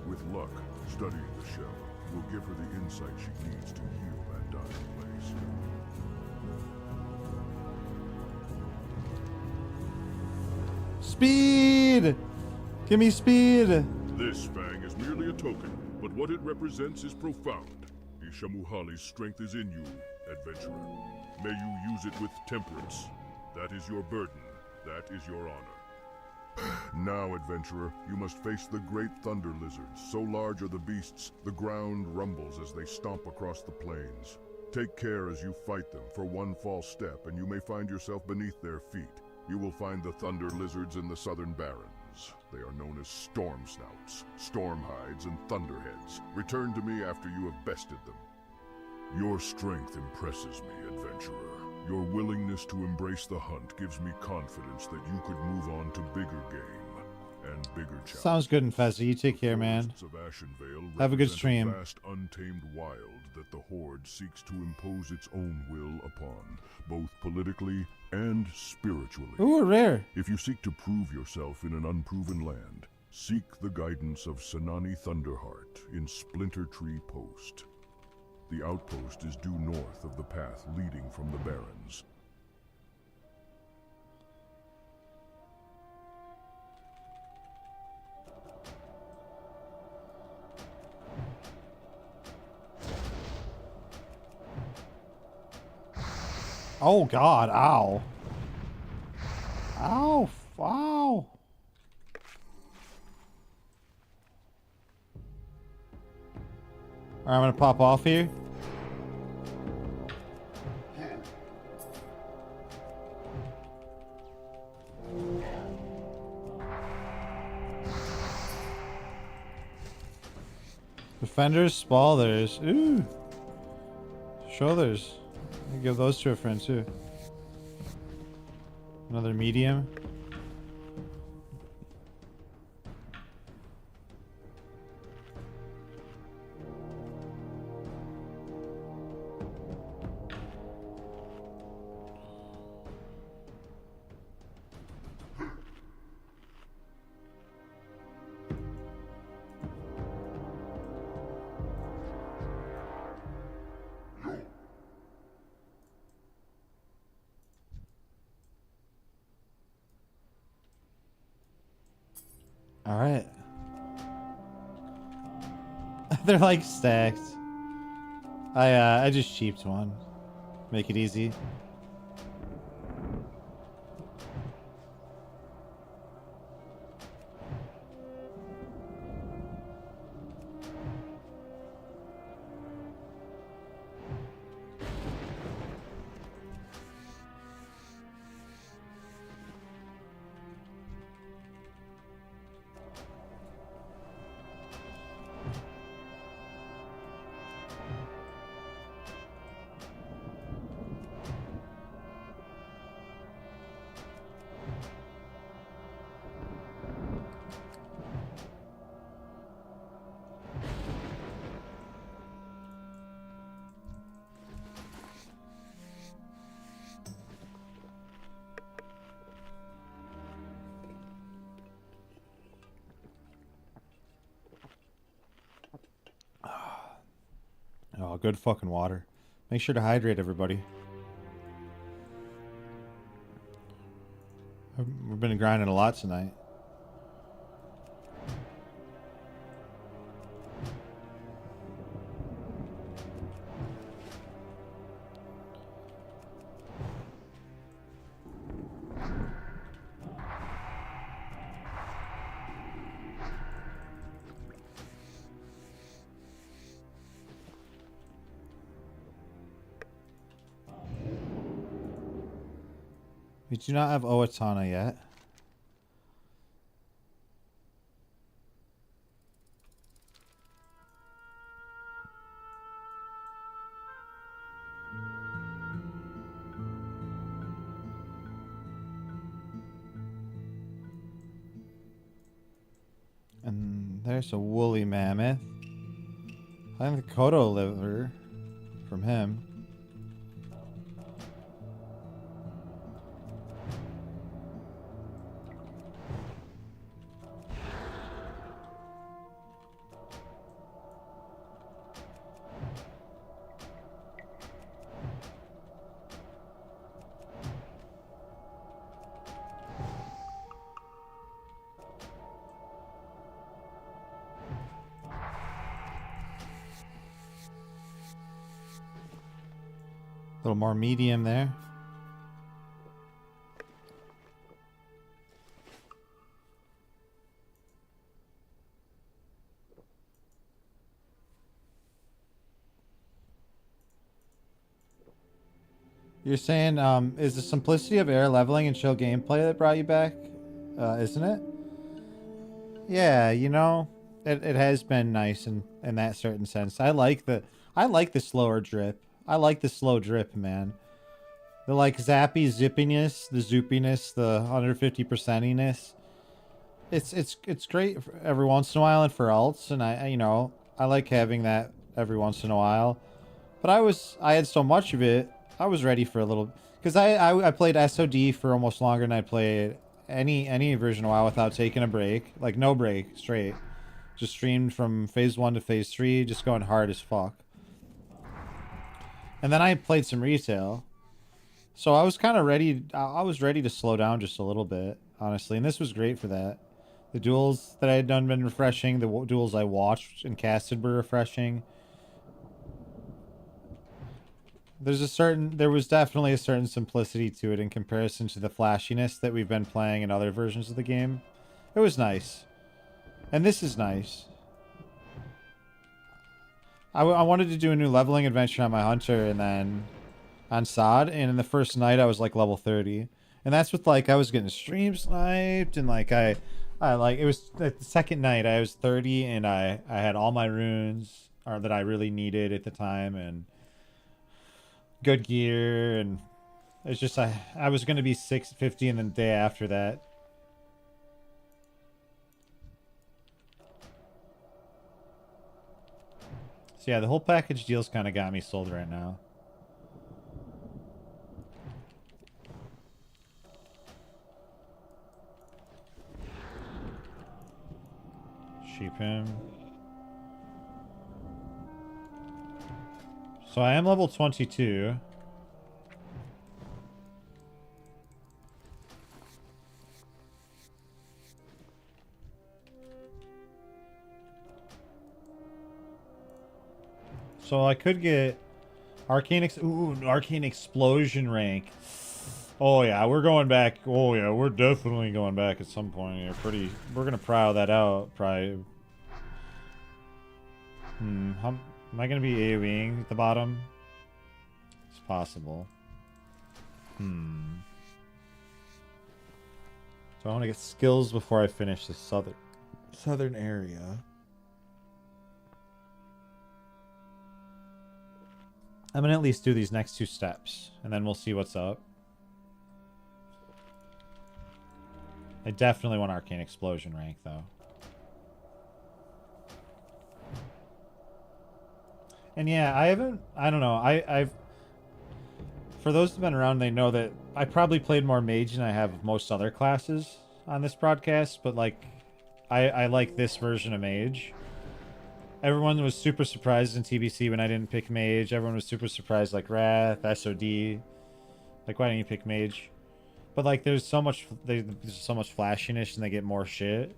With luck, studying the shell will give her the insight she needs to heal that dying place. Speed! Give me speed! This fang is merely a token, but what it represents is profound. Ishamuhali's strength is in you, adventurer. May you use it with temperance. That is your burden. That is your honor. Now, adventurer, you must face the great thunder lizards. So large are the beasts, the ground rumbles as they stomp across the plains. Take care as you fight them, for one false step and you may find yourself beneath their feet. You will find the thunder lizards in the southern barrens. They are known as storm snouts, stormhides, and thunderheads. Return to me after you have bested them. Your strength impresses me, adventurer. Your willingness to embrace the hunt gives me confidence that you could move on to bigger game and bigger challenges. Sounds good, Infesta. You take care, man. Have a good stream. A vast, untamed wild that the Horde seeks to impose its own will upon, both politically and spiritually. Ooh, rare. If you seek to prove yourself in an unproven land, seek the guidance of Senani Thunderheart in Splinter Tree Post. The outpost is due north of the path leading from the Barrens. Oh god, ow. Ow, ow. Alright, I'm gonna pop off here. Defenders, Spalders. Ooh. Shoulders. I'll give those to a friend too. Another medium. All right. They're like stacked. I just cheaped one. Make it easy. Oh, good fucking water. Make sure to hydrate, everybody. We've been grinding a lot tonight. We do not have Owatonna yet. And there's a woolly mammoth. I think the Kodo liver from him. A little more medium there. You're saying, is the simplicity of air leveling and chill gameplay that brought you back? Isn't it? Yeah, you know, it has been nice in that certain sense. I like the slower drip. I like the slow drip, man. The like zappy zippiness, the zoopiness, the 150%iness. It's great for every once in a while and for alts, and I like having that every once in a while. But I had so much of it, I was ready for a little, because I played SOD for almost longer than I played any version of WoW without taking a break, like no break, straight. Just streamed from phase 1 to phase 3, just going hard as fuck. And then I played some retail. So I was kind of ready. I was ready to slow down just a little bit, honestly. And this was great for that. The duels that I had done been refreshing. The duels I watched and casted were refreshing. There was definitely a certain simplicity to it in comparison to the flashiness that we've been playing in other versions of the game. It was nice. And this is nice. I wanted to do a new leveling adventure on my hunter and then on Sod, and in the first night I was like level 30. And that's with like I was getting stream sniped and like I like it was like the second night I was 30 and I had all my runes that I really needed at the time and good gear, and it's just I was going to be 650 and then the day after that. So yeah, the whole package deal's kind of got me sold right now. Sheep him. So I am level 22. So I could get Arcane Explosion rank. Oh yeah, we're going back. Oh yeah, we're definitely going back at some point here. We're gonna prowl that out, probably. Am I gonna be AoEing at the bottom? It's possible. So I want to get skills before I finish the southern area. I'm gonna at least do these next 2 steps, and then we'll see what's up. I definitely want Arcane Explosion rank, though. And yeah, I don't know, I've... For those who've been around, they know that I probably played more Mage than I have most other classes on this broadcast, but like, I like this version of Mage. Everyone was super surprised in TBC when I didn't pick Mage. Everyone was super surprised, like Wrath, SOD. Like, why didn't you pick Mage? But like, there's so much flashiness, and they get more shit.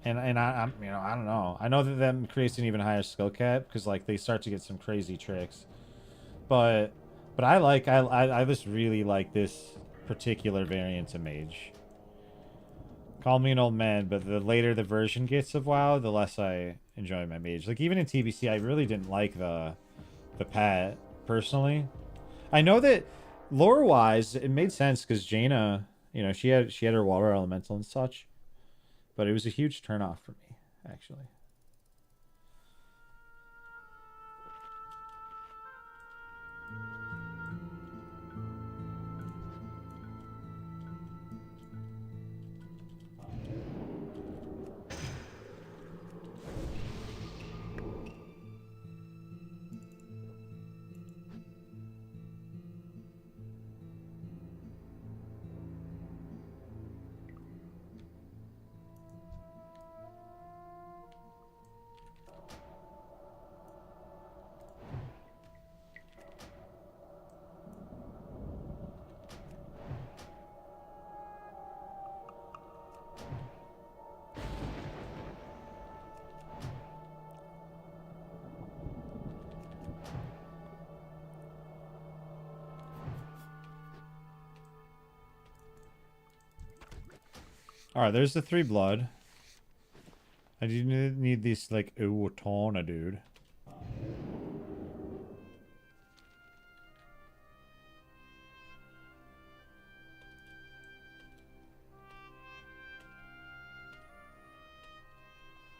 And I'm you know, I don't know. I know that that creates an even higher skill cap because like they start to get some crazy tricks. But I just really like this particular variant of Mage. Call me an old man, but the later the version gets of WoW, the less I enjoy my Mage. Like even in TBC, I really didn't like the Pat personally. I know that lore-wise, it made sense because Jaina, you know, she had her water elemental and such, but it was a huge turnoff for me, actually. Alright, there's the 3 blood. I do need these, like, Uotona, dude.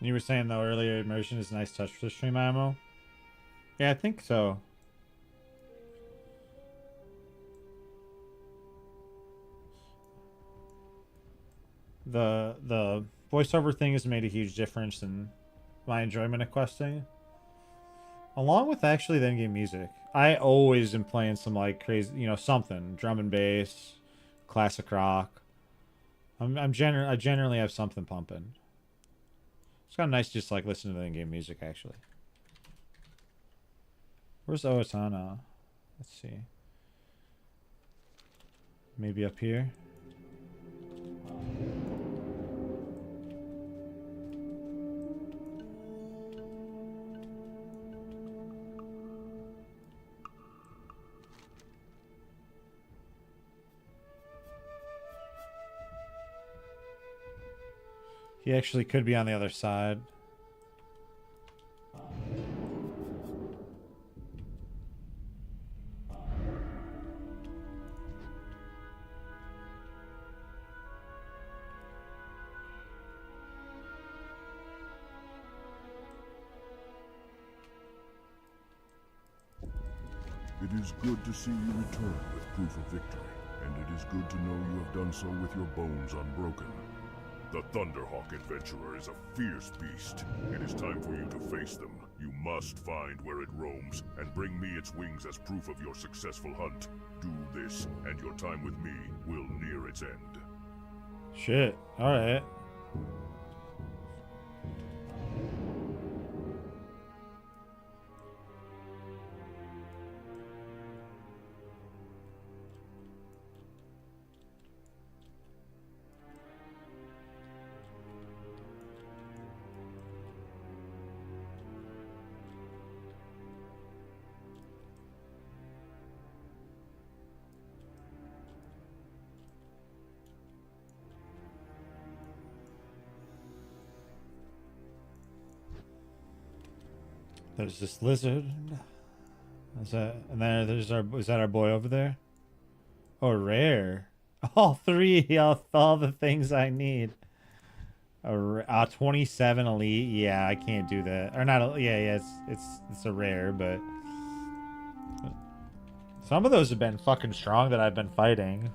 You were saying, though, earlier, immersion is a nice touch for the stream ammo? Yeah, I think so. The voiceover thing has made a huge difference in my enjoyment of questing. Along with actually the in-game music. I always am playing some like crazy, you know, something. Drum and bass, classic rock. I generally have something pumping. It's kind of nice just like listening to the in-game music actually. Where's Oatana? Let's see. Maybe up here. He actually could be on the other side. It is good to see you return with proof of victory, and it is good to know you have done so with your bones unbroken. The Thunderhawk Adventurer is a fierce beast. It is time for you to face them. You must find where it roams, and bring me its wings as proof of your successful hunt. Do this, and your time with me will near its end. Shit. Alright. There's this lizard. Is that, and then there's our, is that our boy over there? Oh, rare. All 3 all the things I need. 27 elite. Yeah, I can't do that. Or not. Yeah. It's a rare, but some of those have been fucking strong that I've been fighting.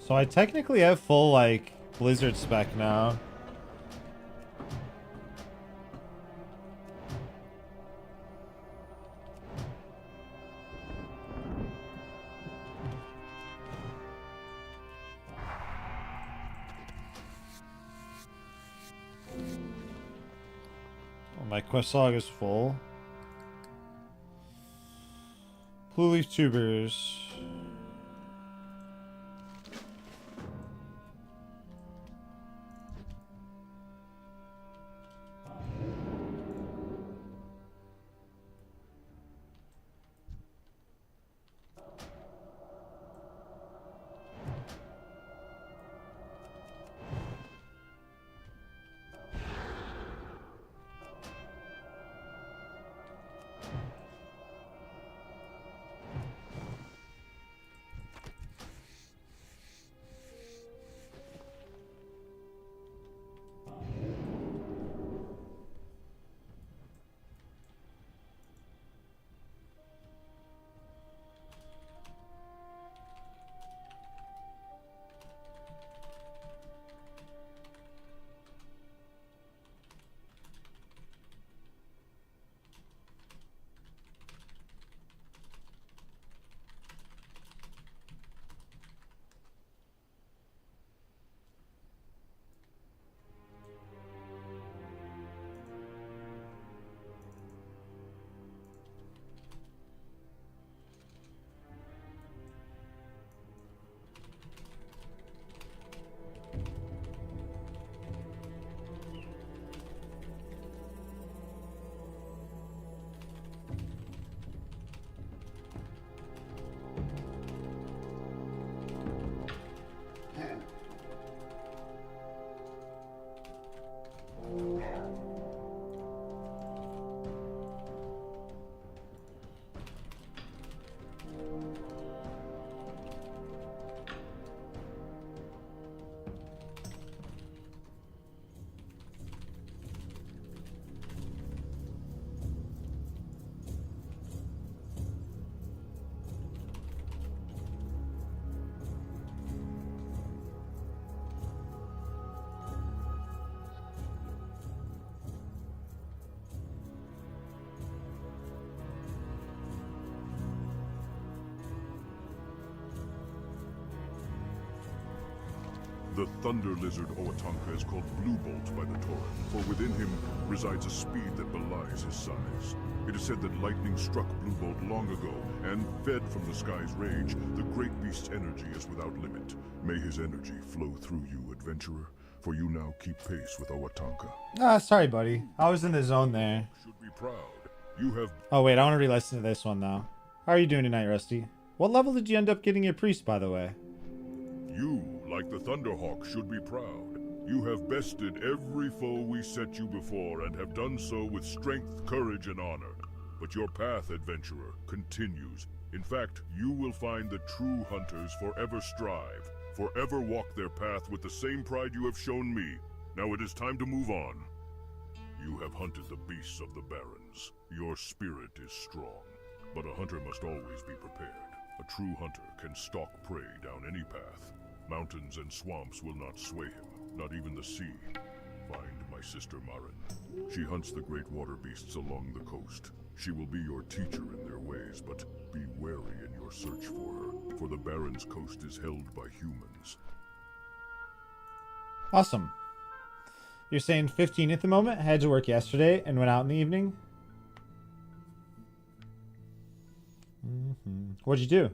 So I technically have full, like, Blizzard spec now. My quest log is full. Blue leaf tubers. The thunder lizard Owatonka is called Blue Bolt by the Tauren, for within him resides a speed that belies his size. It is said that lightning struck Blue Bolt long ago, and fed from the sky's rage, the great beast's energy is without limit. May his energy flow through you, adventurer, for you now keep pace with Owatonka. Ah, sorry, buddy. I was in the zone there. Should be proud. You have... Oh, wait, I want to re-listen to this one, though. How are you doing tonight, Rusty? What level did you end up getting your priest, by the way? You, like the Thunderhawk, should be proud. You have bested every foe we set you before, and have done so with strength, courage, and honor. But your path, adventurer, continues. In fact, you will find that true hunters forever strive, forever walk their path with the same pride you have shown me. Now it is time to move on. You have hunted the beasts of the Barrens. Your spirit is strong, but a hunter must always be prepared. A true hunter can stalk prey down any path. Mountains and swamps will not sway him, not even the sea. Find my sister Marin. She hunts the great water beasts along the coast. She will be your teacher in their ways, but be wary in your search for her, for the Baron's coast is held by humans. Awesome. You're saying 15 at the moment? Had to work yesterday and went out in the evening? What'd you do?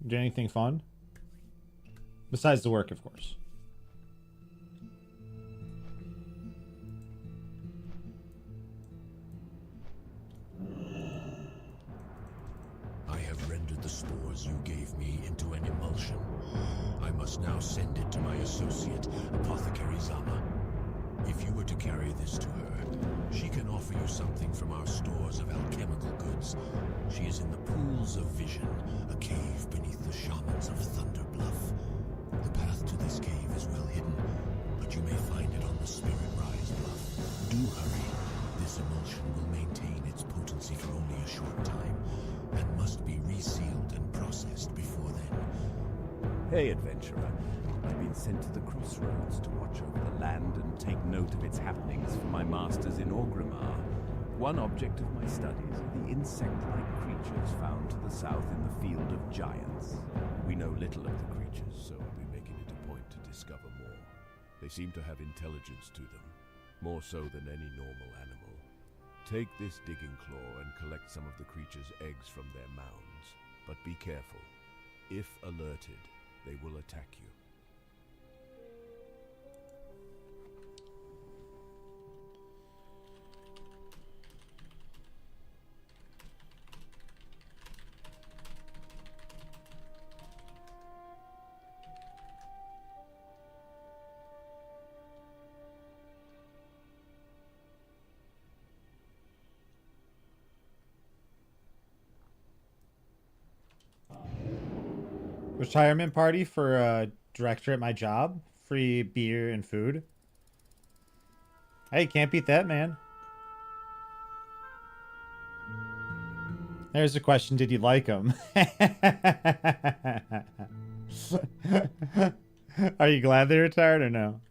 Do anything fun? Besides the work, of course. I have rendered the spores you gave me into an emulsion. I must now send it to my associate, Apothecary Zama. If you were to carry this to her, she can offer you something from our stores of alchemical goods. She is in the Pools of Vision, a cave beneath the shamans of Thunder Bluff. The path to this cave is well hidden, but you may find it on the Spirit Rise Bluff. Do hurry. This emulsion will maintain its potency for only a short time, and must be resealed and processed before then. Hey, adventurer. I've been sent to the crossroads to watch over the land and take note of its happenings for my masters in Orgrimmar. One object of my studies are the insect-like creatures found to the south in the Field of Giants. We know little of the creatures, so I'll be making it a point to discover more. They seem to have intelligence to them, more so than any normal animal. Take this digging claw and collect some of the creature's eggs from their mounds. But be careful. If alerted, they will attack you. Retirement party for a director at my job. Free beer and food. Hey, can't beat that, man. There's a question. Did you like him? Are you glad they retired or no?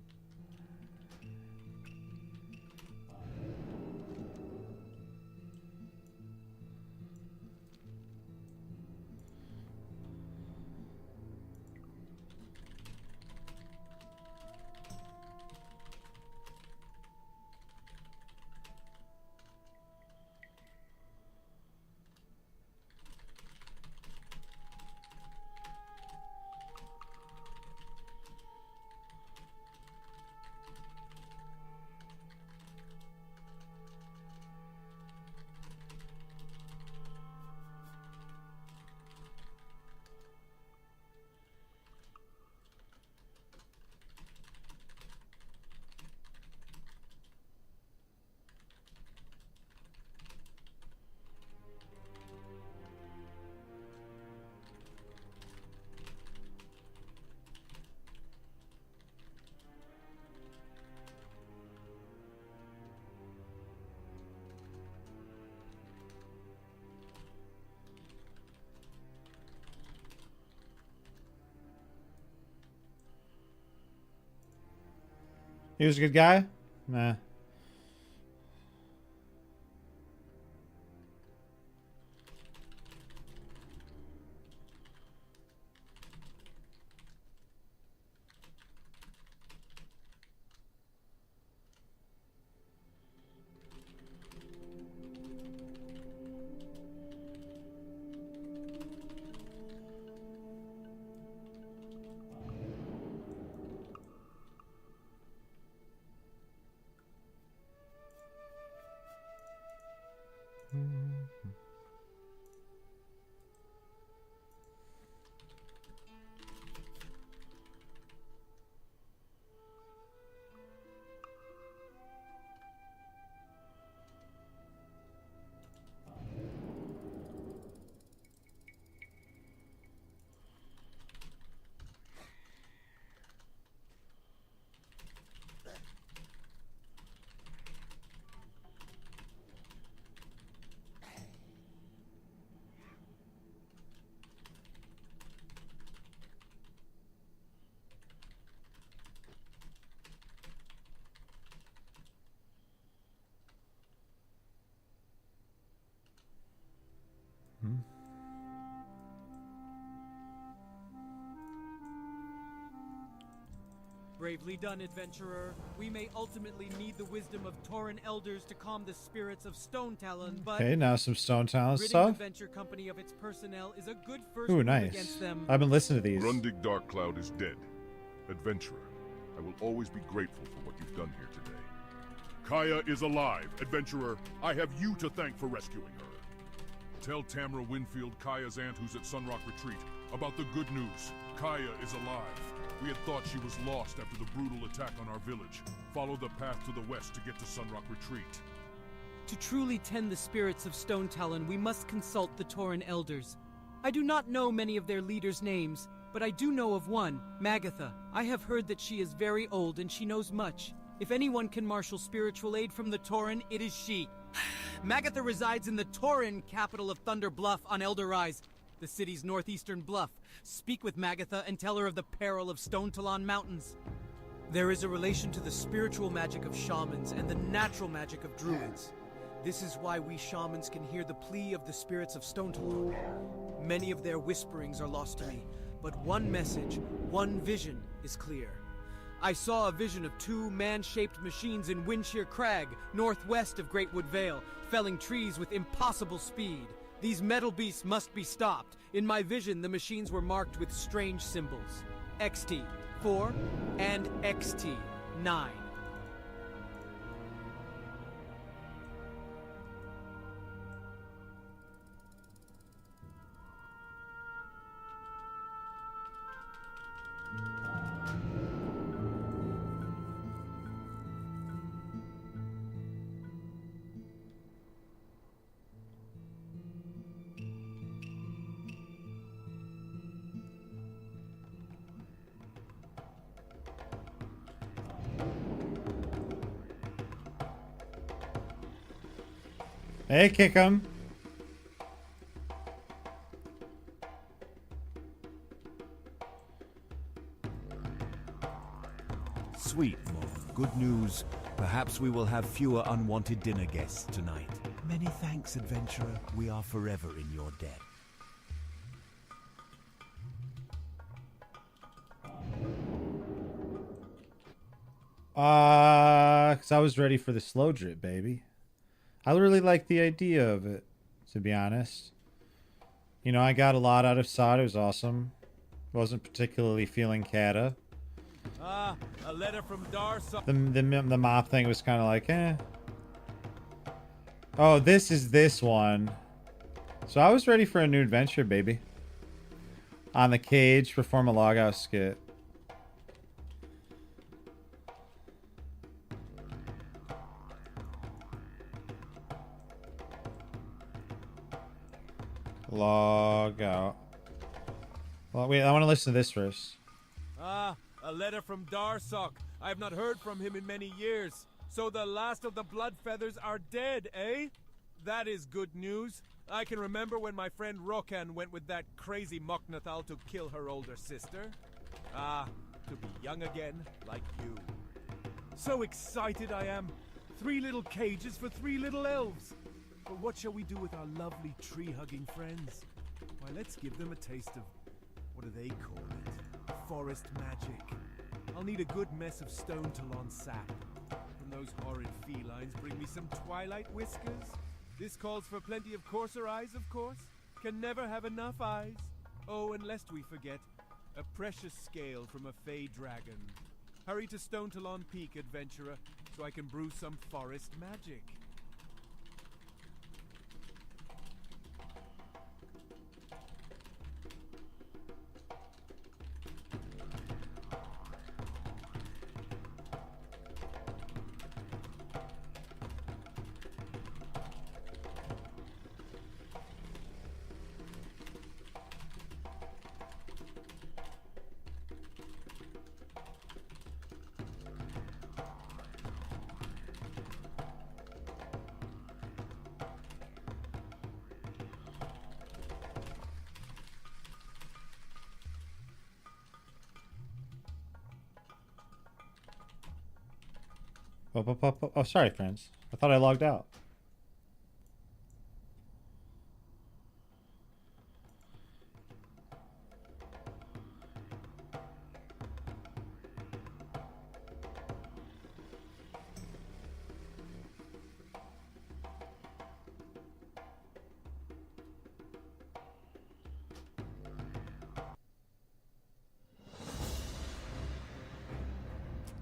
He was a good guy? Nah. Bravely done, adventurer. We may ultimately need the wisdom of Tauren elders to calm the spirits of Stone Talon, but Okay, now some Stone Talon ridding stuff. the venture company of its personnel is a good first Ooh, move nice. against them. I've been listening to these. Grundig Darkcloud is dead. Adventurer, I will always be grateful for what you've done here today. Kaya is alive. Adventurer, I have you to thank for rescuing her. Tell Tamra Winfield, Kaya's aunt who's at Sunrock Retreat, about the good news. Kaya is alive. We had thought she was lost after the brutal attack on our village. Follow the path to the west to get to Sunrock Retreat. To truly tend the spirits of Stone Talon, we must consult the Tauren elders. I do not know many of their leaders' names, but I do know of one, Magatha. I have heard that she is very old and she knows much. If anyone can marshal spiritual aid from the Tauren, it is she. Magatha resides in the Tauren capital of Thunder Bluff on Elder Rise, the city's northeastern bluff. Speak with Magatha and tell her of the peril of Stone Talon Mountains. There is a relation to the spiritual magic of shamans and the natural magic of druids. This is why we shamans can hear the plea of the spirits of Stone Talon. Many of their whisperings are lost to me, but one message, one vision is clear. I saw a vision of two man-shaped machines in Windshear Crag, northwest of Greatwood Vale, felling trees with impossible speed. These metal beasts must be stopped. In my vision, the machines were marked with strange symbols. XT 4 and XT 9. Hey, kick him. Sweet, Mom. Good news. Perhaps we will have fewer unwanted dinner guests tonight. Many thanks, adventurer. We are forever in your debt. Cause I was ready for the slow drip, baby. I really like the idea of it, to be honest. You know, I got a lot out of SOD. It was awesome. Wasn't particularly feeling Kata. Ah, a letter from Darsa. The mop thing was kind of like, eh. Oh, this is this one. So I was ready for a new adventure, baby. On the cage, perform a logout skit. Log out. Well, wait, I want to listen to this first. Ah, a letter from Darsok. I have not heard from him in many years. So the last of the blood feathers are dead, eh? That is good news. I can remember when my friend Rokan went with that crazy Moknathal to kill her older sister. Ah, to be young again, like you. So excited I am. 3 little cages for 3 little elves. But what shall we do with our lovely tree-hugging friends? Why, let's give them a taste of... what do they call it? Forest magic. I'll need a good mess of stone talon sap. From those horrid felines, bring me some twilight whiskers. This calls for plenty of coarser eyes, of course. Can never have enough eyes. Oh, and lest we forget, a precious scale from a fey dragon. Hurry to Stone Talon Peak, adventurer, so I can brew some forest magic. Oh, sorry, friends. I thought I logged out.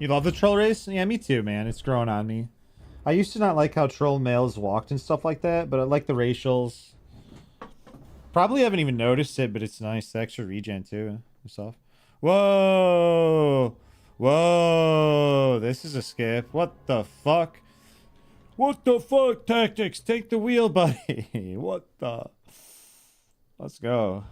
You love the troll race? Yeah, me too, man. It's growing on me. I used to not like how troll males walked and stuff like that, but I like the racials. Probably haven't even noticed it, but it's nice. The extra regen too and stuff. Whoa! Whoa! This is a skip. What the fuck? What the fuck, tactics? Take the wheel, buddy. What the? Let's go.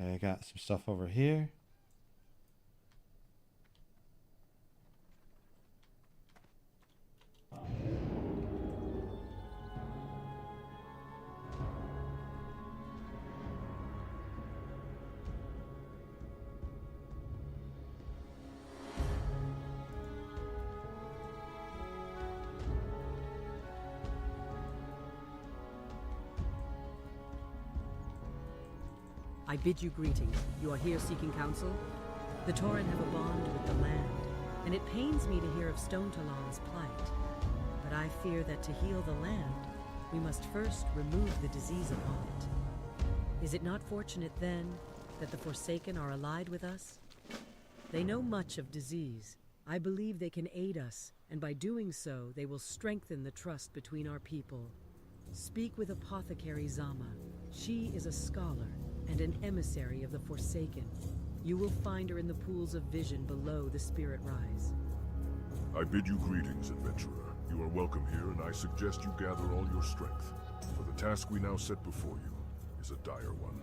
Okay, I got some stuff over here. I bid you greeting. You are here seeking counsel? The Tauren have a bond with the land, and it pains me to hear of Stone Talon's plight. But I fear that to heal the land, we must first remove the disease upon it. Is it not fortunate, then, that the Forsaken are allied with us? They know much of disease. I believe they can aid us, and by doing so, they will strengthen the trust between our people. Speak with Apothecary Zama. She is a scholar and an emissary of the Forsaken. You will find her in the pools of vision below the Spirit Rise. I bid you greetings, adventurer. You are welcome here, and I suggest you gather all your strength, for the task we now set before you is a dire one.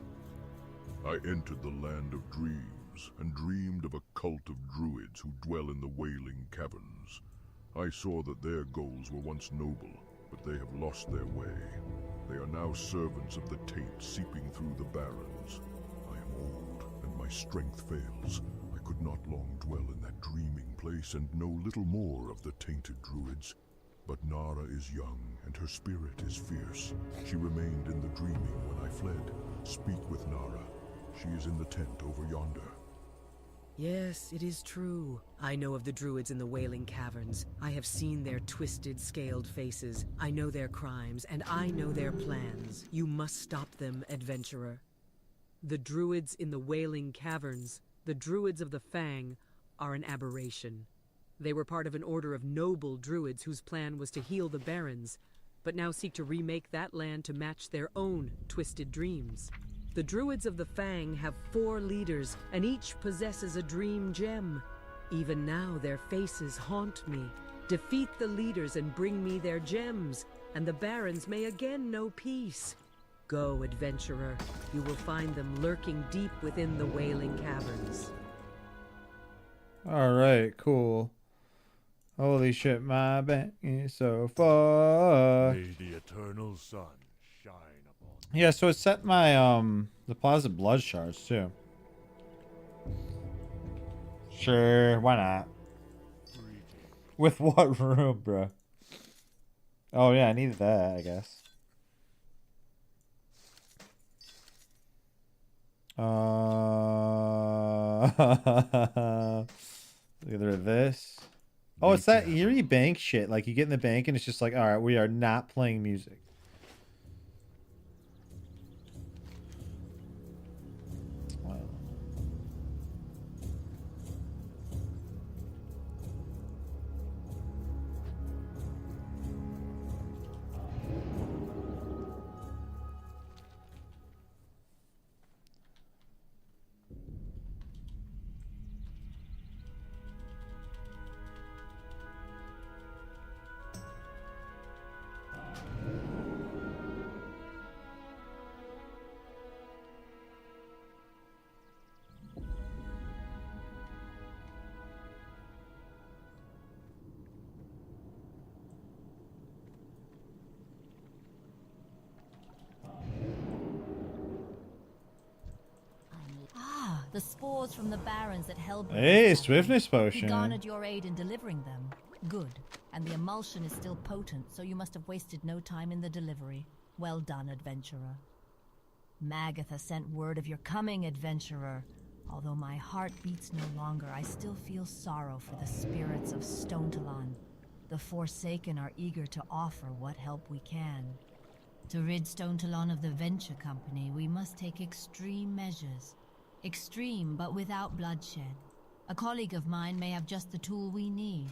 I entered the land of dreams, and dreamed of a cult of druids who dwell in the Wailing Caverns. I saw that their goals were once noble, but they have lost their way. They are now servants of the taint seeping through the barrens. I am old, and my strength fails. I could not long dwell in that dreaming place and know little more of the tainted druids. But Nara is young, and her spirit is fierce. She remained in the dreaming when I fled. Speak with Nara. She is in the tent over yonder. Yes, it is true. I know of the druids in the Wailing Caverns. I have seen their twisted, scaled faces. I know their crimes, and I know their plans. You must stop them, adventurer. The druids in the Wailing Caverns, the druids of the Fang, are an aberration. They were part of an order of noble druids whose plan was to heal the barrens, but now seek to remake that land to match their own twisted dreams. The druids of the Fang have 4 leaders, and each possesses a dream gem. Even now, their faces haunt me. Defeat the leaders and bring me their gems, and the barons may again know peace. Go, adventurer. You will find them lurking deep within the Wailing Caverns. Alright, cool. Holy shit, my back is so far. May the eternal sun shine upon. Yeah, so it set my deposit blood shards too. Sure, why not? With what room, bro? Oh yeah, I needed that, I guess. Either this. Oh, it's that eerie bank shit. Like you get in the bank and it's just like, all right, we are not playing music. The spores from the barons that held. Hey, swiftness potion. He garnered your aid in delivering them. Good. And the emulsion is still potent, so you must have wasted no time in the delivery. Well done, adventurer. Magatha sent word of your coming, adventurer. Although my heart beats no longer, I still feel sorrow for the spirits of Stone Talon. The Forsaken are eager to offer what help we can. To rid Stone Talon of the Venture Company, we must take extreme measures. Extreme, but without bloodshed. A colleague of mine may have just the tool we need.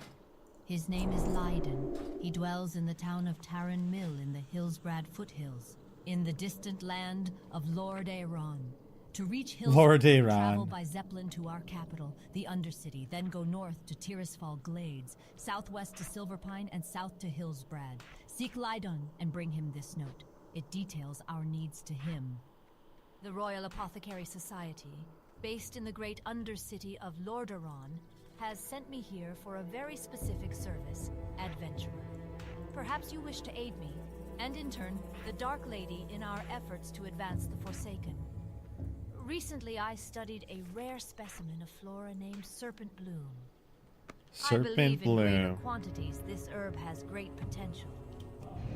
His name is Leiden. He dwells in the town of Tarren Mill in the Hillsbrad foothills, in the distant land of Lord Aeron. To reach Hillsbrad, travel by Zeppelin to our capital, the Undercity, then go north to Tirisfal Glades, southwest to Silverpine, and south to Hillsbrad. Seek Leiden and bring him this note. It details our needs to him. The Royal Apothecary Society, based in the great undercity of Lordaeron, has sent me here for a very specific service, Adventurer. Perhaps you wish to aid me, and in turn, the Dark Lady in our efforts to advance the Forsaken. Recently, I studied a rare specimen of flora named Serpent Bloom. I believe in greater quantities, this herb has great potential.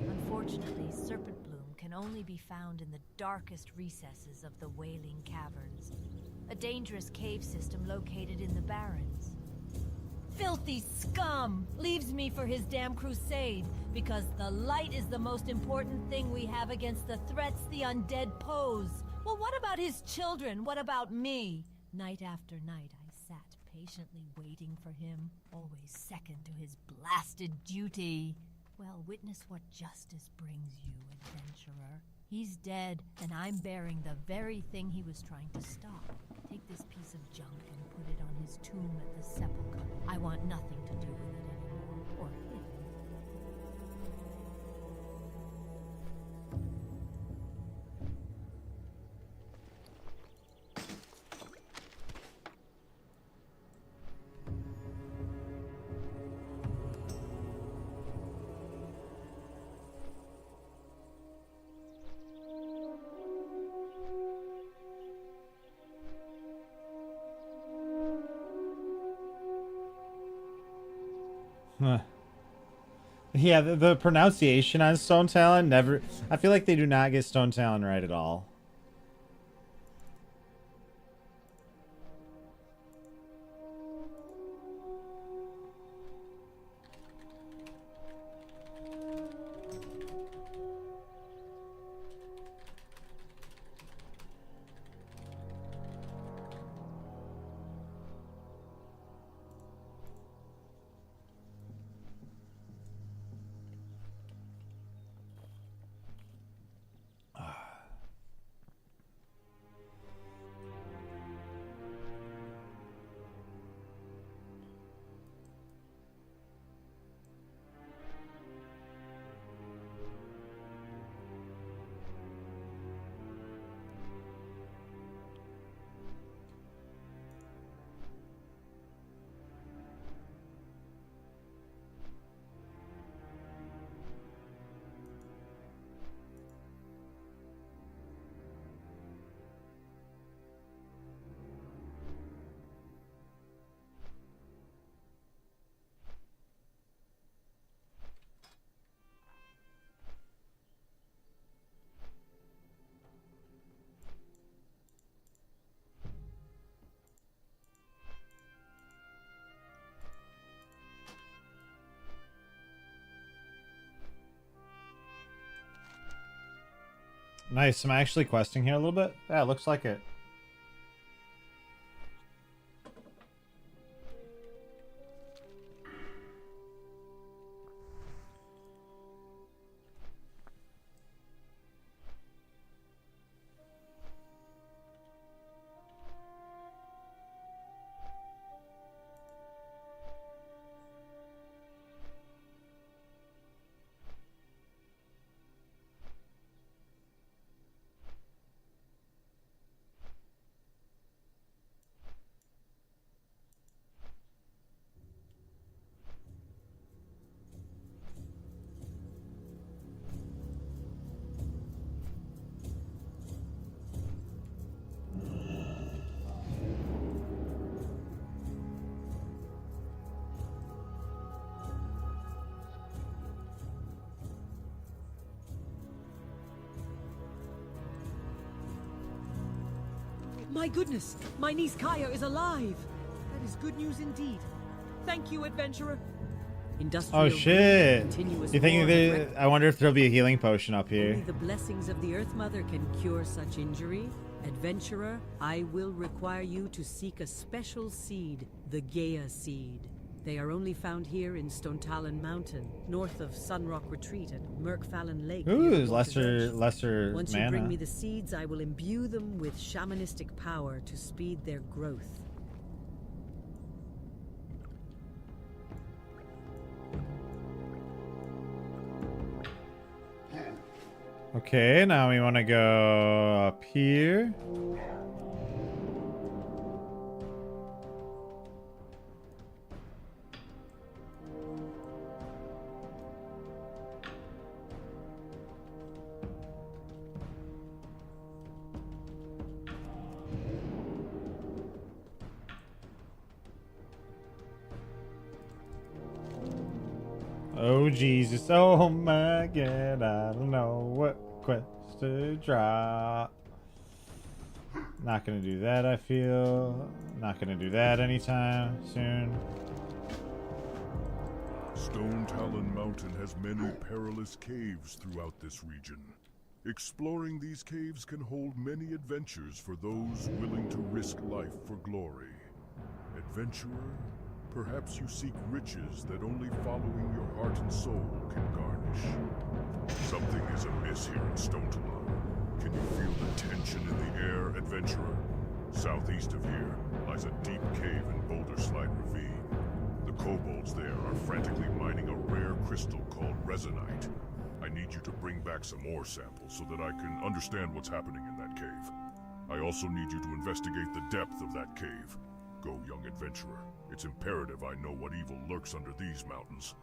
Unfortunately, Serpent Bloom can only be found in the darkest recesses of the Wailing Caverns, a dangerous cave system located in the Barrens. Filthy scum leaves me for his damn crusade, because the light is the most important thing we have against the threats the undead pose. Well, what about his children? What about me? Night after night, I sat patiently waiting for him, always second to his blasted duty. Well, witness what justice brings you, adventurer. He's dead, and I'm bearing the very thing he was trying to stop. Take this piece of junk and put it on his tomb at the sepulchre. I want nothing to do with it anymore, or him. Huh. Yeah, the pronunciation on Stone Talon never... I feel like they do not get Stone Talon right at all. Nice. Am I actually questing here a little bit? Yeah, it looks like it. My goodness, my niece Kaya is alive. That is good news indeed. Thank you, adventurer. Industrial Oh shit! continuous You think war they? with I wonder if there'll be a healing potion up here. Only the blessings of the Earth Mother can cure such injury. Adventurer, I will require you to seek a special seed, the Gaia seed. They are only found here in Stone Talon Mountain, north of Sunrock Retreat and Merkfallen Lake. Ooh, lesser Once mana. you bring me the seeds, I will imbue them with shamanistic power to speed their growth. Okay, now we want to go up here. Oh Jesus, oh my God, I don't know what quest to drop. Not gonna do that, I feel. Not gonna do that anytime soon. Stone Talon Mountain has many perilous caves throughout this region. Exploring these caves can hold many adventures for those willing to risk life for glory. Adventurer, perhaps you seek riches that only following your heart and soul can garnish. Something is amiss here in Stone Talon. Can you feel the tension in the air, adventurer? Southeast of here lies a deep cave in Boulder Slide Ravine. The kobolds there are frantically mining a rare crystal called resonite. I need you to bring back some ore samples so that I can understand what's happening in that cave. I also need you to investigate the depth of that cave. Go, young adventurer. It's imperative I know what evil lurks under these mountains.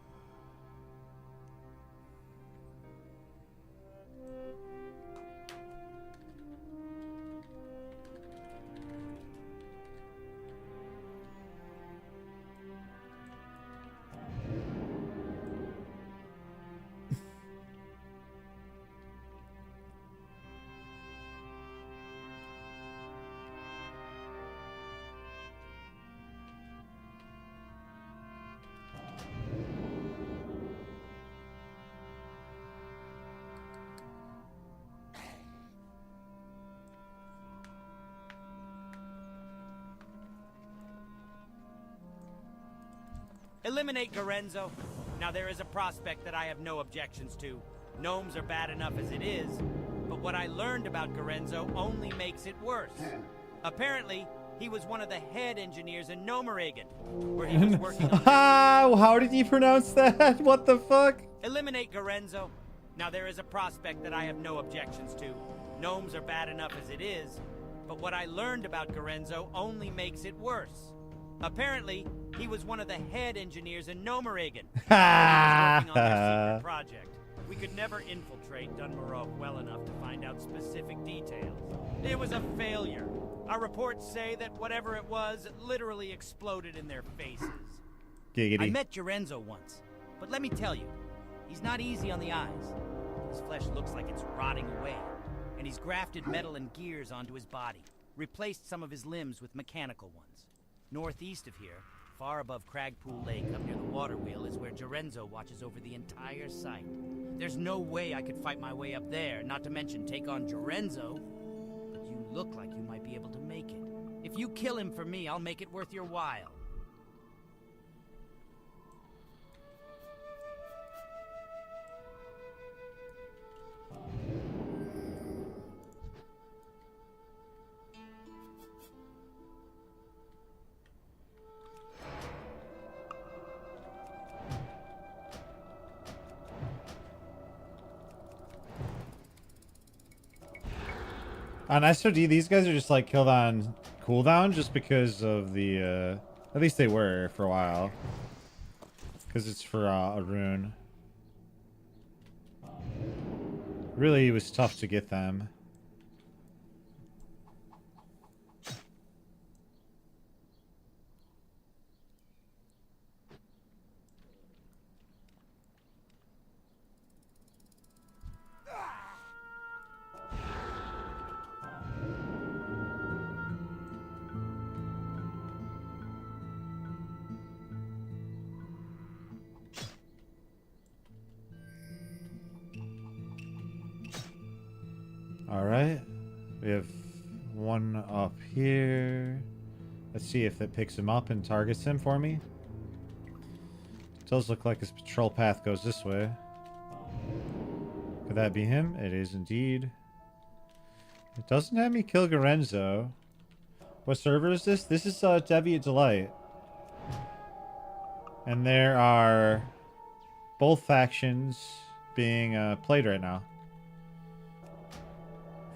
Eliminate Gorenzo. Now there is a prospect that I have no objections to. Gnomes are bad enough as it is, but what I learned about Gorenzo only makes it worse. Apparently, he was one of the head engineers in Gnomeregan, where he was working on... How did he pronounce that? What the fuck? Eliminate Gorenzo. Now there is a prospect that I have no objections to. Gnomes are bad enough as it is, but what I learned about Gorenzo only makes it worse. Apparently, he was one of the head engineers in Gnomeregan, where he was working on their secret project. We could never infiltrate Dunmarok well enough to find out specific details. It was a failure. Our reports say that whatever it was literally exploded in their faces. Giggity. I met Gorenzo once, but let me tell you, he's not easy on the eyes. His flesh looks like it's rotting away, and he's grafted metal and gears onto his body, replaced some of his limbs with mechanical ones. Northeast of here, far above Cragpool Lake up near the water wheel, is where Gorenzo watches over the entire site. There's no way I could fight my way up there, not to mention take on Gorenzo. But you look like you might be able to make it. If you kill him for me, I'll make it worth your while. On SOD, these guys are just like killed on cooldown just because of the, at least they were for a while. Because it's for a rune. Really, it was tough to get them. Alright, we have one up here. Let's see if it picks him up and targets him for me. It does look like his patrol path goes this way. Could that be him? It is indeed. It doesn't have me kill Gorenzo. What server is this? This is Deviate Delight. And there are both factions being played right now.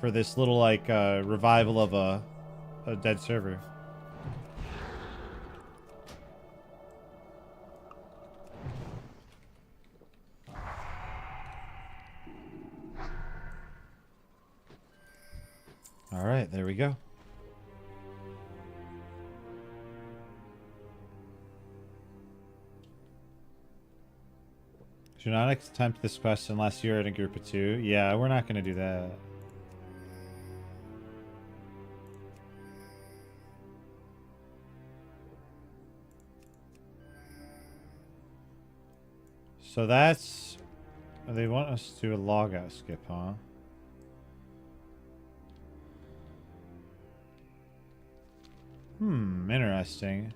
for this little like revival of a dead server. All right, there we go. Do not attempt this quest unless you're in a group of 2. Yeah, we're not going to do that. So that's... They want us to do a logout skip, huh? Interesting.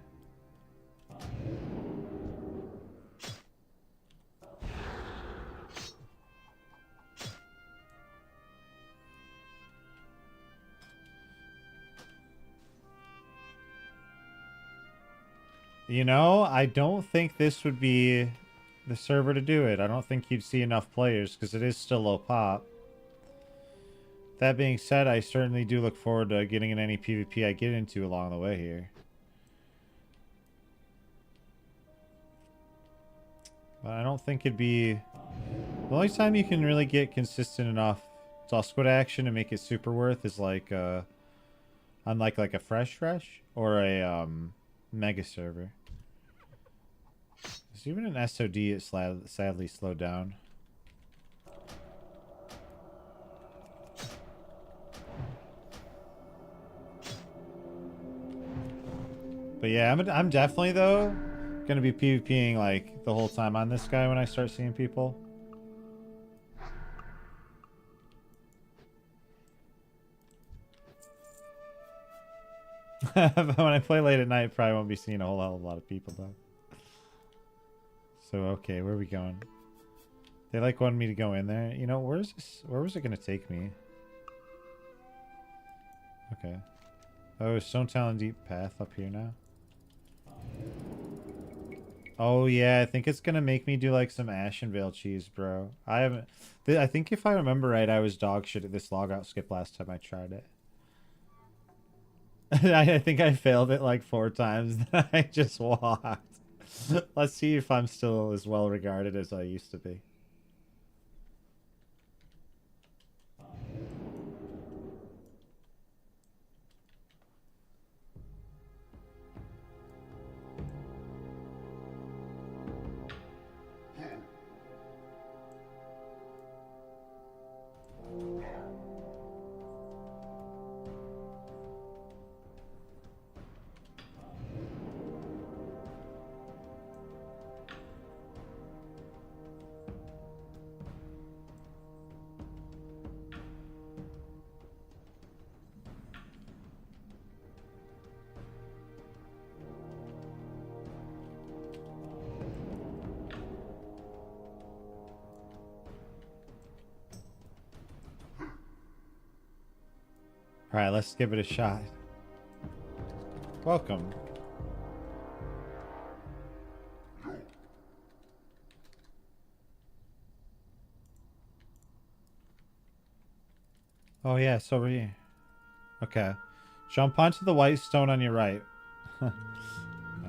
You know, I don't think this would be the server to do it. I don't think you'd see enough players because it is still low pop. That being said, I certainly do look forward to getting in any PvP I get into along the way here. But I don't think it'd be... The only time you can really get consistent enough Duskwood action and make it super worth is like on like a fresh or a mega server. Because even an SOD it's sadly slowed down. But yeah, I'm definitely though gonna be PvPing like the whole time on this guy when I start seeing people. But when I play late at night, probably won't be seeing a whole hell of a lot of people though. So okay, where are we going? They like wanted me to go in there. You know, where's this? Where was it gonna take me? Okay. Oh, Stone Talon Deep Path up here now. Oh yeah, I think it's gonna make me do like some Ashenvale cheese, bro. I haven't. I think if I remember right, I was dog shit at this logout skip last time I tried it. I think I failed it like 4 times. Then I just walked. Let's see if I'm still as well regarded as I used to be. Alright, let's give it a shot. Welcome. Oh yeah, it's over here. Okay. Jump onto the white stone on your right.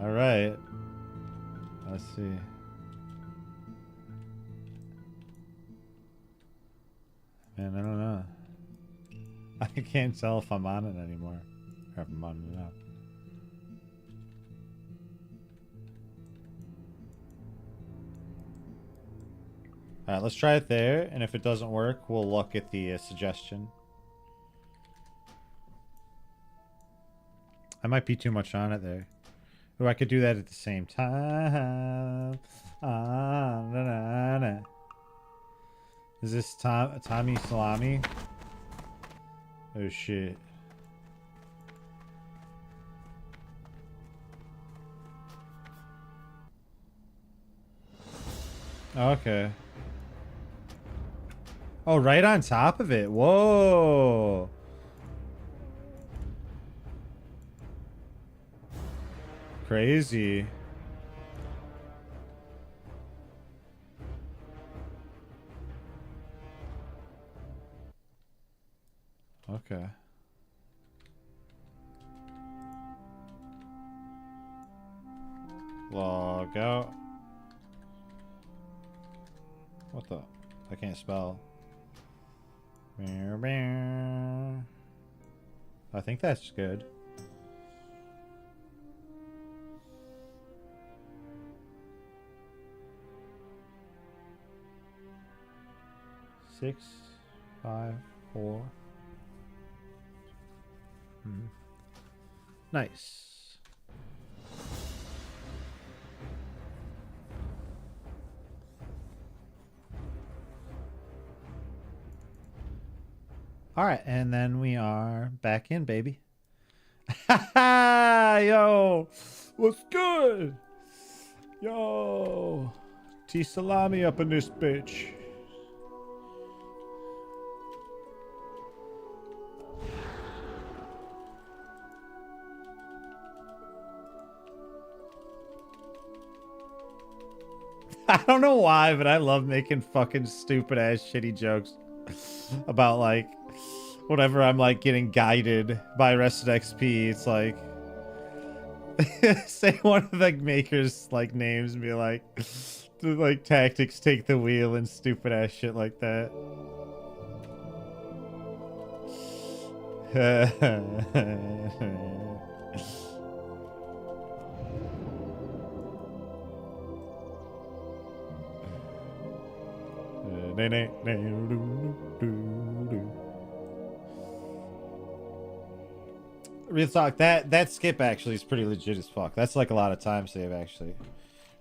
Alright. Let's see. Man, I don't know. I can't tell if I'm on it anymore. Or if I'm on it now. Alright, let's try it there. And if it doesn't work, we'll look at the suggestion. I might be too much on it there. Oh, I could do that at the same time. Is this Tommy Salami? Oh shit. Okay. Oh, right on top of it. Whoa. Crazy. Okay. Log out. What the? I can't spell. I think that's good. Six, 5, 4. Nice. All right, and then we are back in, baby. Yo, what's good? Yo, T salami up in this bitch. I don't know why, but I love making fucking stupid ass shitty jokes about like whatever I'm like getting guided by Arrested XP. It's like say one of the makers like names and be like tactics take the wheel and stupid ass shit like that. Real talk, that skip actually is pretty legit as fuck. That's like a lot of time save actually,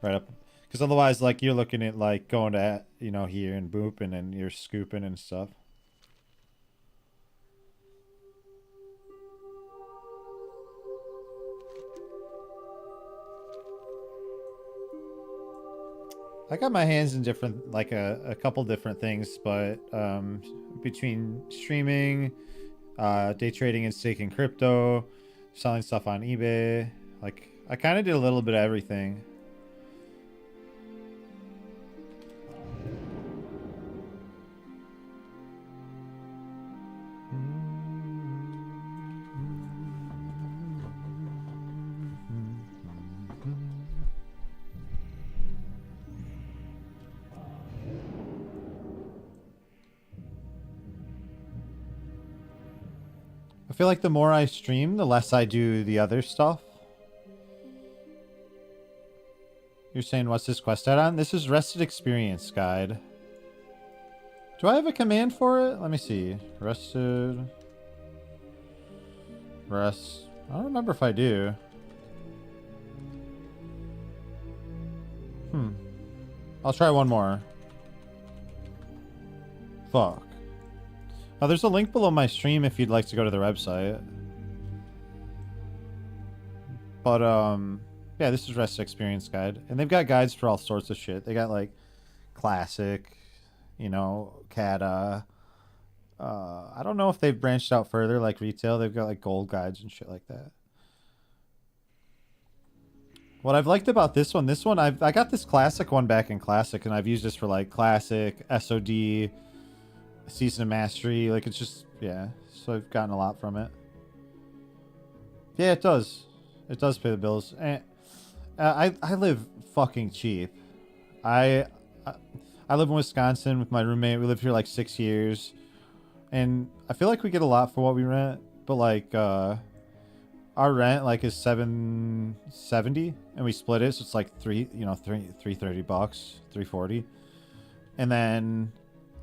right up, because otherwise like you're looking at like going to here and booping and you're scooping and stuff. I got my hands in different, like a couple different things, but between streaming, day trading and staking crypto, selling stuff on eBay, like I kind of did a little bit of everything. I feel like the more I stream, the less I do the other stuff. You're saying, what's this quest add-on? This is Rested Experience Guide. Do I have a command for it? Let me see. Rested. Rest. I don't remember if I do. I'll try one more. Fuck. Oh, there's a link below my stream if you'd like to go to the website. But, yeah, this is Rest Experience Guide. And they've got guides for all sorts of shit. They got, like, classic, Kata. I don't know if they've branched out further, like retail. They've got, like, gold guides and shit like that. What I've liked about this one, I got this classic one back in Classic, and I've used this for, like, Classic, SOD, Season of Mastery. Like, it's just, yeah. So I've gotten a lot from it. Yeah, it does. It does pay the bills. And I live fucking cheap. I live in Wisconsin with my roommate. We lived here like 6 years. And I feel like we get a lot for what we rent. But like, our rent like is $770 and we split it. So it's like $330, $340. And then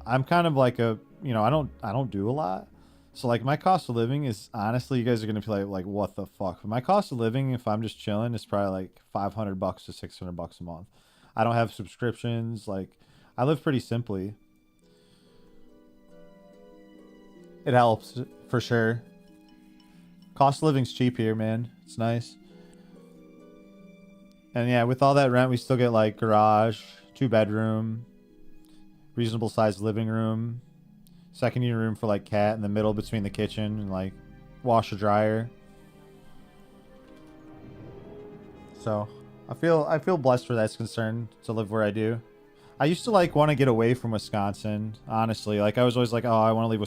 I'm kind of like a, I don't do a lot. So like my cost of living is honestly, you guys are going to be like, what the fuck? But my cost of living, if I'm just chilling, is probably like $500 to $600 a month. I don't have subscriptions. Like I live pretty simply. It helps for sure. Cost of living's cheap here, man. It's nice. And yeah, with all that rent, we still get like garage, 2-bedroom, reasonable sized living room, second unit room for like cat in the middle between the kitchen and like washer dryer. So I feel blessed where that's concerned to live where I do. I used to want to get away from Wisconsin, honestly. Like I was always like, oh, I want to leave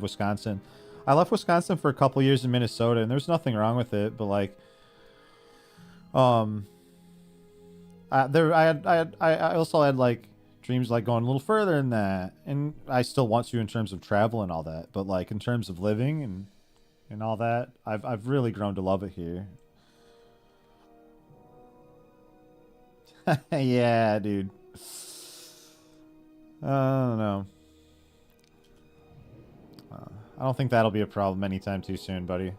Wisconsin. I left Wisconsin for a couple years in Minnesota, and there's nothing wrong with it, but like, I also had like dreams like going a little further than that, and I still want to in terms of travel and all that, but like in terms of living and all that, I've really grown to love it here. Yeah, dude. I don't know. I don't think that'll be a problem anytime too soon, buddy.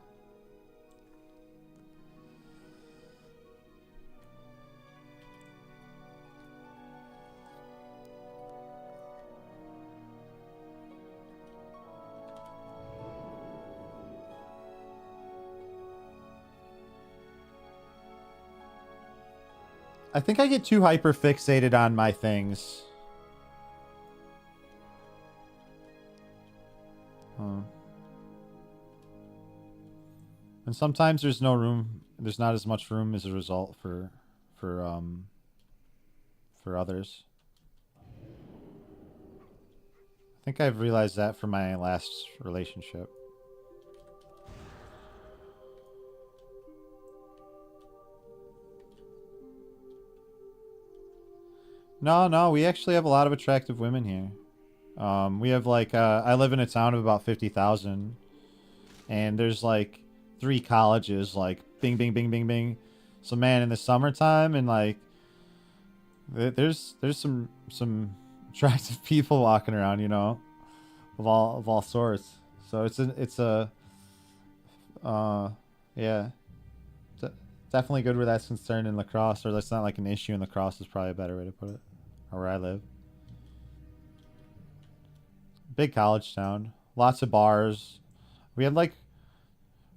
I think I get too hyper fixated on my things. And sometimes there's no room. There's not as much room as a result for others. I think I've realized that for my last relationship. No, we actually have a lot of attractive women here. We have like, I live in a town of about 50,000, and there's like 3 colleges, like bing, bing, bing, bing, bing. So man, in the summertime, and like, there's some attractive people walking around, you know, of all sorts. So yeah. Definitely good where that's concerned in lacrosse, or that's not like an issue in lacrosse is probably a better way to put it. Or where I live. Big college town. Lots of bars. We had like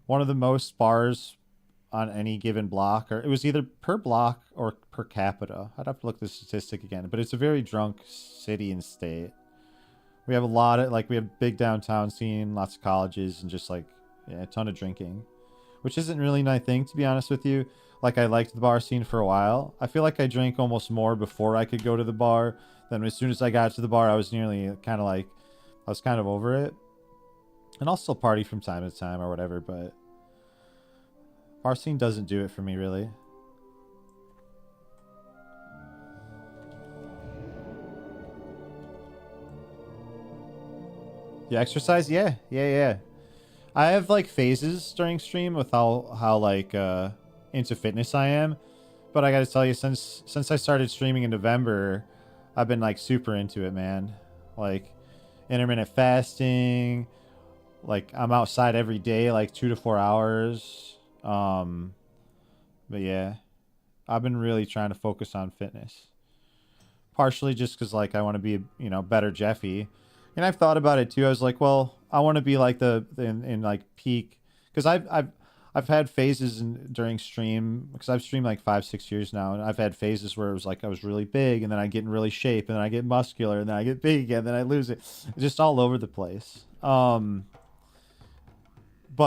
one of the most bars on any given block, or it was either per block or per capita. I'd have to look at the statistic again, but it's a very drunk city and state. We have a lot of, like, we have big downtown scene, lots of colleges, and just like, yeah, a ton of drinking. Which isn't really my thing, to be honest with you. Like, I liked the bar scene for a while. I feel like I drank almost more before I could go to the bar. Then as soon as I got to the bar, I was nearly kind of like, I was kind of over it. And I'll still party from time to time or whatever, but bar scene doesn't do it for me, really. You exercise? Yeah. I have like phases during stream with how like into fitness I am, but I gotta tell you, since I started streaming in November, I've been like super into it, man. Like intermittent fasting, like I'm outside every day, like 2 to 4 hours. But yeah, I've been really trying to focus on fitness, partially just because like I want to be, you know, better Jeffy. And I've thought about it too. I was like, well, I want to be like in like peak, because I've had phases during stream, because I've streamed like 5-6 years now, and I've had phases where it was like I was really big, and then I get in really shape, and then I get muscular, and then I get big again, and then I lose it. It's just all over the place. But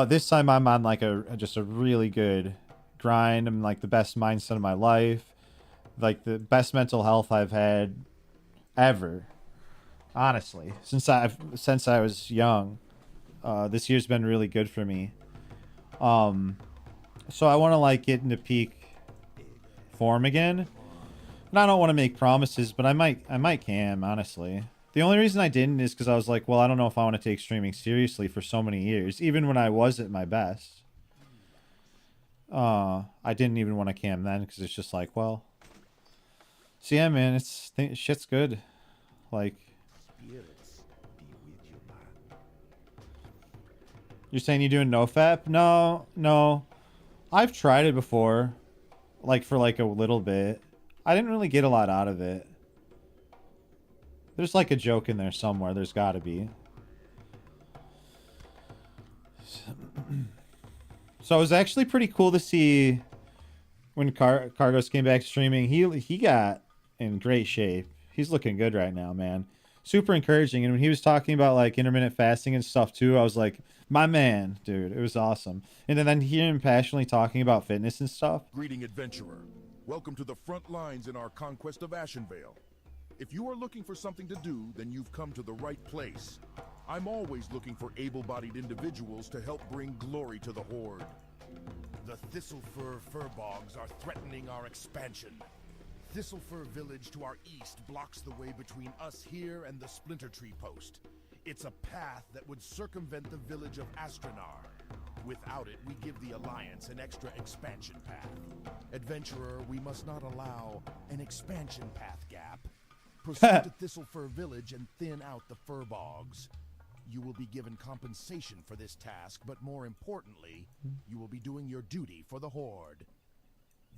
this time I'm on like just a really good grind. I'm like the best mindset of my life, like the best mental health I've had ever. Honestly, since I was young, this year's been really good for me. So I want to like get into peak form again, and I don't want to make promises, but I might can, honestly. The only reason I didn't is because I was like, well, I don't know if I want to take streaming seriously for so many years, even when I was at my best. I didn't even want to cam then, because it's just like, well, so yeah, man, shit's good, like. You're saying you're doing nofap? No. I've tried it before. Like, for like a little bit. I didn't really get a lot out of it. There's like a joke in there somewhere. There's gotta be. So it was actually pretty cool to see when Cargos came back streaming. He got in great shape. He's looking good right now, man. Super encouraging. And when he was talking about like intermittent fasting and stuff too, I was like, my man, dude, it was awesome. And then hearing him passionately talking about fitness and stuff. Greeting, adventurer. Welcome to the front lines in our conquest of Ashenvale. If you are looking for something to do, then you've come to the right place. I'm always looking for able-bodied individuals to help bring glory to the Horde. The Thistlefur fur bogs are threatening our expansion. Thistlefur village to our east blocks the way between us here and the Splinter Tree post. It's a path that would circumvent the village of Astranar. Without it, we give the Alliance an extra expansion path. Adventurer, we must not allow an expansion path gap. Proceed to Thistlefur village and thin out the fur bogs. You will be given compensation for this task, but more importantly, you will be doing your duty for the Horde.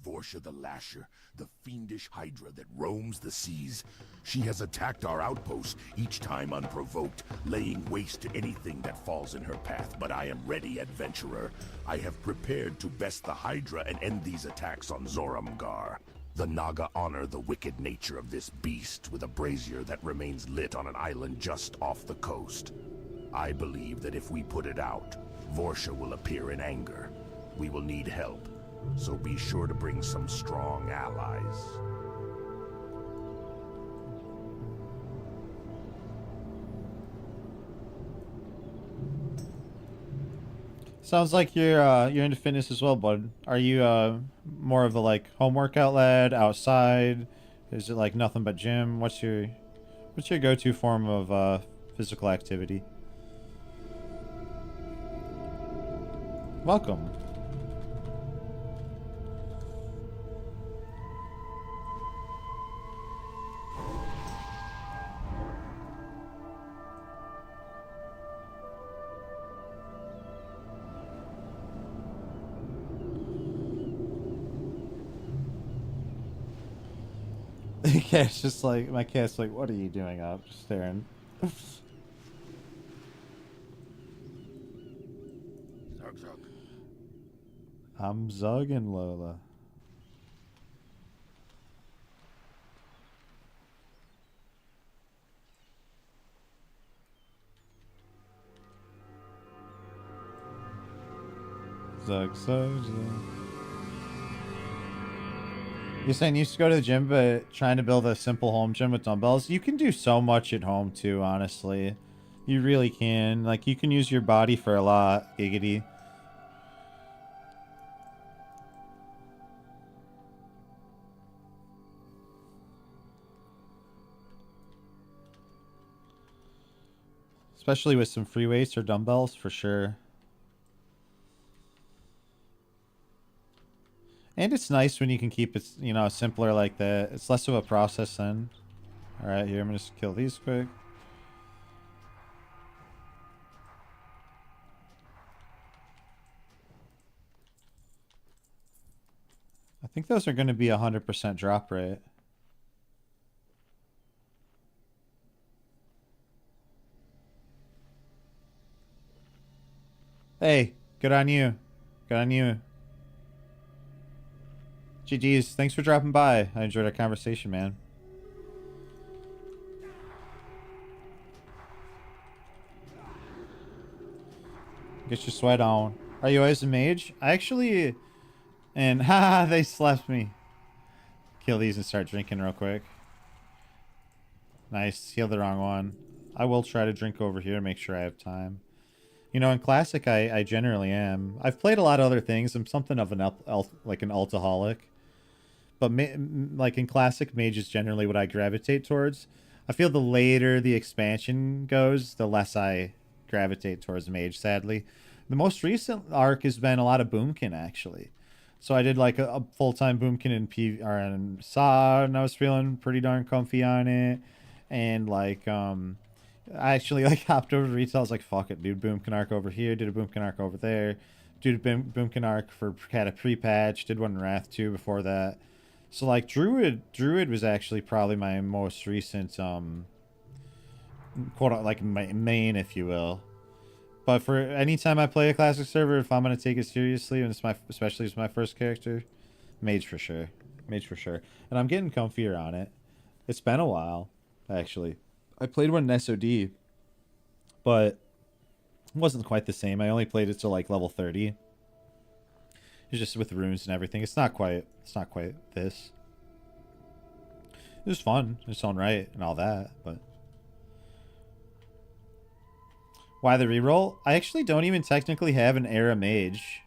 Vorsha the Lasher, the fiendish hydra that roams the seas. She has attacked our outpost, each time unprovoked, laying waste to anything that falls in her path. But I am ready, adventurer. I have prepared to best the hydra and end these attacks on Zoramgar. The Naga honor the wicked nature of this beast with a brazier that remains lit on an island just off the coast. I believe that if we put it out, Vorsha will appear in anger. We will need help. So be sure to bring some strong allies. Sounds like you're into fitness as well, bud. Are you more of the like home workout lad, outside? Is it like nothing but gym? What's your go-to form of physical activity? Welcome. Yeah, it's just like my cat's like, what are you doing up? Just staring. Zug Zug. I'm zugging, Lola. Zug, zug, zug. You're saying you used to go to the gym, but trying to build a simple home gym with dumbbells? You can do so much at home, too, honestly. You really can. Like, you can use your body for a lot, giggity. Especially with some free weights or dumbbells, for sure. And it's nice when you can keep it, you know, simpler like that. It's less of a process then. Alright, here, I'm gonna just kill these quick. I think those are gonna be 100% drop rate. Hey, good on you. Good on you. GG's, thanks for dropping by. I enjoyed our conversation, man. Get your sweat on. Are you always a mage? I actually... And, haha, they slapped me. Kill these and start drinking real quick. Nice, heal the wrong one. I will try to drink over here to make sure I have time. You know, in Classic, I generally am. I've played a lot of other things. I'm something of an like an altaholic. But like in Classic, Mage is generally what I gravitate towards. I feel the later the expansion goes, the less I gravitate towards Mage, sadly. The most recent arc has been a lot of Boomkin, actually. So I did like a full-time Boomkin in SA, and I was feeling pretty darn comfy on it. And like, I actually like hopped over to retail. I was like, fuck it, dude. Boomkin arc over here. Did a Boomkin arc over there. Did a Boomkin arc for had a pre-patch. Did one in Wrath 2 before that. So like Druid was actually probably my most recent quote like my main, if you will. But for any time I play a Classic server, if I'm gonna take it seriously, and especially as my first character, Mage for sure. Mage for sure. And I'm getting comfier on it. It's been a while, actually. I played one in SOD, but it wasn't quite the same. I only played it till like level 30. It's just with runes and everything. It's not quite this. It was fun in its own right and all that, but Why the reroll? I actually don't even technically have an era mage.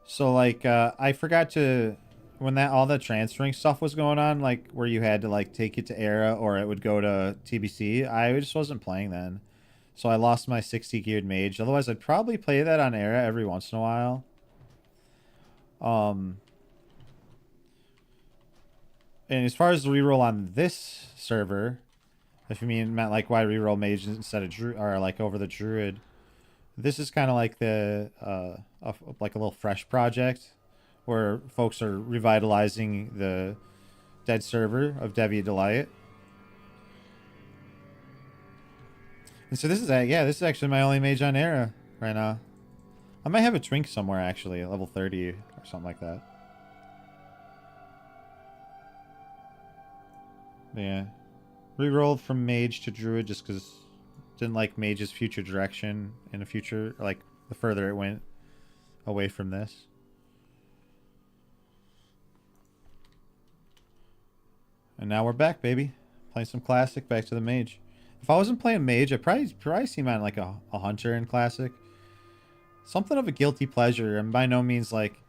So like I forgot to when that all the transferring stuff was going on, like where you had to like take it to era or it would go to TBC. I just wasn't playing then. So I lost my 60 geared mage. Otherwise I'd probably play that on era every once in a while. And as far as the reroll on this server, if you meant like why reroll mage instead of druid or like over the druid, this is kind of like the like a little fresh project where folks are revitalizing the dead server of Deviate. And so this is this is actually my only mage on era right now. I might have a twink somewhere actually, level 30 or something like that. Yeah. Rerolled from mage to druid just because didn't like mage's future direction in the future, like the further it went away from this. And now we're back, baby. Playing some classic, back to the mage. If I wasn't playing mage, I'd probably see mine like a hunter in classic. Something of a guilty pleasure, and by no means like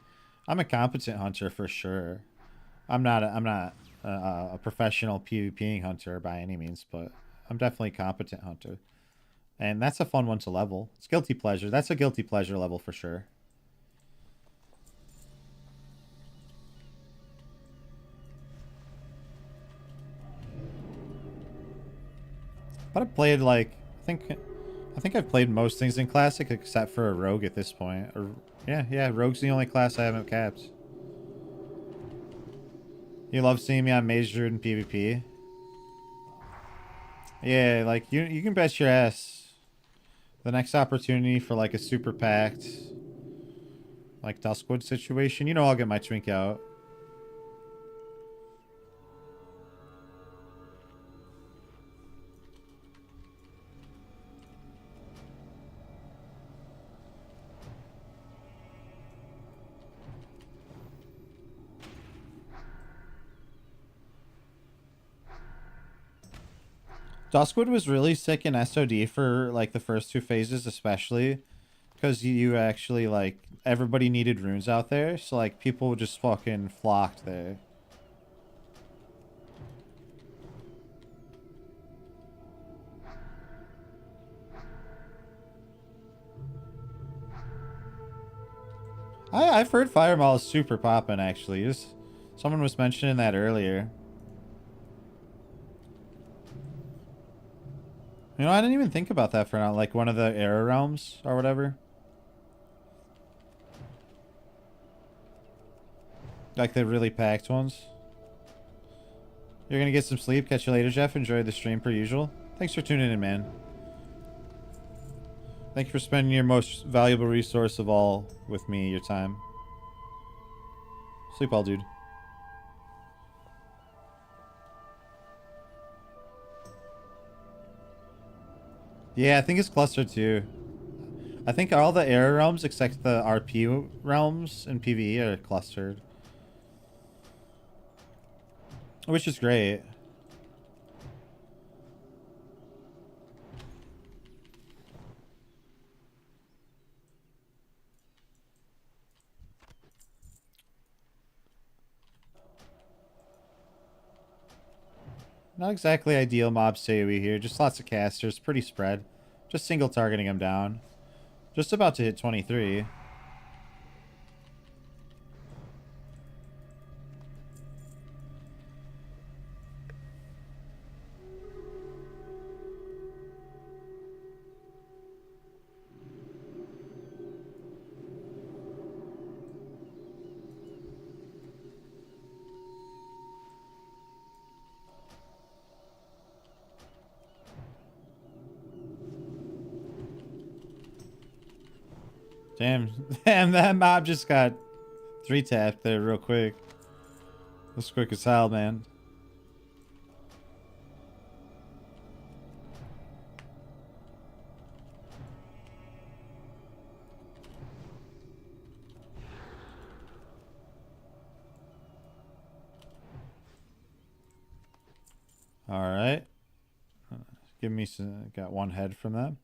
I'm a competent hunter for sure. I'm not a professional PvPing hunter by any means, but I'm definitely a competent hunter. And that's a fun one to level. It's guilty pleasure. That's a guilty pleasure level for sure. But I played like I think I've played most things in classic except for a rogue at this point. Or yeah, rogue's the only class I haven't capped. You love seeing me on Mage Druid and PvP. Yeah, like you can bet your ass. The next opportunity for like a super packed, like Duskwood situation, you know I'll get my twink out. Duskwood was really sick in SOD for like the first two phases especially because you actually like everybody needed runes out there, so like people just fucking flocked there. I've heard Fireball is super poppin' actually. Just someone was mentioning that earlier. You know, I didn't even think about that for now. Like one of the era realms or whatever. Like the really packed ones. You're gonna get some sleep. Catch you later, Jeff. Enjoy the stream per usual. Thanks for tuning in, man. Thank you for spending your most valuable resource of all with me, your time. Sleep well, dude. Yeah, I think it's clustered too. I think all the era realms except the RP realms in PvE are clustered. Which is great. Not exactly ideal mob AoE here, just lots of casters, pretty spread. Just single targeting them down. Just about to hit 23. Damn, that mob just got 3-tapped there real quick. That's quick as hell, man. Alright. Give me some. Got one head from them.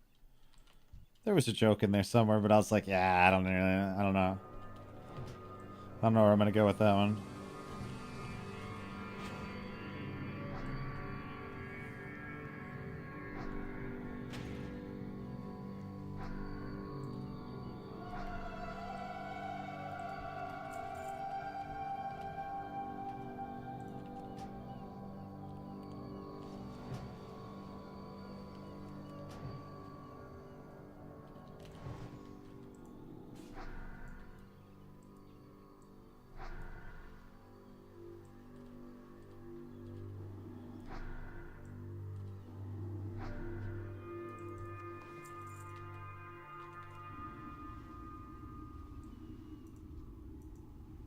There was a joke in there somewhere, but I was like, yeah, I don't know. I don't know. I don't know where I'm gonna go with that one.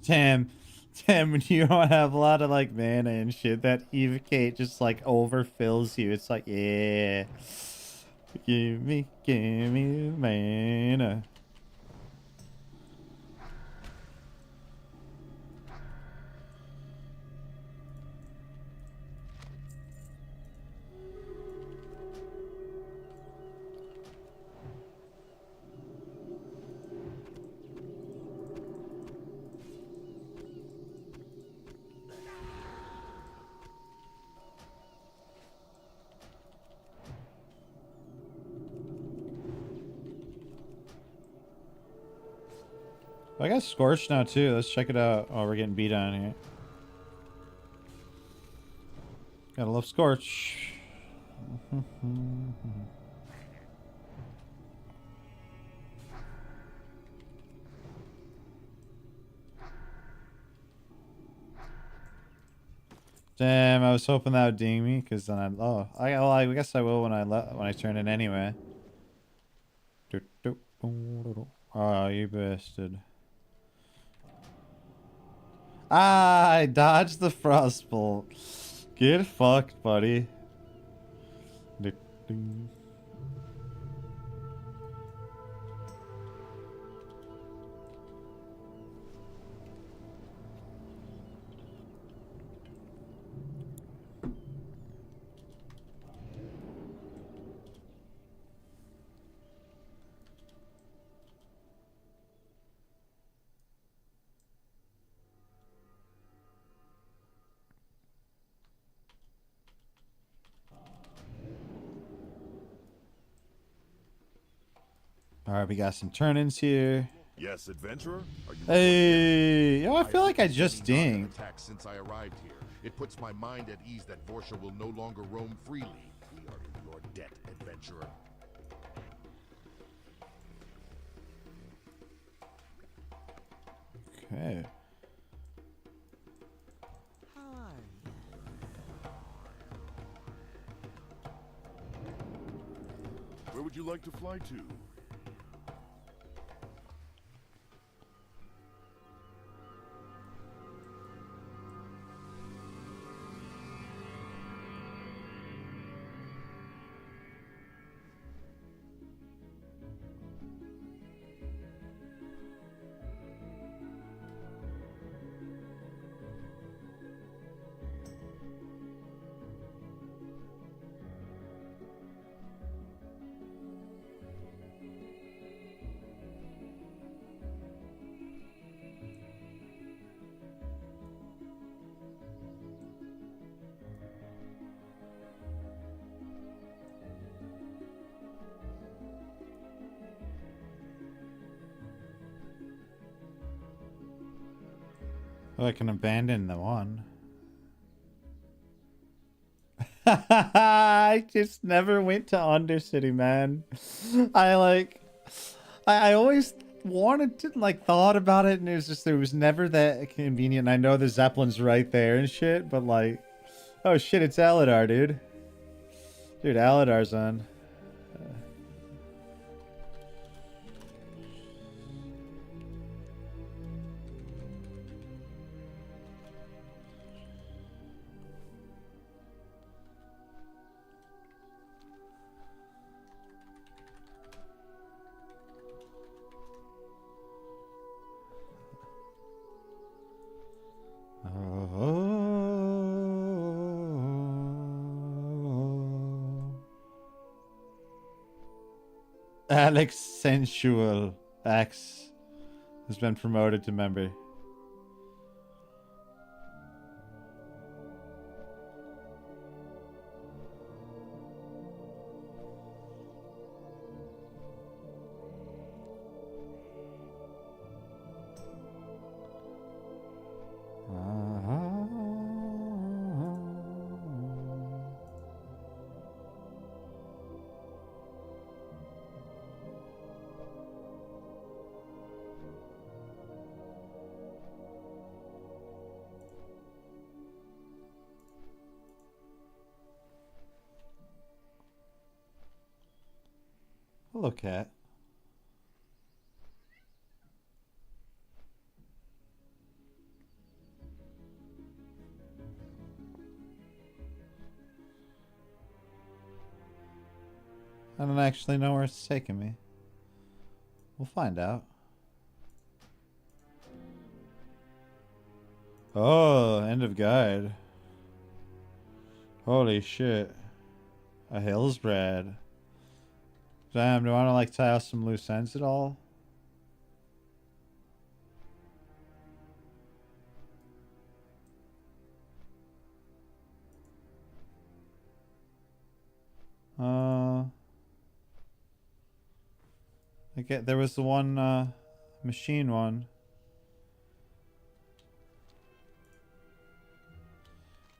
Tim, when you don't have a lot of like mana and shit, that Evocate just like overfills you. It's like, yeah, give me mana. I got Scorch now too. Let's check it out. Oh, we're getting beat on here. Gotta love Scorch. Damn, I was hoping that would ding me, because then I guess I will when I turn it anyway. Oh, you bastard. Ah, I dodged the Frostbolt. Get fucked, buddy. Alright, we got some turn-ins here. Yes, adventurer? Are you Hey, yo, I feel like I just dinged. Since I arrived here, it puts my mind at ease that Vorsha will no longer roam freely. We are in your debt, adventurer. Okay. Where would you like to fly to? Oh, I can abandon the one. I just never went to Undercity, man. I always wanted to, like, thought about it, and it was never that convenient. I know the Zeppelin's right there and shit, but like, oh shit, it's Aladar, dude. Dude, Aladar's on. Alex Sensual X has been promoted to member. Hello, cat. I don't actually know where it's taking me. We'll find out. Oh, end of guide. Holy shit. A Hillsbrad. Damn, do I want to like tie out some loose ends at all? There was the one machine one.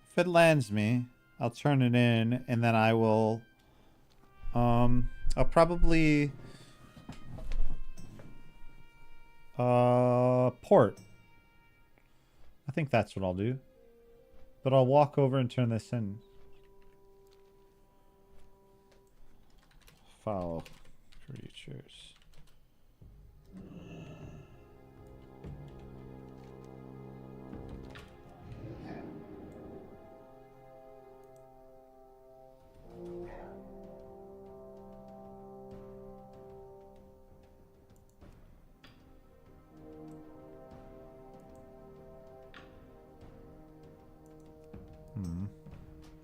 If it lands me, I'll turn it in and then I will I'll probably port. I think that's what I'll do. But I'll walk over and turn this in. Foul creatures.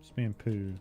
It's being poo.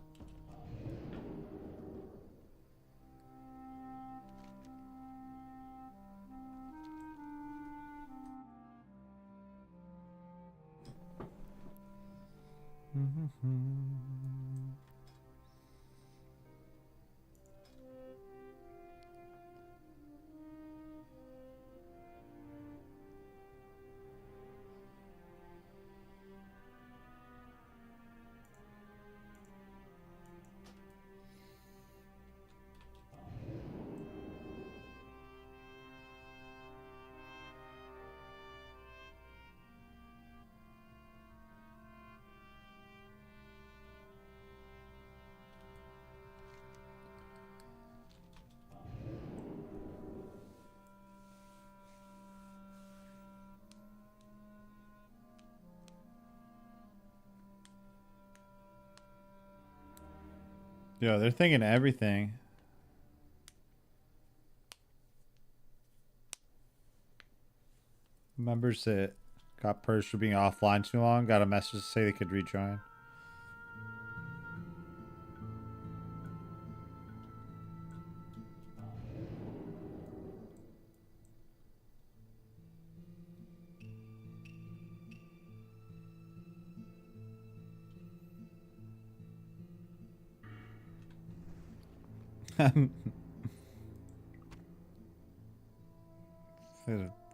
Yo, they're thinking everything. Members that got purged for being offline too long got a message to say they could rejoin.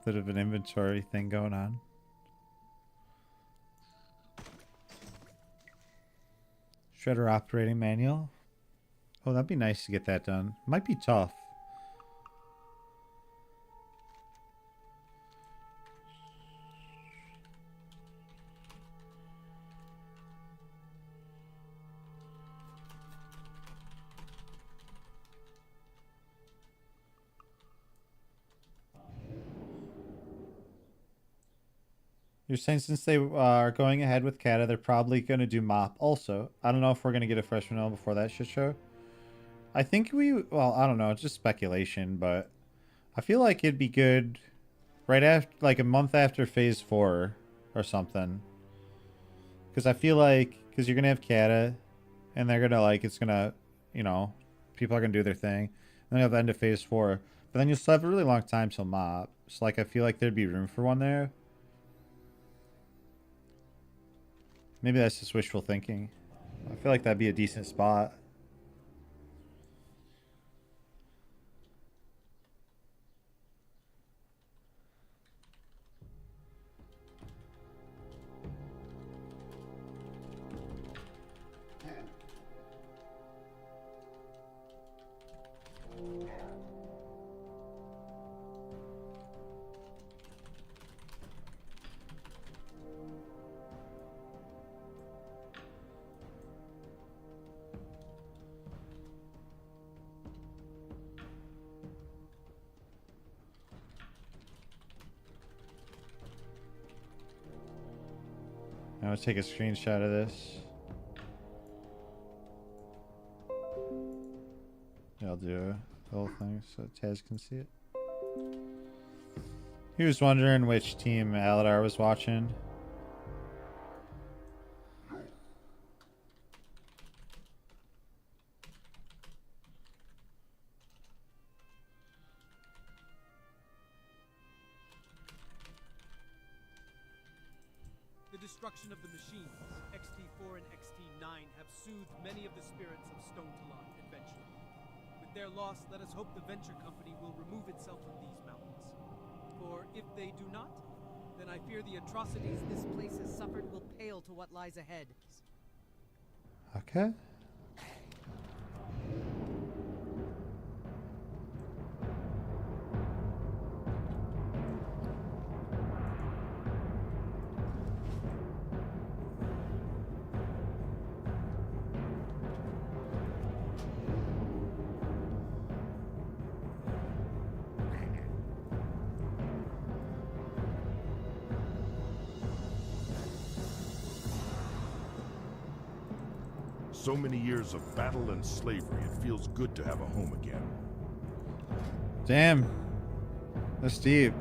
Bit of an inventory thing going on. Shredder operating manual. Oh, that'd be nice to get that done. Might be tough. You're saying since they are going ahead with Kata, they're probably going to do Mop also. I don't know if we're going to get a fresh vanilla before that shit show. I think well, I don't know. It's just speculation, but I feel like it'd be good right after, like a month after Phase 4 or something. Because I feel like, you're going to have Kata, and they're going to, like, it's going to, you know, people are going to do their thing. Then you have the end of phase 4. But then you'll still have a really long time till mob. So like I feel like there'd be room for one there. Maybe that's just wishful thinking. I feel like that'd be a decent spot. I'm gonna take a screenshot of this. Yeah, I'll do the whole thing so Taz can see it. He was wondering which team Aladar was watching. The destruction of the machines, XT4 and XT9, have soothed many of the spirits of Stone Talon adventure. With their loss, let us hope the Venture Company will remove itself from these mountains. For if they do not, then I fear the atrocities this place has suffered will pale to what lies ahead. Okay. So many years of battle and slavery, it feels good to have a home again. Damn. That's deep.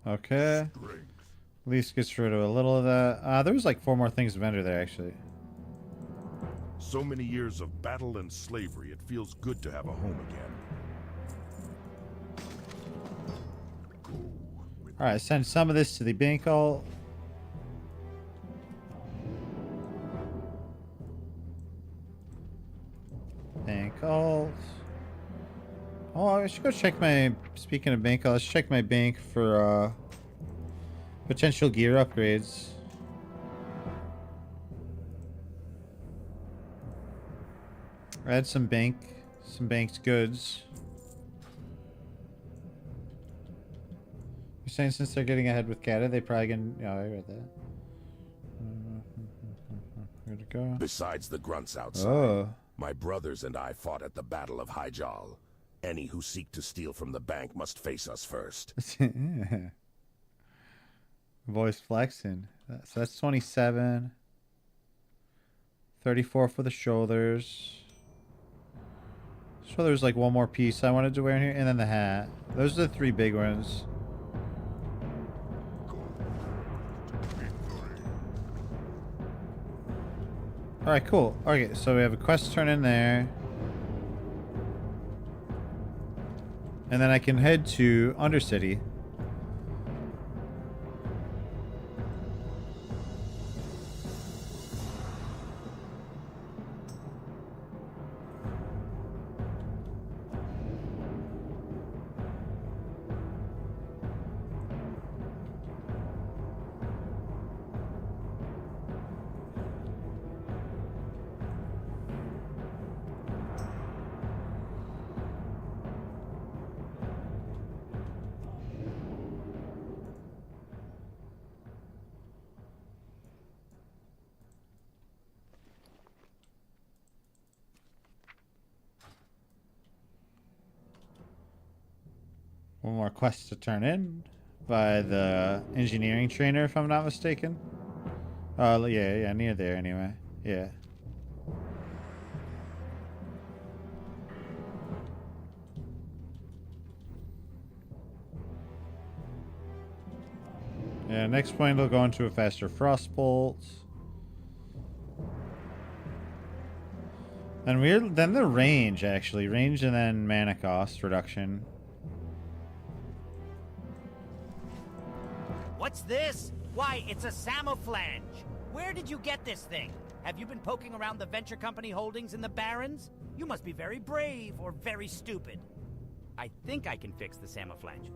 Okay. At least gets rid of a little of that. There was like 4 more things to vendor there, actually. So many years of battle and slavery, it feels good to have a home again. Alright, send some of this to the Binkle. Binkle. Oh, I should go check my... Speaking of Binkle, let's check my bank for potential gear upgrades. Add some banked goods. You're saying since they're getting ahead with Kata, they probably can... Yeah, I read that. Where'd it go? Besides the grunts outside, my brothers and I fought at the Battle of Hyjal. Any who seek to steal from the bank must face us first. Yeah. Voice flexing. So that's 27. 34 for the shoulders. So there's like one more piece I wanted to wear in here, and then the hat. Those are the 3 big ones. Alright, cool. Okay, so we have a quest turn in there. And then I can head to Undercity. One more quest to turn in. by the engineering trainer, if I'm not mistaken. Yeah, near there anyway. Yeah. Yeah, next point will go into a faster frost bolt. Then the range, actually. Range and then mana cost reduction. What's this? Why, it's a Samoflange. Where did you get this thing? Have you been poking around the venture company holdings in the Barrens? You must be very brave or very stupid. I think I can fix the Samoflange,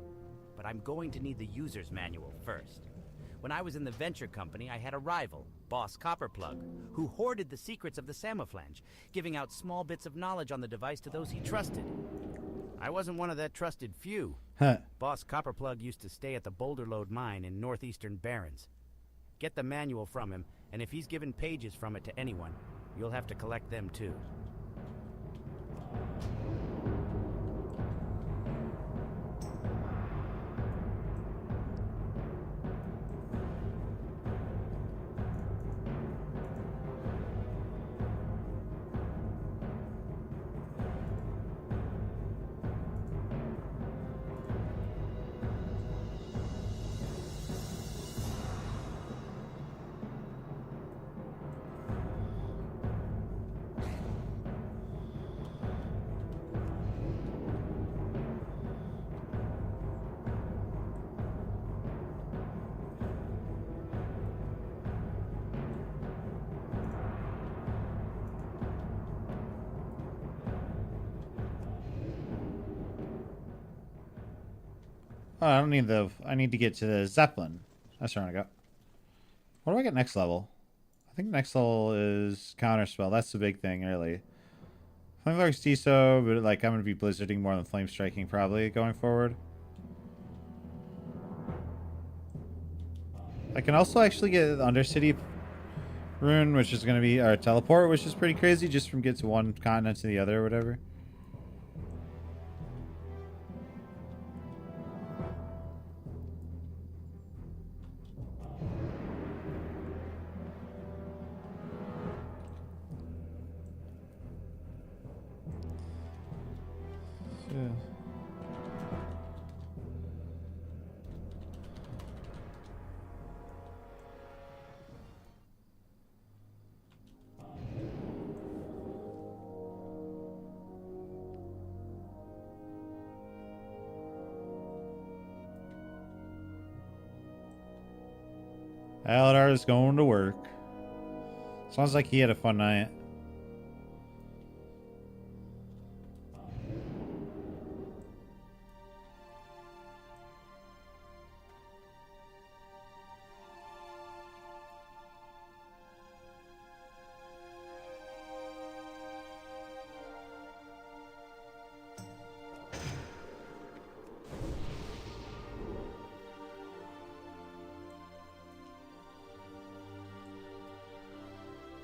but I'm going to need the user's manual first. When I was in the venture company, I had a rival, Boss Copperplug, who hoarded the secrets of the Samoflange, giving out small bits of knowledge on the device to those he trusted. I wasn't one of that trusted few. Huh. Boss Copperplug used to stay at the Boulder Lode mine in northeastern Barrens. Get the manual from him, and if he's given pages from it to anyone, you'll have to collect them too. Oh, I don't need the... I need to get to the Zeppelin. That's where I want to go. What do I get next level? I think next level is Counterspell. That's the big thing, really. Flame Lark's DSO, but like I'm going to be blizzarding more than Flame Striking probably going forward. I can also actually get the Undercity rune, which is going to be our teleport, which is pretty crazy, just from get to one continent to the other or whatever. Yeah. Aladar is going to work. Sounds like he had a fun night.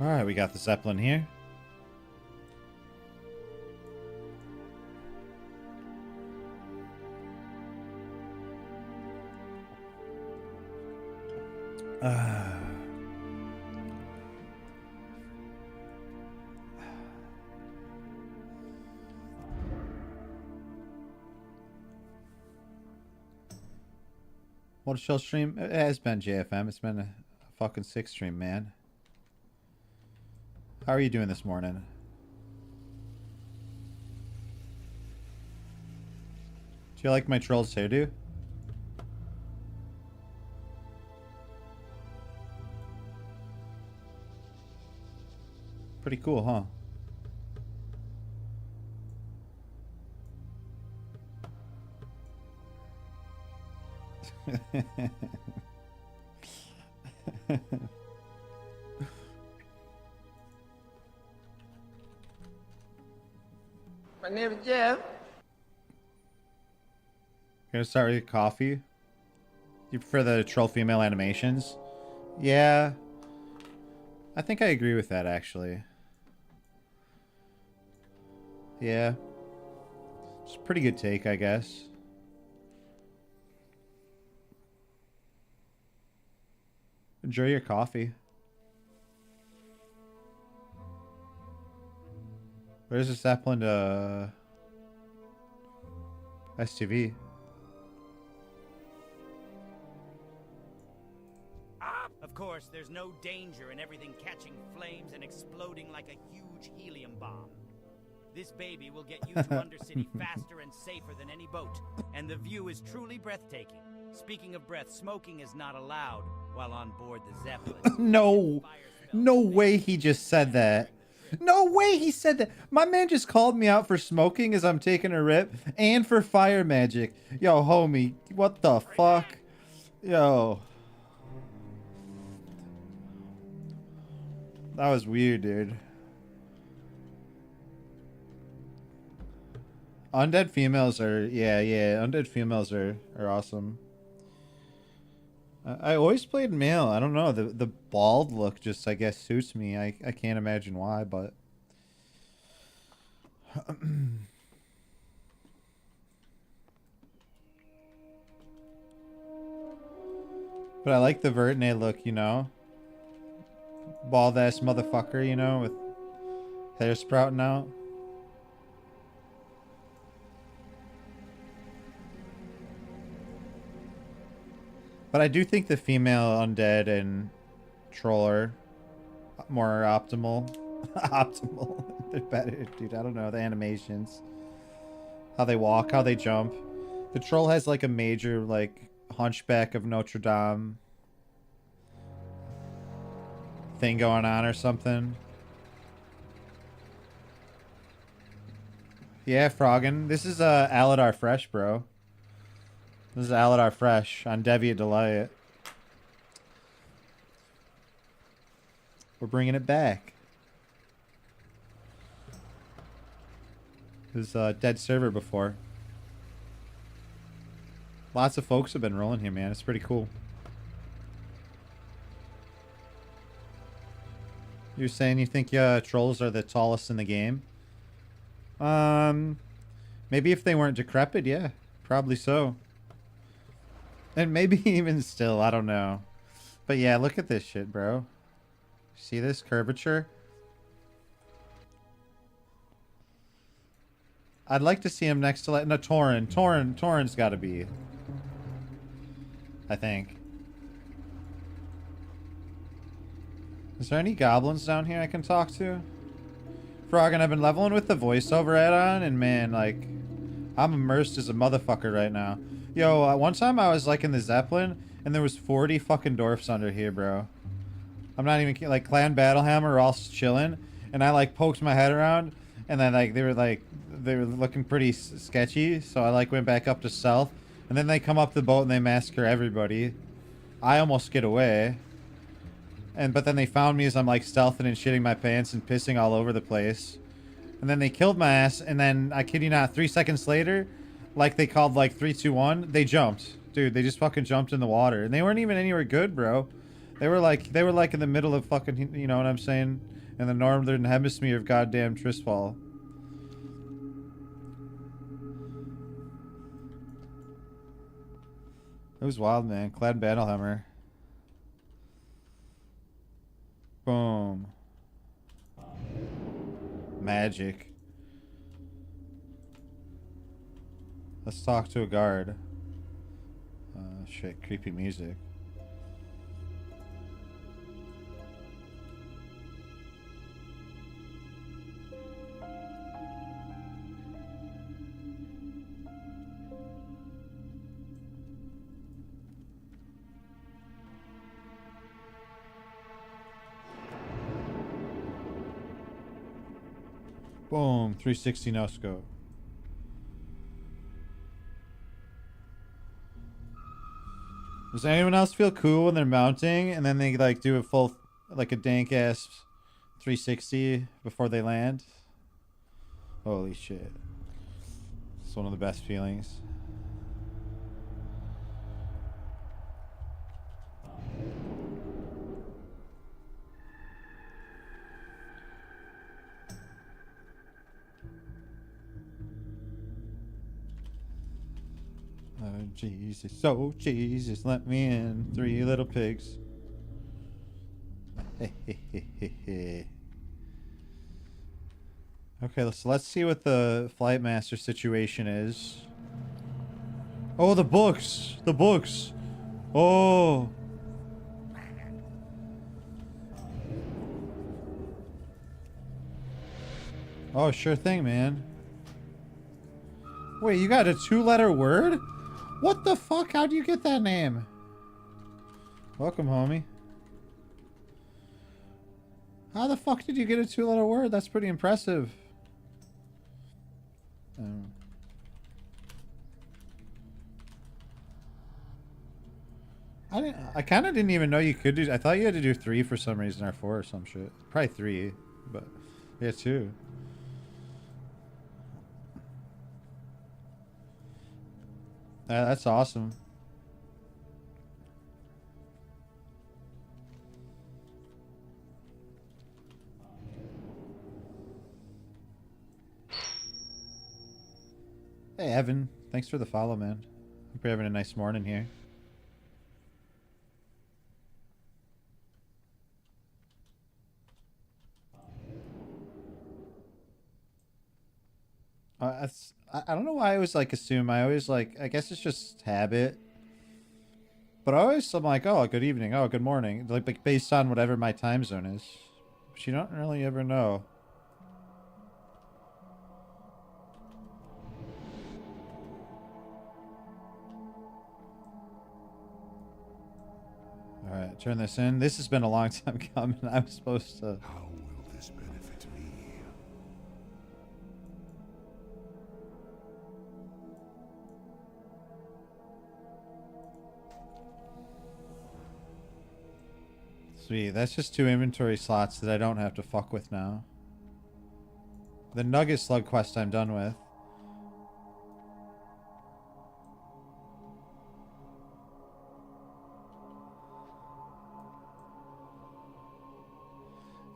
Alright, we got the Zeppelin here. What a show stream. It has been JFM. It's been a fucking sick stream, man. How are you doing this morning? Do you like my troll's hairdo? Pretty cool, huh? My name is Jeff. Gonna start with coffee. You prefer the troll female animations? Yeah. I think I agree with that, actually. Yeah. It's a pretty good take, I guess. Enjoy your coffee. Where's the Zeppelin to STV? Of course, there's no danger in everything catching flames and exploding like a huge helium bomb. This baby will get you to Undercity faster and safer than any boat, and the view is truly breathtaking. Speaking of breath, smoking is not allowed while on board the Zeppelin. No. No way he just said that. No way he said that. My man just called me out for smoking as I'm taking a rip and for fire magic. Yo, homie, what the fuck? Yo. That was weird, dude. Undead females are, yeah, undead females are awesome. I always played male. I don't know. The bald look just, I guess, suits me. I can't imagine why, but... But I like the Vertine look, you know? Bald-ass motherfucker, you know, with hair sprouting out. But I do think the female undead and troll are more optimal. Optimal. They're better, dude. I don't know. The animations. How they walk, how they jump. The troll has like a major, like, Hunchback of Notre Dame thing going on or something. Yeah, Froggen. This is Aladar Fresh, bro. This is Aladar Fresh on Deviate Deviate. We're bringing it back. It was a dead server before. Lots of folks have been rolling here, man. It's pretty cool. You're saying you think trolls are the tallest in the game? Maybe if they weren't decrepit, yeah. Probably so. And maybe even still, I don't know. But yeah, look at this shit, bro. See this curvature? I'd like to see him next to, like, no, Tauren. Tauren's gotta be. I think. Is there any goblins down here I can talk to? Froggen, I've been leveling with the voiceover add-on, and man, like, I'm immersed as a motherfucker right now. Yo, one time I was, like, in the Zeppelin, and there was 40 fucking dwarfs under here, bro. I'm not even kidding. Like, Clan Battlehammer were all chilling, and I, like, poked my head around, and then, like, they were looking pretty sketchy, so I, like, went back up to stealth, and then they come up the boat and they massacre everybody. I almost get away. But then they found me as I'm, like, stealthing and shitting my pants and pissing all over the place. And then they killed my ass, and then, I kid you not, 3 seconds later, like they called, like, 3, 2, 1, they jumped. Dude, they just fucking jumped in the water. And they weren't even anywhere good, bro. They were like in the middle of fucking, you know what I'm saying? In the northern hemisphere of goddamn Tristfall. It was wild, man. Clan Battlehammer. Boom. Magic. Let's talk to a guard. Shit, creepy music. Boom, 360 no scope. Does anyone else feel cool when they're mounting and then they like do a full, like a dank ass 360 before they land? Holy shit. It's one of the best feelings. Oh Jesus, let me in. 3 little pigs. Okay, so let's see what the Flight Master situation is. Oh, the books! The books! Oh! Oh, sure thing, man. Wait, you got a 2-letter word? What the fuck? How'd you get that name? Welcome, homie. How the fuck did you get a 2-letter word? That's pretty impressive. I kind of didn't even know you could do. I thought you had to do 3 for some reason, or 4 or some shit. Probably 3, but yeah, 2. That's awesome. Hey, Evan. Thanks for the follow, man. Hope you're having a nice morning here. I don't know why I always like assume. I always like. I guess it's just habit. But I'm like, oh, good evening. Oh, good morning. Like based on whatever my time zone is. But you don't really ever know. All right, turn this in. This has been a long time coming. I was supposed to. How will this benefit me? Sweet, that's just 2 inventory slots that I don't have to fuck with now. The Nugget Slug quest I'm done with.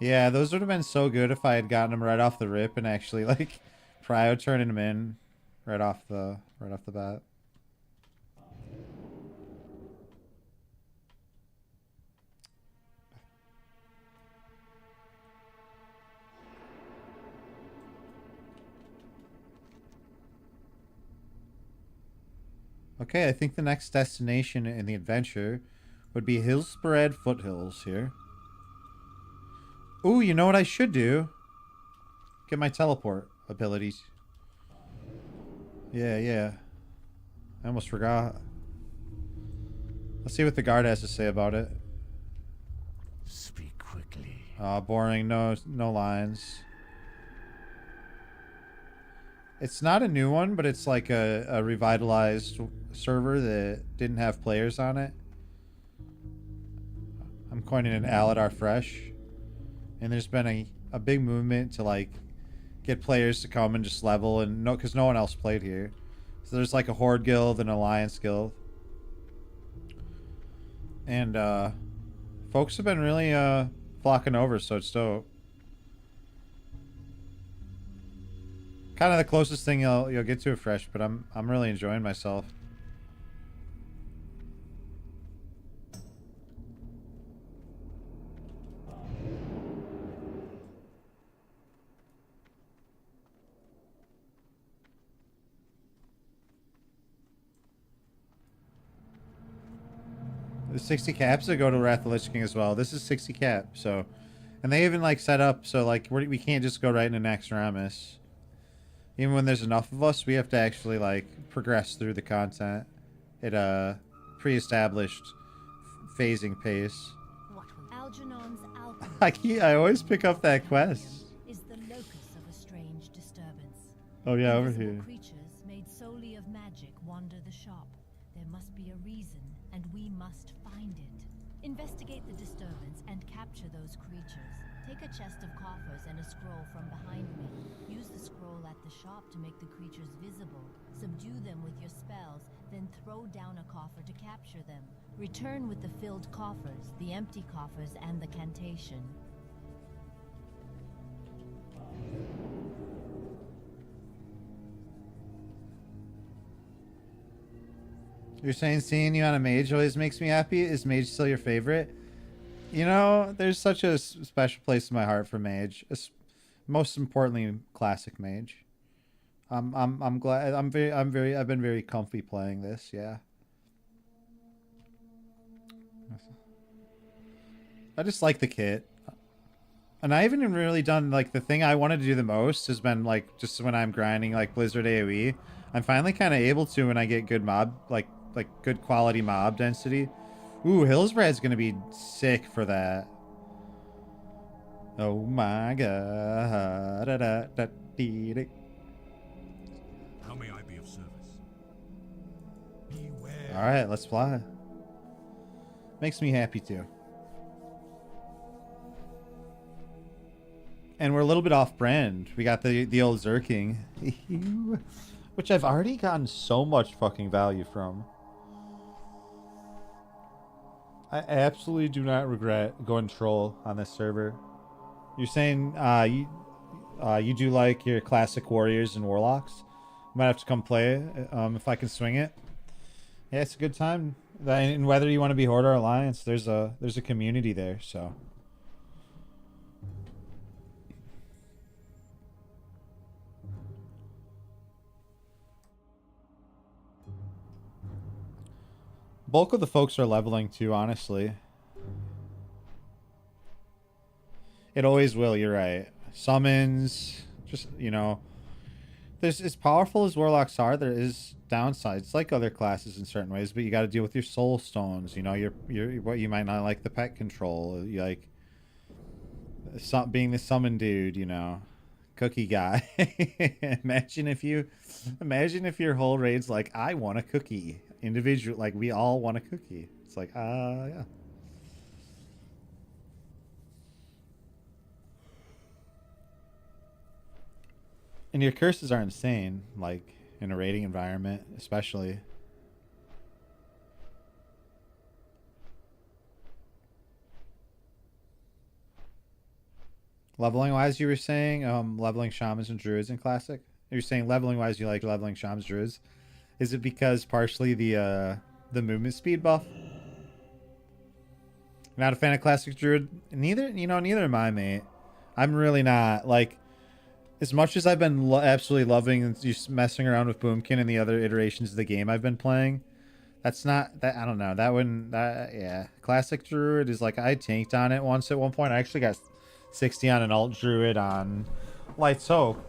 Yeah, those would have been so good if I had gotten them right off the rip and actually like prio turning them in right off the bat. Okay, I think the next destination in the adventure would be Hillspread Foothills here. Ooh, you know what I should do? Get my teleport abilities. Yeah. I almost forgot. Let's see what the guard has to say about it. Speak quickly. Boring. No lines. It's not a new one, but it's like a revitalized server that didn't have players on it. I'm coining an Aladar Fresh. And there's been a big movement to like get players to come and just level, and because no one else played here. So there's like a Horde guild and an Alliance guild. And folks have been really flocking over, so it's dope. Kind of the closest thing you'll get to a Fresh, but I'm really enjoying myself. The 60 caps that go to Wrath of the Lich King as well. This is 60 cap, so, and they even like set up so like we can't just go right into Naxxramas. Even when there's enough of us, we have to actually like progress through the content at a pre-established phasing pace. Algernon's I always pick up that quest. Is the locus of a strange disturbance. Oh yeah, over Invisible here. Creatures made solely of magic wander the shop. There must be a reason, and we must find it. Investigate the disturbance and capture those creatures. Take a chest of coffers and a scroll from behind me. Use the scroll at the shop to make the creatures visible. Subdue them with your spells, then throw down a coffer to capture them. Return with the filled coffers, the empty coffers, and the cantation. You're saying seeing you on a Mage always makes me happy? Is Mage still your favorite? You know, there's such a special place in my heart for Mage. Most importantly, classic Mage. I'm glad. I've been very comfy playing this. Yeah. I just like the kit. And I haven't even really done, like, the thing I wanted to do the most has been, like, just when I'm grinding, like, Blizzard AoE. I'm finally kind of able to when I get good mob, like good quality mob density. Ooh, Hillsbrad's gonna be sick for that. Oh my god. How may I be of service? Alright, let's fly. Makes me happy too. And we're a little bit off brand. We got the old Zerking. Which I've already gotten so much fucking value from. I absolutely do not regret going troll on this server. You're saying you do like your classic warriors and warlocks? Might have to come play if I can swing it. Yeah, it's a good time. And whether you want to be Horde or Alliance, there's a community there, so. Bulk of the folks are leveling too, honestly. It always will, you're right. Summons, just, you know. There's, as powerful as Warlocks are, there is downsides, like other classes in certain ways, but you got to deal with your soul stones, you know, your what you might not like the pet control, you like being the summon dude, you know. Cookie guy. imagine if your whole raid's like, I want a cookie. Individual, like we all want a cookie. It's like, yeah. And your curses are insane, like in a raiding environment, especially. Leveling wise, you were saying leveling shamans and druids in classic? You're saying leveling wise you like leveling shamans druids? Is it because partially the movement speed buff? Not a fan of classic druid? Neither am I, mate. I'm really not. Like, as much as I've been absolutely loving just messing around with Boomkin and the other iterations of the game I've been playing, that's not that. I don't know. Yeah. Classic druid is like, I tanked on it once at one point. I actually got 60 on an alt druid on Light's Hope.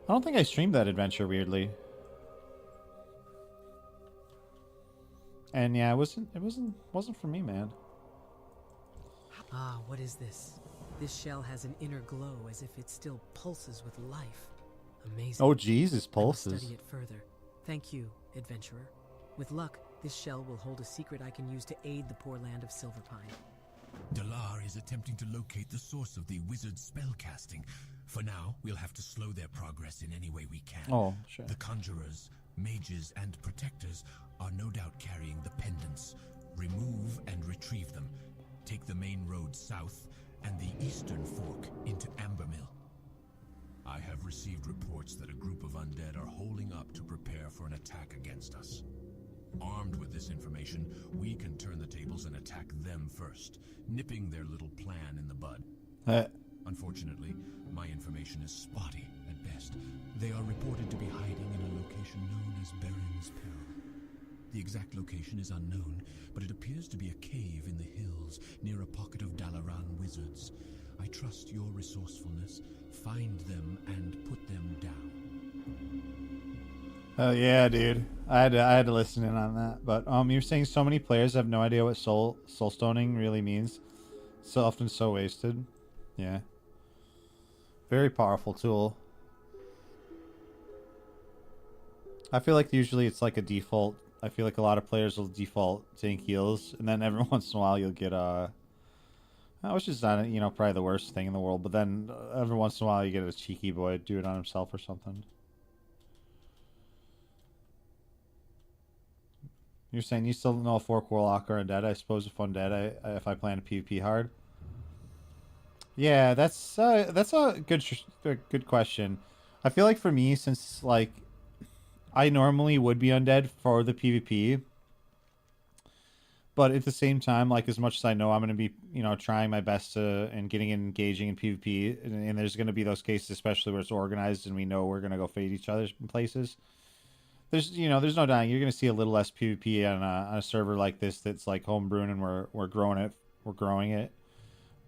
I don't think I streamed that adventure, weirdly. And yeah, it wasn't for me, man. Ah, what is this? This shell has an inner glow as if it still pulses with life. Amazing. Oh, Jesus, pulses. I must study it further. Thank you, adventurer. With luck, this shell will hold a secret I can use to aid the poor land of Silverpine. Dalar is attempting to locate the source of the wizard's spellcasting. For now, we'll have to slow their progress in any way we can. Oh, sure. The conjurers, mages, and protectors are no doubt carrying the pendants. Remove and retrieve them. Take the main road south and the eastern fork into Ambermill. I have received reports that a group of undead are holding up to prepare for an attack against us. Armed with this information, we can turn the tables and attack them first, nipping their little plan in the bud. Unfortunately, my information is spotty at best. They are reported to be hiding in a location known as Baron's Peril. The exact location is unknown, but it appears to be a cave in the hills near a pocket of Dalaran wizards. I trust your resourcefulness. Find them and put them down. Oh yeah, dude. I had to listen in on that. But you're saying so many players have no idea what soul stoning really means. So often so wasted. Yeah. Very powerful tool. I feel like usually it's like a default. I feel like a lot of players will default tank heals, and then every once in a while you'll get which is not, you know, probably the worst thing in the world, but then every once in a while you get a cheeky boy do it on himself or something. You're saying you still don't know if Fork Warlock or Undead? I suppose if Undead, if I plan to PvP hard. Yeah, that's a good question. I feel like for me, since like I normally would be Undead for the PvP, But at the same time, like, as much as I know I'm going to be, you know, trying my best to and getting engaging in PvP, and there's going to be those cases, especially where it's organized and we know we're going to go fade each other in places. There's, you know, there's no dying. You're going to see a little less PvP on a server like this that's like homebrewing, and we're growing it. We're growing it.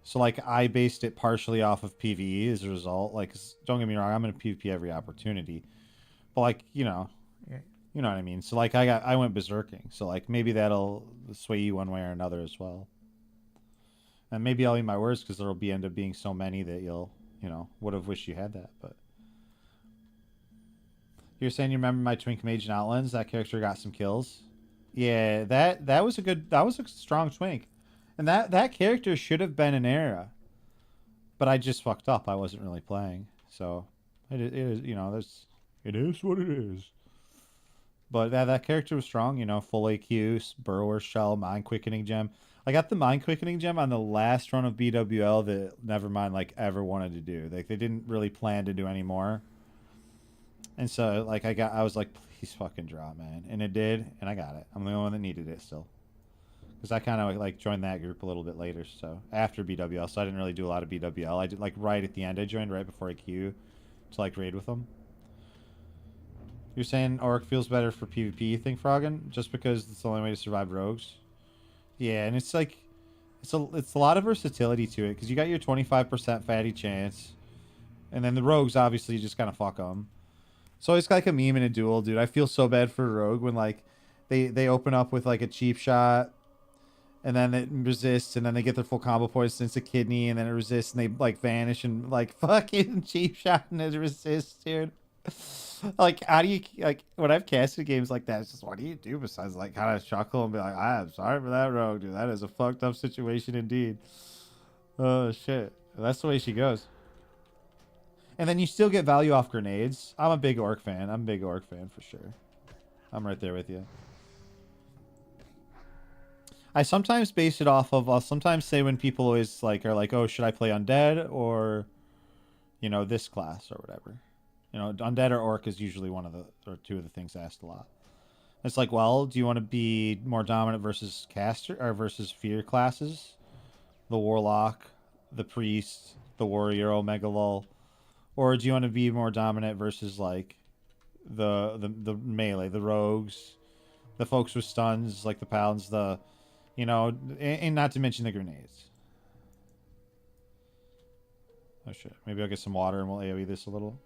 So like I based it partially off of PvE as a result. Like, don't get me wrong, I'm going to PvP every opportunity, but like, you know what I mean. So like I went berserking. So like maybe that'll sway you one way or another as well. And maybe I'll eat my words because there'll be end up being so many that you'll, you know, would have wished you had that. But you're saying you remember my Twink Mage in Outlands? That character got some kills. Yeah, that was a strong Twink. And that character should have been an era. But I just fucked up. I wasn't really playing. So it is, you know, it is what it is. But that character was strong, you know, full AQ, Burrower Shell, Mind Quickening Gem. I got the Mind Quickening Gem on the last run of BWL that Nevermind like ever wanted to do. Like they didn't really plan to do any more. And so like I was like, please fucking drop, man. And it did, and I got it. I'm the only one that needed it still. Because I kind of like joined that group a little bit later, so after BWL, so I didn't really do a lot of BWL. I did like right at the end. I joined right before I queue to like raid with them. You're saying Orc feels better for PvP, you think, Froggen? Just because it's the only way to survive rogues? Yeah, and it's like it's a lot of versatility to it because you got your 25% fatty chance, and then the rogues obviously you just kind of fuck them. So it's like a meme in a duel, dude. I feel so bad for a rogue when like they open up with like a cheap shot. And then it resists, and then they get their full combo points, and it's a kidney, and then it resists, and they like vanish and like fucking cheap shot and it resists, dude. Like, how do you like when I've casted games like that? It's just what do you do besides like kind of chuckle and be like, I'm sorry for that rogue, dude. That is a fucked up situation indeed. Oh shit, that's the way she goes. And then you still get value off grenades. I'm a big Orc fan. I'm a big Orc fan for sure. I'm right there with you. I sometimes base it off of, I'll sometimes say when people always like are like, oh, should I play Undead or, you know, this class or whatever. You know, Undead or Orc is usually one of the, or two of the things asked a lot. It's like, well, do you want to be more dominant versus caster or versus fear classes? The Warlock, the Priest, the Warrior, Omega Lull. Or do you want to be more dominant versus like the melee, the rogues, the folks with stuns, like the paladins, the, you know, and not to mention the grenades. Oh shit. Maybe I'll get some water and we'll AoE this a little.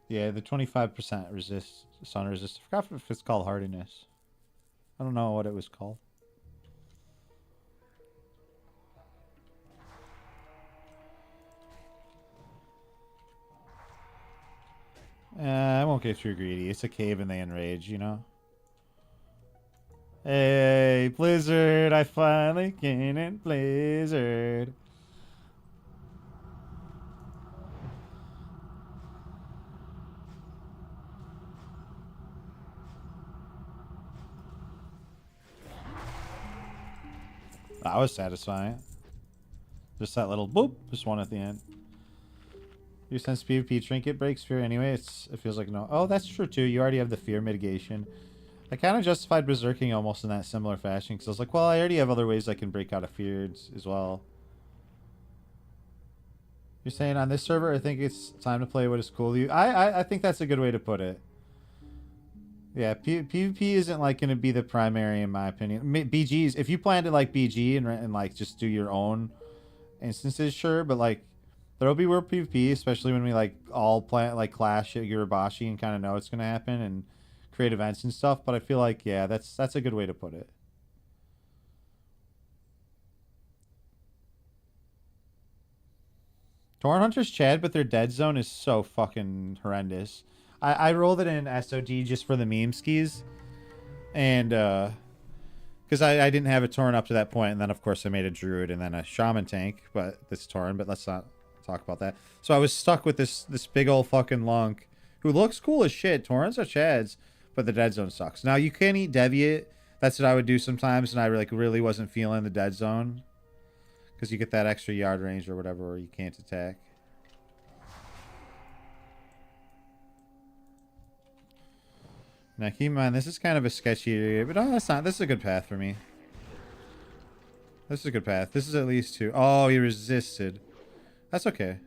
Yeah, the 25% resist, stun resist. I forgot if it's called hardiness. I don't know what it was called. I won't get too greedy. It's a cave and they enrage, you know? Hey, Blizzard! I finally can in Blizzard. That was satisfying. Just that little boop, just one at the end. You sense PvP trinket breaks fear anyway. It feels like no. Oh, that's true too. You already have the fear mitigation. I kind of justified berserking almost in that similar fashion because I was like, well, I already have other ways I can break out of fear as well. You're saying on this server, I think it's time to play what is cool to you. I think that's a good way to put it. Yeah, PvP isn't like going to be the primary in my opinion. BGs, if you plan to like BG and like just do your own instances, sure, but like there'll be world PvP, especially when we like all plan like clash at Uribashi and kind of know it's going to happen and create events and stuff. But I feel like, yeah, that's a good way to put it. Torn Hunters Chad, but their dead zone is so fucking horrendous. I rolled it in SOD just for the meme skis. And, because I didn't have it torn up to that point, and then of course I made a druid and then a shaman tank, but it's torn, but let's not talk about that. So I was stuck with this big old fucking lunk who looks cool as shit. Torrents are chads, but the dead zone sucks. Now you can eat Deviate. That's what I would do sometimes, and I like really wasn't feeling the dead zone. Because you get that extra yard range or whatever, or you can't attack. Now keep in mind, this is kind of a sketchy area, but no, that's not. This is a good path for me. This is a good path. This is at least 2. Oh, he resisted. That's okay.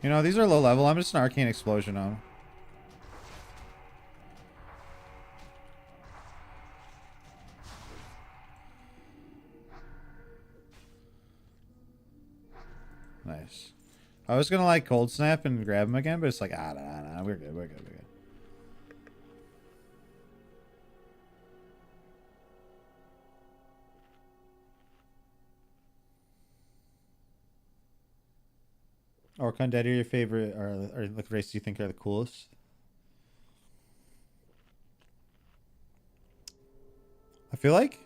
You know, these are low level. I'm just an arcane explosion on. Nice. I was gonna like cold snap and grab him again, but it's like, nah, we're good, we're good, we're good. Orc Undead are your favorite, or like race you think are the coolest? I feel like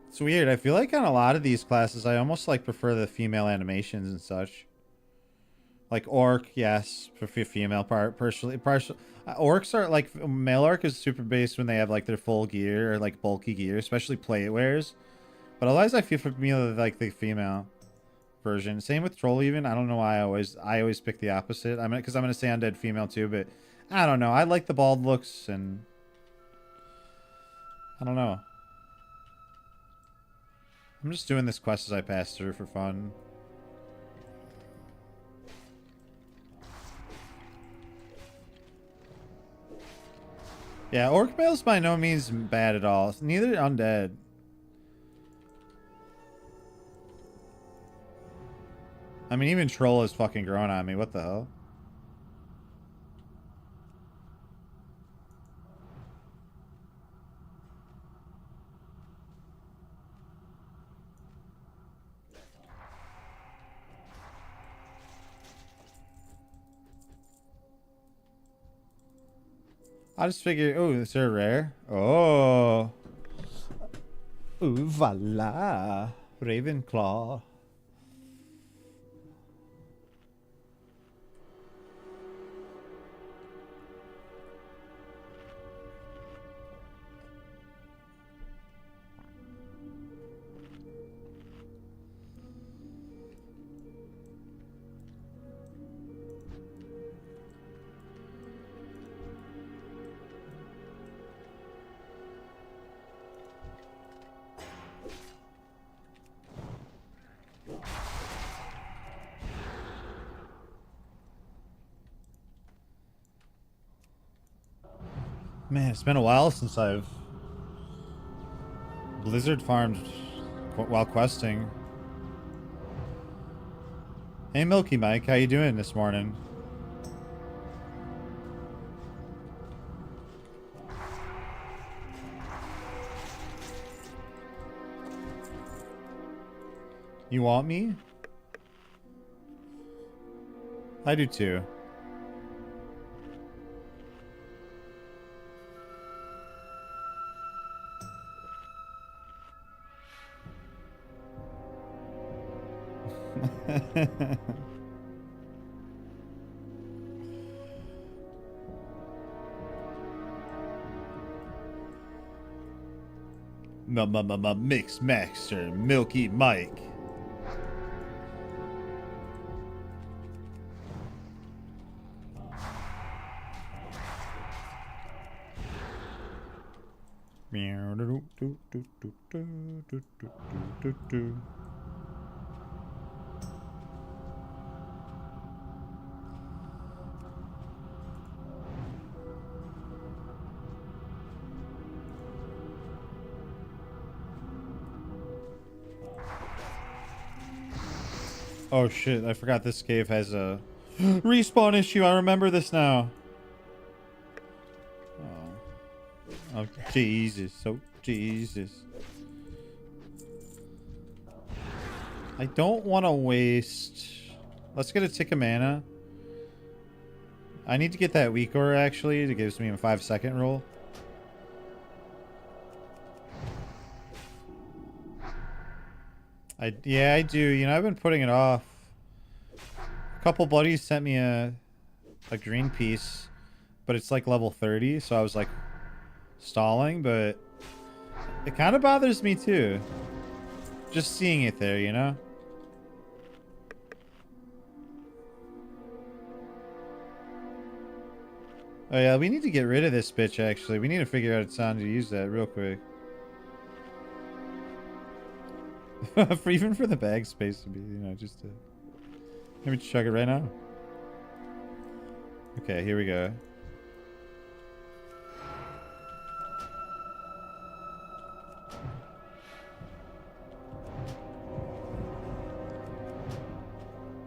it's weird. I feel like on a lot of these classes, I almost like prefer the female animations and such. Like orc, yes, for female part. Partially, orcs are like male orc is super based when they have like their full gear or like bulky gear, especially plate wears. But otherwise, I feel for me like the female version. Same with troll. Even I don't know why I always pick the opposite. I mean, because I'm gonna say undead female too, but I don't know. I like the bald looks and I don't know. I'm just doing this quest as I pass through for fun. Yeah, orc male's by no means bad at all. Neither undead. I mean, even troll is fucking growing on me. What the hell? I just figured, oh, is there a rare? Oh. Ooh, voila. Ravenclaw. Man, it's been a while since I've blizzard farmed while questing. Hey Milky Mike, how you doing this morning? You want me? I do too. Mix Master Milky Mike. Oh shit, I forgot this cave has a respawn issue. I remember this now. Oh Jesus, oh Jesus. I don't want to waste... Let's get a tick of mana. I need to get that weak ore actually. It gives me a 5-second roll. Yeah, I do. You know, I've been putting it off. A couple buddies sent me a green piece, but it's like level 30, so I was like stalling, but it kind of bothers me too. Just seeing it there, you know? Oh yeah, we need to get rid of this bitch, actually. We need to figure out a time to use that real quick. For even for the bag space to be, you know, just to... Let me chug it right now. Okay, here we go.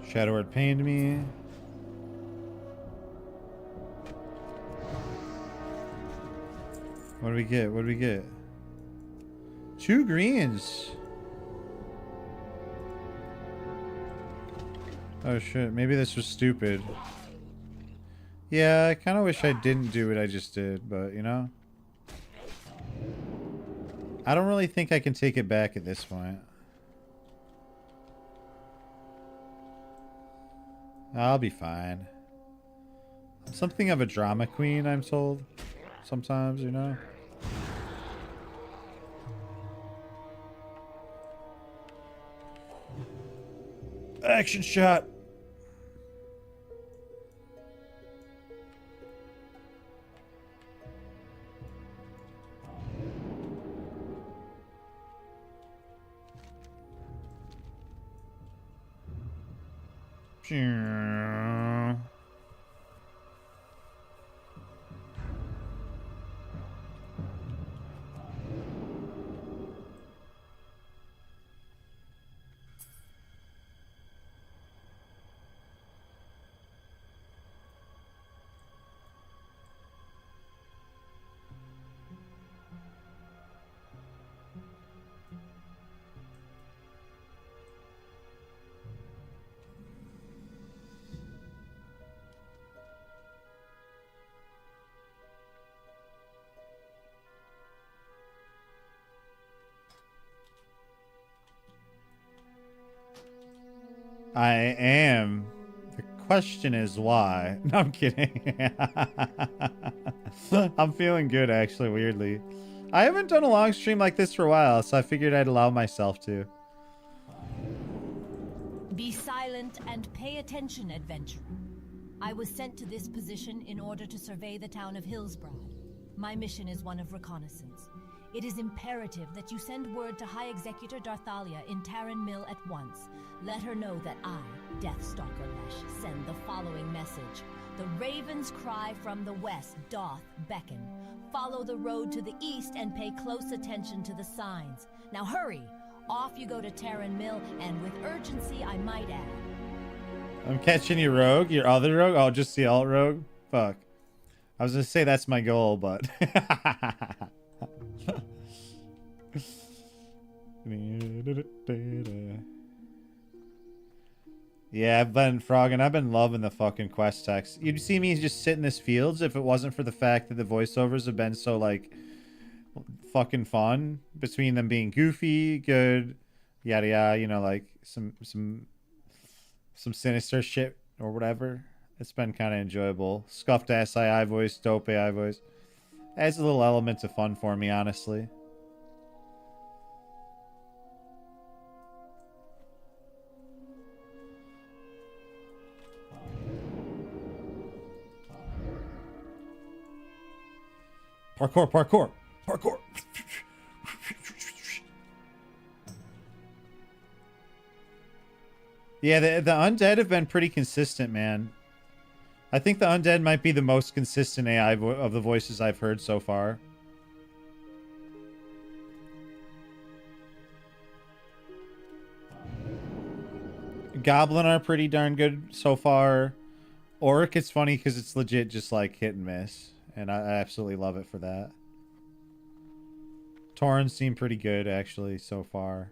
Shadow Word pained me. What do we get? What do we get? 2 greens. Oh shit, maybe this was stupid. Yeah, I kind of wish I didn't do what I just did, but you know. I don't really think I can take it back at this point. I'll be fine. I'm something of a drama queen, I'm told. Sometimes, you know. Action shot. I am. The question is why. No, I'm kidding. I'm feeling good, actually, weirdly. I haven't done a long stream like this for a while, so I figured I'd allow myself to. Be silent and pay attention, adventurer. I was sent to this position in order to survey the town of Hillsbrad. My mission is one of reconnaissance. It is imperative that you send word to High Executor Darthalia in Tarren Mill at once. Let her know that I, Deathstalker Lesh, send the following message. The raven's cry from the west doth beckon. Follow the road to the east and pay close attention to the signs. Now hurry! Off you go to Tarren Mill, and with urgency, I might add. I'm catching your rogue, your other rogue? Oh, just the alt rogue? Fuck. I was gonna say that's my goal, but... Yeah, I've been frogging. I've been loving the fucking quest text. You'd see me just sit in this fields if it wasn't for the fact that the voiceovers have been so, like, fucking fun. Between them being goofy, good, yada yada, you know, like, some sinister shit or whatever. It's been kind of enjoyable. Scuffed ass AI voice, dope AI voice. Adds a little element of fun for me, honestly. Parkour, parkour, parkour. Yeah, the undead have been pretty consistent, man. I think the undead might be the most consistent AI of the voices I've heard so far. Goblin are pretty darn good so far. Orc, it's funny because it's legit just like hit and miss. And I absolutely love it for that. Taurens seem pretty good, actually, so far.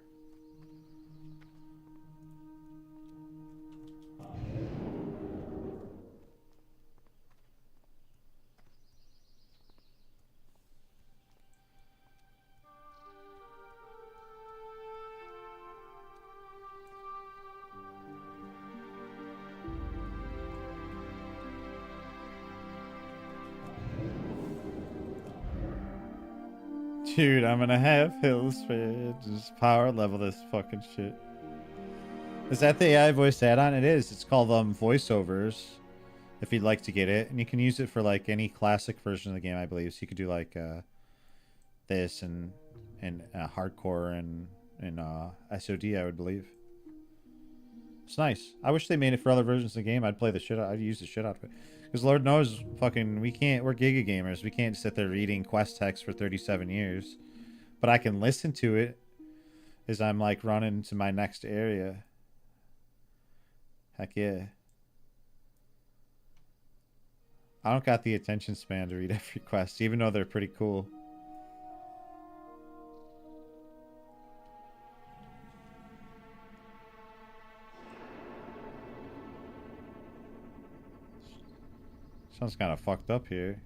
Dude, I'm gonna have hills for just power level this fucking shit. Is that the AI voice add-on? It is. It's called voiceovers. if you'd like to get it. And you can use it for like any classic version of the game, I believe. So you could do like this and hardcore and SOD, I would believe. It's nice. I wish they made it for other versions of the game. I'd play the shit out. I'd use the shit out of it. Because Lord knows, fucking, we're Giga gamers. We can't sit there reading quest text for 37 years. But I can listen to it as I'm like running to my next area. Heck yeah. I don't got the attention span to read every quest, even though they're pretty cool. Sounds kind of fucked up here.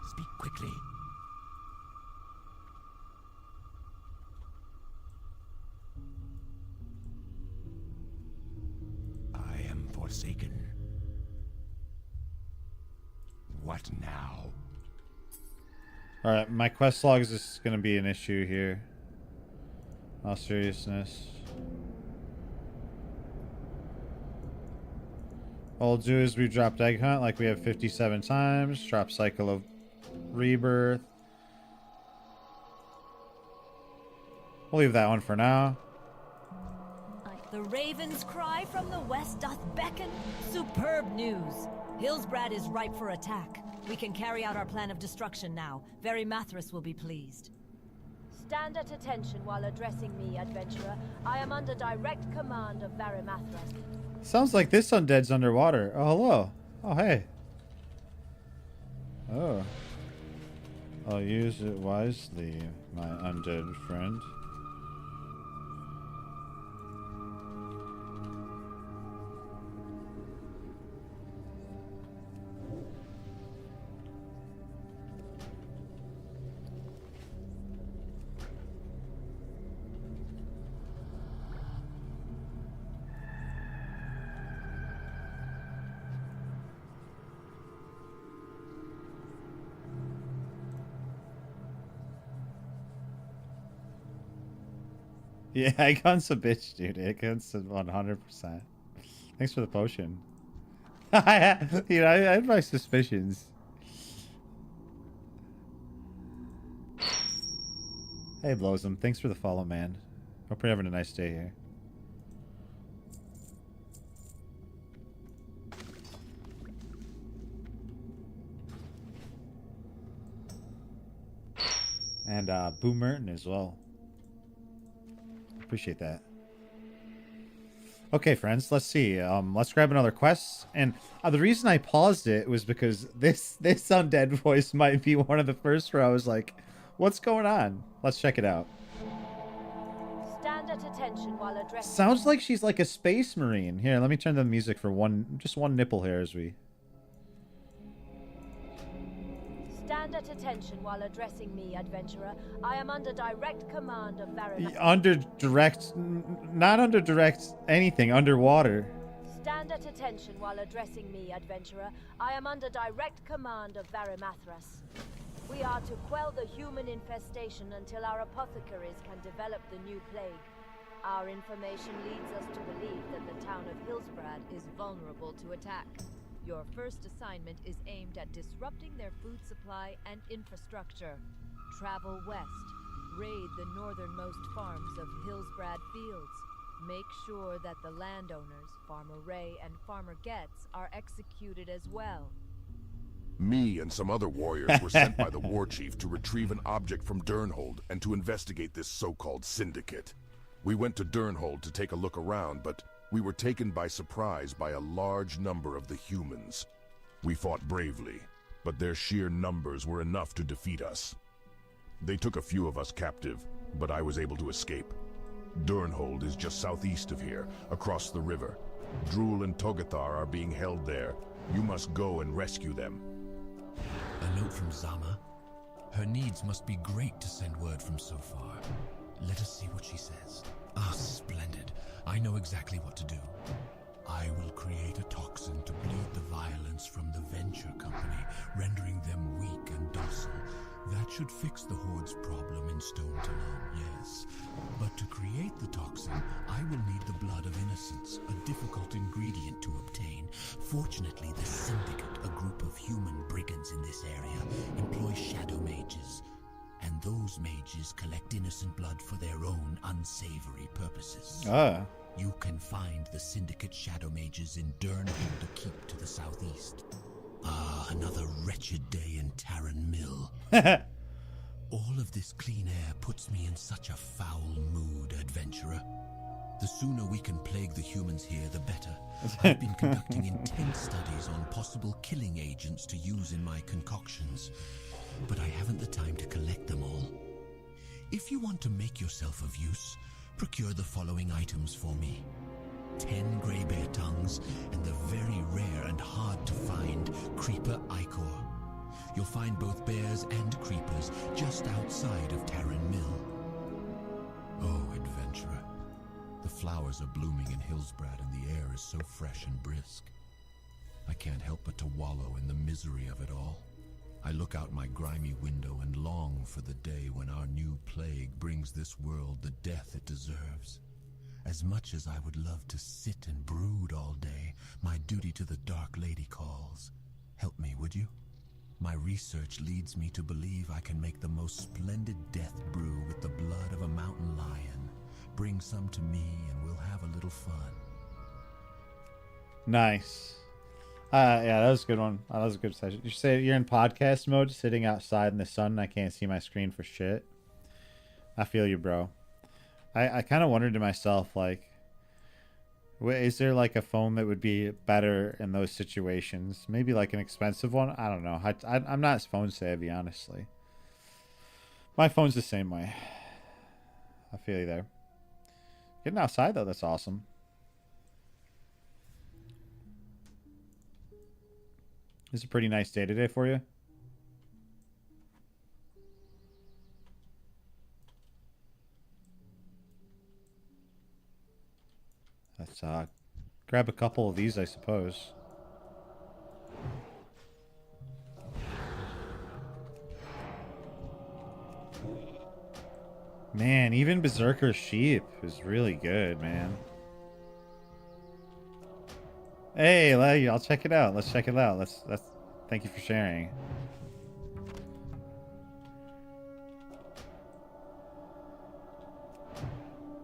Speak quickly. I am forsaken. What now? Alright, my quest logs is going to be an issue here. All seriousness. What we'll do is we dropped Egg Hunt like we have 57 times. Drop Cycle of Rebirth. We'll leave that one for now. The raven's cry from the west doth beckon. Superb news. Hillsbrad is ripe for attack. We can carry out our plan of destruction now. Very Mathras will be pleased. Stand at attention while addressing me, adventurer. I am under direct command of Varimathras. Sounds like this undead's underwater. Oh, hello. Oh, hey. Oh. I'll use it wisely, my undead friend. Yeah, Icon's a bitch, dude. Icon's 100%. Thanks for the potion. You know, I had my suspicions. Hey, Blossom. Thanks for the follow, man. Hope you're having a nice day here. And Boo Merton as well. Appreciate that. Okay, friends, let's see. Let's grab another quest. And the reason I paused it was because this undead voice might be one of the first where I was like, what's going on? Let's check it out. Stand at attention while addressing. Sounds like she's like a space marine. Here, let me turn the music for just one nipple hair as we... Stand at attention while addressing me, adventurer. I am under direct command of Varimathras. Under direct... Not under direct anything. Underwater. Stand at attention while addressing me, adventurer. I am under direct command of Varimathras. We are to quell the human infestation until our apothecaries can develop the new plague. Our information leads us to believe that the town of Hillsbrad is vulnerable to attack. Your first assignment is aimed at disrupting their food supply and infrastructure. Travel west. Raid the northernmost farms of Hillsbrad Fields. Make sure that the landowners, Farmer Ray and Farmer Getz, are executed as well. Me and some other warriors were sent by the war chief to retrieve an object from Durnhold and to investigate this so-called syndicate. We went to Durnhold to take a look around, but we were taken by surprise by a large number of the humans. We fought bravely, but their sheer numbers were enough to defeat us. They took a few of us captive, but I was able to escape. Durnhold is just southeast of here, across the river. Drool and Togathar are being held there. You must go and rescue them. A note from Zama. Her needs must be great to send word from so far. Let us see what she says. Ah, splendid. I know exactly what to do. I will create a toxin to bleed the violence from the Venture Company, rendering them weak and docile. That should fix the Horde's problem in Stone Talon, yes. process. But to create the toxin, I will need the blood of innocents, a difficult ingredient to obtain. Fortunately, the Syndicate, a group of human brigands in this area, employ shadow mages. And those mages collect innocent blood for their own unsavory purposes. Ah. You can find the Syndicate shadow mages in Durnholder Keep to the southeast. Ah, another wretched day in Tarren Mill. All of this clean air puts me in such a foul mood, adventurer. The sooner we can plague the humans here, the better. I've been conducting intense studies on possible killing agents to use in my concoctions, but I haven't the time to collect them all. If you want to make yourself of use, procure the following items for me. 10 grey bear tongues and the very rare and hard to find creeper ichor. You'll find both bears and creepers just outside of Tarren Mill. Oh, adventurer. The flowers are blooming in Hillsbrad and the air is so fresh and brisk. I can't help but to wallow in the misery of it all. I look out my grimy window and long for the day when our new plague brings this world the death it deserves. As much as I would love to sit and brood all day, my duty to the Dark Lady calls. Help me, would you? My research leads me to believe I can make the most splendid death brew with the blood of a mountain lion. Bring some to me and we'll have a little fun. Nice. Yeah, that was a good one. That was a good session. You say you're in podcast mode, sitting outside in the sun, and I can't see my screen for shit. I feel you, bro. I kind of wondered to myself, like, is there like a phone that would be better in those situations? Maybe like an expensive one? I don't know. I'm not phone savvy, honestly. My phone's the same way. I feel you there. Getting outside, though, that's awesome. It's a pretty nice day today for you. Let's grab a couple of these, I suppose. Man, even Berserker Sheep is really good, man. Hey, I'll check it out. Let's check it out. Let's thank you for sharing.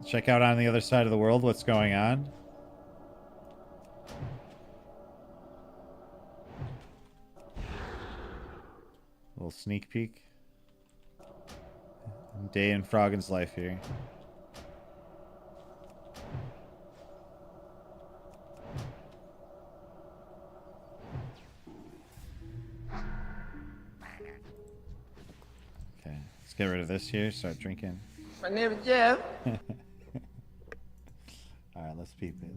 Check out on the other side of the world what's going on. A little sneak peek. Day in Froggen's life here. Okay, let's get rid of this here. Start drinking. My name is Jeff. Alright, let's peep it.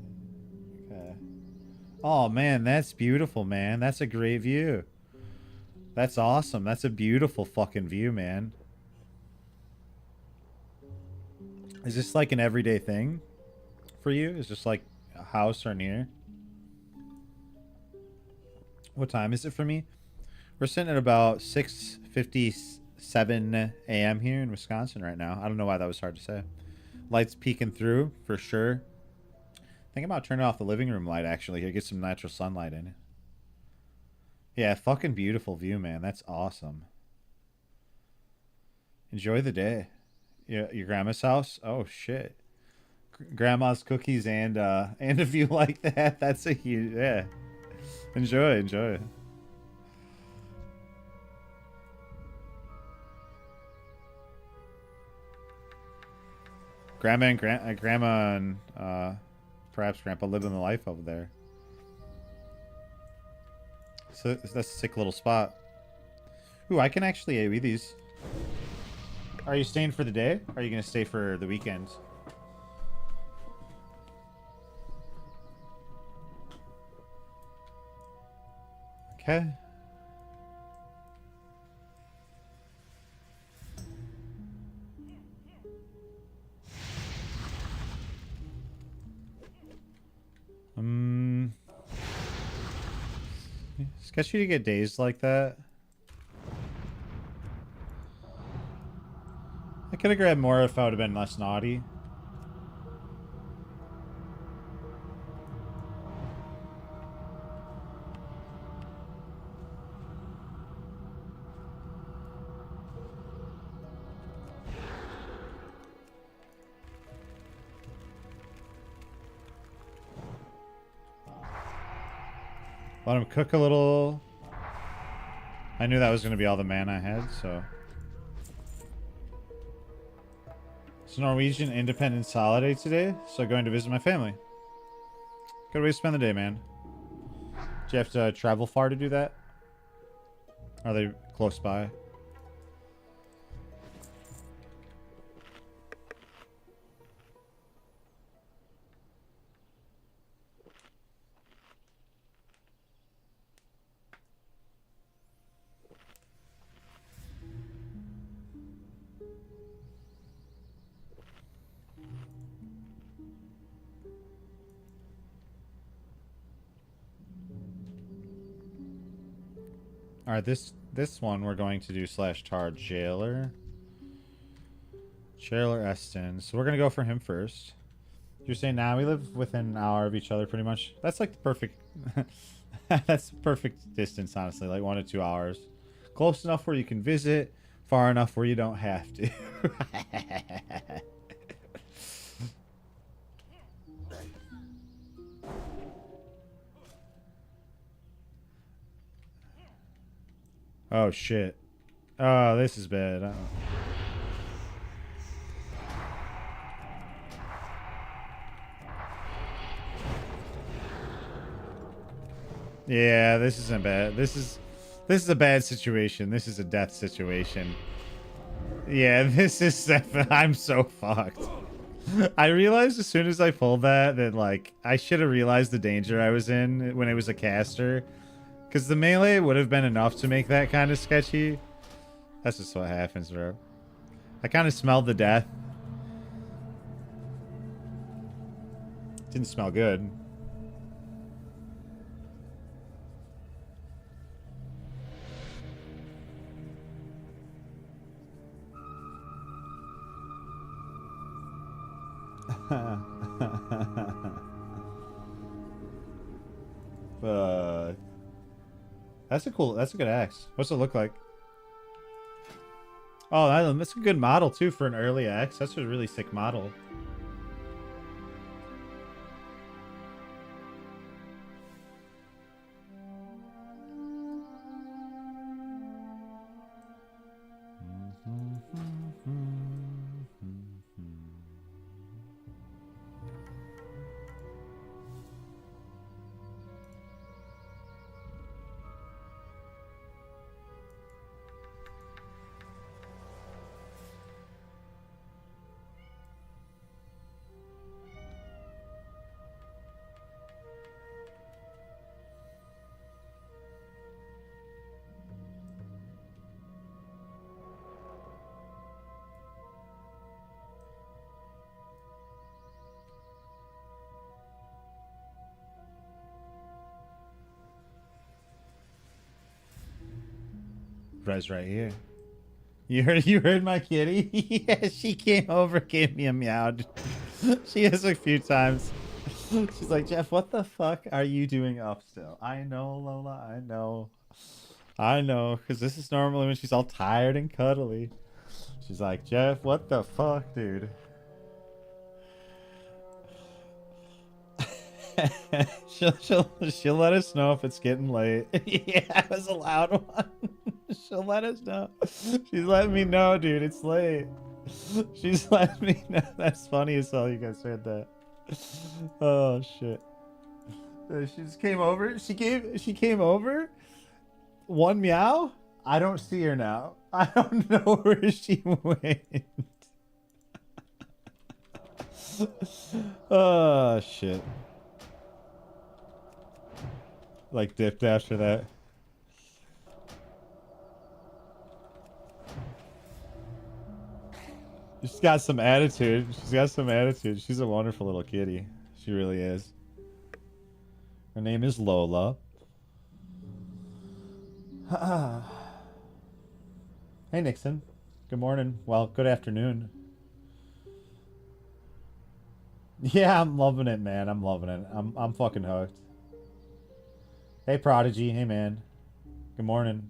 Okay. Oh man, that's beautiful, man. That's a great view. That's awesome. That's a beautiful fucking view, man. Is this like an everyday thing for you? Is this like a house or near? What time is it for me? We're sitting at about 6:57 a.m. here in Wisconsin right now. I don't know why that was hard to say. Lights peeking through for sure. Think about turning off the living room light actually here. Get some natural sunlight in it. Yeah, fucking beautiful view, man. That's awesome. Enjoy the day. Your grandma's house? Oh shit. Grandma's cookies and a view like that. That's a huge, yeah. Enjoy. Grandma and perhaps Grandpa living the life over there. So that's a sick little spot. Ooh, I can actually AoE these. Are you staying for the day? Or are you going to stay for the weekend? Okay. Sketchy to get dazed like that. could have grabbed more if I would have been less naughty. Let him cook a little. I knew that was going to be all the mana I had, so. It's Norwegian Independence holiday today, so going to visit my family. Good way to spend the day, man. Do you have to travel far to do that? Are they close by? All right, this one we're going to do /tar jailer. Jailer Eston. So we're gonna go for him first. You're saying now we live within an hour of each other, pretty much. That's like the perfect. That's the perfect distance, honestly. Like 1 to 2 hours. Close enough where you can visit. Far enough where you don't have to. Oh shit. Oh, this is bad. Yeah, this isn't bad. This is a bad situation. This is a death situation. Yeah, this is I'm so fucked. I realized as soon as I pulled that like I should have realized the danger I was in when it was a caster. Because the melee would have been enough to make that kind of sketchy. That's just what happens, bro. I kind of smelled the death. Didn't smell good. That's a good axe. What's it look like? Oh, that's a good model too for an early axe. That's a really sick model. Res right here. You heard my kitty? Yeah, she came over, gave me a meow. She has a few times. She's like, Jeff, what the fuck are you doing up still? I know, Lola, I know. I know, because this is normally when she's all tired and cuddly. She's like, Jeff, what the fuck, dude? she'll let us know if it's getting late. Yeah, it was a loud one. She'll let us know. She's letting me know, dude. It's late. She's letting me know. That's funny as hell. You guys heard that. Oh shit. She just came over. She came over. One meow. I don't see her now. I don't know where she went. Oh shit. Like dipped after that. She's got some attitude. She's got some attitude. She's a wonderful little kitty. She really is. Her name is Lola. Hey, Nixon. Good morning. Well, good afternoon. Yeah, I'm loving it, man. I'm loving it. I'm fucking hooked. Hey, Prodigy. Hey, man. Good morning.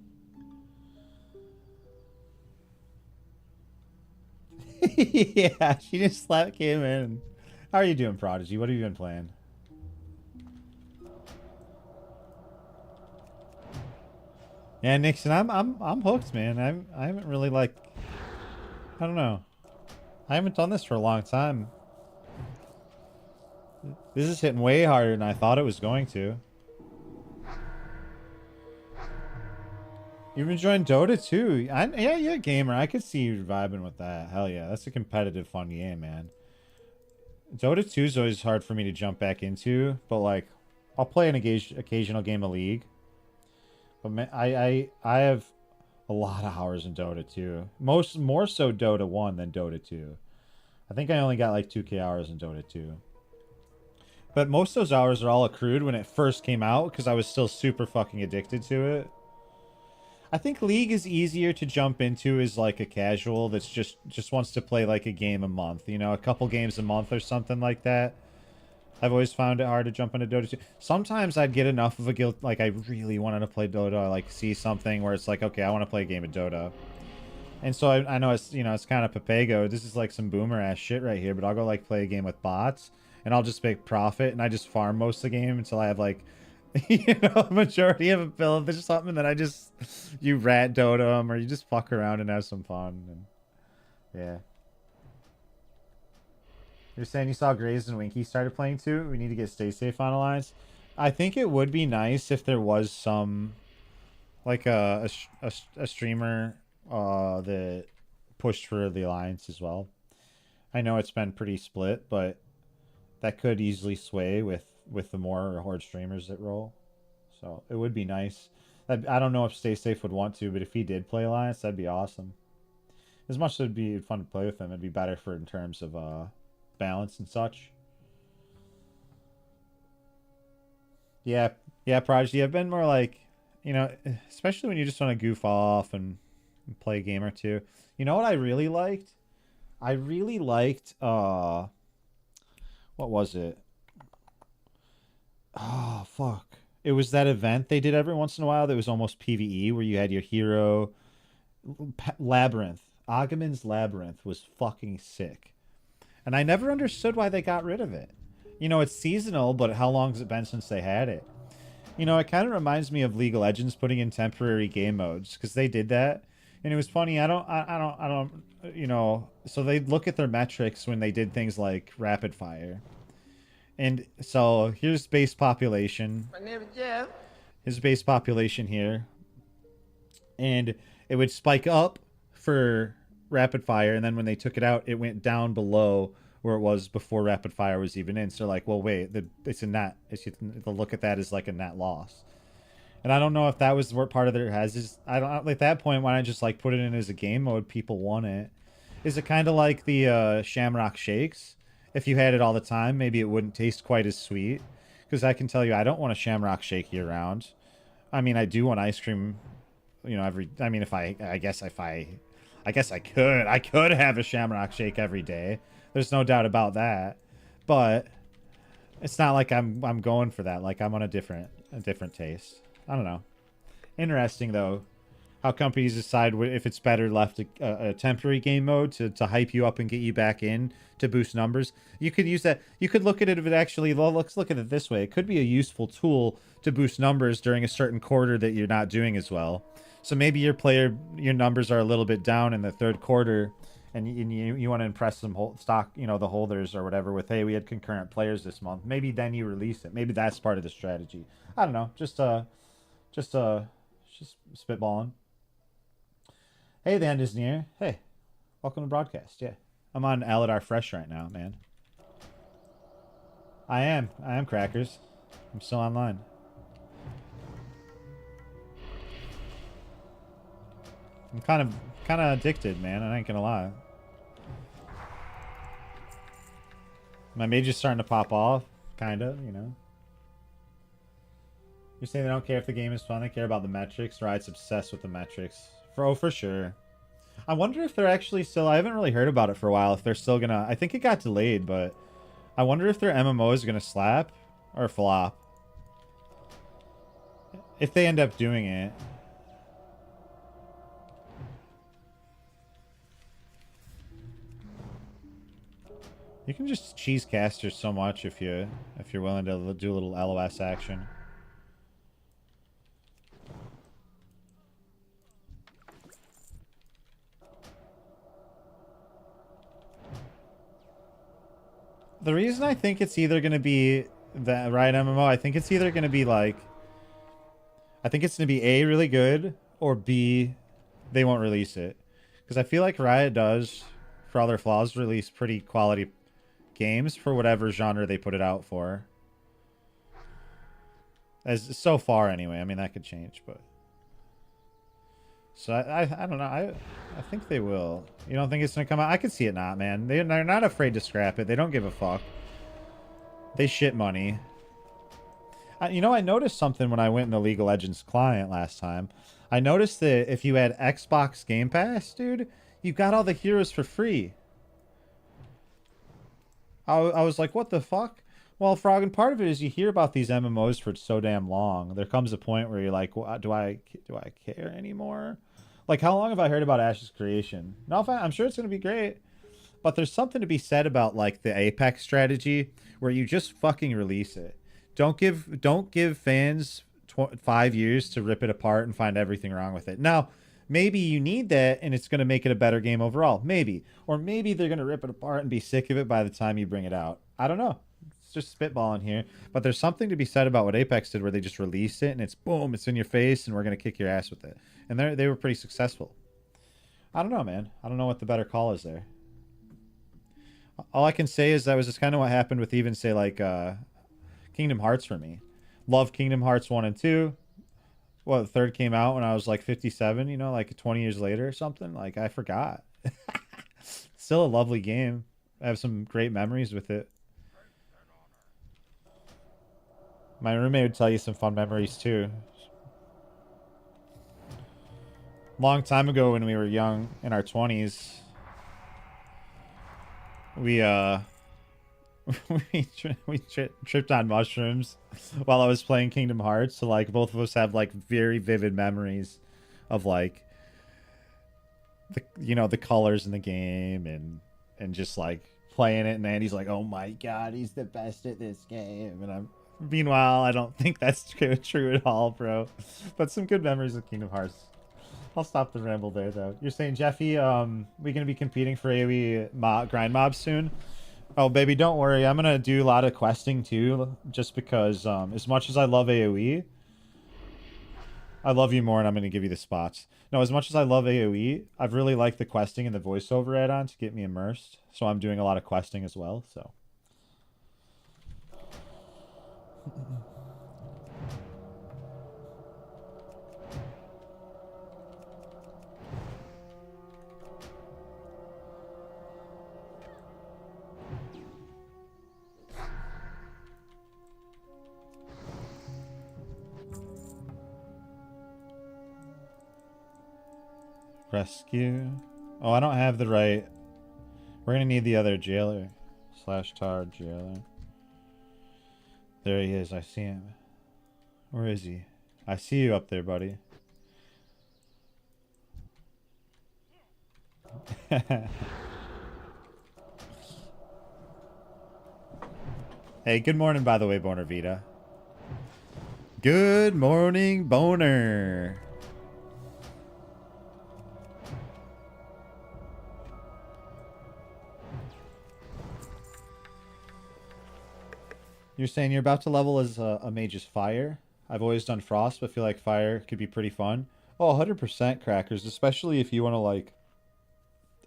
Yeah, she just came in. How are you doing, Prodigy? What have you been playing? Yeah, Nixon, I'm hooked, man. I haven't really like, I don't know. I haven't done this for a long time. This is hitting way harder than I thought it was going to. You've been enjoying Dota too. Yeah, you're a gamer. I could see you vibing with that. Hell yeah, that's a competitive, fun game, man. Dota 2 is always hard for me to jump back into, but like, I'll play an occasional game of League. But man, I have a lot of hours in Dota 2. More so Dota 1 than Dota 2. I think I only got like 2K hours in Dota 2. But most of those hours are all accrued when it first came out because I was still super fucking addicted to it. I think League is easier to jump into as like a casual that's just wants to play like a game a month, you know, a couple games a month or something like that. I've always found it hard to jump into Dota 2. Sometimes I'd get enough of a guilt, like I really wanted to play Dota, I like see something where it's like, okay, I want to play a game of Dota. And so I know it's, you know, it's kind of Papago. This is like some boomer ass shit right here, but I'll go like play a game with bots and I'll just make profit and I just farm most of the game until I have like, you know, a majority of a build or something that I just, you rat Dota them or you just fuck around and have some fun. And yeah. You're saying you saw Graves and Winky started playing too? We need to get Stay Safe on Alliance. I think it would be nice if there was some, like a streamer that pushed for the Alliance as well. I know it's been pretty split, but that could easily sway with the more Horde streamers that roll. So it would be nice. I don't know if Stay Safe would want to, but if he did play Alliance, that'd be awesome. As much as it'd be fun to play with him, it'd be better for in terms of balance and such. Yeah, Prodigy. I've been more like, you know, especially when you just want to goof off and play a game or two. You know what I really liked? I really liked what was it? Oh fuck. It was that event they did every once in a while that was almost PvE where you had your hero Labyrinth. Agamon's Labyrinth was fucking sick. And I never understood why they got rid of it. You know, it's seasonal, but how long has it been since they had it? You know, it kind of reminds me of League of Legends putting in temporary game modes because they did that. And it was funny. I don't, you know, so they look at their metrics when they did things like rapid fire. And so here's base population. My name is Jeff. Here's base population here. And it would spike up for rapid fire, and then when they took it out, it went down below where it was before rapid fire was even in. So like, well, wait, it's a net. They'll look at that as like a net loss. And I don't know if that was what part of their has is. I don't at that point. Why not just like put it in as a game mode? People want it. Is it kind of like the Shamrock Shakes? If you had it all the time, maybe it wouldn't taste quite as sweet. Because I can tell you, I don't want a Shamrock Shake year round. I mean, I do want ice cream. You know, I mean, I guess I could have a Shamrock Shake every day. There's no doubt about that. But it's not like I'm going for that. Like I'm on a different taste. I don't know. Interesting though, how companies decide if it's better left a temporary game mode to hype you up and get you back in to boost numbers. You could use that. You could look at it if it actually. Well, let's look at it this way. It could be a useful tool to boost numbers during a certain quarter that you're not doing as well. So maybe your numbers are a little bit down in the third quarter, and you want to impress some stock, you know, the holders or whatever with, hey, we had concurrent players this month. Maybe then you release it. Maybe that's part of the strategy. I don't know. Just spitballing. Hey, the end is near. Hey, welcome to broadcast. Yeah, I'm on Aladar Fresh right now, man. I am Crackers. I'm still online. I'm kind of addicted, man. I ain't gonna lie. My mage is starting to pop off, kinda, you know. You're saying they don't care if the game is fun, they care about the metrics. Riot's obsessed with the metrics. For sure. I wonder if they're actually still... I haven't really heard about it for a while. If they're still gonna... I think it got delayed, but... I wonder if their MMO is gonna slap or flop. If they end up doing it. You can just cheese casters so much if you're willing to do a little LOS action. The reason I think it's either going to be the Riot MMO, I think it's either going to be like... I think it's going to be A, really good, or B, they won't release it. Because I feel like Riot does, for all their flaws, release pretty quality games for whatever genre they put it out for. As so far, anyway. I mean, that could change, but... So I don't know. I think they will. You don't think it's gonna come out? I could see it not, man. They're not afraid to scrap it. They don't give a fuck. They shit money. You know, I noticed something when I went in the League of Legends client last time. I noticed that if you had Xbox Game Pass, dude, you got all the heroes for free. I was like, what the fuck? Well, Frog, and part of it is you hear about these MMOs for so damn long. There comes a point where you're like, well, do I care anymore? Like, how long have I heard about Ash's Creation? No, I'm sure it's going to be great. But there's something to be said about, like, the Apex strategy where you just fucking release it. Don't give fans 5 years to rip it apart and find everything wrong with it. Now, maybe you need that and it's going to make it a better game overall. Maybe. Or maybe they're going to rip it apart and be sick of it by the time you bring it out. I don't know. It's just spitballing here. But there's something to be said about what Apex did where they just released it and it's boom, it's in your face and we're going to kick your ass with it. And they were pretty successful. I don't know, man. I don't know what the better call is there. All I can say is that was just kind of what happened with even, say, like, Kingdom Hearts for me. Love Kingdom Hearts 1 and 2. Well, the third came out when I was, like, 57, you know, like 20 years later or something. Like, I forgot. Still a lovely game. I have some great memories with it. My roommate would tell you some fun memories, too. Long time ago when we were young, in our 20s, we tripped on mushrooms while I was playing Kingdom Hearts. So, like, both of us have, like, very vivid memories of, like, the colors in the game and just, like, playing it. And Andy's like, oh my god, he's the best at this game. And meanwhile, I don't think that's true at all, bro. But some good memories of Kingdom Hearts. I'll stop the ramble there, though. You're saying, Jeffy, we gonna be competing for AoE grind mobs soon? Oh, baby, don't worry. I'm gonna do a lot of questing, too, just because, as much as I love AoE, I love you more, and I'm gonna give you the spots. No, as much as I love AoE, I've really liked the questing and the voiceover add-on to get me immersed, so I'm doing a lot of questing as well, so... Rescue. Oh, I don't have the right... We're gonna need the other jailer. /tar jailer. There he is. I see him. Where is he? I see you up there, buddy. Hey, good morning, by the way, Boner Vita. Good morning, Boner. You're saying you're about to level as a mage's fire? I've always done frost, but feel like fire could be pretty fun. Oh, 100% crackers, especially if you want to, like,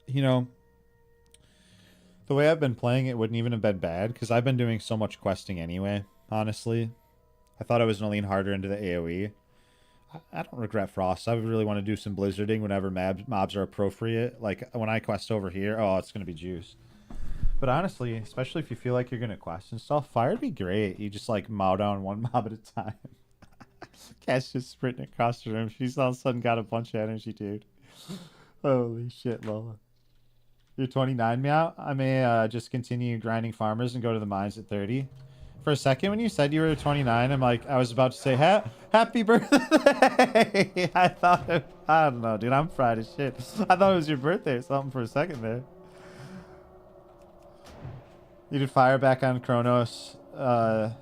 you know, the way I've been playing it wouldn't even have been bad, because I've been doing so much questing anyway, honestly. I thought I was going to lean harder into the AoE. I don't regret frost. I would really want to do some blizzarding whenever mobs are appropriate. Like, when I quest over here, oh, it's going to be juice. But honestly, especially if you feel like you're going to quest and stuff, fire would be great. You just, like, mow down one mob at a time. Cat's just sprinting across the room. She's all of a sudden got a bunch of energy, dude. Holy shit, Lola. You're 29, meow? I may just continue grinding farmers and go to the mines at 30. For a second, when you said you were 29, I'm like, I was about to say, happy birthday! I thought, I don't know, dude, I'm fried as shit. I thought it was your birthday or something for a second there. You did fire back on Kronos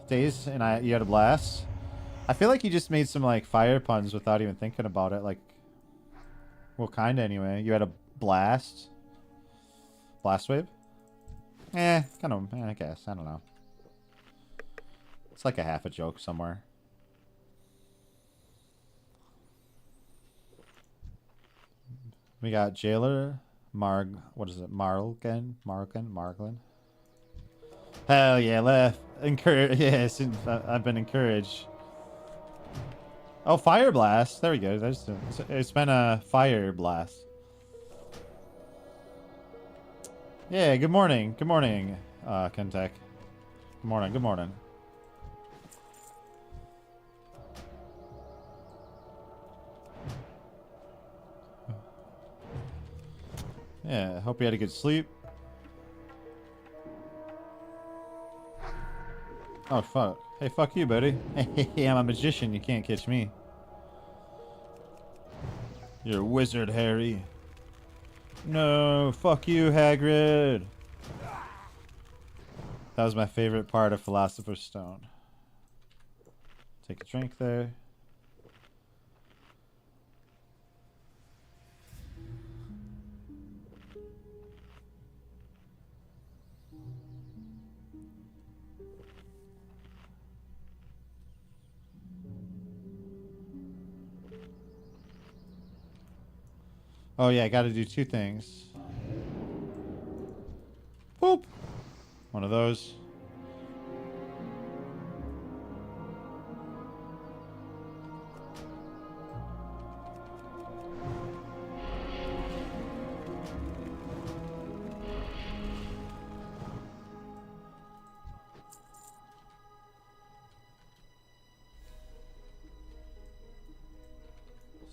days, and you had a blast. I feel like you just made some, like, fire puns without even thinking about it. Like, well, kind of anyway. You had a blast. Blast wave? Kind of, I guess. I don't know. It's like a half a joke somewhere. We got Jailer, what is it? Marlin? Hell yeah, left. Yes, I've been encouraged. Oh, Fire Blast. There we go. It's been a Fire Blast. Yeah, good morning. Good morning, Kentek. Good morning, good morning. Yeah, hope you had a good sleep. Oh, fuck. Hey, fuck you, buddy. Hey, I'm a magician. You can't catch me. You're a wizard, Harry. No, fuck you, Hagrid. That was my favorite part of Philosopher's Stone. Take a drink there. Oh yeah, I gotta do two things. Boop! One of those.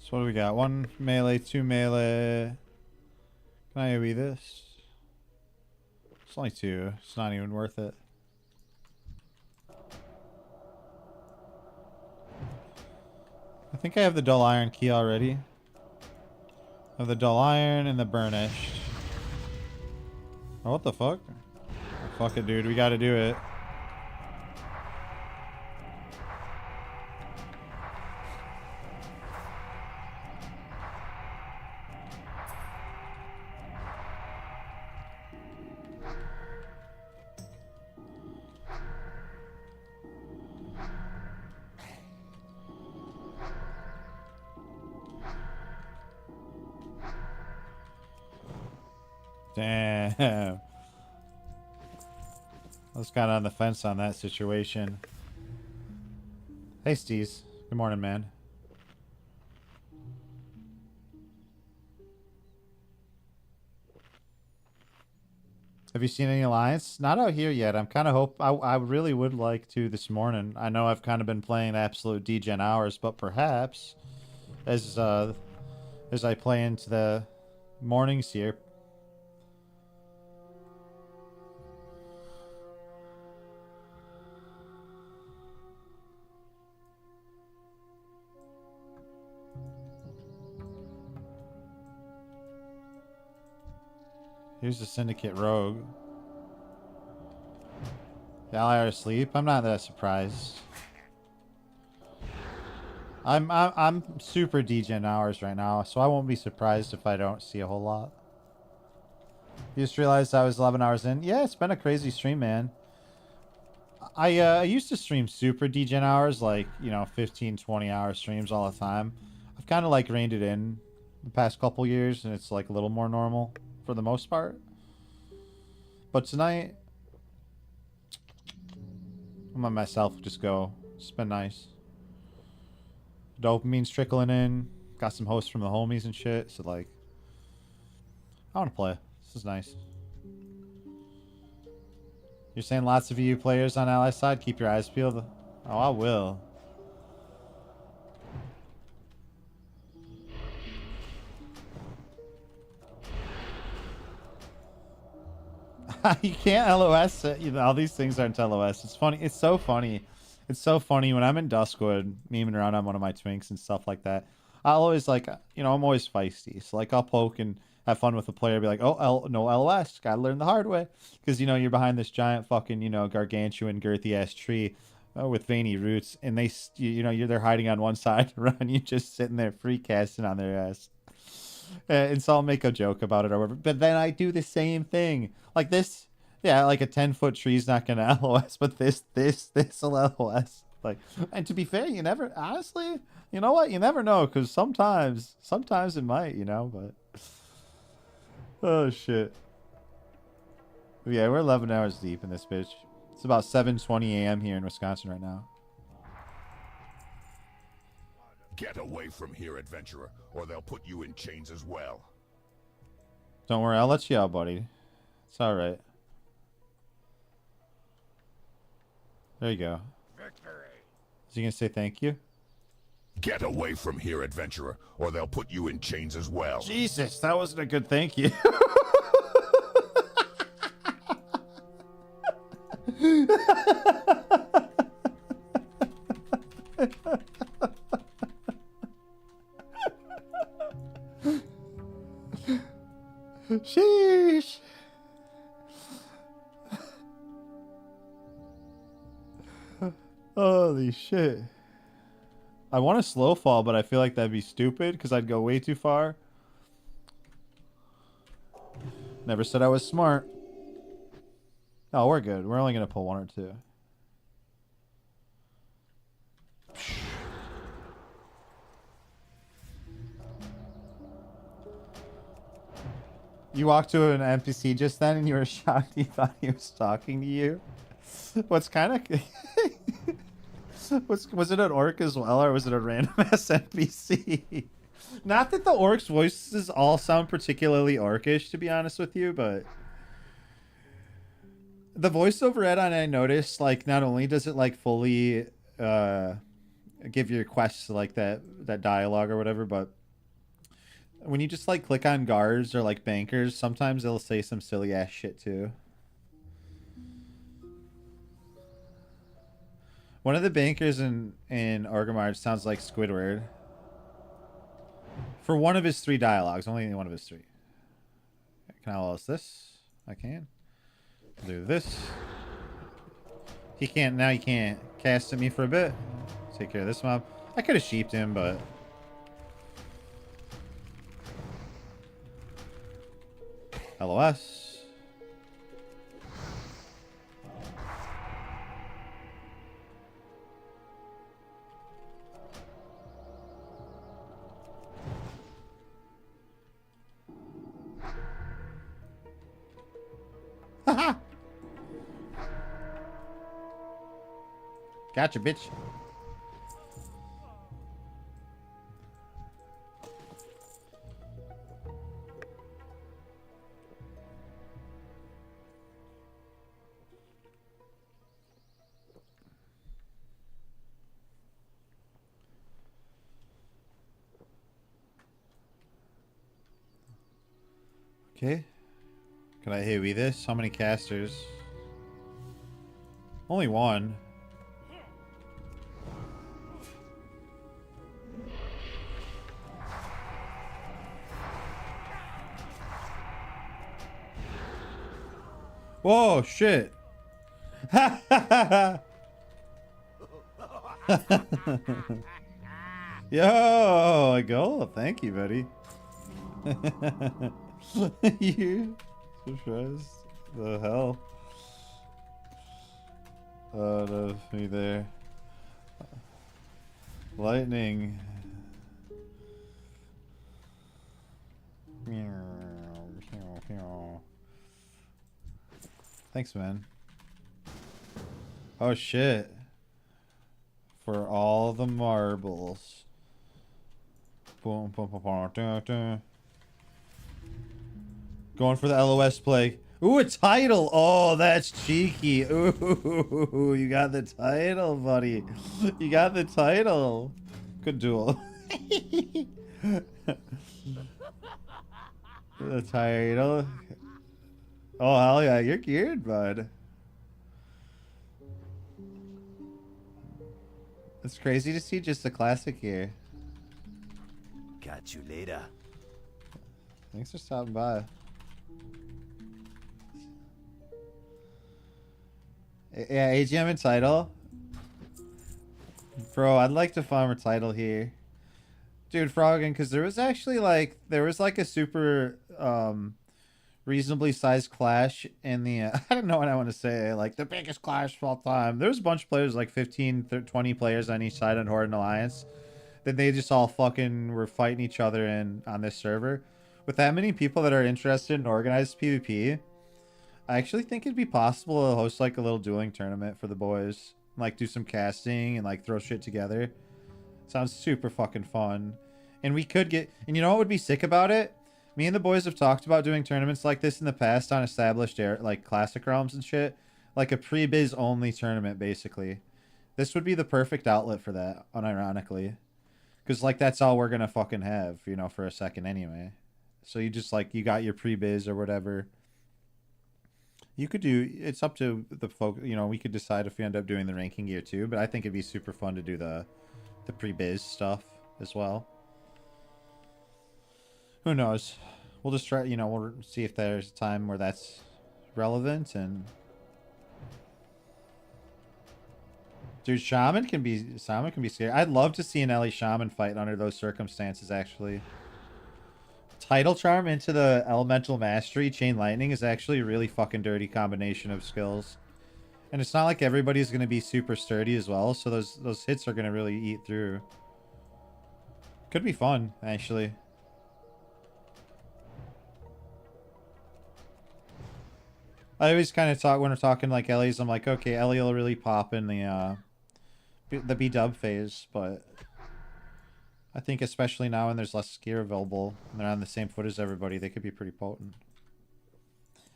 So what do we got? One melee, two melee. Can I AoE this? It's only two. It's not even worth it. I think I have the dull iron key already. I have the dull iron and the burnished. Oh, what the fuck? Fuck it, dude. We gotta do it. Damn. I was kind of on the fence on that situation. Hey, Steez. Good morning, man. Have you seen any Alliance? Not out here yet. I'm kind of I really would like to this morning. I know I've kind of been playing absolute degen hours, but perhaps as I play into the mornings here. Here's the Syndicate Rogue. The ally are asleep. I'm not that surprised. I'm super degen hours right now, so I won't be surprised if I don't see a whole lot. You just realized I was 11 hours in. Yeah, it's been a crazy stream, man. I used to stream super degen hours, like, you know, 15, 20-hour streams all the time. I've kind of like reined it in the past couple years, and it's like a little more normal for the most part. But tonight, I'm on myself. Just go. It's been nice. Dopamine's trickling in. Got some hosts from the homies and shit. So like, I want to play. This is nice. You're saying lots of EU players on Ally side. Keep your eyes peeled. Oh, I will. You can't LOS it. You know, all these things aren't LOS. It's funny. It's so funny. It's so funny when I'm in Duskwood, memeing around on one of my twinks and stuff like that. I'll always like, you know, I'm always feisty. So like, I'll poke and have fun with the player. Be like, oh, no LOS. Gotta learn the hard way. Because, you know, you're behind this giant fucking, you know, gargantuan, girthy ass tree with veiny roots. And they, you know, they're hiding on one side around you, just sitting there free casting on their ass. And so I'll make a joke about it or whatever. But then I do the same thing. Like this, yeah, like a 10-foot tree's not going to LOS, but this will LOS. Like, and to be fair, you never, honestly, you know what? You never know, because sometimes it might, you know, but. Oh, shit. But yeah, we're 11 hours deep in this bitch. It's about 7:20 a.m. here in Wisconsin right now. Get away from here, adventurer, or they'll put you in chains as well. Don't worry, I'll let you out, buddy. It's alright. There you go. Victory. Is he gonna say thank you? Get away from here, adventurer, or they'll put you in chains as well. Jesus, that wasn't a good thank you. Sheesh. Holy shit. I want to slow fall, but I feel like that'd be stupid because I'd go way too far. Never said I was smart. Oh, we're good. We're only going to pull one or two. You walked to an NPC just then and you were shocked he thought he was talking to you? What's kind of... was it an orc as well, or was it a random ass NPC? Not that the orcs' voices all sound particularly orcish, to be honest with you, but... The voiceover add-on, I noticed, like, not only does it, like, fully give your quests, like, that dialogue or whatever, but when you just, like, click on guards or, like, bankers, sometimes it'll say some silly-ass shit, too. One of the bankers in Orgrimmar sounds like Squidward. For one of his 3 dialogues. Only one of his 3. Can I LOS this? I can. Do this. He can't, now he can't cast at me for a bit. Take care of this mob. I could have sheeped him, but... LOS. Haha! Gotcha, bitch. Okay. Can I AoE this? How many casters? Only one. Whoa, shit. Yo, go. Thank you, buddy. You surprised the hell out of me there. Lightning. Thanks, man. Oh shit. For all the marbles. Boom, boom, boom, boom, dun, dun. Going for the LOS plague. Ooh, a title. Oh, that's cheeky. Ooh, you got the title, buddy. You got the title. Good duel. The title. Oh, hell yeah. You're geared, bud. It's crazy to see just a classic here. Catch you later. Thanks for stopping by. Yeah, AGM and title. Bro, I'd like to farm a title here. Dude, Froggen, because there was actually like, a super reasonably sized clash in the, I don't know what I want to say, like the biggest clash of all time. There was a bunch of players, like 15, 20 players on each side on Horde and Alliance. Then they just all fucking were fighting each other on this server. With that many people that are interested in organized PvP, I actually think it'd be possible to host like a little dueling tournament for the boys. Like do some casting and like throw shit together. Sounds super fucking fun. And we could get, and you know what would be sick about it? Me and the boys have talked about doing tournaments like this in the past on established like classic realms and shit. Like a pre-biz only tournament, basically. This would be the perfect outlet for that, unironically. Because like that's all we're gonna fucking have, you know, for a second anyway. So you just like, you got your pre-biz or whatever. You could do, it's up to the folk, you know, we could decide if we end up doing the ranking gear too, but I think it'd be super fun to do the pre-biz stuff as well. Who knows? We'll just try, you know, we'll see if there's a time where that's relevant. And dude, Shaman can be scary. I'd love to see an Ellie Shaman fight under those circumstances, actually. Tidal Charm into the Elemental Mastery Chain Lightning is actually a really fucking dirty combination of skills. And it's not like everybody's going to be super sturdy as well, so those hits are going to really eat through. Could be fun, actually. I always kind of talk, when we're talking like Ellie's, I'm like, okay, Ellie will really pop in the B-dub phase, but I think especially now when there's less gear available and they're on the same foot as everybody, they could be pretty potent.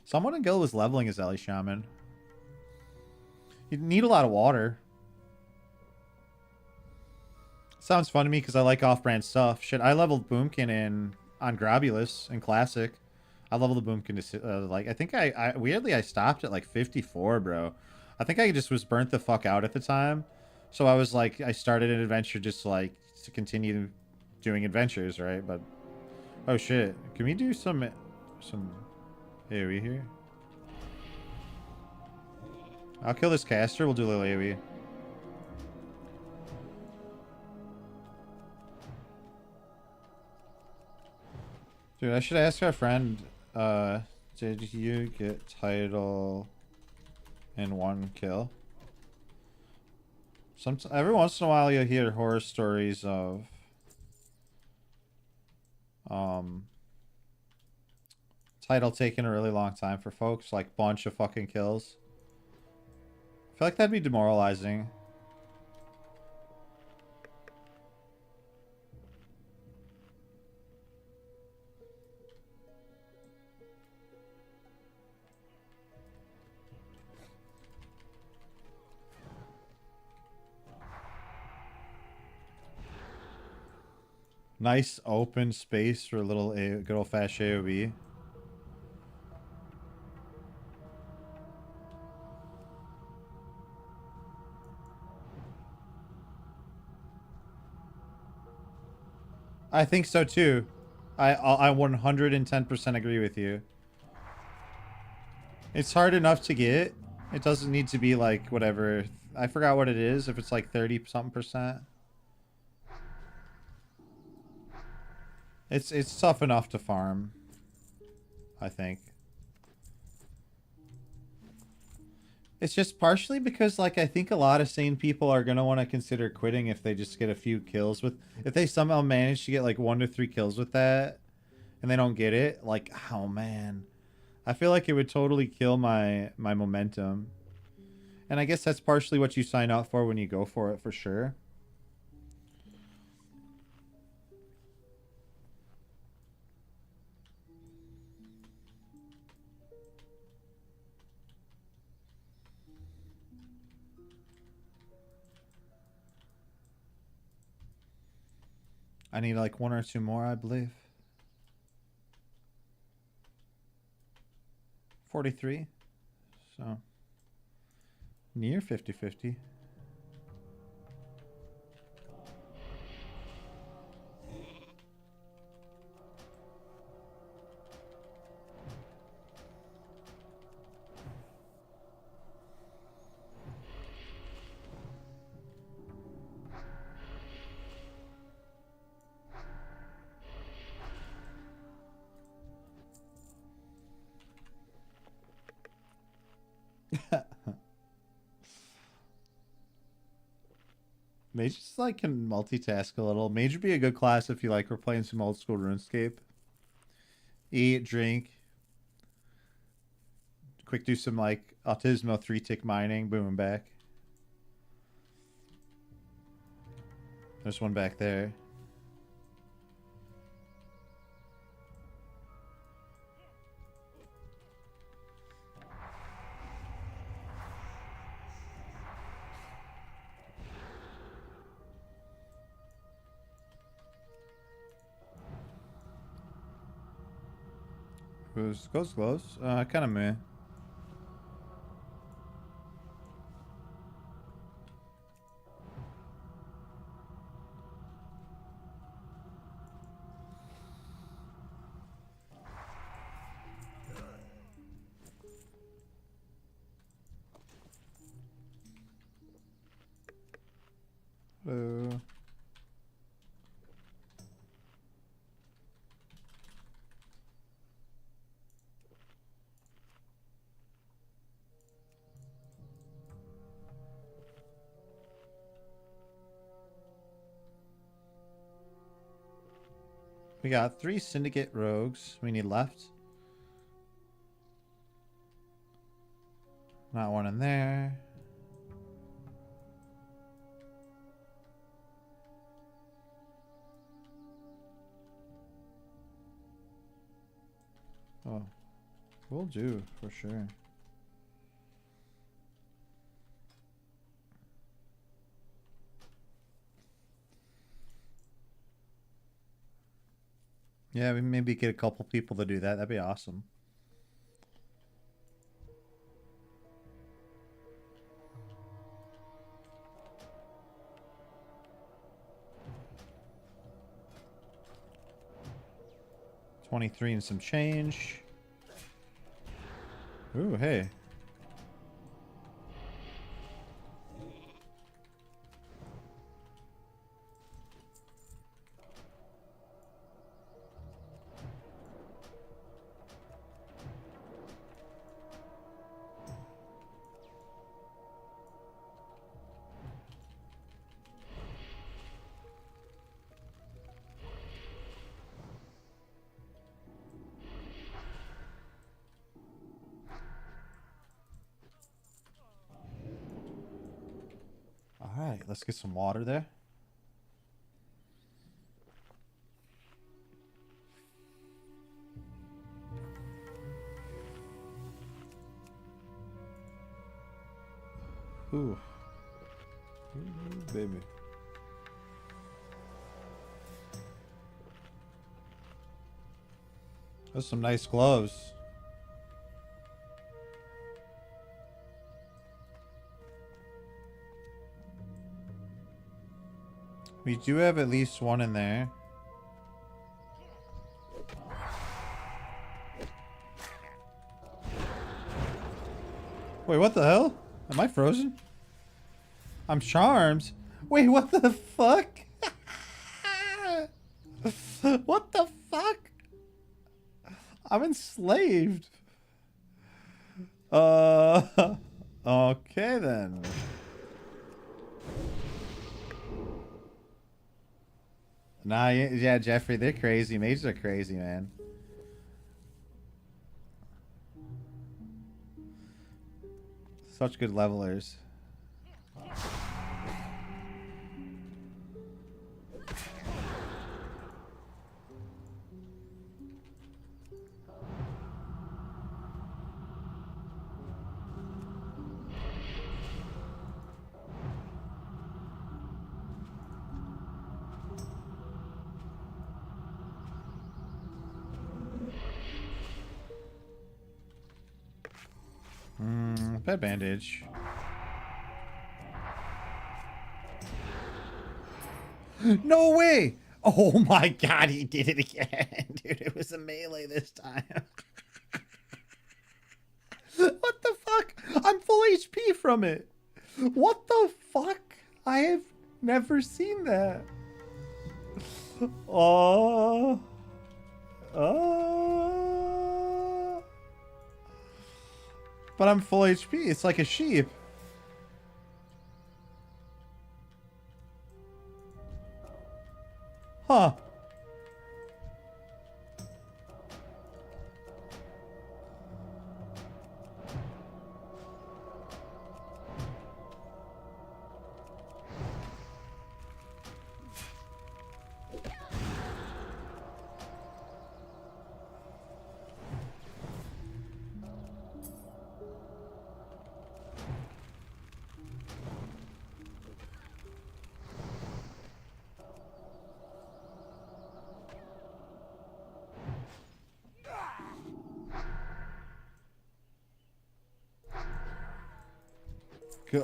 Someone in Guild was leveling his Ellie Shaman. You need a lot of water. Sounds fun to me because I like off-brand stuff. Shit, I leveled Boomkin on Grobulus in Classic. I leveled the Boomkin to, like, I think weirdly, I stopped at, like, 54, bro. I think I just was burnt the fuck out at the time. So I was, like, I started an adventure just, like, to continue doing adventures, right? But, oh, shit. Can we do some... Hey, are we here? I'll kill this caster. We'll do a little AoE. Dude, I should ask our friend, did you get title in one kill? Every once in a while you'll hear horror stories of title taking a really long time for folks, like bunch of fucking kills. I feel like that'd be demoralizing. Nice open space for a little good old-fashioned AoE. I think so too. I 110% agree with you. It's hard enough to get. It doesn't need to be like whatever. I forgot what it is. If it's like 30-something%. It's tough enough to farm, I think. It's just partially because, like, I think a lot of sane people are going to want to consider quitting if they just get a few kills with... If they somehow manage to get, like, 1 to 3 kills with that, and they don't get it, like, oh, man. I feel like it would totally kill my momentum. And I guess that's partially what you sign up for when you go for it, for sure. I need like 1 or 2 more, I believe. 43. So near 50-50. Mage just like can multitask a little. Mage would be a good class if you like we're playing some old school RuneScape. Eat, drink. Quick do some like Autismo 3-tick mining, boom and back. There's one back there. Goes close. Kind of meh. Hello. We got 3 syndicate rogues we need left. Not one in there. Oh, we'll do for sure. Yeah, we maybe get a couple people to do that. That'd be awesome. $23 and some change. Ooh, hey. All right, let's get some water there. Ooh. Ooh, baby. Those are some nice gloves. We do have at least one in there. Wait, what the hell? Am I frozen? I'm charmed. Wait, what the fuck? What the fuck? I'm enslaved. Okay then. Nah, yeah, Jeffrey, they're crazy. Mages are crazy, man. Such good levelers. Not bad bandage. No way! Oh my god, he did it again. Dude, it was a melee this time. What the fuck? I'm full HP from it. What the fuck? I have never seen that. Oh. Oh. But I'm full HP. It's like a sheep. Huh.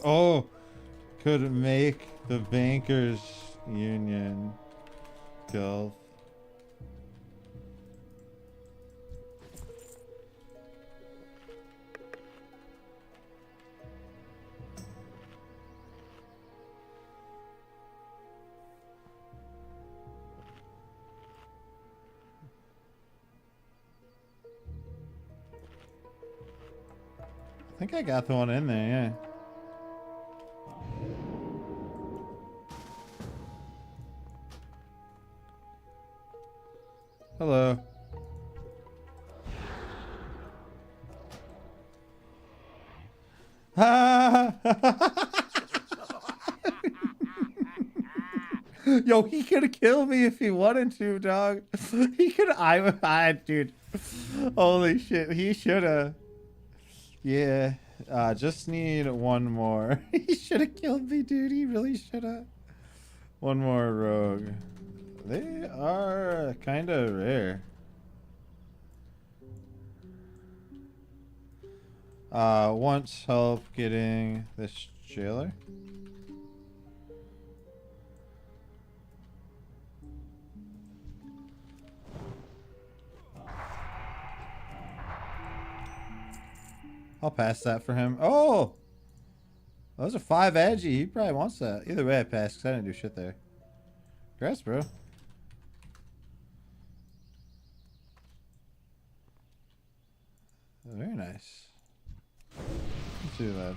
Oh, could make the bankers union guild. I think I got the one in there, yeah. Hello. Yo, he could kill me if he wanted to, dog. He could. Dude. Holy shit, he shoulda. Yeah. Just need one more. He shoulda killed me, dude. He really shoulda. One more rogue. They are kind of rare. Wants help getting this jailer. I'll pass that for him. Oh! Those are 5 edgy. He probably wants that. Either way, I pass because I didn't do shit there. Congrats, bro. Very nice. Not too bad.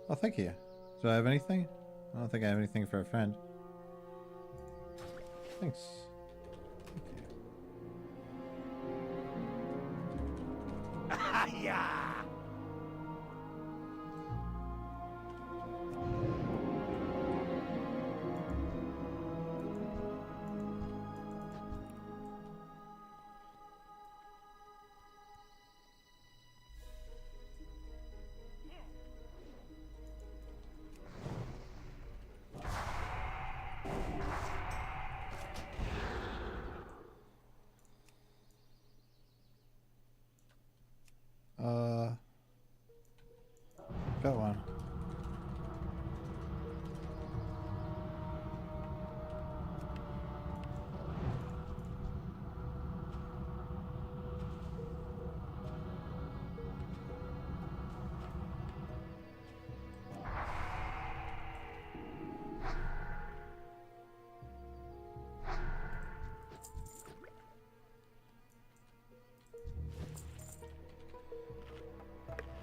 Oh, thank you. Do I have anything? I don't think I have anything for a friend. Thanks. Yeah. Got one.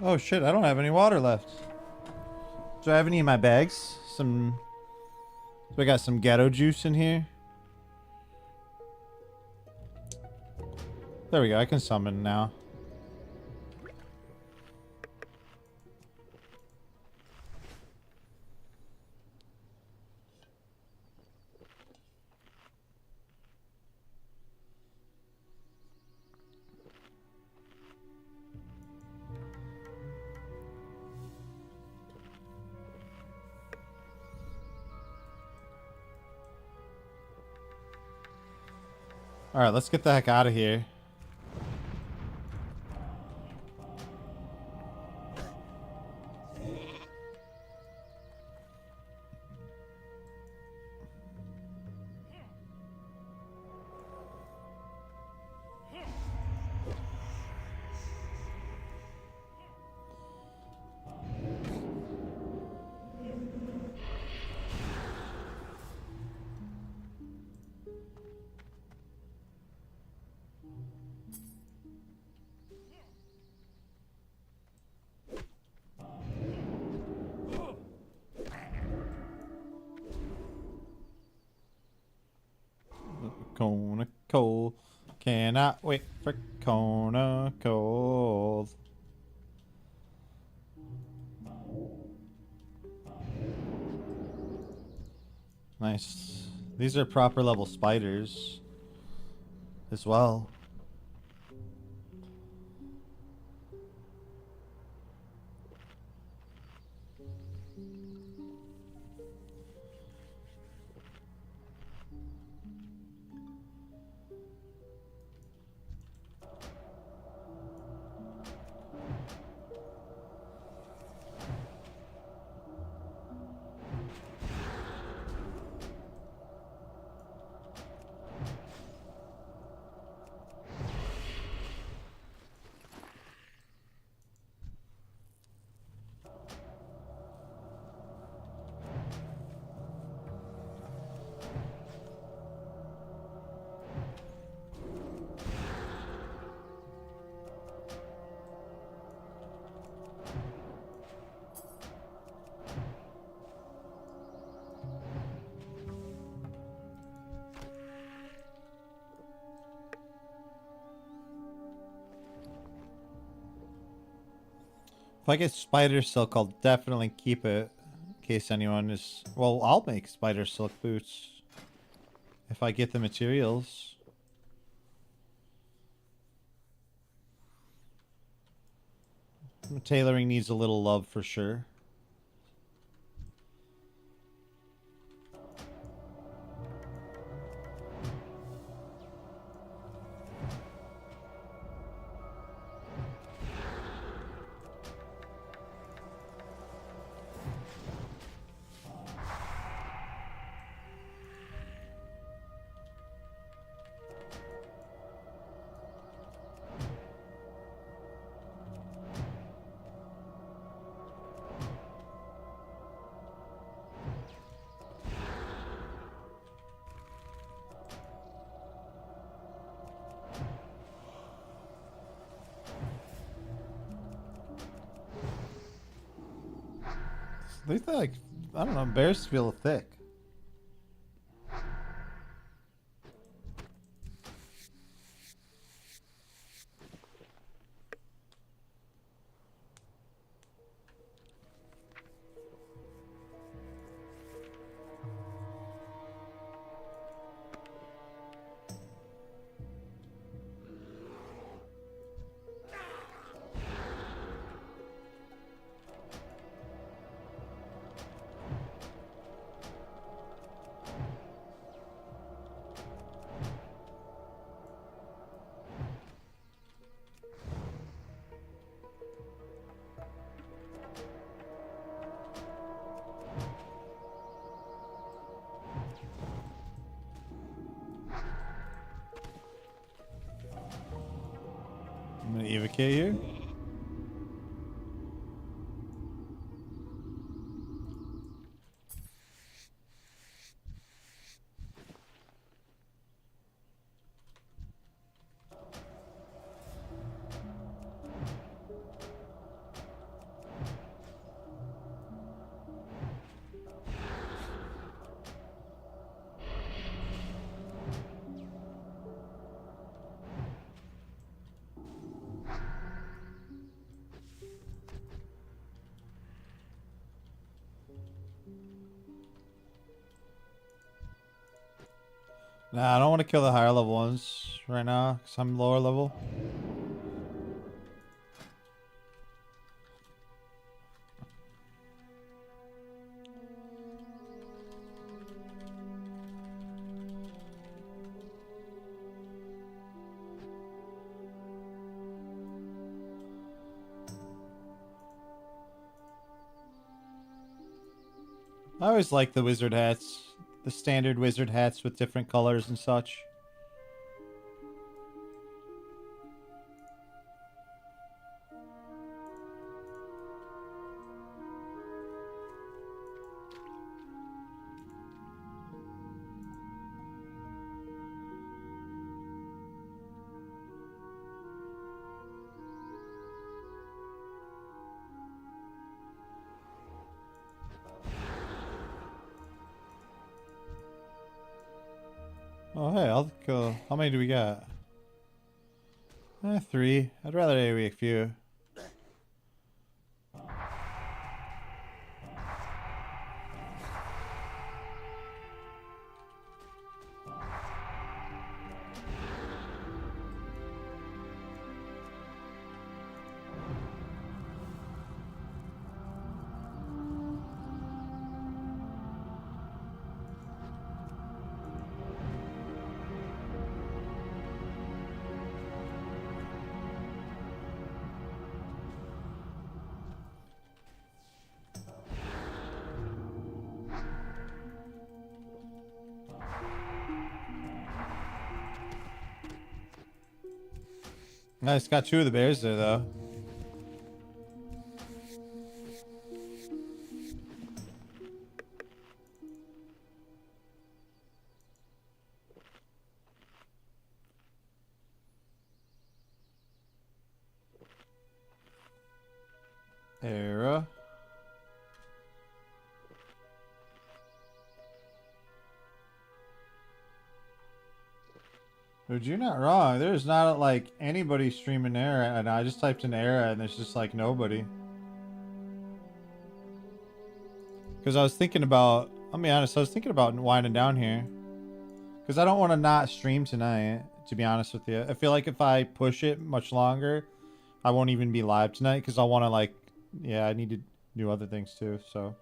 Oh shit, I don't have any water left. Do I have any in my bags? So I got some ghetto juice in here. There we go, I can summon now. Alright, let's get the heck out of here. Kona Cold. Cannot wait for Kona Cold. Nice. These are proper level spiders as well. If I get spider silk, I'll definitely keep it in case anyone is... Well, I'll make spider silk boots if I get the materials. Tailoring needs a little love for sure. They feel like, I don't know, bears feel thick. I'm gonna evocate you. Nah, I don't want to kill the higher level ones right now, because I'm lower level. I always like the wizard hats. The standard wizard hats with different colors and such. Oh, hey, I'll go. How many do we got? 3. I'd rather AoE a few. Nice, got 2 of the bears there, though. Era. Dude, you're not wrong. There's not like anybody streaming Era, and I just typed in Era, and there's just like nobody. Because I was thinking about, I'll be honest, I was thinking about winding down here. Because I don't want to not stream tonight, to be honest with you. I feel like if I push it much longer, I won't even be live tonight, because I want to like, yeah, I need to do other things too, so.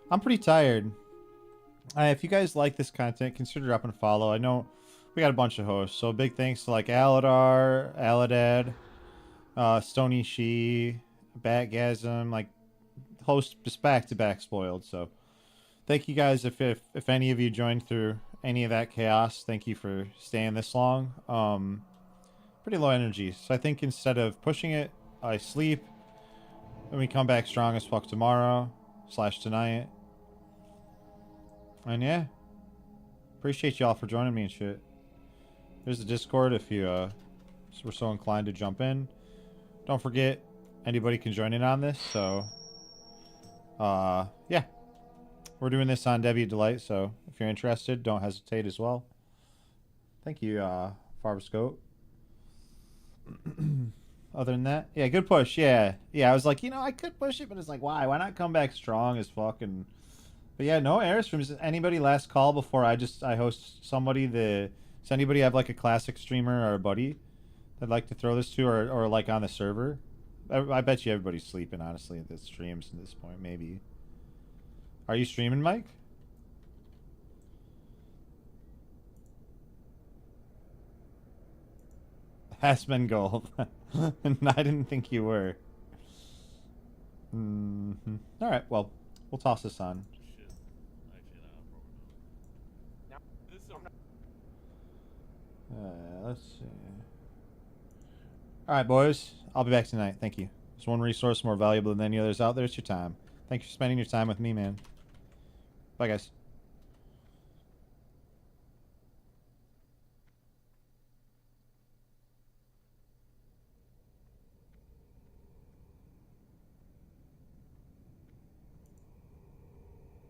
I'm pretty tired. If you guys like this content, consider dropping a follow. I know we got a bunch of hosts, so big thanks to like Aladar, Aladad, Stony She, Batgasm, like host just back to back spoiled. So thank you guys if any of you joined through any of that chaos. Thank you for staying this long. Pretty low energy, so I think instead of pushing it, I sleep, and we come back strong as fuck tomorrow / tonight. And yeah, appreciate y'all for joining me and shit. There's the Discord if you were so inclined to jump in. Don't forget, anybody can join in on this. So, yeah, we're doing this on Deviate Delight. So if you're interested, don't hesitate as well. Thank you, Farbscope. Other than that, yeah, good push. Yeah, I was like, I could push it, but it's like, why? Why not come back strong as fucking? But yeah, no air streams. Anybody last call before I host somebody? Does anybody have like a classic streamer or a buddy that'd like to throw this to, or like on the server? I bet you everybody's sleeping, honestly, at the streams at this point. Maybe. Are you streaming, Mike? Has been gold. And I didn't think you were. All right, well, we'll toss this on. Let's see. All right, boys. I'll be back tonight. Thank you. There's one resource more valuable than any others out there. It's your time. Thanks for spending your time with me, man. Bye, guys.